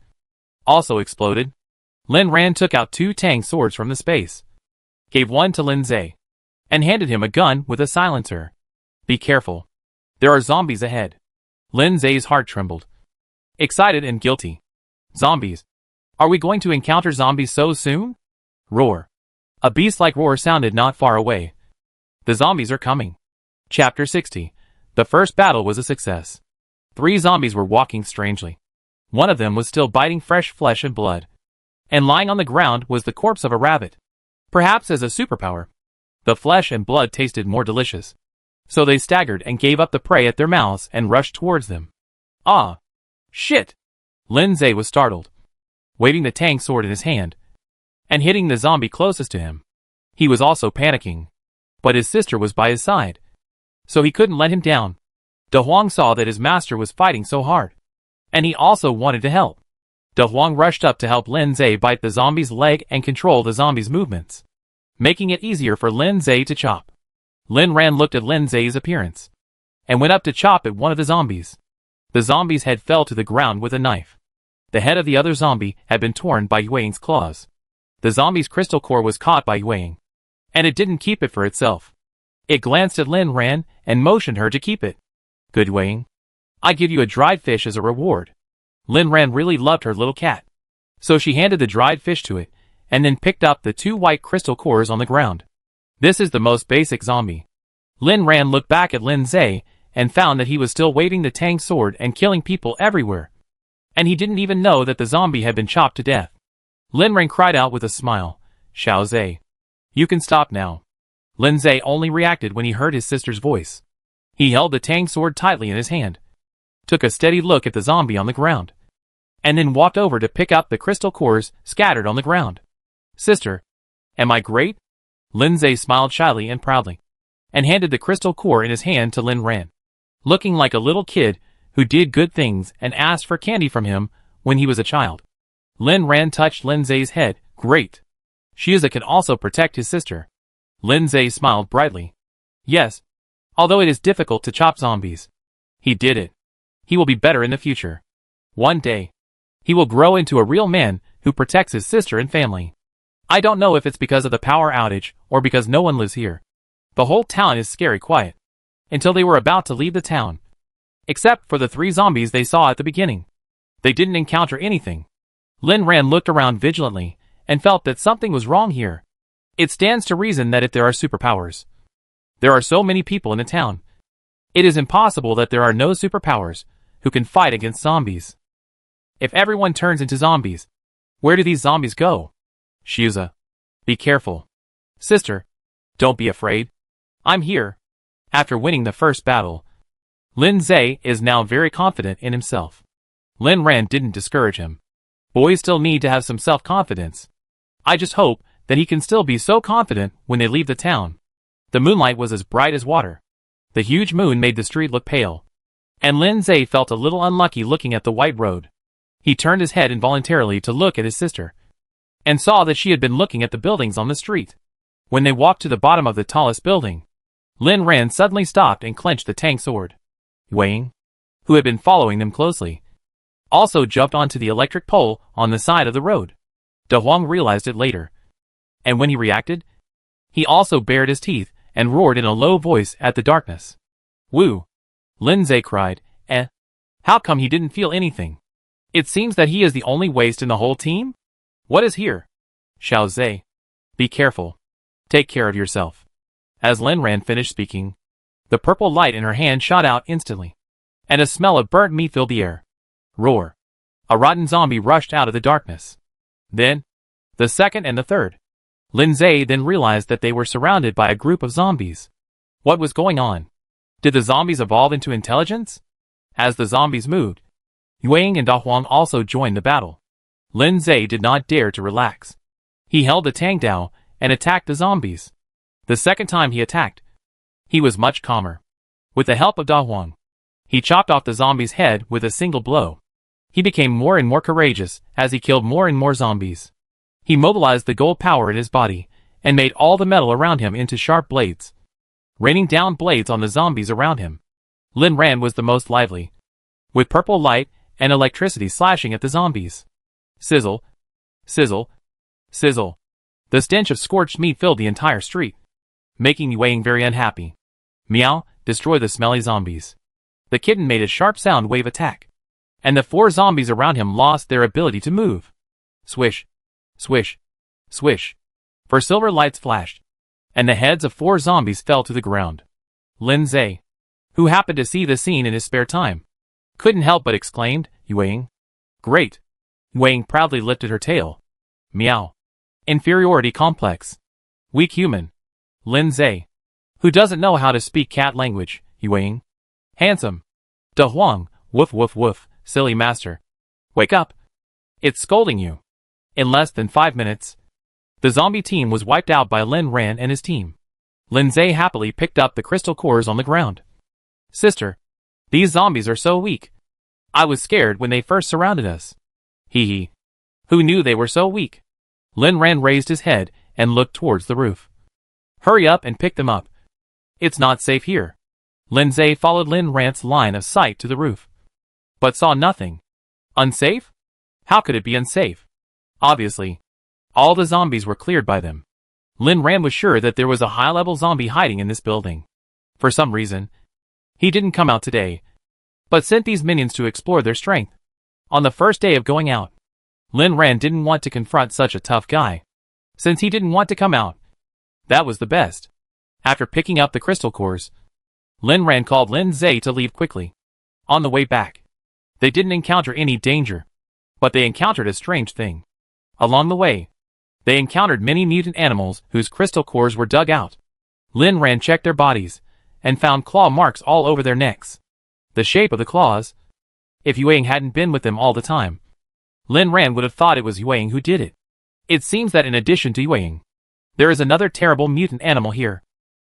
also exploded. Lin Ran took out 2 tang swords from the space, gave one to Lin Zhe, and handed him a gun with a silencer. Be careful. There are zombies ahead. Lin Zhe's heart trembled. Excited and guilty. Zombies. Are we going to encounter zombies so soon? Roar. A beast-like roar sounded not far away. The zombies are coming. Chapter 60. The first battle was a success. 3 zombies were walking strangely. One of them was still biting fresh flesh and blood. And lying on the ground was the corpse of a rabbit. Perhaps as a superpower, the flesh and blood tasted more delicious. So they staggered and gave up the prey at their mouths and rushed towards them. Ah! Shit! Lin Zhe was startled, waving the tang sword in his hand, and hitting the zombie closest to him. He was also panicking, but his sister was by his side, so he couldn't let him down. De Huang saw that his master was fighting so hard, and he also wanted to help. De Huang rushed up to help Lin Zhe bite the zombie's leg and control the zombie's movements, making it easier for Lin Zhe to chop. Lin Ran looked at Lin Zhe's appearance, and went up to chop at one of the zombies. The zombie's head fell to the ground with a knife. The head of the other zombie had been torn by Yueying's claws. The zombie's crystal core was caught by Yueying, and it didn't keep it for itself. It glanced at Lin Ran and motioned her to keep it. Good Yueying. I give you a dried fish as a reward. Lin Ran really loved her little cat, so she handed the dried fish to it, and then picked up the 2 white crystal cores on the ground. This is the most basic zombie. Lin Ran looked back at Lin Zhe and found that he was still waving the tang sword and killing people everywhere. And he didn't even know that the zombie had been chopped to death. Lin Ran cried out with a smile, Xiao Zhe. You can stop now. Lin Zhe only reacted when he heard his sister's voice. He held the tang sword tightly in his hand, took a steady look at the zombie on the ground, and then walked over to pick up the crystal cores scattered on the ground. Sister, am I great? Lin Zhe smiled shyly and proudly, and handed the crystal core in his hand to Lin Ran, looking like a little kid who did good things and asked for candy from him when he was a child. Lin Ran touched Lin Zhe's head. Great. Shioza can also protect his sister. Lin Zhe smiled brightly. Yes. Although it is difficult to chop zombies, he did it. He will be better in the future. One day, he will grow into a real man who protects his sister and family. I don't know if it's because of the power outage or because no one lives here. The whole town is scary quiet. Until they were about to leave the town. Except for the 3 zombies they saw at the beginning. They didn't encounter anything. Lin Ran looked around vigilantly and felt that something was wrong here. It stands to reason that if there are superpowers, there are so many people in the town, It is impossible that there are no superpowers who can fight against zombies. If everyone turns into zombies, where do these zombies go? Shuza. Be careful. Sister, don't be afraid. I'm here. After winning the first battle, Lin Zhe is now very confident in himself. Lin Ran didn't discourage him. Boys still need to have some self-confidence. I just hope that he can still be so confident when they leave the town. The moonlight was as bright as water. The huge moon made the street look pale. And Lin Zhe felt a little unlucky looking at the white road. He turned his head involuntarily to look at his sister, and saw that she had been looking at the buildings on the street. When they walked to the bottom of the tallest building, Lin Ran suddenly stopped and clenched the tang sword. Wang, who had been following them closely, also jumped onto the electric pole on the side of the road. De Huang realized it later, and when he reacted, he also bared his teeth and roared in a low voice at the darkness. Woo! Lin Zhe cried, How come he didn't feel anything? It seems that he is the only waste in the whole team? What is here? Xiao Zhe. Be careful. Take care of yourself. As Lin Ran finished speaking, the purple light in her hand shot out instantly, and a smell of burnt meat filled the air. Roar. A rotten zombie rushed out of the darkness. Then, the second and the third. Lin Zhe then realized that they were surrounded by a group of zombies. What was going on? Did the zombies evolve into intelligence? As the zombies moved, Yuang and Da Huang also joined the battle. Lin Zhe did not dare to relax. He held the Tang Dao and attacked the zombies. The second time he attacked, he was much calmer. With the help of Da Huang, he chopped off the zombie's head with a single blow. He became more and more courageous as he killed more and more zombies. He mobilized the gold power in his body and made all the metal around him into sharp blades, raining down blades on the zombies around him. Lin Ran was the most lively, with purple light and electricity slashing at the zombies. Sizzle, sizzle, sizzle. The stench of scorched meat filled the entire street, making Yuang very unhappy. Meow, destroy the smelly zombies. The kitten made a sharp sound wave attack, and the 4 zombies around him lost their ability to move. Swish, swish, swish. 4 silver lights flashed, and the heads of 4 zombies fell to the ground. Lin Zhe, who happened to see the scene in his spare time, couldn't help but exclaimed, Yuang. Great. Yuang proudly lifted her tail. Meow. Inferiority complex. Weak human. Lin Zhe, who doesn't know how to speak cat language. Yuang. Handsome. Da Huang, woof woof woof, silly master. Wake up. It's scolding you. In less than 5 minutes, the zombie team was wiped out by Lin Ran and his team. Lin Zhe happily picked up the crystal cores on the ground. Sister, these zombies are so weak. I was scared when they first surrounded us. Hee hee. Who knew they were so weak? Lin Ran raised his head and looked towards the roof. Hurry up and pick them up. It's not safe here. Lin Zhe followed Lin Ran's line of sight to the roof, but saw nothing. Unsafe? How could it be unsafe? Obviously, all the zombies were cleared by them. Lin Ran was sure that there was a high-level zombie hiding in this building. For some reason, he didn't come out today, but sent these minions to explore their strength. On the first day of going out, Lin Ran didn't want to confront such a tough guy. Since he didn't want to come out, that was the best. After picking up the crystal cores, Lin Ran called Lin Zhe to leave quickly. On the way back, they didn't encounter any danger, but they encountered a strange thing. Along the way, they encountered many mutant animals whose crystal cores were dug out. Lin Ran checked their bodies and found claw marks all over their necks. The shape of the claws. If Yuang hadn't been with them all the time, Lin Ran would have thought it was Yuang who did it. It seems that in addition to Yuang, there is another terrible mutant animal here.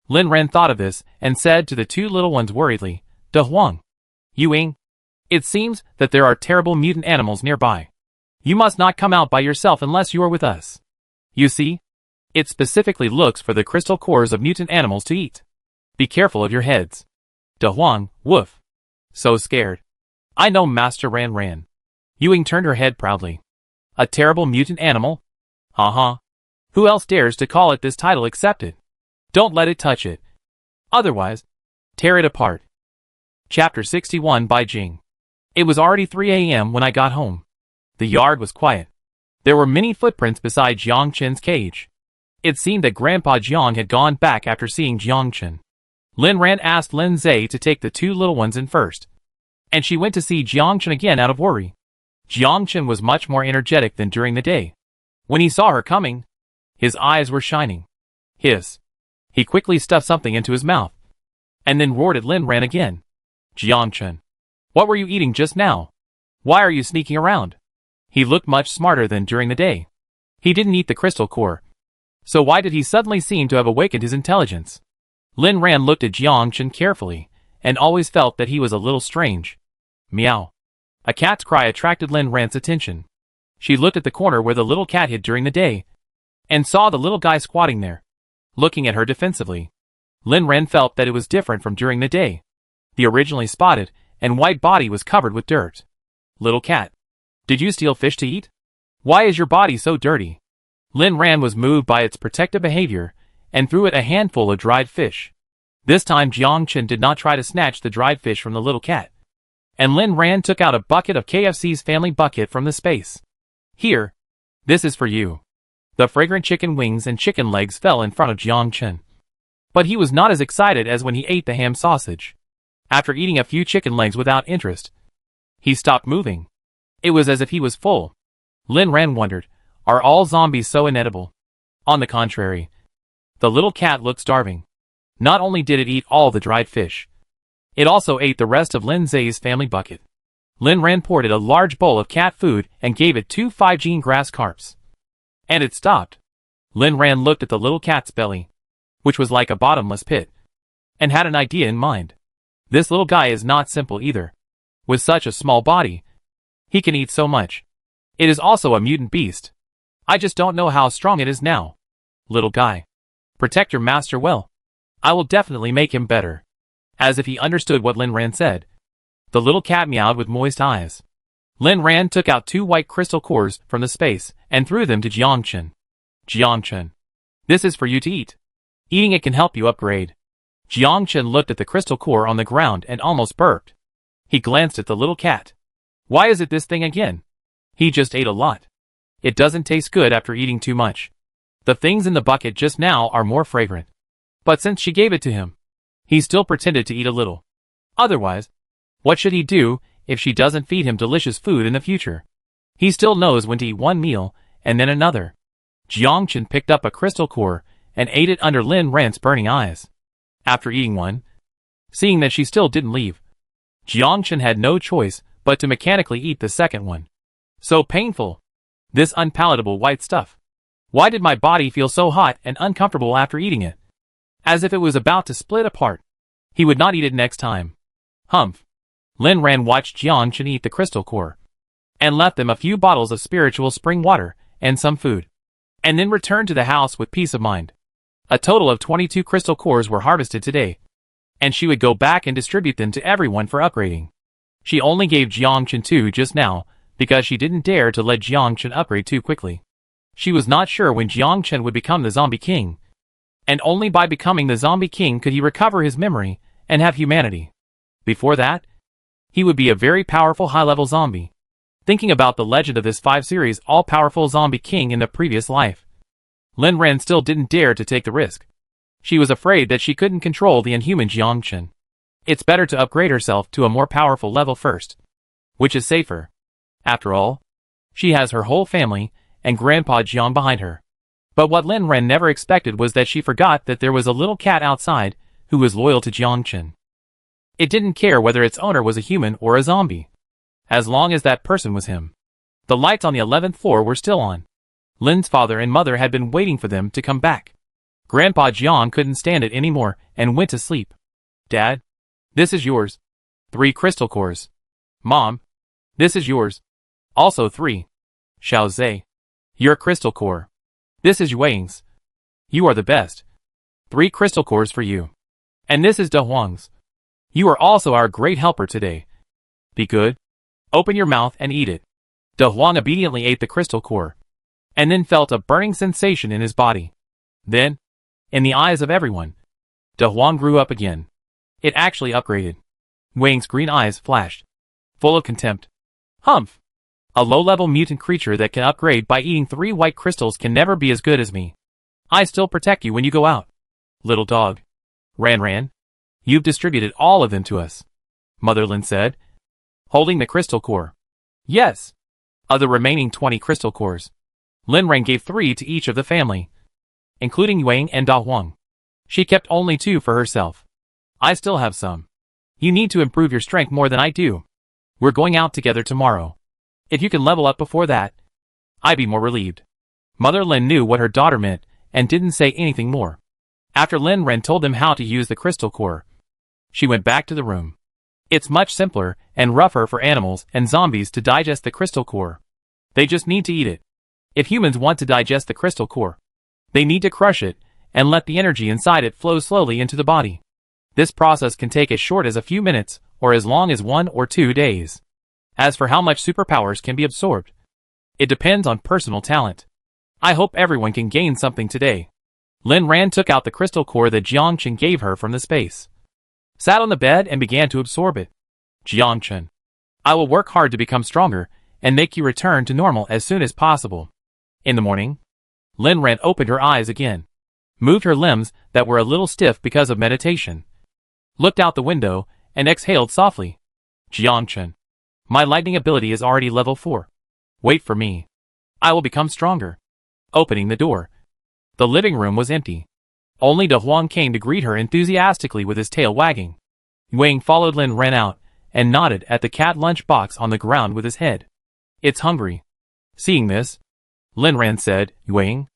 Lin Ran thought of this and said to the 2 little ones worriedly, Da Huang, Yuang, it seems that there are terrible mutant animals nearby. You must not come out by yourself unless you are with us. You see, it specifically looks for the crystal cores of mutant animals to eat. Be careful of your heads. Da Huang, woof. So scared. I know, Master Ran Ran. Yuang turned her head proudly. A terrible mutant animal? Uh-huh. Who else dares to call it this title except it? Don't let it touch it. Otherwise, tear it apart. Chapter 61 by Jing. It was already 3 a.m. when I got home. The yard was quiet. There were many footprints beside Jiang Chen's cage. It seemed that Grandpa Jiang had gone back after seeing Jiang Chen. Lin Ran asked Lin Zai to take the two little ones in first, and she went to see Jiangchen again out of worry. Jiangchen was much more energetic than during the day. When he saw her coming, his eyes were shining. Hiss. He quickly stuffed something into his mouth, and then roared at Lin Ran again. Jiangchen, what were you eating just now? Why are you sneaking around? He looked much smarter than during the day. He didn't eat the crystal core. So why did he suddenly seem to have awakened his intelligence? Lin Ran looked at Jiangchen carefully, and always felt that he was a little strange. Meow. A cat's cry attracted Lin Ran's attention. She looked at the corner where the little cat hid during the day, and saw the little guy squatting there, looking at her defensively. Lin Ran felt that it was different from during the day. The originally spotted and white body was covered with dirt. Little cat, did you steal fish to eat? Why is your body so dirty? Lin Ran was moved by its protective behavior and threw it a handful of dried fish. This time Jiangchen did not try to snatch the dried fish from the little cat, and Lin Ran took out a bucket of KFC's family bucket from the space. Here, this is for you. The fragrant chicken wings and chicken legs fell in front of Jiangchen. But he was not as excited as when he ate the ham sausage. After eating a few chicken legs without interest, he stopped moving. It was as if he was full. Lin Ran wondered, are all zombies so inedible? On the contrary, the little cat looked starving. Not only did it eat all the dried fish, it also ate the rest of Lin Zai's family bucket. Lin Ran poured it a large bowl of cat food and gave it 2 5-gene grass carps. And it stopped. Lin Ran looked at the little cat's belly, which was like a bottomless pit, and had an idea in mind. This little guy is not simple either. With such a small body, he can eat so much. It is also a mutant beast. I just don't know how strong it is now. Little guy, protect your master well. I will definitely make him better. As if he understood what Lin Ran said, the little cat meowed with moist eyes. Lin Ran took out 2 white crystal cores from the space and threw them to Jiangchen. Jiangchen, this is for you to eat. Eating it can help you upgrade. Jiangchen looked at the crystal core on the ground and almost burped. He glanced at the little cat. Why is it this thing again? He just ate a lot. It doesn't taste good after eating too much. The things in the bucket just now are more fragrant. But since she gave it to him, he still pretended to eat a little. Otherwise, what should he do if she doesn't feed him delicious food in the future? He still knows when to eat one meal and then another. Jiangchen picked up a crystal core and ate it under Lin Ran's burning eyes. After eating one, seeing that she still didn't leave, Jiangchen had no choice but to mechanically eat the second one. So painful. This unpalatable white stuff. Why did my body feel so hot and uncomfortable after eating it? As if it was about to split apart. He would not eat it next time. Humph. Lin Ran watched Jiangchen eat the crystal core, and left them a few bottles of spiritual spring water and some food, and then returned to the house with peace of mind. A total of 22 crystal cores were harvested today, and she would go back and distribute them to everyone for upgrading. She only gave Jiangchen 2 just now, because she didn't dare to let Jiangchen upgrade too quickly. She was not sure when Jiangchen would become the zombie king, and only by becoming the zombie king could he recover his memory and have humanity. Before that, he would be a very powerful high-level zombie. Thinking about the legend of this 5-series all-powerful zombie king in the previous life, Lin Ran still didn't dare to take the risk. She was afraid that she couldn't control the inhuman Jiangchen. It's better to upgrade herself to a more powerful level first, which is safer. After all, she has her whole family and Grandpa Jiang behind her. But what Lin Ran never expected was that she forgot that there was a little cat outside who was loyal to Jiangchen. It didn't care whether its owner was a human or a zombie, as long as that person was him. The lights on the 11th floor were still on. Lin's father and mother had been waiting for them to come back. Grandpa Jiang couldn't stand it anymore and went to sleep. Dad, this is yours. 3 crystal cores. Mom, this is yours. Also 3. Xiao Zai, your crystal core. This is Yuang's. You are the best. 3 crystal cores for you. And this is De Huang's. You are also our great helper today. Be good. Open your mouth and eat it. De Huang obediently ate the crystal core, and then felt a burning sensation in his body. Then, in the eyes of everyone, De Huang grew up again. It actually upgraded. Wang's green eyes flashed, full of contempt. Humph! A low-level mutant creature that can upgrade by eating 3 white crystals can never be as good as me. I still protect you when you go out. Little dog. Ran. You've distributed all of them to us, Mother Lin said, holding the crystal core. Yes. Of the remaining 20 crystal cores, Lin Ran gave 3 to each of the family, including Yuang and Da Huang. She kept only 2 for herself. I still have some. You need to improve your strength more than I do. We're going out together tomorrow. If you can level up before that, I'd be more relieved. Mother Lin knew what her daughter meant and didn't say anything more. After Lin Ran told them how to use the crystal core, she went back to the room. It's much simpler and rougher for animals and zombies to digest the crystal core. They just need to eat it. If humans want to digest the crystal core, they need to crush it and let the energy inside it flow slowly into the body. This process can take as short as a few minutes or as long as 1 or 2 days. As for how much superpowers can be absorbed, it depends on personal talent. I hope everyone can gain something today. Lin Ran took out the crystal core that Jiangchen gave her from the space, sat on the bed and began to absorb it. Jiangchen, I will work hard to become stronger and make you return to normal as soon as possible. In the morning, Lin Ran opened her eyes again, moved her limbs that were a little stiff because of meditation, looked out the window, and exhaled softly. Jiangchen, my lightning ability is already level 4. Wait for me. I will become stronger. Opening the door. The living room was empty. Only Da Huang came to greet her enthusiastically with his tail wagging. Yuang followed Lin Ran out and nodded at the cat lunch box on the ground with his head. It's hungry. Seeing this, Lin Ran said, Yuang,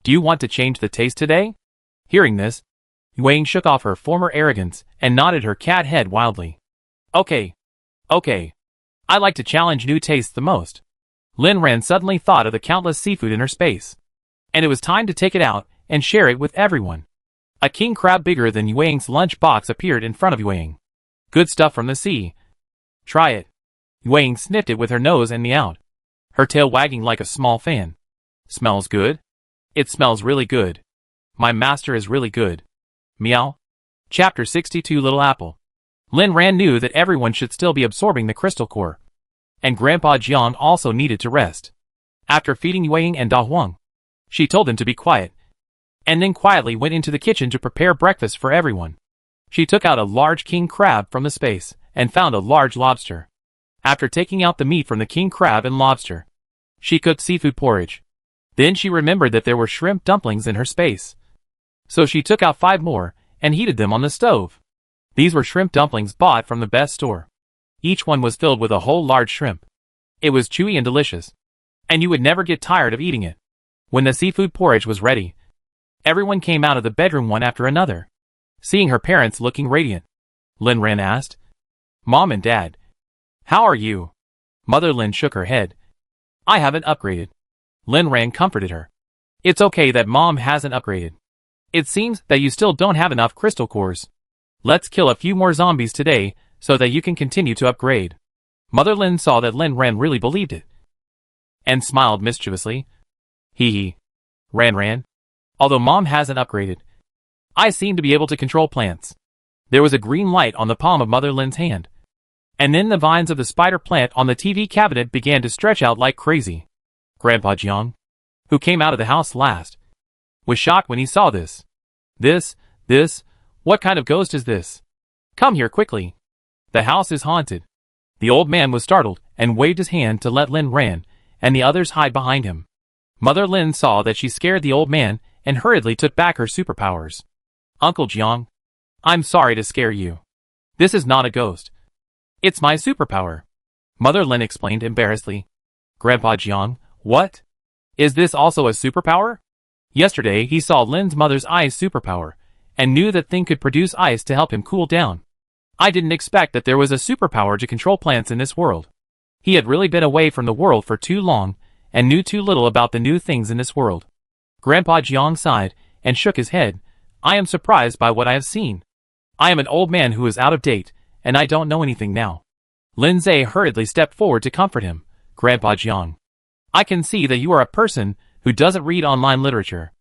do you want to change the taste today? Hearing this, Yuang shook off her former arrogance and nodded her cat head wildly. Okay. I like to challenge new tastes the most. Lin Ran suddenly thought of the countless seafood in her space, and it was time to take it out and share it with everyone. A king crab bigger than Yuang's lunch box appeared in front of Yuang. Good stuff from the sea. Try it. Yuang sniffed it with her nose and meowed, her tail wagging like a small fan. Smells good? It smells really good. My master is really good. Meow. Chapter 62 Little Apple. Lin Ran knew that everyone should still be absorbing the crystal core, and Grandpa Jiang also needed to rest. After feeding Yuang and Da Huang, she told them to be quiet, and then quietly went into the kitchen to prepare breakfast for everyone. She took out a large king crab from the space and found a large lobster. After taking out the meat from the king crab and lobster, she cooked seafood porridge. Then she remembered that there were shrimp dumplings in her space, so she took out 5 more and heated them on the stove. These were shrimp dumplings bought from the best store. Each one was filled with a whole large shrimp. It was chewy and delicious, and you would never get tired of eating it. When the seafood porridge was ready, everyone came out of the bedroom one after another. Seeing her parents looking radiant, Lin Ran asked, Mom and Dad, how are you? Mother Lin shook her head. I haven't upgraded. Lin Ran comforted her. It's okay that Mom hasn't upgraded. It seems that you still don't have enough crystal cores. Let's kill a few more zombies today so that you can continue to upgrade. Mother Lin saw that Lin Ran really believed it, and smiled mischievously. Hee. Ran. Although Mom hasn't upgraded, I seem to be able to control plants. There was a green light on the palm of Mother Lin's hand, and then the vines of the spider plant on the TV cabinet began to stretch out like crazy. Grandpa Jiang, who came out of the house last, was shocked when he saw this. This, what kind of ghost is this? Come here quickly. The house is haunted. The old man was startled and waved his hand to let Lin Ran and the others hide behind him. Mother Lin saw that she scared the old man and hurriedly took back her superpowers. Uncle Jiang, I'm sorry to scare you. This is not a ghost. It's my superpower. Mother Lin explained embarrassedly. Grandpa Jiang, what? Is this also a superpower? Yesterday he saw Lin's mother's ice superpower, and knew that thing could produce ice to help him cool down. I didn't expect that there was a superpower to control plants in this world. He had really been away from the world for too long, and knew too little about the new things in this world. Grandpa Jiang sighed, and shook his head. I am surprised by what I have seen. I am an old man who is out of date, and I don't know anything now. Lin Zhe hurriedly stepped forward to comfort him. Grandpa Jiang, I can see that you are a person who doesn't read online literature.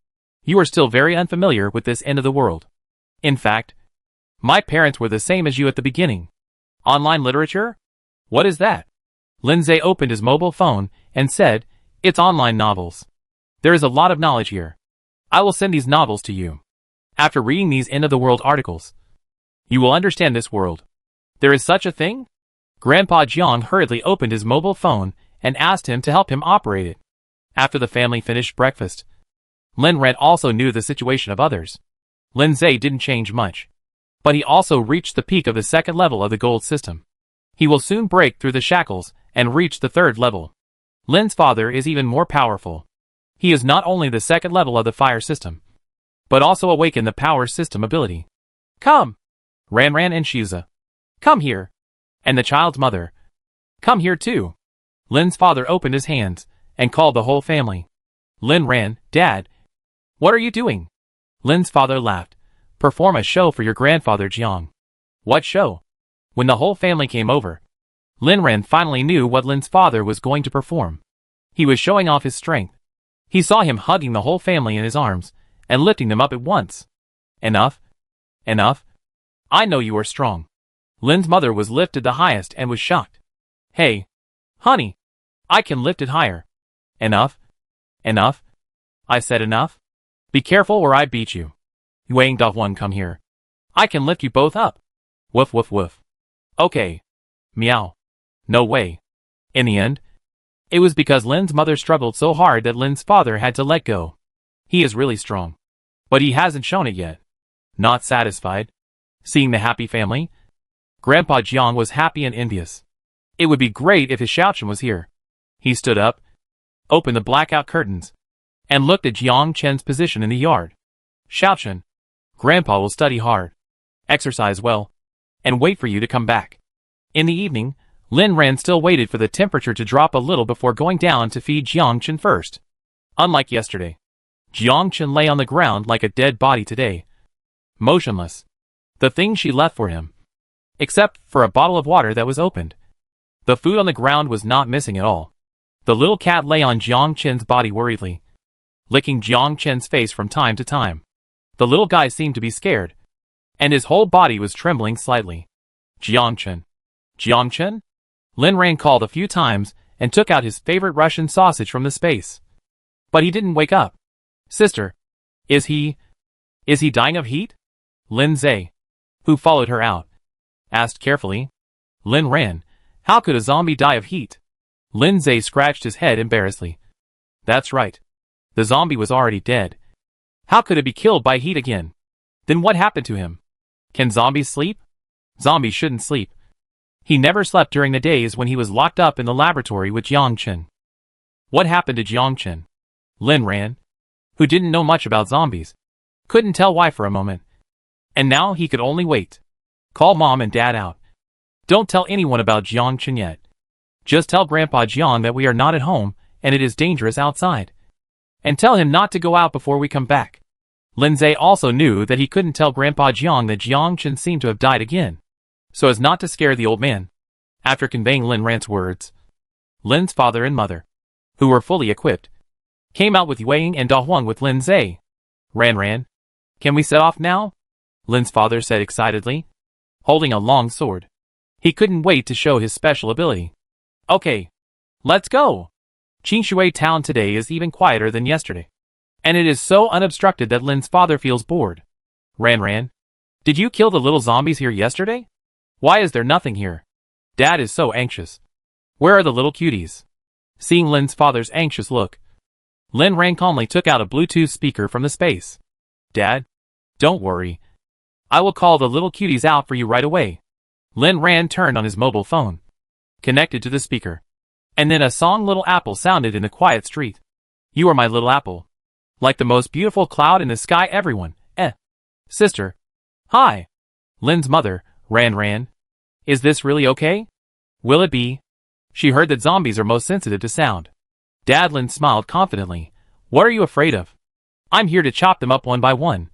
You are still very unfamiliar with this end of the world. In fact, my parents were the same as you at the beginning. Online literature? What is that? Lin Zhe opened his mobile phone and said, It's online novels. There is a lot of knowledge here. I will send these novels to you. After reading these end-of-the-world articles, You will understand this world. There is such a thing? Grandpa Jiang hurriedly opened his mobile phone and asked him to help him operate it. After the family finished breakfast, Lin Ran also knew the situation of others. Lin Zhe didn't change much, but he also reached the peak of the second level of the gold system. He will soon break through the shackles and reach the third level. Lin's father is even more powerful. He is not only the second level of the fire system, but also awaken the power system ability. Come! Ran and Shiza. Come here. And the child's mother. Come here too. Lin's father opened his hands and called the whole family. Lin ran, Dad. What are you doing? Lin's father laughed. Perform a show for your grandfather Jiang. What show? When the whole family came over, Lin Ran finally knew what Lin's father was going to perform. He was showing off his strength. He saw him hugging the whole family in his arms and lifting them up at once. Enough. Enough. I know you are strong. Lin's mother was lifted the highest and was shocked. Hey. Honey. I can lift it higher. Enough. Enough. I said enough. Be careful or I beat you. Wang Da1 come here. I can lift you both up. Woof woof woof. Okay. Meow. No way. In the end, it was because Lin's mother struggled so hard that Lin's father had to let go. He is really strong. But he hasn't shown it yet. Not satisfied. Seeing the happy family, Grandpa Jiang was happy and envious. It would be great if his Xiaochen was here. He stood up, opened the blackout curtains, and looked at Jiang Chen's position in the yard. Xiaochen, Grandpa will study hard, exercise well, and wait for you to come back. In the evening, Lin Ran still waited for the temperature to drop a little before going down to feed Jiang Chen first. Unlike yesterday, Jiang Chen lay on the ground like a dead body today. Motionless. The thing she left for him. Except for a bottle of water that was opened. The food on the ground was not missing at all. The little cat lay on Jiang Chen's body worriedly, licking Jiang Chen's face from time to time. The little guy seemed to be scared, and his whole body was trembling slightly. Jiang Chen. Jiang Chen? Lin Ran called a few times and took out his favorite Russian sausage from the space. But he didn't wake up. Sister. Is he dying of heat? Lin Zhe, who followed her out, asked carefully. Lin Ran, how could a zombie die of heat? Lin Zhe scratched his head embarrassedly. That's right. The zombie was already dead. How could it be killed by heat again? Then what happened to him? Can zombies sleep? Zombies shouldn't sleep. He never slept during the days when he was locked up in the laboratory with Jiang Chen. What happened to Jiang Chen? Lin Ran, who didn't know much about zombies, couldn't tell why for a moment. And now he could only wait. Call Mom and Dad out. Don't tell anyone about Jiang Chen yet. Just tell Grandpa Jiang that we are not at home and it is dangerous outside. And tell him not to go out before we come back. Lin Zhe also knew that he couldn't tell Grandpa Jiang that Jiang Chen seemed to have died again, so as not to scare the old man. After conveying Lin Ran's words, Lin's father and mother, who were fully equipped, came out with Wang and Da1 with Lin Zhe. Ran, can we set off now? Lin's father said excitedly, holding a long sword. He couldn't wait to show his special ability. Okay, let's go. Qingshui town today is even quieter than yesterday, and it is so unobstructed that Lin's father feels bored. Ran, did you kill the little zombies here yesterday? Why is there nothing here? Dad is so anxious. Where are the little cuties? Seeing Lin's father's anxious look, Lin Ran calmly took out a Bluetooth speaker from the space. Dad, don't worry. I will call the little cuties out for you right away. Lin Ran turned on his mobile phone, connected to the speaker, and then a song Little Apple sounded in the quiet street. You are my little apple. Like the most beautiful cloud in the sky, everyone. Sister. Hi. Lin's mother, Ran. Is this really okay? Will it be? She heard that zombies are most sensitive to sound. Dad Lin smiled confidently. What are you afraid of? I'm here to chop them up one by one.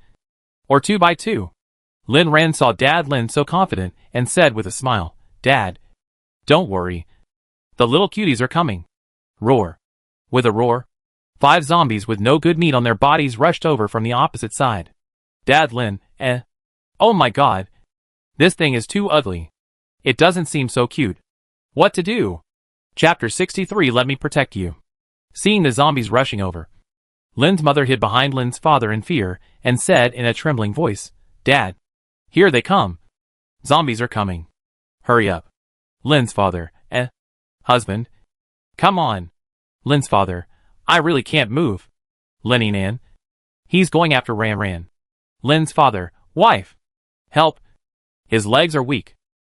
Or two by two. Lin Ran saw Dad Lin so confident and said with a smile, Dad, don't worry. The little cuties are coming. Roar. With a roar, 5 zombies with no good meat on their bodies rushed over from the opposite side. Dad Lin, oh my god. This thing is too ugly. It doesn't seem so cute. What to do? Chapter 63. Let me protect you. Seeing the zombies rushing over, Lin's mother hid behind Lin's father in fear and said in a trembling voice, Dad, here they come. Zombies are coming. Hurry up. Lynn's father. Husband. Come on. Lynn's father. I really can't move. Lenny Nan. He's going after Ran. Lynn's father. Wife. Help. His legs are weak.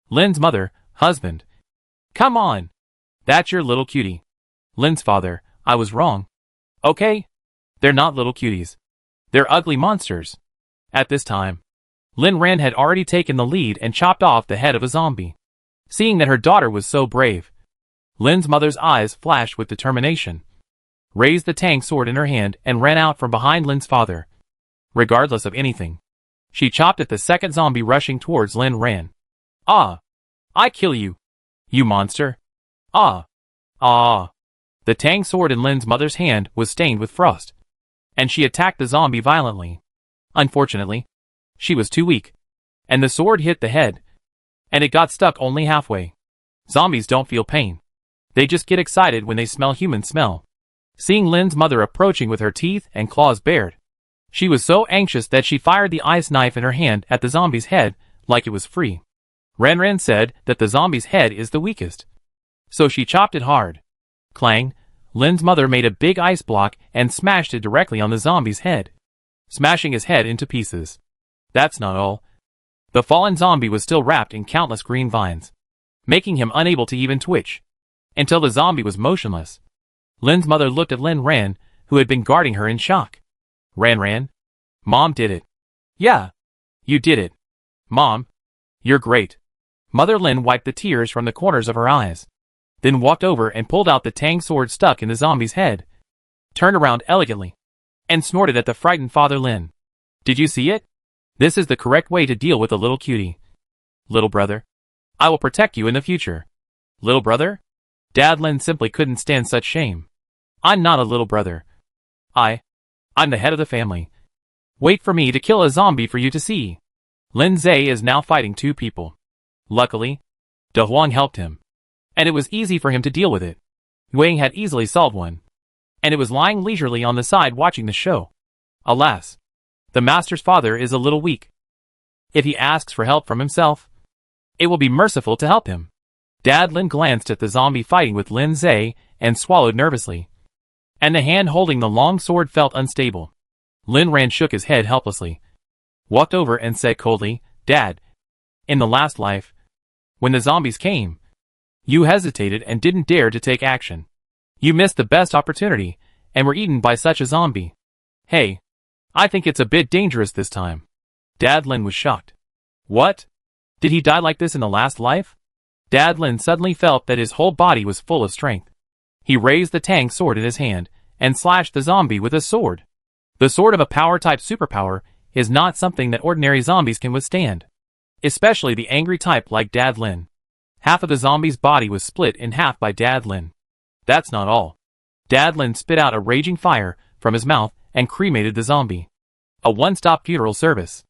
Lynn's mother. Husband. Come on. That's your little cutie. Lynn's father. I was wrong. Okay. They're not little cuties. They're ugly monsters. At this time, Lynn Ran had already taken the lead and chopped off the head of a zombie. Seeing that her daughter was so brave, Lynn's mother's eyes flashed with determination, raised the tang sword in her hand and ran out from behind Lynn's father. Regardless of anything, she chopped at the second zombie rushing towards Lynn Ran. Ah! I kill you! You monster! Ah! Ah! The tang sword in Lynn's mother's hand was stained with frost, and she attacked the zombie violently. Unfortunately, she was too weak, and the sword hit the head, and it got stuck only halfway. Zombies don't feel pain. They just get excited when they smell human smell. Seeing Lynn's mother approaching with her teeth and claws bared, she was so anxious that she fired the ice knife in her hand at the zombie's head like it was free. Ran said that the zombie's head is the weakest, so she chopped it hard. Clang! Lynn's mother made a big ice block and smashed it directly on the zombie's head, smashing his head into pieces. That's not all. The fallen zombie was still wrapped in countless green vines, making him unable to even twitch, until the zombie was motionless. Lynn's mother looked at Lynn Ran, who had been guarding her in shock. Ran? Mom did it. Yeah. You did it. Mom. You're great. Mother Lynn wiped the tears from the corners of her eyes, then walked over and pulled out the tang sword stuck in the zombie's head, turned around elegantly, and snorted at the frightened father Lynn. Did you see it? This is the correct way to deal with a little cutie. Little brother. I will protect you in the future. Little brother? Dad Lynn simply couldn't stand such shame. I'm not a little brother. I'm the head of the family. Wait for me to kill a zombie for you to see. Lin Zhe is now fighting two people. Luckily, De Huang helped him, and it was easy for him to deal with it. Wang had easily solved one, and it was lying leisurely on the side watching the show. Alas, the master's father is a little weak. If he asks for help from himself, it will be merciful to help him. Dad Lin glanced at the zombie fighting with Lin Zhe and swallowed nervously, and the hand holding the long sword felt unstable. Lin Ran shook his head helplessly, walked over and said coldly, Dad, in the last life, when the zombies came, you hesitated and didn't dare to take action. You missed the best opportunity and were eaten by such a zombie. Hey, I think it's a bit dangerous this time. Dad Lin was shocked. What? Did he die like this in the last life? Dad Lin suddenly felt that his whole body was full of strength. He raised the tang sword in his hand and slashed the zombie with a sword. The sword of a power-type superpower is not something that ordinary zombies can withstand, especially the angry type like Dad Lin. Half of the zombie's body was split in half by Dad Lin. That's not all. Dad Lin spit out a raging fire from his mouth and cremated the zombie. A one-stop funeral service.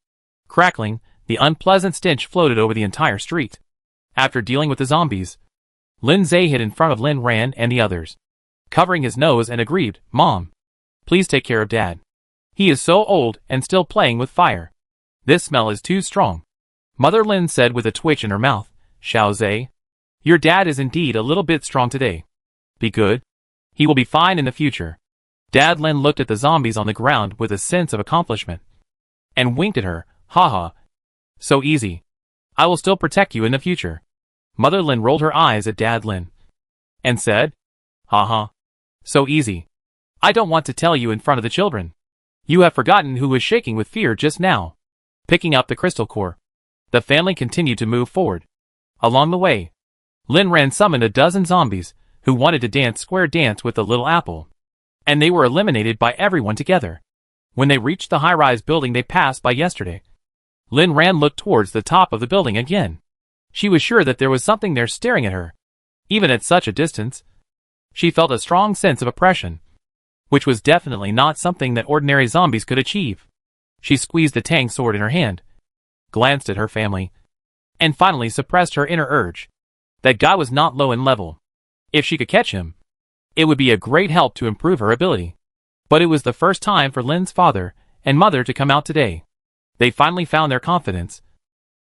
Crackling, the unpleasant stench floated over the entire street. After dealing with the zombies, Lin Zhe hid in front of Lin Ran and the others, covering his nose and agreed, Mom, please take care of Dad. He is so old and still playing with fire. This smell is too strong. Mother Lin said with a twitch in her mouth, Xiao Zhe, your dad is indeed a little bit strong today. Be good. He will be fine in the future. Dad Lin looked at the zombies on the ground with a sense of accomplishment, and winked at her, haha. So easy. I will still protect you in the future. Mother Lin rolled her eyes at Dad Lin, and said, haha. So easy. I don't want to tell you in front of the children. You have forgotten who was shaking with fear just now. Picking up the crystal core, the family continued to move forward. Along the way, Lin Ran summoned a dozen zombies who wanted to dance square dance with the little apple, and they were eliminated by everyone together. When they reached the high-rise building they passed by yesterday, Lin Ran looked towards the top of the building again. She was sure that there was something there staring at her. Even at such a distance, she felt a strong sense of oppression, which was definitely not something that ordinary zombies could achieve. She squeezed the tang sword in her hand, glanced at her family, and finally suppressed her inner urge. That guy was not low in level. If she could catch him, it would be a great help to improve her ability. But it was the first time for Lin's father and mother to come out today. They finally found their confidence.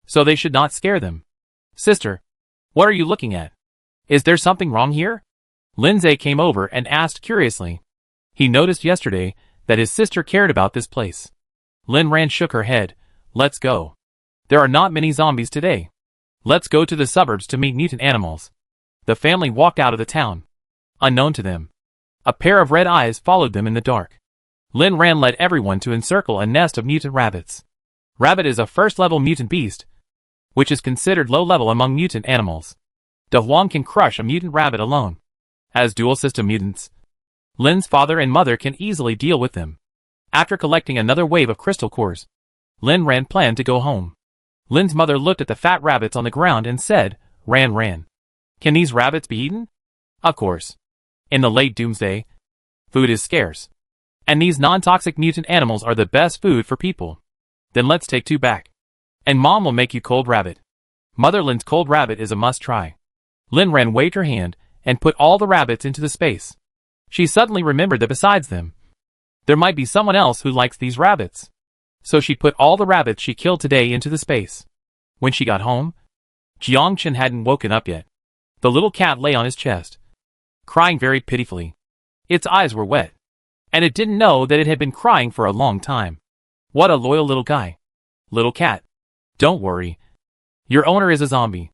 so they should not scare them. Sister, what are you looking at? Is there something wrong here? Lindsay came over and asked curiously. He noticed yesterday that his sister cared about this place. Lin Ran shook her head. Let's go. There are not many zombies today. Let's go to the suburbs to meet mutant animals. The family walked out of the town. Unknown to them, a pair of red eyes followed them in the dark. Lin Ran led everyone to encircle a nest of mutant rabbits. Rabbit is a first-level mutant beast, which is considered low-level among mutant animals. Da Huang can crush a mutant rabbit alone. As dual-system mutants, Lin's father and mother can easily deal with them. After collecting another wave of crystal cores, Lin Ran planned to go home. Lin's mother looked at the fat rabbits on the ground and said, Ran, can these rabbits be eaten? Of course. In the late Doomsday, food is scarce, and these non-toxic mutant animals are the best food for people. Then let's take 2 back. And Mom will make you cold rabbit. Mother Lin's cold rabbit is a must-try. Lin Ran waved her hand and put all the rabbits into the space. She suddenly remembered that besides them, there might be someone else who likes these rabbits. So she put all the rabbits she killed today into the space. When she got home, Jiangchen hadn't woken up yet. The little cat lay on his chest, crying very pitifully. Its eyes were wet, and it didn't know that it had been crying for a long time. What a loyal little guy. Little cat, don't worry. Your owner is a zombie.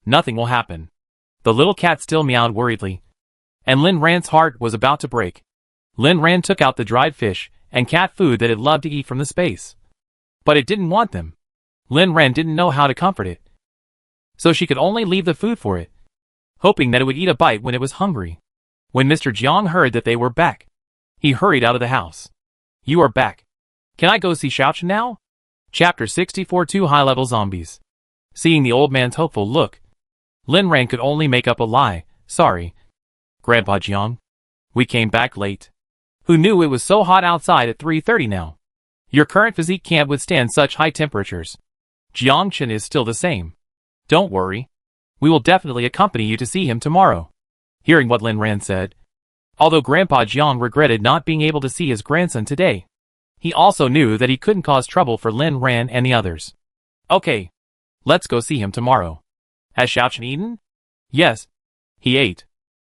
Nothing will happen. The little cat still meowed worriedly, and Lin Ran's heart was about to break. Lin Ran took out the dried fish and cat food that it loved to eat from the space. But it didn't want them. Lin Ran didn't know how to comfort it, so she could only leave the food for it, hoping that it would eat a bite when it was hungry. When Mr. Jiang heard that they were back, he hurried out of the house. You are back. Can I go see Xiaochen now? Chapter 64 2 High-Level Zombies. Seeing the old man's hopeful look, Lin Ran could only make up a lie. Sorry, Grandpa Jiang. We came back late. Who knew it was so hot outside at 3:30 now? Your current physique can't withstand such high temperatures. Jiangchen is still the same. Don't worry. We will definitely accompany you to see him tomorrow. Hearing what Lin Ran said, although Grandpa Jiang regretted not being able to see his grandson today, he also knew that he couldn't cause trouble for Lin Ran and the others. Okay, let's go see him tomorrow. Has Xiaochen eaten? Yes. He ate.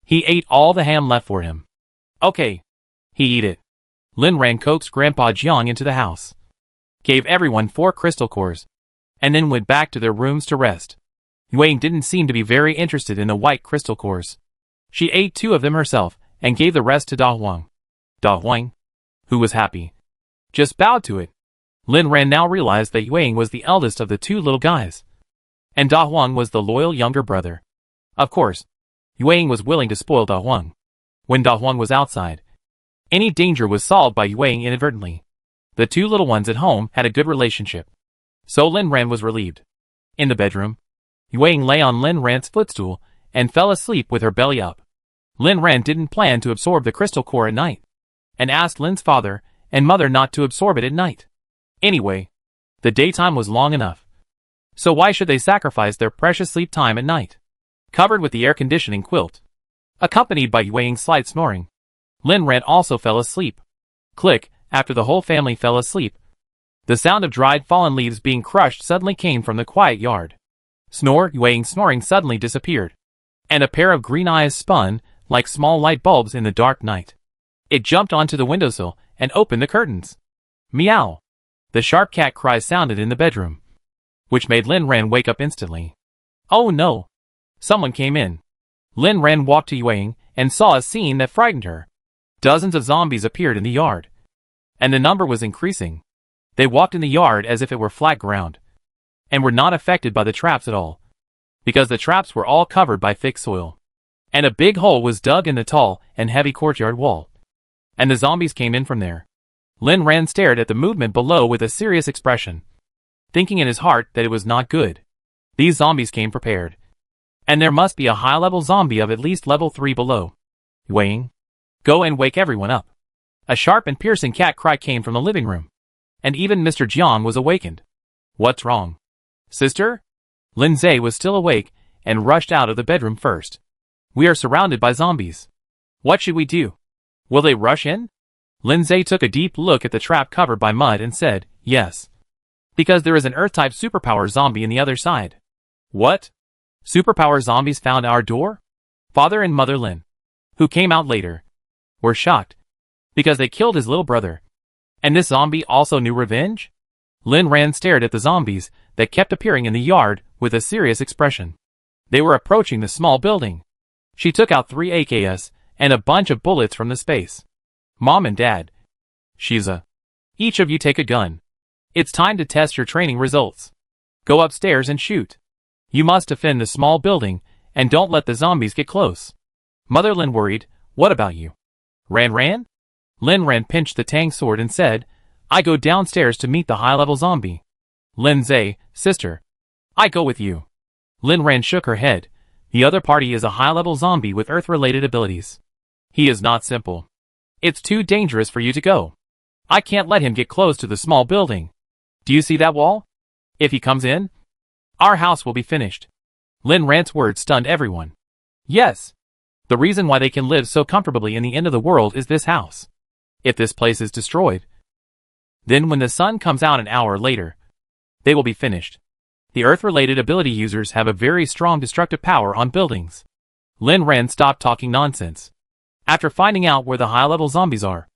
He ate all the ham left for him. Okay. He eat it. Lin Ran coaxed Grandpa Jiang into the house, gave everyone 4 crystal cores, and then went back to their rooms to rest. Wang didn't seem to be very interested in the white crystal cores. She ate 2 of them herself and gave the rest to Da Huang. Da Huang, who was happy, just bowed to it. Lin Ran now realized that Wang was the eldest of the 2 little guys, and Da Huang was the loyal younger brother. Of course, Wang was willing to spoil Da Huang. When Da Huang was outside, any danger was solved by Wang inadvertently. The 2 little ones at home had a good relationship, so Lin Ran was relieved. In the bedroom, Wang lay on Lin Ran's footstool and fell asleep with her belly up. Lin Ran didn't plan to absorb the crystal core at night, and asked Lin's father and mother not to absorb it at night. Anyway, the daytime was long enough, so why should they sacrifice their precious sleep time at night? Covered with the air-conditioning quilt, accompanied by Wang's slight snoring, Lin Ran also fell asleep. Click, after the whole family fell asleep, the sound of dried fallen leaves being crushed suddenly came from the quiet yard. Snore, Wang's snoring suddenly disappeared, and a pair of green eyes spun like small light bulbs in the dark night. It jumped onto the windowsill and opened the curtains. Meow! The sharp cat cry sounded in the bedroom, which made Lin Ran wake up instantly. Oh no! Someone came in. Lin Ran walked to Wang and saw a scene that frightened her. Dozens of zombies appeared in the yard, and the number was increasing. They walked in the yard as if it were flat ground, and were not affected by the traps at all, because the traps were all covered by thick soil, and a big hole was dug in the tall and heavy courtyard wall, and the zombies came in from there. Lin Ran stared at the movement below with a serious expression, thinking in his heart that it was not good. These zombies came prepared, and there must be a high-level zombie of at least level 3 below. Wang, go and wake everyone up. A sharp and piercing cat cry came from the living room, and even Mr. Jiang was awakened. What's wrong? Sister? Lindsay was still awake and rushed out of the bedroom first. We are surrounded by zombies. What should we do? Will they rush in? Lindsay took a deep look at the trap covered by mud and said, yes. Because there is an Earth-type superpower zombie in the other side. What? Superpower zombies found our door? Father and Mother Lin, who came out later, were shocked. Because they killed his little brother. And this zombie also knew revenge? Lin Ran stared at the zombies that kept appearing in the yard with a serious expression. They were approaching the small building. She took out 3 AKs and a bunch of bullets from the space. Mom and Dad. Shiza. Each of you take a gun. It's time to test your training results. Go upstairs and shoot. You must defend the small building and don't let the zombies get close. Mother Lin worried, what about you? Ran? Lin Ran pinched the Tang sword and said, I go downstairs to meet the high-level zombie. Lin Zai, sister. I go with you. Lin Ran shook her head. The other party is a high-level zombie with Earth-related abilities. He is not simple. It's too dangerous for you to go. I can't let him get close to the small building. Do you see that wall? If he comes in, our house will be finished. Lin Ran's words stunned everyone. Yes. The reason why they can live so comfortably in the end of the world is this house. If this place is destroyed, then when the sun comes out an hour later, they will be finished. The Earth-related ability users have a very strong destructive power on buildings. Lin Ran stopped talking nonsense. After finding out where the high-level zombies are,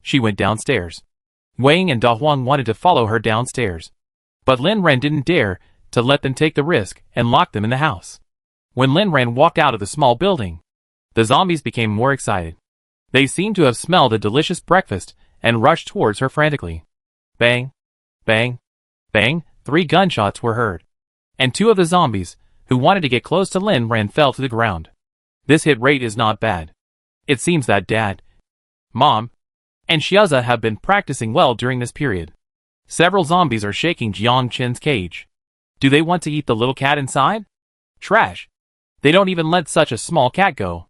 she went downstairs. Wang and Da Huang wanted to follow her downstairs. But Lin Ran didn't dare to let them take the risk and lock them in the house. When Lin Ran walked out of the small building, the zombies became more excited. They seemed to have smelled a delicious breakfast and rushed towards her frantically. Bang, bang, bang, 3 gunshots were heard. And 2 of the zombies, who wanted to get close to Lin Ran, fell to the ground. This hit rate is not bad. It seems that Dad, Mom, and Xiaoza have been practicing well during this period. Several zombies are shaking Jiang Chen's cage. Do they want to eat the little cat inside? Trash. They don't even let such a small cat go.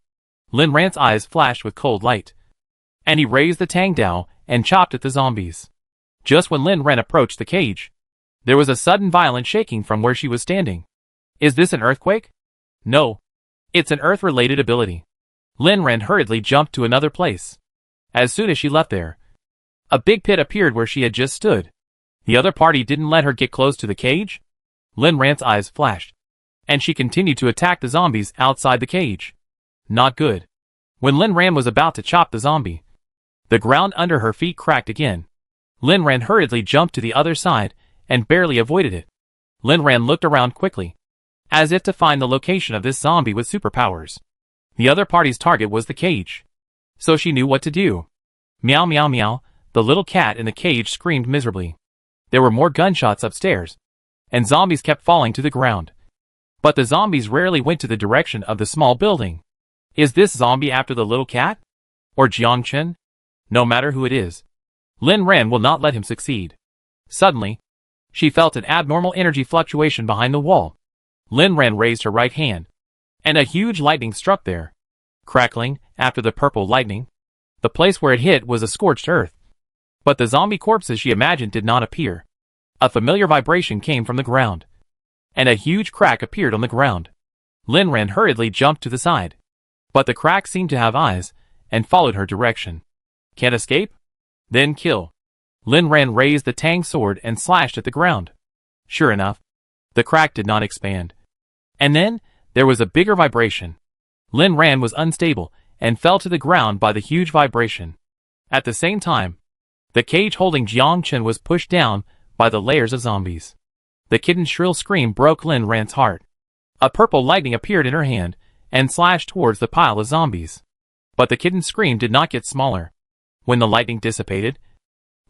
Lin Ran's eyes flashed with cold light. And he raised the Tang Dao and chopped at the zombies. Just when Lin Ran approached the cage, there was a sudden violent shaking from where she was standing. Is this an earthquake? No. It's an Earth-related ability. Lin Ran hurriedly jumped to another place. As soon as she left there, a big pit appeared where she had just stood. The other party didn't let her get close to the cage. Lin Ran's eyes flashed, and she continued to attack the zombies outside the cage. Not good. When Lin Ran was about to chop the zombie, the ground under her feet cracked again. Lin Ran hurriedly jumped to the other side and barely avoided it. Lin Ran looked around quickly, as if to find the location of this zombie with superpowers. The other party's target was the cage, so she knew what to do. Meow meow meow, the little cat in the cage screamed miserably. There were more gunshots upstairs, and zombies kept falling to the ground. But the zombies rarely went to the direction of the small building. Is this zombie after the little cat? Or Jiang Chen? No matter who it is, Lin Ran will not let him succeed. Suddenly, she felt an abnormal energy fluctuation behind the wall. Lin Ran raised her right hand, and a huge lightning struck there. Crackling, after the purple lightning, the place where it hit was a scorched earth. But the zombie corpses she imagined did not appear. A familiar vibration came from the ground, and a huge crack appeared on the ground. Lin Ran hurriedly jumped to the side, but the crack seemed to have eyes, and followed her direction. Can't escape? Then kill. Lin Ran raised the Tang sword and slashed at the ground. Sure enough, the crack did not expand. And then, there was a bigger vibration. Lin Ran was unstable, and fell to the ground by the huge vibration. At the same time, the cage holding Jiang Chen was pushed down by the layers of zombies. The kitten's shrill scream broke Lin Ran's heart. A purple lightning appeared in her hand, and slashed towards the pile of zombies. But the kitten's scream did not get smaller. When the lightning dissipated,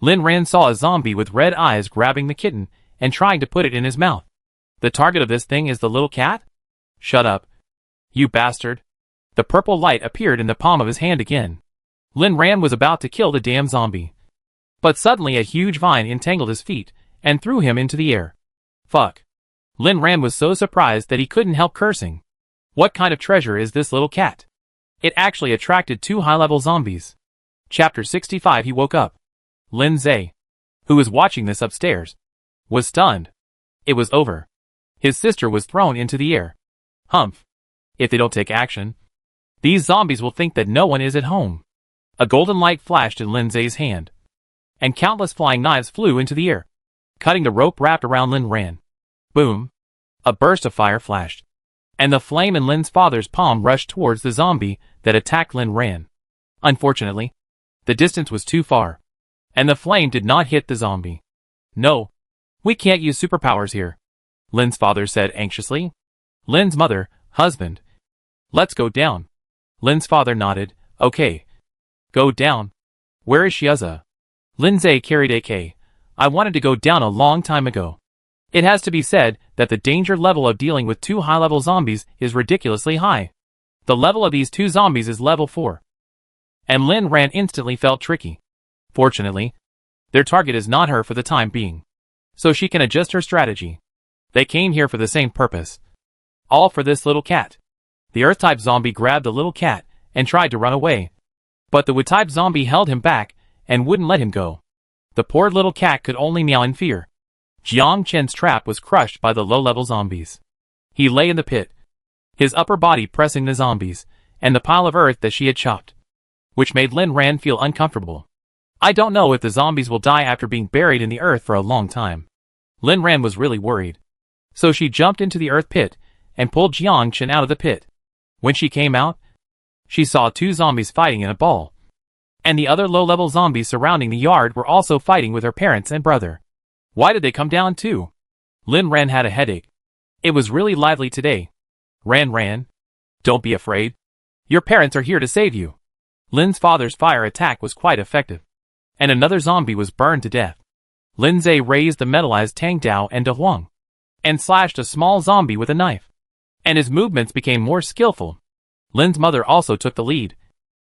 Lin Ran saw a zombie with red eyes grabbing the kitten and trying to put it in his mouth. The target of this thing is the little cat? Shut up. You bastard. The purple light appeared in the palm of his hand again. Lin Ran was about to kill the damn zombie. But suddenly a huge vine entangled his feet and threw him into the air. Fuck. Lin Ran was so surprised that he couldn't help cursing. What kind of treasure is this little cat? It actually attracted 2 high-level zombies. Chapter 65. He woke up. Lin Zai, who was watching this upstairs, was stunned. It was over. His sister was thrown into the air. Humph. If they don't take action, these zombies will think that no one is at home. A golden light flashed in Lin Zai's hand, and countless flying knives flew into the air. cutting the rope wrapped around Lin Ran. Boom! A burst of fire flashed, and the flame in Lin's father's palm rushed towards the zombie that attacked Lin Ran. Unfortunately, the distance was too far, and the flame did not hit the zombie. No, we can't use superpowers here, Lin's father said anxiously. Lin's mother, husband. Let's go down. Lin's father nodded. Okay. Go down. Where is Shiaza? Lindsay carried AK. I wanted to go down a long time ago. It has to be said that the danger level of dealing with two high-level zombies is ridiculously high. The level of these two zombies is level 4. And Lin Ran instantly felt tricky. Fortunately, their target is not her for the time being, so she can adjust her strategy. They came here for the same purpose. All for this little cat. The Earth-type zombie grabbed the little cat and tried to run away, but the Wood-type zombie held him back and wouldn't let him go. The poor little cat could only meow in fear. Jiang Chen's trap was crushed by the low-level zombies. He lay in the pit, his upper body pressing the zombies and the pile of earth that she had chopped, which made Lin Ran feel uncomfortable. I don't know if the zombies will die after being buried in the earth for a long time. Lin Ran was really worried. So she jumped into the earth pit and pulled Jiang Chen out of the pit. When she came out, she saw two zombies fighting in a ball. And the other low-level zombies surrounding the yard were also fighting with her parents and brother. Why did they come down too? Lin Ran had a headache. It was really lively today. Ran, don't be afraid. Your parents are here to save you. Lin's father's fire attack was quite effective, and another zombie was burned to death. Lin Zhe raised the metallized Tang Dao and De Huang, and slashed a small zombie with a knife, and his movements became more skillful. Lin's mother also took the lead,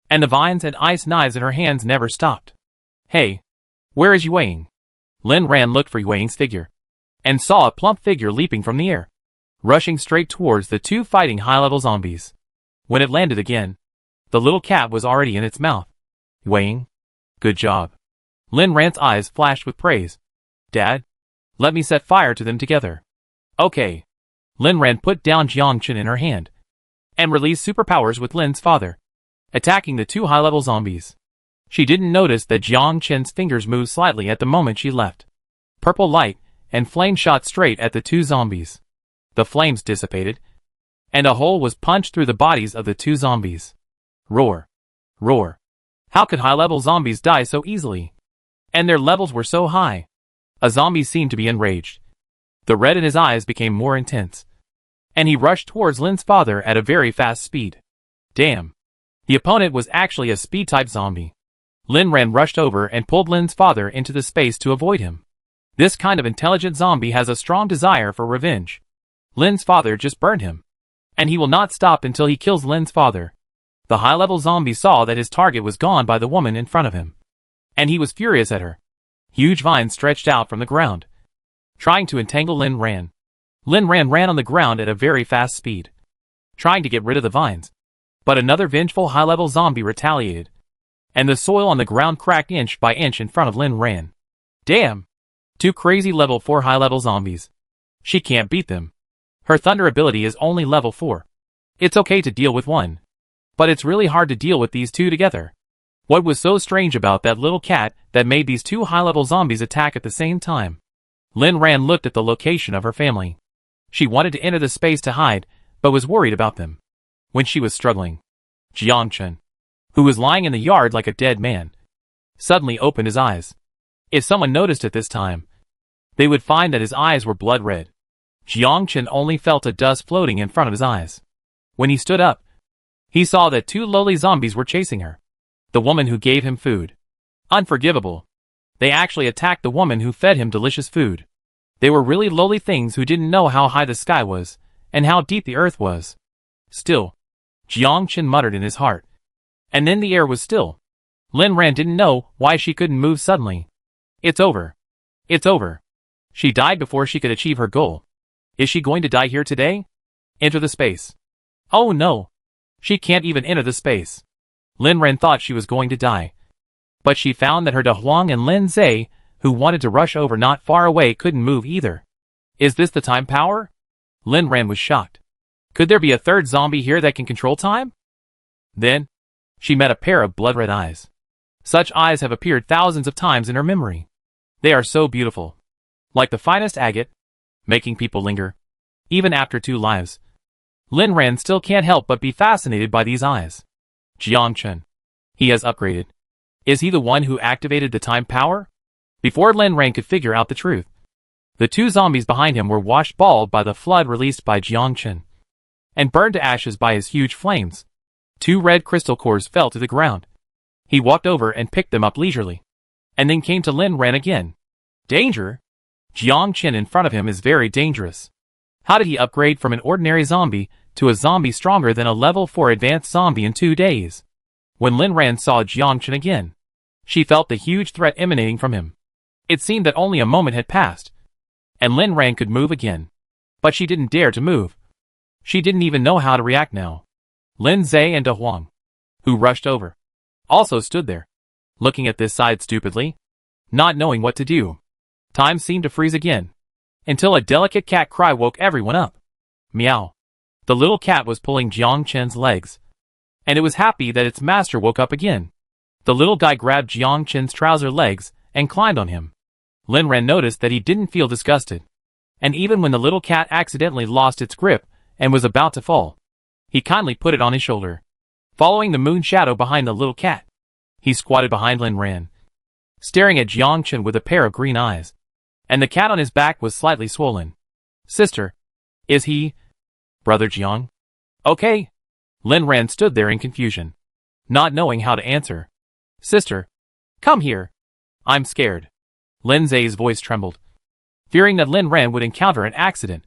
and the vines and ice knives in her hands never stopped. Hey, where is Yueying? Lin Ran looked for Yueying's figure, and saw a plump figure leaping from the air, rushing straight towards the two fighting high-level zombies. When it landed again, the little cat was already in its mouth. Yueying, good job. Lin Ran's eyes flashed with praise. Dad, let me set fire to them together. Okay. Lin Ran put down Jiang Chen in her hand, and released superpowers with Lin's father, attacking the two high-level zombies. She didn't notice that Jiang Chen's fingers moved slightly at the moment she left. Purple light and flame shot straight at the two zombies. The flames dissipated, and a hole was punched through the bodies of the two zombies. Roar. Roar. How could high-level zombies die so easily? And their levels were so high. A zombie seemed to be enraged. The red in his eyes became more intense, and he rushed towards Lin's father at a very fast speed. Damn. The opponent was actually a speed-type zombie. Lin Ran rushed over and pulled Lin's father into the space to avoid him. This kind of intelligent zombie has a strong desire for revenge. Lin's father just burned him, and he will not stop until he kills Lin's father. The high-level zombie saw that his target was gone by the woman in front of him, and he was furious at her. Huge vines stretched out from the ground, trying to entangle Lin Ran. Lin Ran ran on the ground at a very fast speed, trying to get rid of the vines. But another vengeful high-level zombie retaliated, and the soil on the ground cracked inch by inch in front of Lin Ran. Damn! Two crazy level 4 high-level zombies. She can't beat them. Her thunder ability is only level 4. It's okay to deal with one, but it's really hard to deal with these two together. What was so strange about that little cat that made these two high-level zombies attack at the same time? Lin Ran looked at the location of her family. She wanted to enter the space to hide, but was worried about them. When she was struggling, Jiang Chen, who was lying in the yard like a dead man, suddenly opened his eyes. If someone noticed at this time, they would find that his eyes were blood red. Jiang Chen only felt a dust floating in front of his eyes. When he stood up, he saw that two lowly zombies were chasing her. The woman who gave him food. Unforgivable. They actually attacked the woman who fed him delicious food. They were really lowly things who didn't know how high the sky was, and how deep the earth was. Still, Jiang Chen muttered in his heart. And then the air was still. Lin Ran didn't know why she couldn't move suddenly. It's over. It's over. She died before she could achieve her goal. Is she going to die here today? Enter the space. Oh no. She can't even enter the space. Lin Ran thought she was going to die. But she found that her De Huang and Lin Zhe, who wanted to rush over not far away, couldn't move either. Is this the time power? Lin Ran was shocked. Could there be a third zombie here that can control time? Then, she met a pair of blood-red eyes. Such eyes have appeared thousands of times in her memory. They are so beautiful. like the finest agate, making people linger, even after 2 lives. Lin Ran still can't help but be fascinated by these eyes. Jiang Chen. He has upgraded. Is he the one who activated the time power? Before Lin Ran could figure out the truth, the 2 zombies behind him were washed bald by the flood released by Jiang Chen, and burned to ashes by his huge flames. 2 red crystal cores fell to the ground. He walked over and picked them up leisurely, and then came to Lin Ran again. Danger? Jiang Chen in front of him is very dangerous. How did he upgrade from an ordinary zombie to a zombie stronger than a level 4 advanced zombie in 2 days? When Lin Ran saw Jiang Chen again, she felt the huge threat emanating from him. It seemed that only a moment had passed, and Lin Ran could move again. But she didn't dare to move. She didn't even know how to react now. Lin Zhe and De Huang, who rushed over, also stood there, looking at this side stupidly, not knowing what to do. Time seemed to freeze again, until a delicate cat cry woke everyone up. Meow. The little cat was pulling Jiang Chen's legs, and it was happy that its master woke up again. The little guy grabbed Jiang Chen's trouser legs and climbed on him. Lin Ran noticed that he didn't feel disgusted, and even when the little cat accidentally lost its grip and was about to fall, he kindly put it on his shoulder. Following the moon shadow behind the little cat, he squatted behind Lin Ran, staring at Jiang Chen with a pair of green eyes, and the cat on his back was slightly swollen. Sister, is he Brother Jiang? Okay. Lin Ran stood there in confusion, not knowing how to answer. Sister, come here. I'm scared. Lin Zhe's voice trembled, fearing that Lin Ran would encounter an accident.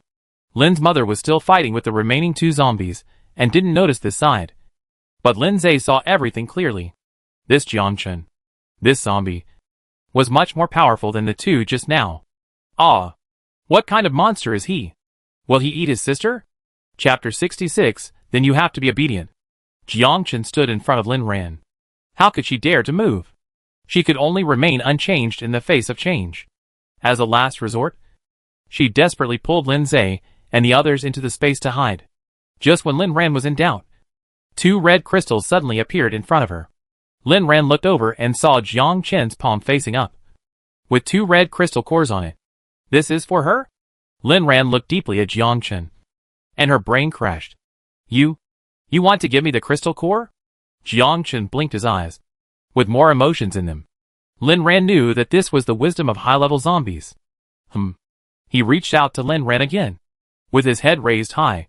Lin's mother was still fighting with the remaining 2 zombies and didn't notice this side. But Lin Zhe saw everything clearly. This Jiang Chen, this zombie, was much more powerful than the 2 just now. Ah, what kind of monster is he? Will he eat his sister? Chapter 66, Then You Have to Be Obedient. Jiang Chen stood in front of Lin Ran. How could she dare to move? She could only remain unchanged in the face of change. As a last resort, she desperately pulled Lin Zhe and the others into the space to hide. Just when Lin Ran was in doubt, 2 red crystals suddenly appeared in front of her. Lin Ran looked over and saw Jiang Chen's palm facing up, with 2 red crystal cores on it. This is for her? Lin Ran looked deeply at Jiang Chen, and her brain crashed. You want to give me the crystal core? Jiang Chen blinked his eyes, with more emotions in them. Lin Ran knew that this was the wisdom of high-level zombies. He reached out to Lin Ran again, with his head raised high,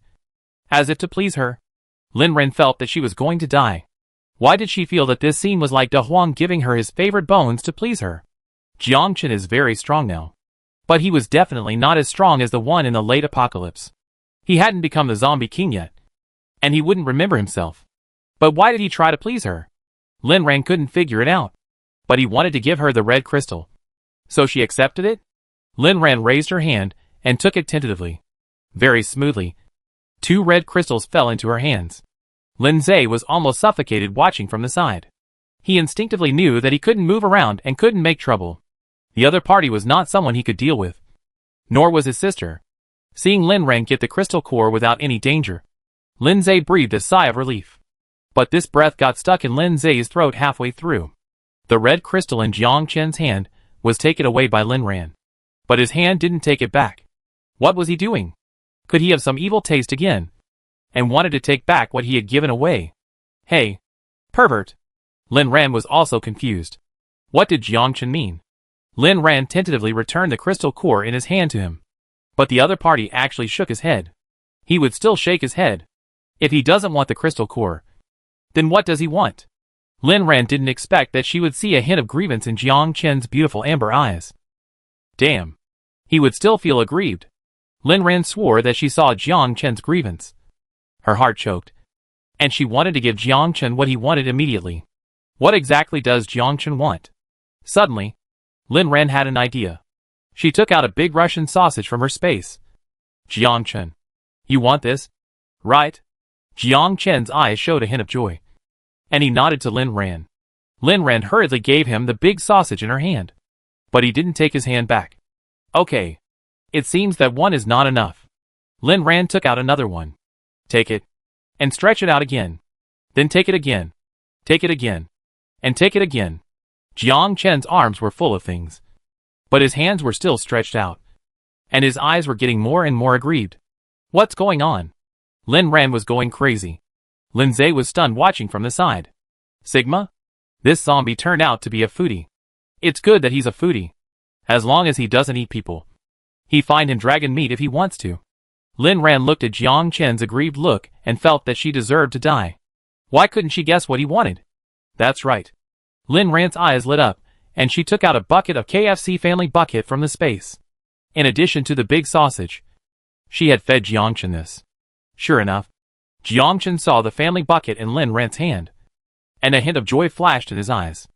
as if to please her. Lin Ran felt that she was going to die. Why did she feel that this scene was like De Huang giving her his favorite bones to please her? Jiang Chen is very strong now, but he was definitely not as strong as the one in the late apocalypse. He hadn't become the zombie king yet, and he wouldn't remember himself. But why did he try to please her? Lin Ran couldn't figure it out, but he wanted to give her the red crystal. So she accepted it? Lin Ran raised her hand and took it tentatively. Very smoothly, 2 red crystals fell into her hands. Lin Zhe was almost suffocated watching from the side. He instinctively knew that he couldn't move around and couldn't make trouble. The other party was not someone he could deal with. Nor was his sister. Seeing Lin Ran get the crystal core without any danger, Lin Zhe breathed a sigh of relief. But this breath got stuck in Lin Zhe's throat halfway through. The red crystal in Jiang Chen's hand was taken away by Lin Ran. But his hand didn't take it back. What was he doing? Could he have some evil taste again, and wanted to take back what he had given away? Hey, pervert! Lin Ran was also confused. What did Jiang Chen mean? Lin Ran tentatively returned the crystal core in his hand to him. But the other party actually shook his head. He would still shake his head. If he doesn't want the crystal core, then what does he want? Lin Ran didn't expect that she would see a hint of grievance in Jiang Chen's beautiful amber eyes. Damn. He would still feel aggrieved. Lin Ran swore that she saw Jiang Chen's grievance. Her heart choked, and she wanted to give Jiang Chen what he wanted immediately. What exactly does Jiang Chen want? Suddenly, Lin Ran had an idea. She took out a big Russian sausage from her space. Jiang Chen, you want this? Right? Jiang Chen's eyes showed a hint of joy, and he nodded to Lin Ran. Lin Ran hurriedly gave him the big sausage in her hand, but he didn't take his hand back. Okay. It seems that one is not enough. Lin Ran took out another one. Take it, and stretch it out again. Then take it again. Take it again. And take it again. Jiang Chen's arms were full of things, but his hands were still stretched out. and his eyes were getting more and more aggrieved. What's going on? Lin Ran was going crazy. Lindsay was stunned watching from the side. Sigma? This zombie turned out to be a foodie. It's good that he's a foodie. As long as he doesn't eat people. He find him dragon meat if he wants to. Lin Ran looked at Jiang Chen's aggrieved look and felt that she deserved to die. Why couldn't she guess what he wanted? That's right. Lin Ran's eyes lit up, and she took out a bucket of KFC family bucket from the space. In addition to the big sausage, she had fed Jiang Chen this. Sure enough, Jiang Chen saw the family bucket in Lin Ran's hand, and a hint of joy flashed in his eyes.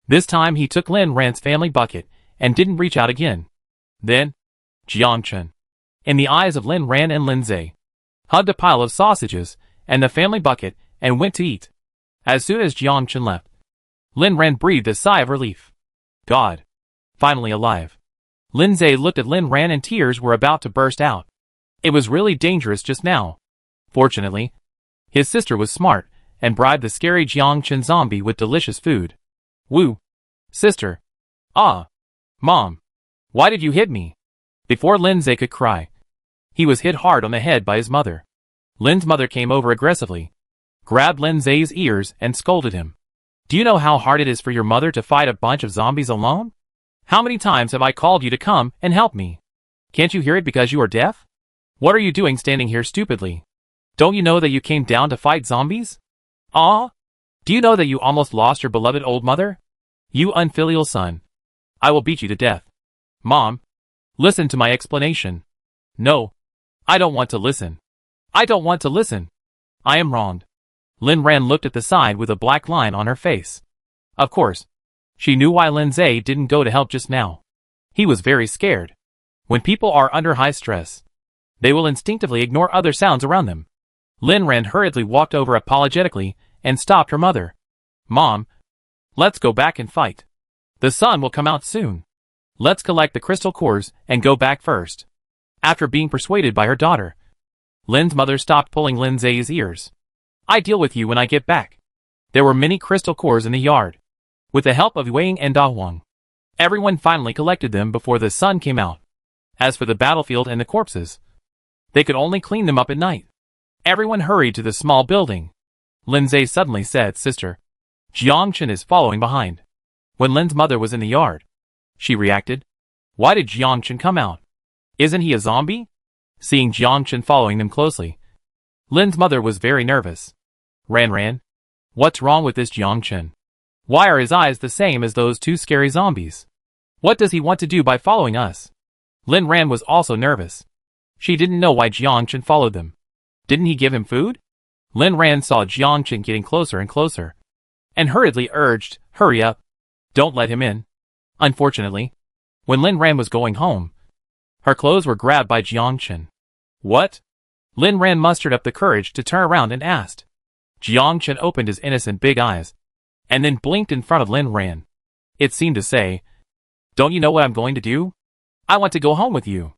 This time he took Lin Ran's family bucket and didn't reach out again. Then, Jiang Chen, in the eyes of Lin Ran and Lindsay, hugged a pile of sausages and the family bucket and went to eat. As soon as Jiang Chen left, Lin Ran breathed a sigh of relief. God. Finally alive. Lindsay looked at Lin Ran and tears were about to burst out. It was really dangerous just now. Fortunately, his sister was smart and bribed the scary Jiang Chen zombie with delicious food. Woo. Sister. Ah. Mom. Why did you hit me? Before Lindsay could cry, he was hit hard on the head by his mother. Lin's mother came over aggressively, grabbed Lindsay's ears and scolded him. Do you know how hard it is for your mother to fight a bunch of zombies alone? How many times have I called you to come and help me? Can't you hear it because you are deaf? What are you doing standing here stupidly? Don't you know that you came down to fight zombies? Ah? Do you know that you almost lost your beloved old mother? You unfilial son. I will beat you to death. Mom, listen to my explanation. No. I don't want to listen. I don't want to listen. I am wronged. Lin Ran looked at the side with a black line on her face. Of course. She knew why Lindsay didn't go to help just now. He was very scared. When people are under high stress, they will instinctively ignore other sounds around them. Lin Ran hurriedly walked over apologetically and stopped her mother. Mom, let's go back and fight. The sun will come out soon. Let's collect the crystal cores and go back first. After being persuaded by her daughter, Lin's mother stopped pulling Lindsay's ears. I deal with you when I get back. There were many crystal cores in the yard. With the help of Wang and Da Huang, everyone finally collected them before the sun came out. As for the battlefield and the corpses, they could only clean them up at night. Everyone hurried to the small building. Lindsay suddenly said, Sister, Jiang Chen is following behind. When Lin's mother was in the yard, she reacted. Why did Jiang Chen come out? Isn't he a zombie? Seeing Jiang Chen following them closely, Lin's mother was very nervous. Ran, what's wrong with this Jiang Chen? Why are his eyes the same as those two scary zombies? What does he want to do by following us? Lin Ran was also nervous. She didn't know why Jiang Chen followed them. Didn't he give him food? Lin Ran saw Jiang Chen getting closer and closer, and hurriedly urged, hurry up. Don't let him in. Unfortunately, when Lin Ran was going home, her clothes were grabbed by Jiang Chen. What? Lin Ran mustered up the courage to turn around and asked. Jiang Chen opened his innocent big eyes, and then blinked in front of Lin Ran. It seemed to say, don't you know what I'm going to do? I want to go home with you.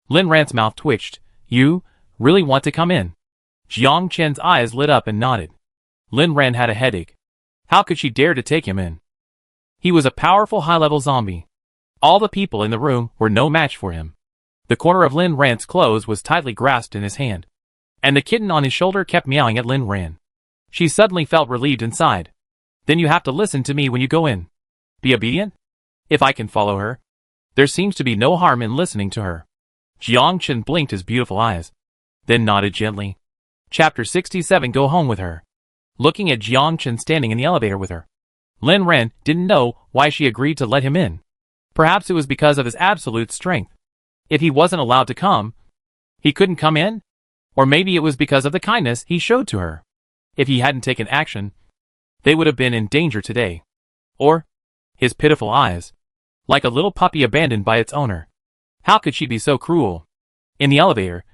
Lin Ran's mouth twitched. You really want to come in? Jiang Chen's eyes lit up and nodded. Lin Ran had a headache. How could she dare to take him in? He was a powerful high-level zombie. All the people in the room were no match for him. The corner of Lin Ran's clothes was tightly grasped in his hand, and the kitten on his shoulder kept meowing at Lin Ran. She suddenly felt relieved inside. Then you have to listen to me when you go in. Be obedient? If I can follow her, there seems to be no harm in listening to her. Jiang Chen blinked his beautiful eyes, then nodded gently. Chapter 67 Go home with her. Looking at Jiang Chen standing in the elevator with her, Lin Ran didn't know why she agreed to let him in. Perhaps it was because of his absolute strength. If he wasn't allowed to come, he couldn't come in? Or maybe it was because of the kindness he showed to her. If he hadn't taken action, they would have been in danger today. Or, his pitiful eyes, like a little puppy abandoned by its owner. How could she be so cruel? In the elevator,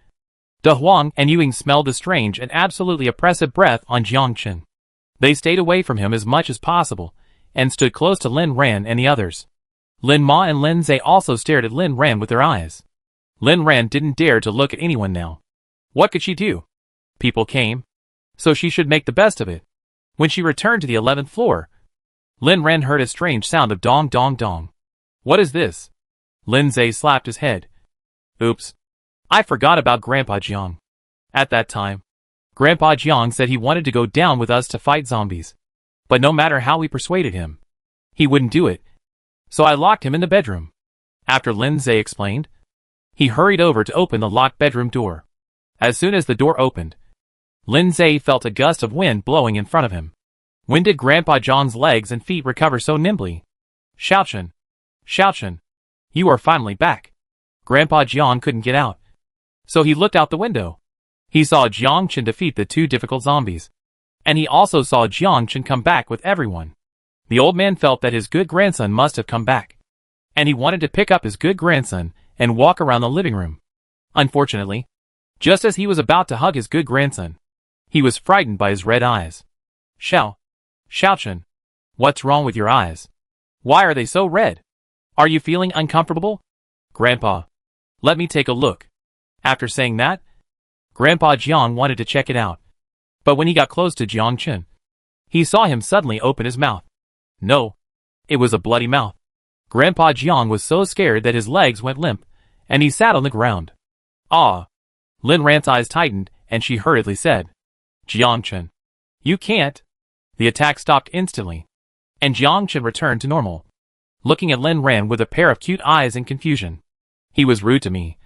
Da Huang and Ying smelled the strange and absolutely oppressive breath on Jiang Chen. They stayed away from him as much as possible, and stood close to Lin Ran and the others. Lin Ma and Lin Zhe also stared at Lin Ran with their eyes. Lin Ran didn't dare to look at anyone now. What could she do? People came, so she should make the best of it. When she returned to the 11th floor, Lin Ran heard a strange sound of dong dong dong. What is this? Lin Zhe slapped his head. Oops. I forgot about Grandpa Jiang. At that time, Grandpa Jiang said he wanted to go down with us to fight zombies. But no matter how we persuaded him, he wouldn't do it. So I locked him in the bedroom. After Lindsay explained, he hurried over to open the locked bedroom door. As soon as the door opened, Lindsay felt a gust of wind blowing in front of him. When did Grandpa Jiang's legs and feet recover so nimbly? Xiaochen. Xiaochen. You are finally back. Grandpa Jiang couldn't get out. So he looked out the window. He saw Jiangchen defeat the two difficult zombies. And he also saw Jiangchen come back with everyone. The old man felt that his good grandson must have come back. And he wanted to pick up his good grandson and walk around the living room. Unfortunately, just as he was about to hug his good grandson, he was frightened by his red eyes. Xiaochen, what's wrong with your eyes? Why are they so red? Are you feeling uncomfortable? Grandpa, let me take a look. After saying that, Grandpa Jiang wanted to check it out. But when he got close to Jiangchen, he saw him suddenly open his mouth. No, it was a bloody mouth. Grandpa Jiang was so scared that his legs went limp, and he sat on the ground. Ah! Lin Ran's eyes tightened, and she hurriedly said, Jiangchen, you can't. The attack stopped instantly, and Jiangchen returned to normal, looking at Lin Ran with a pair of cute eyes in confusion. He was rude to me.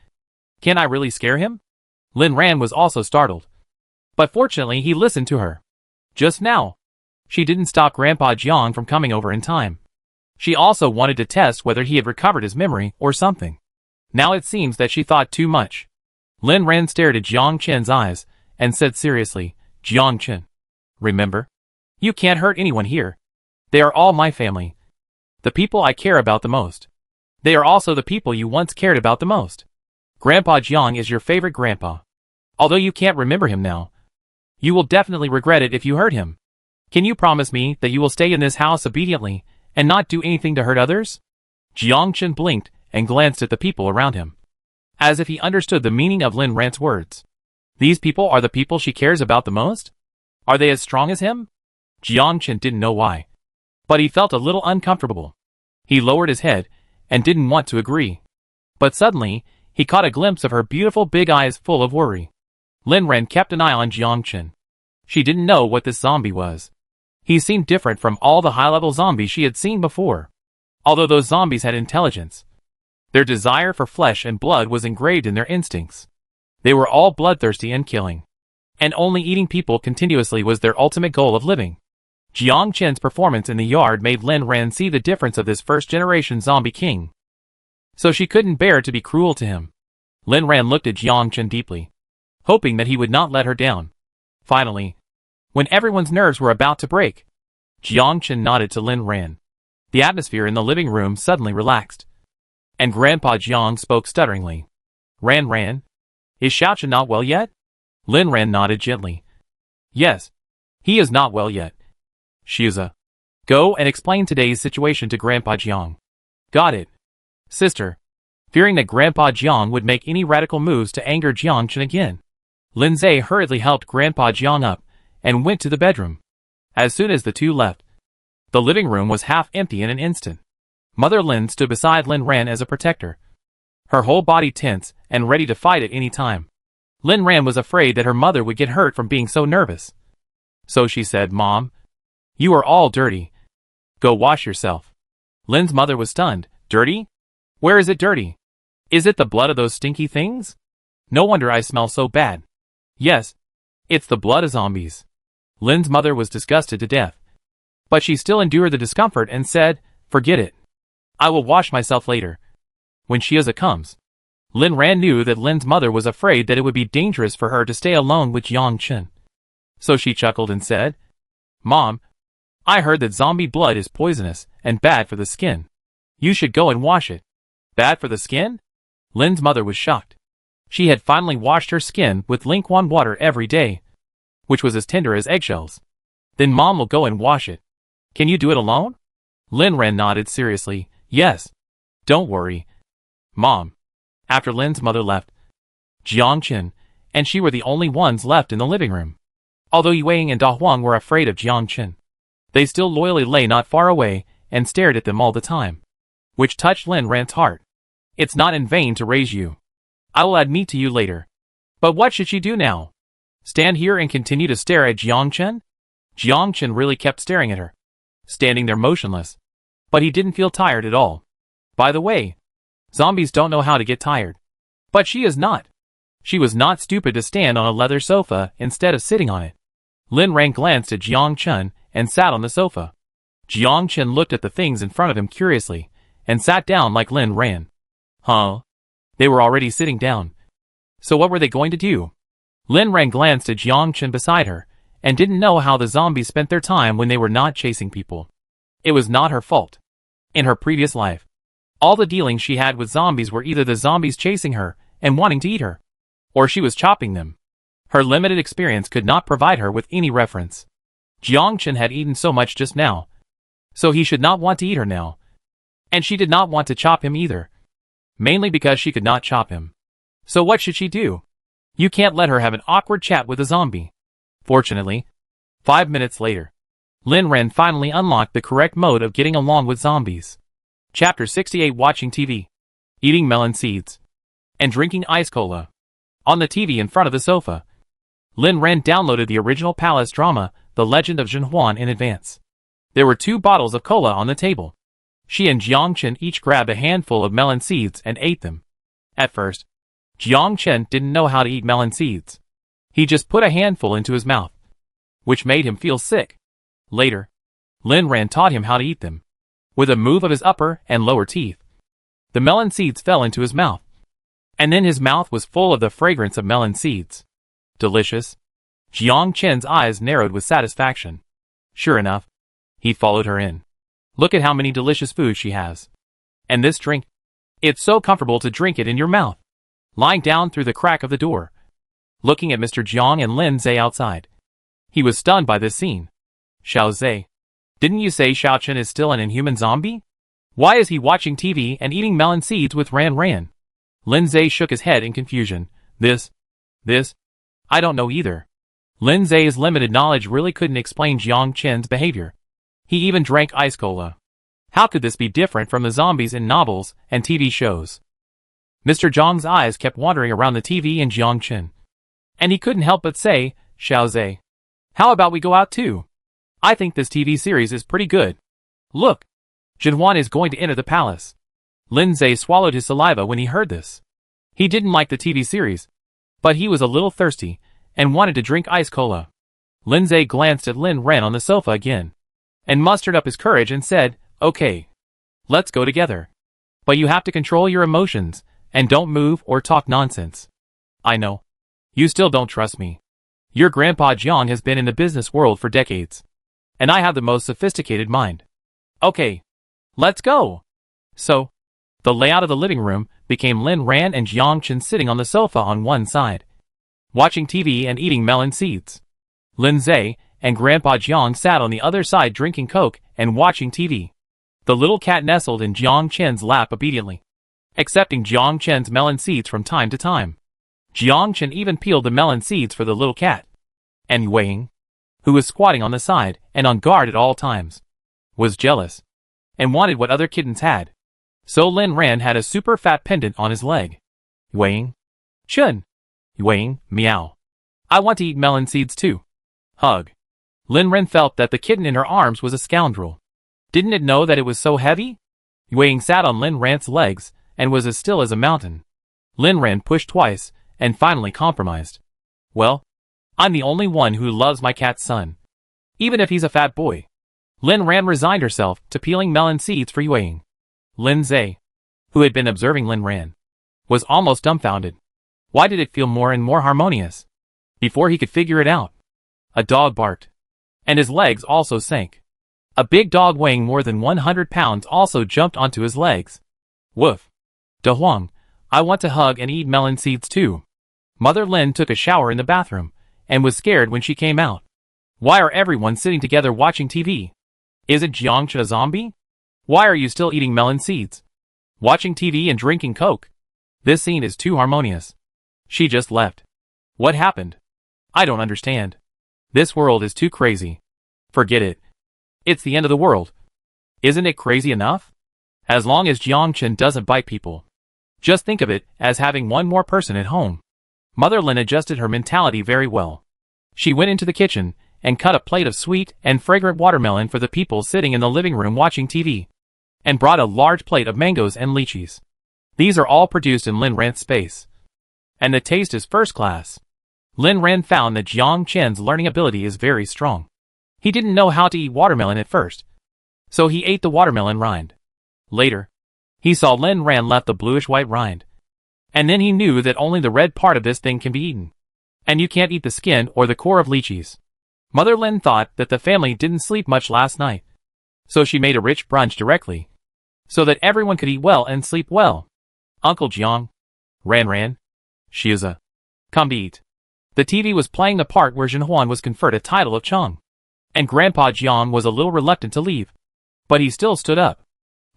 Can I really scare him? Lin Ran was also startled. But fortunately he listened to her. Just now, she didn't stop Grandpa Jiang from coming over in time. She also wanted to test whether he had recovered his memory or something. Now it seems that she thought too much. Lin Ran stared at Jiangchen's eyes and said seriously, Jiangchen, remember? You can't hurt anyone here. They are all my family. The people I care about the most. They are also the people you once cared about the most. Grandpa Jiang is your favorite grandpa. Although you can't remember him now, you will definitely regret it if you hurt him. Can you promise me that you will stay in this house obediently and not do anything to hurt others? Jiangchen blinked and glanced at the people around him, as if he understood the meaning of Lin Ran's words. These people are the people she cares about the most? Are they as strong as him? Jiangchen didn't know why, but he felt a little uncomfortable. He lowered his head and didn't want to agree. But suddenly, he caught a glimpse of her beautiful big eyes full of worry. Lin Ran kept an eye on Jiangchen. She didn't know what this zombie was. He seemed different from all the high-level zombies she had seen before. Although those zombies had intelligence, their desire for flesh and blood was engraved in their instincts. They were all bloodthirsty and killing, and only eating people continuously was their ultimate goal of living. Jiangchen's performance in the yard made Lin Ran see the difference of this first-generation zombie king. So she couldn't bear to be cruel to him. Lin Ran looked at Jiangchen deeply, hoping that he would not let her down. Finally, when everyone's nerves were about to break, Jiangchen nodded to Lin Ran. The atmosphere in the living room suddenly relaxed, and Grandpa Jiang spoke stutteringly. Ran, is Xiaochen not well yet? Lin Ran nodded gently. Yes, he is not well yet. Shiza, go and explain today's situation to Grandpa Jiang. Got it. Sister. Fearing that Grandpa Jiang would make any radical moves to anger Jiangchen again, Lindsay hurriedly helped Grandpa Jiang up and went to the bedroom. As soon as the two left, the living room was half empty in an instant. Mother Lin stood beside Lin Ran as a protector, her whole body tense and ready to fight at any time. Lin Ran was afraid that her mother would get hurt from being so nervous. So she said, Mom, you are all dirty. Go wash yourself. Lin's mother was stunned. Dirty? Where is it dirty? Is it the blood of those stinky things? No wonder I smell so bad. Yes, it's the blood of zombies. Lin's mother was disgusted to death, but she still endured the discomfort and said, Forget it. I will wash myself later, when Shiza comes. Lin Ran knew that Lin's mother was afraid that it would be dangerous for her to stay alone with Jiangchen. So she chuckled and said, Mom, I heard that zombie blood is poisonous and bad for the skin. You should go and wash it. Bad for the skin? Lin's mother was shocked. She had finally washed her skin with Lingquan water every day, which was as tender as eggshells. Then Mom will go and wash it. Can you do it alone? Lin Ran nodded seriously. Yes. Don't worry, Mom. After Lin's mother left, Jiangchen and she were the only ones left in the living room. Although Yueying and Da Huang were afraid of Jiangchen, they still loyally lay not far away and stared at them all the time, which touched Lin Ran's heart. It's not in vain to raise you. I will add meat to you later. But what should she do now? Stand here and continue to stare at Jiangchen? Jiangchen really kept staring at her, standing there motionless. But he didn't feel tired at all. By the way, zombies don't know how to get tired. But she is not. She was not stupid to stand on a leather sofa instead of sitting on it. Lin Ran glanced at Jiangchen and sat on the sofa. Jiangchen looked at the things in front of him curiously and sat down like Lin Ran. Huh? They were already sitting down. So what were they going to do? Lin Ran glanced at Jiangchen beside her and didn't know how the zombies spent their time when they were not chasing people. It was not her fault. In her previous life, all the dealings she had with zombies were either the zombies chasing her and wanting to eat her, or she was chopping them. Her limited experience could not provide her with any reference. Jiangchen had eaten so much just now, so he should not want to eat her now. And she did not want to chop him either, mainly because she could not chop him. So what should she do? You can't let her have an awkward chat with a zombie. Fortunately, 5 minutes later, Lin Ran finally unlocked the correct mode of getting along with zombies. Chapter 68. Watching TV, eating melon seeds, and drinking ice cola. On the TV in front of the sofa, Lin Ran downloaded the original palace drama, The Legend of Zhenhuan, in advance. There were 2 bottles of cola on the table. She and Jiangchen each grabbed a handful of melon seeds and ate them. At first, Jiangchen didn't know how to eat melon seeds. He just put a handful into his mouth, which made him feel sick. Later, Lin Ran taught him how to eat them, with a move of his upper and lower teeth. The melon seeds fell into his mouth, and then his mouth was full of the fragrance of melon seeds. Delicious. Jiangchen's eyes narrowed with satisfaction. Sure enough, he followed her in. Look at how many delicious foods she has. And this drink. It's so comfortable to drink it in your mouth. Lying down through the crack of the door, looking at Mr. Jiang and Lin Zhe outside. He was stunned by this scene. Xiao Zhe, didn't you say Xiao Chen is still an inhuman zombie? Why is he watching TV and eating melon seeds with Ran Ran? Lin Zhe shook his head in confusion. This, I don't know either. Lin Zhe's limited knowledge really couldn't explain Jiang Chen's behavior. He even drank ice cola. How could this be different from the zombies in novels and TV shows? Mr. Zhang's eyes kept wandering around the TV and Jiang Chen, and he couldn't help but say, Xiao Zhe, how about we go out too? I think this TV series is pretty good. Look, Zhenhuan is going to enter the palace. Lin Zhe swallowed his saliva when he heard this. He didn't like the TV series, but he was a little thirsty and wanted to drink ice cola. Lin Zhe glanced at Lin Ran on the sofa again, and mustered up his courage and said, okay, let's go together. But you have to control your emotions, and don't move or talk nonsense. I know. You still don't trust me. Your grandpa Jiang has been in the business world for decades, and I have the most sophisticated mind. Okay, let's go. So, the layout of the living room became Lin Ran and Jiang Chen sitting on the sofa on one side, watching TV and eating melon seeds. Lin Zhe and Grandpa Jiang sat on the other side drinking Coke and watching TV. The little cat nestled in Jiang Chen's lap obediently, accepting Jiang Chen's melon seeds from time to time. Jiang Chen even peeled the melon seeds for the little cat. And Wei, who was squatting on the side and on guard at all times, was jealous and wanted what other kittens had. So Lin Ran had a super fat pendant on his leg. Wei, Chun. Wei, meow. I want to eat melon seeds too. Hug. Lin Ran felt that the kitten in her arms was a scoundrel. Didn't it know that it was so heavy? Wei sat on Lin Ran's legs and was as still as a mountain. Lin Ran pushed twice and finally compromised. Well, I'm the only one who loves my cat's son, even if he's a fat boy. Lin Ran resigned herself to peeling melon seeds for Yue. Lin Zhe, who had been observing Lin Ran, was almost dumbfounded. Why did it feel more and more harmonious? Before he could figure it out, a dog barked, and his legs also sank. A big dog weighing more than 100 pounds also jumped onto his legs. Woof. De Huang, I want to hug and eat melon seeds too. Mother Lin took a shower in the bathroom and was scared when she came out. Why are everyone sitting together watching TV? Isn't Jiangchen a zombie? Why are you still eating melon seeds, watching TV and drinking Coke? This scene is too harmonious. She just left. What happened? I don't understand. This world is too crazy. Forget it. It's the end of the world. Isn't it crazy enough? As long as Jiangchen doesn't bite people. Just think of it as having one more person at home. Mother Lin adjusted her mentality very well. She went into the kitchen and cut a plate of sweet and fragrant watermelon for the people sitting in the living room watching TV, and brought a large plate of mangoes and lychees. These are all produced in Lin Ran's space, and the taste is first class. Lin Ran found that Jiang Chen's learning ability is very strong. He didn't know how to eat watermelon at first, so he ate the watermelon rind. Later, he saw Lin Ran left the bluish-white rind, and then he knew that only the red part of this thing can be eaten, and you can't eat the skin or the core of lychees. Mother Lin thought that the family didn't sleep much last night, so she made a rich brunch directly, so that everyone could eat well and sleep well. Uncle Jiang, Ran, Shiza, come to eat. The TV was playing the part where Zhenhuan was conferred a title of Cheng, and Grandpa Jiang was a little reluctant to leave, but he still stood up.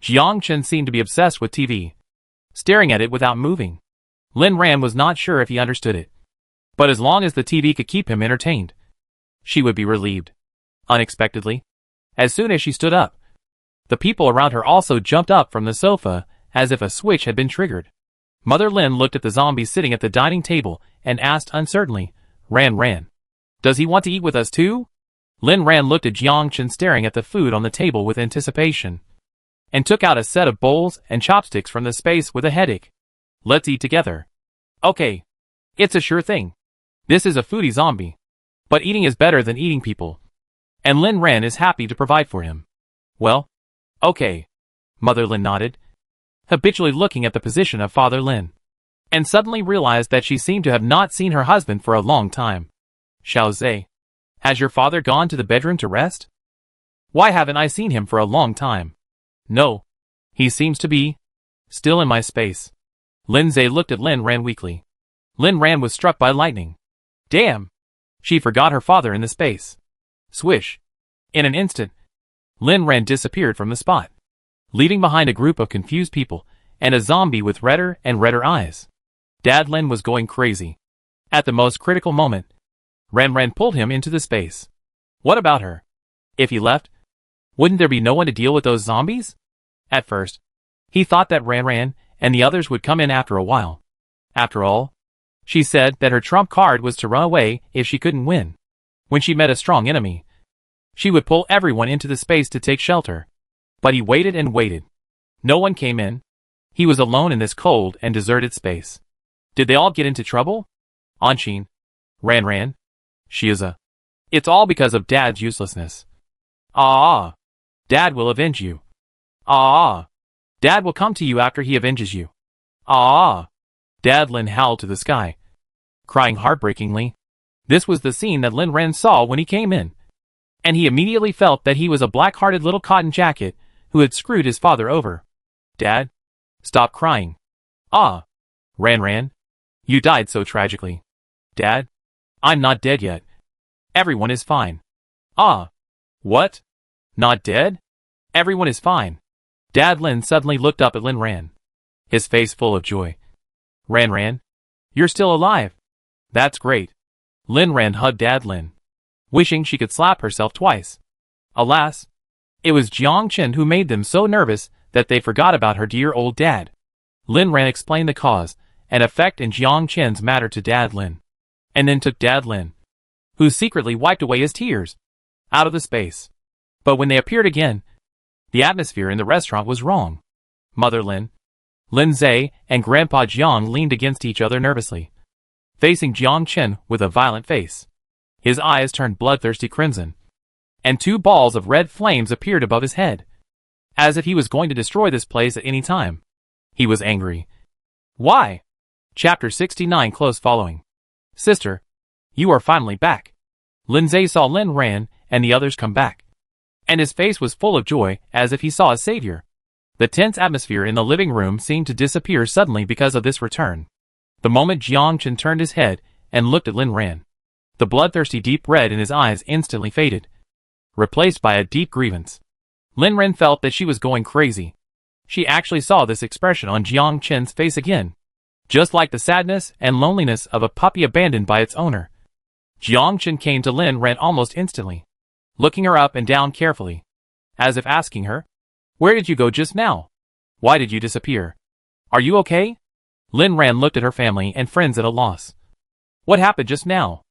Jiang Chen seemed to be obsessed with TV, staring at it without moving. Lin Ran was not sure if he understood it, but as long as the TV could keep him entertained, she would be relieved. Unexpectedly, as soon as she stood up, the people around her also jumped up from the sofa as if a switch had been triggered. Mother Lin looked at the zombie sitting at the dining table and asked uncertainly, Ran, does he want to eat with us too? Lin Ran looked at Jiang Chen staring at the food on the table with anticipation, and took out a set of bowls and chopsticks from the space with a headache. Let's eat together. Okay. It's a sure thing. This is a foodie zombie, but eating is better than eating people, and Lin Ran is happy to provide for him. Well, okay. Mother Lin nodded, habitually looking at the position of Father Lin, and suddenly realized that she seemed to have not seen her husband for a long time. Xiao Zhe, has your father gone to the bedroom to rest? Why haven't I seen him for a long time? No. He seems to be still in my space. Lin Zhe looked at Lin Ran weakly. Lin Ran was struck by lightning. Damn! She forgot her father in the space. Swish! In an instant, Lin Ran disappeared from the spot, leaving behind a group of confused people and a zombie with redder and redder eyes. Dad Lin was going crazy. At the most critical moment, Ran pulled him into the space. What about her? If he left, wouldn't there be no one to deal with those zombies? At first, he thought that Ran and the others would come in after a while. After all, she said that her trump card was to run away if she couldn't win. When she met a strong enemy, she would pull everyone into the space to take shelter. But he waited and waited. No one came in. He was alone in this cold and deserted space. Did they all get into trouble? Anshin, Ran, Shiza. It's all because of Dad's uselessness. Ah! Dad will avenge you. Ah! Dad will come to you after he avenges you. Ah! Dad Lin howled to the sky, crying heartbreakingly. This was the scene that Lin Ran saw when he came in, and he immediately felt that he was a black-hearted little cotton jacket who had screwed his father over. Dad, stop crying. Ah! Ran, you died so tragically. Dad, I'm not dead yet. Everyone is fine. Ah! What? Not dead? Everyone is fine. Dad Lin suddenly looked up at Lin Ran, his face full of joy. Ran, you're still alive. That's great. Lin Ran hugged Dad Lin, wishing she could slap herself twice. Alas, it was Jiang Chen who made them so nervous that they forgot about her dear old dad. Lin Ran explained the cause and effect in Jiang Chen's matter to Dad Lin, and then took Dad Lin, who secretly wiped away his tears, out of the space. But when they appeared again, the atmosphere in the restaurant was wrong. Mother Lin, Lin Zhe, and Grandpa Jiang leaned against each other nervously, facing Jiang Chen with a violent face. His eyes turned bloodthirsty crimson, and two balls of red flames appeared above his head, as if he was going to destroy this place at any time. He was angry. Why? Chapter 69 close following. Sister, you are finally back. Lin Zhe saw Lin Ran and the others come back, and his face was full of joy as if he saw a savior. The tense atmosphere in the living room seemed to disappear suddenly because of this return. The moment Jiang Chen turned his head and looked at Lin Ran, the bloodthirsty deep red in his eyes instantly faded, replaced by a deep grievance. Lin Ran felt that she was going crazy. She actually saw this expression on Jiang Chen's face again, just like the sadness and loneliness of a puppy abandoned by its owner. Jiang Chen came to Lin Ran almost instantly, looking her up and down carefully, as if asking her, "Where did you go just now? Why did you disappear? Are you okay?" Lin Ran looked at her family and friends at a loss. What happened just now?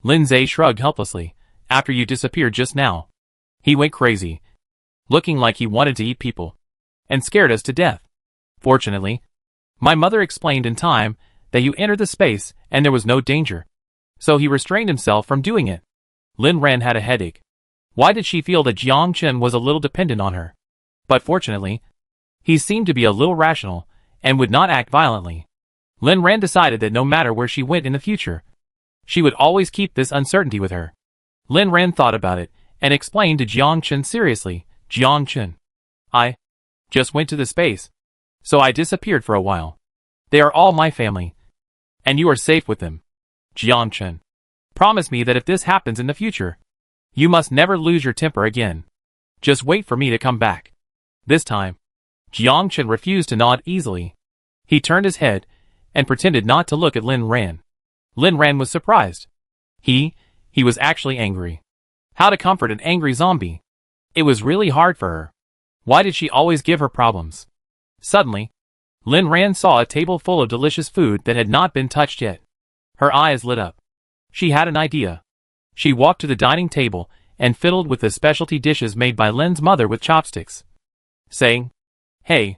Lin Zhe shrugged helplessly. After you disappeared just now. He went crazy. Looking like he wanted to eat people. And scared us to death. Fortunately, my mother explained in time that you entered the space and there was no danger. So he restrained himself from doing it. Lin Ran had a headache. Why did she feel that Jiang Chen was a little dependent on her? But fortunately, he seemed to be a little rational and would not act violently. Lin Ran decided that no matter where she went in the future, she would always keep this uncertainty with her. Lin Ran thought about it and explained to Jiang Chen seriously, Jiang Chen, I just went to the space, so I disappeared for a while. They are all my family, and you are safe with them. Jiang Chen, promise me that if this happens in the future, you must never lose your temper again. Just wait for me to come back. This time, Jiang Chen refused to nod easily. He turned his head and pretended not to look at Lin Ran. Lin Ran was surprised. He was actually angry. How to comfort an angry zombie? It was really hard for her. Why did she always give her problems? Suddenly, Lin Ran saw a table full of delicious food that had not been touched yet. Her eyes lit up. She had an idea. She walked to the dining table and fiddled with the specialty dishes made by Lin's mother with chopsticks, saying, Hey,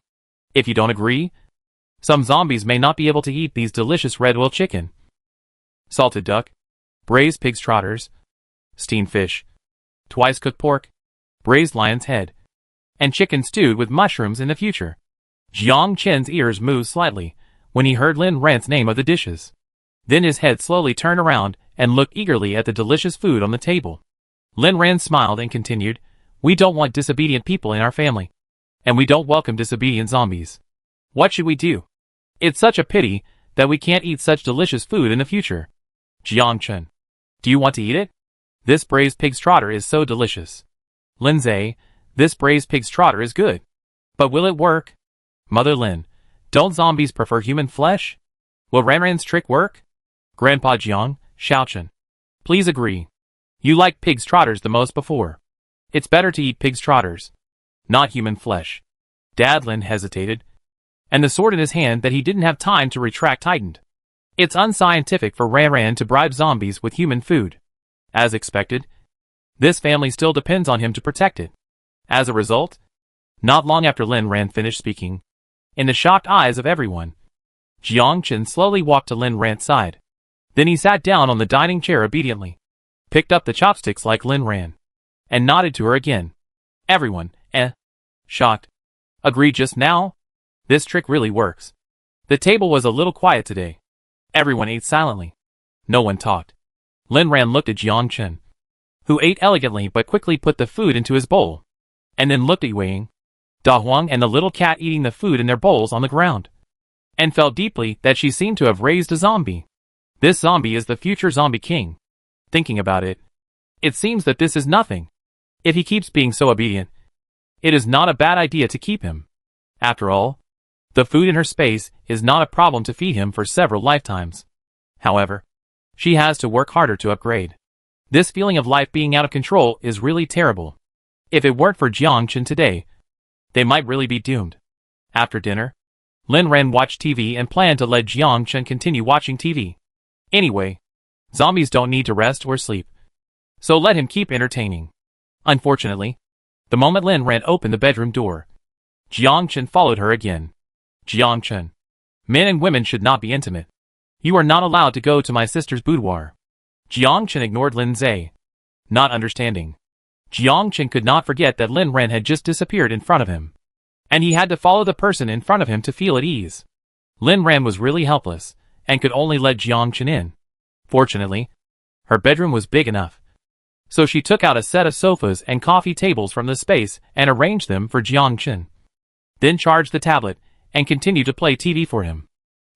if you don't agree, some zombies may not be able to eat these delicious red oil chicken, salted duck, braised pig's trotters, steamed fish, twice cooked pork, braised lion's head, and chicken stewed with mushrooms in the future. Jiang Chen's ears moved slightly when he heard Lin Ran's name of the dishes. Then his head slowly turned around and looked eagerly at the delicious food on the table. Lin Ran smiled and continued, We don't want disobedient people in our family. And we don't welcome disobedient zombies. What should we do? It's such a pity that we can't eat such delicious food in the future. Jiang Chen, do you want to eat it? This braised pig's trotter is so delicious. Lin Zhe, this braised pig's trotter is good. But will it work? Mother Lin, don't zombies prefer human flesh? Will Ranran's trick work? Grandpa Jiang, Xiaochen, please agree. You liked pig's trotters the most before. It's better to eat pig's trotters, not human flesh. Dad Lin hesitated, and the sword in his hand that he didn't have time to retract tightened. It's unscientific for Ranran to bribe zombies with human food. As expected, this family still depends on him to protect it. As a result, not long after Lin Ran finished speaking, in the shocked eyes of everyone, Jiang Chen slowly walked to Lin Ran's side. Then he sat down on the dining chair obediently, picked up the chopsticks like Lin Ran, and nodded to her again. Everyone, shocked, agreed just now. This trick really works. The table was a little quiet today. Everyone ate silently. No one talked. Lin Ran looked at Jiang Chen, who ate elegantly but quickly put the food into his bowl, and then looked at Wei, Da Huang and the little cat eating the food in their bowls on the ground, and felt deeply that she seemed to have raised a zombie. This zombie is the future zombie king. Thinking about it, it seems that this is nothing. If he keeps being so obedient, it is not a bad idea to keep him. After all, the food in her space is not a problem to feed him for several lifetimes. However, she has to work harder to upgrade. This feeling of life being out of control is really terrible. If it weren't for Jiang Chen today, they might really be doomed. After dinner, Lin Ran watched TV and planned to let Jiang Chen continue watching TV. Anyway, zombies don't need to rest or sleep, so let him keep entertaining. Unfortunately, the moment Lin Ran opened the bedroom door, Jiang Chen followed her again. Jiang Chen, men and women should not be intimate. You are not allowed to go to my sister's boudoir. Jiang Chen ignored Lin Zhe, not understanding. Jiang Chen could not forget that Lin Ran had just disappeared in front of him, and he had to follow the person in front of him to feel at ease. Lin Ran was really helpless, and could only let Jiang Chen in. Fortunately, her bedroom was big enough, so she took out a set of sofas and coffee tables from the space and arranged them for Jiang Chen. Then charged the tablet and continued to play TV for him.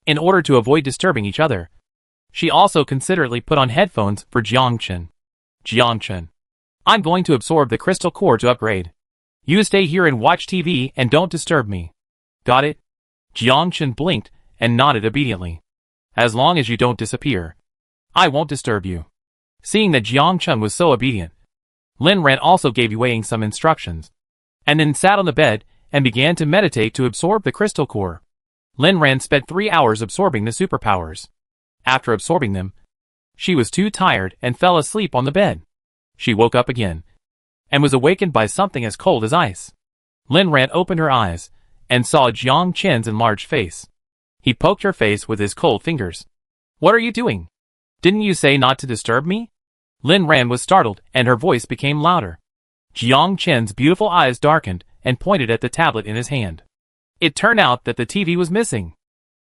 In order to avoid disturbing each other, she also considerately put on headphones for Jiang Chen. Jiang Chen, I'm going to absorb the crystal core to upgrade. You stay here and watch TV and don't disturb me. Got it? Jiang Chen blinked and nodded obediently. As long as you don't disappear, I won't disturb you. Seeing that Jiang Chen was so obedient, Lin Ran also gave Wei some instructions, and then sat on the bed and began to meditate to absorb the crystal core. Lin Ran spent 3 hours absorbing the superpowers. After absorbing them, she was too tired and fell asleep on the bed. She woke up again and was awakened by something as cold as ice. Lin Ran opened her eyes and saw Jiang Chen's enlarged face. He poked her face with his cold fingers. "What are you doing? Didn't you say not to disturb me?" Lin Ran was startled and her voice became louder. Jiang Chen's beautiful eyes darkened and pointed at the tablet in his hand. It turned out that the TV was missing.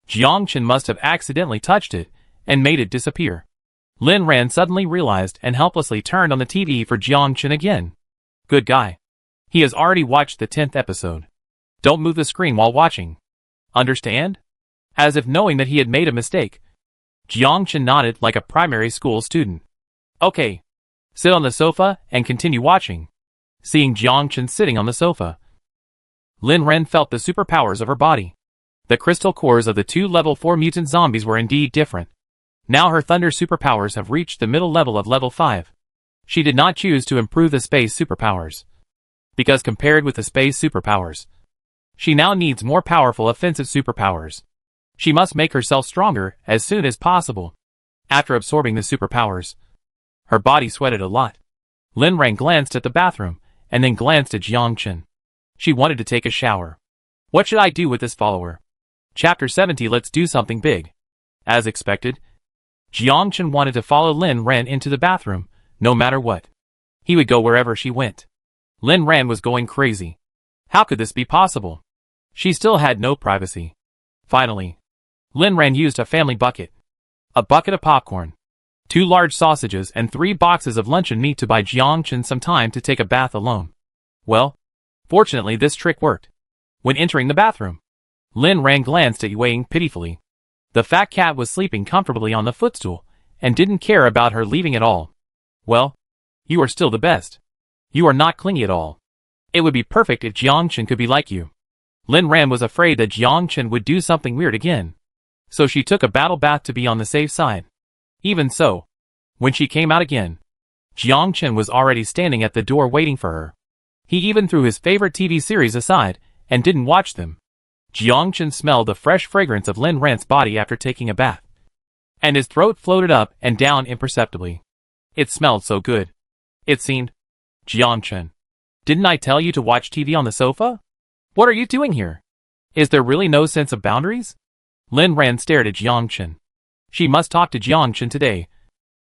Jiang Chen must have accidentally touched it and made it disappear. Lin Ran suddenly realized and helplessly turned on the TV for Jiang Chen again. Good guy. He has already watched the 10th episode. Don't move the screen while watching. Understand? As if knowing that he had made a mistake, Jiang Chen nodded like a primary school student. Okay. Sit on the sofa and continue watching. Seeing Jiang Chen sitting on the sofa, Lin Ran felt the superpowers of her body. The crystal cores of the 2 level 4 mutant zombies were indeed different. Now her thunder superpowers have reached the middle level of level 5. She did not choose to improve the space superpowers, because compared with the space superpowers, she now needs more powerful offensive superpowers. She must make herself stronger as soon as possible. After absorbing the superpowers, her body sweated a lot. Lin Ran glanced at the bathroom and then glanced at Jiang Chen. She wanted to take a shower. What should I do with this follower? Chapter 70. Let's do something big. As expected, Jiang Chen wanted to follow Lin Ran into the bathroom, no matter what. He would go wherever she went. Lin Ran was going crazy. How could this be possible? She still had no privacy. Finally, Lin Ran used a family bucket. A bucket of popcorn, 2 large sausages and 3 boxes of luncheon meat to buy Jiang Chen some time to take a bath alone. Well, fortunately this trick worked. When entering the bathroom, Lin Ran glanced at Yue Ying pitifully. The fat cat was sleeping comfortably on the footstool and didn't care about her leaving at all. Well, you are still the best. You are not clingy at all. It would be perfect if Jiang Chen could be like you. Lin Ran was afraid that Jiang Chen would do something weird again, so she took a battle bath to be on the safe side. Even so, when she came out again, Jiang Chen was already standing at the door waiting for her. He even threw his favorite TV series aside and didn't watch them. Jiang Chen smelled the fresh fragrance of Lin Ran's body after taking a bath, and his throat floated up and down imperceptibly. It smelled so good. It seemed. Jiang Chen, didn't I tell you to watch TV on the sofa? What are you doing here? Is there really no sense of boundaries? Lin Ran stared at Jiang Chen. She must talk to Jiang Chen today.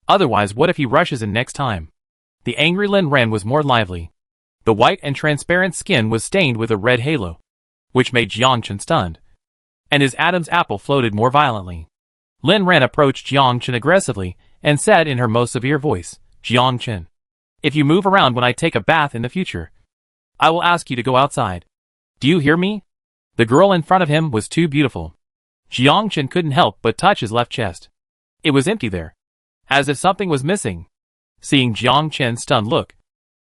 Otherwise, what if he rushes in next time? The angry Lin Ran was more lively. The white and transparent skin was stained with a red halo, which made Jiang Chen stunned, and his Adam's apple floated more violently. Lin Ran approached Jiang Chen aggressively and said in her most severe voice, Jiang Chen, if you move around when I take a bath in the future, I will ask you to go outside. Do you hear me? The girl in front of him was too beautiful. Jiang Chen couldn't help but touch his left chest. It was empty there, as if something was missing. Seeing Jiang Chen's stunned look,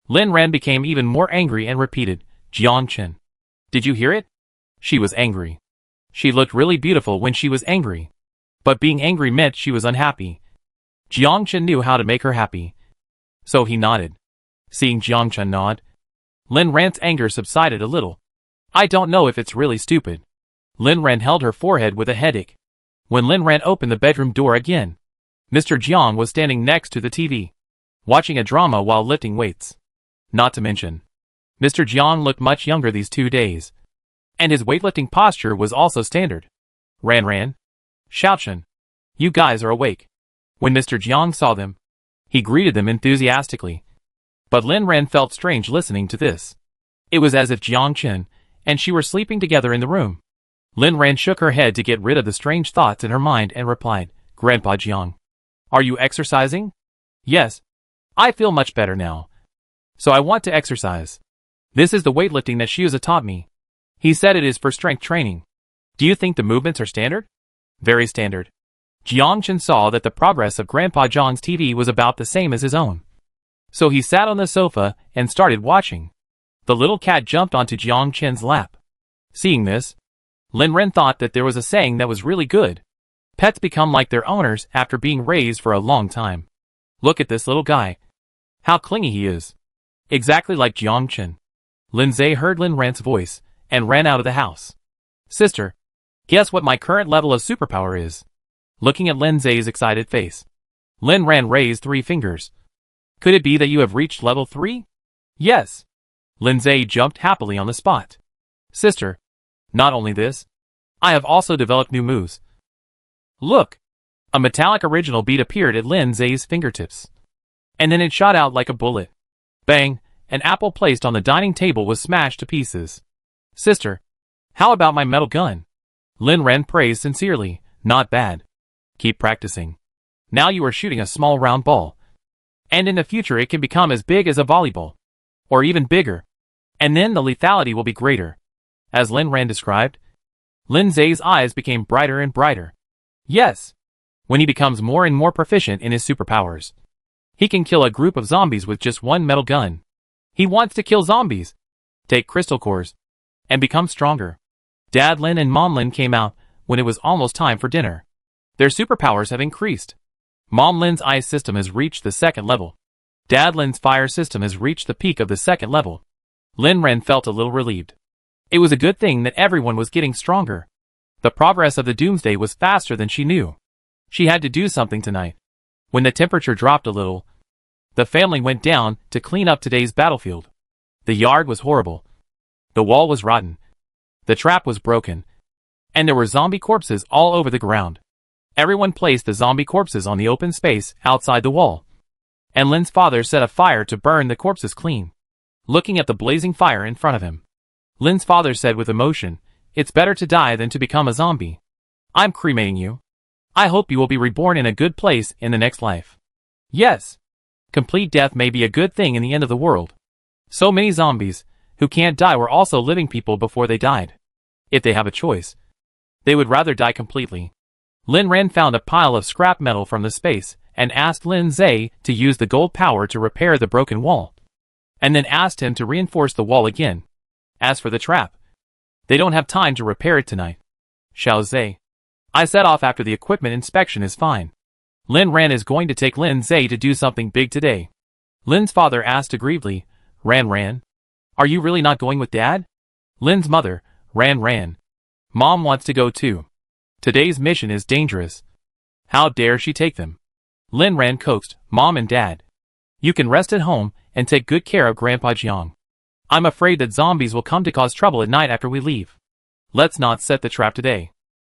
Lin Ran became even more angry and repeated, Jiang Chen, did you hear it? She was angry. She looked really beautiful when she was angry, but being angry meant she was unhappy. Jiang Chen knew how to make her happy, so he nodded. Seeing Jiang Chen nod, Lin Ran's anger subsided a little. I don't know if it's really stupid. Lin Ran held her forehead with a headache. When Lin Ran opened the bedroom door again, Mr. Jiang was standing next to the TV, watching a drama while lifting weights. Not to mention, Mr. Jiang looked much younger these 2 days, and his weightlifting posture was also standard. Ran, Xiaochen, you guys are awake. When Mr. Jiang saw them, he greeted them enthusiastically. But Lin Ran felt strange listening to this. It was as if Jiang Chen and she were sleeping together in the room. Lin Ran shook her head to get rid of the strange thoughts in her mind and replied, Grandpa Jiang, are you exercising? Yes. I feel much better now, so I want to exercise. This is the weightlifting that Xiuza taught me. He said it is for strength training. Do you think the movements are standard? Very standard. Jiang Chen saw that the progress of Grandpa Jiang's TV was about the same as his own, so he sat on the sofa and started watching. The little cat jumped onto Jiang Chen's lap. Seeing this, Lin Ran thought that there was a saying that was really good. Pets become like their owners after being raised for a long time. Look at this little guy. How clingy he is. Exactly like Jiang Chen. Lin Zhe heard Lin Ran's voice and ran out of the house. Sister, Guess what my current level of superpower is? Looking at Lin Zay's excited face, Lin Ran raised 3 fingers. Could it be that you have reached level 3? Yes. Lin Zay jumped happily on the spot. Sister, not only this, I have also developed new moves. Look! A metallic original bead appeared at Lin Zay's fingertips. And then it shot out like a bullet. Bang! An apple placed on the dining table was smashed to pieces. Sister, how about my metal gun? Lin Ran praised sincerely. Not bad. Keep practicing. Now you are shooting a small round ball. And in the future it can become as big as a volleyball. Or even bigger. And then the lethality will be greater. As Lin Ran described, Lin Zay's eyes became brighter and brighter. Yes. When he becomes more and more proficient in his superpowers, he can kill a group of zombies with just one metal gun. He wants to kill zombies, take crystal cores, and become stronger. Dad Lin and Mom Lin came out when it was almost time for dinner. Their superpowers have increased. Mom Lin's ice system has reached the 2nd level. Dad Lin's fire system has reached the peak of the 2nd level. Lin Ran felt a little relieved. It was a good thing that everyone was getting stronger. The progress of the Doomsday was faster than she knew. She had to do something tonight. When the temperature dropped a little, the family went down to clean up today's battlefield. The yard was horrible. The wall was rotten. The trap was broken. And there were zombie corpses all over the ground. Everyone placed the zombie corpses on the open space outside the wall. And Lin's father set a fire to burn the corpses clean. Looking at the blazing fire in front of him, Lin's father said with emotion, "It's better to die than to become a zombie. I'm cremating you. I hope you will be reborn in a good place in the next life." Yes. Complete death may be a good thing in the end of the world. So many zombies who can't die were also living people before they died. If they have a choice, they would rather die completely. Lin Ran found a pile of scrap metal from the space and asked Lin Zay to use the gold power to repair the broken wall. And then asked him to reinforce the wall again. As for the trap, they don't have time to repair it tonight. Xiao Zay, I set off after the equipment inspection is fine. Lin Ran is going to take Lin Zay to do something big today. Lin's father asked aggrievedly, Ran, are you really not going with Dad? Lin's mother, Ran, Mom wants to go too. Today's mission is dangerous. How dare she take them? Lin Ran coaxed Mom and Dad. You can rest at home and take good care of Grandpa Jiang. I'm afraid that zombies will come to cause trouble at night after we leave. Let's not set the trap today.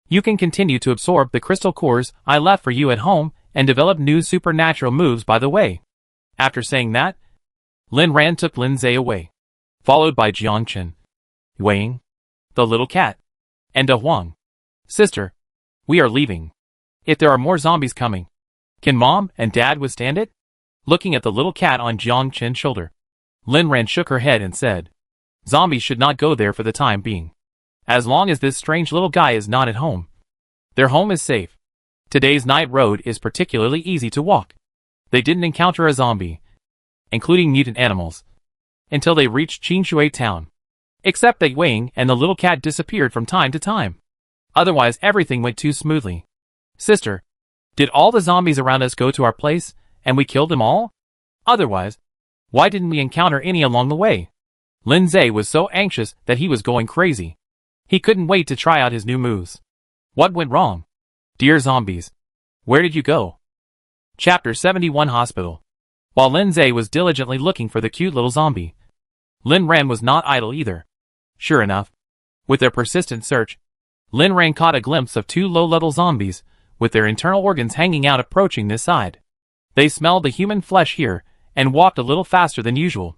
You can continue to absorb the crystal cores I left for you at home and develop new supernatural moves by the way. After saying that, Lin Ran took Lin Zay away, followed by Jiang Chen, Wei, the little cat, and Da Huang. Sister, we are leaving. If there are more zombies coming, can Mom and Dad withstand it? Looking at the little cat on Jiang Chen's shoulder, Lin Ran shook her head and said, Zombies should not go there for the time being. As long as this strange little guy is not at home, their home is safe. Today's night road is particularly easy to walk. They didn't encounter a zombie, including mutant animals, until they reached Qinshui town. Except that Wei and the little cat disappeared from time to time. Otherwise everything went too smoothly. Sister, did all the zombies around us go to our place, and we killed them all? Otherwise, why didn't we encounter any along the way? Lin Zay was so anxious that he was going crazy. He couldn't wait to try out his new moves. What went wrong? Dear zombies, where did you go? Chapter 71 Hospital. While Lin Zay was diligently looking for the cute little zombie, Lin Ran was not idle either. Sure enough, with their persistent search, Lin Ran caught a glimpse of 2 low-level zombies, with their internal organs hanging out approaching this side. They smelled the human flesh here, and walked a little faster than usual.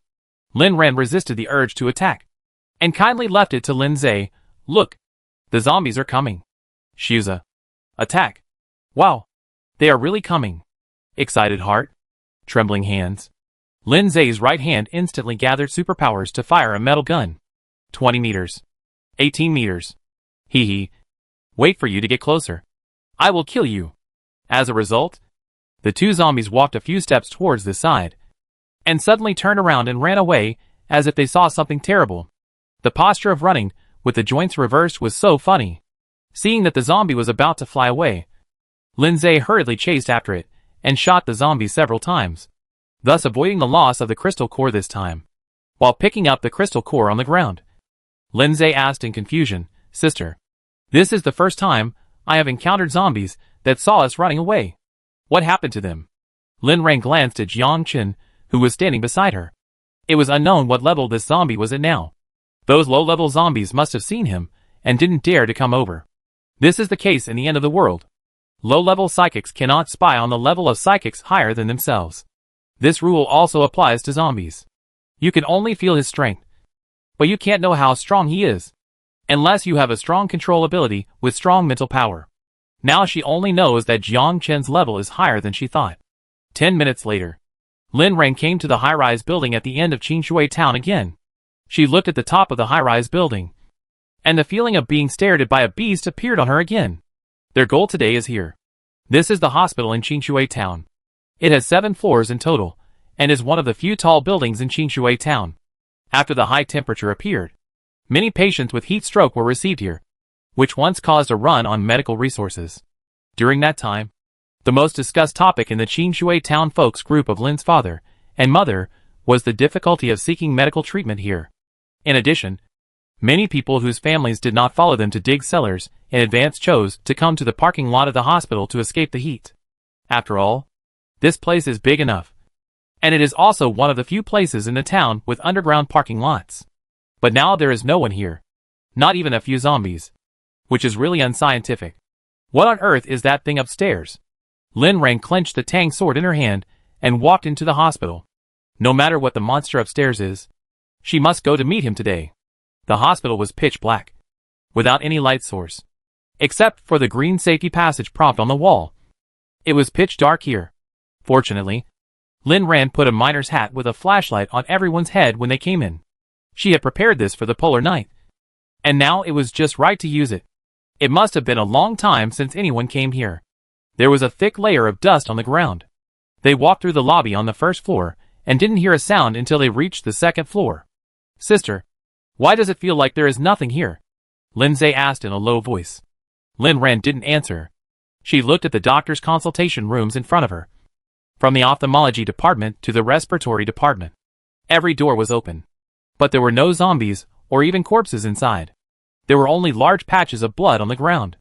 Lin Ran resisted the urge to attack, and kindly left it to Lin Zay. Look, the zombies are coming. Shuza. Attack. Wow, they are really coming. Excited heart. Trembling hands. Lin Zay's right hand instantly gathered superpowers to fire a metal gun. 20 meters. 18 meters. Hee hee. Wait for you to get closer. I will kill you. As a result, the 2 zombies walked a few steps towards this side, and suddenly turned around and ran away as if they saw something terrible. The posture of running, with the joints reversed, was so funny. Seeing that the zombie was about to fly away, Lin Zay hurriedly chased after it, and shot the zombie several times, thus avoiding the loss of the crystal core this time. While picking up the crystal core on the ground, Lin Zay asked in confusion, Sister, This is the first time I have encountered zombies that saw us running away. What happened to them? Lin Ran glanced at Jiang Chen, who was standing beside her. It was unknown what level this zombie was at now. Those low-level zombies must have seen him and didn't dare to come over. This is the case in the end of the world. Low-level psychics cannot spy on the level of psychics higher than themselves. This rule also applies to zombies. You can only feel his strength, but you can't know how strong he is, unless you have a strong control ability with strong mental power. Now she only knows that Jiang Chen's level is higher than she thought. 10 minutes later, Lin Ran came to the high-rise building at the end of Qingshui town again. She looked at the top of the high-rise building, and the feeling of being stared at by a beast appeared on her again. Their goal today is here. This is the hospital in Qingshui town. It has 7 floors in total, and is one of the few tall buildings in Qingshui town. After the high temperature appeared, many patients with heat stroke were received here, which once caused a run on medical resources. During that time, the most discussed topic in the Qingshui town folks group of Lin's father and mother was the difficulty of seeking medical treatment here. In addition, many people whose families did not follow them to dig cellars in advance chose to come to the parking lot of the hospital to escape the heat. After all, this place is big enough, and it is also one of the few places in the town with underground parking lots. But now there is no one here. Not even a few zombies. Which is really unscientific. What on earth is that thing upstairs? Lin Ran clenched the Tang sword in her hand and walked into the hospital. No matter what the monster upstairs is, she must go to meet him today. The hospital was pitch black, without any light source, except for the green safety passage prompt on the wall. It was pitch dark here. Fortunately, Lin Ran put a miner's hat with a flashlight on everyone's head when they came in. She had prepared this for the polar night, and now it was just right to use it. It must have been a long time since anyone came here. There was a thick layer of dust on the ground. They walked through the lobby on the first floor and didn't hear a sound until they reached the second floor. "Sister, why does it feel like there is nothing here?" Lindsay asked in a low voice. Lin Ran didn't answer. She looked at the doctor's consultation rooms in front of her. From the ophthalmology department to the respiratory department, every door was open. But there were no zombies or even corpses inside. There were only large patches of blood on the ground.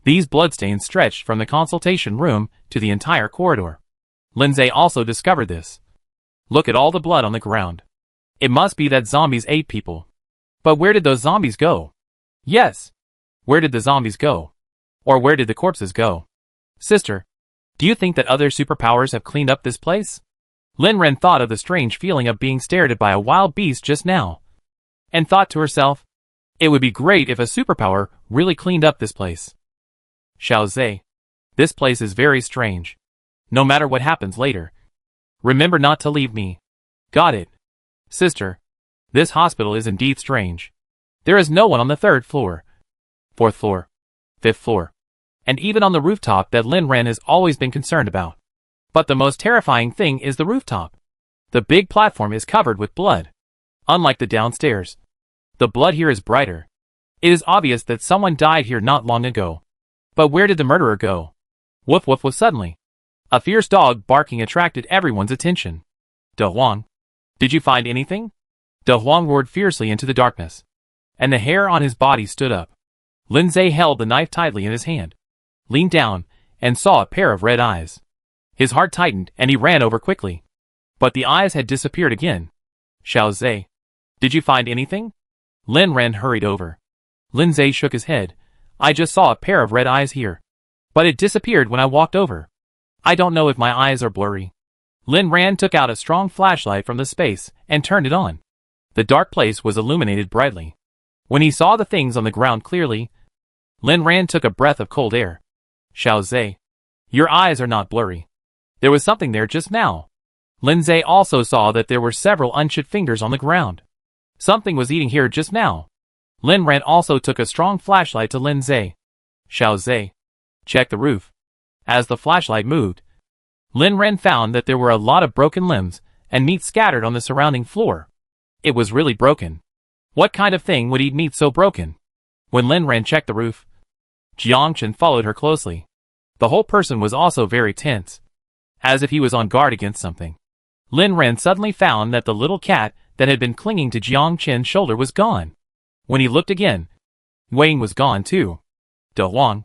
These bloodstains stretched from the consultation room to the entire corridor. Lindsay also discovered this. Look at all the blood on the ground. It must be that zombies ate people. But where did those zombies go? Yes. Where did the zombies go? Or where did the corpses go? Sister, do you think that other superpowers have cleaned up this place? Lin Ran thought of the strange feeling of being stared at by a wild beast just now, and thought to herself, it would be great if a superpower really cleaned up this place. Xiao Zhe, this place is very strange. No matter what happens later, remember not to leave me. Got it. Sister, this hospital is indeed strange. There is no one on the 3rd floor, 4th floor, 5th floor, and even on the rooftop that Lin Ran has always been concerned about. But the most terrifying thing is the rooftop. The big platform is covered with blood. Unlike the downstairs, the blood here is brighter. It is obvious that someone died here not long ago. But where did the murderer go? Woof woof was suddenly. A fierce dog barking attracted everyone's attention. De Huang, did you find anything? De Huang roared fiercely into the darkness, and the hair on his body stood up. Lindsay held the knife tightly in his hand, leaned down, and saw a pair of red eyes. His heart tightened and he ran over quickly. But the eyes had disappeared again. Xiao Zhe, did you find anything? Lin Ran hurried over. Lindsay shook his head. I just saw a pair of red eyes here. But it disappeared when I walked over. I don't know if my eyes are blurry. Lin Ran took out a strong flashlight from the space and turned it on. The dark place was illuminated brightly. When he saw the things on the ground clearly, Lin Ran took a breath of cold air. Xiao Zhe, your eyes are not blurry. There was something there just now. Lindsay also saw that there were several unshaped fingers on the ground. Something was eating here just now. Lin Ran also took a strong flashlight to Lindsay. Xiao Zhe, check the roof. As the flashlight moved, Lin Ran found that there were a lot of broken limbs and meat scattered on the surrounding floor. It was really broken. What kind of thing would eat meat so broken? When Lin Ran checked the roof, Jiang Chen followed her closely. The whole person was also very tense, as if he was on guard against something. Lin Ran suddenly found that the little cat that had been clinging to Jiang Chen's shoulder was gone. When he looked again, Wayne was gone too. De Huang.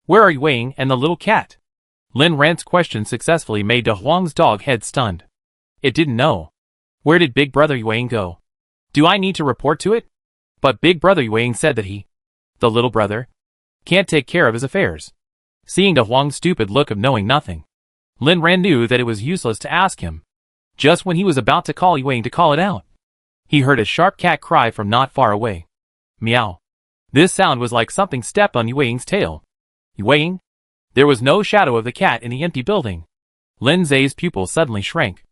Where are Yuang and the little cat? Lin Ran's question successfully made De Huang's dog head stunned. It didn't know. Where did Big Brother Yuang go? Do I need to report to it? But Big Brother Yuang said that he, the little brother, can't take care of his affairs. Seeing De Huang's stupid look of knowing nothing, Lin Ran knew that it was useless to ask him. Just when he was about to call Yuang to call it out, he heard a sharp cat cry from not far away. Meow. This sound was like something stepped on Yuang's tail. Yuang? There was no shadow of the cat in the empty building. Lin Zai's pupil suddenly shrank,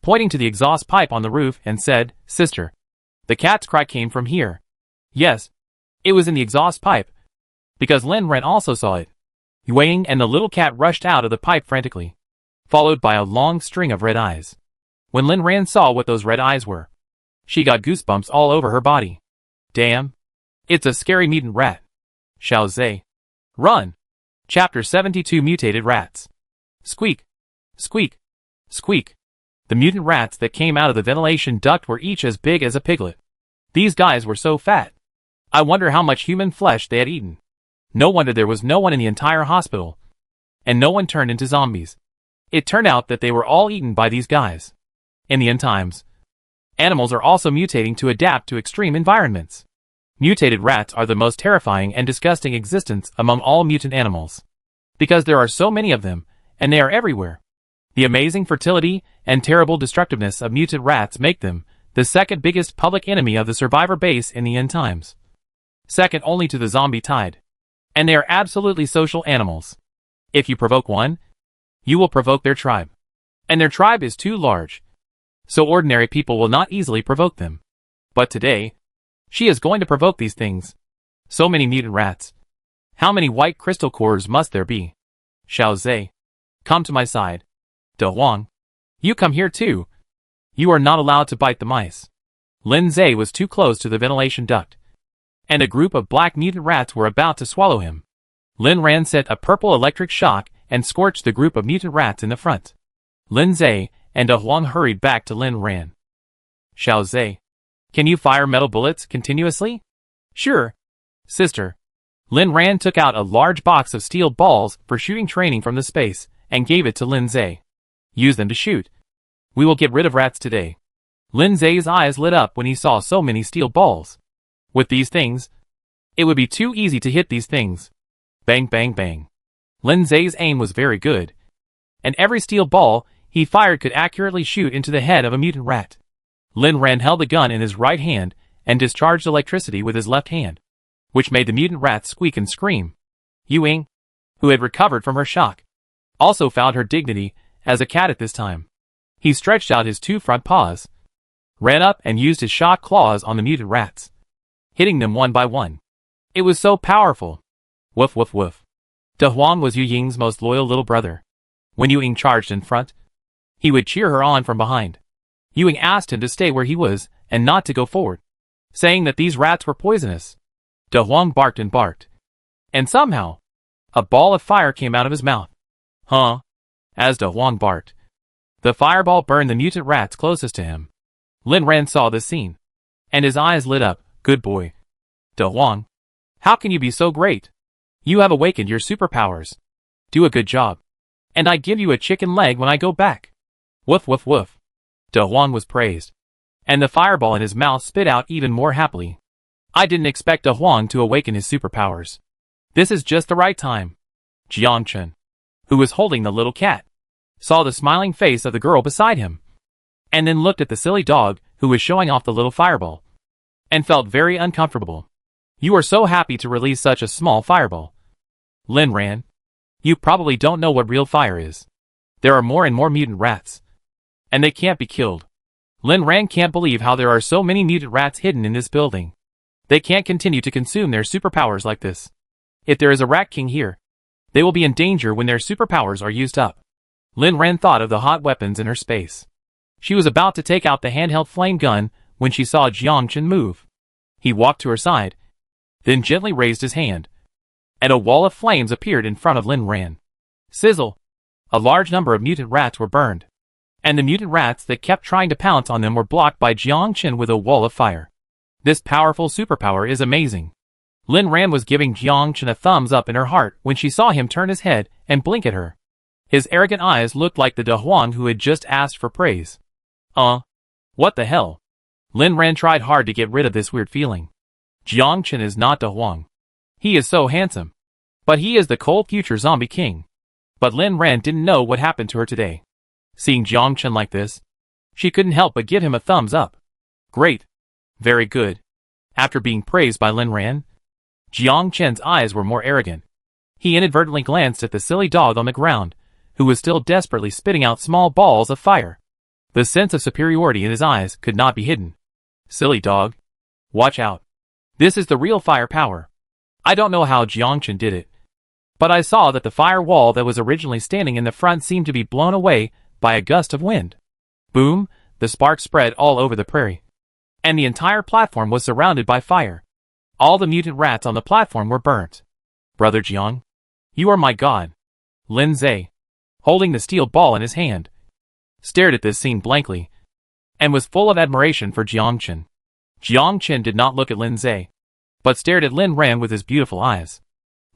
pointing to the exhaust pipe on the roof and said, Sister, the cat's cry came from here. Yes, it was in the exhaust pipe, because Lin Ran also saw it. Yuang and the little cat rushed out of the pipe frantically, followed by a long string of red eyes. When Lin Ran saw what those red eyes were, she got goosebumps all over her body. Damn. It's a scary mutant rat. Xiao Zai. Run! Chapter 72 Mutated Rats. Squeak. Squeak. Squeak. The mutant rats that came out of the ventilation duct were each as big as a piglet. These guys were so fat. I wonder how much human flesh they had eaten. No wonder there was no one in the entire hospital, and no one turned into zombies. It turned out that they were all eaten by these guys. In the end times, animals are also mutating to adapt to extreme environments. Mutated rats are the most terrifying and disgusting existence among all mutant animals, because there are so many of them, and they are everywhere. The amazing fertility and terrible destructiveness of mutant rats make them the second biggest public enemy of the survivor base in the end times, second only to the zombie tide. And they are absolutely social animals. If you provoke one, you will provoke their tribe. And their tribe is too large, so ordinary people will not easily provoke them. But today, she is going to provoke these things. So many mutant rats. How many white crystal cores must there be? Xiao Zai. Come to my side. De Huang. You come here too. You are not allowed to bite the mice. Lin Zai was too close to the ventilation duct, and a group of black mutant rats were about to swallow him. Lin Ran sent a purple electric shock and scorched the group of mutant rats in the front. Lin Zai and De Huang hurried back to Lin Ran. Xiao Zai. Can you fire metal bullets continuously? Sure, sister. Lin Ran took out a large box of steel balls for shooting training from the space and gave it to Lin Zai. Use them to shoot. We will get rid of rats today. Lin Zai's eyes lit up when he saw so many steel balls. With these things, it would be too easy to hit these things. Bang bang bang. Lin Zai's aim was very good, and every steel ball he fired could accurately shoot into the head of a mutant rat. Lin Ran held the gun in his right hand and discharged electricity with his left hand, which made the mutant rat squeak and scream. Yuang, who had recovered from her shock, also found her dignity as a cat at this time. He stretched out his two front paws, ran up and used his shock claws on the mutant rats, hitting them one by one. It was so powerful. Woof woof woof. De Huang was Yu Ying's most loyal little brother. When Yu Ying charged in front, he would cheer her on from behind. Yu Ying asked him to stay where he was and not to go forward, saying that these rats were poisonous. De Huang barked and barked, and somehow, a ball of fire came out of his mouth. Huh? As De Huang barked, the fireball burned the mutant rats closest to him. Lin Ran saw this scene, and his eyes lit up. Good boy. De Huang, how can you be so great? You have awakened your superpowers. Do a good job, and I give you a chicken leg when I go back. Woof woof woof. De Huang was praised, and the fireball in his mouth spit out even more happily. I didn't expect De Huang to awaken his superpowers. This is just the right time. Jiangchen, who was holding the little cat, saw the smiling face of the girl beside him, and then looked at the silly dog who was showing off the little fireball, and felt very uncomfortable. You are so happy to release such a small fireball. Lin Ran, you probably don't know what real fire is. There are more and more mutant rats, and they can't be killed. Lin Ran can't believe how there are so many mutant rats hidden in this building. They can't continue to consume their superpowers like this. If there is a rat king here, they will be in danger when their superpowers are used up. Lin Ran thought of the hot weapons in her space. She was about to take out the handheld flame gun when she saw Jiangchen move. He walked to her side, then gently raised his hand, and a wall of flames appeared in front of Lin Ran. Sizzle! A large number of mutant rats were burned, and the mutant rats that kept trying to pounce on them were blocked by Jiangchen with a wall of fire. This powerful superpower is amazing. Lin Ran was giving Jiang Chen a thumbs up in her heart when she saw him turn his head and blink at her. His arrogant eyes looked like the De Huang who had just asked for praise. What the hell? Lin Ran tried hard to get rid of this weird feeling. Jiang Chen is not De Huang. He is so handsome. But he is the cold future zombie king. But Lin Ran didn't know what happened to her today. Seeing Jiang Chen like this, she couldn't help but give him a thumbs up. Great. Very good. After being praised by Lin Ran, Jiang Chen's eyes were more arrogant. He inadvertently glanced at the silly dog on the ground, who was still desperately spitting out small balls of fire. The sense of superiority in his eyes could not be hidden. Silly dog. Watch out. This is the real fire power. I don't know how Jiang Chen did it, but I saw that the fire wall that was originally standing in the front seemed to be blown away by a gust of wind. Boom, the sparks spread all over the prairie. And the entire platform was surrounded by fire. All the mutant rats on the platform were burnt. Brother Jiang, you are my god. Lin Zhe, holding the steel ball in his hand, stared at this scene blankly, and was full of admiration for Jiang Chen. Jiang Chen did not look at Lin Zhe, but stared at Lin Ran with his beautiful eyes.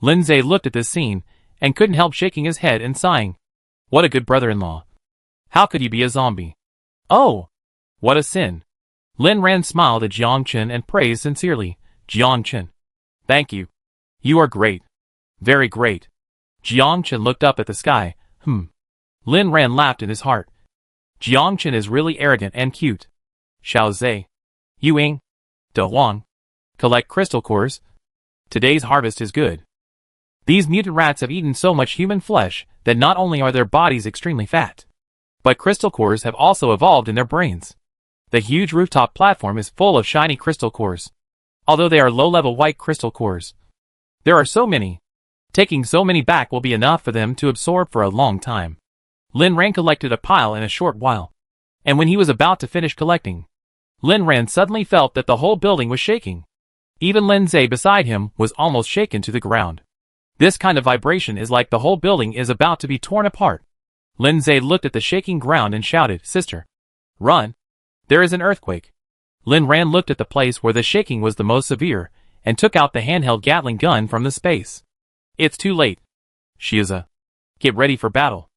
Lin Zhe looked at this scene, and couldn't help shaking his head and sighing. What a good brother-in-law. How could he be a zombie? Oh! What a sin. Lin Ran smiled at Jiang Chen and praised sincerely. Jiang Chen. Thank you. You are great. Very great. Jiang Chen looked up at the sky. Lin Ran laughed in his heart. Jiang Chen is really arrogant and cute. Xiao Zhe. Yuing. De Huang. Collect crystal cores. Today's harvest is good. These mutant rats have eaten so much human flesh that not only are their bodies extremely fat, but crystal cores have also evolved in their brains. The huge rooftop platform is full of shiny crystal cores, although they are low-level white crystal cores. There are so many. Taking so many back will be enough for them to absorb for a long time. Lin Ran collected a pile in a short while, and when he was about to finish collecting, Lin Ran suddenly felt that the whole building was shaking. Even Lin Zhe beside him was almost shaken to the ground. This kind of vibration is like the whole building is about to be torn apart. Lin Zhe looked at the shaking ground and shouted, "Sister, run! There is an earthquake." Lin Ran looked at the place where the shaking was the most severe, and took out the handheld Gatling gun from the space. It's too late. Shiza. Get ready for battle.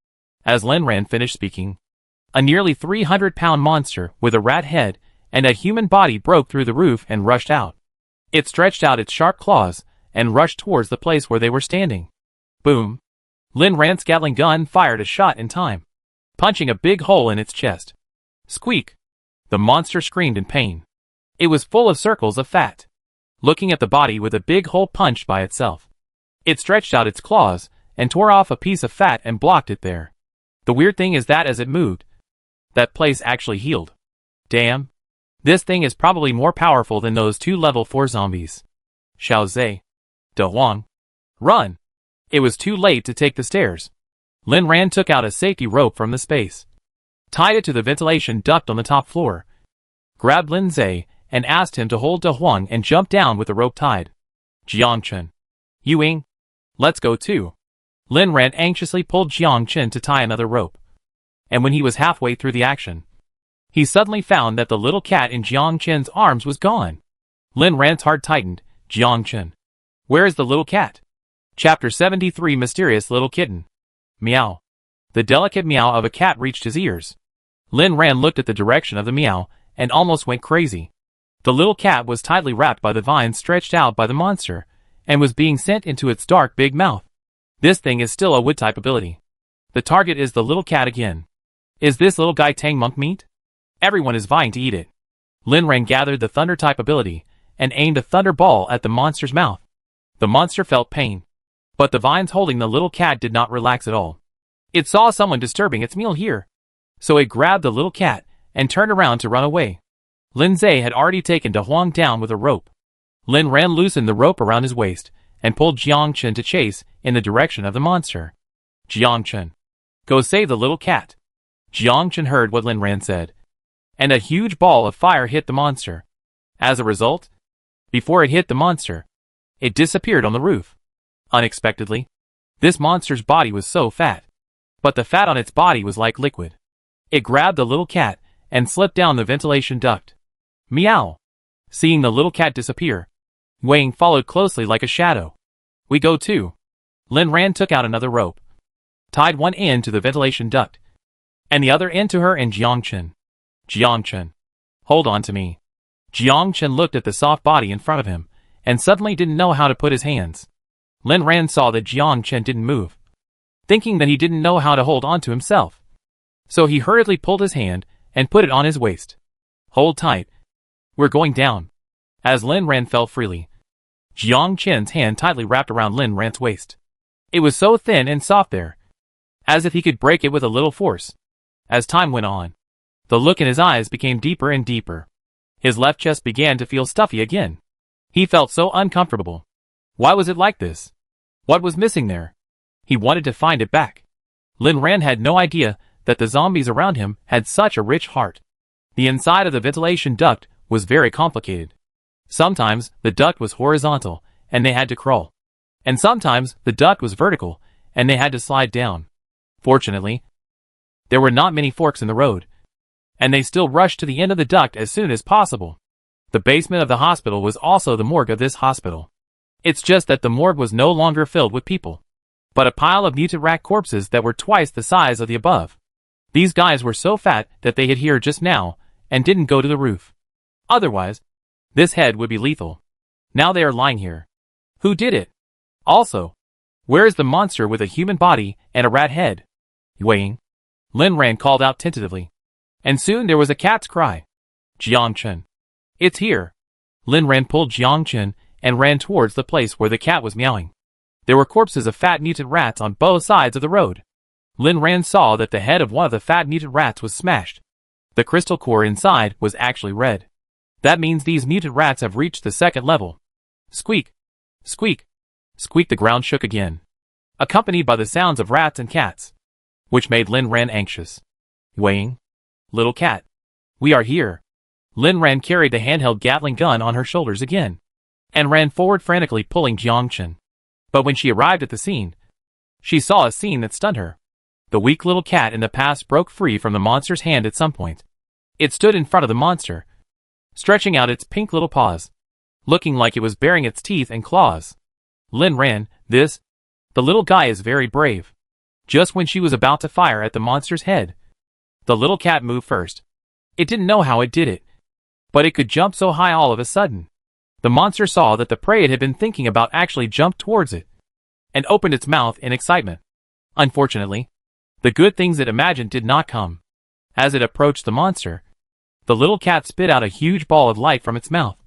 As Lin Ran finished speaking, a nearly 300-pound monster with a rat head and a human body broke through the roof and rushed out. It stretched out its sharp claws and rushed towards the place where they were standing. Boom. Lin Ran's Gatling gun fired a shot in time, punching a big hole in its chest. Squeak. The monster screamed in pain. It was full of circles of fat. Looking at the body with a big hole punched by itself, it stretched out its claws and tore off a piece of fat and blocked it there. The weird thing is that as it moved, that place actually healed. Damn. This thing is probably more powerful than those 2 level 4 zombies. Xiao Zhe. De Huang. Run. It was too late to take the stairs. Lin Ran took out a safety rope from the space, tied it to the ventilation duct on the top floor, grabbed Lin Zhe, and asked him to hold De Huang and jump down with the rope tied. Jiang Chen. Yuing. Let's go too. Lin Ran anxiously pulled Jiang Chen to tie another rope. And when he was halfway through the action, he suddenly found that the little cat in Jiang Chen's arms was gone. Lin Ran's heart tightened. Jiang Chen. Where is the little cat? Chapter 73 Mysterious Little Kitten. Meow. The delicate meow of a cat reached his ears. Lin Ran looked at the direction of the meow and almost went crazy. The little cat was tightly wrapped by the vines stretched out by the monster, and was being sent into its dark big mouth. This thing is still a wood type ability. The target is the little cat again. Is this little guy Tang monk meat? Everyone is vying to eat it. Lin Ran gathered the thunder type ability, and aimed a thunder ball at the monster's mouth. The monster felt pain, but the vines holding the little cat did not relax at all. It saw someone disturbing its meal here, so it grabbed the little cat and turned around to run away. Lin Zhe had already taken De Huang down with a rope. Lin Ran loosened the rope around his waist and pulled Jiang Chen to chase in the direction of the monster. Jiang Chen. Go save the little cat. Jiang Chen heard what Lin Ran said, and a huge ball of fire hit the monster. As a result, before it hit the monster, it disappeared on the roof. Unexpectedly, this monster's body was so fat, but the fat on its body was like liquid. It grabbed the little cat and slipped down the ventilation duct. Meow. Seeing the little cat disappear, Wang followed closely like a shadow. We go too. Lin Ran took out another rope, tied one end to the ventilation duct, and the other end to her and Jiangchen. Jiangchen, hold on to me. Jiangchen looked at the soft body in front of him, and suddenly didn't know how to put his hands. Lin Ran saw that Jiangchen didn't move, thinking that he didn't know how to hold on to himself. So he hurriedly pulled his hand and put it on his waist. Hold tight. We're going down. As Lin Ran fell freely, Jiangchen's hand tightly wrapped around Lin Ran's waist. It was so thin and soft there, as if he could break it with a little force. As time went on, the look in his eyes became deeper and deeper. His left chest began to feel stuffy again. He felt so uncomfortable. Why was it like this? What was missing there? He wanted to find it back. Lin Ran had no idea that the zombies around him had such a rich heart. The inside of the ventilation duct was very complicated. Sometimes the duct was horizontal, and they had to crawl. And sometimes the duct was vertical, and they had to slide down. Fortunately, there were not many forks in the road, and they still rushed to the end of the duct as soon as possible. The basement of the hospital was also the morgue of this hospital. It's just that the morgue was no longer filled with people, but a pile of mutant rat corpses that were twice the size of the above. These guys were so fat that they hid here just now, and didn't go to the roof. Otherwise, this head would be lethal. Now they are lying here. Who did it? Also, where is the monster with a human body and a rat head? Wang. Lin Ran called out tentatively. And soon there was a cat's cry. Jiangchen. It's here. Lin Ran pulled Jiangchen and ran towards the place where the cat was meowing. There were corpses of fat mutant rats on both sides of the road. Lin Ran saw that the head of one of the fat mutant rats was smashed. The crystal core inside was actually red. That means these mutant rats have reached the second level. Squeak. Squeak. Squeak. The ground shook again, accompanied by the sounds of rats and cats, which made Lin Ran anxious. Wang. Little cat. We are here. Lin Ran carried the handheld Gatling gun on her shoulders again, and ran forward frantically pulling Jiangchen. But when she arrived at the scene, she saw a scene that stunned her. The weak little cat in the past broke free from the monster's hand at some point. It stood in front of the monster, stretching out its pink little paws, looking like it was baring its teeth and claws. Lin Ran, the little guy is very brave. Just when she was about to fire at the monster's head, the little cat moved first. It didn't know how it did it, but it could jump so high all of a sudden. The monster saw that the prey it had been thinking about actually jumped towards it, and opened its mouth in excitement. Unfortunately, the good things it imagined did not come. As it approached the monster, the little cat spit out a huge ball of light from its mouth,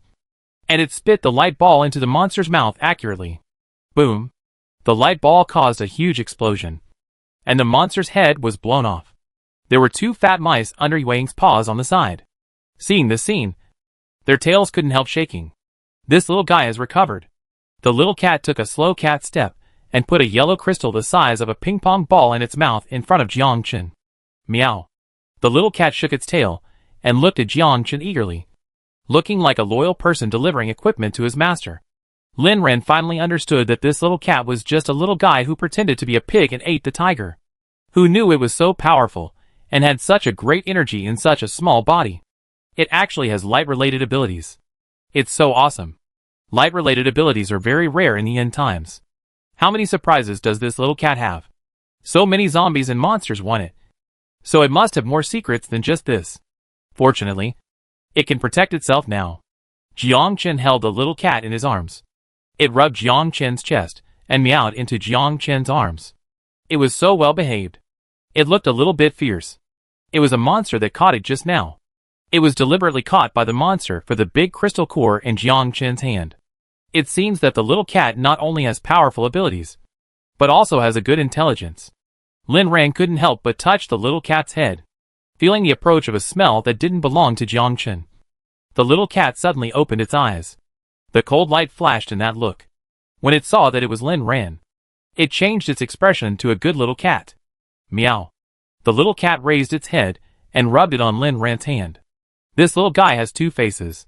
and it spit the light ball into the monster's mouth accurately. Boom! The light ball caused a huge explosion, and the monster's head was blown off. There were two fat mice under Wang's paws on the side. Seeing this scene, their tails couldn't help shaking. This little guy has recovered. The little cat took a slow cat step and put a yellow crystal the size of a ping-pong ball in its mouth in front of Jiangchen. Meow. The little cat shook its tail and looked at Jiangchen eagerly, looking like a loyal person delivering equipment to his master. Lin Ran finally understood that this little cat was just a little guy who pretended to be a pig and ate the tiger, who knew it was so powerful and had such a great energy in such a small body. It actually has light-related abilities. It's so awesome. Light-related abilities are very rare in the end times. How many surprises does this little cat have? So many zombies and monsters want it. So it must have more secrets than just this. Fortunately, it can protect itself now. Jiangchen held the little cat in his arms. It rubbed Jiangchen's chest and meowed into Jiangchen's arms. It was so well behaved. It looked a little bit fierce. It was a monster that caught it just now. It was deliberately caught by the monster for the big crystal core in Jiangchen's hand. It seems that the little cat not only has powerful abilities, but also has a good intelligence. Lin Ran couldn't help but touch the little cat's head, feeling the approach of a smell that didn't belong to Jiangchen. The little cat suddenly opened its eyes. The cold light flashed in that look. When it saw that it was Lin Ran, it changed its expression to a good little cat. Meow. The little cat raised its head and rubbed it on Lin Ran's hand. This little guy has two faces.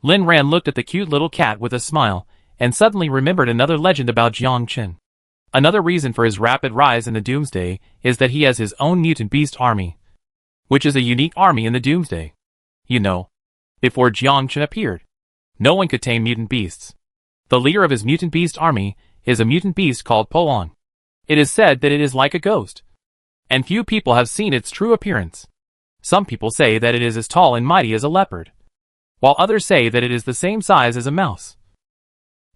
Lin Ran looked at the cute little cat with a smile and suddenly remembered another legend about Jiangchen. Another reason for his rapid rise in the Doomsday is that he has his own mutant beast army, which is a unique army in the Doomsday. You know, before Jiangchen appeared, no one could tame mutant beasts. The leader of his mutant beast army is a mutant beast called Polong. It is said that it is like a ghost, and few people have seen its true appearance. Some people say that it is as tall and mighty as a leopard, while others say that it is the same size as a mouse.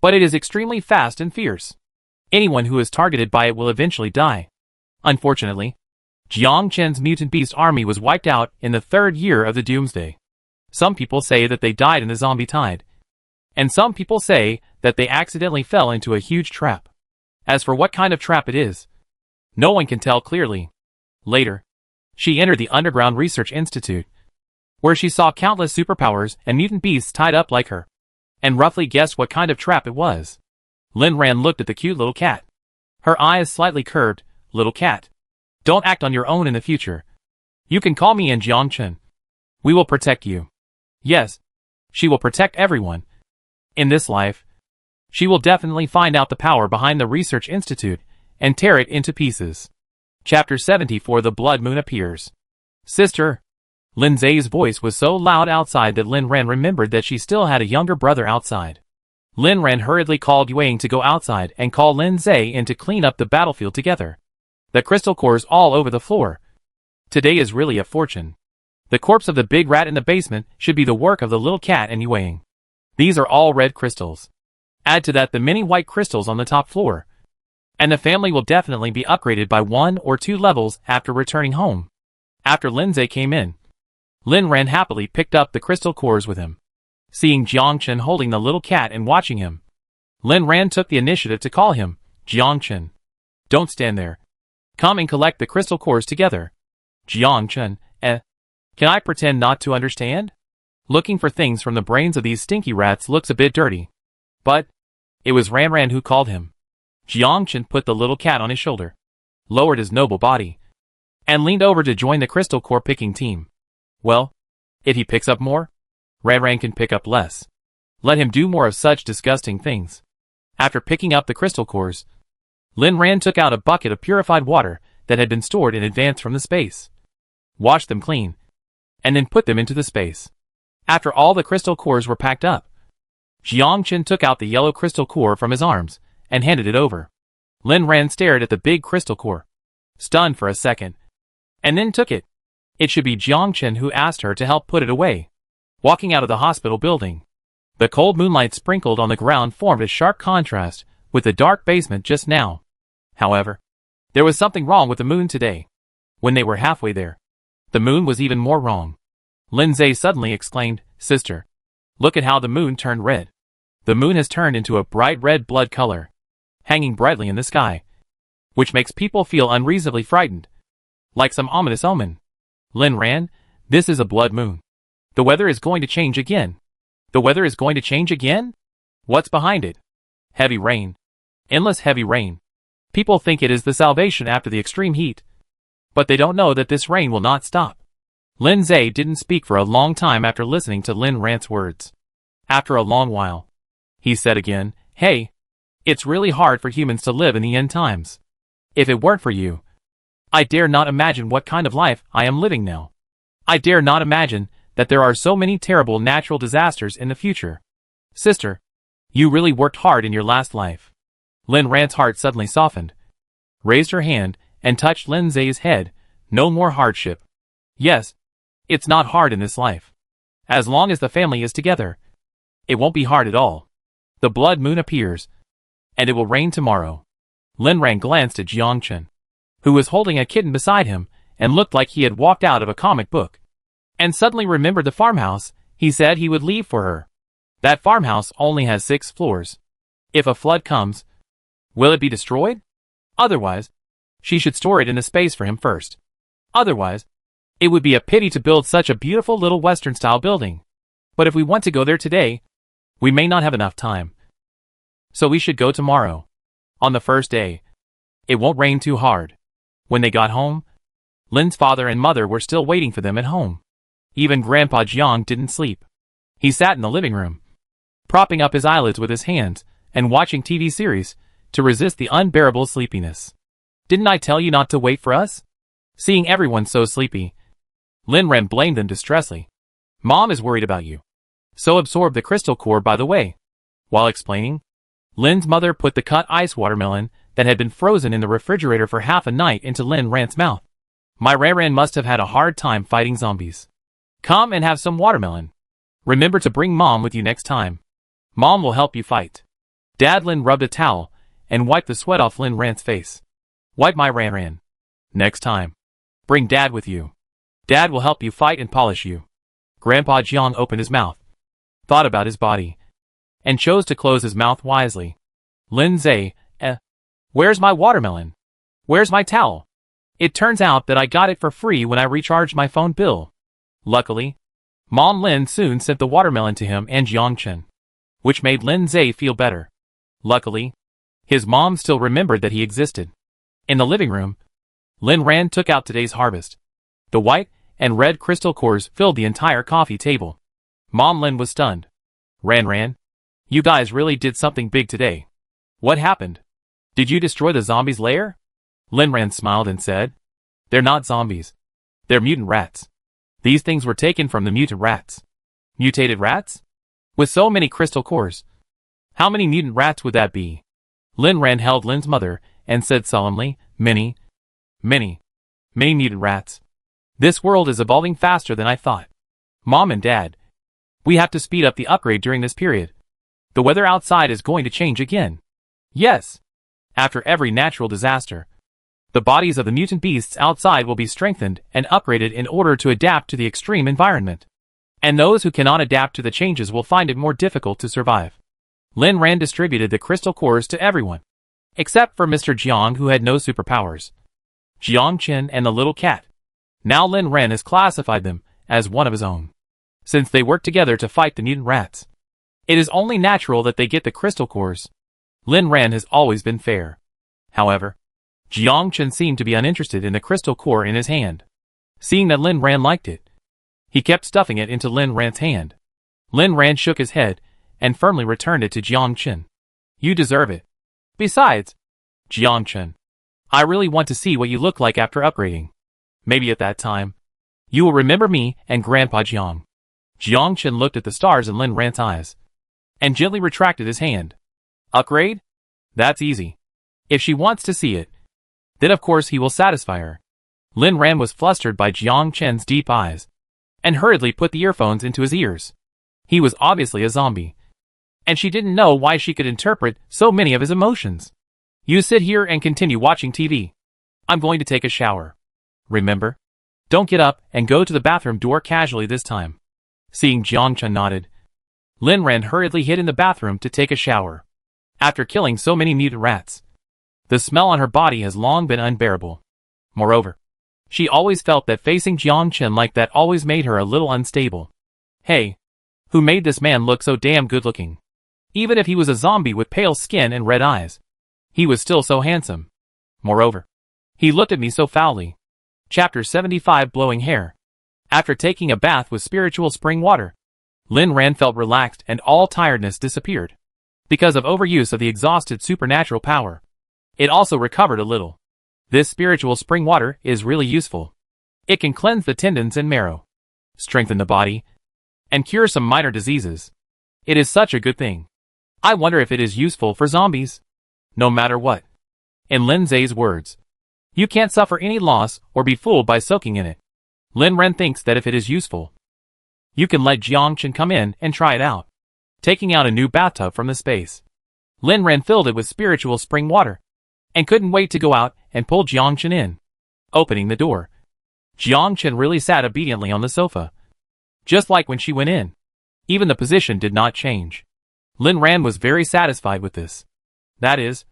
But it is extremely fast and fierce. Anyone who is targeted by it will eventually die. Unfortunately, Jiang Chen's mutant beast army was wiped out in the 3rd year of the Doomsday. Some people say that they died in the zombie tide, and some people say that they accidentally fell into a huge trap. As for what kind of trap it is, no one can tell clearly. Later, she entered the Underground Research Institute, where she saw countless superpowers and mutant beasts tied up like her, and roughly guessed what kind of trap it was. Lin Ran looked at the cute little cat. Her eyes slightly curved. Little cat, don't act on your own in the future. You can call me in Jiang Chen. We will protect you. Yes, she will protect everyone. In this life, she will definitely find out the power behind the Research Institute and tear it into pieces. Chapter 74. The Blood Moon appears. Sister. Lin Zai's voice was so loud outside that Lin Ran remembered that she still had a younger brother outside. Lin Ran hurriedly called Yuang to go outside and call Lin Zai in to clean up the battlefield together. The crystal cores all over the floor. Today is really a fortune. The corpse of the big rat in the basement should be the work of the little cat and Yuang. These are all red crystals. Add to that the many white crystals on the top floor, and the family will definitely be upgraded by 1 or 2 levels after returning home. After Lin Zai came in, Lin Ran happily picked up the crystal cores with him. Seeing Jiang Chen holding the little cat and watching him, Lin Ran took the initiative to call him. Jiang Chen, don't stand there. Come and collect the crystal cores together. Jiang Chen, can I pretend not to understand? Looking for things from the brains of these stinky rats looks a bit dirty. But it was Ran Ran who called him. Jiang Chen put the little cat on his shoulder, lowered his noble body, and leaned over to join the crystal core picking team. Well, if he picks up more, Ran Ran can pick up less. Let him do more of such disgusting things. After picking up the crystal cores, Lin Ran took out a bucket of purified water that had been stored in advance from the space, washed them clean, and then put them into the space. After all the crystal cores were packed up, Jiang Chen took out the yellow crystal core from his arms and handed it over. Lin Ran stared at the big crystal core, stunned for a second, and then took it. It should be Jiang Chen who asked her to help put it away. Walking out of the hospital building, the cold moonlight sprinkled on the ground formed a sharp contrast with the dark basement just now. However, there was something wrong with the moon today. When they were halfway there, the moon was even more wrong. Lin Zai suddenly exclaimed, Sister, look at how the moon turned red. The moon has turned into a bright red blood color, hanging brightly in the sky, which makes people feel unreasonably frightened, like some ominous omen. Lin Ran, this is a blood moon. The weather is going to change again. The weather is going to change again? What's behind it? Heavy rain. Endless heavy rain. People think it is the salvation after the extreme heat, but they don't know that this rain will not stop. Lin Zai didn't speak for a long time after listening to Lin Ran's words. After a long while, he said again, Hey, it's really hard for humans to live in the end times. If it weren't for you, I dare not imagine what kind of life I am living now. I dare not imagine that there are so many terrible natural disasters in the future. Sister, you really worked hard in your last life. Lin Ran's heart suddenly softened, raised her hand, and touched Lin Zai's head. No more hardship. Yes, it's not hard in this life. As long as the family is together, it won't be hard at all. The blood moon appears, and it will rain tomorrow. Lin Ran glanced at Jiang Chen, who was holding a kitten beside him and looked like he had walked out of a comic book, and suddenly remembered the farmhouse he said he would leave for her. That farmhouse only has 6 floors. If a flood comes, will it be destroyed? Otherwise, she should store it in a space for him first. Otherwise, it would be a pity to build such a beautiful little Western-style building. But if we want to go there today, we may not have enough time. So we should go tomorrow. On the first day, it won't rain too hard. When they got home, Lin's father and mother were still waiting for them at home. Even Grandpa Jiang didn't sleep. He sat in the living room, propping up his eyelids with his hands and watching TV series to resist the unbearable sleepiness. Didn't I tell you not to wait for us? Seeing everyone so sleepy, Lin Ran blamed them distressfully. Mom is worried about you. So absorbed the crystal core by the way. While explaining, Lin's mother put the cut ice watermelon that had been frozen in the refrigerator for half a night into Lin Ran's mouth. My Ran must have had a hard time fighting zombies. Come and have some watermelon. Remember to bring Mom with you next time. Mom will help you fight. Dad. Lin rubbed a towel and wiped the sweat off Lin Ran's face. Wipe my Ran. Next time. Bring Dad with you. Dad will help you fight and polish you. Grandpa Jiang opened his mouth, thought about his body, and chose to close his mouth wisely. Lin Zai, where's my watermelon? Where's my towel? It turns out that I got it for free when I recharged my phone bill. Luckily, Mom Lin soon sent the watermelon to him and Jiang Chen, which made Lin Zai feel better. Luckily, his mom still remembered that he existed. In the living room, Lin Ran took out today's harvest. The white and red crystal cores filled the entire coffee table. Mom Lin was stunned. Ran, you guys really did something big today. What happened? Did you destroy the zombies' lair? Lin Ran smiled and said, They're not zombies. They're mutant rats. These things were taken from the mutant rats. Mutated rats? With so many crystal cores. How many mutant rats would that be? Lin Ran held Lin's mother and said solemnly, Many mutant rats. This world is evolving faster than I thought. Mom and Dad, we have to speed up the upgrade during this period. The weather outside is going to change again. Yes. After every natural disaster, the bodies of the mutant beasts outside will be strengthened and upgraded in order to adapt to the extreme environment. And those who cannot adapt to the changes will find it more difficult to survive. Lin Ran distributed the crystal cores to everyone, except for Mr. Jiang, who had no superpowers. Jiang Chen and the little cat. Now Lin Ran has classified them as one of his own, since they work together to fight the mutant rats. It is only natural that they get the crystal cores. Lin Ran has always been fair. However, Jiang Chen seemed to be uninterested in the crystal core in his hand. Seeing that Lin Ran liked it, he kept stuffing it into Lin Ran's hand. Lin Ran shook his head and firmly returned it to Jiang Chen. You deserve it. Besides, Jiang Chen, I really want to see what you look like after upgrading. Maybe at that time, you will remember me and Grandpa Jiang. Jiang Chen looked at the stars in Lin Ran's eyes and gently retracted his hand. Upgrade? That's easy. If she wants to see it, then of course he will satisfy her. Lin Ran was flustered by Jiang Chen's deep eyes and hurriedly put the earphones into his ears. He was obviously a zombie, and she didn't know why she could interpret so many of his emotions. You sit here and continue watching TV. I'm going to take a shower. Remember? Don't get up and go to the bathroom door casually this time. Seeing Jiang Chen nodded, Lin Ran hurriedly hid in the bathroom to take a shower. After killing so many mutant rats, the smell on her body has long been unbearable. Moreover, she always felt that facing Jiang Chen like that always made her a little unstable. Hey, who made this man look so damn good looking? Even if he was a zombie with pale skin and red eyes, he was still so handsome. Moreover, he looked at me so foully. Chapter 75 Blowing Hair. After taking a bath with spiritual spring water, Lin Ran felt relaxed and all tiredness disappeared. Because of overuse of the exhausted supernatural power, it also recovered a little. This spiritual spring water is really useful. It can cleanse the tendons and marrow, strengthen the body, and cure some minor diseases. It is such a good thing. I wonder if it is useful for zombies. No matter what. In Lin Zai's words, you can't suffer any loss or be fooled by soaking in it. Lin Ran thinks that if it is useful, you can let Jiang Chen come in and try it out. Taking out a new bathtub from the space, Lin Ran filled it with spiritual spring water, and couldn't wait to go out and pull Jiang Chen in. Opening the door, Jiang Chen really sat obediently on the sofa, just like when she went in. Even the position did not change. Lin Ran was very satisfied with this. That is,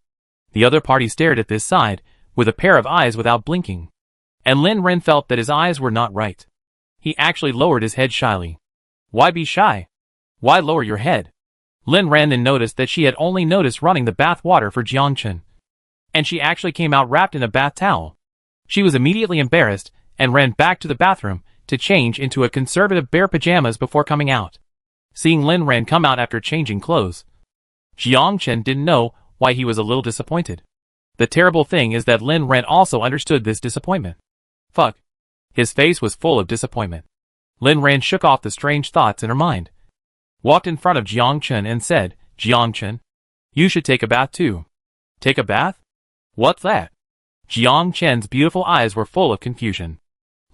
the other party stared at this side with a pair of eyes without blinking, and Lin Ran felt that his eyes were not right. He actually lowered his head shyly. Why be shy? Why lower your head? Lin Ran then noticed that she had only noticed running the bath water for Jiang Chen, and she actually came out wrapped in a bath towel. She was immediately embarrassed and ran back to the bathroom to change into a conservative bare pajamas before coming out. Seeing Lin Ran come out after changing clothes, Jiang Chen didn't know why he was a little disappointed. The terrible thing is that Lin Ran also understood this disappointment. Fuck. His face was full of disappointment. Lin Ran shook off the strange thoughts in her mind, walked in front of Jiang Chen and said, Jiang Chen, You should take a bath too. Take a bath? What's that? Jiang Chen's beautiful eyes were full of confusion.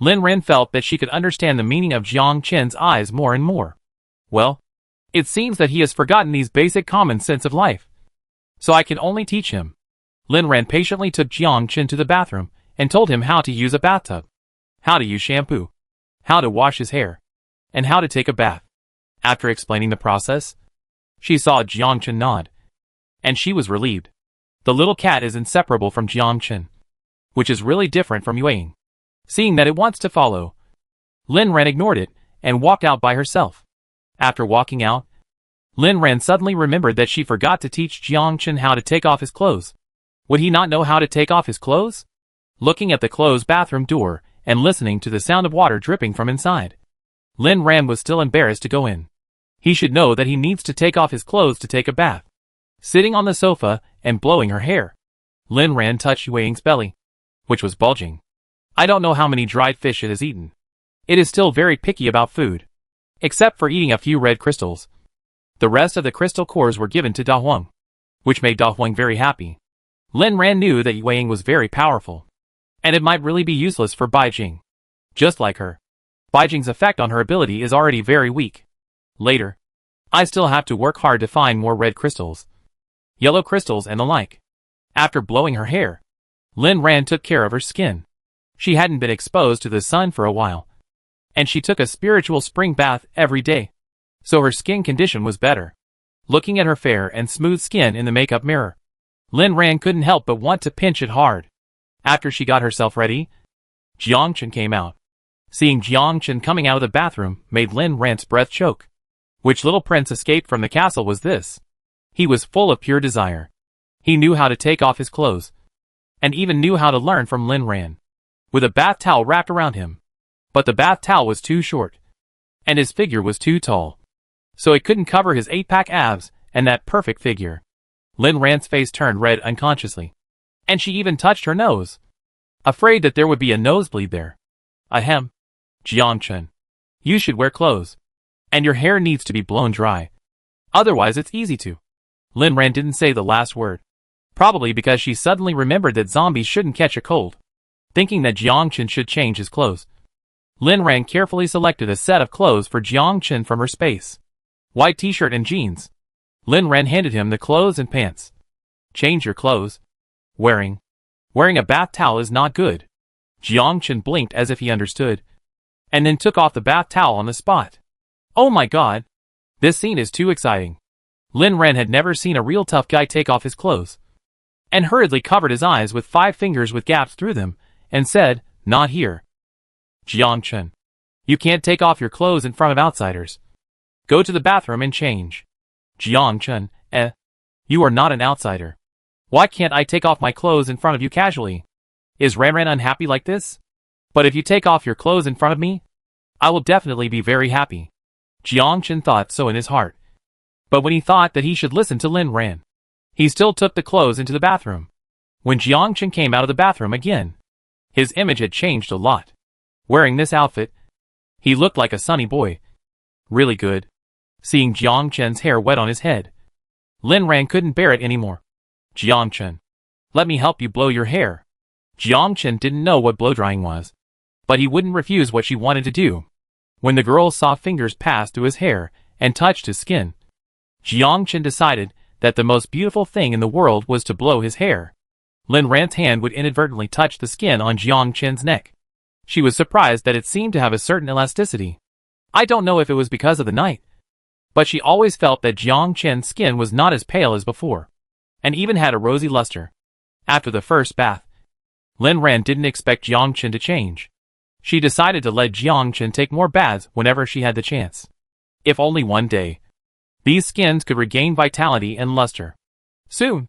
Lin Ran felt that she could understand the meaning of Jiang Chen's eyes more and more. Well, it seems that he has forgotten these basic common sense of life. So I can only teach him. Lin Ran patiently took Jiang Chen to the bathroom and told him how to use a bathtub, how to use shampoo, how to wash his hair, and how to take a bath. After explaining the process, she saw Jiang Chen nod, and she was relieved. The little cat is inseparable from Jiang Chen, which is really different from Yueying. Seeing that it wants to follow, Lin Ran ignored it and walked out by herself. After walking out, Lin Ran suddenly remembered that she forgot to teach Jiang Chen how to take off his clothes. Would he not know how to take off his clothes? Looking at the closed bathroom door and listening to the sound of water dripping from inside, Lin Ran was still embarrassed to go in. He should know that he needs to take off his clothes to take a bath. Sitting on the sofa and blowing her hair, Lin Ran touched Yueying's belly, which was bulging. I don't know how many dried fish it has eaten. It is still very picky about food, except for eating a few red crystals. The rest of the crystal cores were given to Da Huang, which made Da Huang very happy. Lin Ran knew that Yueying was very powerful, and it might really be useless for Bai Jing. Just like her, Bai Jing's effect on her ability is already very weak. Later, I still have to work hard to find more red crystals, yellow crystals and the like. After blowing her hair, Lin Ran took care of her skin. She hadn't been exposed to the sun for a while, and she took a spiritual spring bath every day, so her skin condition was better. Looking at her fair and smooth skin in the makeup mirror, Lin Ran couldn't help but want to pinch it hard. After she got herself ready, Jiang Chen came out. Seeing Jiang Chen coming out of the bathroom made Lin Ran's breath choke. Which little prince escaped from the castle was this? He was full of pure desire. He knew how to take off his clothes, and even knew how to learn from Lin Ran, with a bath towel wrapped around him. But the bath towel was too short, and his figure was too tall, so it couldn't cover his 8-pack abs and that perfect figure. Lin Ran's face turned red unconsciously, and she even touched her nose, afraid that there would be a nosebleed there. Ahem. Jiang Chen, you should wear clothes, and your hair needs to be blown dry. Otherwise it's easy to. Lin Ran didn't say the last word, probably because she suddenly remembered that zombies shouldn't catch a cold. Thinking that Jiang Chen should change his clothes, Lin Ran carefully selected a set of clothes for Jiang Chen from her space. White t-shirt and jeans. Lin Ran handed him the clothes and pants. Change your clothes. Wearing a bath towel is not good. Jiang Chen blinked as if he understood, and then took off the bath towel on the spot. Oh my god! This scene is too exciting. Lin Ran had never seen a real tough guy take off his clothes, and hurriedly covered his eyes with 5 fingers with gaps through them, and said, "Not here. Jiang Chen, you can't take off your clothes in front of outsiders. Go to the bathroom and change." Jiang Chen, you are not an outsider. Why can't I take off my clothes in front of you casually? Is Ran Ran unhappy like this? But if you take off your clothes in front of me, I will definitely be very happy. Jiang Chen thought so in his heart. But when he thought that he should listen to Lin Ran, he still took the clothes into the bathroom. When Jiang Chen came out of the bathroom again, his image had changed a lot. Wearing this outfit, he looked like a sunny boy. Really good. Seeing Jiang Chen's hair wet on his head, Lin Ran couldn't bear it anymore. Jiang Chen, let me help you blow your hair. Jiang Chen didn't know what blow drying was, but he wouldn't refuse what she wanted to do. When the girl saw fingers pass through his hair and touched his skin, Jiang Chen decided that the most beautiful thing in the world was to blow his hair. Lin Ran's hand would inadvertently touch the skin on Jiang Chen's neck. She was surprised that it seemed to have a certain elasticity. I don't know if it was because of the night, but she always felt that Jiang Chen's skin was not as pale as before, and even had a rosy luster. After the first bath, Lin Ran didn't expect Jiang Chen to change. She decided to let Jiang Chen take more baths whenever she had the chance. If only one day, these skins could regain vitality and luster. Soon,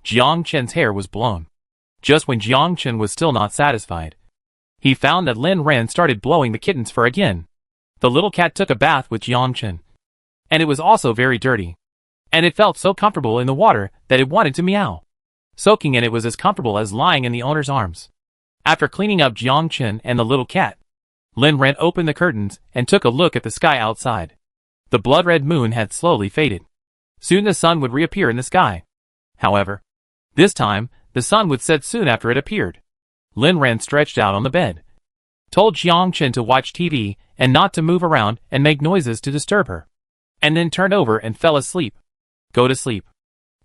Jiang Chen's hair was blown. Just when Jiang Chen was still not satisfied, he found that Lin Ran started blowing the kitten's fur again. The little cat took a bath with Jiang Chen, and it was also very dirty, and it felt so comfortable in the water that it wanted to meow. Soaking in it was as comfortable as lying in the owner's arms. After cleaning up Jiang Chen and the little cat, Lin Ran opened the curtains and took a look at the sky outside. The blood-red moon had slowly faded. Soon the sun would reappear in the sky. However, this time, the sun would set soon after it appeared. Lin Ran stretched out on the bed, told Jiang Chen to watch TV and not to move around and make noises to disturb her, and then turned over and fell asleep. Go to sleep.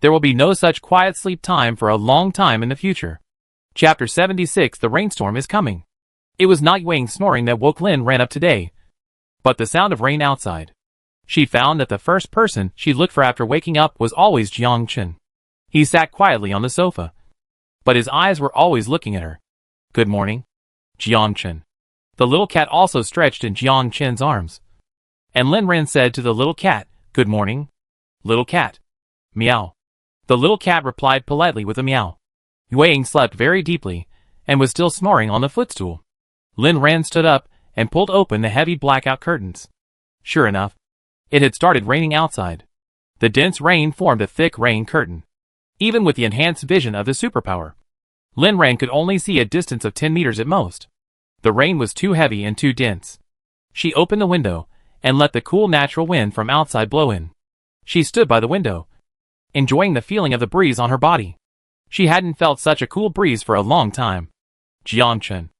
There will be no such quiet sleep time for a long time in the future. Chapter 76. The rainstorm is coming. It was not Wang's snoring that woke Lin Ran up today, but the sound of rain outside. She found that the first person she looked for after waking up was always Jiang Chen. He sat quietly on the sofa, but his eyes were always looking at her. Good morning, Jiang Chen. The little cat also stretched in Jiang Chen's arms, and Lin Ran said to the little cat, Good morning, little cat. Meow. The little cat replied politely with a meow. Wang slept very deeply and was still snoring on the footstool. Lin Ran stood up and pulled open the heavy blackout curtains. Sure enough, it had started raining outside. The dense rain formed a thick rain curtain. Even with the enhanced vision of the superpower, Lin Ran could only see a distance of 10 meters at most. The rain was too heavy and too dense. She opened the window and let the cool natural wind from outside blow in. She stood by the window, enjoying the feeling of the breeze on her body. She hadn't felt such a cool breeze for a long time. Jiang Chen,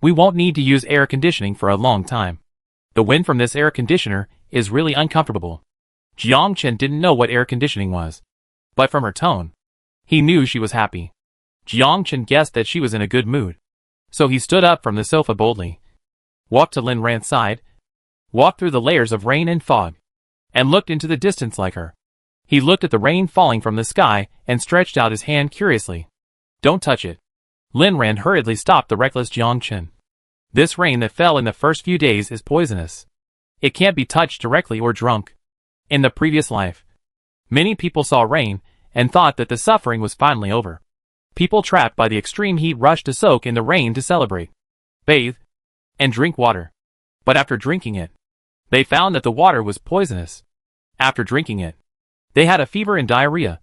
we won't need to use air conditioning for a long time. The wind from this air conditioner is really uncomfortable. Jiang Chen didn't know what air conditioning was, but from her tone, he knew she was happy. Jiang Chen guessed that she was in a good mood, so he stood up from the sofa boldly, walked to Lin Ran's side, walked through the layers of rain and fog, and looked into the distance like her. He looked at the rain falling from the sky and stretched out his hand curiously. Don't touch it. Lin Ran hurriedly stopped the reckless Jiang Chen. This rain that fell in the first few days is poisonous. It can't be touched directly or drunk. In the previous life, many people saw rain and thought that the suffering was finally over. People trapped by the extreme heat rushed to soak in the rain to celebrate, bathe, and drink water. But after drinking it, they found that the water was poisonous. After drinking it, they had a fever and diarrhea,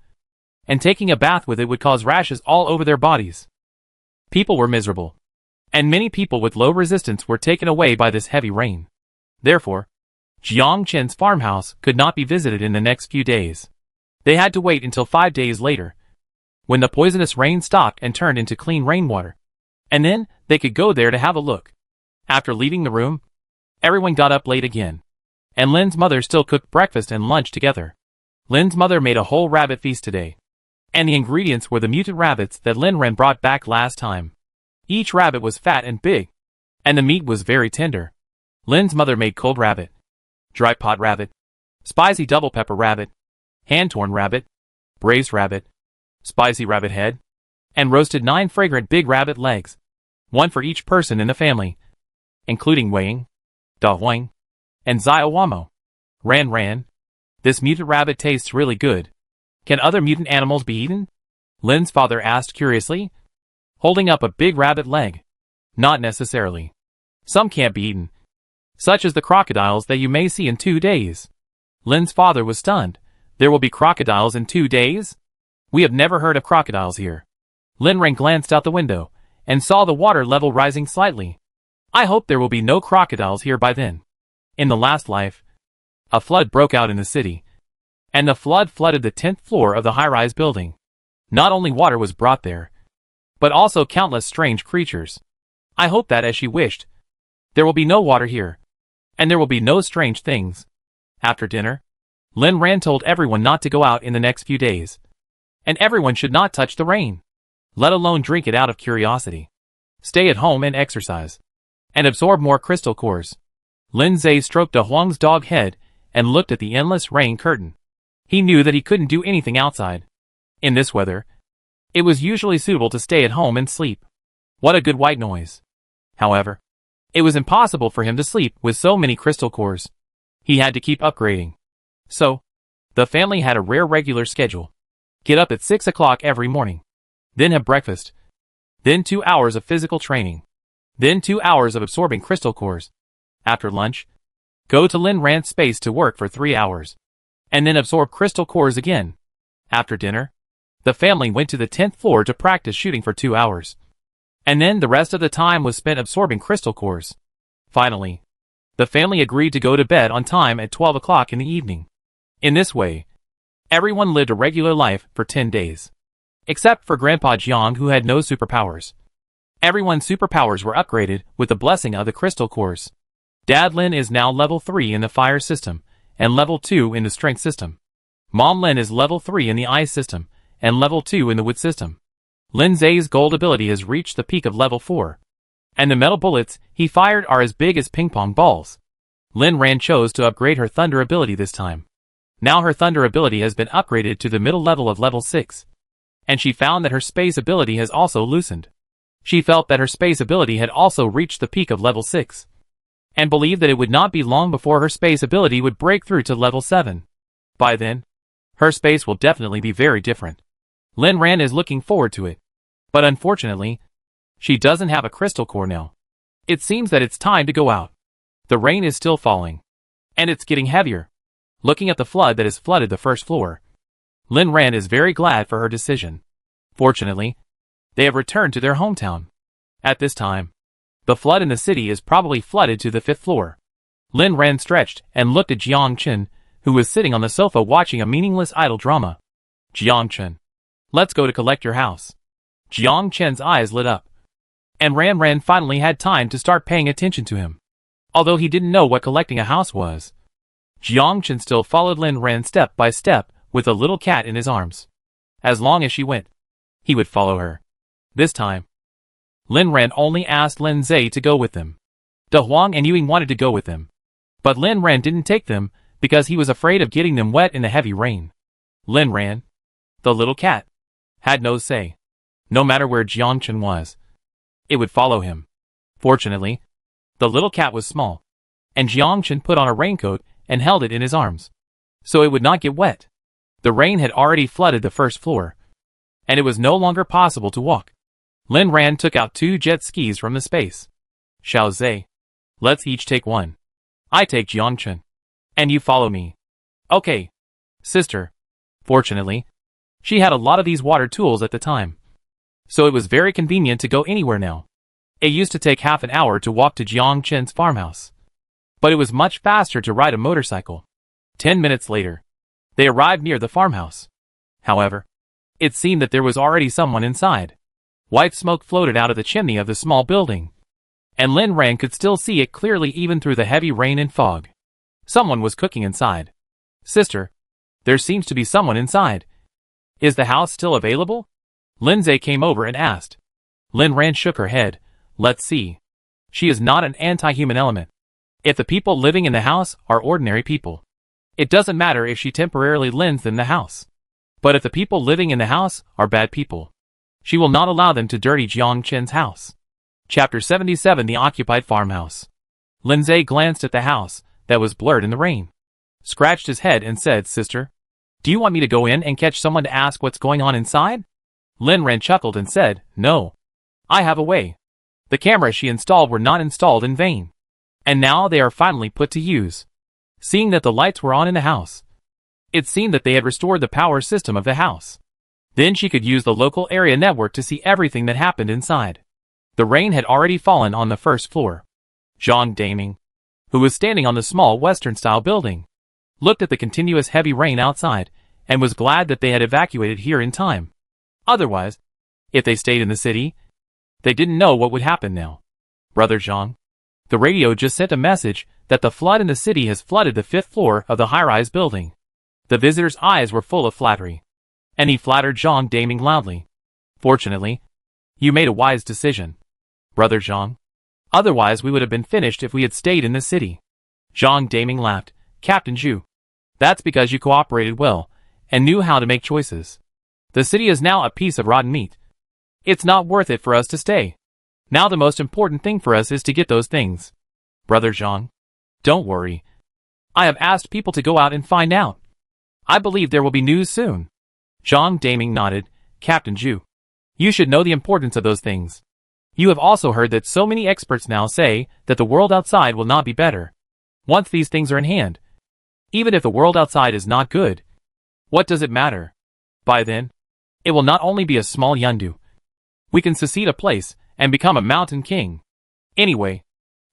and taking a bath with it would cause rashes all over their bodies. People were miserable, and many people with low resistance were taken away by this heavy rain. Therefore, Jiang Chen's farmhouse could not be visited in the next few days. They had to wait until 5 days later, when the poisonous rain stopped and turned into clean rainwater. And then, they could go there to have a look. After leaving the room, everyone got up late again, and Lin's mother still cooked breakfast and lunch together. Lin's mother made a whole rabbit feast today, and the ingredients were the mutant rabbits that Lin Ran brought back last time. Each rabbit was fat and big, and the meat was very tender. Lin's mother made cold rabbit, dry pot rabbit, spicy double pepper rabbit, hand-torn rabbit, braised rabbit, spicy rabbit head, and roasted 9 fragrant big rabbit legs, one for each person in the family, including Wang, Da Huang, and Xiaowamo. Ran, this mutant rabbit tastes really good. Can other mutant animals be eaten? Lin's father asked curiously, holding up a big rabbit leg. Not necessarily. Some can't be eaten, such as the crocodiles that you may see in 2 days. Lin's father was stunned. There will be crocodiles in 2 days? We have never heard of crocodiles here. Lin Ran glanced out the window and saw the water level rising slightly. I hope there will be no crocodiles here by then. In the last life, a flood broke out in the city, and the flood flooded the 10th floor of the high-rise building. Not only water was brought there, but also countless strange creatures. I hope that, as she wished, there will be no water here, and there will be no strange things. After dinner, Lin Ran told everyone not to go out in the next few days, and everyone should not touch the rain, let alone drink it out of curiosity. Stay at home and exercise, and absorb more crystal cores. Lin Zai stroked Da Huang's dog head and looked at the endless rain curtain. He knew that he couldn't do anything outside. In this weather, it was usually suitable to stay at home and sleep. What a good white noise. However, it was impossible for him to sleep with so many crystal cores. He had to keep upgrading. So, the family had a rare regular schedule. Get up at 6 o'clock every morning. Then have breakfast. Then 2 hours of physical training. Then 2 hours of absorbing crystal cores. After lunch, go to Lin Ran's space to work for 3 hours, and then absorb crystal cores again. After dinner, the family went to the 10th floor to practice shooting for 2 hours, and then the rest of the time was spent absorbing crystal cores. Finally, the family agreed to go to bed on time at 12 o'clock in the evening. In this way, everyone lived a regular life for 10 days. Except for Grandpa Jiang, who had no superpowers. Everyone's superpowers were upgraded with the blessing of the crystal cores. Dad Lin is now level 3 in the fire system, and level 2 in the strength system. Mom Lin is level 3 in the ice system, and level 2 in the wood system. Lin Zay's gold ability has reached the peak of level 4. And the metal bullets he fired are as big as ping pong balls. Lin Ran chose to upgrade her thunder ability this time. Now her thunder ability has been upgraded to the middle level of level 6. And she found that her space ability has also loosened. She felt that her space ability had also reached the peak of level 6. And believed that it would not be long before her space ability would break through to level 7. By then, her space will definitely be very different. Lin Ran is looking forward to it. But unfortunately, she doesn't have a crystal core now. It seems that it's time to go out. The rain is still falling. And it's getting heavier. Looking at the flood that has flooded the first floor, Lin Ran is very glad for her decision. Fortunately, they have returned to their hometown. At this time, the flood in the city is probably flooded to the 5th floor. Lin Ran stretched and looked at Jiang Chen, who was sitting on the sofa watching a meaningless idle drama. Jiang Chen, let's go to collect your house. Jiang Chen's eyes lit up. And Ran finally had time to start paying attention to him. Although he didn't know what collecting a house was. Jiang Chen still followed Lin Ran step by step with a little cat in his arms. As long as she went, he would follow her. This time, Lin Ran only asked Lin Zay to go with them. De Huang and Yuing wanted to go with them. But Lin Ran didn't take them because he was afraid of getting them wet in the heavy rain. Lin Ran, the little cat, had no say. No matter where Jiang Chen was, it would follow him. Fortunately, the little cat was small, and Jiang Chen put on a raincoat and held it in his arms, so it would not get wet. The rain had already flooded the first floor, and it was no longer possible to walk. Lin Ran took out 2 jet skis from the space. Xiao Zay, let's each take one. I take Jiang Chen, and you follow me. Okay, sister. Fortunately, she had a lot of these water tools at the time, so it was very convenient to go anywhere now. It used to take half an hour to walk to Jiang Chen's farmhouse, but it was much faster to ride a motorcycle. 10 minutes later, they arrived near the farmhouse. However, it seemed that there was already someone inside. White smoke floated out of the chimney of the small building, and Lin Ran could still see it clearly even through the heavy rain and fog. Someone was cooking inside. Sister, there seems to be someone inside. Is the house still available? Lin Zay came over and asked. Lin Ran shook her head. Let's see. She is not an anti-human element. If the people living in the house are ordinary people, it doesn't matter if she temporarily lends them the house. But if the people living in the house are bad people, she will not allow them to dirty Jiang Chen's house. Chapter 77, The Occupied Farmhouse. Lin Zay glanced at the house that was blurred in the rain, scratched his head and said, Sister, do you want me to go in and catch someone to ask what's going on inside? Lin Ran chuckled and said, No. I have a way. The cameras she installed were not installed in vain, and now they are finally put to use. Seeing that the lights were on in the house, it seemed that they had restored the power system of the house. Then she could use the local area network to see everything that happened inside. The rain had already fallen on the first floor. Zhang Daming, who was standing on the small Western-style building, looked at the continuous heavy rain outside and was glad that they had evacuated here in time. Otherwise, if they stayed in the city, they didn't know what would happen now. Brother Zhang, the radio just sent a message that the flood in the city has flooded the 5th floor of the high-rise building. The visitor's eyes were full of flattery, and he flattered Zhang Daming loudly. Fortunately, you made a wise decision, Brother Zhang. Otherwise we would have been finished if we had stayed in the city. Zhang Daming laughed. Captain Zhu, that's because you cooperated well and knew how to make choices. The city is now a piece of rotten meat. It's not worth it for us to stay. Now the most important thing for us is to get those things. Brother Zhang, don't worry. I have asked people to go out and find out. I believe there will be news soon. Zhang Daming nodded. Captain Zhu, you should know the importance of those things. You have also heard that so many experts now say that the world outside will not be better once these things are in hand. Even if the world outside is not good, what does it matter? By then, it will not only be a small Yundu. We can secede a place and become a mountain king. Anyway,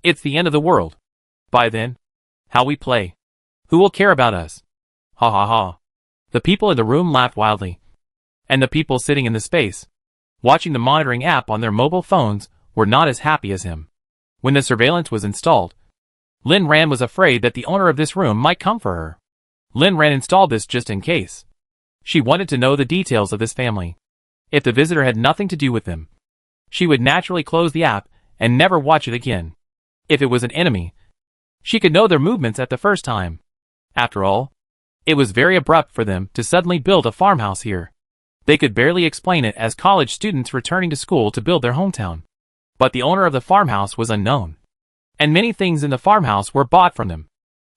it's the end of the world. By then, how we play. Who will care about us? Ha ha ha. The people in the room laughed wildly. And the people sitting in the space, watching the monitoring app on their mobile phones, were not as happy as him. When the surveillance was installed, Lin Ran was afraid that the owner of this room might come for her. Lin Ran installed this just in case. She wanted to know the details of this family. If the visitor had nothing to do with them, she would naturally close the app and never watch it again. If it was an enemy, she could know their movements at the first time. After all, it was very abrupt for them to suddenly build a farmhouse here. They could barely explain it as college students returning to school to build their hometown. But the owner of the farmhouse was unknown, and many things in the farmhouse were bought from them.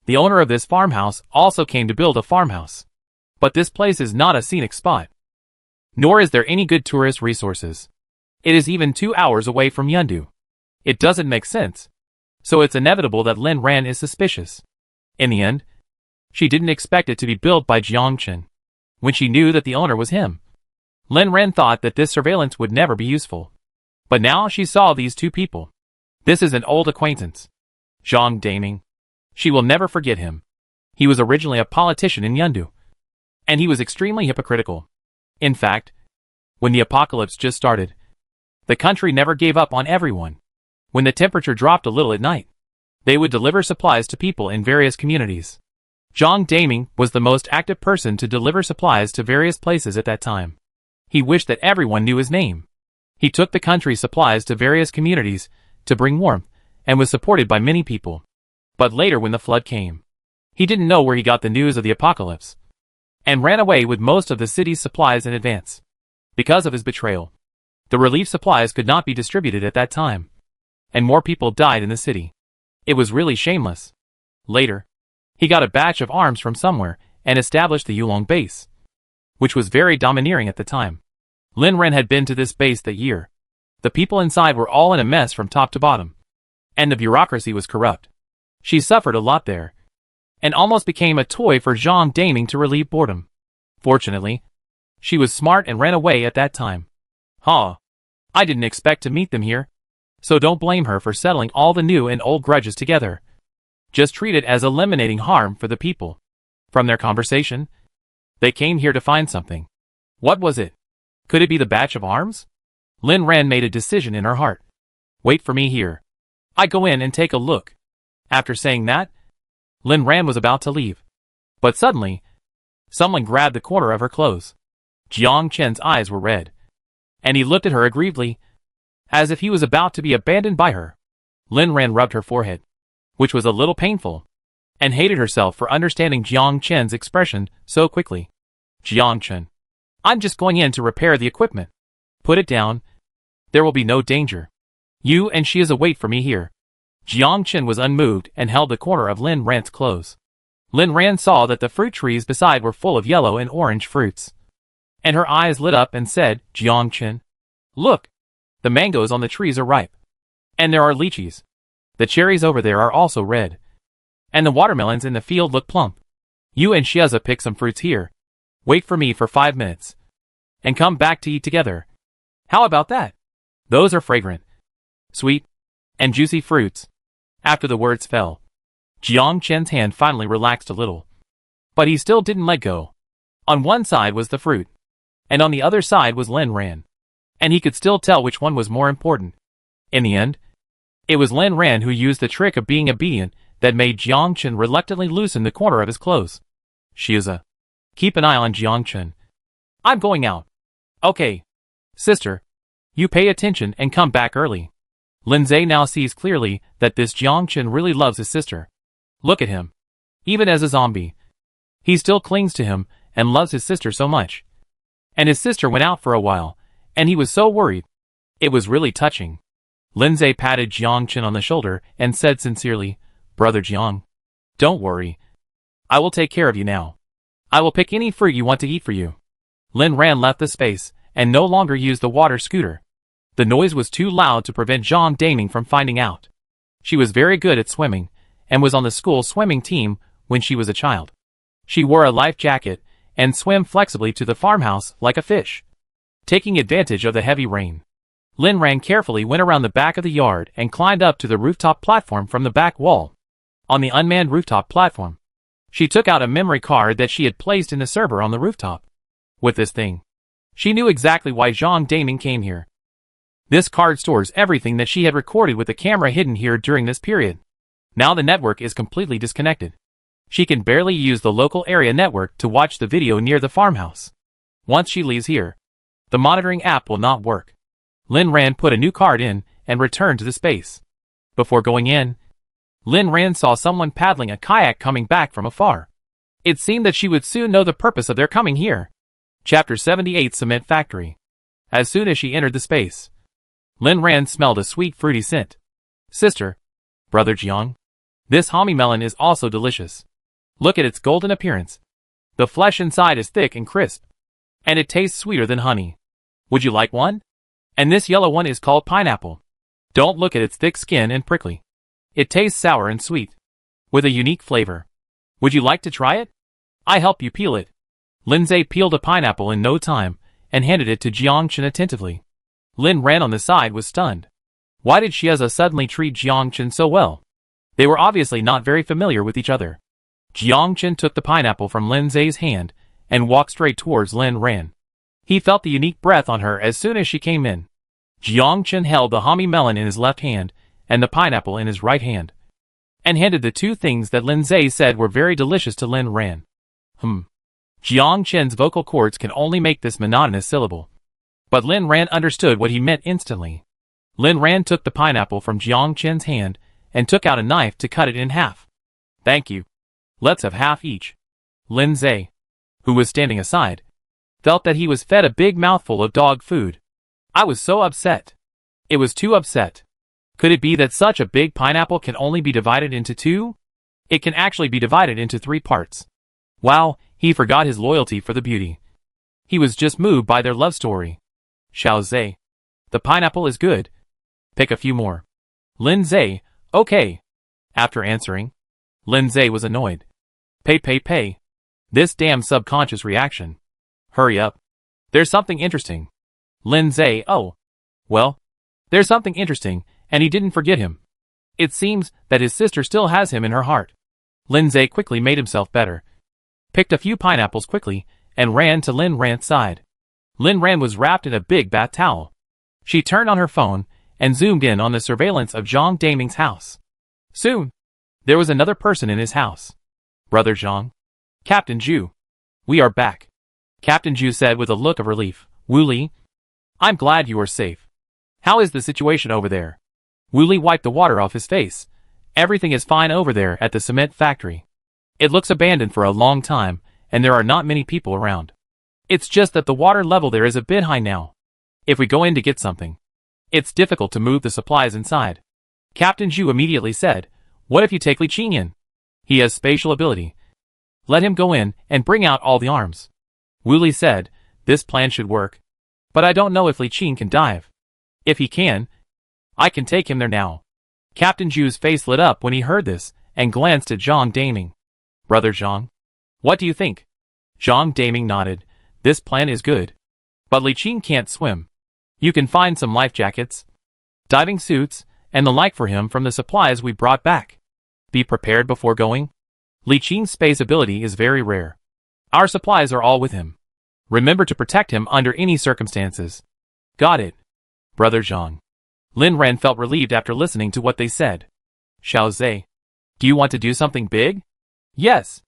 The owner of this farmhouse also came to build a farmhouse. But this place is not a scenic spot, nor is there any good tourist resources. It is even 2 hours away from Yeondu. It doesn't make sense. So it's inevitable that Lin Ran is suspicious. In the end, she didn't expect it to be built by Jiang Chen. When she knew that the owner was him, Lin Ran thought that this surveillance would never be useful. But now she saw these two people. This is an old acquaintance. Jiang Daming. She will never forget him. He was originally a politician in Yeondu, and he was extremely hypocritical. In fact, when the apocalypse just started, the country never gave up on everyone. When the temperature dropped a little at night, they would deliver supplies to people in various communities. Jiang Daming was the most active person to deliver supplies to various places at that time. He wished that everyone knew his name. He took the country's supplies to various communities to bring warmth, and was supported by many people. But later when the flood came, he didn't know where he got the news of the apocalypse, and ran away with most of the city's supplies in advance. Because of his betrayal, the relief supplies could not be distributed at that time, and more people died in the city. It was really shameless. Later, he got a batch of arms from somewhere and established the Yulong base, which was very domineering at the time. Lin Ran had been to this base that year. The people inside were all in a mess from top to bottom, and the bureaucracy was corrupt. She suffered a lot there, and almost became a toy for Jiang Daming to relieve boredom. Fortunately, she was smart and ran away at that time. I didn't expect to meet them here. So don't blame her for settling all the new and old grudges together. Just treat it as eliminating harm for the people. From their conversation, they came here to find something. What was it? Could it be the batch of arms? Lin Ran made a decision in her heart. Wait for me here. I go in and take a look. After saying that, Lin Ran was about to leave. But suddenly, someone grabbed the corner of her clothes. Jiang Chen's eyes were red, and he looked at her aggrievedly, as if he was about to be abandoned by her. Lin Ran rubbed her forehead, which was a little painful, and hated herself for understanding Jiang Chen's expression so quickly. Jiang Chen, I'm just going in to repair the equipment. Put it down. There will be no danger. You and she is await for me here. Jiang Chen was unmoved and held the corner of Lin Ran's clothes. Lin Ran saw that the fruit trees beside were full of yellow and orange fruits, and her eyes lit up and said, Jiang Chen, look, the mangoes on the trees are ripe, and there are lychees. The cherries over there are also red, and the watermelons in the field look plump. You and Shiaza pick some fruits here. Wait for me for 5 minutes, and come back to eat together. How about that? Those are fragrant, sweet, and juicy fruits. After the words fell, Jiang Chen's hand finally relaxed a little, but he still didn't let go. On one side was the fruit, and on the other side was Lin Ran, and he could still tell which one was more important. In the end, it was Lin Ran who used the trick of being obedient that made Jiang Chen reluctantly loosen the corner of his clothes. Shiaza, keep an eye on Jiang Chen. I'm going out. Okay. Sister, you pay attention and come back early. Lin Zhe now sees clearly that this Jiang Chen really loves his sister. Look at him. Even as a zombie, he still clings to him and loves his sister so much. And his sister went out for a while, and he was so worried. It was really touching. Lin Zhe patted Jiang Chen on the shoulder and said sincerely, Brother Jiang, don't worry. I will take care of you now. I will pick any fruit you want to eat for you. Lin Ran left the space and no longer used the water scooter. The noise was too loud to prevent Jiang Daming from finding out. She was very good at swimming, and was on the school swimming team when she was a child. She wore a life jacket and swam flexibly to the farmhouse like a fish. Taking advantage of the heavy rain, Lin Ran carefully went around the back of the yard and climbed up to the rooftop platform from the back wall. On the unmanned rooftop platform, she took out a memory card that she had placed in the server on the rooftop. With this thing, She knew exactly why Zhang Daming came here. This card stores everything that she had recorded with the camera hidden here during this period. Now the network is completely disconnected. She can barely use the local area network to watch the video near the farmhouse. Once she leaves here, the monitoring app will not work. Lin Ran put a new card in and returned to the space. Before going in, Lin Ran saw someone paddling a kayak coming back from afar. It seemed that she would soon know the purpose of their coming here. Chapter 78 Cement Factory. As soon as she entered the space, Lin Ran smelled a sweet fruity scent. Sister, Brother Jiang, this homie melon is also delicious. Look at its golden appearance. The flesh inside is thick and crisp, and it tastes sweeter than honey. Would you like one? And this yellow one is called pineapple. Don't look at its thick skin and prickly. It tastes sour and sweet, with a unique flavor. Would you like to try it? I help you peel it. Lindsay peeled a pineapple in no time and handed it to Jiang Chen attentively. Lin Ran on the side was stunned. Why did she suddenly treat Jiang Chen so well? They were obviously not very familiar with each other. Jiang Chen took the pineapple from Lin Zay's hand and walked straight towards Lin Ran. He felt the unique breath on her as soon as she came in. Jiang Chen held the homie melon in his left hand and the pineapple in his right hand, and handed the two things that Lin Zay said were very delicious to Lin Ran. Jiang Chen's vocal cords can only make this monotonous syllable. But Lin Ran understood what he meant instantly. Lin Ran took the pineapple from Jiang Chen's hand and took out a knife to cut it in half. Thank you. Let's have half each. Lin Zay, who was standing aside, felt that he was fed a big mouthful of dog food. I was so upset. It was too upset. Could it be that such a big pineapple can only be divided into two? It can actually be divided into 3 parts. Wow, he forgot his loyalty for the beauty. He was just moved by their love story. Xiao Zay, the pineapple is good. Pick a few more. Lin Zay, okay. After answering, Lin Zay was annoyed. Pay. This damn subconscious reaction. Hurry up. There's something interesting. Lin Zay, oh. Well, there's something interesting, and he didn't forget him. It seems that his sister still has him in her heart. Lin Zay quickly made himself better, picked a few pineapples quickly, and ran to Lin Ran's side. Lin Ran was wrapped in a big bath towel. She turned on her phone and zoomed in on the surveillance of Zhang Daming's house. Soon, there was another person in his house. Brother Zhang. Captain Zhu. We are back. Captain Zhu said with a look of relief. Wu Li, I'm glad you are safe. How is the situation over there? Wu Li wiped the water off his face. Everything is fine over there at the cement factory. It looks abandoned for a long time, and there are not many people around. It's just that the water level there is a bit high now. If we go in to get something, it's difficult to move the supplies inside. Captain Zhu immediately said, what if you take Li Qing in? He has spatial ability. Let him go in and bring out all the arms. Wu Li said, this plan should work. But I don't know if Li Qing can dive. If he can, I can take him there now. Captain Zhu's face lit up when he heard this, and glanced at Zhang Daming. Brother Zhang, what do you think? Zhang Daming nodded. This plan is good. But Li Qing can't swim. You can find some life jackets, diving suits, and the like for him from the supplies we brought back. Be prepared before going. Li Qing's space ability is very rare. Our supplies are all with him. Remember to protect him under any circumstances. Got it. Brother Zhang. Lin Ran felt relieved after listening to what they said. Xiao Zay, do you want to do something big? Yes.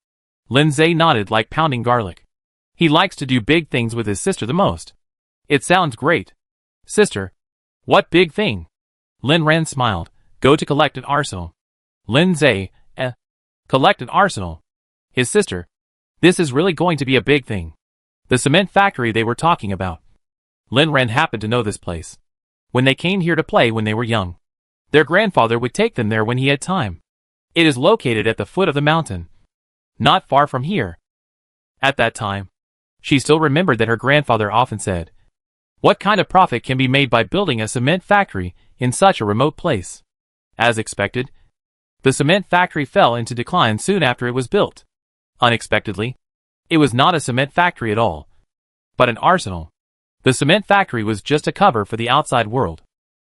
Lin Zay nodded like pounding garlic. He likes to do big things with his sister the most. It sounds great. Sister, what big thing? Lin Ran smiled. Go to collect an arsenal. Lin Zay, collect an arsenal. His sister. This is really going to be a big thing. The cement factory they were talking about. Lin Ran happened to know this place. When they came here to play when they were young, their grandfather would take them there when he had time. It is located at the foot of the mountain, not far from here. At that time, she still remembered that her grandfather often said, what kind of profit can be made by building a cement factory in such a remote place? As expected, the cement factory fell into decline soon after it was built. Unexpectedly, it was not a cement factory at all, but an arsenal. The cement factory was just a cover for the outside world.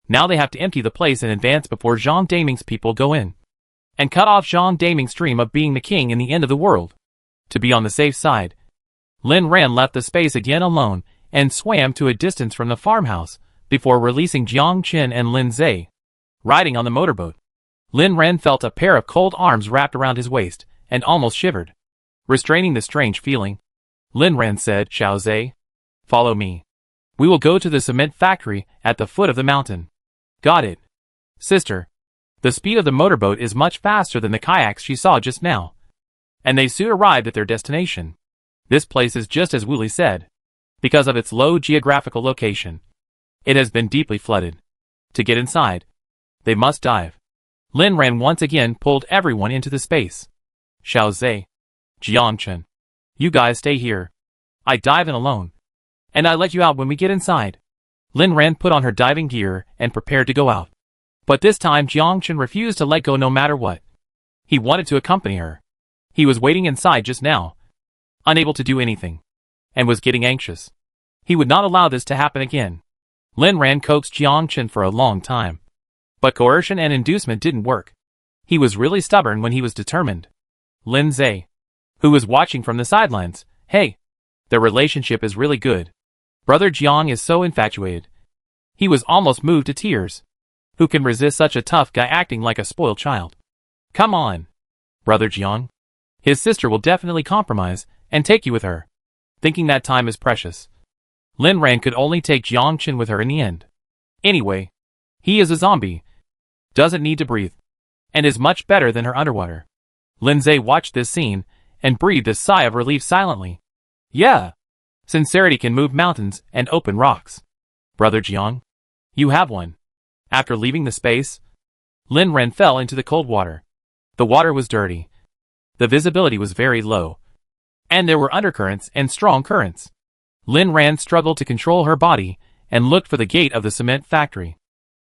Now they have to empty the place in advance before Zhang Daming's people go in, and cut off Zhang Daming's dream of being the king in the end of the world. To be on the safe side, Lin Ran left the space again alone and swam to a distance from the farmhouse before releasing Jiang Chen and Lin Zhe. Riding on the motorboat, Lin Ran felt a pair of cold arms wrapped around his waist and almost shivered. Restraining the strange feeling, Lin Ran said, "Xiao Zhe, follow me. We will go to the cement factory at the foot of the mountain." "Got it, sister." The speed of the motorboat is much faster than the kayaks she saw just now, and they soon arrived at their destination. This place is just as Wooly said. Because of its low geographical location, it has been deeply flooded. To get inside, they must dive. Lin Ran once again pulled everyone into the space. "Xiao Zhe, Jiangchen, you guys stay here. I dive in alone, and I let you out when we get inside." Lin Ran put on her diving gear and prepared to go out. But this time Jiangchen refused to let go no matter what. He wanted to accompany her. He was waiting inside just now, unable to do anything, and was getting anxious. He would not allow this to happen again. Lin Ran coaxed Jiangchen for a long time, but coercion and inducement didn't work. He was really stubborn when he was determined. Lin Zhe, who was watching from the sidelines, "Hey, their relationship is really good. Brother Jiang is so infatuated." He was almost moved to tears. Who can resist such a tough guy acting like a spoiled child? "Come on, Brother Jiang. His sister will definitely compromise and take you with her." Thinking that time is precious, Lin Ran could only take Jiangchen with her in the end. Anyway, he is a zombie, doesn't need to breathe, and is much better than her underwater. Lin Zhe watched this scene and breathed a sigh of relief silently. Yeah, sincerity can move mountains and open rocks. Brother Jiang, you have one. After leaving the space, Lin Ran fell into the cold water. The water was dirty. The visibility was very low, and there were undercurrents and strong currents. Lin Ran struggled to control her body and looked for the gate of the cement factory.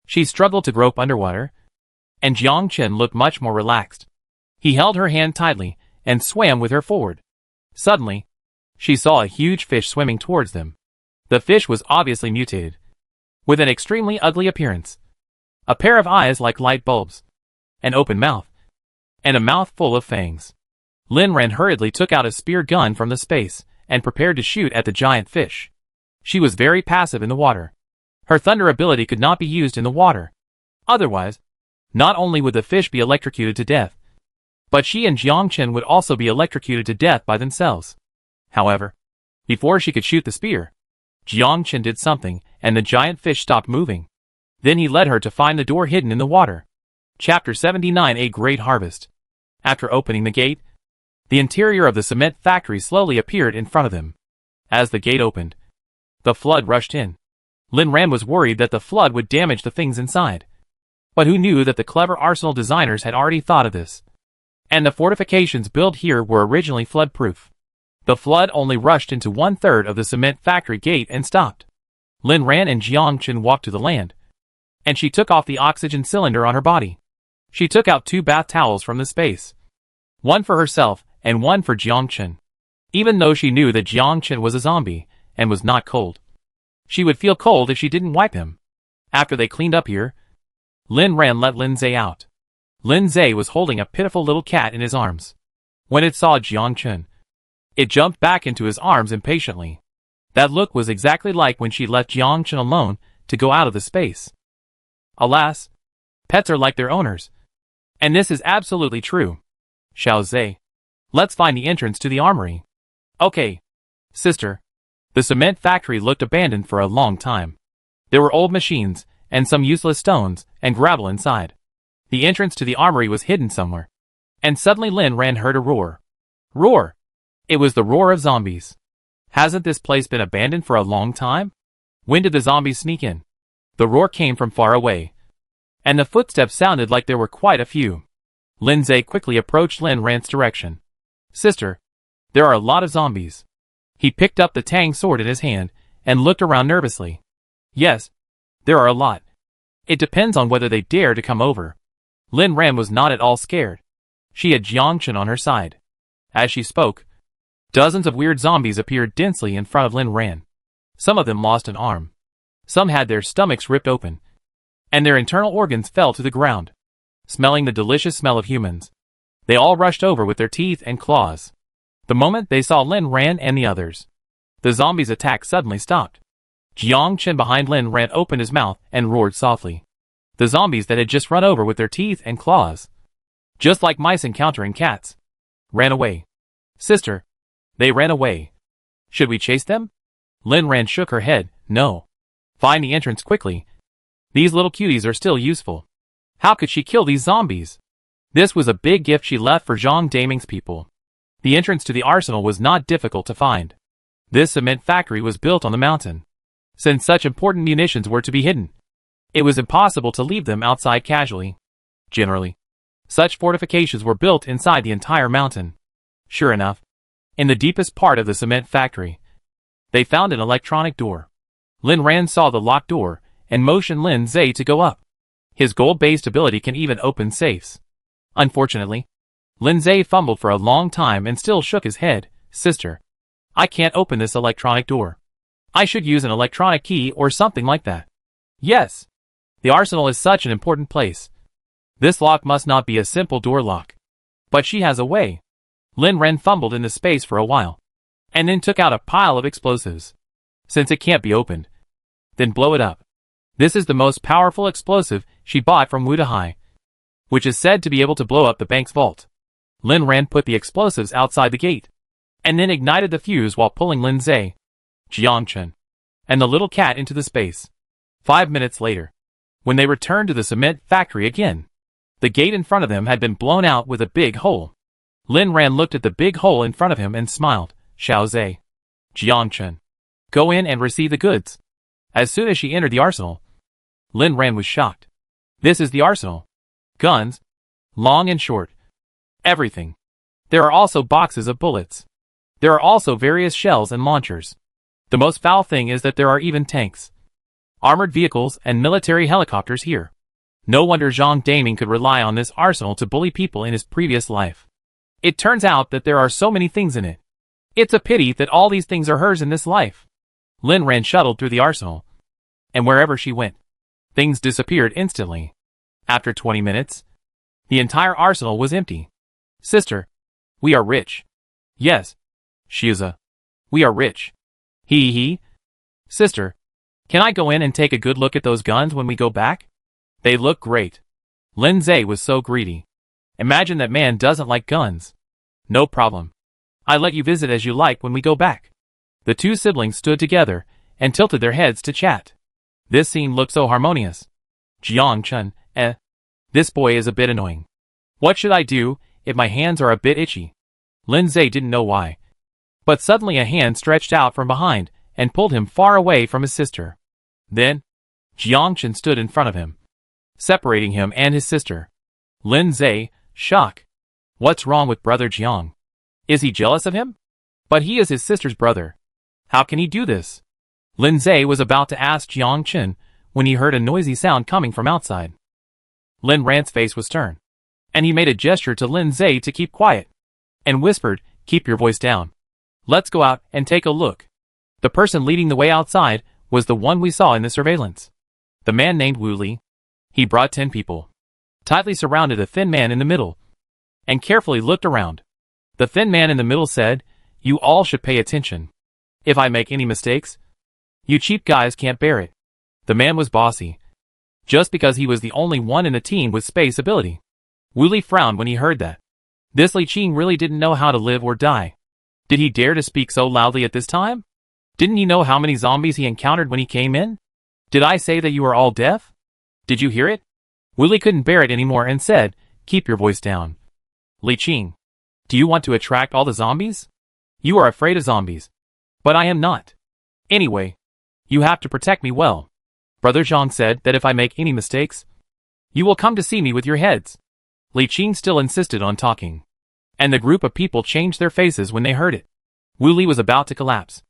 She struggled to grope underwater, and Jiang Chen looked much more relaxed. He held her hand tightly and swam with her forward. Suddenly, she saw a huge fish swimming towards them. The fish was obviously mutated, with an extremely ugly appearance. A pair of eyes like light bulbs, an open mouth, and a mouth full of fangs. Lin Ran hurriedly took out a spear gun from the space and prepared to shoot at the giant fish. She was very passive in the water. Her thunder ability could not be used in the water. Otherwise, not only would the fish be electrocuted to death, but she and Jiang Chen would also be electrocuted to death by themselves. However, before she could shoot the spear, Jiang Chen did something and the giant fish stopped moving. Then he led her to find the door hidden in the water. Chapter 79: A Great Harvest. After opening the gate, the interior of the cement factory slowly appeared in front of them. As the gate opened, the flood rushed in. Lin Ran was worried that the flood would damage the things inside. But who knew that the clever arsenal designers had already thought of this? And the fortifications built here were originally flood-proof. The flood only rushed into 1/3 of the cement factory gate and stopped. Lin Ran and Jiang Chen walked to the land, and she took off the oxygen cylinder on her body. She took out 2 bath towels from the space, one for herself and one for Jiang Chen. Even though she knew that Jiang Chen was a zombie and was not cold, she would feel cold if she didn't wipe him. After they cleaned up here, Lin Ran let Lin Zhe out. Lin Zhe was holding a pitiful little cat in his arms. When it saw Jiang Chen, it jumped back into his arms impatiently. That look was exactly like when she left Jiang Chen alone to go out of the space. Alas, pets are like their owners. And this is absolutely true. Xiao Zhe, let's find the entrance to the armory. Okay, sister. The cement factory looked abandoned for a long time. There were old machines, and some useless stones, and gravel inside. The entrance to the armory was hidden somewhere. And suddenly Lin Ran heard a roar. Roar! It was the roar of zombies. Hasn't this place been abandoned for a long time? When did the zombies sneak in? The roar came from far away, and the footsteps sounded like there were quite a few. Lin Zhe quickly approached Lin Ran's direction. Sister, there are a lot of zombies. He picked up the Tang sword in his hand and looked around nervously. Yes, there are a lot. It depends on whether they dare to come over. Lin Ran was not at all scared. She had Jiang Chen on her side. As she spoke, dozens of weird zombies appeared densely in front of Lin Ran. Some of them lost an arm. Some had their stomachs ripped open, and their internal organs fell to the ground. Smelling the delicious smell of humans, they all rushed over with their teeth and claws. The moment they saw Lin Ran and the others, The zombies' attack suddenly stopped. Jiang Chen behind Lin Ran opened his mouth and roared softly. The zombies that had just run over with their teeth and claws, just like mice encountering cats, ran away. Sister. They ran away. Should we chase them? Lin Ran shook her head. No. Find the entrance quickly. These little cuties are still useful. How could she kill these zombies? This was a big gift she left for Zhang Daming's people. The entrance to the arsenal was not difficult to find. This cement factory was built on the mountain. Since such important munitions were to be hidden, it was impossible to leave them outside casually. Generally, such fortifications were built inside the entire mountain. Sure enough, in the deepest part of the cement factory, they found an electronic door. Lin Ran saw the locked door and motioned Lin Zhe to go up. His gold-based ability can even open safes. Unfortunately, Lin Zhe fumbled for a long time and still shook his head. Sister, I can't open this electronic door. I should use an electronic key or something like that. Yes. The arsenal is such an important place. This lock must not be a simple door lock. But she has a way. Lin Ren fumbled in the space for a while, and then took out a pile of explosives. Since it can't be opened, then blow it up. This is the most powerful explosive she bought from Wudahai, which is said to be able to blow up the bank's vault. Lin Ran put the explosives outside the gate, and then ignited the fuse while pulling Lin Zhe, Jiangchen, and the little cat into the space. 5 minutes later, when they returned to the cement factory again, the gate in front of them had been blown out with a big hole. Lin Ran looked at the big hole in front of him and smiled. Xiao Zhe, Jiangchen, go in and receive the goods. As soon as she entered the arsenal, Lin Ran was shocked. This is the arsenal. Guns, long and short. Everything. There are also boxes of bullets. There are also various shells and launchers. The most foul thing is that there are even tanks, armored vehicles and military helicopters here. No wonder Zhang Daming could rely on this arsenal to bully people in his previous life. It turns out that there are so many things in it. It's a pity that all these things are hers in this life. Lin Ran shuttled through the arsenal, and wherever she went, things disappeared instantly. After 20 minutes, the entire arsenal was empty. Sister, we are rich. Yes, Shiza, we are rich. He. Sister, can I go in and take a good look at those guns when we go back? They look great. Lin Zhe was so greedy. Imagine that man doesn't like guns. No problem. I let you visit as you like when we go back. The two siblings stood together and tilted their heads to chat. This scene looked so harmonious. Jiang Chen, this boy is a bit annoying. What should I do if my hands are a bit itchy? Lin Zhe didn't know why, but suddenly a hand stretched out from behind and pulled him far away from his sister. Then, Jiang Chen stood in front of him, separating him and his sister. Lin Zhe, shock. What's wrong with brother Jiang? Is he jealous of him? But he is his sister's brother. How can he do this? Lin Zhe was about to ask Jiang Chen when he heard a noisy sound coming from outside. Lin Ran's face was stern, and he made a gesture to Lin Zhe to keep quiet, and whispered, keep your voice down. Let's go out and take a look. The person leading the way outside was the one we saw in the surveillance. The man named Wu Li. He brought 10 people, tightly surrounded a thin man in the middle, and carefully looked around. The thin man in the middle said, you all should pay attention. If I make any mistakes, you cheap guys can't bear it. The man was bossy, just because he was the only one in the team with space ability. Wu Li frowned when he heard that. This Li Qing really didn't know how to live or die. Did he dare to speak so loudly at this time? Didn't he know how many zombies he encountered when he came in? Did I say that you are all deaf? Did you hear it? Wu Li couldn't bear it anymore and said, keep your voice down. Li Qing, do you want to attract all the zombies? You are afraid of zombies. But I am not. Anyway, you have to protect me well. Brother Zhang said that if I make any mistakes, you will come to see me with your heads. Li Qing still insisted on talking, and the group of people changed their faces when they heard it. Wu Li was about to collapse.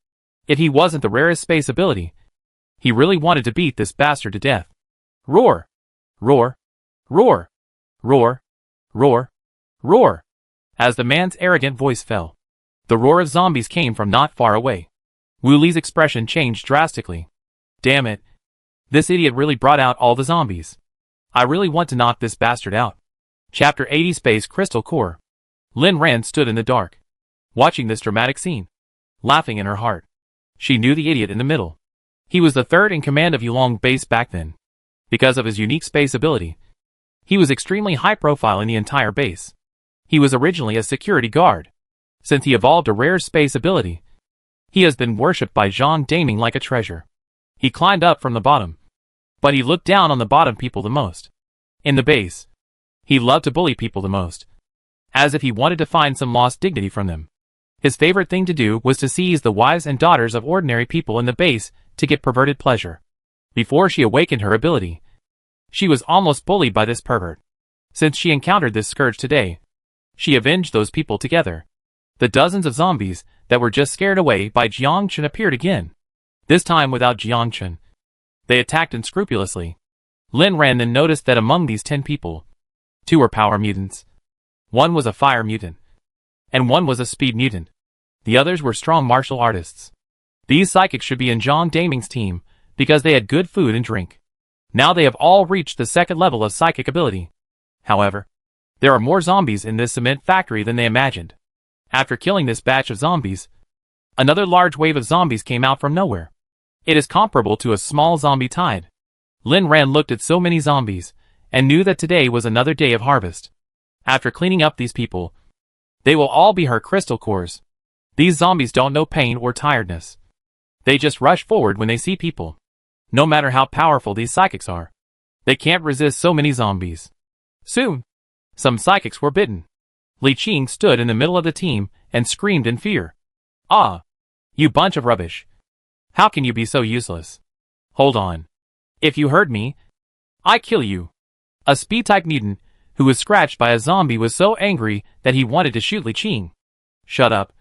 If he wasn't the rarest space ability, he really wanted to beat this bastard to death. Roar! Roar! Roar! Roar! Roar! Roar! As the man's arrogant voice fell, the roar of zombies came from not far away. Wu Li's expression changed drastically. Damn it. This idiot really brought out all the zombies. I really want to knock this bastard out. Chapter 80 Space Crystal Core. Lin Ran stood in the dark, watching this dramatic scene, laughing in her heart. She knew the idiot in the middle. He was the third in command of Yulong Base back then. Because of his unique space ability, he was extremely high profile in the entire base. He was originally a security guard. Since he evolved a rare space ability, he has been worshipped by Zhang Daming like a treasure. He climbed up from the bottom, but he looked down on the bottom people the most. In the base, he loved to bully people the most, as if he wanted to find some lost dignity from them. His favorite thing to do was to seize the wives and daughters of ordinary people in the base to get perverted pleasure. Before she awakened her ability, she was almost bullied by this pervert. Since she encountered this scourge today, she avenged those people together. The dozens of zombies that were just scared away by Jiang Chen appeared again. This time without Jiang Chen. They attacked unscrupulously. Lin Ran then noticed that among these 10 people, 2 were power mutants. 1 was a fire mutant, and 1 was a speed mutant. The others were strong martial artists. These psychics should be in Zhang Daming's team, because they had good food and drink. Now they have all reached the second level of psychic ability. However, there are more zombies in this cement factory than they imagined. After killing this batch of zombies, another large wave of zombies came out from nowhere. It is comparable to a small zombie tide. Lin Ran looked at so many zombies, and knew that today was another day of harvest. After cleaning up these people, they will all be her crystal cores. These zombies don't know pain or tiredness. They just rush forward when they see people. No matter how powerful these psychics are, they can't resist so many zombies. Soon, some psychics were bitten. Li Qing stood in the middle of the team and screamed in fear. Ah! You bunch of rubbish. How can you be so useless? Hold on. If you hurt me, I kill you. A speed-type mutant, who was scratched by a zombie, was so angry that he wanted to shoot Li Qing. Shut up.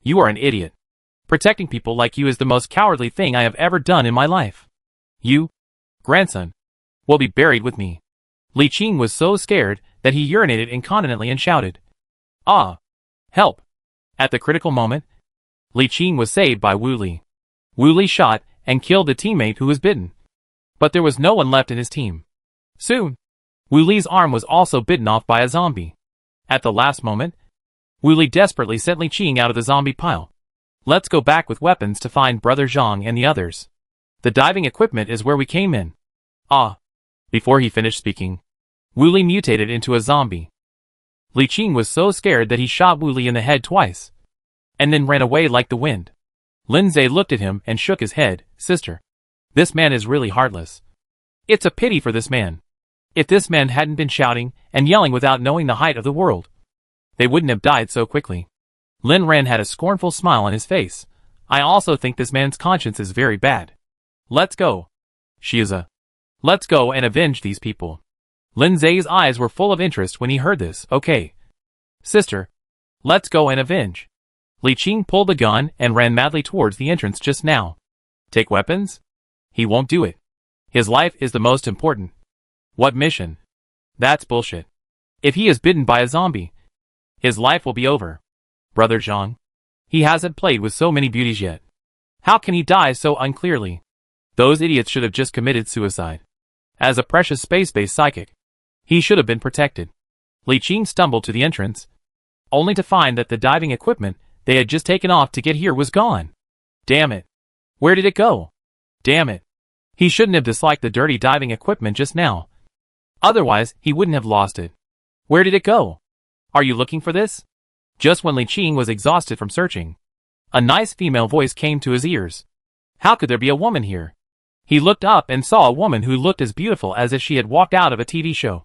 You are an idiot. Protecting people like you is the most cowardly thing I have ever done in my life. You, grandson, will be buried with me. Li Qing was so scared that he urinated incontinently and shouted, Ah! Help! At the critical moment, Li Qing was saved by Wu Li. Wu Li shot and killed the teammate who was bitten. But there was no one left in his team. Soon, Wu Li's arm was also bitten off by a zombie. At the last moment, Wu Li desperately sent Li Qing out of the zombie pile. Let's go back with weapons to find Brother Zhang and the others. The diving equipment is where we came in. Ah! Before he finished speaking, Wu Li mutated into a zombie. Li Qing was so scared that he shot Wu Li in the head twice, and then ran away like the wind. Lin Zhe looked at him and shook his head. Sister, this man is really heartless. It's a pity for this man. If this man hadn't been shouting and yelling without knowing the height of the world, they wouldn't have died so quickly. Lin Ran had a scornful smile on his face. I also think this man's conscience is very bad. Let's go. Let's go and avenge these people. Lin Zhe's eyes were full of interest when he heard this. Okay. Sister, let's go and avenge. Li Qing pulled the gun and ran madly towards the entrance just now. Take weapons? He won't do it. His life is the most important. What mission? That's bullshit. If he is bitten by a zombie, his life will be over. Brother Zhang, he hasn't played with so many beauties yet. How can he die so unclearly? Those idiots should have just committed suicide. As a precious space-based psychic, he should have been protected. Li Qing stumbled to the entrance, only to find that the diving equipment they had just taken off to get here was gone. Damn it. Where did it go? Damn it. He shouldn't have disliked the dirty diving equipment just now. Otherwise, he wouldn't have lost it. Where did it go? Are you looking for this? Just when Li Qing was exhausted from searching, a nice female voice came to his ears. How could there be a woman here? He looked up and saw a woman who looked as beautiful as if she had walked out of a TV show.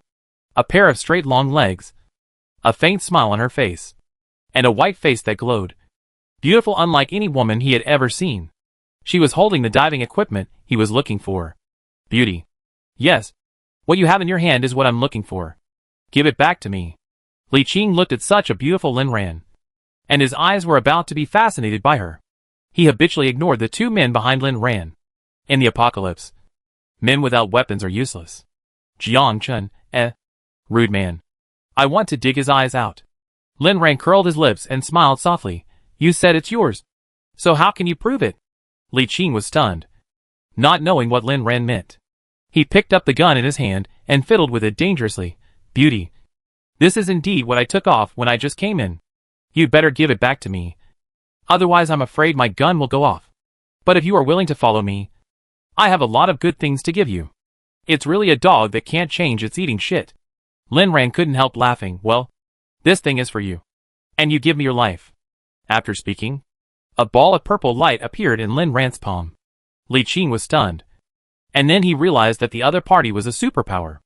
A pair of straight long legs, a faint smile on her face, and a white face that glowed. Beautiful unlike any woman he had ever seen. She was holding the diving equipment he was looking for. Beauty. Yes. What you have in your hand is what I'm looking for. Give it back to me. Li Qing looked at such a beautiful Lin Ran, and his eyes were about to be fascinated by her. He habitually ignored the 2 men behind Lin Ran. In the apocalypse, men without weapons are useless. Jiang Chen, rude man. I want to dig his eyes out. Lin Ran curled his lips and smiled softly. You said it's yours. So how can you prove it? Li Qing was stunned, not knowing what Lin Ran meant. He picked up the gun in his hand and fiddled with it dangerously. Beauty. This is indeed what I took off when I just came in. You'd better give it back to me. Otherwise I'm afraid my gun will go off. But if you are willing to follow me, I have a lot of good things to give you. It's really a dog that can't change its eating shit. Lin Ran couldn't help laughing. Well, this thing is for you. And you give me your life. After speaking, a ball of purple light appeared in Lin Ran's palm. Li Qing was stunned. And then he realized that the other party was a superpower.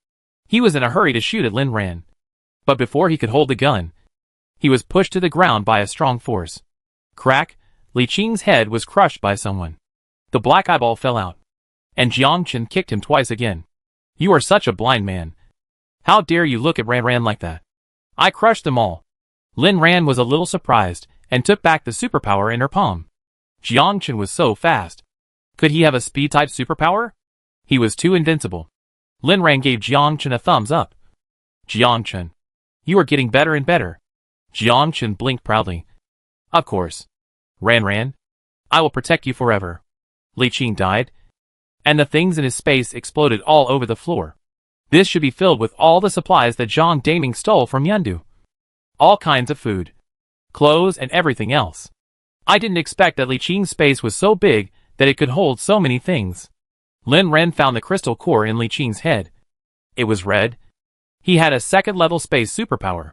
He was in a hurry to shoot at Lin Ran. But before he could hold the gun, he was pushed to the ground by a strong force. Crack! Li Qing's head was crushed by someone. The black eyeball fell out. And Jiang Chen kicked him twice again. You are such a blind man. How dare you look at Ran Ran like that? I crushed them all. Lin Ran was a little surprised, and took back the superpower in her palm. Jiang Chen was so fast. Could he have a speed-type superpower? He was too invincible. Lin Ran gave Jiang Chen a thumbs up. Jiang Chen, you are getting better and better. Jiang Chen blinked proudly. Of course. Ran Ran, I will protect you forever. Li Qing died, and the things in his space exploded all over the floor. This should be filled with all the supplies that Zhang Daming stole from Yundu. All kinds of food, clothes, and everything else. I didn't expect that Li Qing's space was so big that it could hold so many things. Lin Ran found the crystal core in Li Qing's head. It was red. He had a second-level space superpower.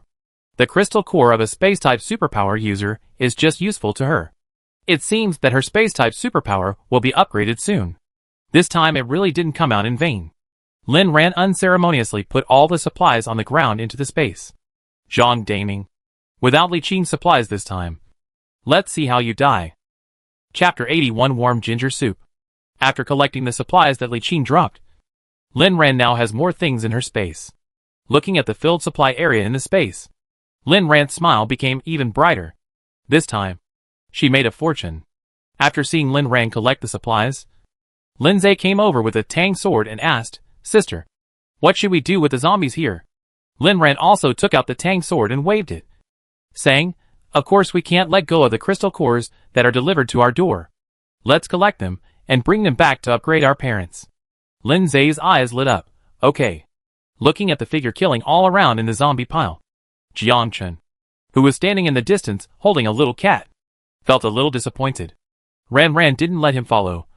The crystal core of a space-type superpower user is just useful to her. It seems that her space-type superpower will be upgraded soon. This time it really didn't come out in vain. Lin Ran unceremoniously put all the supplies on the ground into the space. Zhang Daming. Without Li Qing's supplies this time. Let's see how you die. Chapter 81 Warm Ginger Soup. After collecting the supplies that Li Qing dropped, Lin Ran now has more things in her space. Looking at the filled supply area in the space, Lin Ran's smile became even brighter. This time, she made a fortune. After seeing Lin Ran collect the supplies, Lin Zai came over with a tang sword and asked, Sister, what should we do with the zombies here? Lin Ran also took out the tang sword and waved it, saying, Of course we can't let go of the crystal cores that are delivered to our door. Let's collect them and bring them back to upgrade our parents. Lin Zai's eyes lit up. Okay. Looking at the figure killing all around in the zombie pile, Jiang Chen, who was standing in the distance holding a little cat, felt a little disappointed. Ran Ran didn't let him follow,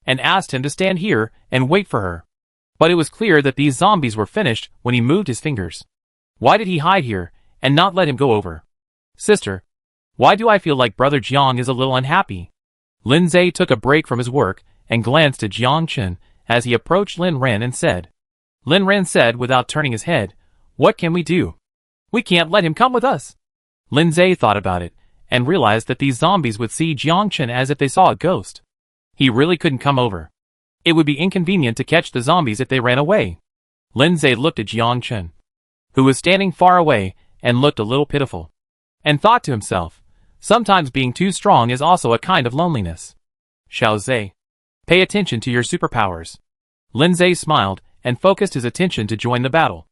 and asked him to stand here and wait for her. But it was clear that these zombies were finished when he moved his fingers. Why did he hide here and not let him go over? Sister, why do I feel like Brother Jiang is a little unhappy? Lin Zai took a break from his work and glanced at Jiang Chen as he approached Lin Ran and said. Lin Ran said without turning his head, What can we do? We can't let him come with us. Lin Zai thought about it and realized that these zombies would see Jiang Chen as if they saw a ghost. He really couldn't come over. It would be inconvenient to catch the zombies if they ran away. Lin Zai looked at Jiang Chen, who was standing far away and looked a little pitiful, and thought to himself, sometimes being too strong is also a kind of loneliness. Xiao Zai, pay attention to your superpowers. Lin Zai smiled and focused his attention to join the battle.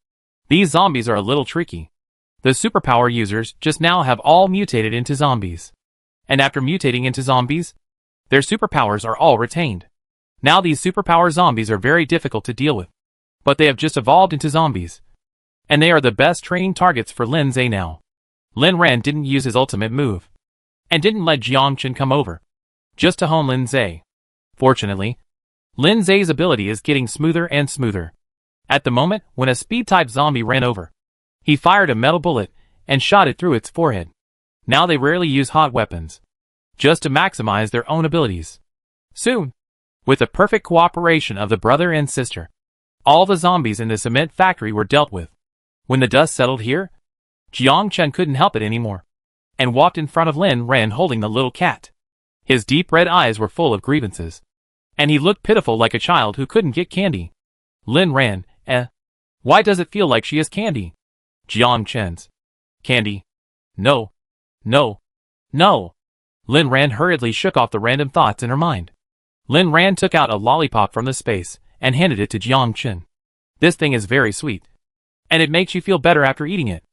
These zombies are a little tricky. The superpower users just now have all mutated into zombies. And after mutating into zombies, their superpowers are all retained. Now these superpower zombies are very difficult to deal with. But they have just evolved into zombies. And they are the best training targets for Lin Zai now. Lin Ran didn't use his ultimate move, and didn't let Jiang Chen come over, just to hone Lin Zai. Fortunately, Lin Zai's ability is getting smoother and smoother. At the moment when a speed-type zombie ran over, he fired a metal bullet and shot it through its forehead. Now they rarely use hot weapons, just to maximize their own abilities. Soon, with the perfect cooperation of the brother and sister, all the zombies in the cement factory were dealt with. When the dust settled here, Jiang Chen couldn't help it anymore, and walked in front of Lin Ran holding the little cat. His deep red eyes were full of grievances, and he looked pitiful like a child who couldn't get candy. Lin Ran, why does it feel like she is candy? Jiang Chen's. Candy. No. No. No. Lin Ran hurriedly shook off the random thoughts in her mind. Lin Ran took out a lollipop from the space and handed it to Jiang Chen. This thing is very sweet, and it makes you feel better after eating it.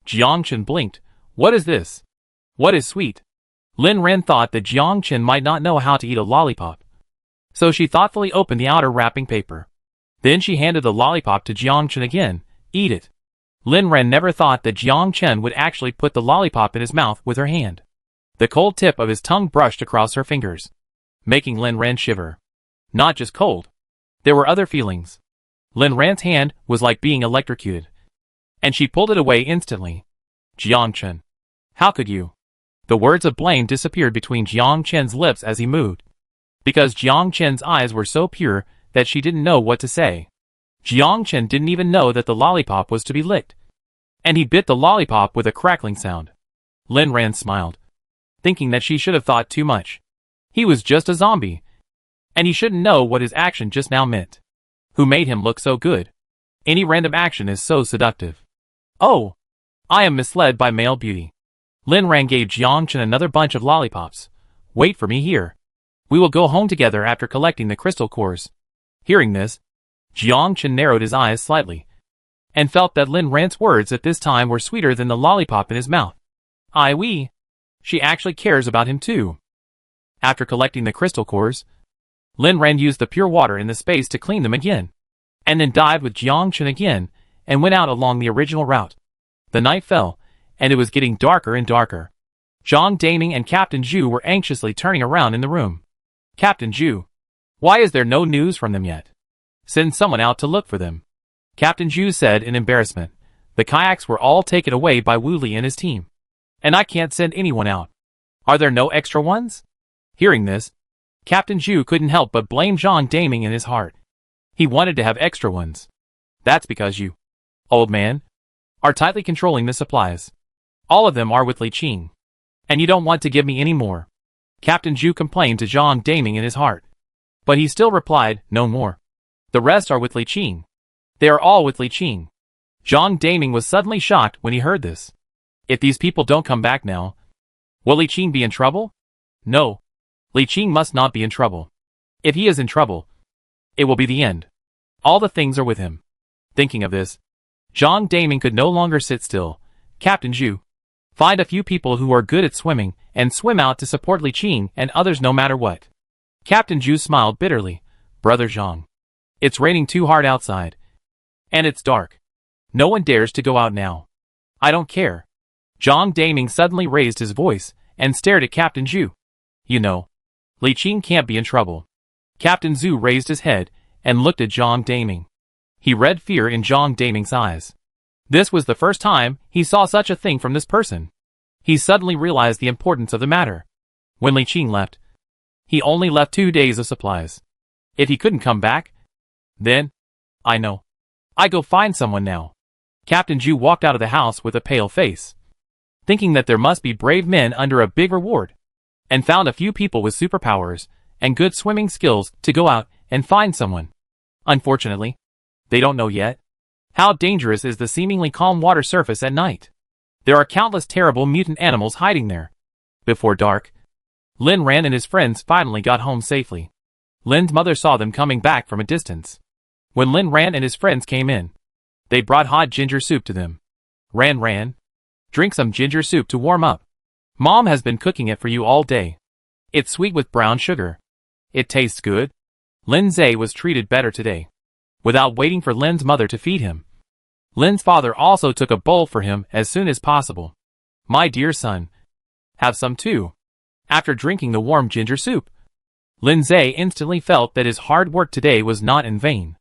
Jiang Chen blinked. What is this? What is sweet? Lin Ran thought that Jiang Chen might not know how to eat a lollipop, so she thoughtfully opened the outer wrapping paper. Then she handed the lollipop to Jiang Chen again. Eat it. Lin Ran never thought that Jiang Chen would actually put the lollipop in his mouth with her hand. The cold tip of his tongue brushed across her fingers, making Lin Ran shiver. Not just cold. There were other feelings. Lin Ran's hand was like being electrocuted, and she pulled it away instantly. Jiang Chen. How could you? The words of blame disappeared between Jiang Chen's lips as he moved, because Jiang Chen's eyes were so pure that she didn't know what to say. Jiang Chen didn't even know that the lollipop was to be licked, and he bit the lollipop with a crackling sound. Lin Ran smiled, thinking that she should have thought too much. He was just a zombie, and he shouldn't know what his action just now meant. Who made him look so good? Any random action is so seductive. Oh, I am misled by male beauty. Lin Ran gave Jiang Chen another bunch of lollipops. Wait for me here. We will go home together after collecting the crystal cores. Hearing this, Jiang Chen narrowed his eyes slightly, and felt that Lin Ran's words at this time were sweeter than the lollipop in his mouth. Oui. She actually cares about him too. After collecting the crystal cores, Lin Ran used the pure water in the space to clean them again, and then dived with Jiang Chen again, and went out along the original route. The night fell, and it was getting darker and darker. Zhang Daming and Captain Zhu were anxiously turning around in the room. Captain Zhu. Why is there no news from them yet? Send someone out to look for them. Captain Zhu said in embarrassment. The kayaks were all taken away by Wu Li and his team, and I can't send anyone out. Are there no extra ones? Hearing this, Captain Zhu couldn't help but blame Zhang Daming in his heart. He wanted to have extra ones. That's because you, old man, are tightly controlling the supplies. All of them are with Li Qing, and you don't want to give me any more. Captain Zhu complained to Zhang Daming in his heart, but he still replied, no more. The rest are with Li Qing. They are all with Li Qing. Zhang Daming was suddenly shocked when he heard this. If these people don't come back now, will Li Qing be in trouble? No. Li Qing must not be in trouble. If he is in trouble, it will be the end. All the things are with him. Thinking of this, Zhang Daming could no longer sit still. Captain Zhu, find a few people who are good at swimming and swim out to support Li Qing and others no matter what. Captain Zhu smiled bitterly. Brother Zhang, it's raining too hard outside, and it's dark. No one dares to go out now. I don't care. Zhang Daming suddenly raised his voice and stared at Captain Zhu. You know, Li Qing can't be in trouble. Captain Zhu raised his head and looked at Zhang Daming. He read fear in Zhang Daming's eyes. This was the first time he saw such a thing from this person. He suddenly realized the importance of the matter. When Li Qing left, he only left 2 days of supplies. If he couldn't come back, then, I know. I go find someone now. Captain Zhu walked out of the house with a pale face, thinking that there must be brave men under a big reward, and found a few people with superpowers and good swimming skills to go out and find someone. Unfortunately, they don't know yet. How dangerous is the seemingly calm water surface at night? There are countless terrible mutant animals hiding there. Before dark, Lin Ran and his friends finally got home safely. Lin's mother saw them coming back from a distance. When Lin Ran and his friends came in, they brought hot ginger soup to them. Ran, drink some ginger soup to warm up. Mom has been cooking it for you all day. It's sweet with brown sugar. It tastes good. Lin Zhe was treated better today. Without waiting for Lin's mother to feed him, Lin's father also took a bowl for him as soon as possible. My dear son, have some too. After drinking the warm ginger soup, Lin Zhe instantly felt that his hard work today was not in vain.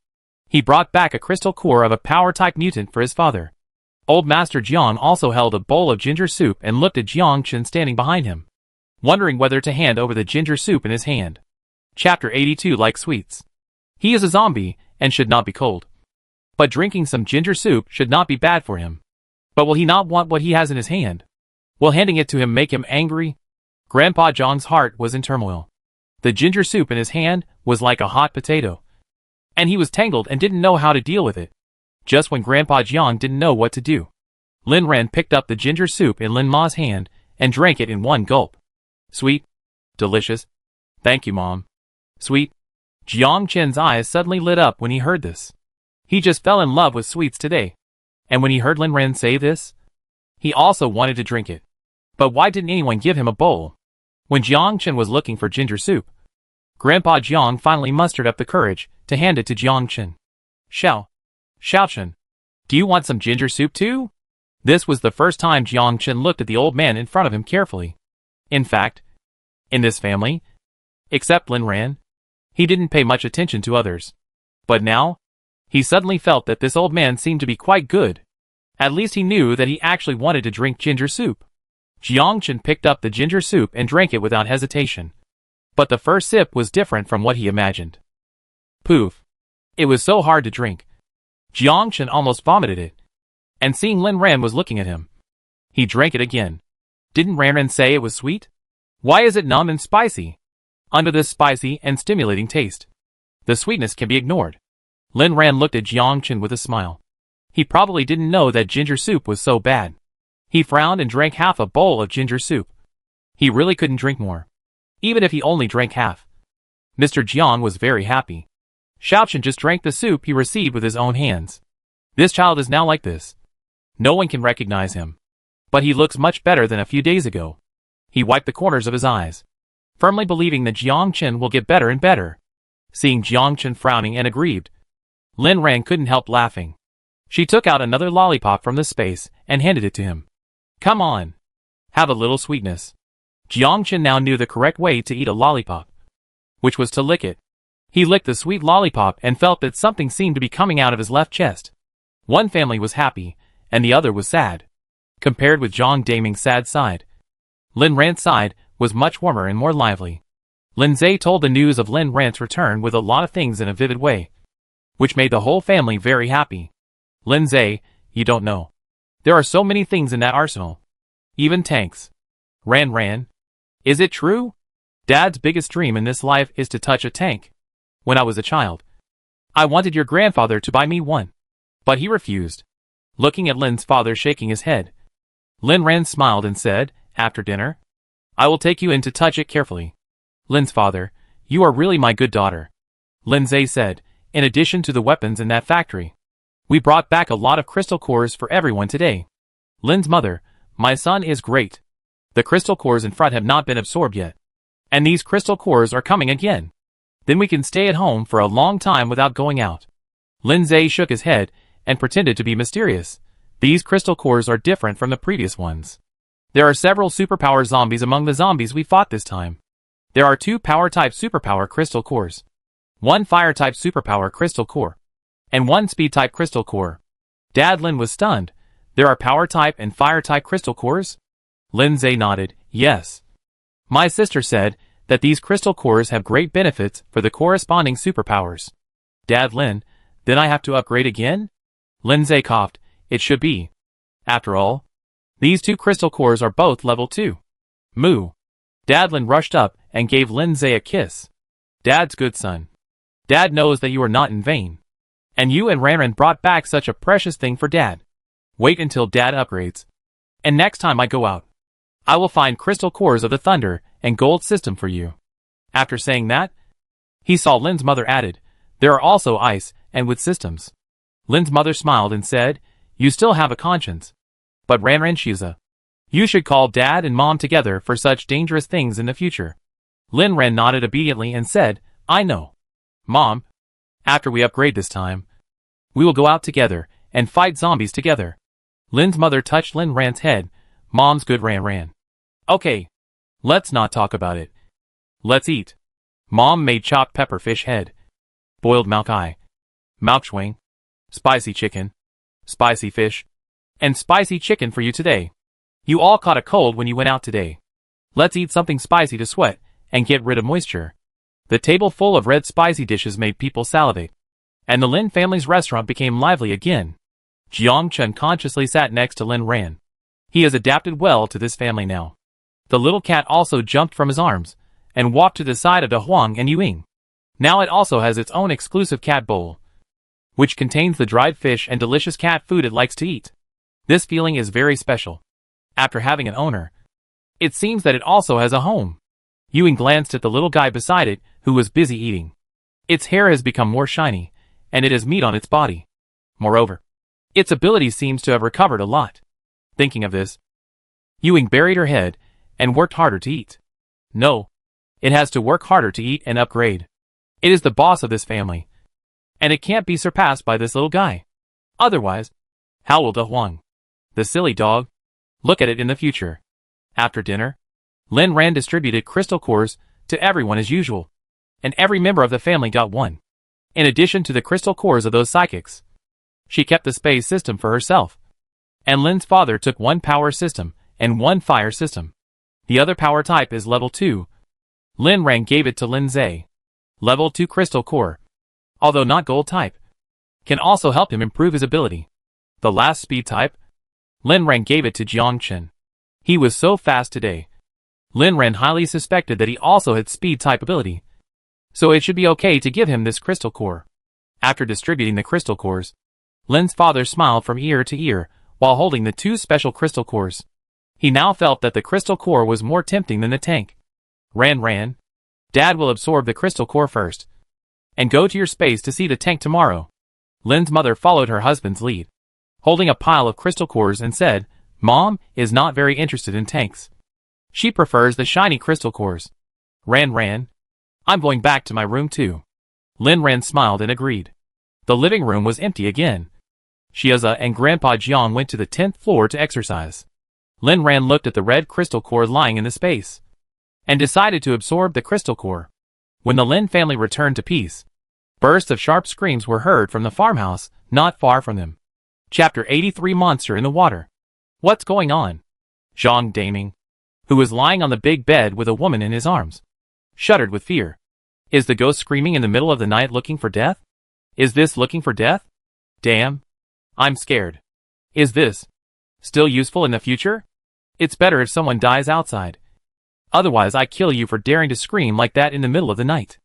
He brought back a crystal core of a power-type mutant for his father. Old Master Jiang also held a bowl of ginger soup and looked at Jiang Chen standing behind him, wondering whether to hand over the ginger soup in his hand. Chapter 82 Like sweets. He is a zombie and should not be cold. But drinking some ginger soup should not be bad for him. But will he not want what he has in his hand? Will handing it to him make him angry? Grandpa Zhang's heart was in turmoil. The ginger soup in his hand was like a hot potato, and he was tangled and didn't know how to deal with it. Just when Grandpa Jiang didn't know what to do, Lin Ran picked up the ginger soup in Lin Ma's hand and drank it in one gulp. Sweet. Delicious. Thank you, Mom. Sweet. Jiang Chen's eyes suddenly lit up when he heard this. He just fell in love with sweets today. And when he heard Lin Ran say this, he also wanted to drink it. But why didn't anyone give him a bowl? When Jiang Chen was looking for ginger soup, Grandpa Jiang finally mustered up the courage to hand it to Jiang Chen. Xiao Chen, do you want some ginger soup too? This was the first time Jiang Chen looked at the old man in front of him carefully. In fact, in this family, Except Lin Ran. He didn't pay much attention to others. But now, he suddenly felt that this old man seemed to be quite good. At least he knew that he actually wanted to drink ginger soup. Jiangchen picked up the ginger soup and drank it without hesitation. But the first sip was different from what he imagined. Poof. It was so hard to drink. Jiangchen almost vomited it. And seeing Lin Ran was looking at him, he drank it again. Didn't Ran say it was sweet? Why is it numb and spicy? Under this spicy and stimulating taste, the sweetness can be ignored. Lin Ran looked at Jiangchen with a smile. He probably didn't know that ginger soup was so bad. He frowned and drank half a bowl of ginger soup. He really couldn't drink more. Even if he only drank half. Mr. Jiang was very happy. Xiaochen just drank the soup he received with his own hands. This child is now like this. No one can recognize him. But he looks much better than a few days ago. He wiped the corners of his eyes, firmly believing that Jiangchen will get better and better. Seeing Jiangchen frowning and aggrieved, Lin Ran couldn't help laughing. She took out another lollipop from the space and handed it to him. Come on. Have a little sweetness. Jiangchen now knew the correct way to eat a lollipop, which was to lick it. He licked the sweet lollipop and felt that something seemed to be coming out of his left chest. One family was happy, and the other was sad. Compared with Zhang Daming's sad side, Lin Ran's side was much warmer and more lively. Lin Zai told the news of Lin Ran's return with a lot of things in a vivid way, which made the whole family very happy. Lin Zai, you don't know. There are so many things in that arsenal. Even tanks. Ran. Is it true? Dad's biggest dream in this life is to touch a tank. When I was a child, I wanted your grandfather to buy me one. But he refused. Looking at Lin's father shaking his head, Lin Ran smiled and said, after dinner, I will take you in to touch it carefully. Lin's father, you are really my good daughter. Lin Zai said, in addition to the weapons in that factory, we brought back a lot of crystal cores for everyone today. Lin's mother, my son is great. The crystal cores in front have not been absorbed yet. And these crystal cores are coming again. Then we can stay at home for a long time without going out. Lin Zai shook his head and pretended to be mysterious. These crystal cores are different from the previous ones. There are several superpower zombies among the zombies we fought this time. There are 2 power-type superpower crystal cores, 1 fire-type superpower crystal core, and 1 speed-type crystal core. Dad Lin was stunned. There are power-type and fire-type crystal cores? Lin Zai nodded, yes. My sister said that these crystal cores have great benefits for the corresponding superpowers. Dad Lin, then I have to upgrade again? Lin Zai coughed, it should be. After all, these 2 crystal cores are both level 2. Moo. Dad Lin rushed up and gave Lin Zai a kiss. Dad's good son. Dad knows that you are not in vain. And you and Ran brought back such a precious thing for Dad. Wait until Dad upgrades. And next time I go out, I will find crystal cores of the Thunder and Gold system for you. After saying that, he saw Lin's mother added, there are also ice and wood systems. Lin's mother smiled and said, you still have a conscience. But Ran Shiza, you should call Dad and Mom together for such dangerous things in the future. Lin Ran nodded obediently and said, I know. Mom, after we upgrade this time, we will go out together and fight zombies together. Lin's mother touched Lin Ran's head. Mom's good Ran. Okay. Let's not talk about it. Let's eat. Mom made chopped pepper fish head, boiled malk eye, malk schwing, spicy chicken, spicy fish, and spicy chicken for you today. You all caught a cold when you went out today. Let's eat something spicy to sweat and get rid of moisture. The table full of red spicy dishes made people salivate, and the Lin family's restaurant became lively again. Jiang Chen consciously sat next to Lin Ran. He has adapted well to this family now. The little cat also jumped from his arms and walked to the side of De Huang and Yuing. Now it also has its own exclusive cat bowl, which contains the dried fish and delicious cat food it likes to eat. This feeling is very special. After having an owner, it seems that it also has a home. Yuing glanced at the little guy beside it, who was busy eating. Its hair has become more shiny, and it has meat on its body. Moreover, its ability seems to have recovered a lot. Thinking of this, Yuing buried her head and worked harder to eat. No, it has to work harder to eat and upgrade. It is the boss of this family, and it can't be surpassed by this little guy. Otherwise, how will De Huang, the silly dog, look at it in the future? After dinner, Lin Ran distributed crystal cores to everyone as usual. And every member of the family got one. In addition to the crystal cores of those psychics. She kept the space system for herself. And Lin's father took one power system and one fire system. The other power type is level 2. Lin Ran gave it to Lin Zhe. Level 2 crystal core. Although not gold type. Can also help him improve his ability. The last speed type. Lin Ran gave it to Jiang Chen. He was so fast today. Lin Ran highly suspected that he also had speed type ability. So it should be okay to give him this crystal core. After distributing the crystal cores, Lin's father smiled from ear to ear while holding the 2 special crystal cores. He now felt that the crystal core was more tempting than the tank. Ran, Dad will absorb the crystal core first. And go to your space to see the tank tomorrow. Lin's mother followed her husband's lead, holding a pile of crystal cores and said, Mom is not very interested in tanks. She prefers the shiny crystal cores. Ran, I'm going back to my room too. Lin Ran smiled and agreed. The living room was empty again. Xiaoza and Grandpa Jiang went to the 10th floor to exercise. Lin Ran looked at the red crystal core lying in the space and decided to absorb the crystal core. When the Lin family returned to peace, bursts of sharp screams were heard from the farmhouse not far from them. Chapter 83 Monster in the Water. What's going on? Zhang Daming, who was lying on the big bed with a woman in his arms, shuddered with fear. Is the ghost screaming in the middle of the night looking for death? Is this looking for death? Damn. I'm scared. Is this still useful in the future? It's better if someone dies outside. Otherwise I kill you for daring to scream like that in the middle of the night.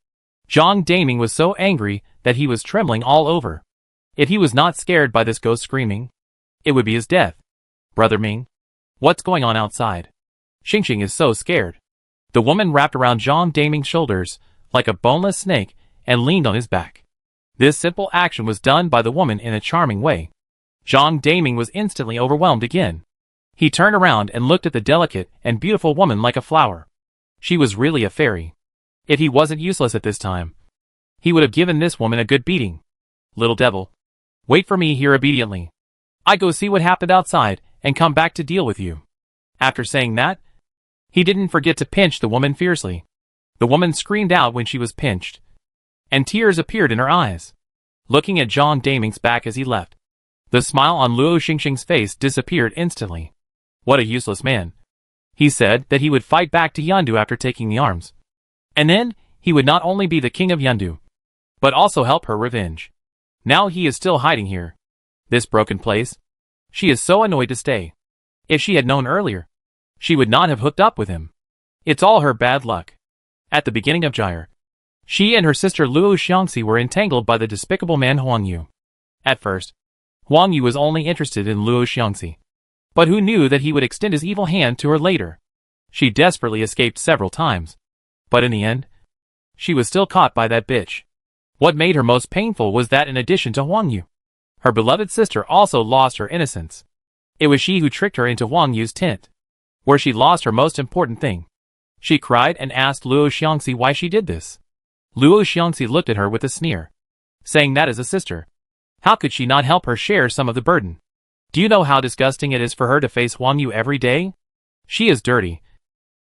Zhang Daming was so angry that he was trembling all over. If he was not scared by this ghost screaming, it would be his death. Brother Ming, what's going on outside? Xingxing is so scared. The woman wrapped around Zhang Daming's shoulders like a boneless snake and leaned on his back. This simple action was done by the woman in a charming way. Zhang Daming was instantly overwhelmed again. He turned around and looked at the delicate and beautiful woman like a flower. She was really a fairy. If he wasn't useless at this time, he would have given this woman a good beating. Little devil. Wait for me here obediently. I go see what happened outside and come back to deal with you. After saying that, he didn't forget to pinch the woman fiercely. The woman screamed out when she was pinched, and tears appeared in her eyes. Looking at Zhang Daming's back as he left, the smile on Luo Xingxing's face disappeared instantly. What a useless man. He said that he would fight back to Yandu after taking the arms. And then, he would not only be the king of Yandu, but also help her revenge. Now he is still hiding here. This broken place. She is so annoyed to stay. If she had known earlier, she would not have hooked up with him. It's all her bad luck. At the beginning of Gyre, she and her sister Luo Xiangxi were entangled by the despicable man Huang Yu. At first, Huang Yu was only interested in Luo Xiangxi. But who knew that he would extend his evil hand to her later? She desperately escaped several times. But in the end, she was still caught by that bitch. What made her most painful was that in addition to Huang Yu, her beloved sister also lost her innocence. It was she who tricked her into Huang Yu's tent, where she lost her most important thing. She cried and asked Luo Xiangxi why she did this. Luo Xiangxi looked at her with a sneer, saying that as a sister, how could she not help her share some of the burden? Do you know how disgusting it is for her to face Huang Yu every day? She is dirty.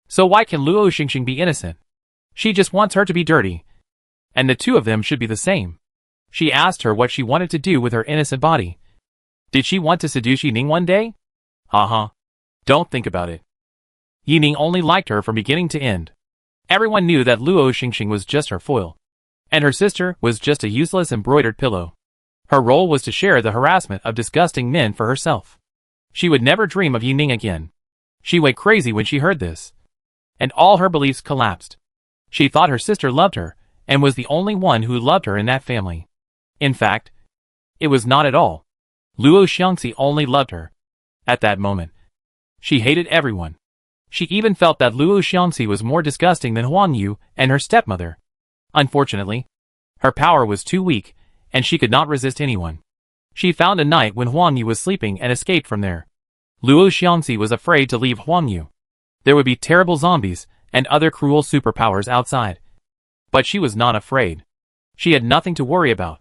So why can Luo Xingxing be innocent? She just wants her to be dirty. And the two of them should be the same. She asked her what she wanted to do with her innocent body. Did she want to seduce Yining one day? Don't think about it. Yining only liked her from beginning to end. Everyone knew that Luo Xingxing was just her foil. And her sister was just a useless embroidered pillow. Her role was to share the harassment of disgusting men for herself. She would never dream of Yining again. She went crazy when she heard this. And all her beliefs collapsed. She thought her sister loved her, and was the only one who loved her in that family. In fact, it was not at all. Luo Xiangxi only loved her. At that moment, she hated everyone. She even felt that Luo Xiangxi was more disgusting than Huang Yu and her stepmother. Unfortunately, her power was too weak, and she could not resist anyone. She found a night when Huang Yu was sleeping and escaped from there. Luo Xiangxi was afraid to leave Huang Yu. There would be terrible zombies and other cruel superpowers outside. But she was not afraid. She had nothing to worry about.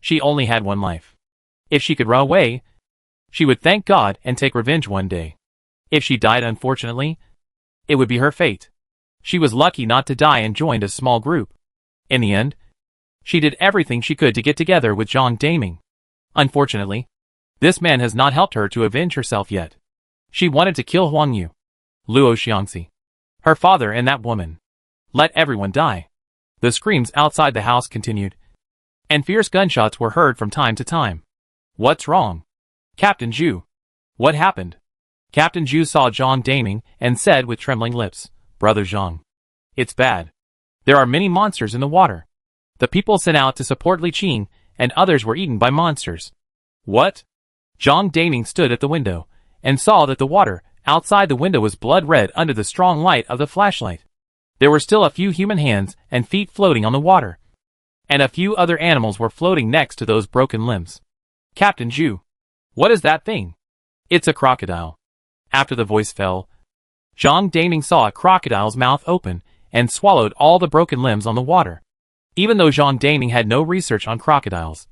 She only had one life. If she could run away, she would thank God and take revenge one day. If she died unfortunately, it would be her fate. She was lucky not to die and joined a small group. In the end, she did everything she could to get together with Jiang Daming. Unfortunately, this man has not helped her to avenge herself yet. She wanted to kill Huang Yu, Luo Xiangxi, her father and that woman. Let everyone die. The screams outside the house continued, and fierce gunshots were heard from time to time. What's wrong? Captain Zhu. What happened? Captain Zhu saw Jiang Daming and said with trembling lips, Brother Jiang. It's bad. There are many monsters in the water. The people sent out to support Li Qing, and others were eaten by monsters. What? Jiang Daming stood at the window, and saw that the water outside the window was blood red under the strong light of the flashlight. There were still a few human hands and feet floating on the water, and a few other animals were floating next to those broken limbs. Captain Zhu. What is that thing? It's a crocodile. After the voice fell, Jiang Daming saw a crocodile's mouth open and swallowed all the broken limbs on the water. Even though Jiang Daming had no research on crocodiles,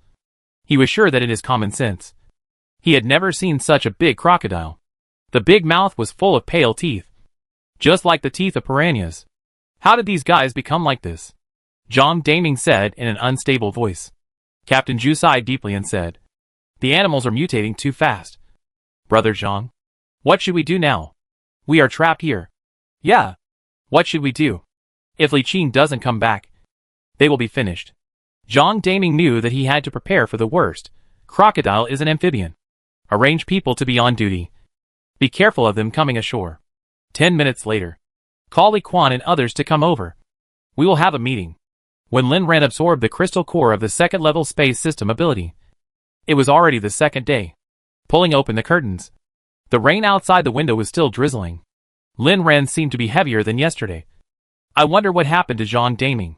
he was sure that it is common sense. He had never seen such a big crocodile. The big mouth was full of pale teeth, just like the teeth of piranhas. How did these guys become like this? Jiang Daming said in an unstable voice. Captain Zhu sighed deeply and said, The animals are mutating too fast. Brother Jiang, what should we do now? We are trapped here. Yeah. What should we do? If Li Qing doesn't come back, they will be finished. Jiang Daming knew that he had to prepare for the worst. Crocodile is an amphibian. Arrange people to be on duty. Be careful of them coming ashore. 10 minutes later, call Li Quan and others to come over. We will have a meeting. When Lin Ran absorbed the crystal core of the second-level space system ability, it was already the second day. Pulling open the curtains, the rain outside the window was still drizzling. Lin Ran seemed to be heavier than yesterday. I wonder what happened to Jiang Daming.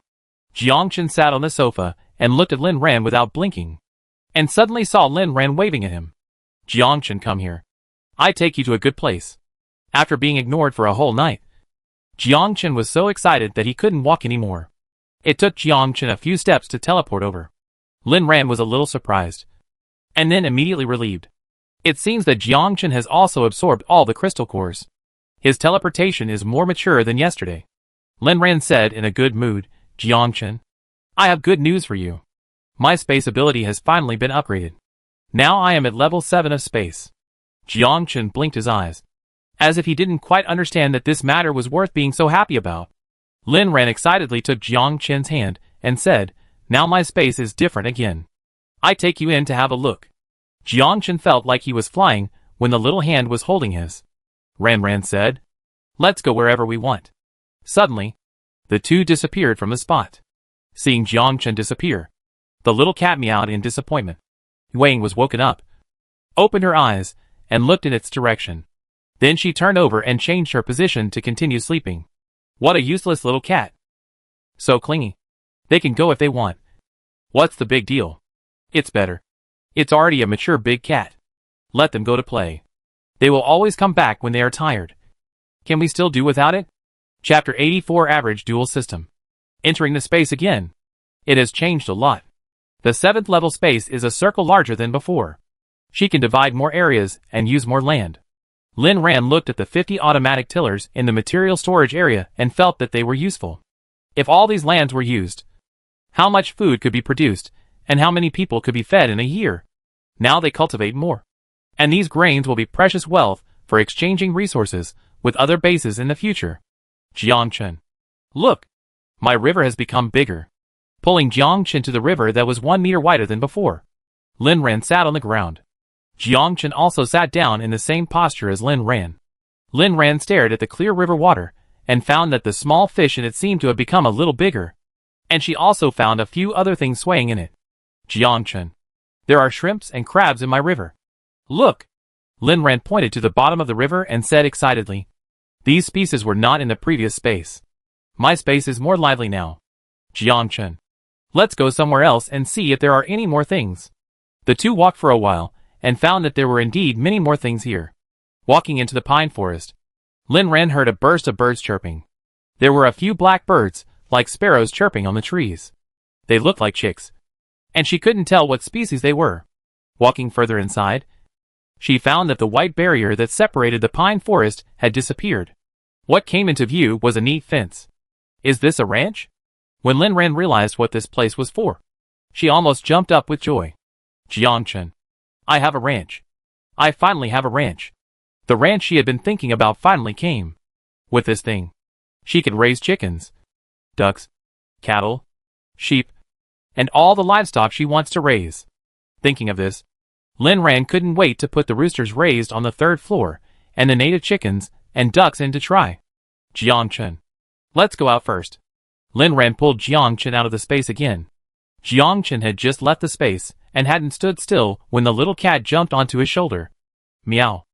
Jiang Chen sat on the sofa and looked at Lin Ran without blinking, and suddenly saw Lin Ran waving at him. Jiang Chen, come here. I take you to a good place. After being ignored for a whole night, Jiang Chen was so excited that he couldn't walk anymore. It took Jiang Chen a few steps to teleport over. Lin Ran was a little surprised, and then immediately relieved. It seems that Jiang Chen has also absorbed all the crystal cores. His teleportation is more mature than yesterday. Lin Ran said in a good mood, Jiang Chen, I have good news for you. My space ability has finally been upgraded. Now I am at level 7 of space. Jiang Chen blinked his eyes, as if he didn't quite understand that this matter was worth being so happy about. Lin Ran excitedly took Jiang Chen's hand and said, Now my space is different again. I take you in to have a look. Jiang Chen felt like he was flying when the little hand was holding his. Ran said, Let's go wherever we want. Suddenly, the two disappeared from the spot. Seeing Jiang Chen disappear, the little cat meowed in disappointment. Wang was woken up, opened her eyes, and looked in its direction. Then she turned over and changed her position to continue sleeping. What a useless little cat. So clingy. They can go if they want. What's the big deal? It's better. It's already a mature big cat. Let them go to play. They will always come back when they are tired. Can we still do without it? Chapter 84 Average Dual System. Entering the space again. It has changed a lot. The 7th level space is a circle larger than before. She can divide more areas and use more land. Lin Ran looked at the 50 automatic tillers in the material storage area and felt that they were useful. If all these lands were used, how much food could be produced, and how many people could be fed in a year? Now they cultivate more. And these grains will be precious wealth for exchanging resources with other bases in the future. Jiang Chen. Look! My river has become bigger. Pulling Jiang Chen to the river that was 1 meter wider than before. Lin Ran sat on the ground. Jiang Chen also sat down in the same posture as Lin Ran. Lin Ran stared at the clear river water and found that the small fish in it seemed to have become a little bigger. And she also found a few other things swaying in it. Jiang Chen. There are shrimps and crabs in my river. Look! Lin Ran pointed to the bottom of the river and said excitedly. These species were not in the previous space. My space is more lively now. Jiang Chen. Let's go somewhere else and see if there are any more things. The two walked for a while and found that there were indeed many more things here. Walking into the pine forest, Lin Ran heard a burst of birds chirping. There were a few black birds, like sparrows, chirping on the trees. They looked like chicks, and she couldn't tell what species they were. Walking further inside, she found that the white barrier that separated the pine forest had disappeared. What came into view was a neat fence. Is this a ranch? When Lin Ran realized what this place was for, she almost jumped up with joy. Jiangchen. I have a ranch. I finally have a ranch. The ranch she had been thinking about finally came. With this thing, she could raise chickens, ducks, cattle, sheep, and all the livestock she wants to raise. Thinking of this, Lin Ran couldn't wait to put the roosters raised on the 3rd floor and the native chickens and ducks in to try. Jiangchen. Let's go out first. Lin Ran pulled Jiangchen out of the space again. Jiangchen had just left the space and hadn't stood still when the little cat jumped onto his shoulder. Meow.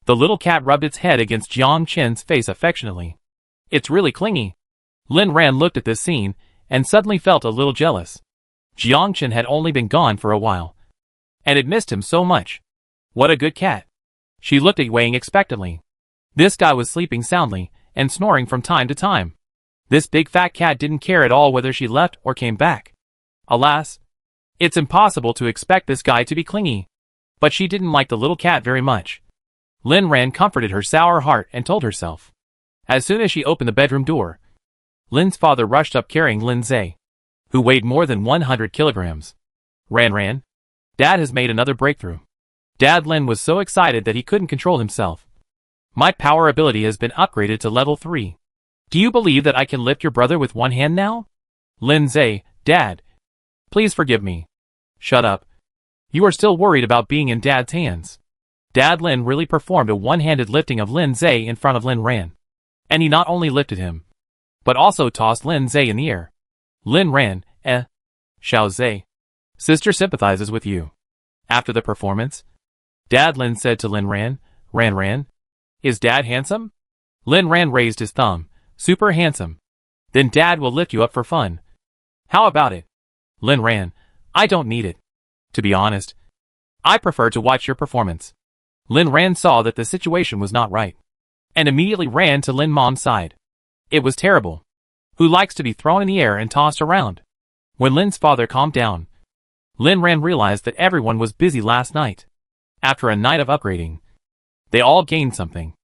The little cat rubbed its head against Jiangchen's face affectionately. It's really clingy. Lin Ran looked at this scene and suddenly felt a little jealous. Jiangchen had only been gone for a while and had missed him so much. What a good cat. She looked at Wang expectantly. This guy was sleeping soundly and snoring from time to time. This big fat cat didn't care at all whether she left or came back. Alas, it's impossible to expect this guy to be clingy. But she didn't like the little cat very much. Lin Ran comforted her sour heart and told herself. As soon as she opened the bedroom door, Lin's father rushed up carrying Lin Zhe, who weighed more than 100 kilograms. Ran, Dad has made another breakthrough. Dad Lin was so excited that he couldn't control himself. My power ability has been upgraded to level 3. Do you believe that I can lift your brother with one hand now? Lin Zhe, Dad. Please forgive me. Shut up. You are still worried about being in Dad's hands. Dad Lin really performed a one-handed lifting of Lin Zhe in front of Lin Ran. And he not only lifted him, but also tossed Lin Zhe in the air. Lin Ran, Xiao Zhe. Sister sympathizes with you. After the performance, Dad Lin said to Lin Ran, Ran, is Dad handsome? Lin Ran raised his thumb, super handsome. Then Dad will lift you up for fun. How about it? Lin Ran, I don't need it. To be honest, I prefer to watch your performance. Lin Ran saw that the situation was not right, and immediately ran to Lin Mom's side. It was terrible. Who likes to be thrown in the air and tossed around? When Lin's father calmed down, Lin Ran realized that everyone was busy last night. After a night of upgrading, they all gained something.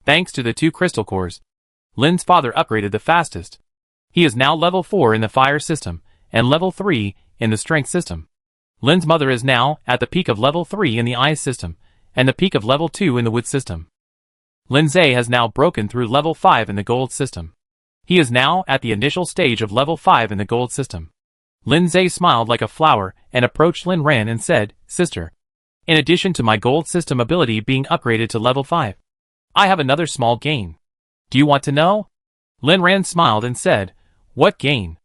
Thanks to the 2 crystal cores, Lin's father upgraded the fastest. He is now level 4 in the fire system and level 3 in the strength system. Lin's mother is now at the peak of level 3 in the ice system and the peak of level 2 in the wood system. Lin Zhe has now broken through level 5 in the gold system. He is now at the initial stage of level 5 in the gold system. Lin Zhe smiled like a flower and approached Lin Ran and said, Sister, in addition to my gold system ability being upgraded to level 5, I have another small gain. Do you want to know? Lin Ran smiled and said, What gain?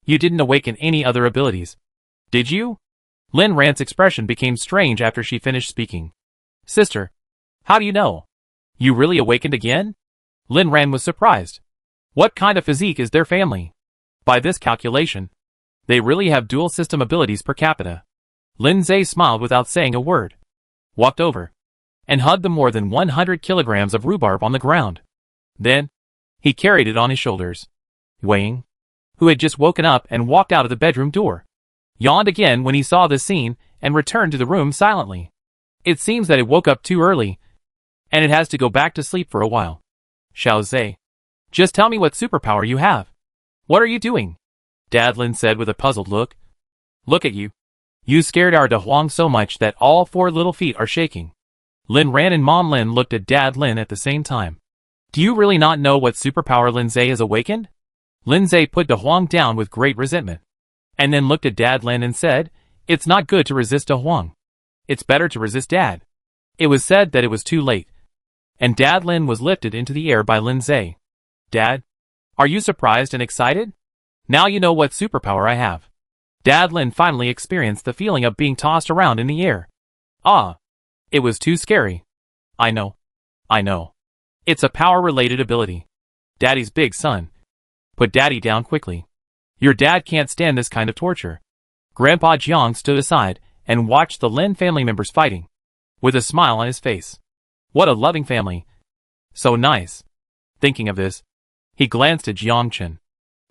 You didn't awaken any other abilities, did you? Lin Ran's expression became strange after she finished speaking. Sister, how do you know? You really awakened again? Lin Ran was surprised. What kind of physique is their family? By this calculation, they really have dual system abilities per capita. Lin Zhe smiled without saying a word, walked over, and hugged the more than 100 kilograms of rhubarb on the ground. Then, he carried it on his shoulders. Wang, who had just woken up and walked out of the bedroom door, yawned again when he saw this scene and returned to the room silently. It seems that it woke up too early, and it has to go back to sleep for a while. Xiao Zhe, just tell me what superpower you have. What are you doing? Dad Lin said with a puzzled look. Look at you. You scared our De Huang so much that all 4 little feet are shaking. Lin Ran and Mom Lin looked at Dad Lin at the same time. Do you really not know what superpower Lin Zhe has awakened? Lin Zhe put De Huang down with great resentment, and then looked at Dad Lin and said, It's not good to resist De Huang. It's better to resist Dad. It was said that it was too late, and Dad Lin was lifted into the air by Lin Zhe. Dad, are you surprised and excited? Now you know what superpower I have. Dad Lin finally experienced the feeling of being tossed around in the air. Ah, it was too scary. I know. It's a power-related ability. Daddy's big son. Put Daddy down quickly. Your dad can't stand this kind of torture. Grandpa Jiang stood aside and watched the Lin family members fighting, with a smile on his face. What a loving family. So nice. Thinking of this, he glanced at Jiangchen.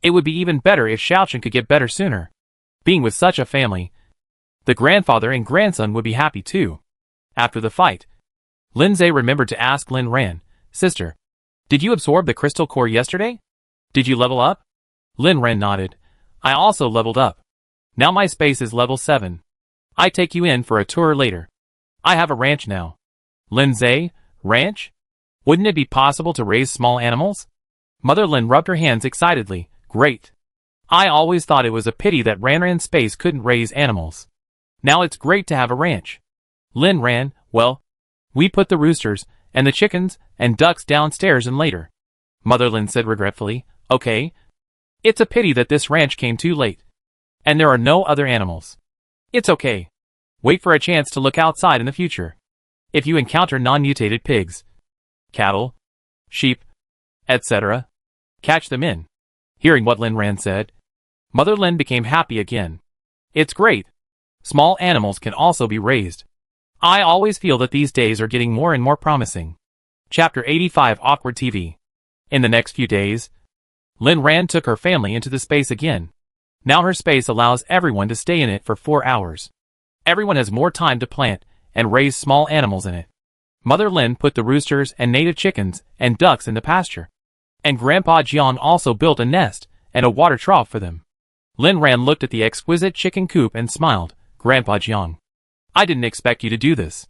It would be even better if Xiaochen could get better sooner. Being with such a family, the grandfather and grandson would be happy too. After the fight, Lin Zhe remembered to ask Lin Ran, Sister, Did you absorb the crystal core yesterday? Did you level up? Lin Ren nodded. I also leveled up. Now my space is level 7. I take you in for a tour later. I have a ranch now. Lindsay, ranch? Wouldn't it be possible to raise small animals? Mother Lin rubbed her hands excitedly. Great. I always thought it was a pity that Ranran's space couldn't raise animals. Now it's great to have a ranch. Lin Ran, well, we put the roosters, and the chickens, and ducks downstairs and later. Mother Lin said regretfully, okay. It's a pity that this ranch came too late. And there are no other animals. It's okay. Wait for a chance to look outside in the future. If you encounter non-mutated pigs, cattle, sheep, etc., catch them in. Hearing what Lin Ran said, Mother Lin became happy again. It's great. Small animals can also be raised. I always feel that these days are getting more and more promising. Chapter 85 Awkward TV. In the next few days, Lin Ran took her family into the space again. Now her space allows everyone to stay in it for 4 hours. Everyone has more time to plant and raise small animals in it. Mother Lin put the roosters and native chickens and ducks in the pasture. And Grandpa Jiang also built a nest and a water trough for them. Lin Ran looked at the exquisite chicken coop and smiled. Grandpa Jiang, I didn't expect you to do this.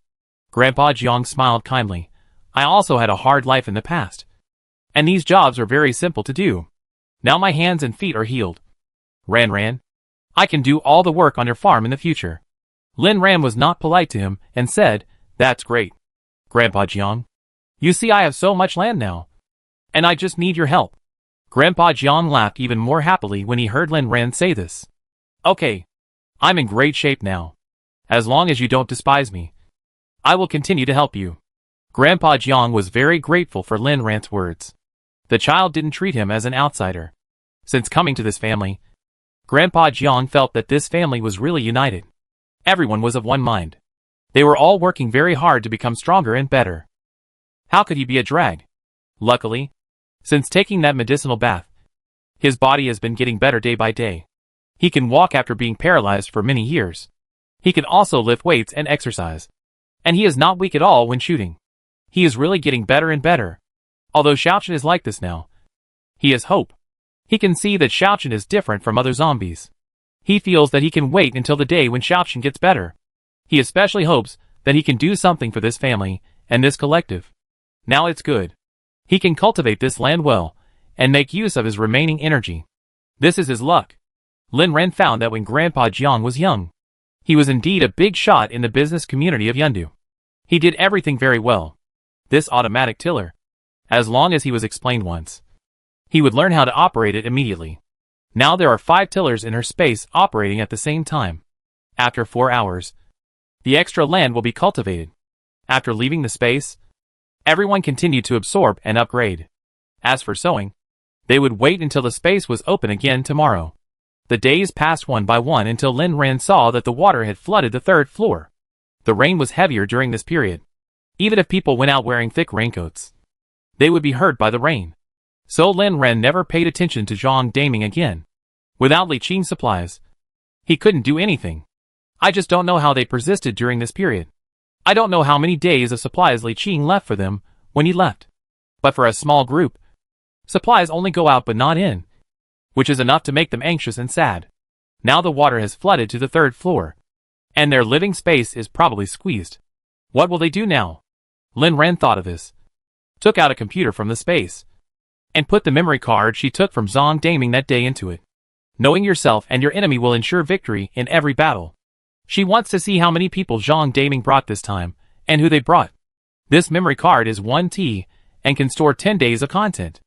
Grandpa Jiang smiled kindly. I also had a hard life in the past. And these jobs are very simple to do. Now my hands and feet are healed. Ran, I can do all the work on your farm in the future. Lin Ran was not polite to him and said, that's great. Grandpa Jiang, you see I have so much land now. And I just need your help. Grandpa Jiang laughed even more happily when he heard Lin Ran say this. Okay. I'm in great shape now. As long as you don't despise me, I will continue to help you. Grandpa Jiang was very grateful for Lin Ran's words. The child didn't treat him as an outsider. Since coming to this family, Grandpa Jiang felt that this family was really united. Everyone was of one mind. They were all working very hard to become stronger and better. How could he be a drag? Luckily, since taking that medicinal bath, his body has been getting better day by day. He can walk after being paralyzed for many years. He can also lift weights and exercise. And he is not weak at all when shooting. He is really getting better and better. Although Xiaochen is like this now, he has hope. He can see that Xiaochen is different from other zombies. He feels that he can wait until the day when Xiaochen gets better. He especially hopes that he can do something for this family and this collective. Now it's good. He can cultivate this land well and make use of his remaining energy. This is his luck. Lin Ran found that when Grandpa Jiang was young, he was indeed a big shot in the business community of Yundu. He did everything very well. This automatic tiller, as long as he was explained once, he would learn how to operate it immediately. Now there are 5 tillers in her space operating at the same time. After 4 hours, the extra land will be cultivated. After leaving the space, everyone continued to absorb and upgrade. As for sowing, they would wait until the space was open again tomorrow. The days passed one by one until Lin Ran saw that the water had flooded the 3rd floor. The rain was heavier during this period. Even if people went out wearing thick raincoats, they would be hurt by the rain. So Lin Ran never paid attention to Zhang Daming again. Without Li Qing's supplies, he couldn't do anything. I just don't know how they persisted during this period. I don't know how many days of supplies Li Qing left for them when he left. But for a small group, supplies only go out but not in, which is enough to make them anxious and sad. Now the water has flooded to the 3rd floor, and their living space is probably squeezed. What will they do now? Lin Ran thought of this, took out a computer from the space, and put the memory card she took from Zhang Daming that day into it. Knowing yourself and your enemy will ensure victory in every battle. She wants to see how many people Zhang Daming brought this time, and who they brought. This memory card is 1T, and can store 10 days of content.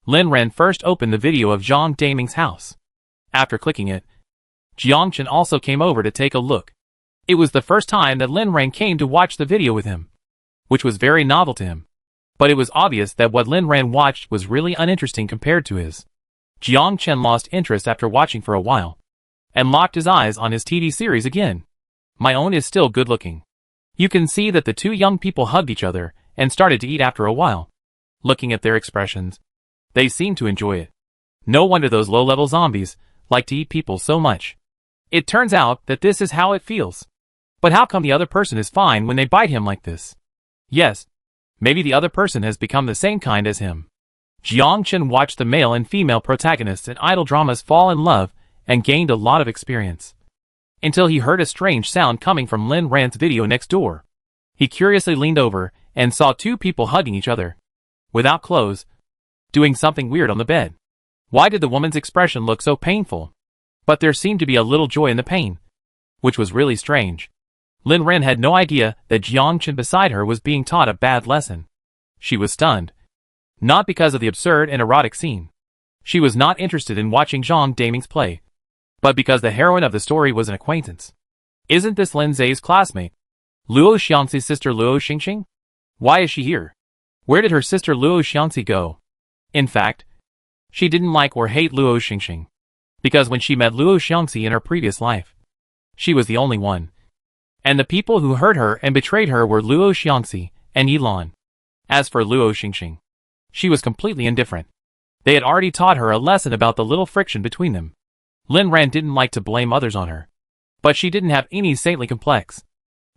Lin Ran first opened the video of Zhang Daming's house. After clicking it, Jiangchen also came over to take a look. It was the first time that Lin Ran came to watch the video with him, which was very novel to him. But it was obvious that what Lin Ran watched was really uninteresting compared to his. Jiangchen lost interest after watching for a while, and locked his eyes on his TV series again. My own is still good looking. You can see that the 2 young people hugged each other and started to eat after a while. Looking at their expressions, they seemed to enjoy it. No wonder those low-level zombies like to eat people so much. It turns out that this is how it feels. But how come the other person is fine when they bite him like this? Yes, maybe the other person has become the same kind as him. Jiang Chen watched the male and female protagonists in idol dramas fall in love and gained a lot of experience. Until he heard a strange sound coming from Lin Ran's video next door. He curiously leaned over and saw two people hugging each other, without clothes, doing something weird on the bed. Why did the woman's expression look so painful? But there seemed to be a little joy in the pain, which was really strange. Lin Ran had no idea that Jiang Chen beside her was being taught a bad lesson. She was stunned. Not because of the absurd and erotic scene. She was not interested in watching Zhang Daming's play, but because the heroine of the story was an acquaintance. Isn't this Lin Zai's classmate? Luo Xiangxi's sister Luo Xingxing? Why is she here? Where did her sister Luo Xiangxi go? In fact, she didn't like or hate Luo Xingxing, because when she met Luo Xiangxi in her previous life, she was the only one. And the people who hurt her and betrayed her were Luo Xiangxi and Yilan. As for Luo Xingxing, she was completely indifferent. They had already taught her a lesson about the little friction between them. Lin Ran didn't like to blame others on her, but she didn't have any saintly complex.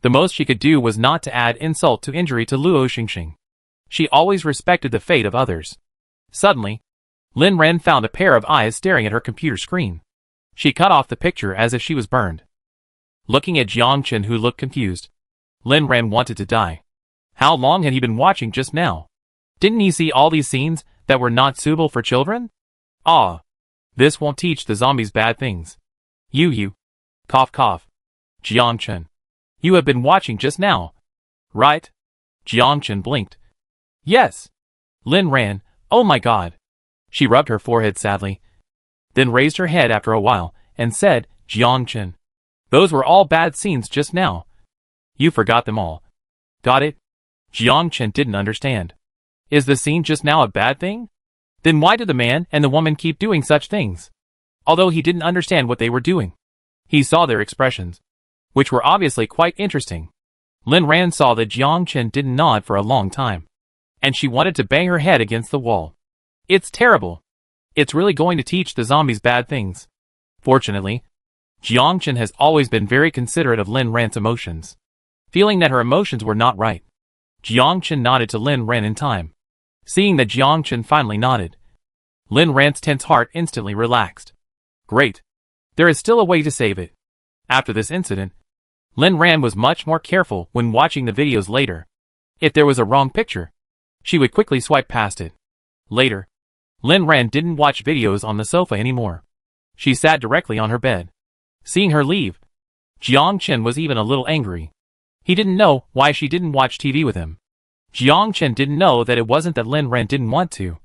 The most she could do was not to add insult to injury to Luo Xingxing. She always respected the fate of others. Suddenly, Lin Ran found a pair of eyes staring at her computer screen. She cut off the picture as if she was burned. Looking at Jiang Chen, who looked confused, Lin Ran wanted to die. How long had he been watching just now? Didn't he see all these scenes that were not suitable for children? Ah, this won't teach the zombies bad things. You. Cough cough. Jiang Chen. You have been watching just now, right? Jiang Chen blinked. Yes. Lin Ran, oh my god. She rubbed her forehead sadly, then raised her head after a while and said, Jiang Chen. Those were all bad scenes just now. You forgot them all. Got it? Jiang Chen didn't understand. Is the scene just now a bad thing? Then why did the man and the woman keep doing such things? Although he didn't understand what they were doing, he saw their expressions, which were obviously quite interesting. Lin Ran saw that Jiang Chen didn't nod for a long time, and she wanted to bang her head against the wall. It's terrible. It's really going to teach the zombies bad things. Fortunately, Jiang Chen has always been very considerate of Lin Ran's emotions. Feeling that her emotions were not right, Jiang Chen nodded to Lin Ran in time. Seeing that Jiang Chen finally nodded, Lin Ran's tense heart instantly relaxed. Great. There is still a way to save it. After this incident, Lin Ran was much more careful when watching the videos later. If there was a wrong picture, she would quickly swipe past it. Later, Lin Ran didn't watch videos on the sofa anymore. She sat directly on her bed. Seeing her leave, Jiang Chen was even a little angry. He didn't know why she didn't watch TV with him. Jiang Chen didn't know that it wasn't that Lin Ran didn't want to,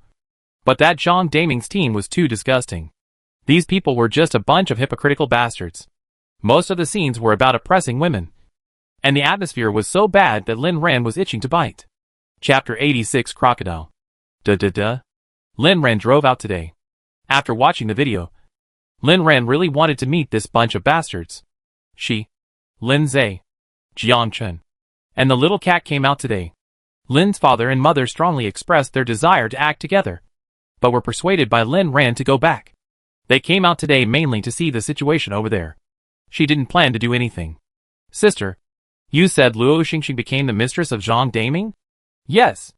but that Zhang Daming's team was too disgusting. These people were just a bunch of hypocritical bastards. Most of the scenes were about oppressing women, and the atmosphere was so bad that Lin Ran was itching to bite. Chapter 86 Crocodile. Lin Ran drove out today. After watching the video, Lin Ran really wanted to meet this bunch of bastards. She, Lin Zai, Jiang Chen, and the little cat came out today. Lin's father and mother strongly expressed their desire to act together, but were persuaded by Lin Ran to go back. They came out today mainly to see the situation over there. She didn't plan to do anything. Sister, you said Luo Xingxing became the mistress of Zhang Daming? Yes.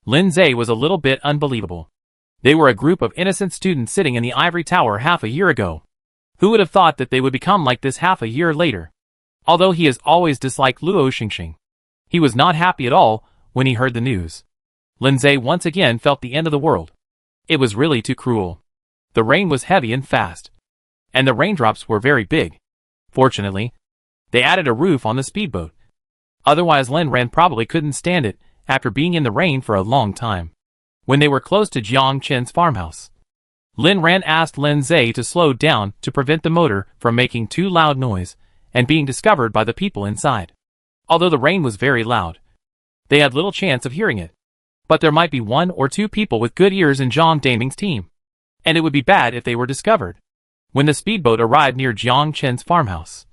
Lin Zai was a little bit unbelievable. They were a group of innocent students sitting in the ivory tower half a year ago. Who would have thought that they would become like this half a year later? Although he has always disliked Luo Xingxing, he was not happy at all when he heard the news. Lin Zai once again felt the end of the world. It was really too cruel. The rain was heavy and fast, and the raindrops were very big. Fortunately, they added a roof on the speedboat. Otherwise Lin Ran probably couldn't stand it after being in the rain for a long time. When they were close to Jiang Chen's farmhouse, Lin Ran asked Lin Zai to slow down to prevent the motor from making too loud noise and being discovered by the people inside. Although the rain was very loud, they had little chance of hearing it. But there might be 1 or 2 people with good ears in Zhang Daming's team, and it would be bad if they were discovered. When the speedboat arrived near Jiang Chen's farmhouse,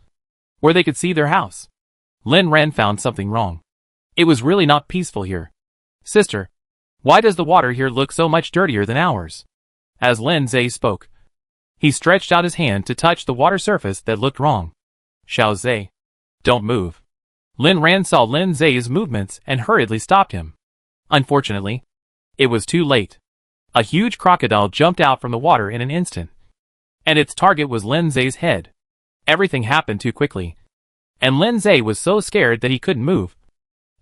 where they could see their house, Lin Ran found something wrong. It was really not peaceful here. Sister, why does the water here look so much dirtier than ours? As Lin Zai spoke, he stretched out his hand to touch the water surface that looked wrong. Xiao Zai, don't move. Lin Ran saw Lin Zai's movements and hurriedly stopped him. Unfortunately, it was too late. A huge crocodile jumped out from the water in an instant. And its target was Lin Zay's head. Everything happened too quickly. And Lin Zay was so scared that he couldn't move.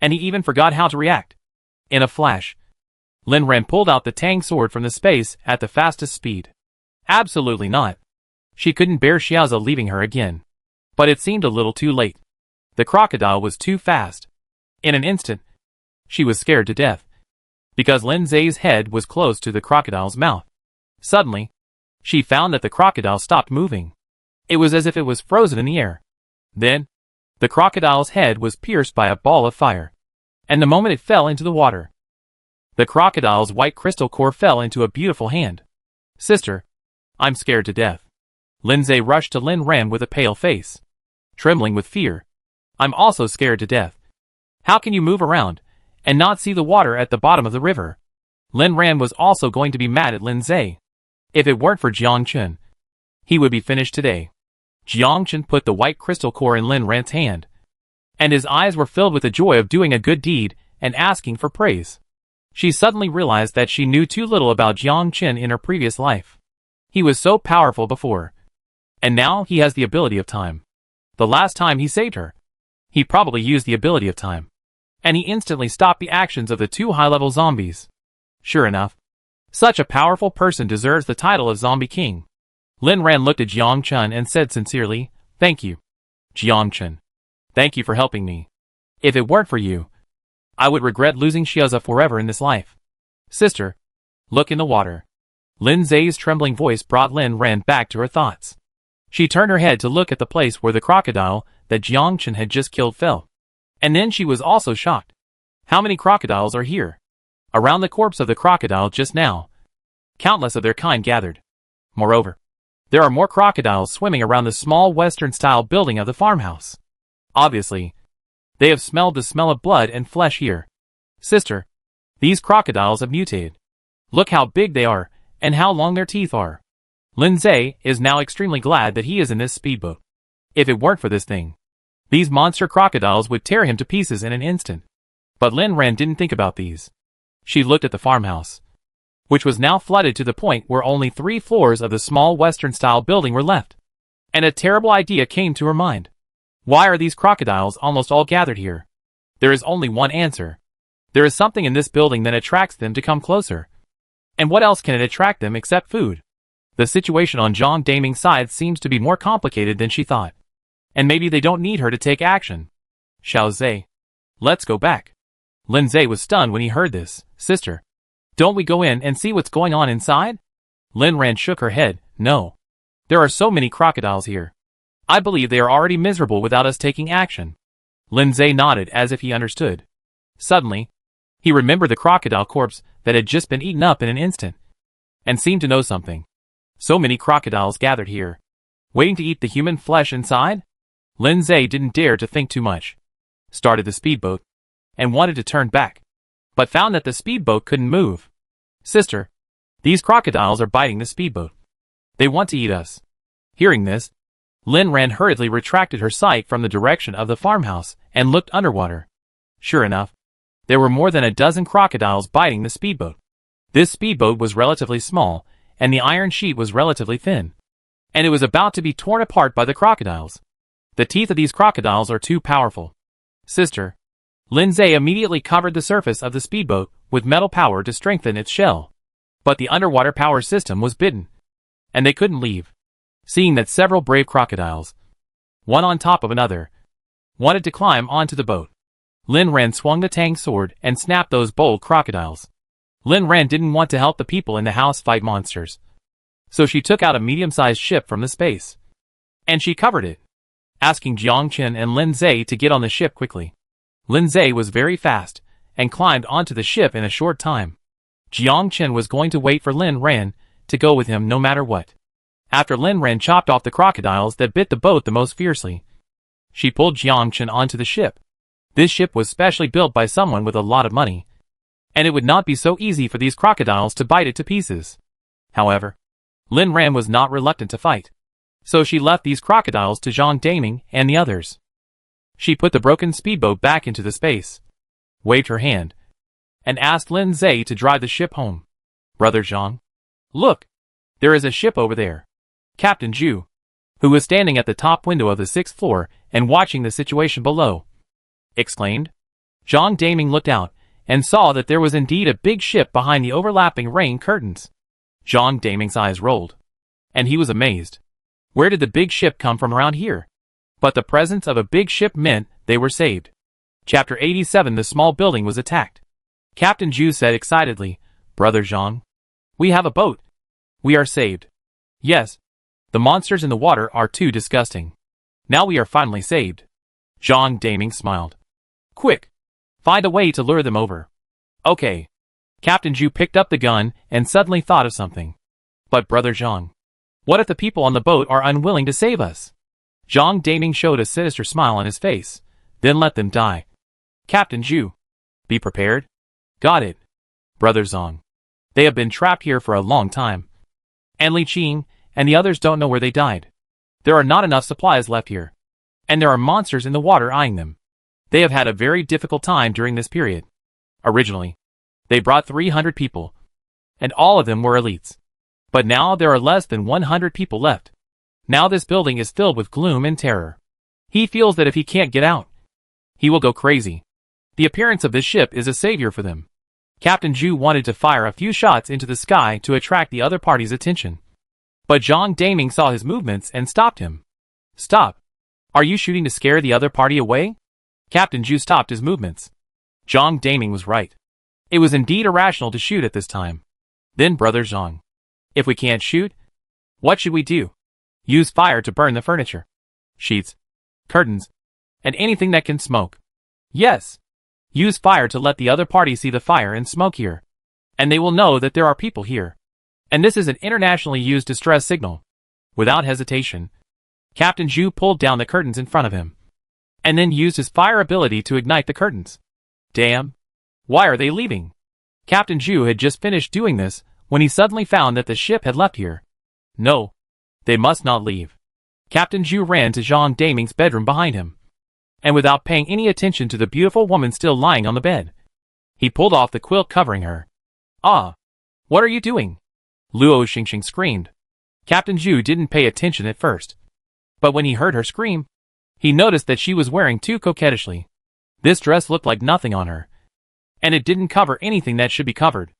And he even forgot how to react. In a flash, Lin Ran pulled out the Tang sword from the space at the fastest speed. Absolutely not. She couldn't bear Xiaozi leaving her again. But it seemed a little too late. The crocodile was too fast. In an instant, she was scared to death. Because Lin Zay's head was close to the crocodile's mouth. Suddenly, she found that the crocodile stopped moving. It was as if it was frozen in the air. Then, the crocodile's head was pierced by a ball of fire. And the moment it fell into the water, the crocodile's white crystal core fell into a beautiful hand. Sister, I'm scared to death. Lin Zay rushed to Lin Ran with a pale face, trembling with fear. I'm also scared to death. How can you move around and not see the water at the bottom of the river? Lin Ran was also going to be mad at Lin Zay. If it weren't for Jiang Chen, he would be finished today. Jiang Chen put the white crystal core in Lin Ran's hand, and his eyes were filled with the joy of doing a good deed and asking for praise. She suddenly realized that she knew too little about Jiang Chen in her previous life. He was so powerful before, and now he has the ability of time. The last time he saved her, he probably used the ability of time, and he instantly stopped the actions of the two high-level zombies. Sure enough, such a powerful person deserves the title of Zombie King. Lin Ran looked at Jiang Chen and said sincerely, "Thank you, Jiang Chen. Thank you for helping me. If it weren't for you, I would regret losing Xiaozi forever in this life. Sister, look in the water." Lin Zay's trembling voice brought Lin Ran back to her thoughts. She turned her head to look at the place where the crocodile that Jiang Chen had just killed fell. And then she was also shocked. How many crocodiles are here? Around the corpse of the crocodile just now, countless of their kind gathered. Moreover, there are more crocodiles swimming around the small Western-style building of the farmhouse. Obviously, they have smelled the smell of blood and flesh here. Sister, these crocodiles have mutated. Look how big they are, and how long their teeth are. Lin Zay is now extremely glad that he is in this speedboat. If it weren't for this thing, these monster crocodiles would tear him to pieces in an instant. But Lin Ran didn't think about these. She looked at the farmhouse, which was now flooded to the point where only 3 floors of the small Western-style building were left. And a terrible idea came to her mind. Why are these crocodiles almost all gathered here? There is only one answer. There is something in this building that attracts them to come closer. And what else can it attract them except food? The situation on Zhang Daming's side seems to be more complicated than she thought. And maybe they don't need her to take action. Xiao Zay, let's go back. Lin Zay was stunned when he heard this. Sister, don't we go in and see what's going on inside? Lin Ran shook her head. No. There are so many crocodiles here. I believe they are already miserable without us taking action. Lin Zay nodded as if he understood. Suddenly, he remembered the crocodile corpse that had just been eaten up in an instant, and seemed to know something. So many crocodiles gathered here, waiting to eat the human flesh inside? Lin Zay didn't dare to think too much. Started the speedboat, and wanted to turn back, but found that the speedboat couldn't move. Sister, these crocodiles are biting the speedboat. They want to eat us. Hearing this, Lin Ran hurriedly retracted her sight from the direction of the farmhouse and looked underwater. Sure enough, there were more than a dozen crocodiles biting the speedboat. This speedboat was relatively small, and the iron sheet was relatively thin, and it was about to be torn apart by the crocodiles. The teeth of these crocodiles are too powerful. Sister, Lin Zay immediately covered the surface of the speedboat with metal power to strengthen its shell. But the underwater power system was bitten, and they couldn't leave. Seeing that several brave crocodiles, one on top of another, wanted to climb onto the boat, Lin Ran swung the Tang sword and snapped those bold crocodiles. Lin Ran didn't want to help the people in the house fight monsters, so she took out a medium-sized ship from the space, and she covered it, asking Jiang Chen and Lin Zay to get on the ship quickly. Lin Zay was very fast, and climbed onto the ship in a short time. Jiang Chen was going to wait for Lin Ran to go with him no matter what. After Lin Ran chopped off the crocodiles that bit the boat the most fiercely, she pulled Jiang Chen onto the ship. This ship was specially built by someone with a lot of money, and it would not be so easy for these crocodiles to bite it to pieces. However, Lin Ran was not reluctant to fight, so she left these crocodiles to Zhang Daming and the others. She put the broken speedboat back into the space, waved her hand, and asked Lin Zay to drive the ship home. Brother Zhang. Look! There is a ship over there. Captain Zhu, who was standing at the top window of the 6th floor and watching the situation below, exclaimed. Zhang Daming looked out and saw that there was indeed a big ship behind the overlapping rain curtains. Zhang Daming's eyes rolled, and he was amazed. Where did the big ship come from around here? But the presence of a big ship meant they were saved. Chapter 87. The small building was attacked. Captain Zhu said excitedly, Brother Zhang, we have a boat. We are saved. Yes. The monsters in the water are too disgusting. Now we are finally saved. Zhang Daming smiled. Quick! Find a way to lure them over. Okay. Captain Zhu picked up the gun and suddenly thought of something. But Brother Zhang, what if the people on the boat are unwilling to save us? Zhang Daming showed a sinister smile on his face. Then let them die. Captain Zhu, be prepared. Got it. Brother Zhang. They have been trapped here for a long time. And Li Qing and the others don't know where they died. There are not enough supplies left here. And there are monsters in the water eyeing them. They have had a very difficult time during this period. Originally, they brought 300 people, and all of them were elites. But now there are less than 100 people left. Now this building is filled with gloom and terror. He feels that if he can't get out, he will go crazy. The appearance of this ship is a savior for them. Captain Zhu wanted to fire a few shots into the sky to attract the other party's attention. But Zhang Daming saw his movements and stopped him. Stop! Are you shooting to scare the other party away? Captain Zhu stopped his movements. Zhang Daming was right. It was indeed irrational to shoot at this time. Then Brother Zhang, if we can't shoot, what should we do? Use fire to burn the furniture, sheets, curtains, and anything that can smoke. Yes. Use fire to let the other party see the fire and smoke here. And they will know that there are people here. And this is an internationally used distress signal. Without hesitation, Captain Zhu pulled down the curtains in front of him, and then used his fire ability to ignite the curtains. Damn! Why are they leaving? Captain Zhu had just finished doing this when he suddenly found that the ship had left here. No. They must not leave. Captain Zhu ran to Zhang Daming's bedroom behind him, and without paying any attention to the beautiful woman still lying on the bed, he pulled off the quilt covering her. Ah! What are you doing? Luo Xingxing screamed. Captain Zhu didn't pay attention at first, but when he heard her scream, he noticed that she was wearing too coquettishly. This dress looked like nothing on her, and it didn't cover anything that should be covered.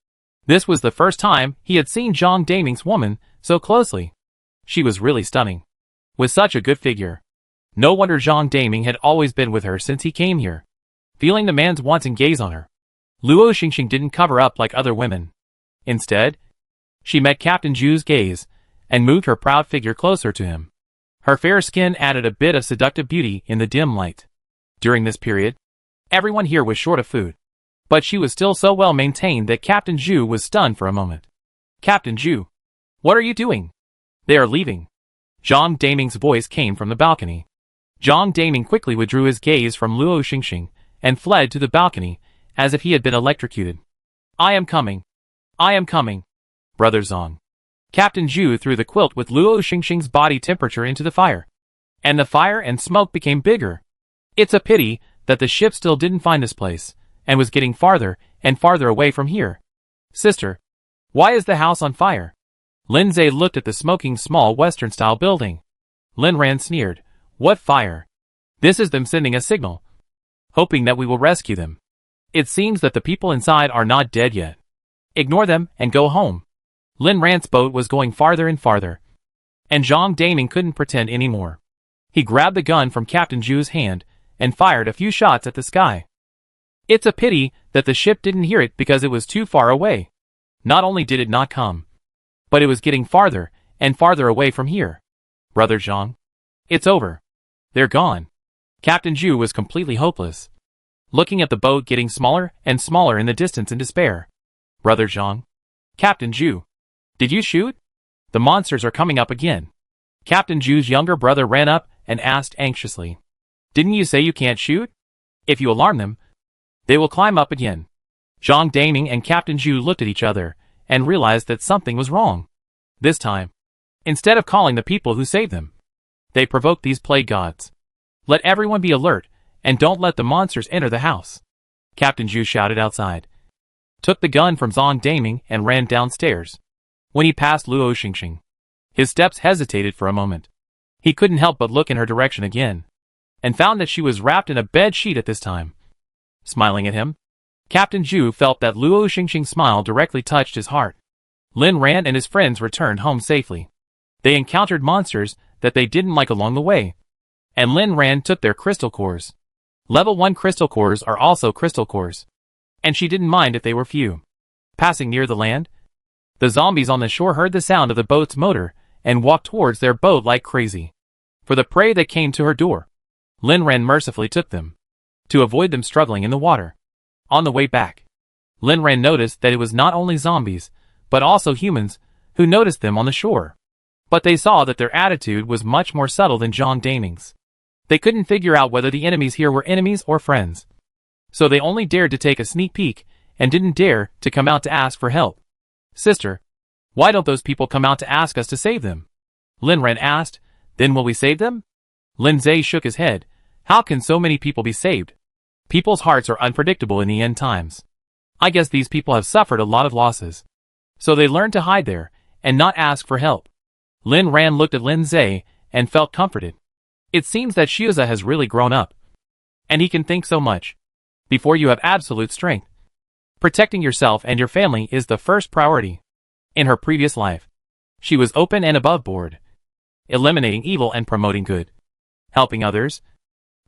This was the first time he had seen Zhang Daming's woman so closely. She was really stunning, with such a good figure. No wonder Zhang Daming had always been with her since he came here. Feeling the man's wanton gaze on her, Luo Xingxing didn't cover up like other women. Instead, she met Captain Zhu's gaze and moved her proud figure closer to him. Her fair skin added a bit of seductive beauty in the dim light. During this period, everyone here was short of food, but she was still so well maintained that Captain Zhu was stunned for a moment. Captain Zhu, what are you doing? They are leaving. Zhang Daming's voice came from the balcony. Zhang Daming quickly withdrew his gaze from Luo Xingxing and fled to the balcony as if he had been electrocuted. I am coming. I am coming. Brother Zhang. Captain Zhu threw the quilt with Luo Xingxing's body temperature into the fire, and the fire and smoke became bigger. It's a pity that the ship still didn't find this place, and was getting farther and farther away from here. Sister, why is the house on fire? Lin Zhe looked at the smoking small Western-style building. Lin Ran sneered. What fire? This is them sending a signal, hoping that we will rescue them. It seems that the people inside are not dead yet. Ignore them and go home. Lin Ran's boat was going farther and farther, and Zhang Daming couldn't pretend anymore. He grabbed the gun from Captain Zhu's hand and fired a few shots at the sky. It's a pity that the ship didn't hear it because it was too far away. Not only did it not come, but it was getting farther and farther away from here. Brother Zhang, it's over. They're gone. Captain Zhu was completely hopeless, looking at the boat getting smaller and smaller in the distance in despair. Brother Zhang. Captain Zhu. Did you shoot? The monsters are coming up again. Captain Zhu's younger brother ran up and asked anxiously. Didn't you say you can't shoot? If you alarm them, they will climb up again. Zhang Daming and Captain Zhu looked at each other and realized that something was wrong. This time, instead of calling the people who saved them, they provoked these plague gods. Let everyone be alert, and don't let the monsters enter the house. Captain Zhu shouted outside. took the gun from Zhang Daming and ran downstairs. When he passed Luo Xingxing, his steps hesitated for a moment. He couldn't help but look in her direction again, and found that she was wrapped in a bed sheet at this time. Smiling at him, Captain Zhu felt that Luo Xingxing's smile directly touched his heart. Lin Ran and his friends returned home safely. They encountered monsters that they didn't like along the way, and Lin Ran took their crystal cores. Level 1 crystal cores are also crystal cores, and she didn't mind if they were few. Passing near the land, the zombies on the shore heard the sound of the boat's motor and walked towards their boat like crazy. For the prey that came to her door, Lin Ran mercifully took them, to avoid them struggling in the water. On the way back, Lin Ran noticed that it was not only zombies, but also humans, who noticed them on the shore. But they saw that their attitude was much more subtle than Zhang Daming's. They couldn't figure out whether the enemies here were enemies or friends. So they only dared to take a sneak peek, and didn't dare to come out to ask for help. Sister, why don't those people come out to ask us to save them? Lin Ran asked. Then will we save them? Lin Zai shook his head. How can so many people be saved? People's hearts are unpredictable in the end times. I guess these people have suffered a lot of losses. So they learned to hide there, and not ask for help. Lin Ran looked at Lin Zai, and felt comforted. It seems that Xiuza has really grown up. And he can think so much. Before you have absolute strength, protecting yourself and your family is the first priority. In her previous life, she was open and above board, eliminating evil and promoting good, helping others.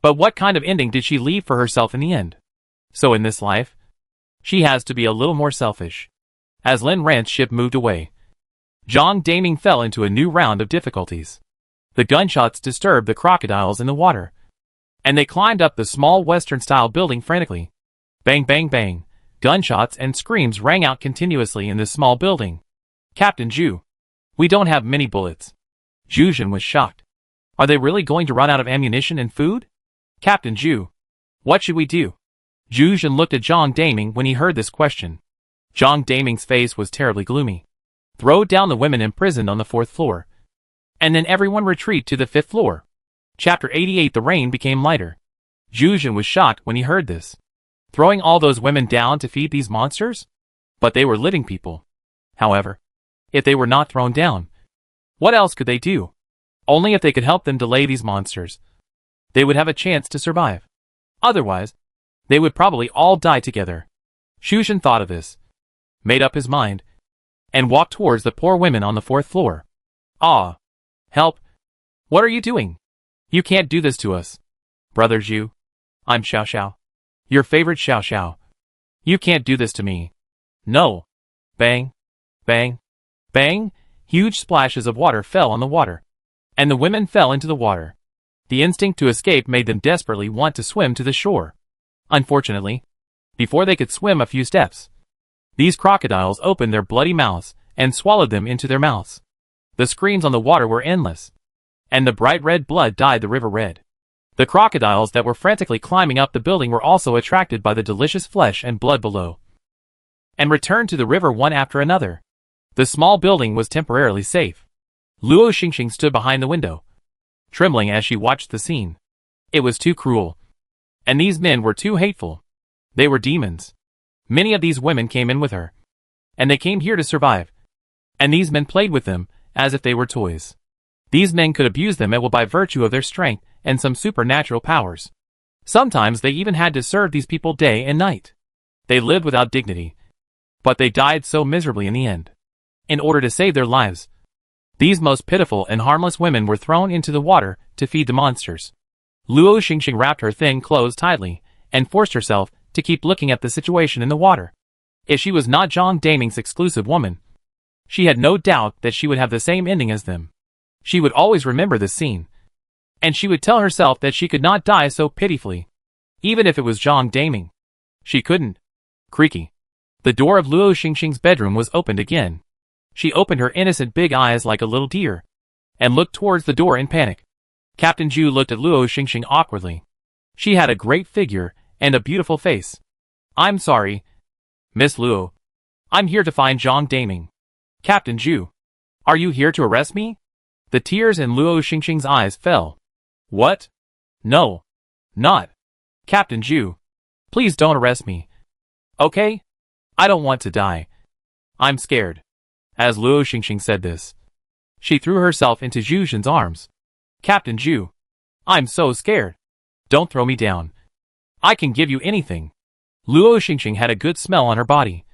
But what kind of ending did she leave for herself in the end? So in this life, she has to be a little more selfish. As Lin Ran's ship moved away, Zhang Daming fell into a new round of difficulties. The gunshots disturbed the crocodiles in the water, and they climbed up the small Western-style building frantically. Bang, bang, bang. Gunshots and screams rang out continuously in this small building. Captain Zhu, we don't have many bullets. Zhu Zhen was shocked. Are they really going to run out of ammunition and food? Captain Zhu, what should we do? Zhu Zhen looked at Zhang Daming when he heard this question. Zhang Daming's face was terribly gloomy. Throw down the women imprisoned on the 4th floor. And then everyone retreat to the 5th floor. Chapter 88. The rain became lighter. Zhu Zhen was shocked when he heard this. Throwing all those women down to feed these monsters? But they were living people. However, if they were not thrown down, what else could they do? Only if they could help them delay these monsters, they would have a chance to survive. Otherwise, they would probably all die together. Zhu Zhen thought of this, made up his mind, and walked towards the poor women on the 4th floor. Ah! Help! What are you doing? You can't do this to us. Brother Zhu. I'm Xiao Xiao. Your favorite Xiao Xiao. You can't do this to me. No. Bang. Bang. Bang. Huge splashes of water fell on the water, and the women fell into the water. The instinct to escape made them desperately want to swim to the shore. Unfortunately, before they could swim a few steps, these crocodiles opened their bloody mouths and swallowed them into their mouths. The screams on the water were endless, and the bright red blood dyed the river red. The crocodiles that were frantically climbing up the building were also attracted by the delicious flesh and blood below, and returned to the river one after another. The small building was temporarily safe. Luo Xingxing stood behind the window, trembling as she watched the scene. It was too cruel. And these men were too hateful. They were demons. Many of these women came in with her, and they came here to survive. And these men played with them, as if they were toys. These men could abuse them at will by virtue of their strength and some supernatural powers. Sometimes they even had to serve these people day and night. They lived without dignity, but they died so miserably in the end. In order to save their lives, these most pitiful and harmless women were thrown into the water to feed the monsters. Luo Xingxing wrapped her thin clothes tightly, and forced herself to keep looking at the situation in the water. If she was not Zhang Daming's exclusive woman, she had no doubt that she would have the same ending as them. She would always remember this scene, and she would tell herself that she could not die so pitifully. Even if it was Zhang Daming, she couldn't. Creaky. The door of Luo Xingxing's bedroom was opened again. She opened her innocent big eyes like a little deer, and looked towards the door in panic. Captain Zhu looked at Luo Xingxing awkwardly. She had a great figure and a beautiful face. I'm sorry, Miss Luo. I'm here to find Zhang Daming. Captain Zhu, are you here to arrest me? The tears in Luo Xingxing's eyes fell. What? No. Not. Captain Zhu. Please don't arrest me. Okay? I don't want to die. I'm scared. As Luo Xingxing said this, she threw herself into Zhu Zhen's arms. Captain Zhu. I'm so scared. Don't throw me down. I can give you anything. Luo Xingxing had a good smell on her body,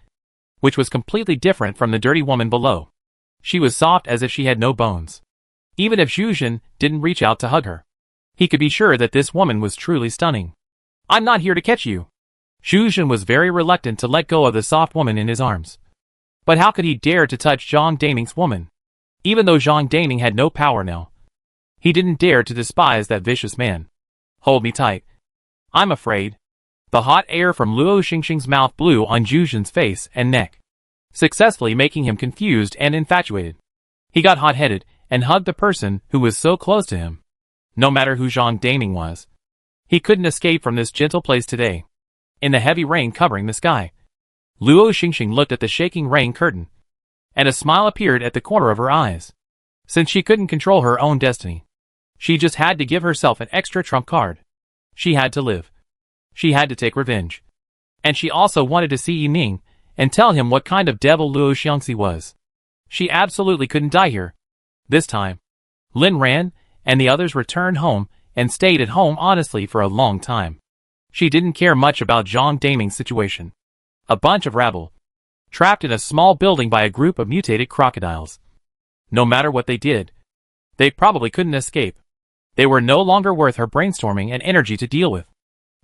which was completely different from the dirty woman below. She was soft as if she had no bones. Even if Zhu Zhen didn't reach out to hug her, he could be sure that this woman was truly stunning. I'm not here to catch you. Zhu Zhen was very reluctant to let go of the soft woman in his arms. But how could he dare to touch Zhang Daming's woman? Even though Zhang Daming had no power now, he didn't dare to despise that vicious man. Hold me tight. I'm afraid. The hot air from Luo Xingxing's mouth blew on Zhu Zhen's face and neck, successfully making him confused and infatuated. He got hot-headed and hugged the person who was so close to him. No matter who Zhang Daming was, he couldn't escape from this gentle place today. In the heavy rain covering the sky, Luo Xingxing looked at the shaking rain curtain, and a smile appeared at the corner of her eyes. Since she couldn't control her own destiny, she just had to give herself an extra trump card. She had to live. She had to take revenge. And she also wanted to see Yining and tell him what kind of devil Luo Xiangxi was. She absolutely couldn't die here. This time, Lin ran, and the others returned home and stayed at home honestly for a long time. She didn't care much about Zhang Daming's situation. A bunch of rabble, trapped in a small building by a group of mutated crocodiles. No matter what they did, they probably couldn't escape. They were no longer worth her brainstorming and energy to deal with.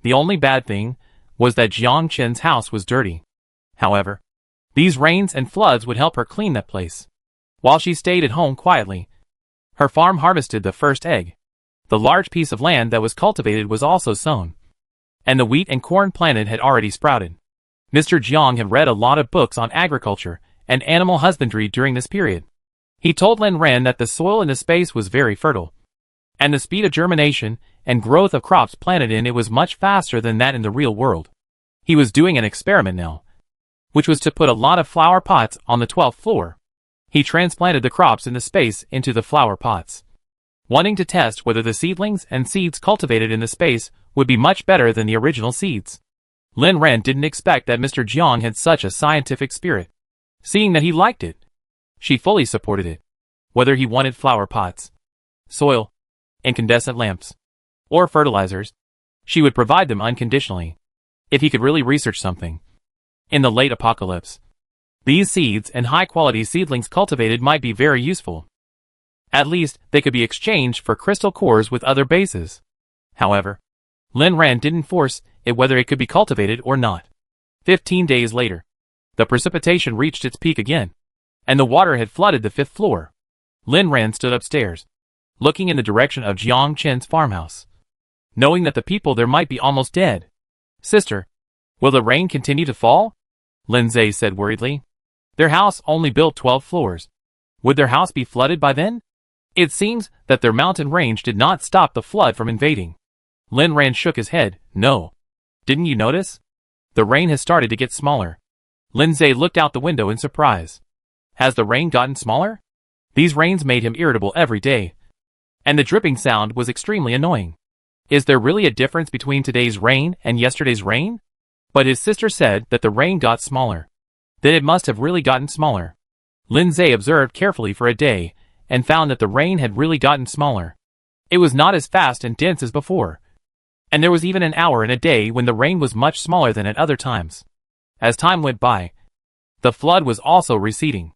The only bad thing was that Jiang Chen's house was dirty. However, these rains and floods would help her clean that place. While she stayed at home quietly, her farm harvested the first egg. The large piece of land that was cultivated was also sown, and the wheat and corn planted had already sprouted. Mr. Jiang had read a lot of books on agriculture and animal husbandry during this period. He told Lin Ran that the soil in the space was very fertile, and the speed of germination and growth of crops planted in it was much faster than that in the real world. He was doing an experiment now, which was to put a lot of flower pots on the 12th floor. He transplanted the crops in the space into the flower pots, wanting to test whether the seedlings and seeds cultivated in the space would be much better than the original seeds. Lin Ran didn't expect that Mr. Jiang had such a scientific spirit. Seeing that he liked it, she fully supported it. Whether he wanted flower pots, soil, incandescent lamps, or fertilizers, she would provide them unconditionally. If he could really research something. In the late apocalypse, these seeds and high-quality seedlings cultivated might be very useful. At least, they could be exchanged for crystal cores with other bases. However, Lin Ran didn't force it whether it could be cultivated or not. 15 days later, the precipitation reached its peak again, and the water had flooded the 5th floor. Lin Ran stood upstairs, looking in the direction of Jiang Chen's farmhouse, knowing that the people there might be almost dead. Sister, will the rain continue to fall? Lin Zhe said worriedly. Their house only built 12 floors. Would their house be flooded by then? It seems that their mountain range did not stop the flood from invading. Lin Ran shook his head. No. Didn't you notice? The rain has started to get smaller. Lin Zhe looked out the window in surprise. Has the rain gotten smaller? These rains made him irritable every day, and the dripping sound was extremely annoying. Is there really a difference between today's rain and yesterday's rain? But his sister said that the rain got smaller. Then it must have really gotten smaller. Lin Zhe observed carefully for a day and found that the rain had really gotten smaller. It was not as fast and dense as before. And there was even an hour in a day when the rain was much smaller than at other times. As time went by, the flood was also receding.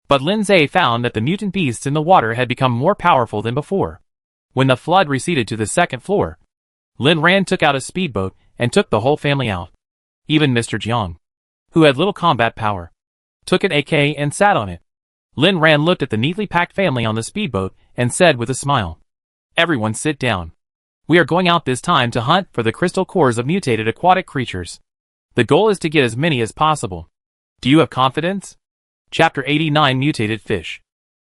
But Lin Zhe found that the mutant beasts in the water had become more powerful than before. When the flood receded to the 2nd floor, Lin Ran took out a speedboat and took the whole family out. Even Mr. Jiang, who had little combat power, took an AK and sat on it. Lin Ran looked at the neatly packed family on the speedboat and said with a smile, "Everyone sit down. We are going out this time to hunt for the crystal cores of mutated aquatic creatures. The goal is to get as many as possible. Do you have confidence?" Chapter 89 Mutated Fish.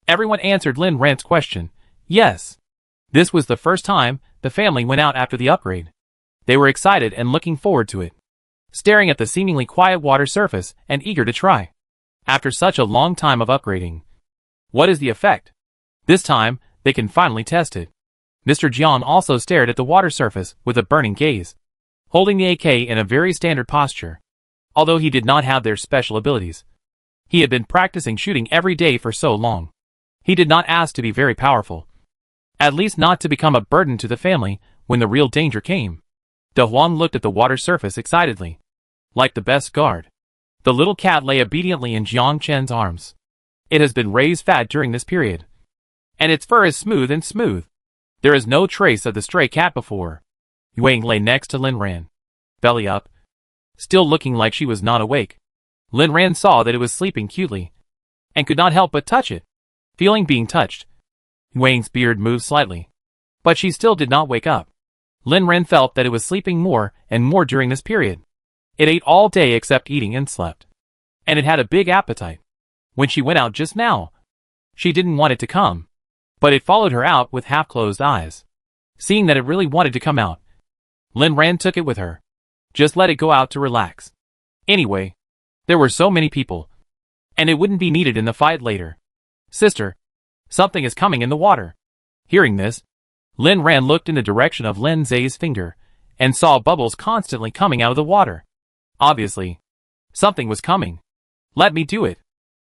Everyone answered Lin Ran's question, yes. This was the first time the family went out after the upgrade. They were excited and looking forward to it, staring at the seemingly quiet water surface and eager to try. After such a long time of upgrading, what is the effect? This time, they can finally test it. Mr. Jiang also stared at the water surface with a burning gaze, holding the AK in a very standard posture. although he did not have their special abilities. He had been practicing shooting every day for so long. He did not ask to be very powerful. At least not to become a burden to the family when the real danger came. De Huang looked at the water surface excitedly. Like the best guard. The little cat lay obediently in Jiang Chen's arms. It has been raised fat during this period. And its fur is smooth and smooth. There is no trace of the stray cat before. Yuang lay next to Lin Ran. Belly up. Still looking like she was not awake. Lin Ran saw that it was sleeping cutely. And could not help but touch it. Feeling being touched. Yuang's beard moved slightly. But she still did not wake up. Lin Ran felt that it was sleeping more and more during this period. It ate all day except eating and slept. And it had a big appetite. When she went out just now, she didn't want it to come. But it followed her out with half-closed eyes. Seeing that it really wanted to come out, Lin Ran took it with her. Just let it go out to relax. Anyway, there were so many people. And it wouldn't be needed in the fight later. Sister, something is coming in the water. Hearing this, Lin Ran looked in the direction of Lin Zai's finger, and saw bubbles constantly coming out of the water. Obviously, something was coming. Let me do it.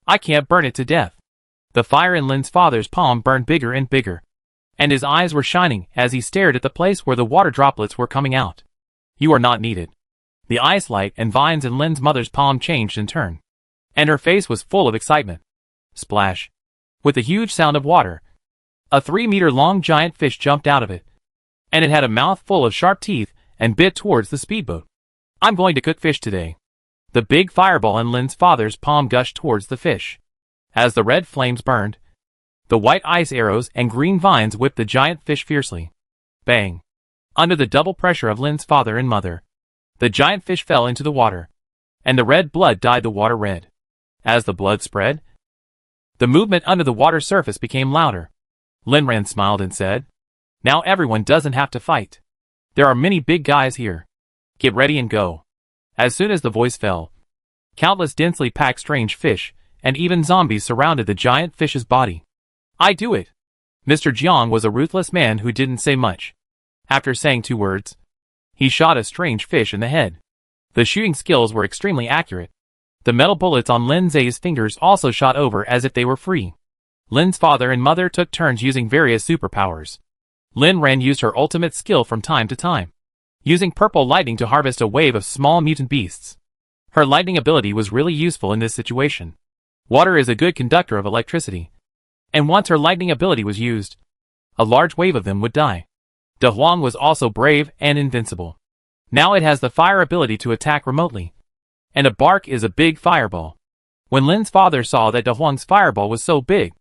I can't burn it to death. The fire in Lin's father's palm burned bigger and bigger. And his eyes were shining as he stared at the place where the water droplets were coming out. You are not needed. The ice light and vines in Lin's mother's palm changed in turn. And her face was full of excitement. Splash. With a huge sound of water, a 3-meter-long giant fish jumped out of it. And it had a mouth full of sharp teeth and bit towards the speedboat. I'm going to cook fish today. The big fireball in Lin's father's palm gushed towards the fish. As the red flames burned, the white ice arrows and green vines whipped the giant fish fiercely. Bang! Under the double pressure of Lin's father and mother, the giant fish fell into the water, and the red blood dyed the water red. As the blood spread, the movement under the water surface became louder. Lin Ran smiled and said, Now everyone doesn't have to fight. There are many big guys here. Get ready and go. As soon as the voice fell, countless densely packed strange fish and even zombies surrounded the giant fish's body. I do it. Mr. Jiang was a ruthless man who didn't say much. After saying 2 words, he shot a strange fish in the head. The shooting skills were extremely accurate. The metal bullets on Lin Zai's fingers also shot over as if they were free. Lin's father and mother took turns using various superpowers. Lin Ran used her ultimate skill from time to time, using purple lightning to harvest a wave of small mutant beasts. Her lightning ability was really useful in this situation. Water is a good conductor of electricity. And once her lightning ability was used, a large wave of them would die. De Huang was also brave and invincible. Now it has the fire ability to attack remotely. And a bark is a big fireball. When Lin's father saw that De Huang's fireball was so big,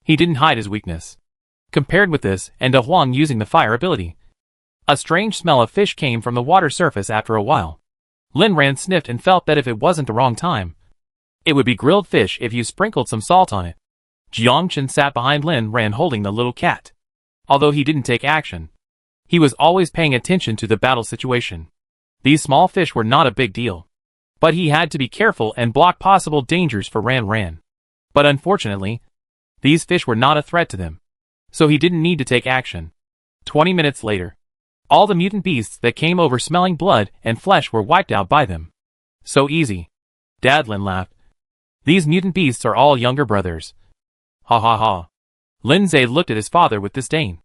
he didn't hide his weakness. Compared with this and De Huang using the fire ability, a strange smell of fish came from the water surface after a while. Lin Ran sniffed and felt that if it wasn't the wrong time, it would be grilled fish if you sprinkled some salt on it. Jiang Chen sat behind Lin Ran holding the little cat. Although he didn't take action, he was always paying attention to the battle situation. These small fish were not a big deal. But he had to be careful and block possible dangers for Ran Ran. But unfortunately, these fish were not a threat to them. So he didn't need to take action. 20 minutes later, all the mutant beasts that came over smelling blood and flesh were wiped out by them. So easy. Dad, Lin laughed. These mutant beasts are all younger brothers. Ha ha ha. Lin Zai looked at his father with disdain,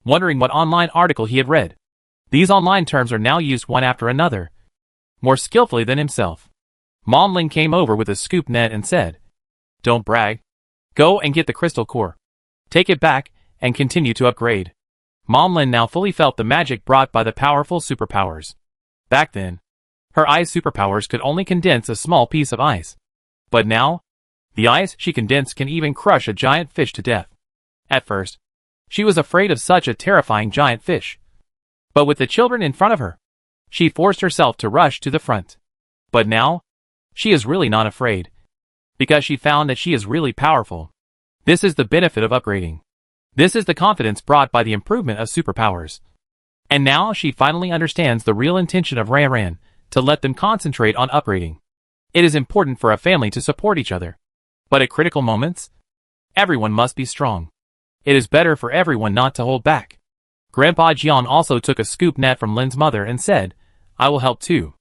wondering what online article he had read. These online terms are now used one after another, more skillfully than himself. Mom Lin came over with a scoop net and said, Don't brag. Go and get the crystal core. Take it back and continue to upgrade. Mom Lin now fully felt the magic brought by the powerful superpowers. Back then, her ice superpowers could only condense a small piece of ice. But now, the ice she condensed can even crush a giant fish to death. At first, she was afraid of such a terrifying giant fish. But with the children in front of her, she forced herself to rush to the front. But now, she is really not afraid. Because she found that she is really powerful. This is the benefit of upgrading. This is the confidence brought by the improvement of superpowers. And now she finally understands the real intention of Ran Ran, to let them concentrate on upgrading. It is important for a family to support each other. But at critical moments, everyone must be strong. It is better for everyone not to hold back. Grandpa Jian also took a scoop net from Lin's mother and said, I will help too.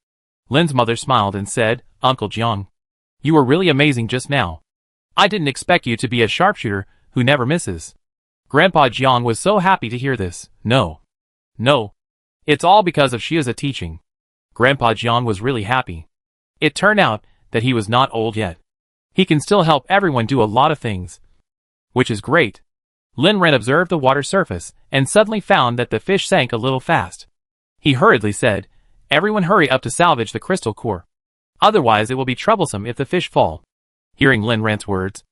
Lin's mother smiled and said, Uncle Jiang. You were really amazing just now. I didn't expect you to be a sharpshooter who never misses. Grandpa Jiang was so happy to hear this. No. It's all because of Shia's teaching. Grandpa Jiang was really happy. It turned out that he was not old yet. He can still help everyone do a lot of things. Which is great. Lin Ren observed the water surface and suddenly found that the fish sank a little fast. He hurriedly said, "Everyone hurry up to salvage the crystal core. Otherwise it will be troublesome if the fish fall." Hearing Lin Ren's words,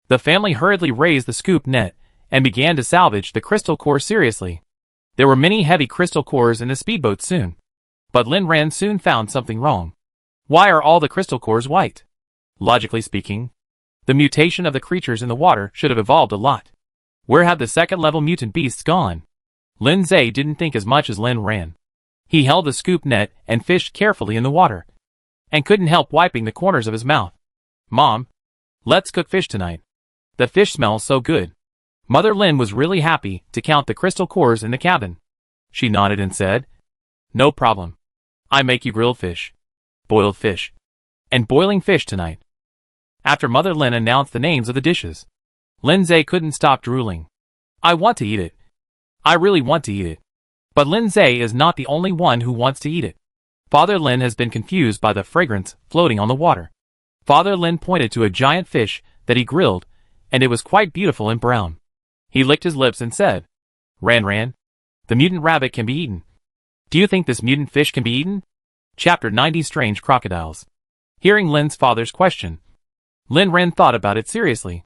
the family hurriedly raised the scoop net and began to salvage the crystal core seriously. There were many heavy crystal cores in the speedboat soon. But Lin Ren soon found something wrong. Why are all the crystal cores white? Logically speaking, the mutation of the creatures in the water should have evolved a lot. Where have the second-level mutant beasts gone? Lin Zhe didn't think as much as Lin Ren. He held the scoop net and fished carefully in the water, and couldn't help wiping the corners of his mouth. "Mom, let's cook fish tonight. The fish smells so good." Mother Lin was really happy to count the crystal cores in the cabin. She nodded and said, "No problem. I make you grilled fish, boiled fish, and boiling fish tonight." After Mother Lin announced the names of the dishes, Lin Zhe couldn't stop drooling. "I want to eat it. I really want to eat it." But Lin Zhe is not the only one who wants to eat it. Father Lin has been confused by the fragrance floating on the water. Father Lin pointed to a giant fish that he grilled, and it was quite beautiful and brown. He licked his lips and said, Ran, the mutant rabbit can be eaten. Do you think this mutant fish can be eaten?" Chapter 90 Strange Crocodiles. Hearing Lin's father's question, Lin Ren thought about it seriously.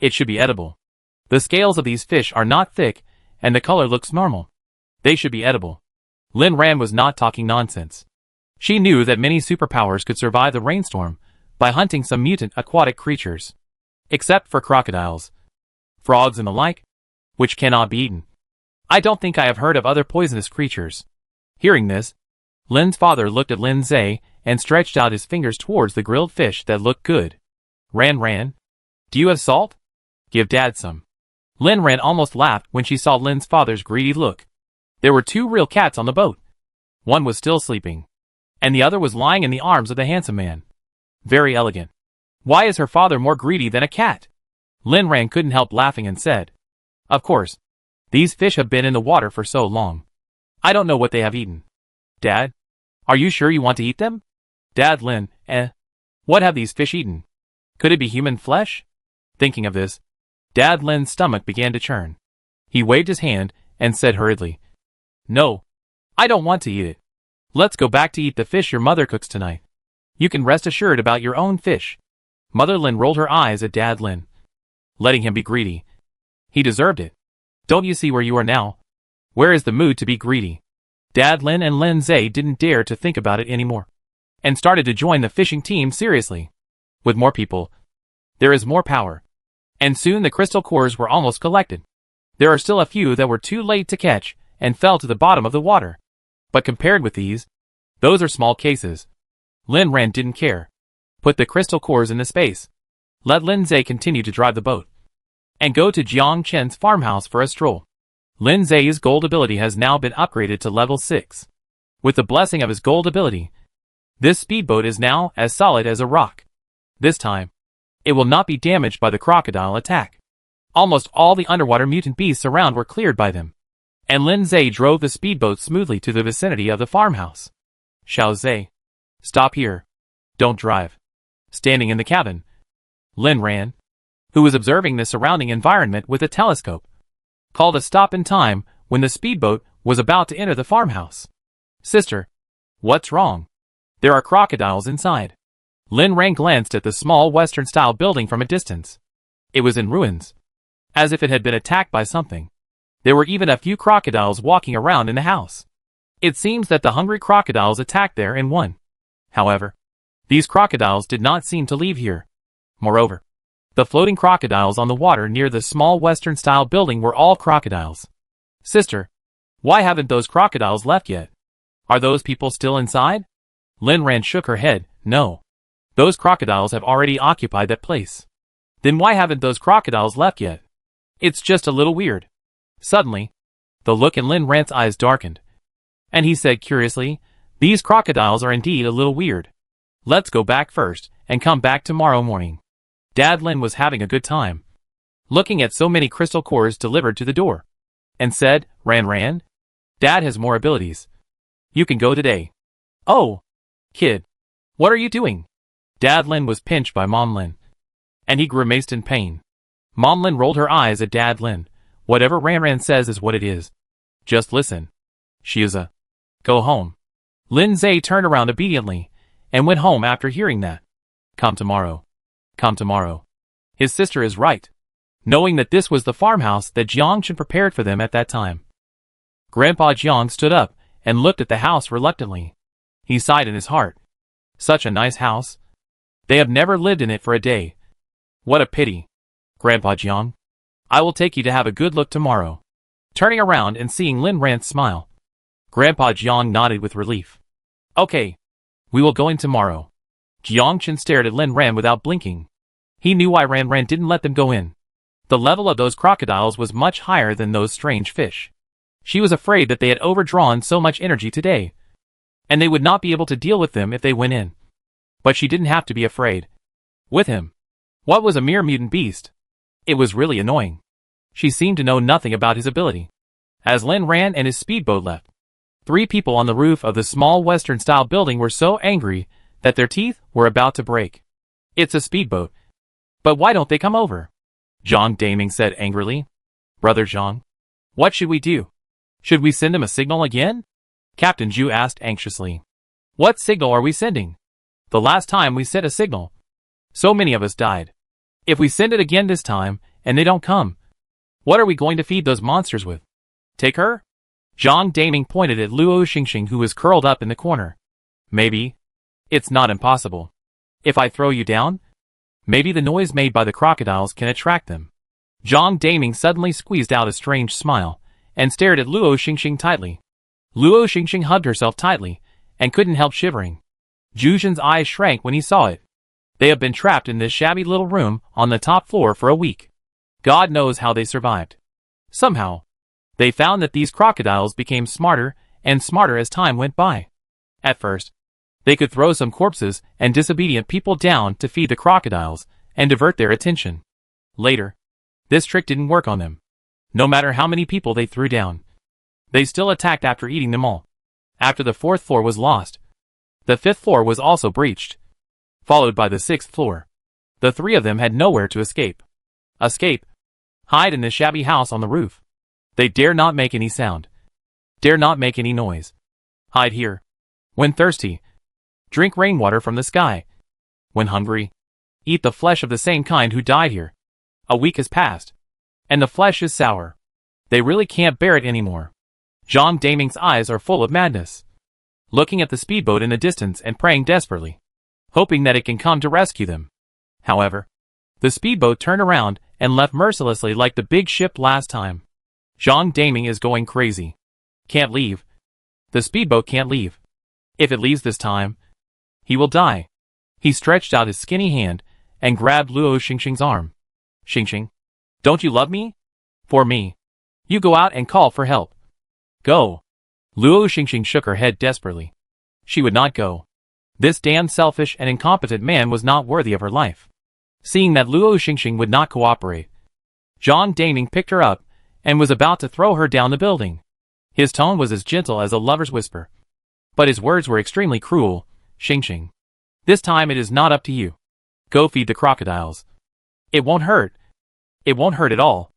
It should be edible. The scales of these fish are not thick, and the color looks normal. They should be edible. Lin Ren was not talking nonsense. She knew that many superpowers could survive the rainstorm by hunting some mutant aquatic creatures. Except for crocodiles, frogs and the like, which cannot be eaten. I don't think I have heard of other poisonous creatures. Hearing this, Lin's father looked at Lin Zhe and stretched out his fingers towards the grilled fish that looked good. Ran, do you have salt? Give Dad some. Lin Ren almost laughed when she saw Lin's father's greedy look. There were 2 real cats on the boat. One was still sleeping, and the other was lying in the arms of the handsome man. Very elegant. Why is her father more greedy than a cat? Lin Ren couldn't help laughing and said, "Of course. These fish have been in the water for so long. I don't know what they have eaten." "Dad, are you sure you want to eat them?" "Dad Lin, what have these fish eaten? Could it be human flesh?" Thinking of this, Dad Lin's stomach began to churn. He waved his hand and said hurriedly, "No, I don't want to eat it. Let's go back to eat the fish your mother cooks tonight. You can rest assured about your own fish." Mother Lin rolled her eyes at Dad Lin, letting him be greedy. He deserved it. Don't you see where you are now? Where is the mood to be greedy? Dad Lin and Lin Zhe didn't dare to think about it anymore, and started to join the fishing team seriously. With more people, there is more power. And soon the crystal cores were almost collected. There are still a few that were too late to catch and fell to the bottom of the water. But compared with these, those are small cases. Lin Ren didn't care. Put the crystal cores in the space. Let Lin Zhe continue to drive the boat, and go to Jiang Chen's farmhouse for a stroll. Lin Zhe's gold ability has now been upgraded to level 6. With the blessing of his gold ability, this speedboat is now as solid as a rock. This time, it will not be damaged by the crocodile attack. Almost all the underwater mutant beasts around were cleared by them, and Lin Zhe drove the speedboat smoothly to the vicinity of the farmhouse. "Xiao Zhe, stop here. Don't drive." Standing in the cabin, Lin Ren, who was observing the surrounding environment with a telescope, called a stop in time when the speedboat was about to enter the farmhouse. "Sister, what's wrong? There are crocodiles inside." Lin Ren glanced at the small Western-style building from a distance. It was in ruins, as if it had been attacked by something. There were even a few crocodiles walking around in the house. It seems that the hungry crocodiles attacked there and won. However, these crocodiles did not seem to leave here. Moreover, the floating crocodiles on the water near the small Western-style building were all crocodiles. "Sister, why haven't those crocodiles left yet? Are those people still inside?" Lin Ren shook her head. "No. Those crocodiles have already occupied that place." "Then why haven't those crocodiles left yet? It's just a little weird." Suddenly, the look in Lin Ren's eyes darkened, and he said curiously, "These crocodiles are indeed a little weird. Let's go back first, and come back tomorrow morning. Dad Lin was having a good time, looking at so many crystal cores delivered to the door, and said, Ran, Dad has more abilities. You can go today. Oh, kid, what are you doing? Dad Lin was pinched by Mom Lin, and he grimaced in pain. Mom Lin rolled her eyes at Dad Lin. Whatever Ran says is what it is. Just listen. She is a... Go home. Lin Zai turned around obediently, and went home after hearing that. Come tomorrow. Come tomorrow. His sister is right, knowing that this was the farmhouse that Jiangchen prepared for them at that time. Grandpa Jiang stood up and looked at the house reluctantly. He sighed in his heart. Such a nice house. They have never lived in it for a day. What a pity. Grandpa Jiang, I will take you to have a good look tomorrow. Turning around and seeing Lin Ran smile, Grandpa Jiang nodded with relief. Okay. We will go in tomorrow. Jiangchen stared at Lin Ran without blinking. He knew why Ran didn't let them go in. The level of those crocodiles was much higher than those strange fish. She was afraid that they had overdrawn so much energy today, and they would not be able to deal with them if they went in. But she didn't have to be afraid. With him, what was a mere mutant beast? It was really annoying. She seemed to know nothing about his ability. As Lin Ran and his speedboat left, 3 people on the roof of the small Western-style building were so angry that their teeth were about to break. It's a speedboat. But why don't they come over? Zhang Daming said angrily. Brother Zhang, what should we do? Should we send them a signal again? Captain Zhu asked anxiously. What signal are we sending? The last time we sent a signal, so many of us died. If we send it again this time, and they don't come, what are we going to feed those monsters with? Take her? Zhang Daming pointed at Luo Xingxing, who was curled up in the corner. Maybe. It's not impossible. If I throw you down, maybe the noise made by the crocodiles can attract them. Zhang Daming suddenly squeezed out a strange smile, and stared at Luo Xingxing tightly. Luo Xingxing hugged herself tightly, and couldn't help shivering. Zhu Zhen's eyes shrank when he saw it. They have been trapped in this shabby little room on the top floor for a week. God knows how they survived. Somehow, they found that these crocodiles became smarter and smarter as time went by. At first, they could throw some corpses and disobedient people down to feed the crocodiles and divert their attention. Later, this trick didn't work on them. No matter how many people they threw down, they still attacked after eating them all. After the 4th floor was lost, the 5th floor was also breached, followed by the 6th floor. The 3 of them had nowhere to escape. Escape? Hide in this shabby house on the roof. They dare not make any sound. Dare not make any noise. Hide here. When thirsty, drink rainwater from the sky. When hungry, eat the flesh of the same kind who died here. A week has passed, and the flesh is sour. They really can't bear it anymore. Zhang Daming's eyes are full of madness, looking at the speedboat in the distance and praying desperately, hoping that it can come to rescue them. However, the speedboat turned around and left mercilessly like the big ship last time. Zhang Daming is going crazy. Can't leave. The speedboat can't leave. If it leaves this time, he will die. He stretched out his skinny hand and grabbed Luo Xingxing's arm. Xingxing, don't you love me? For me. You go out and call for help. Go. Luo Xingxing shook her head desperately. She would not go. This damn selfish and incompetent man was not worthy of her life. Seeing that Luo Xingxing would not cooperate, Zhang Daming picked her up and was about to throw her down the building. His tone was as gentle as a lover's whisper, but his words were extremely cruel. Xingxing, this time it is not up to you. Go feed the crocodiles. It won't hurt. It won't hurt at all.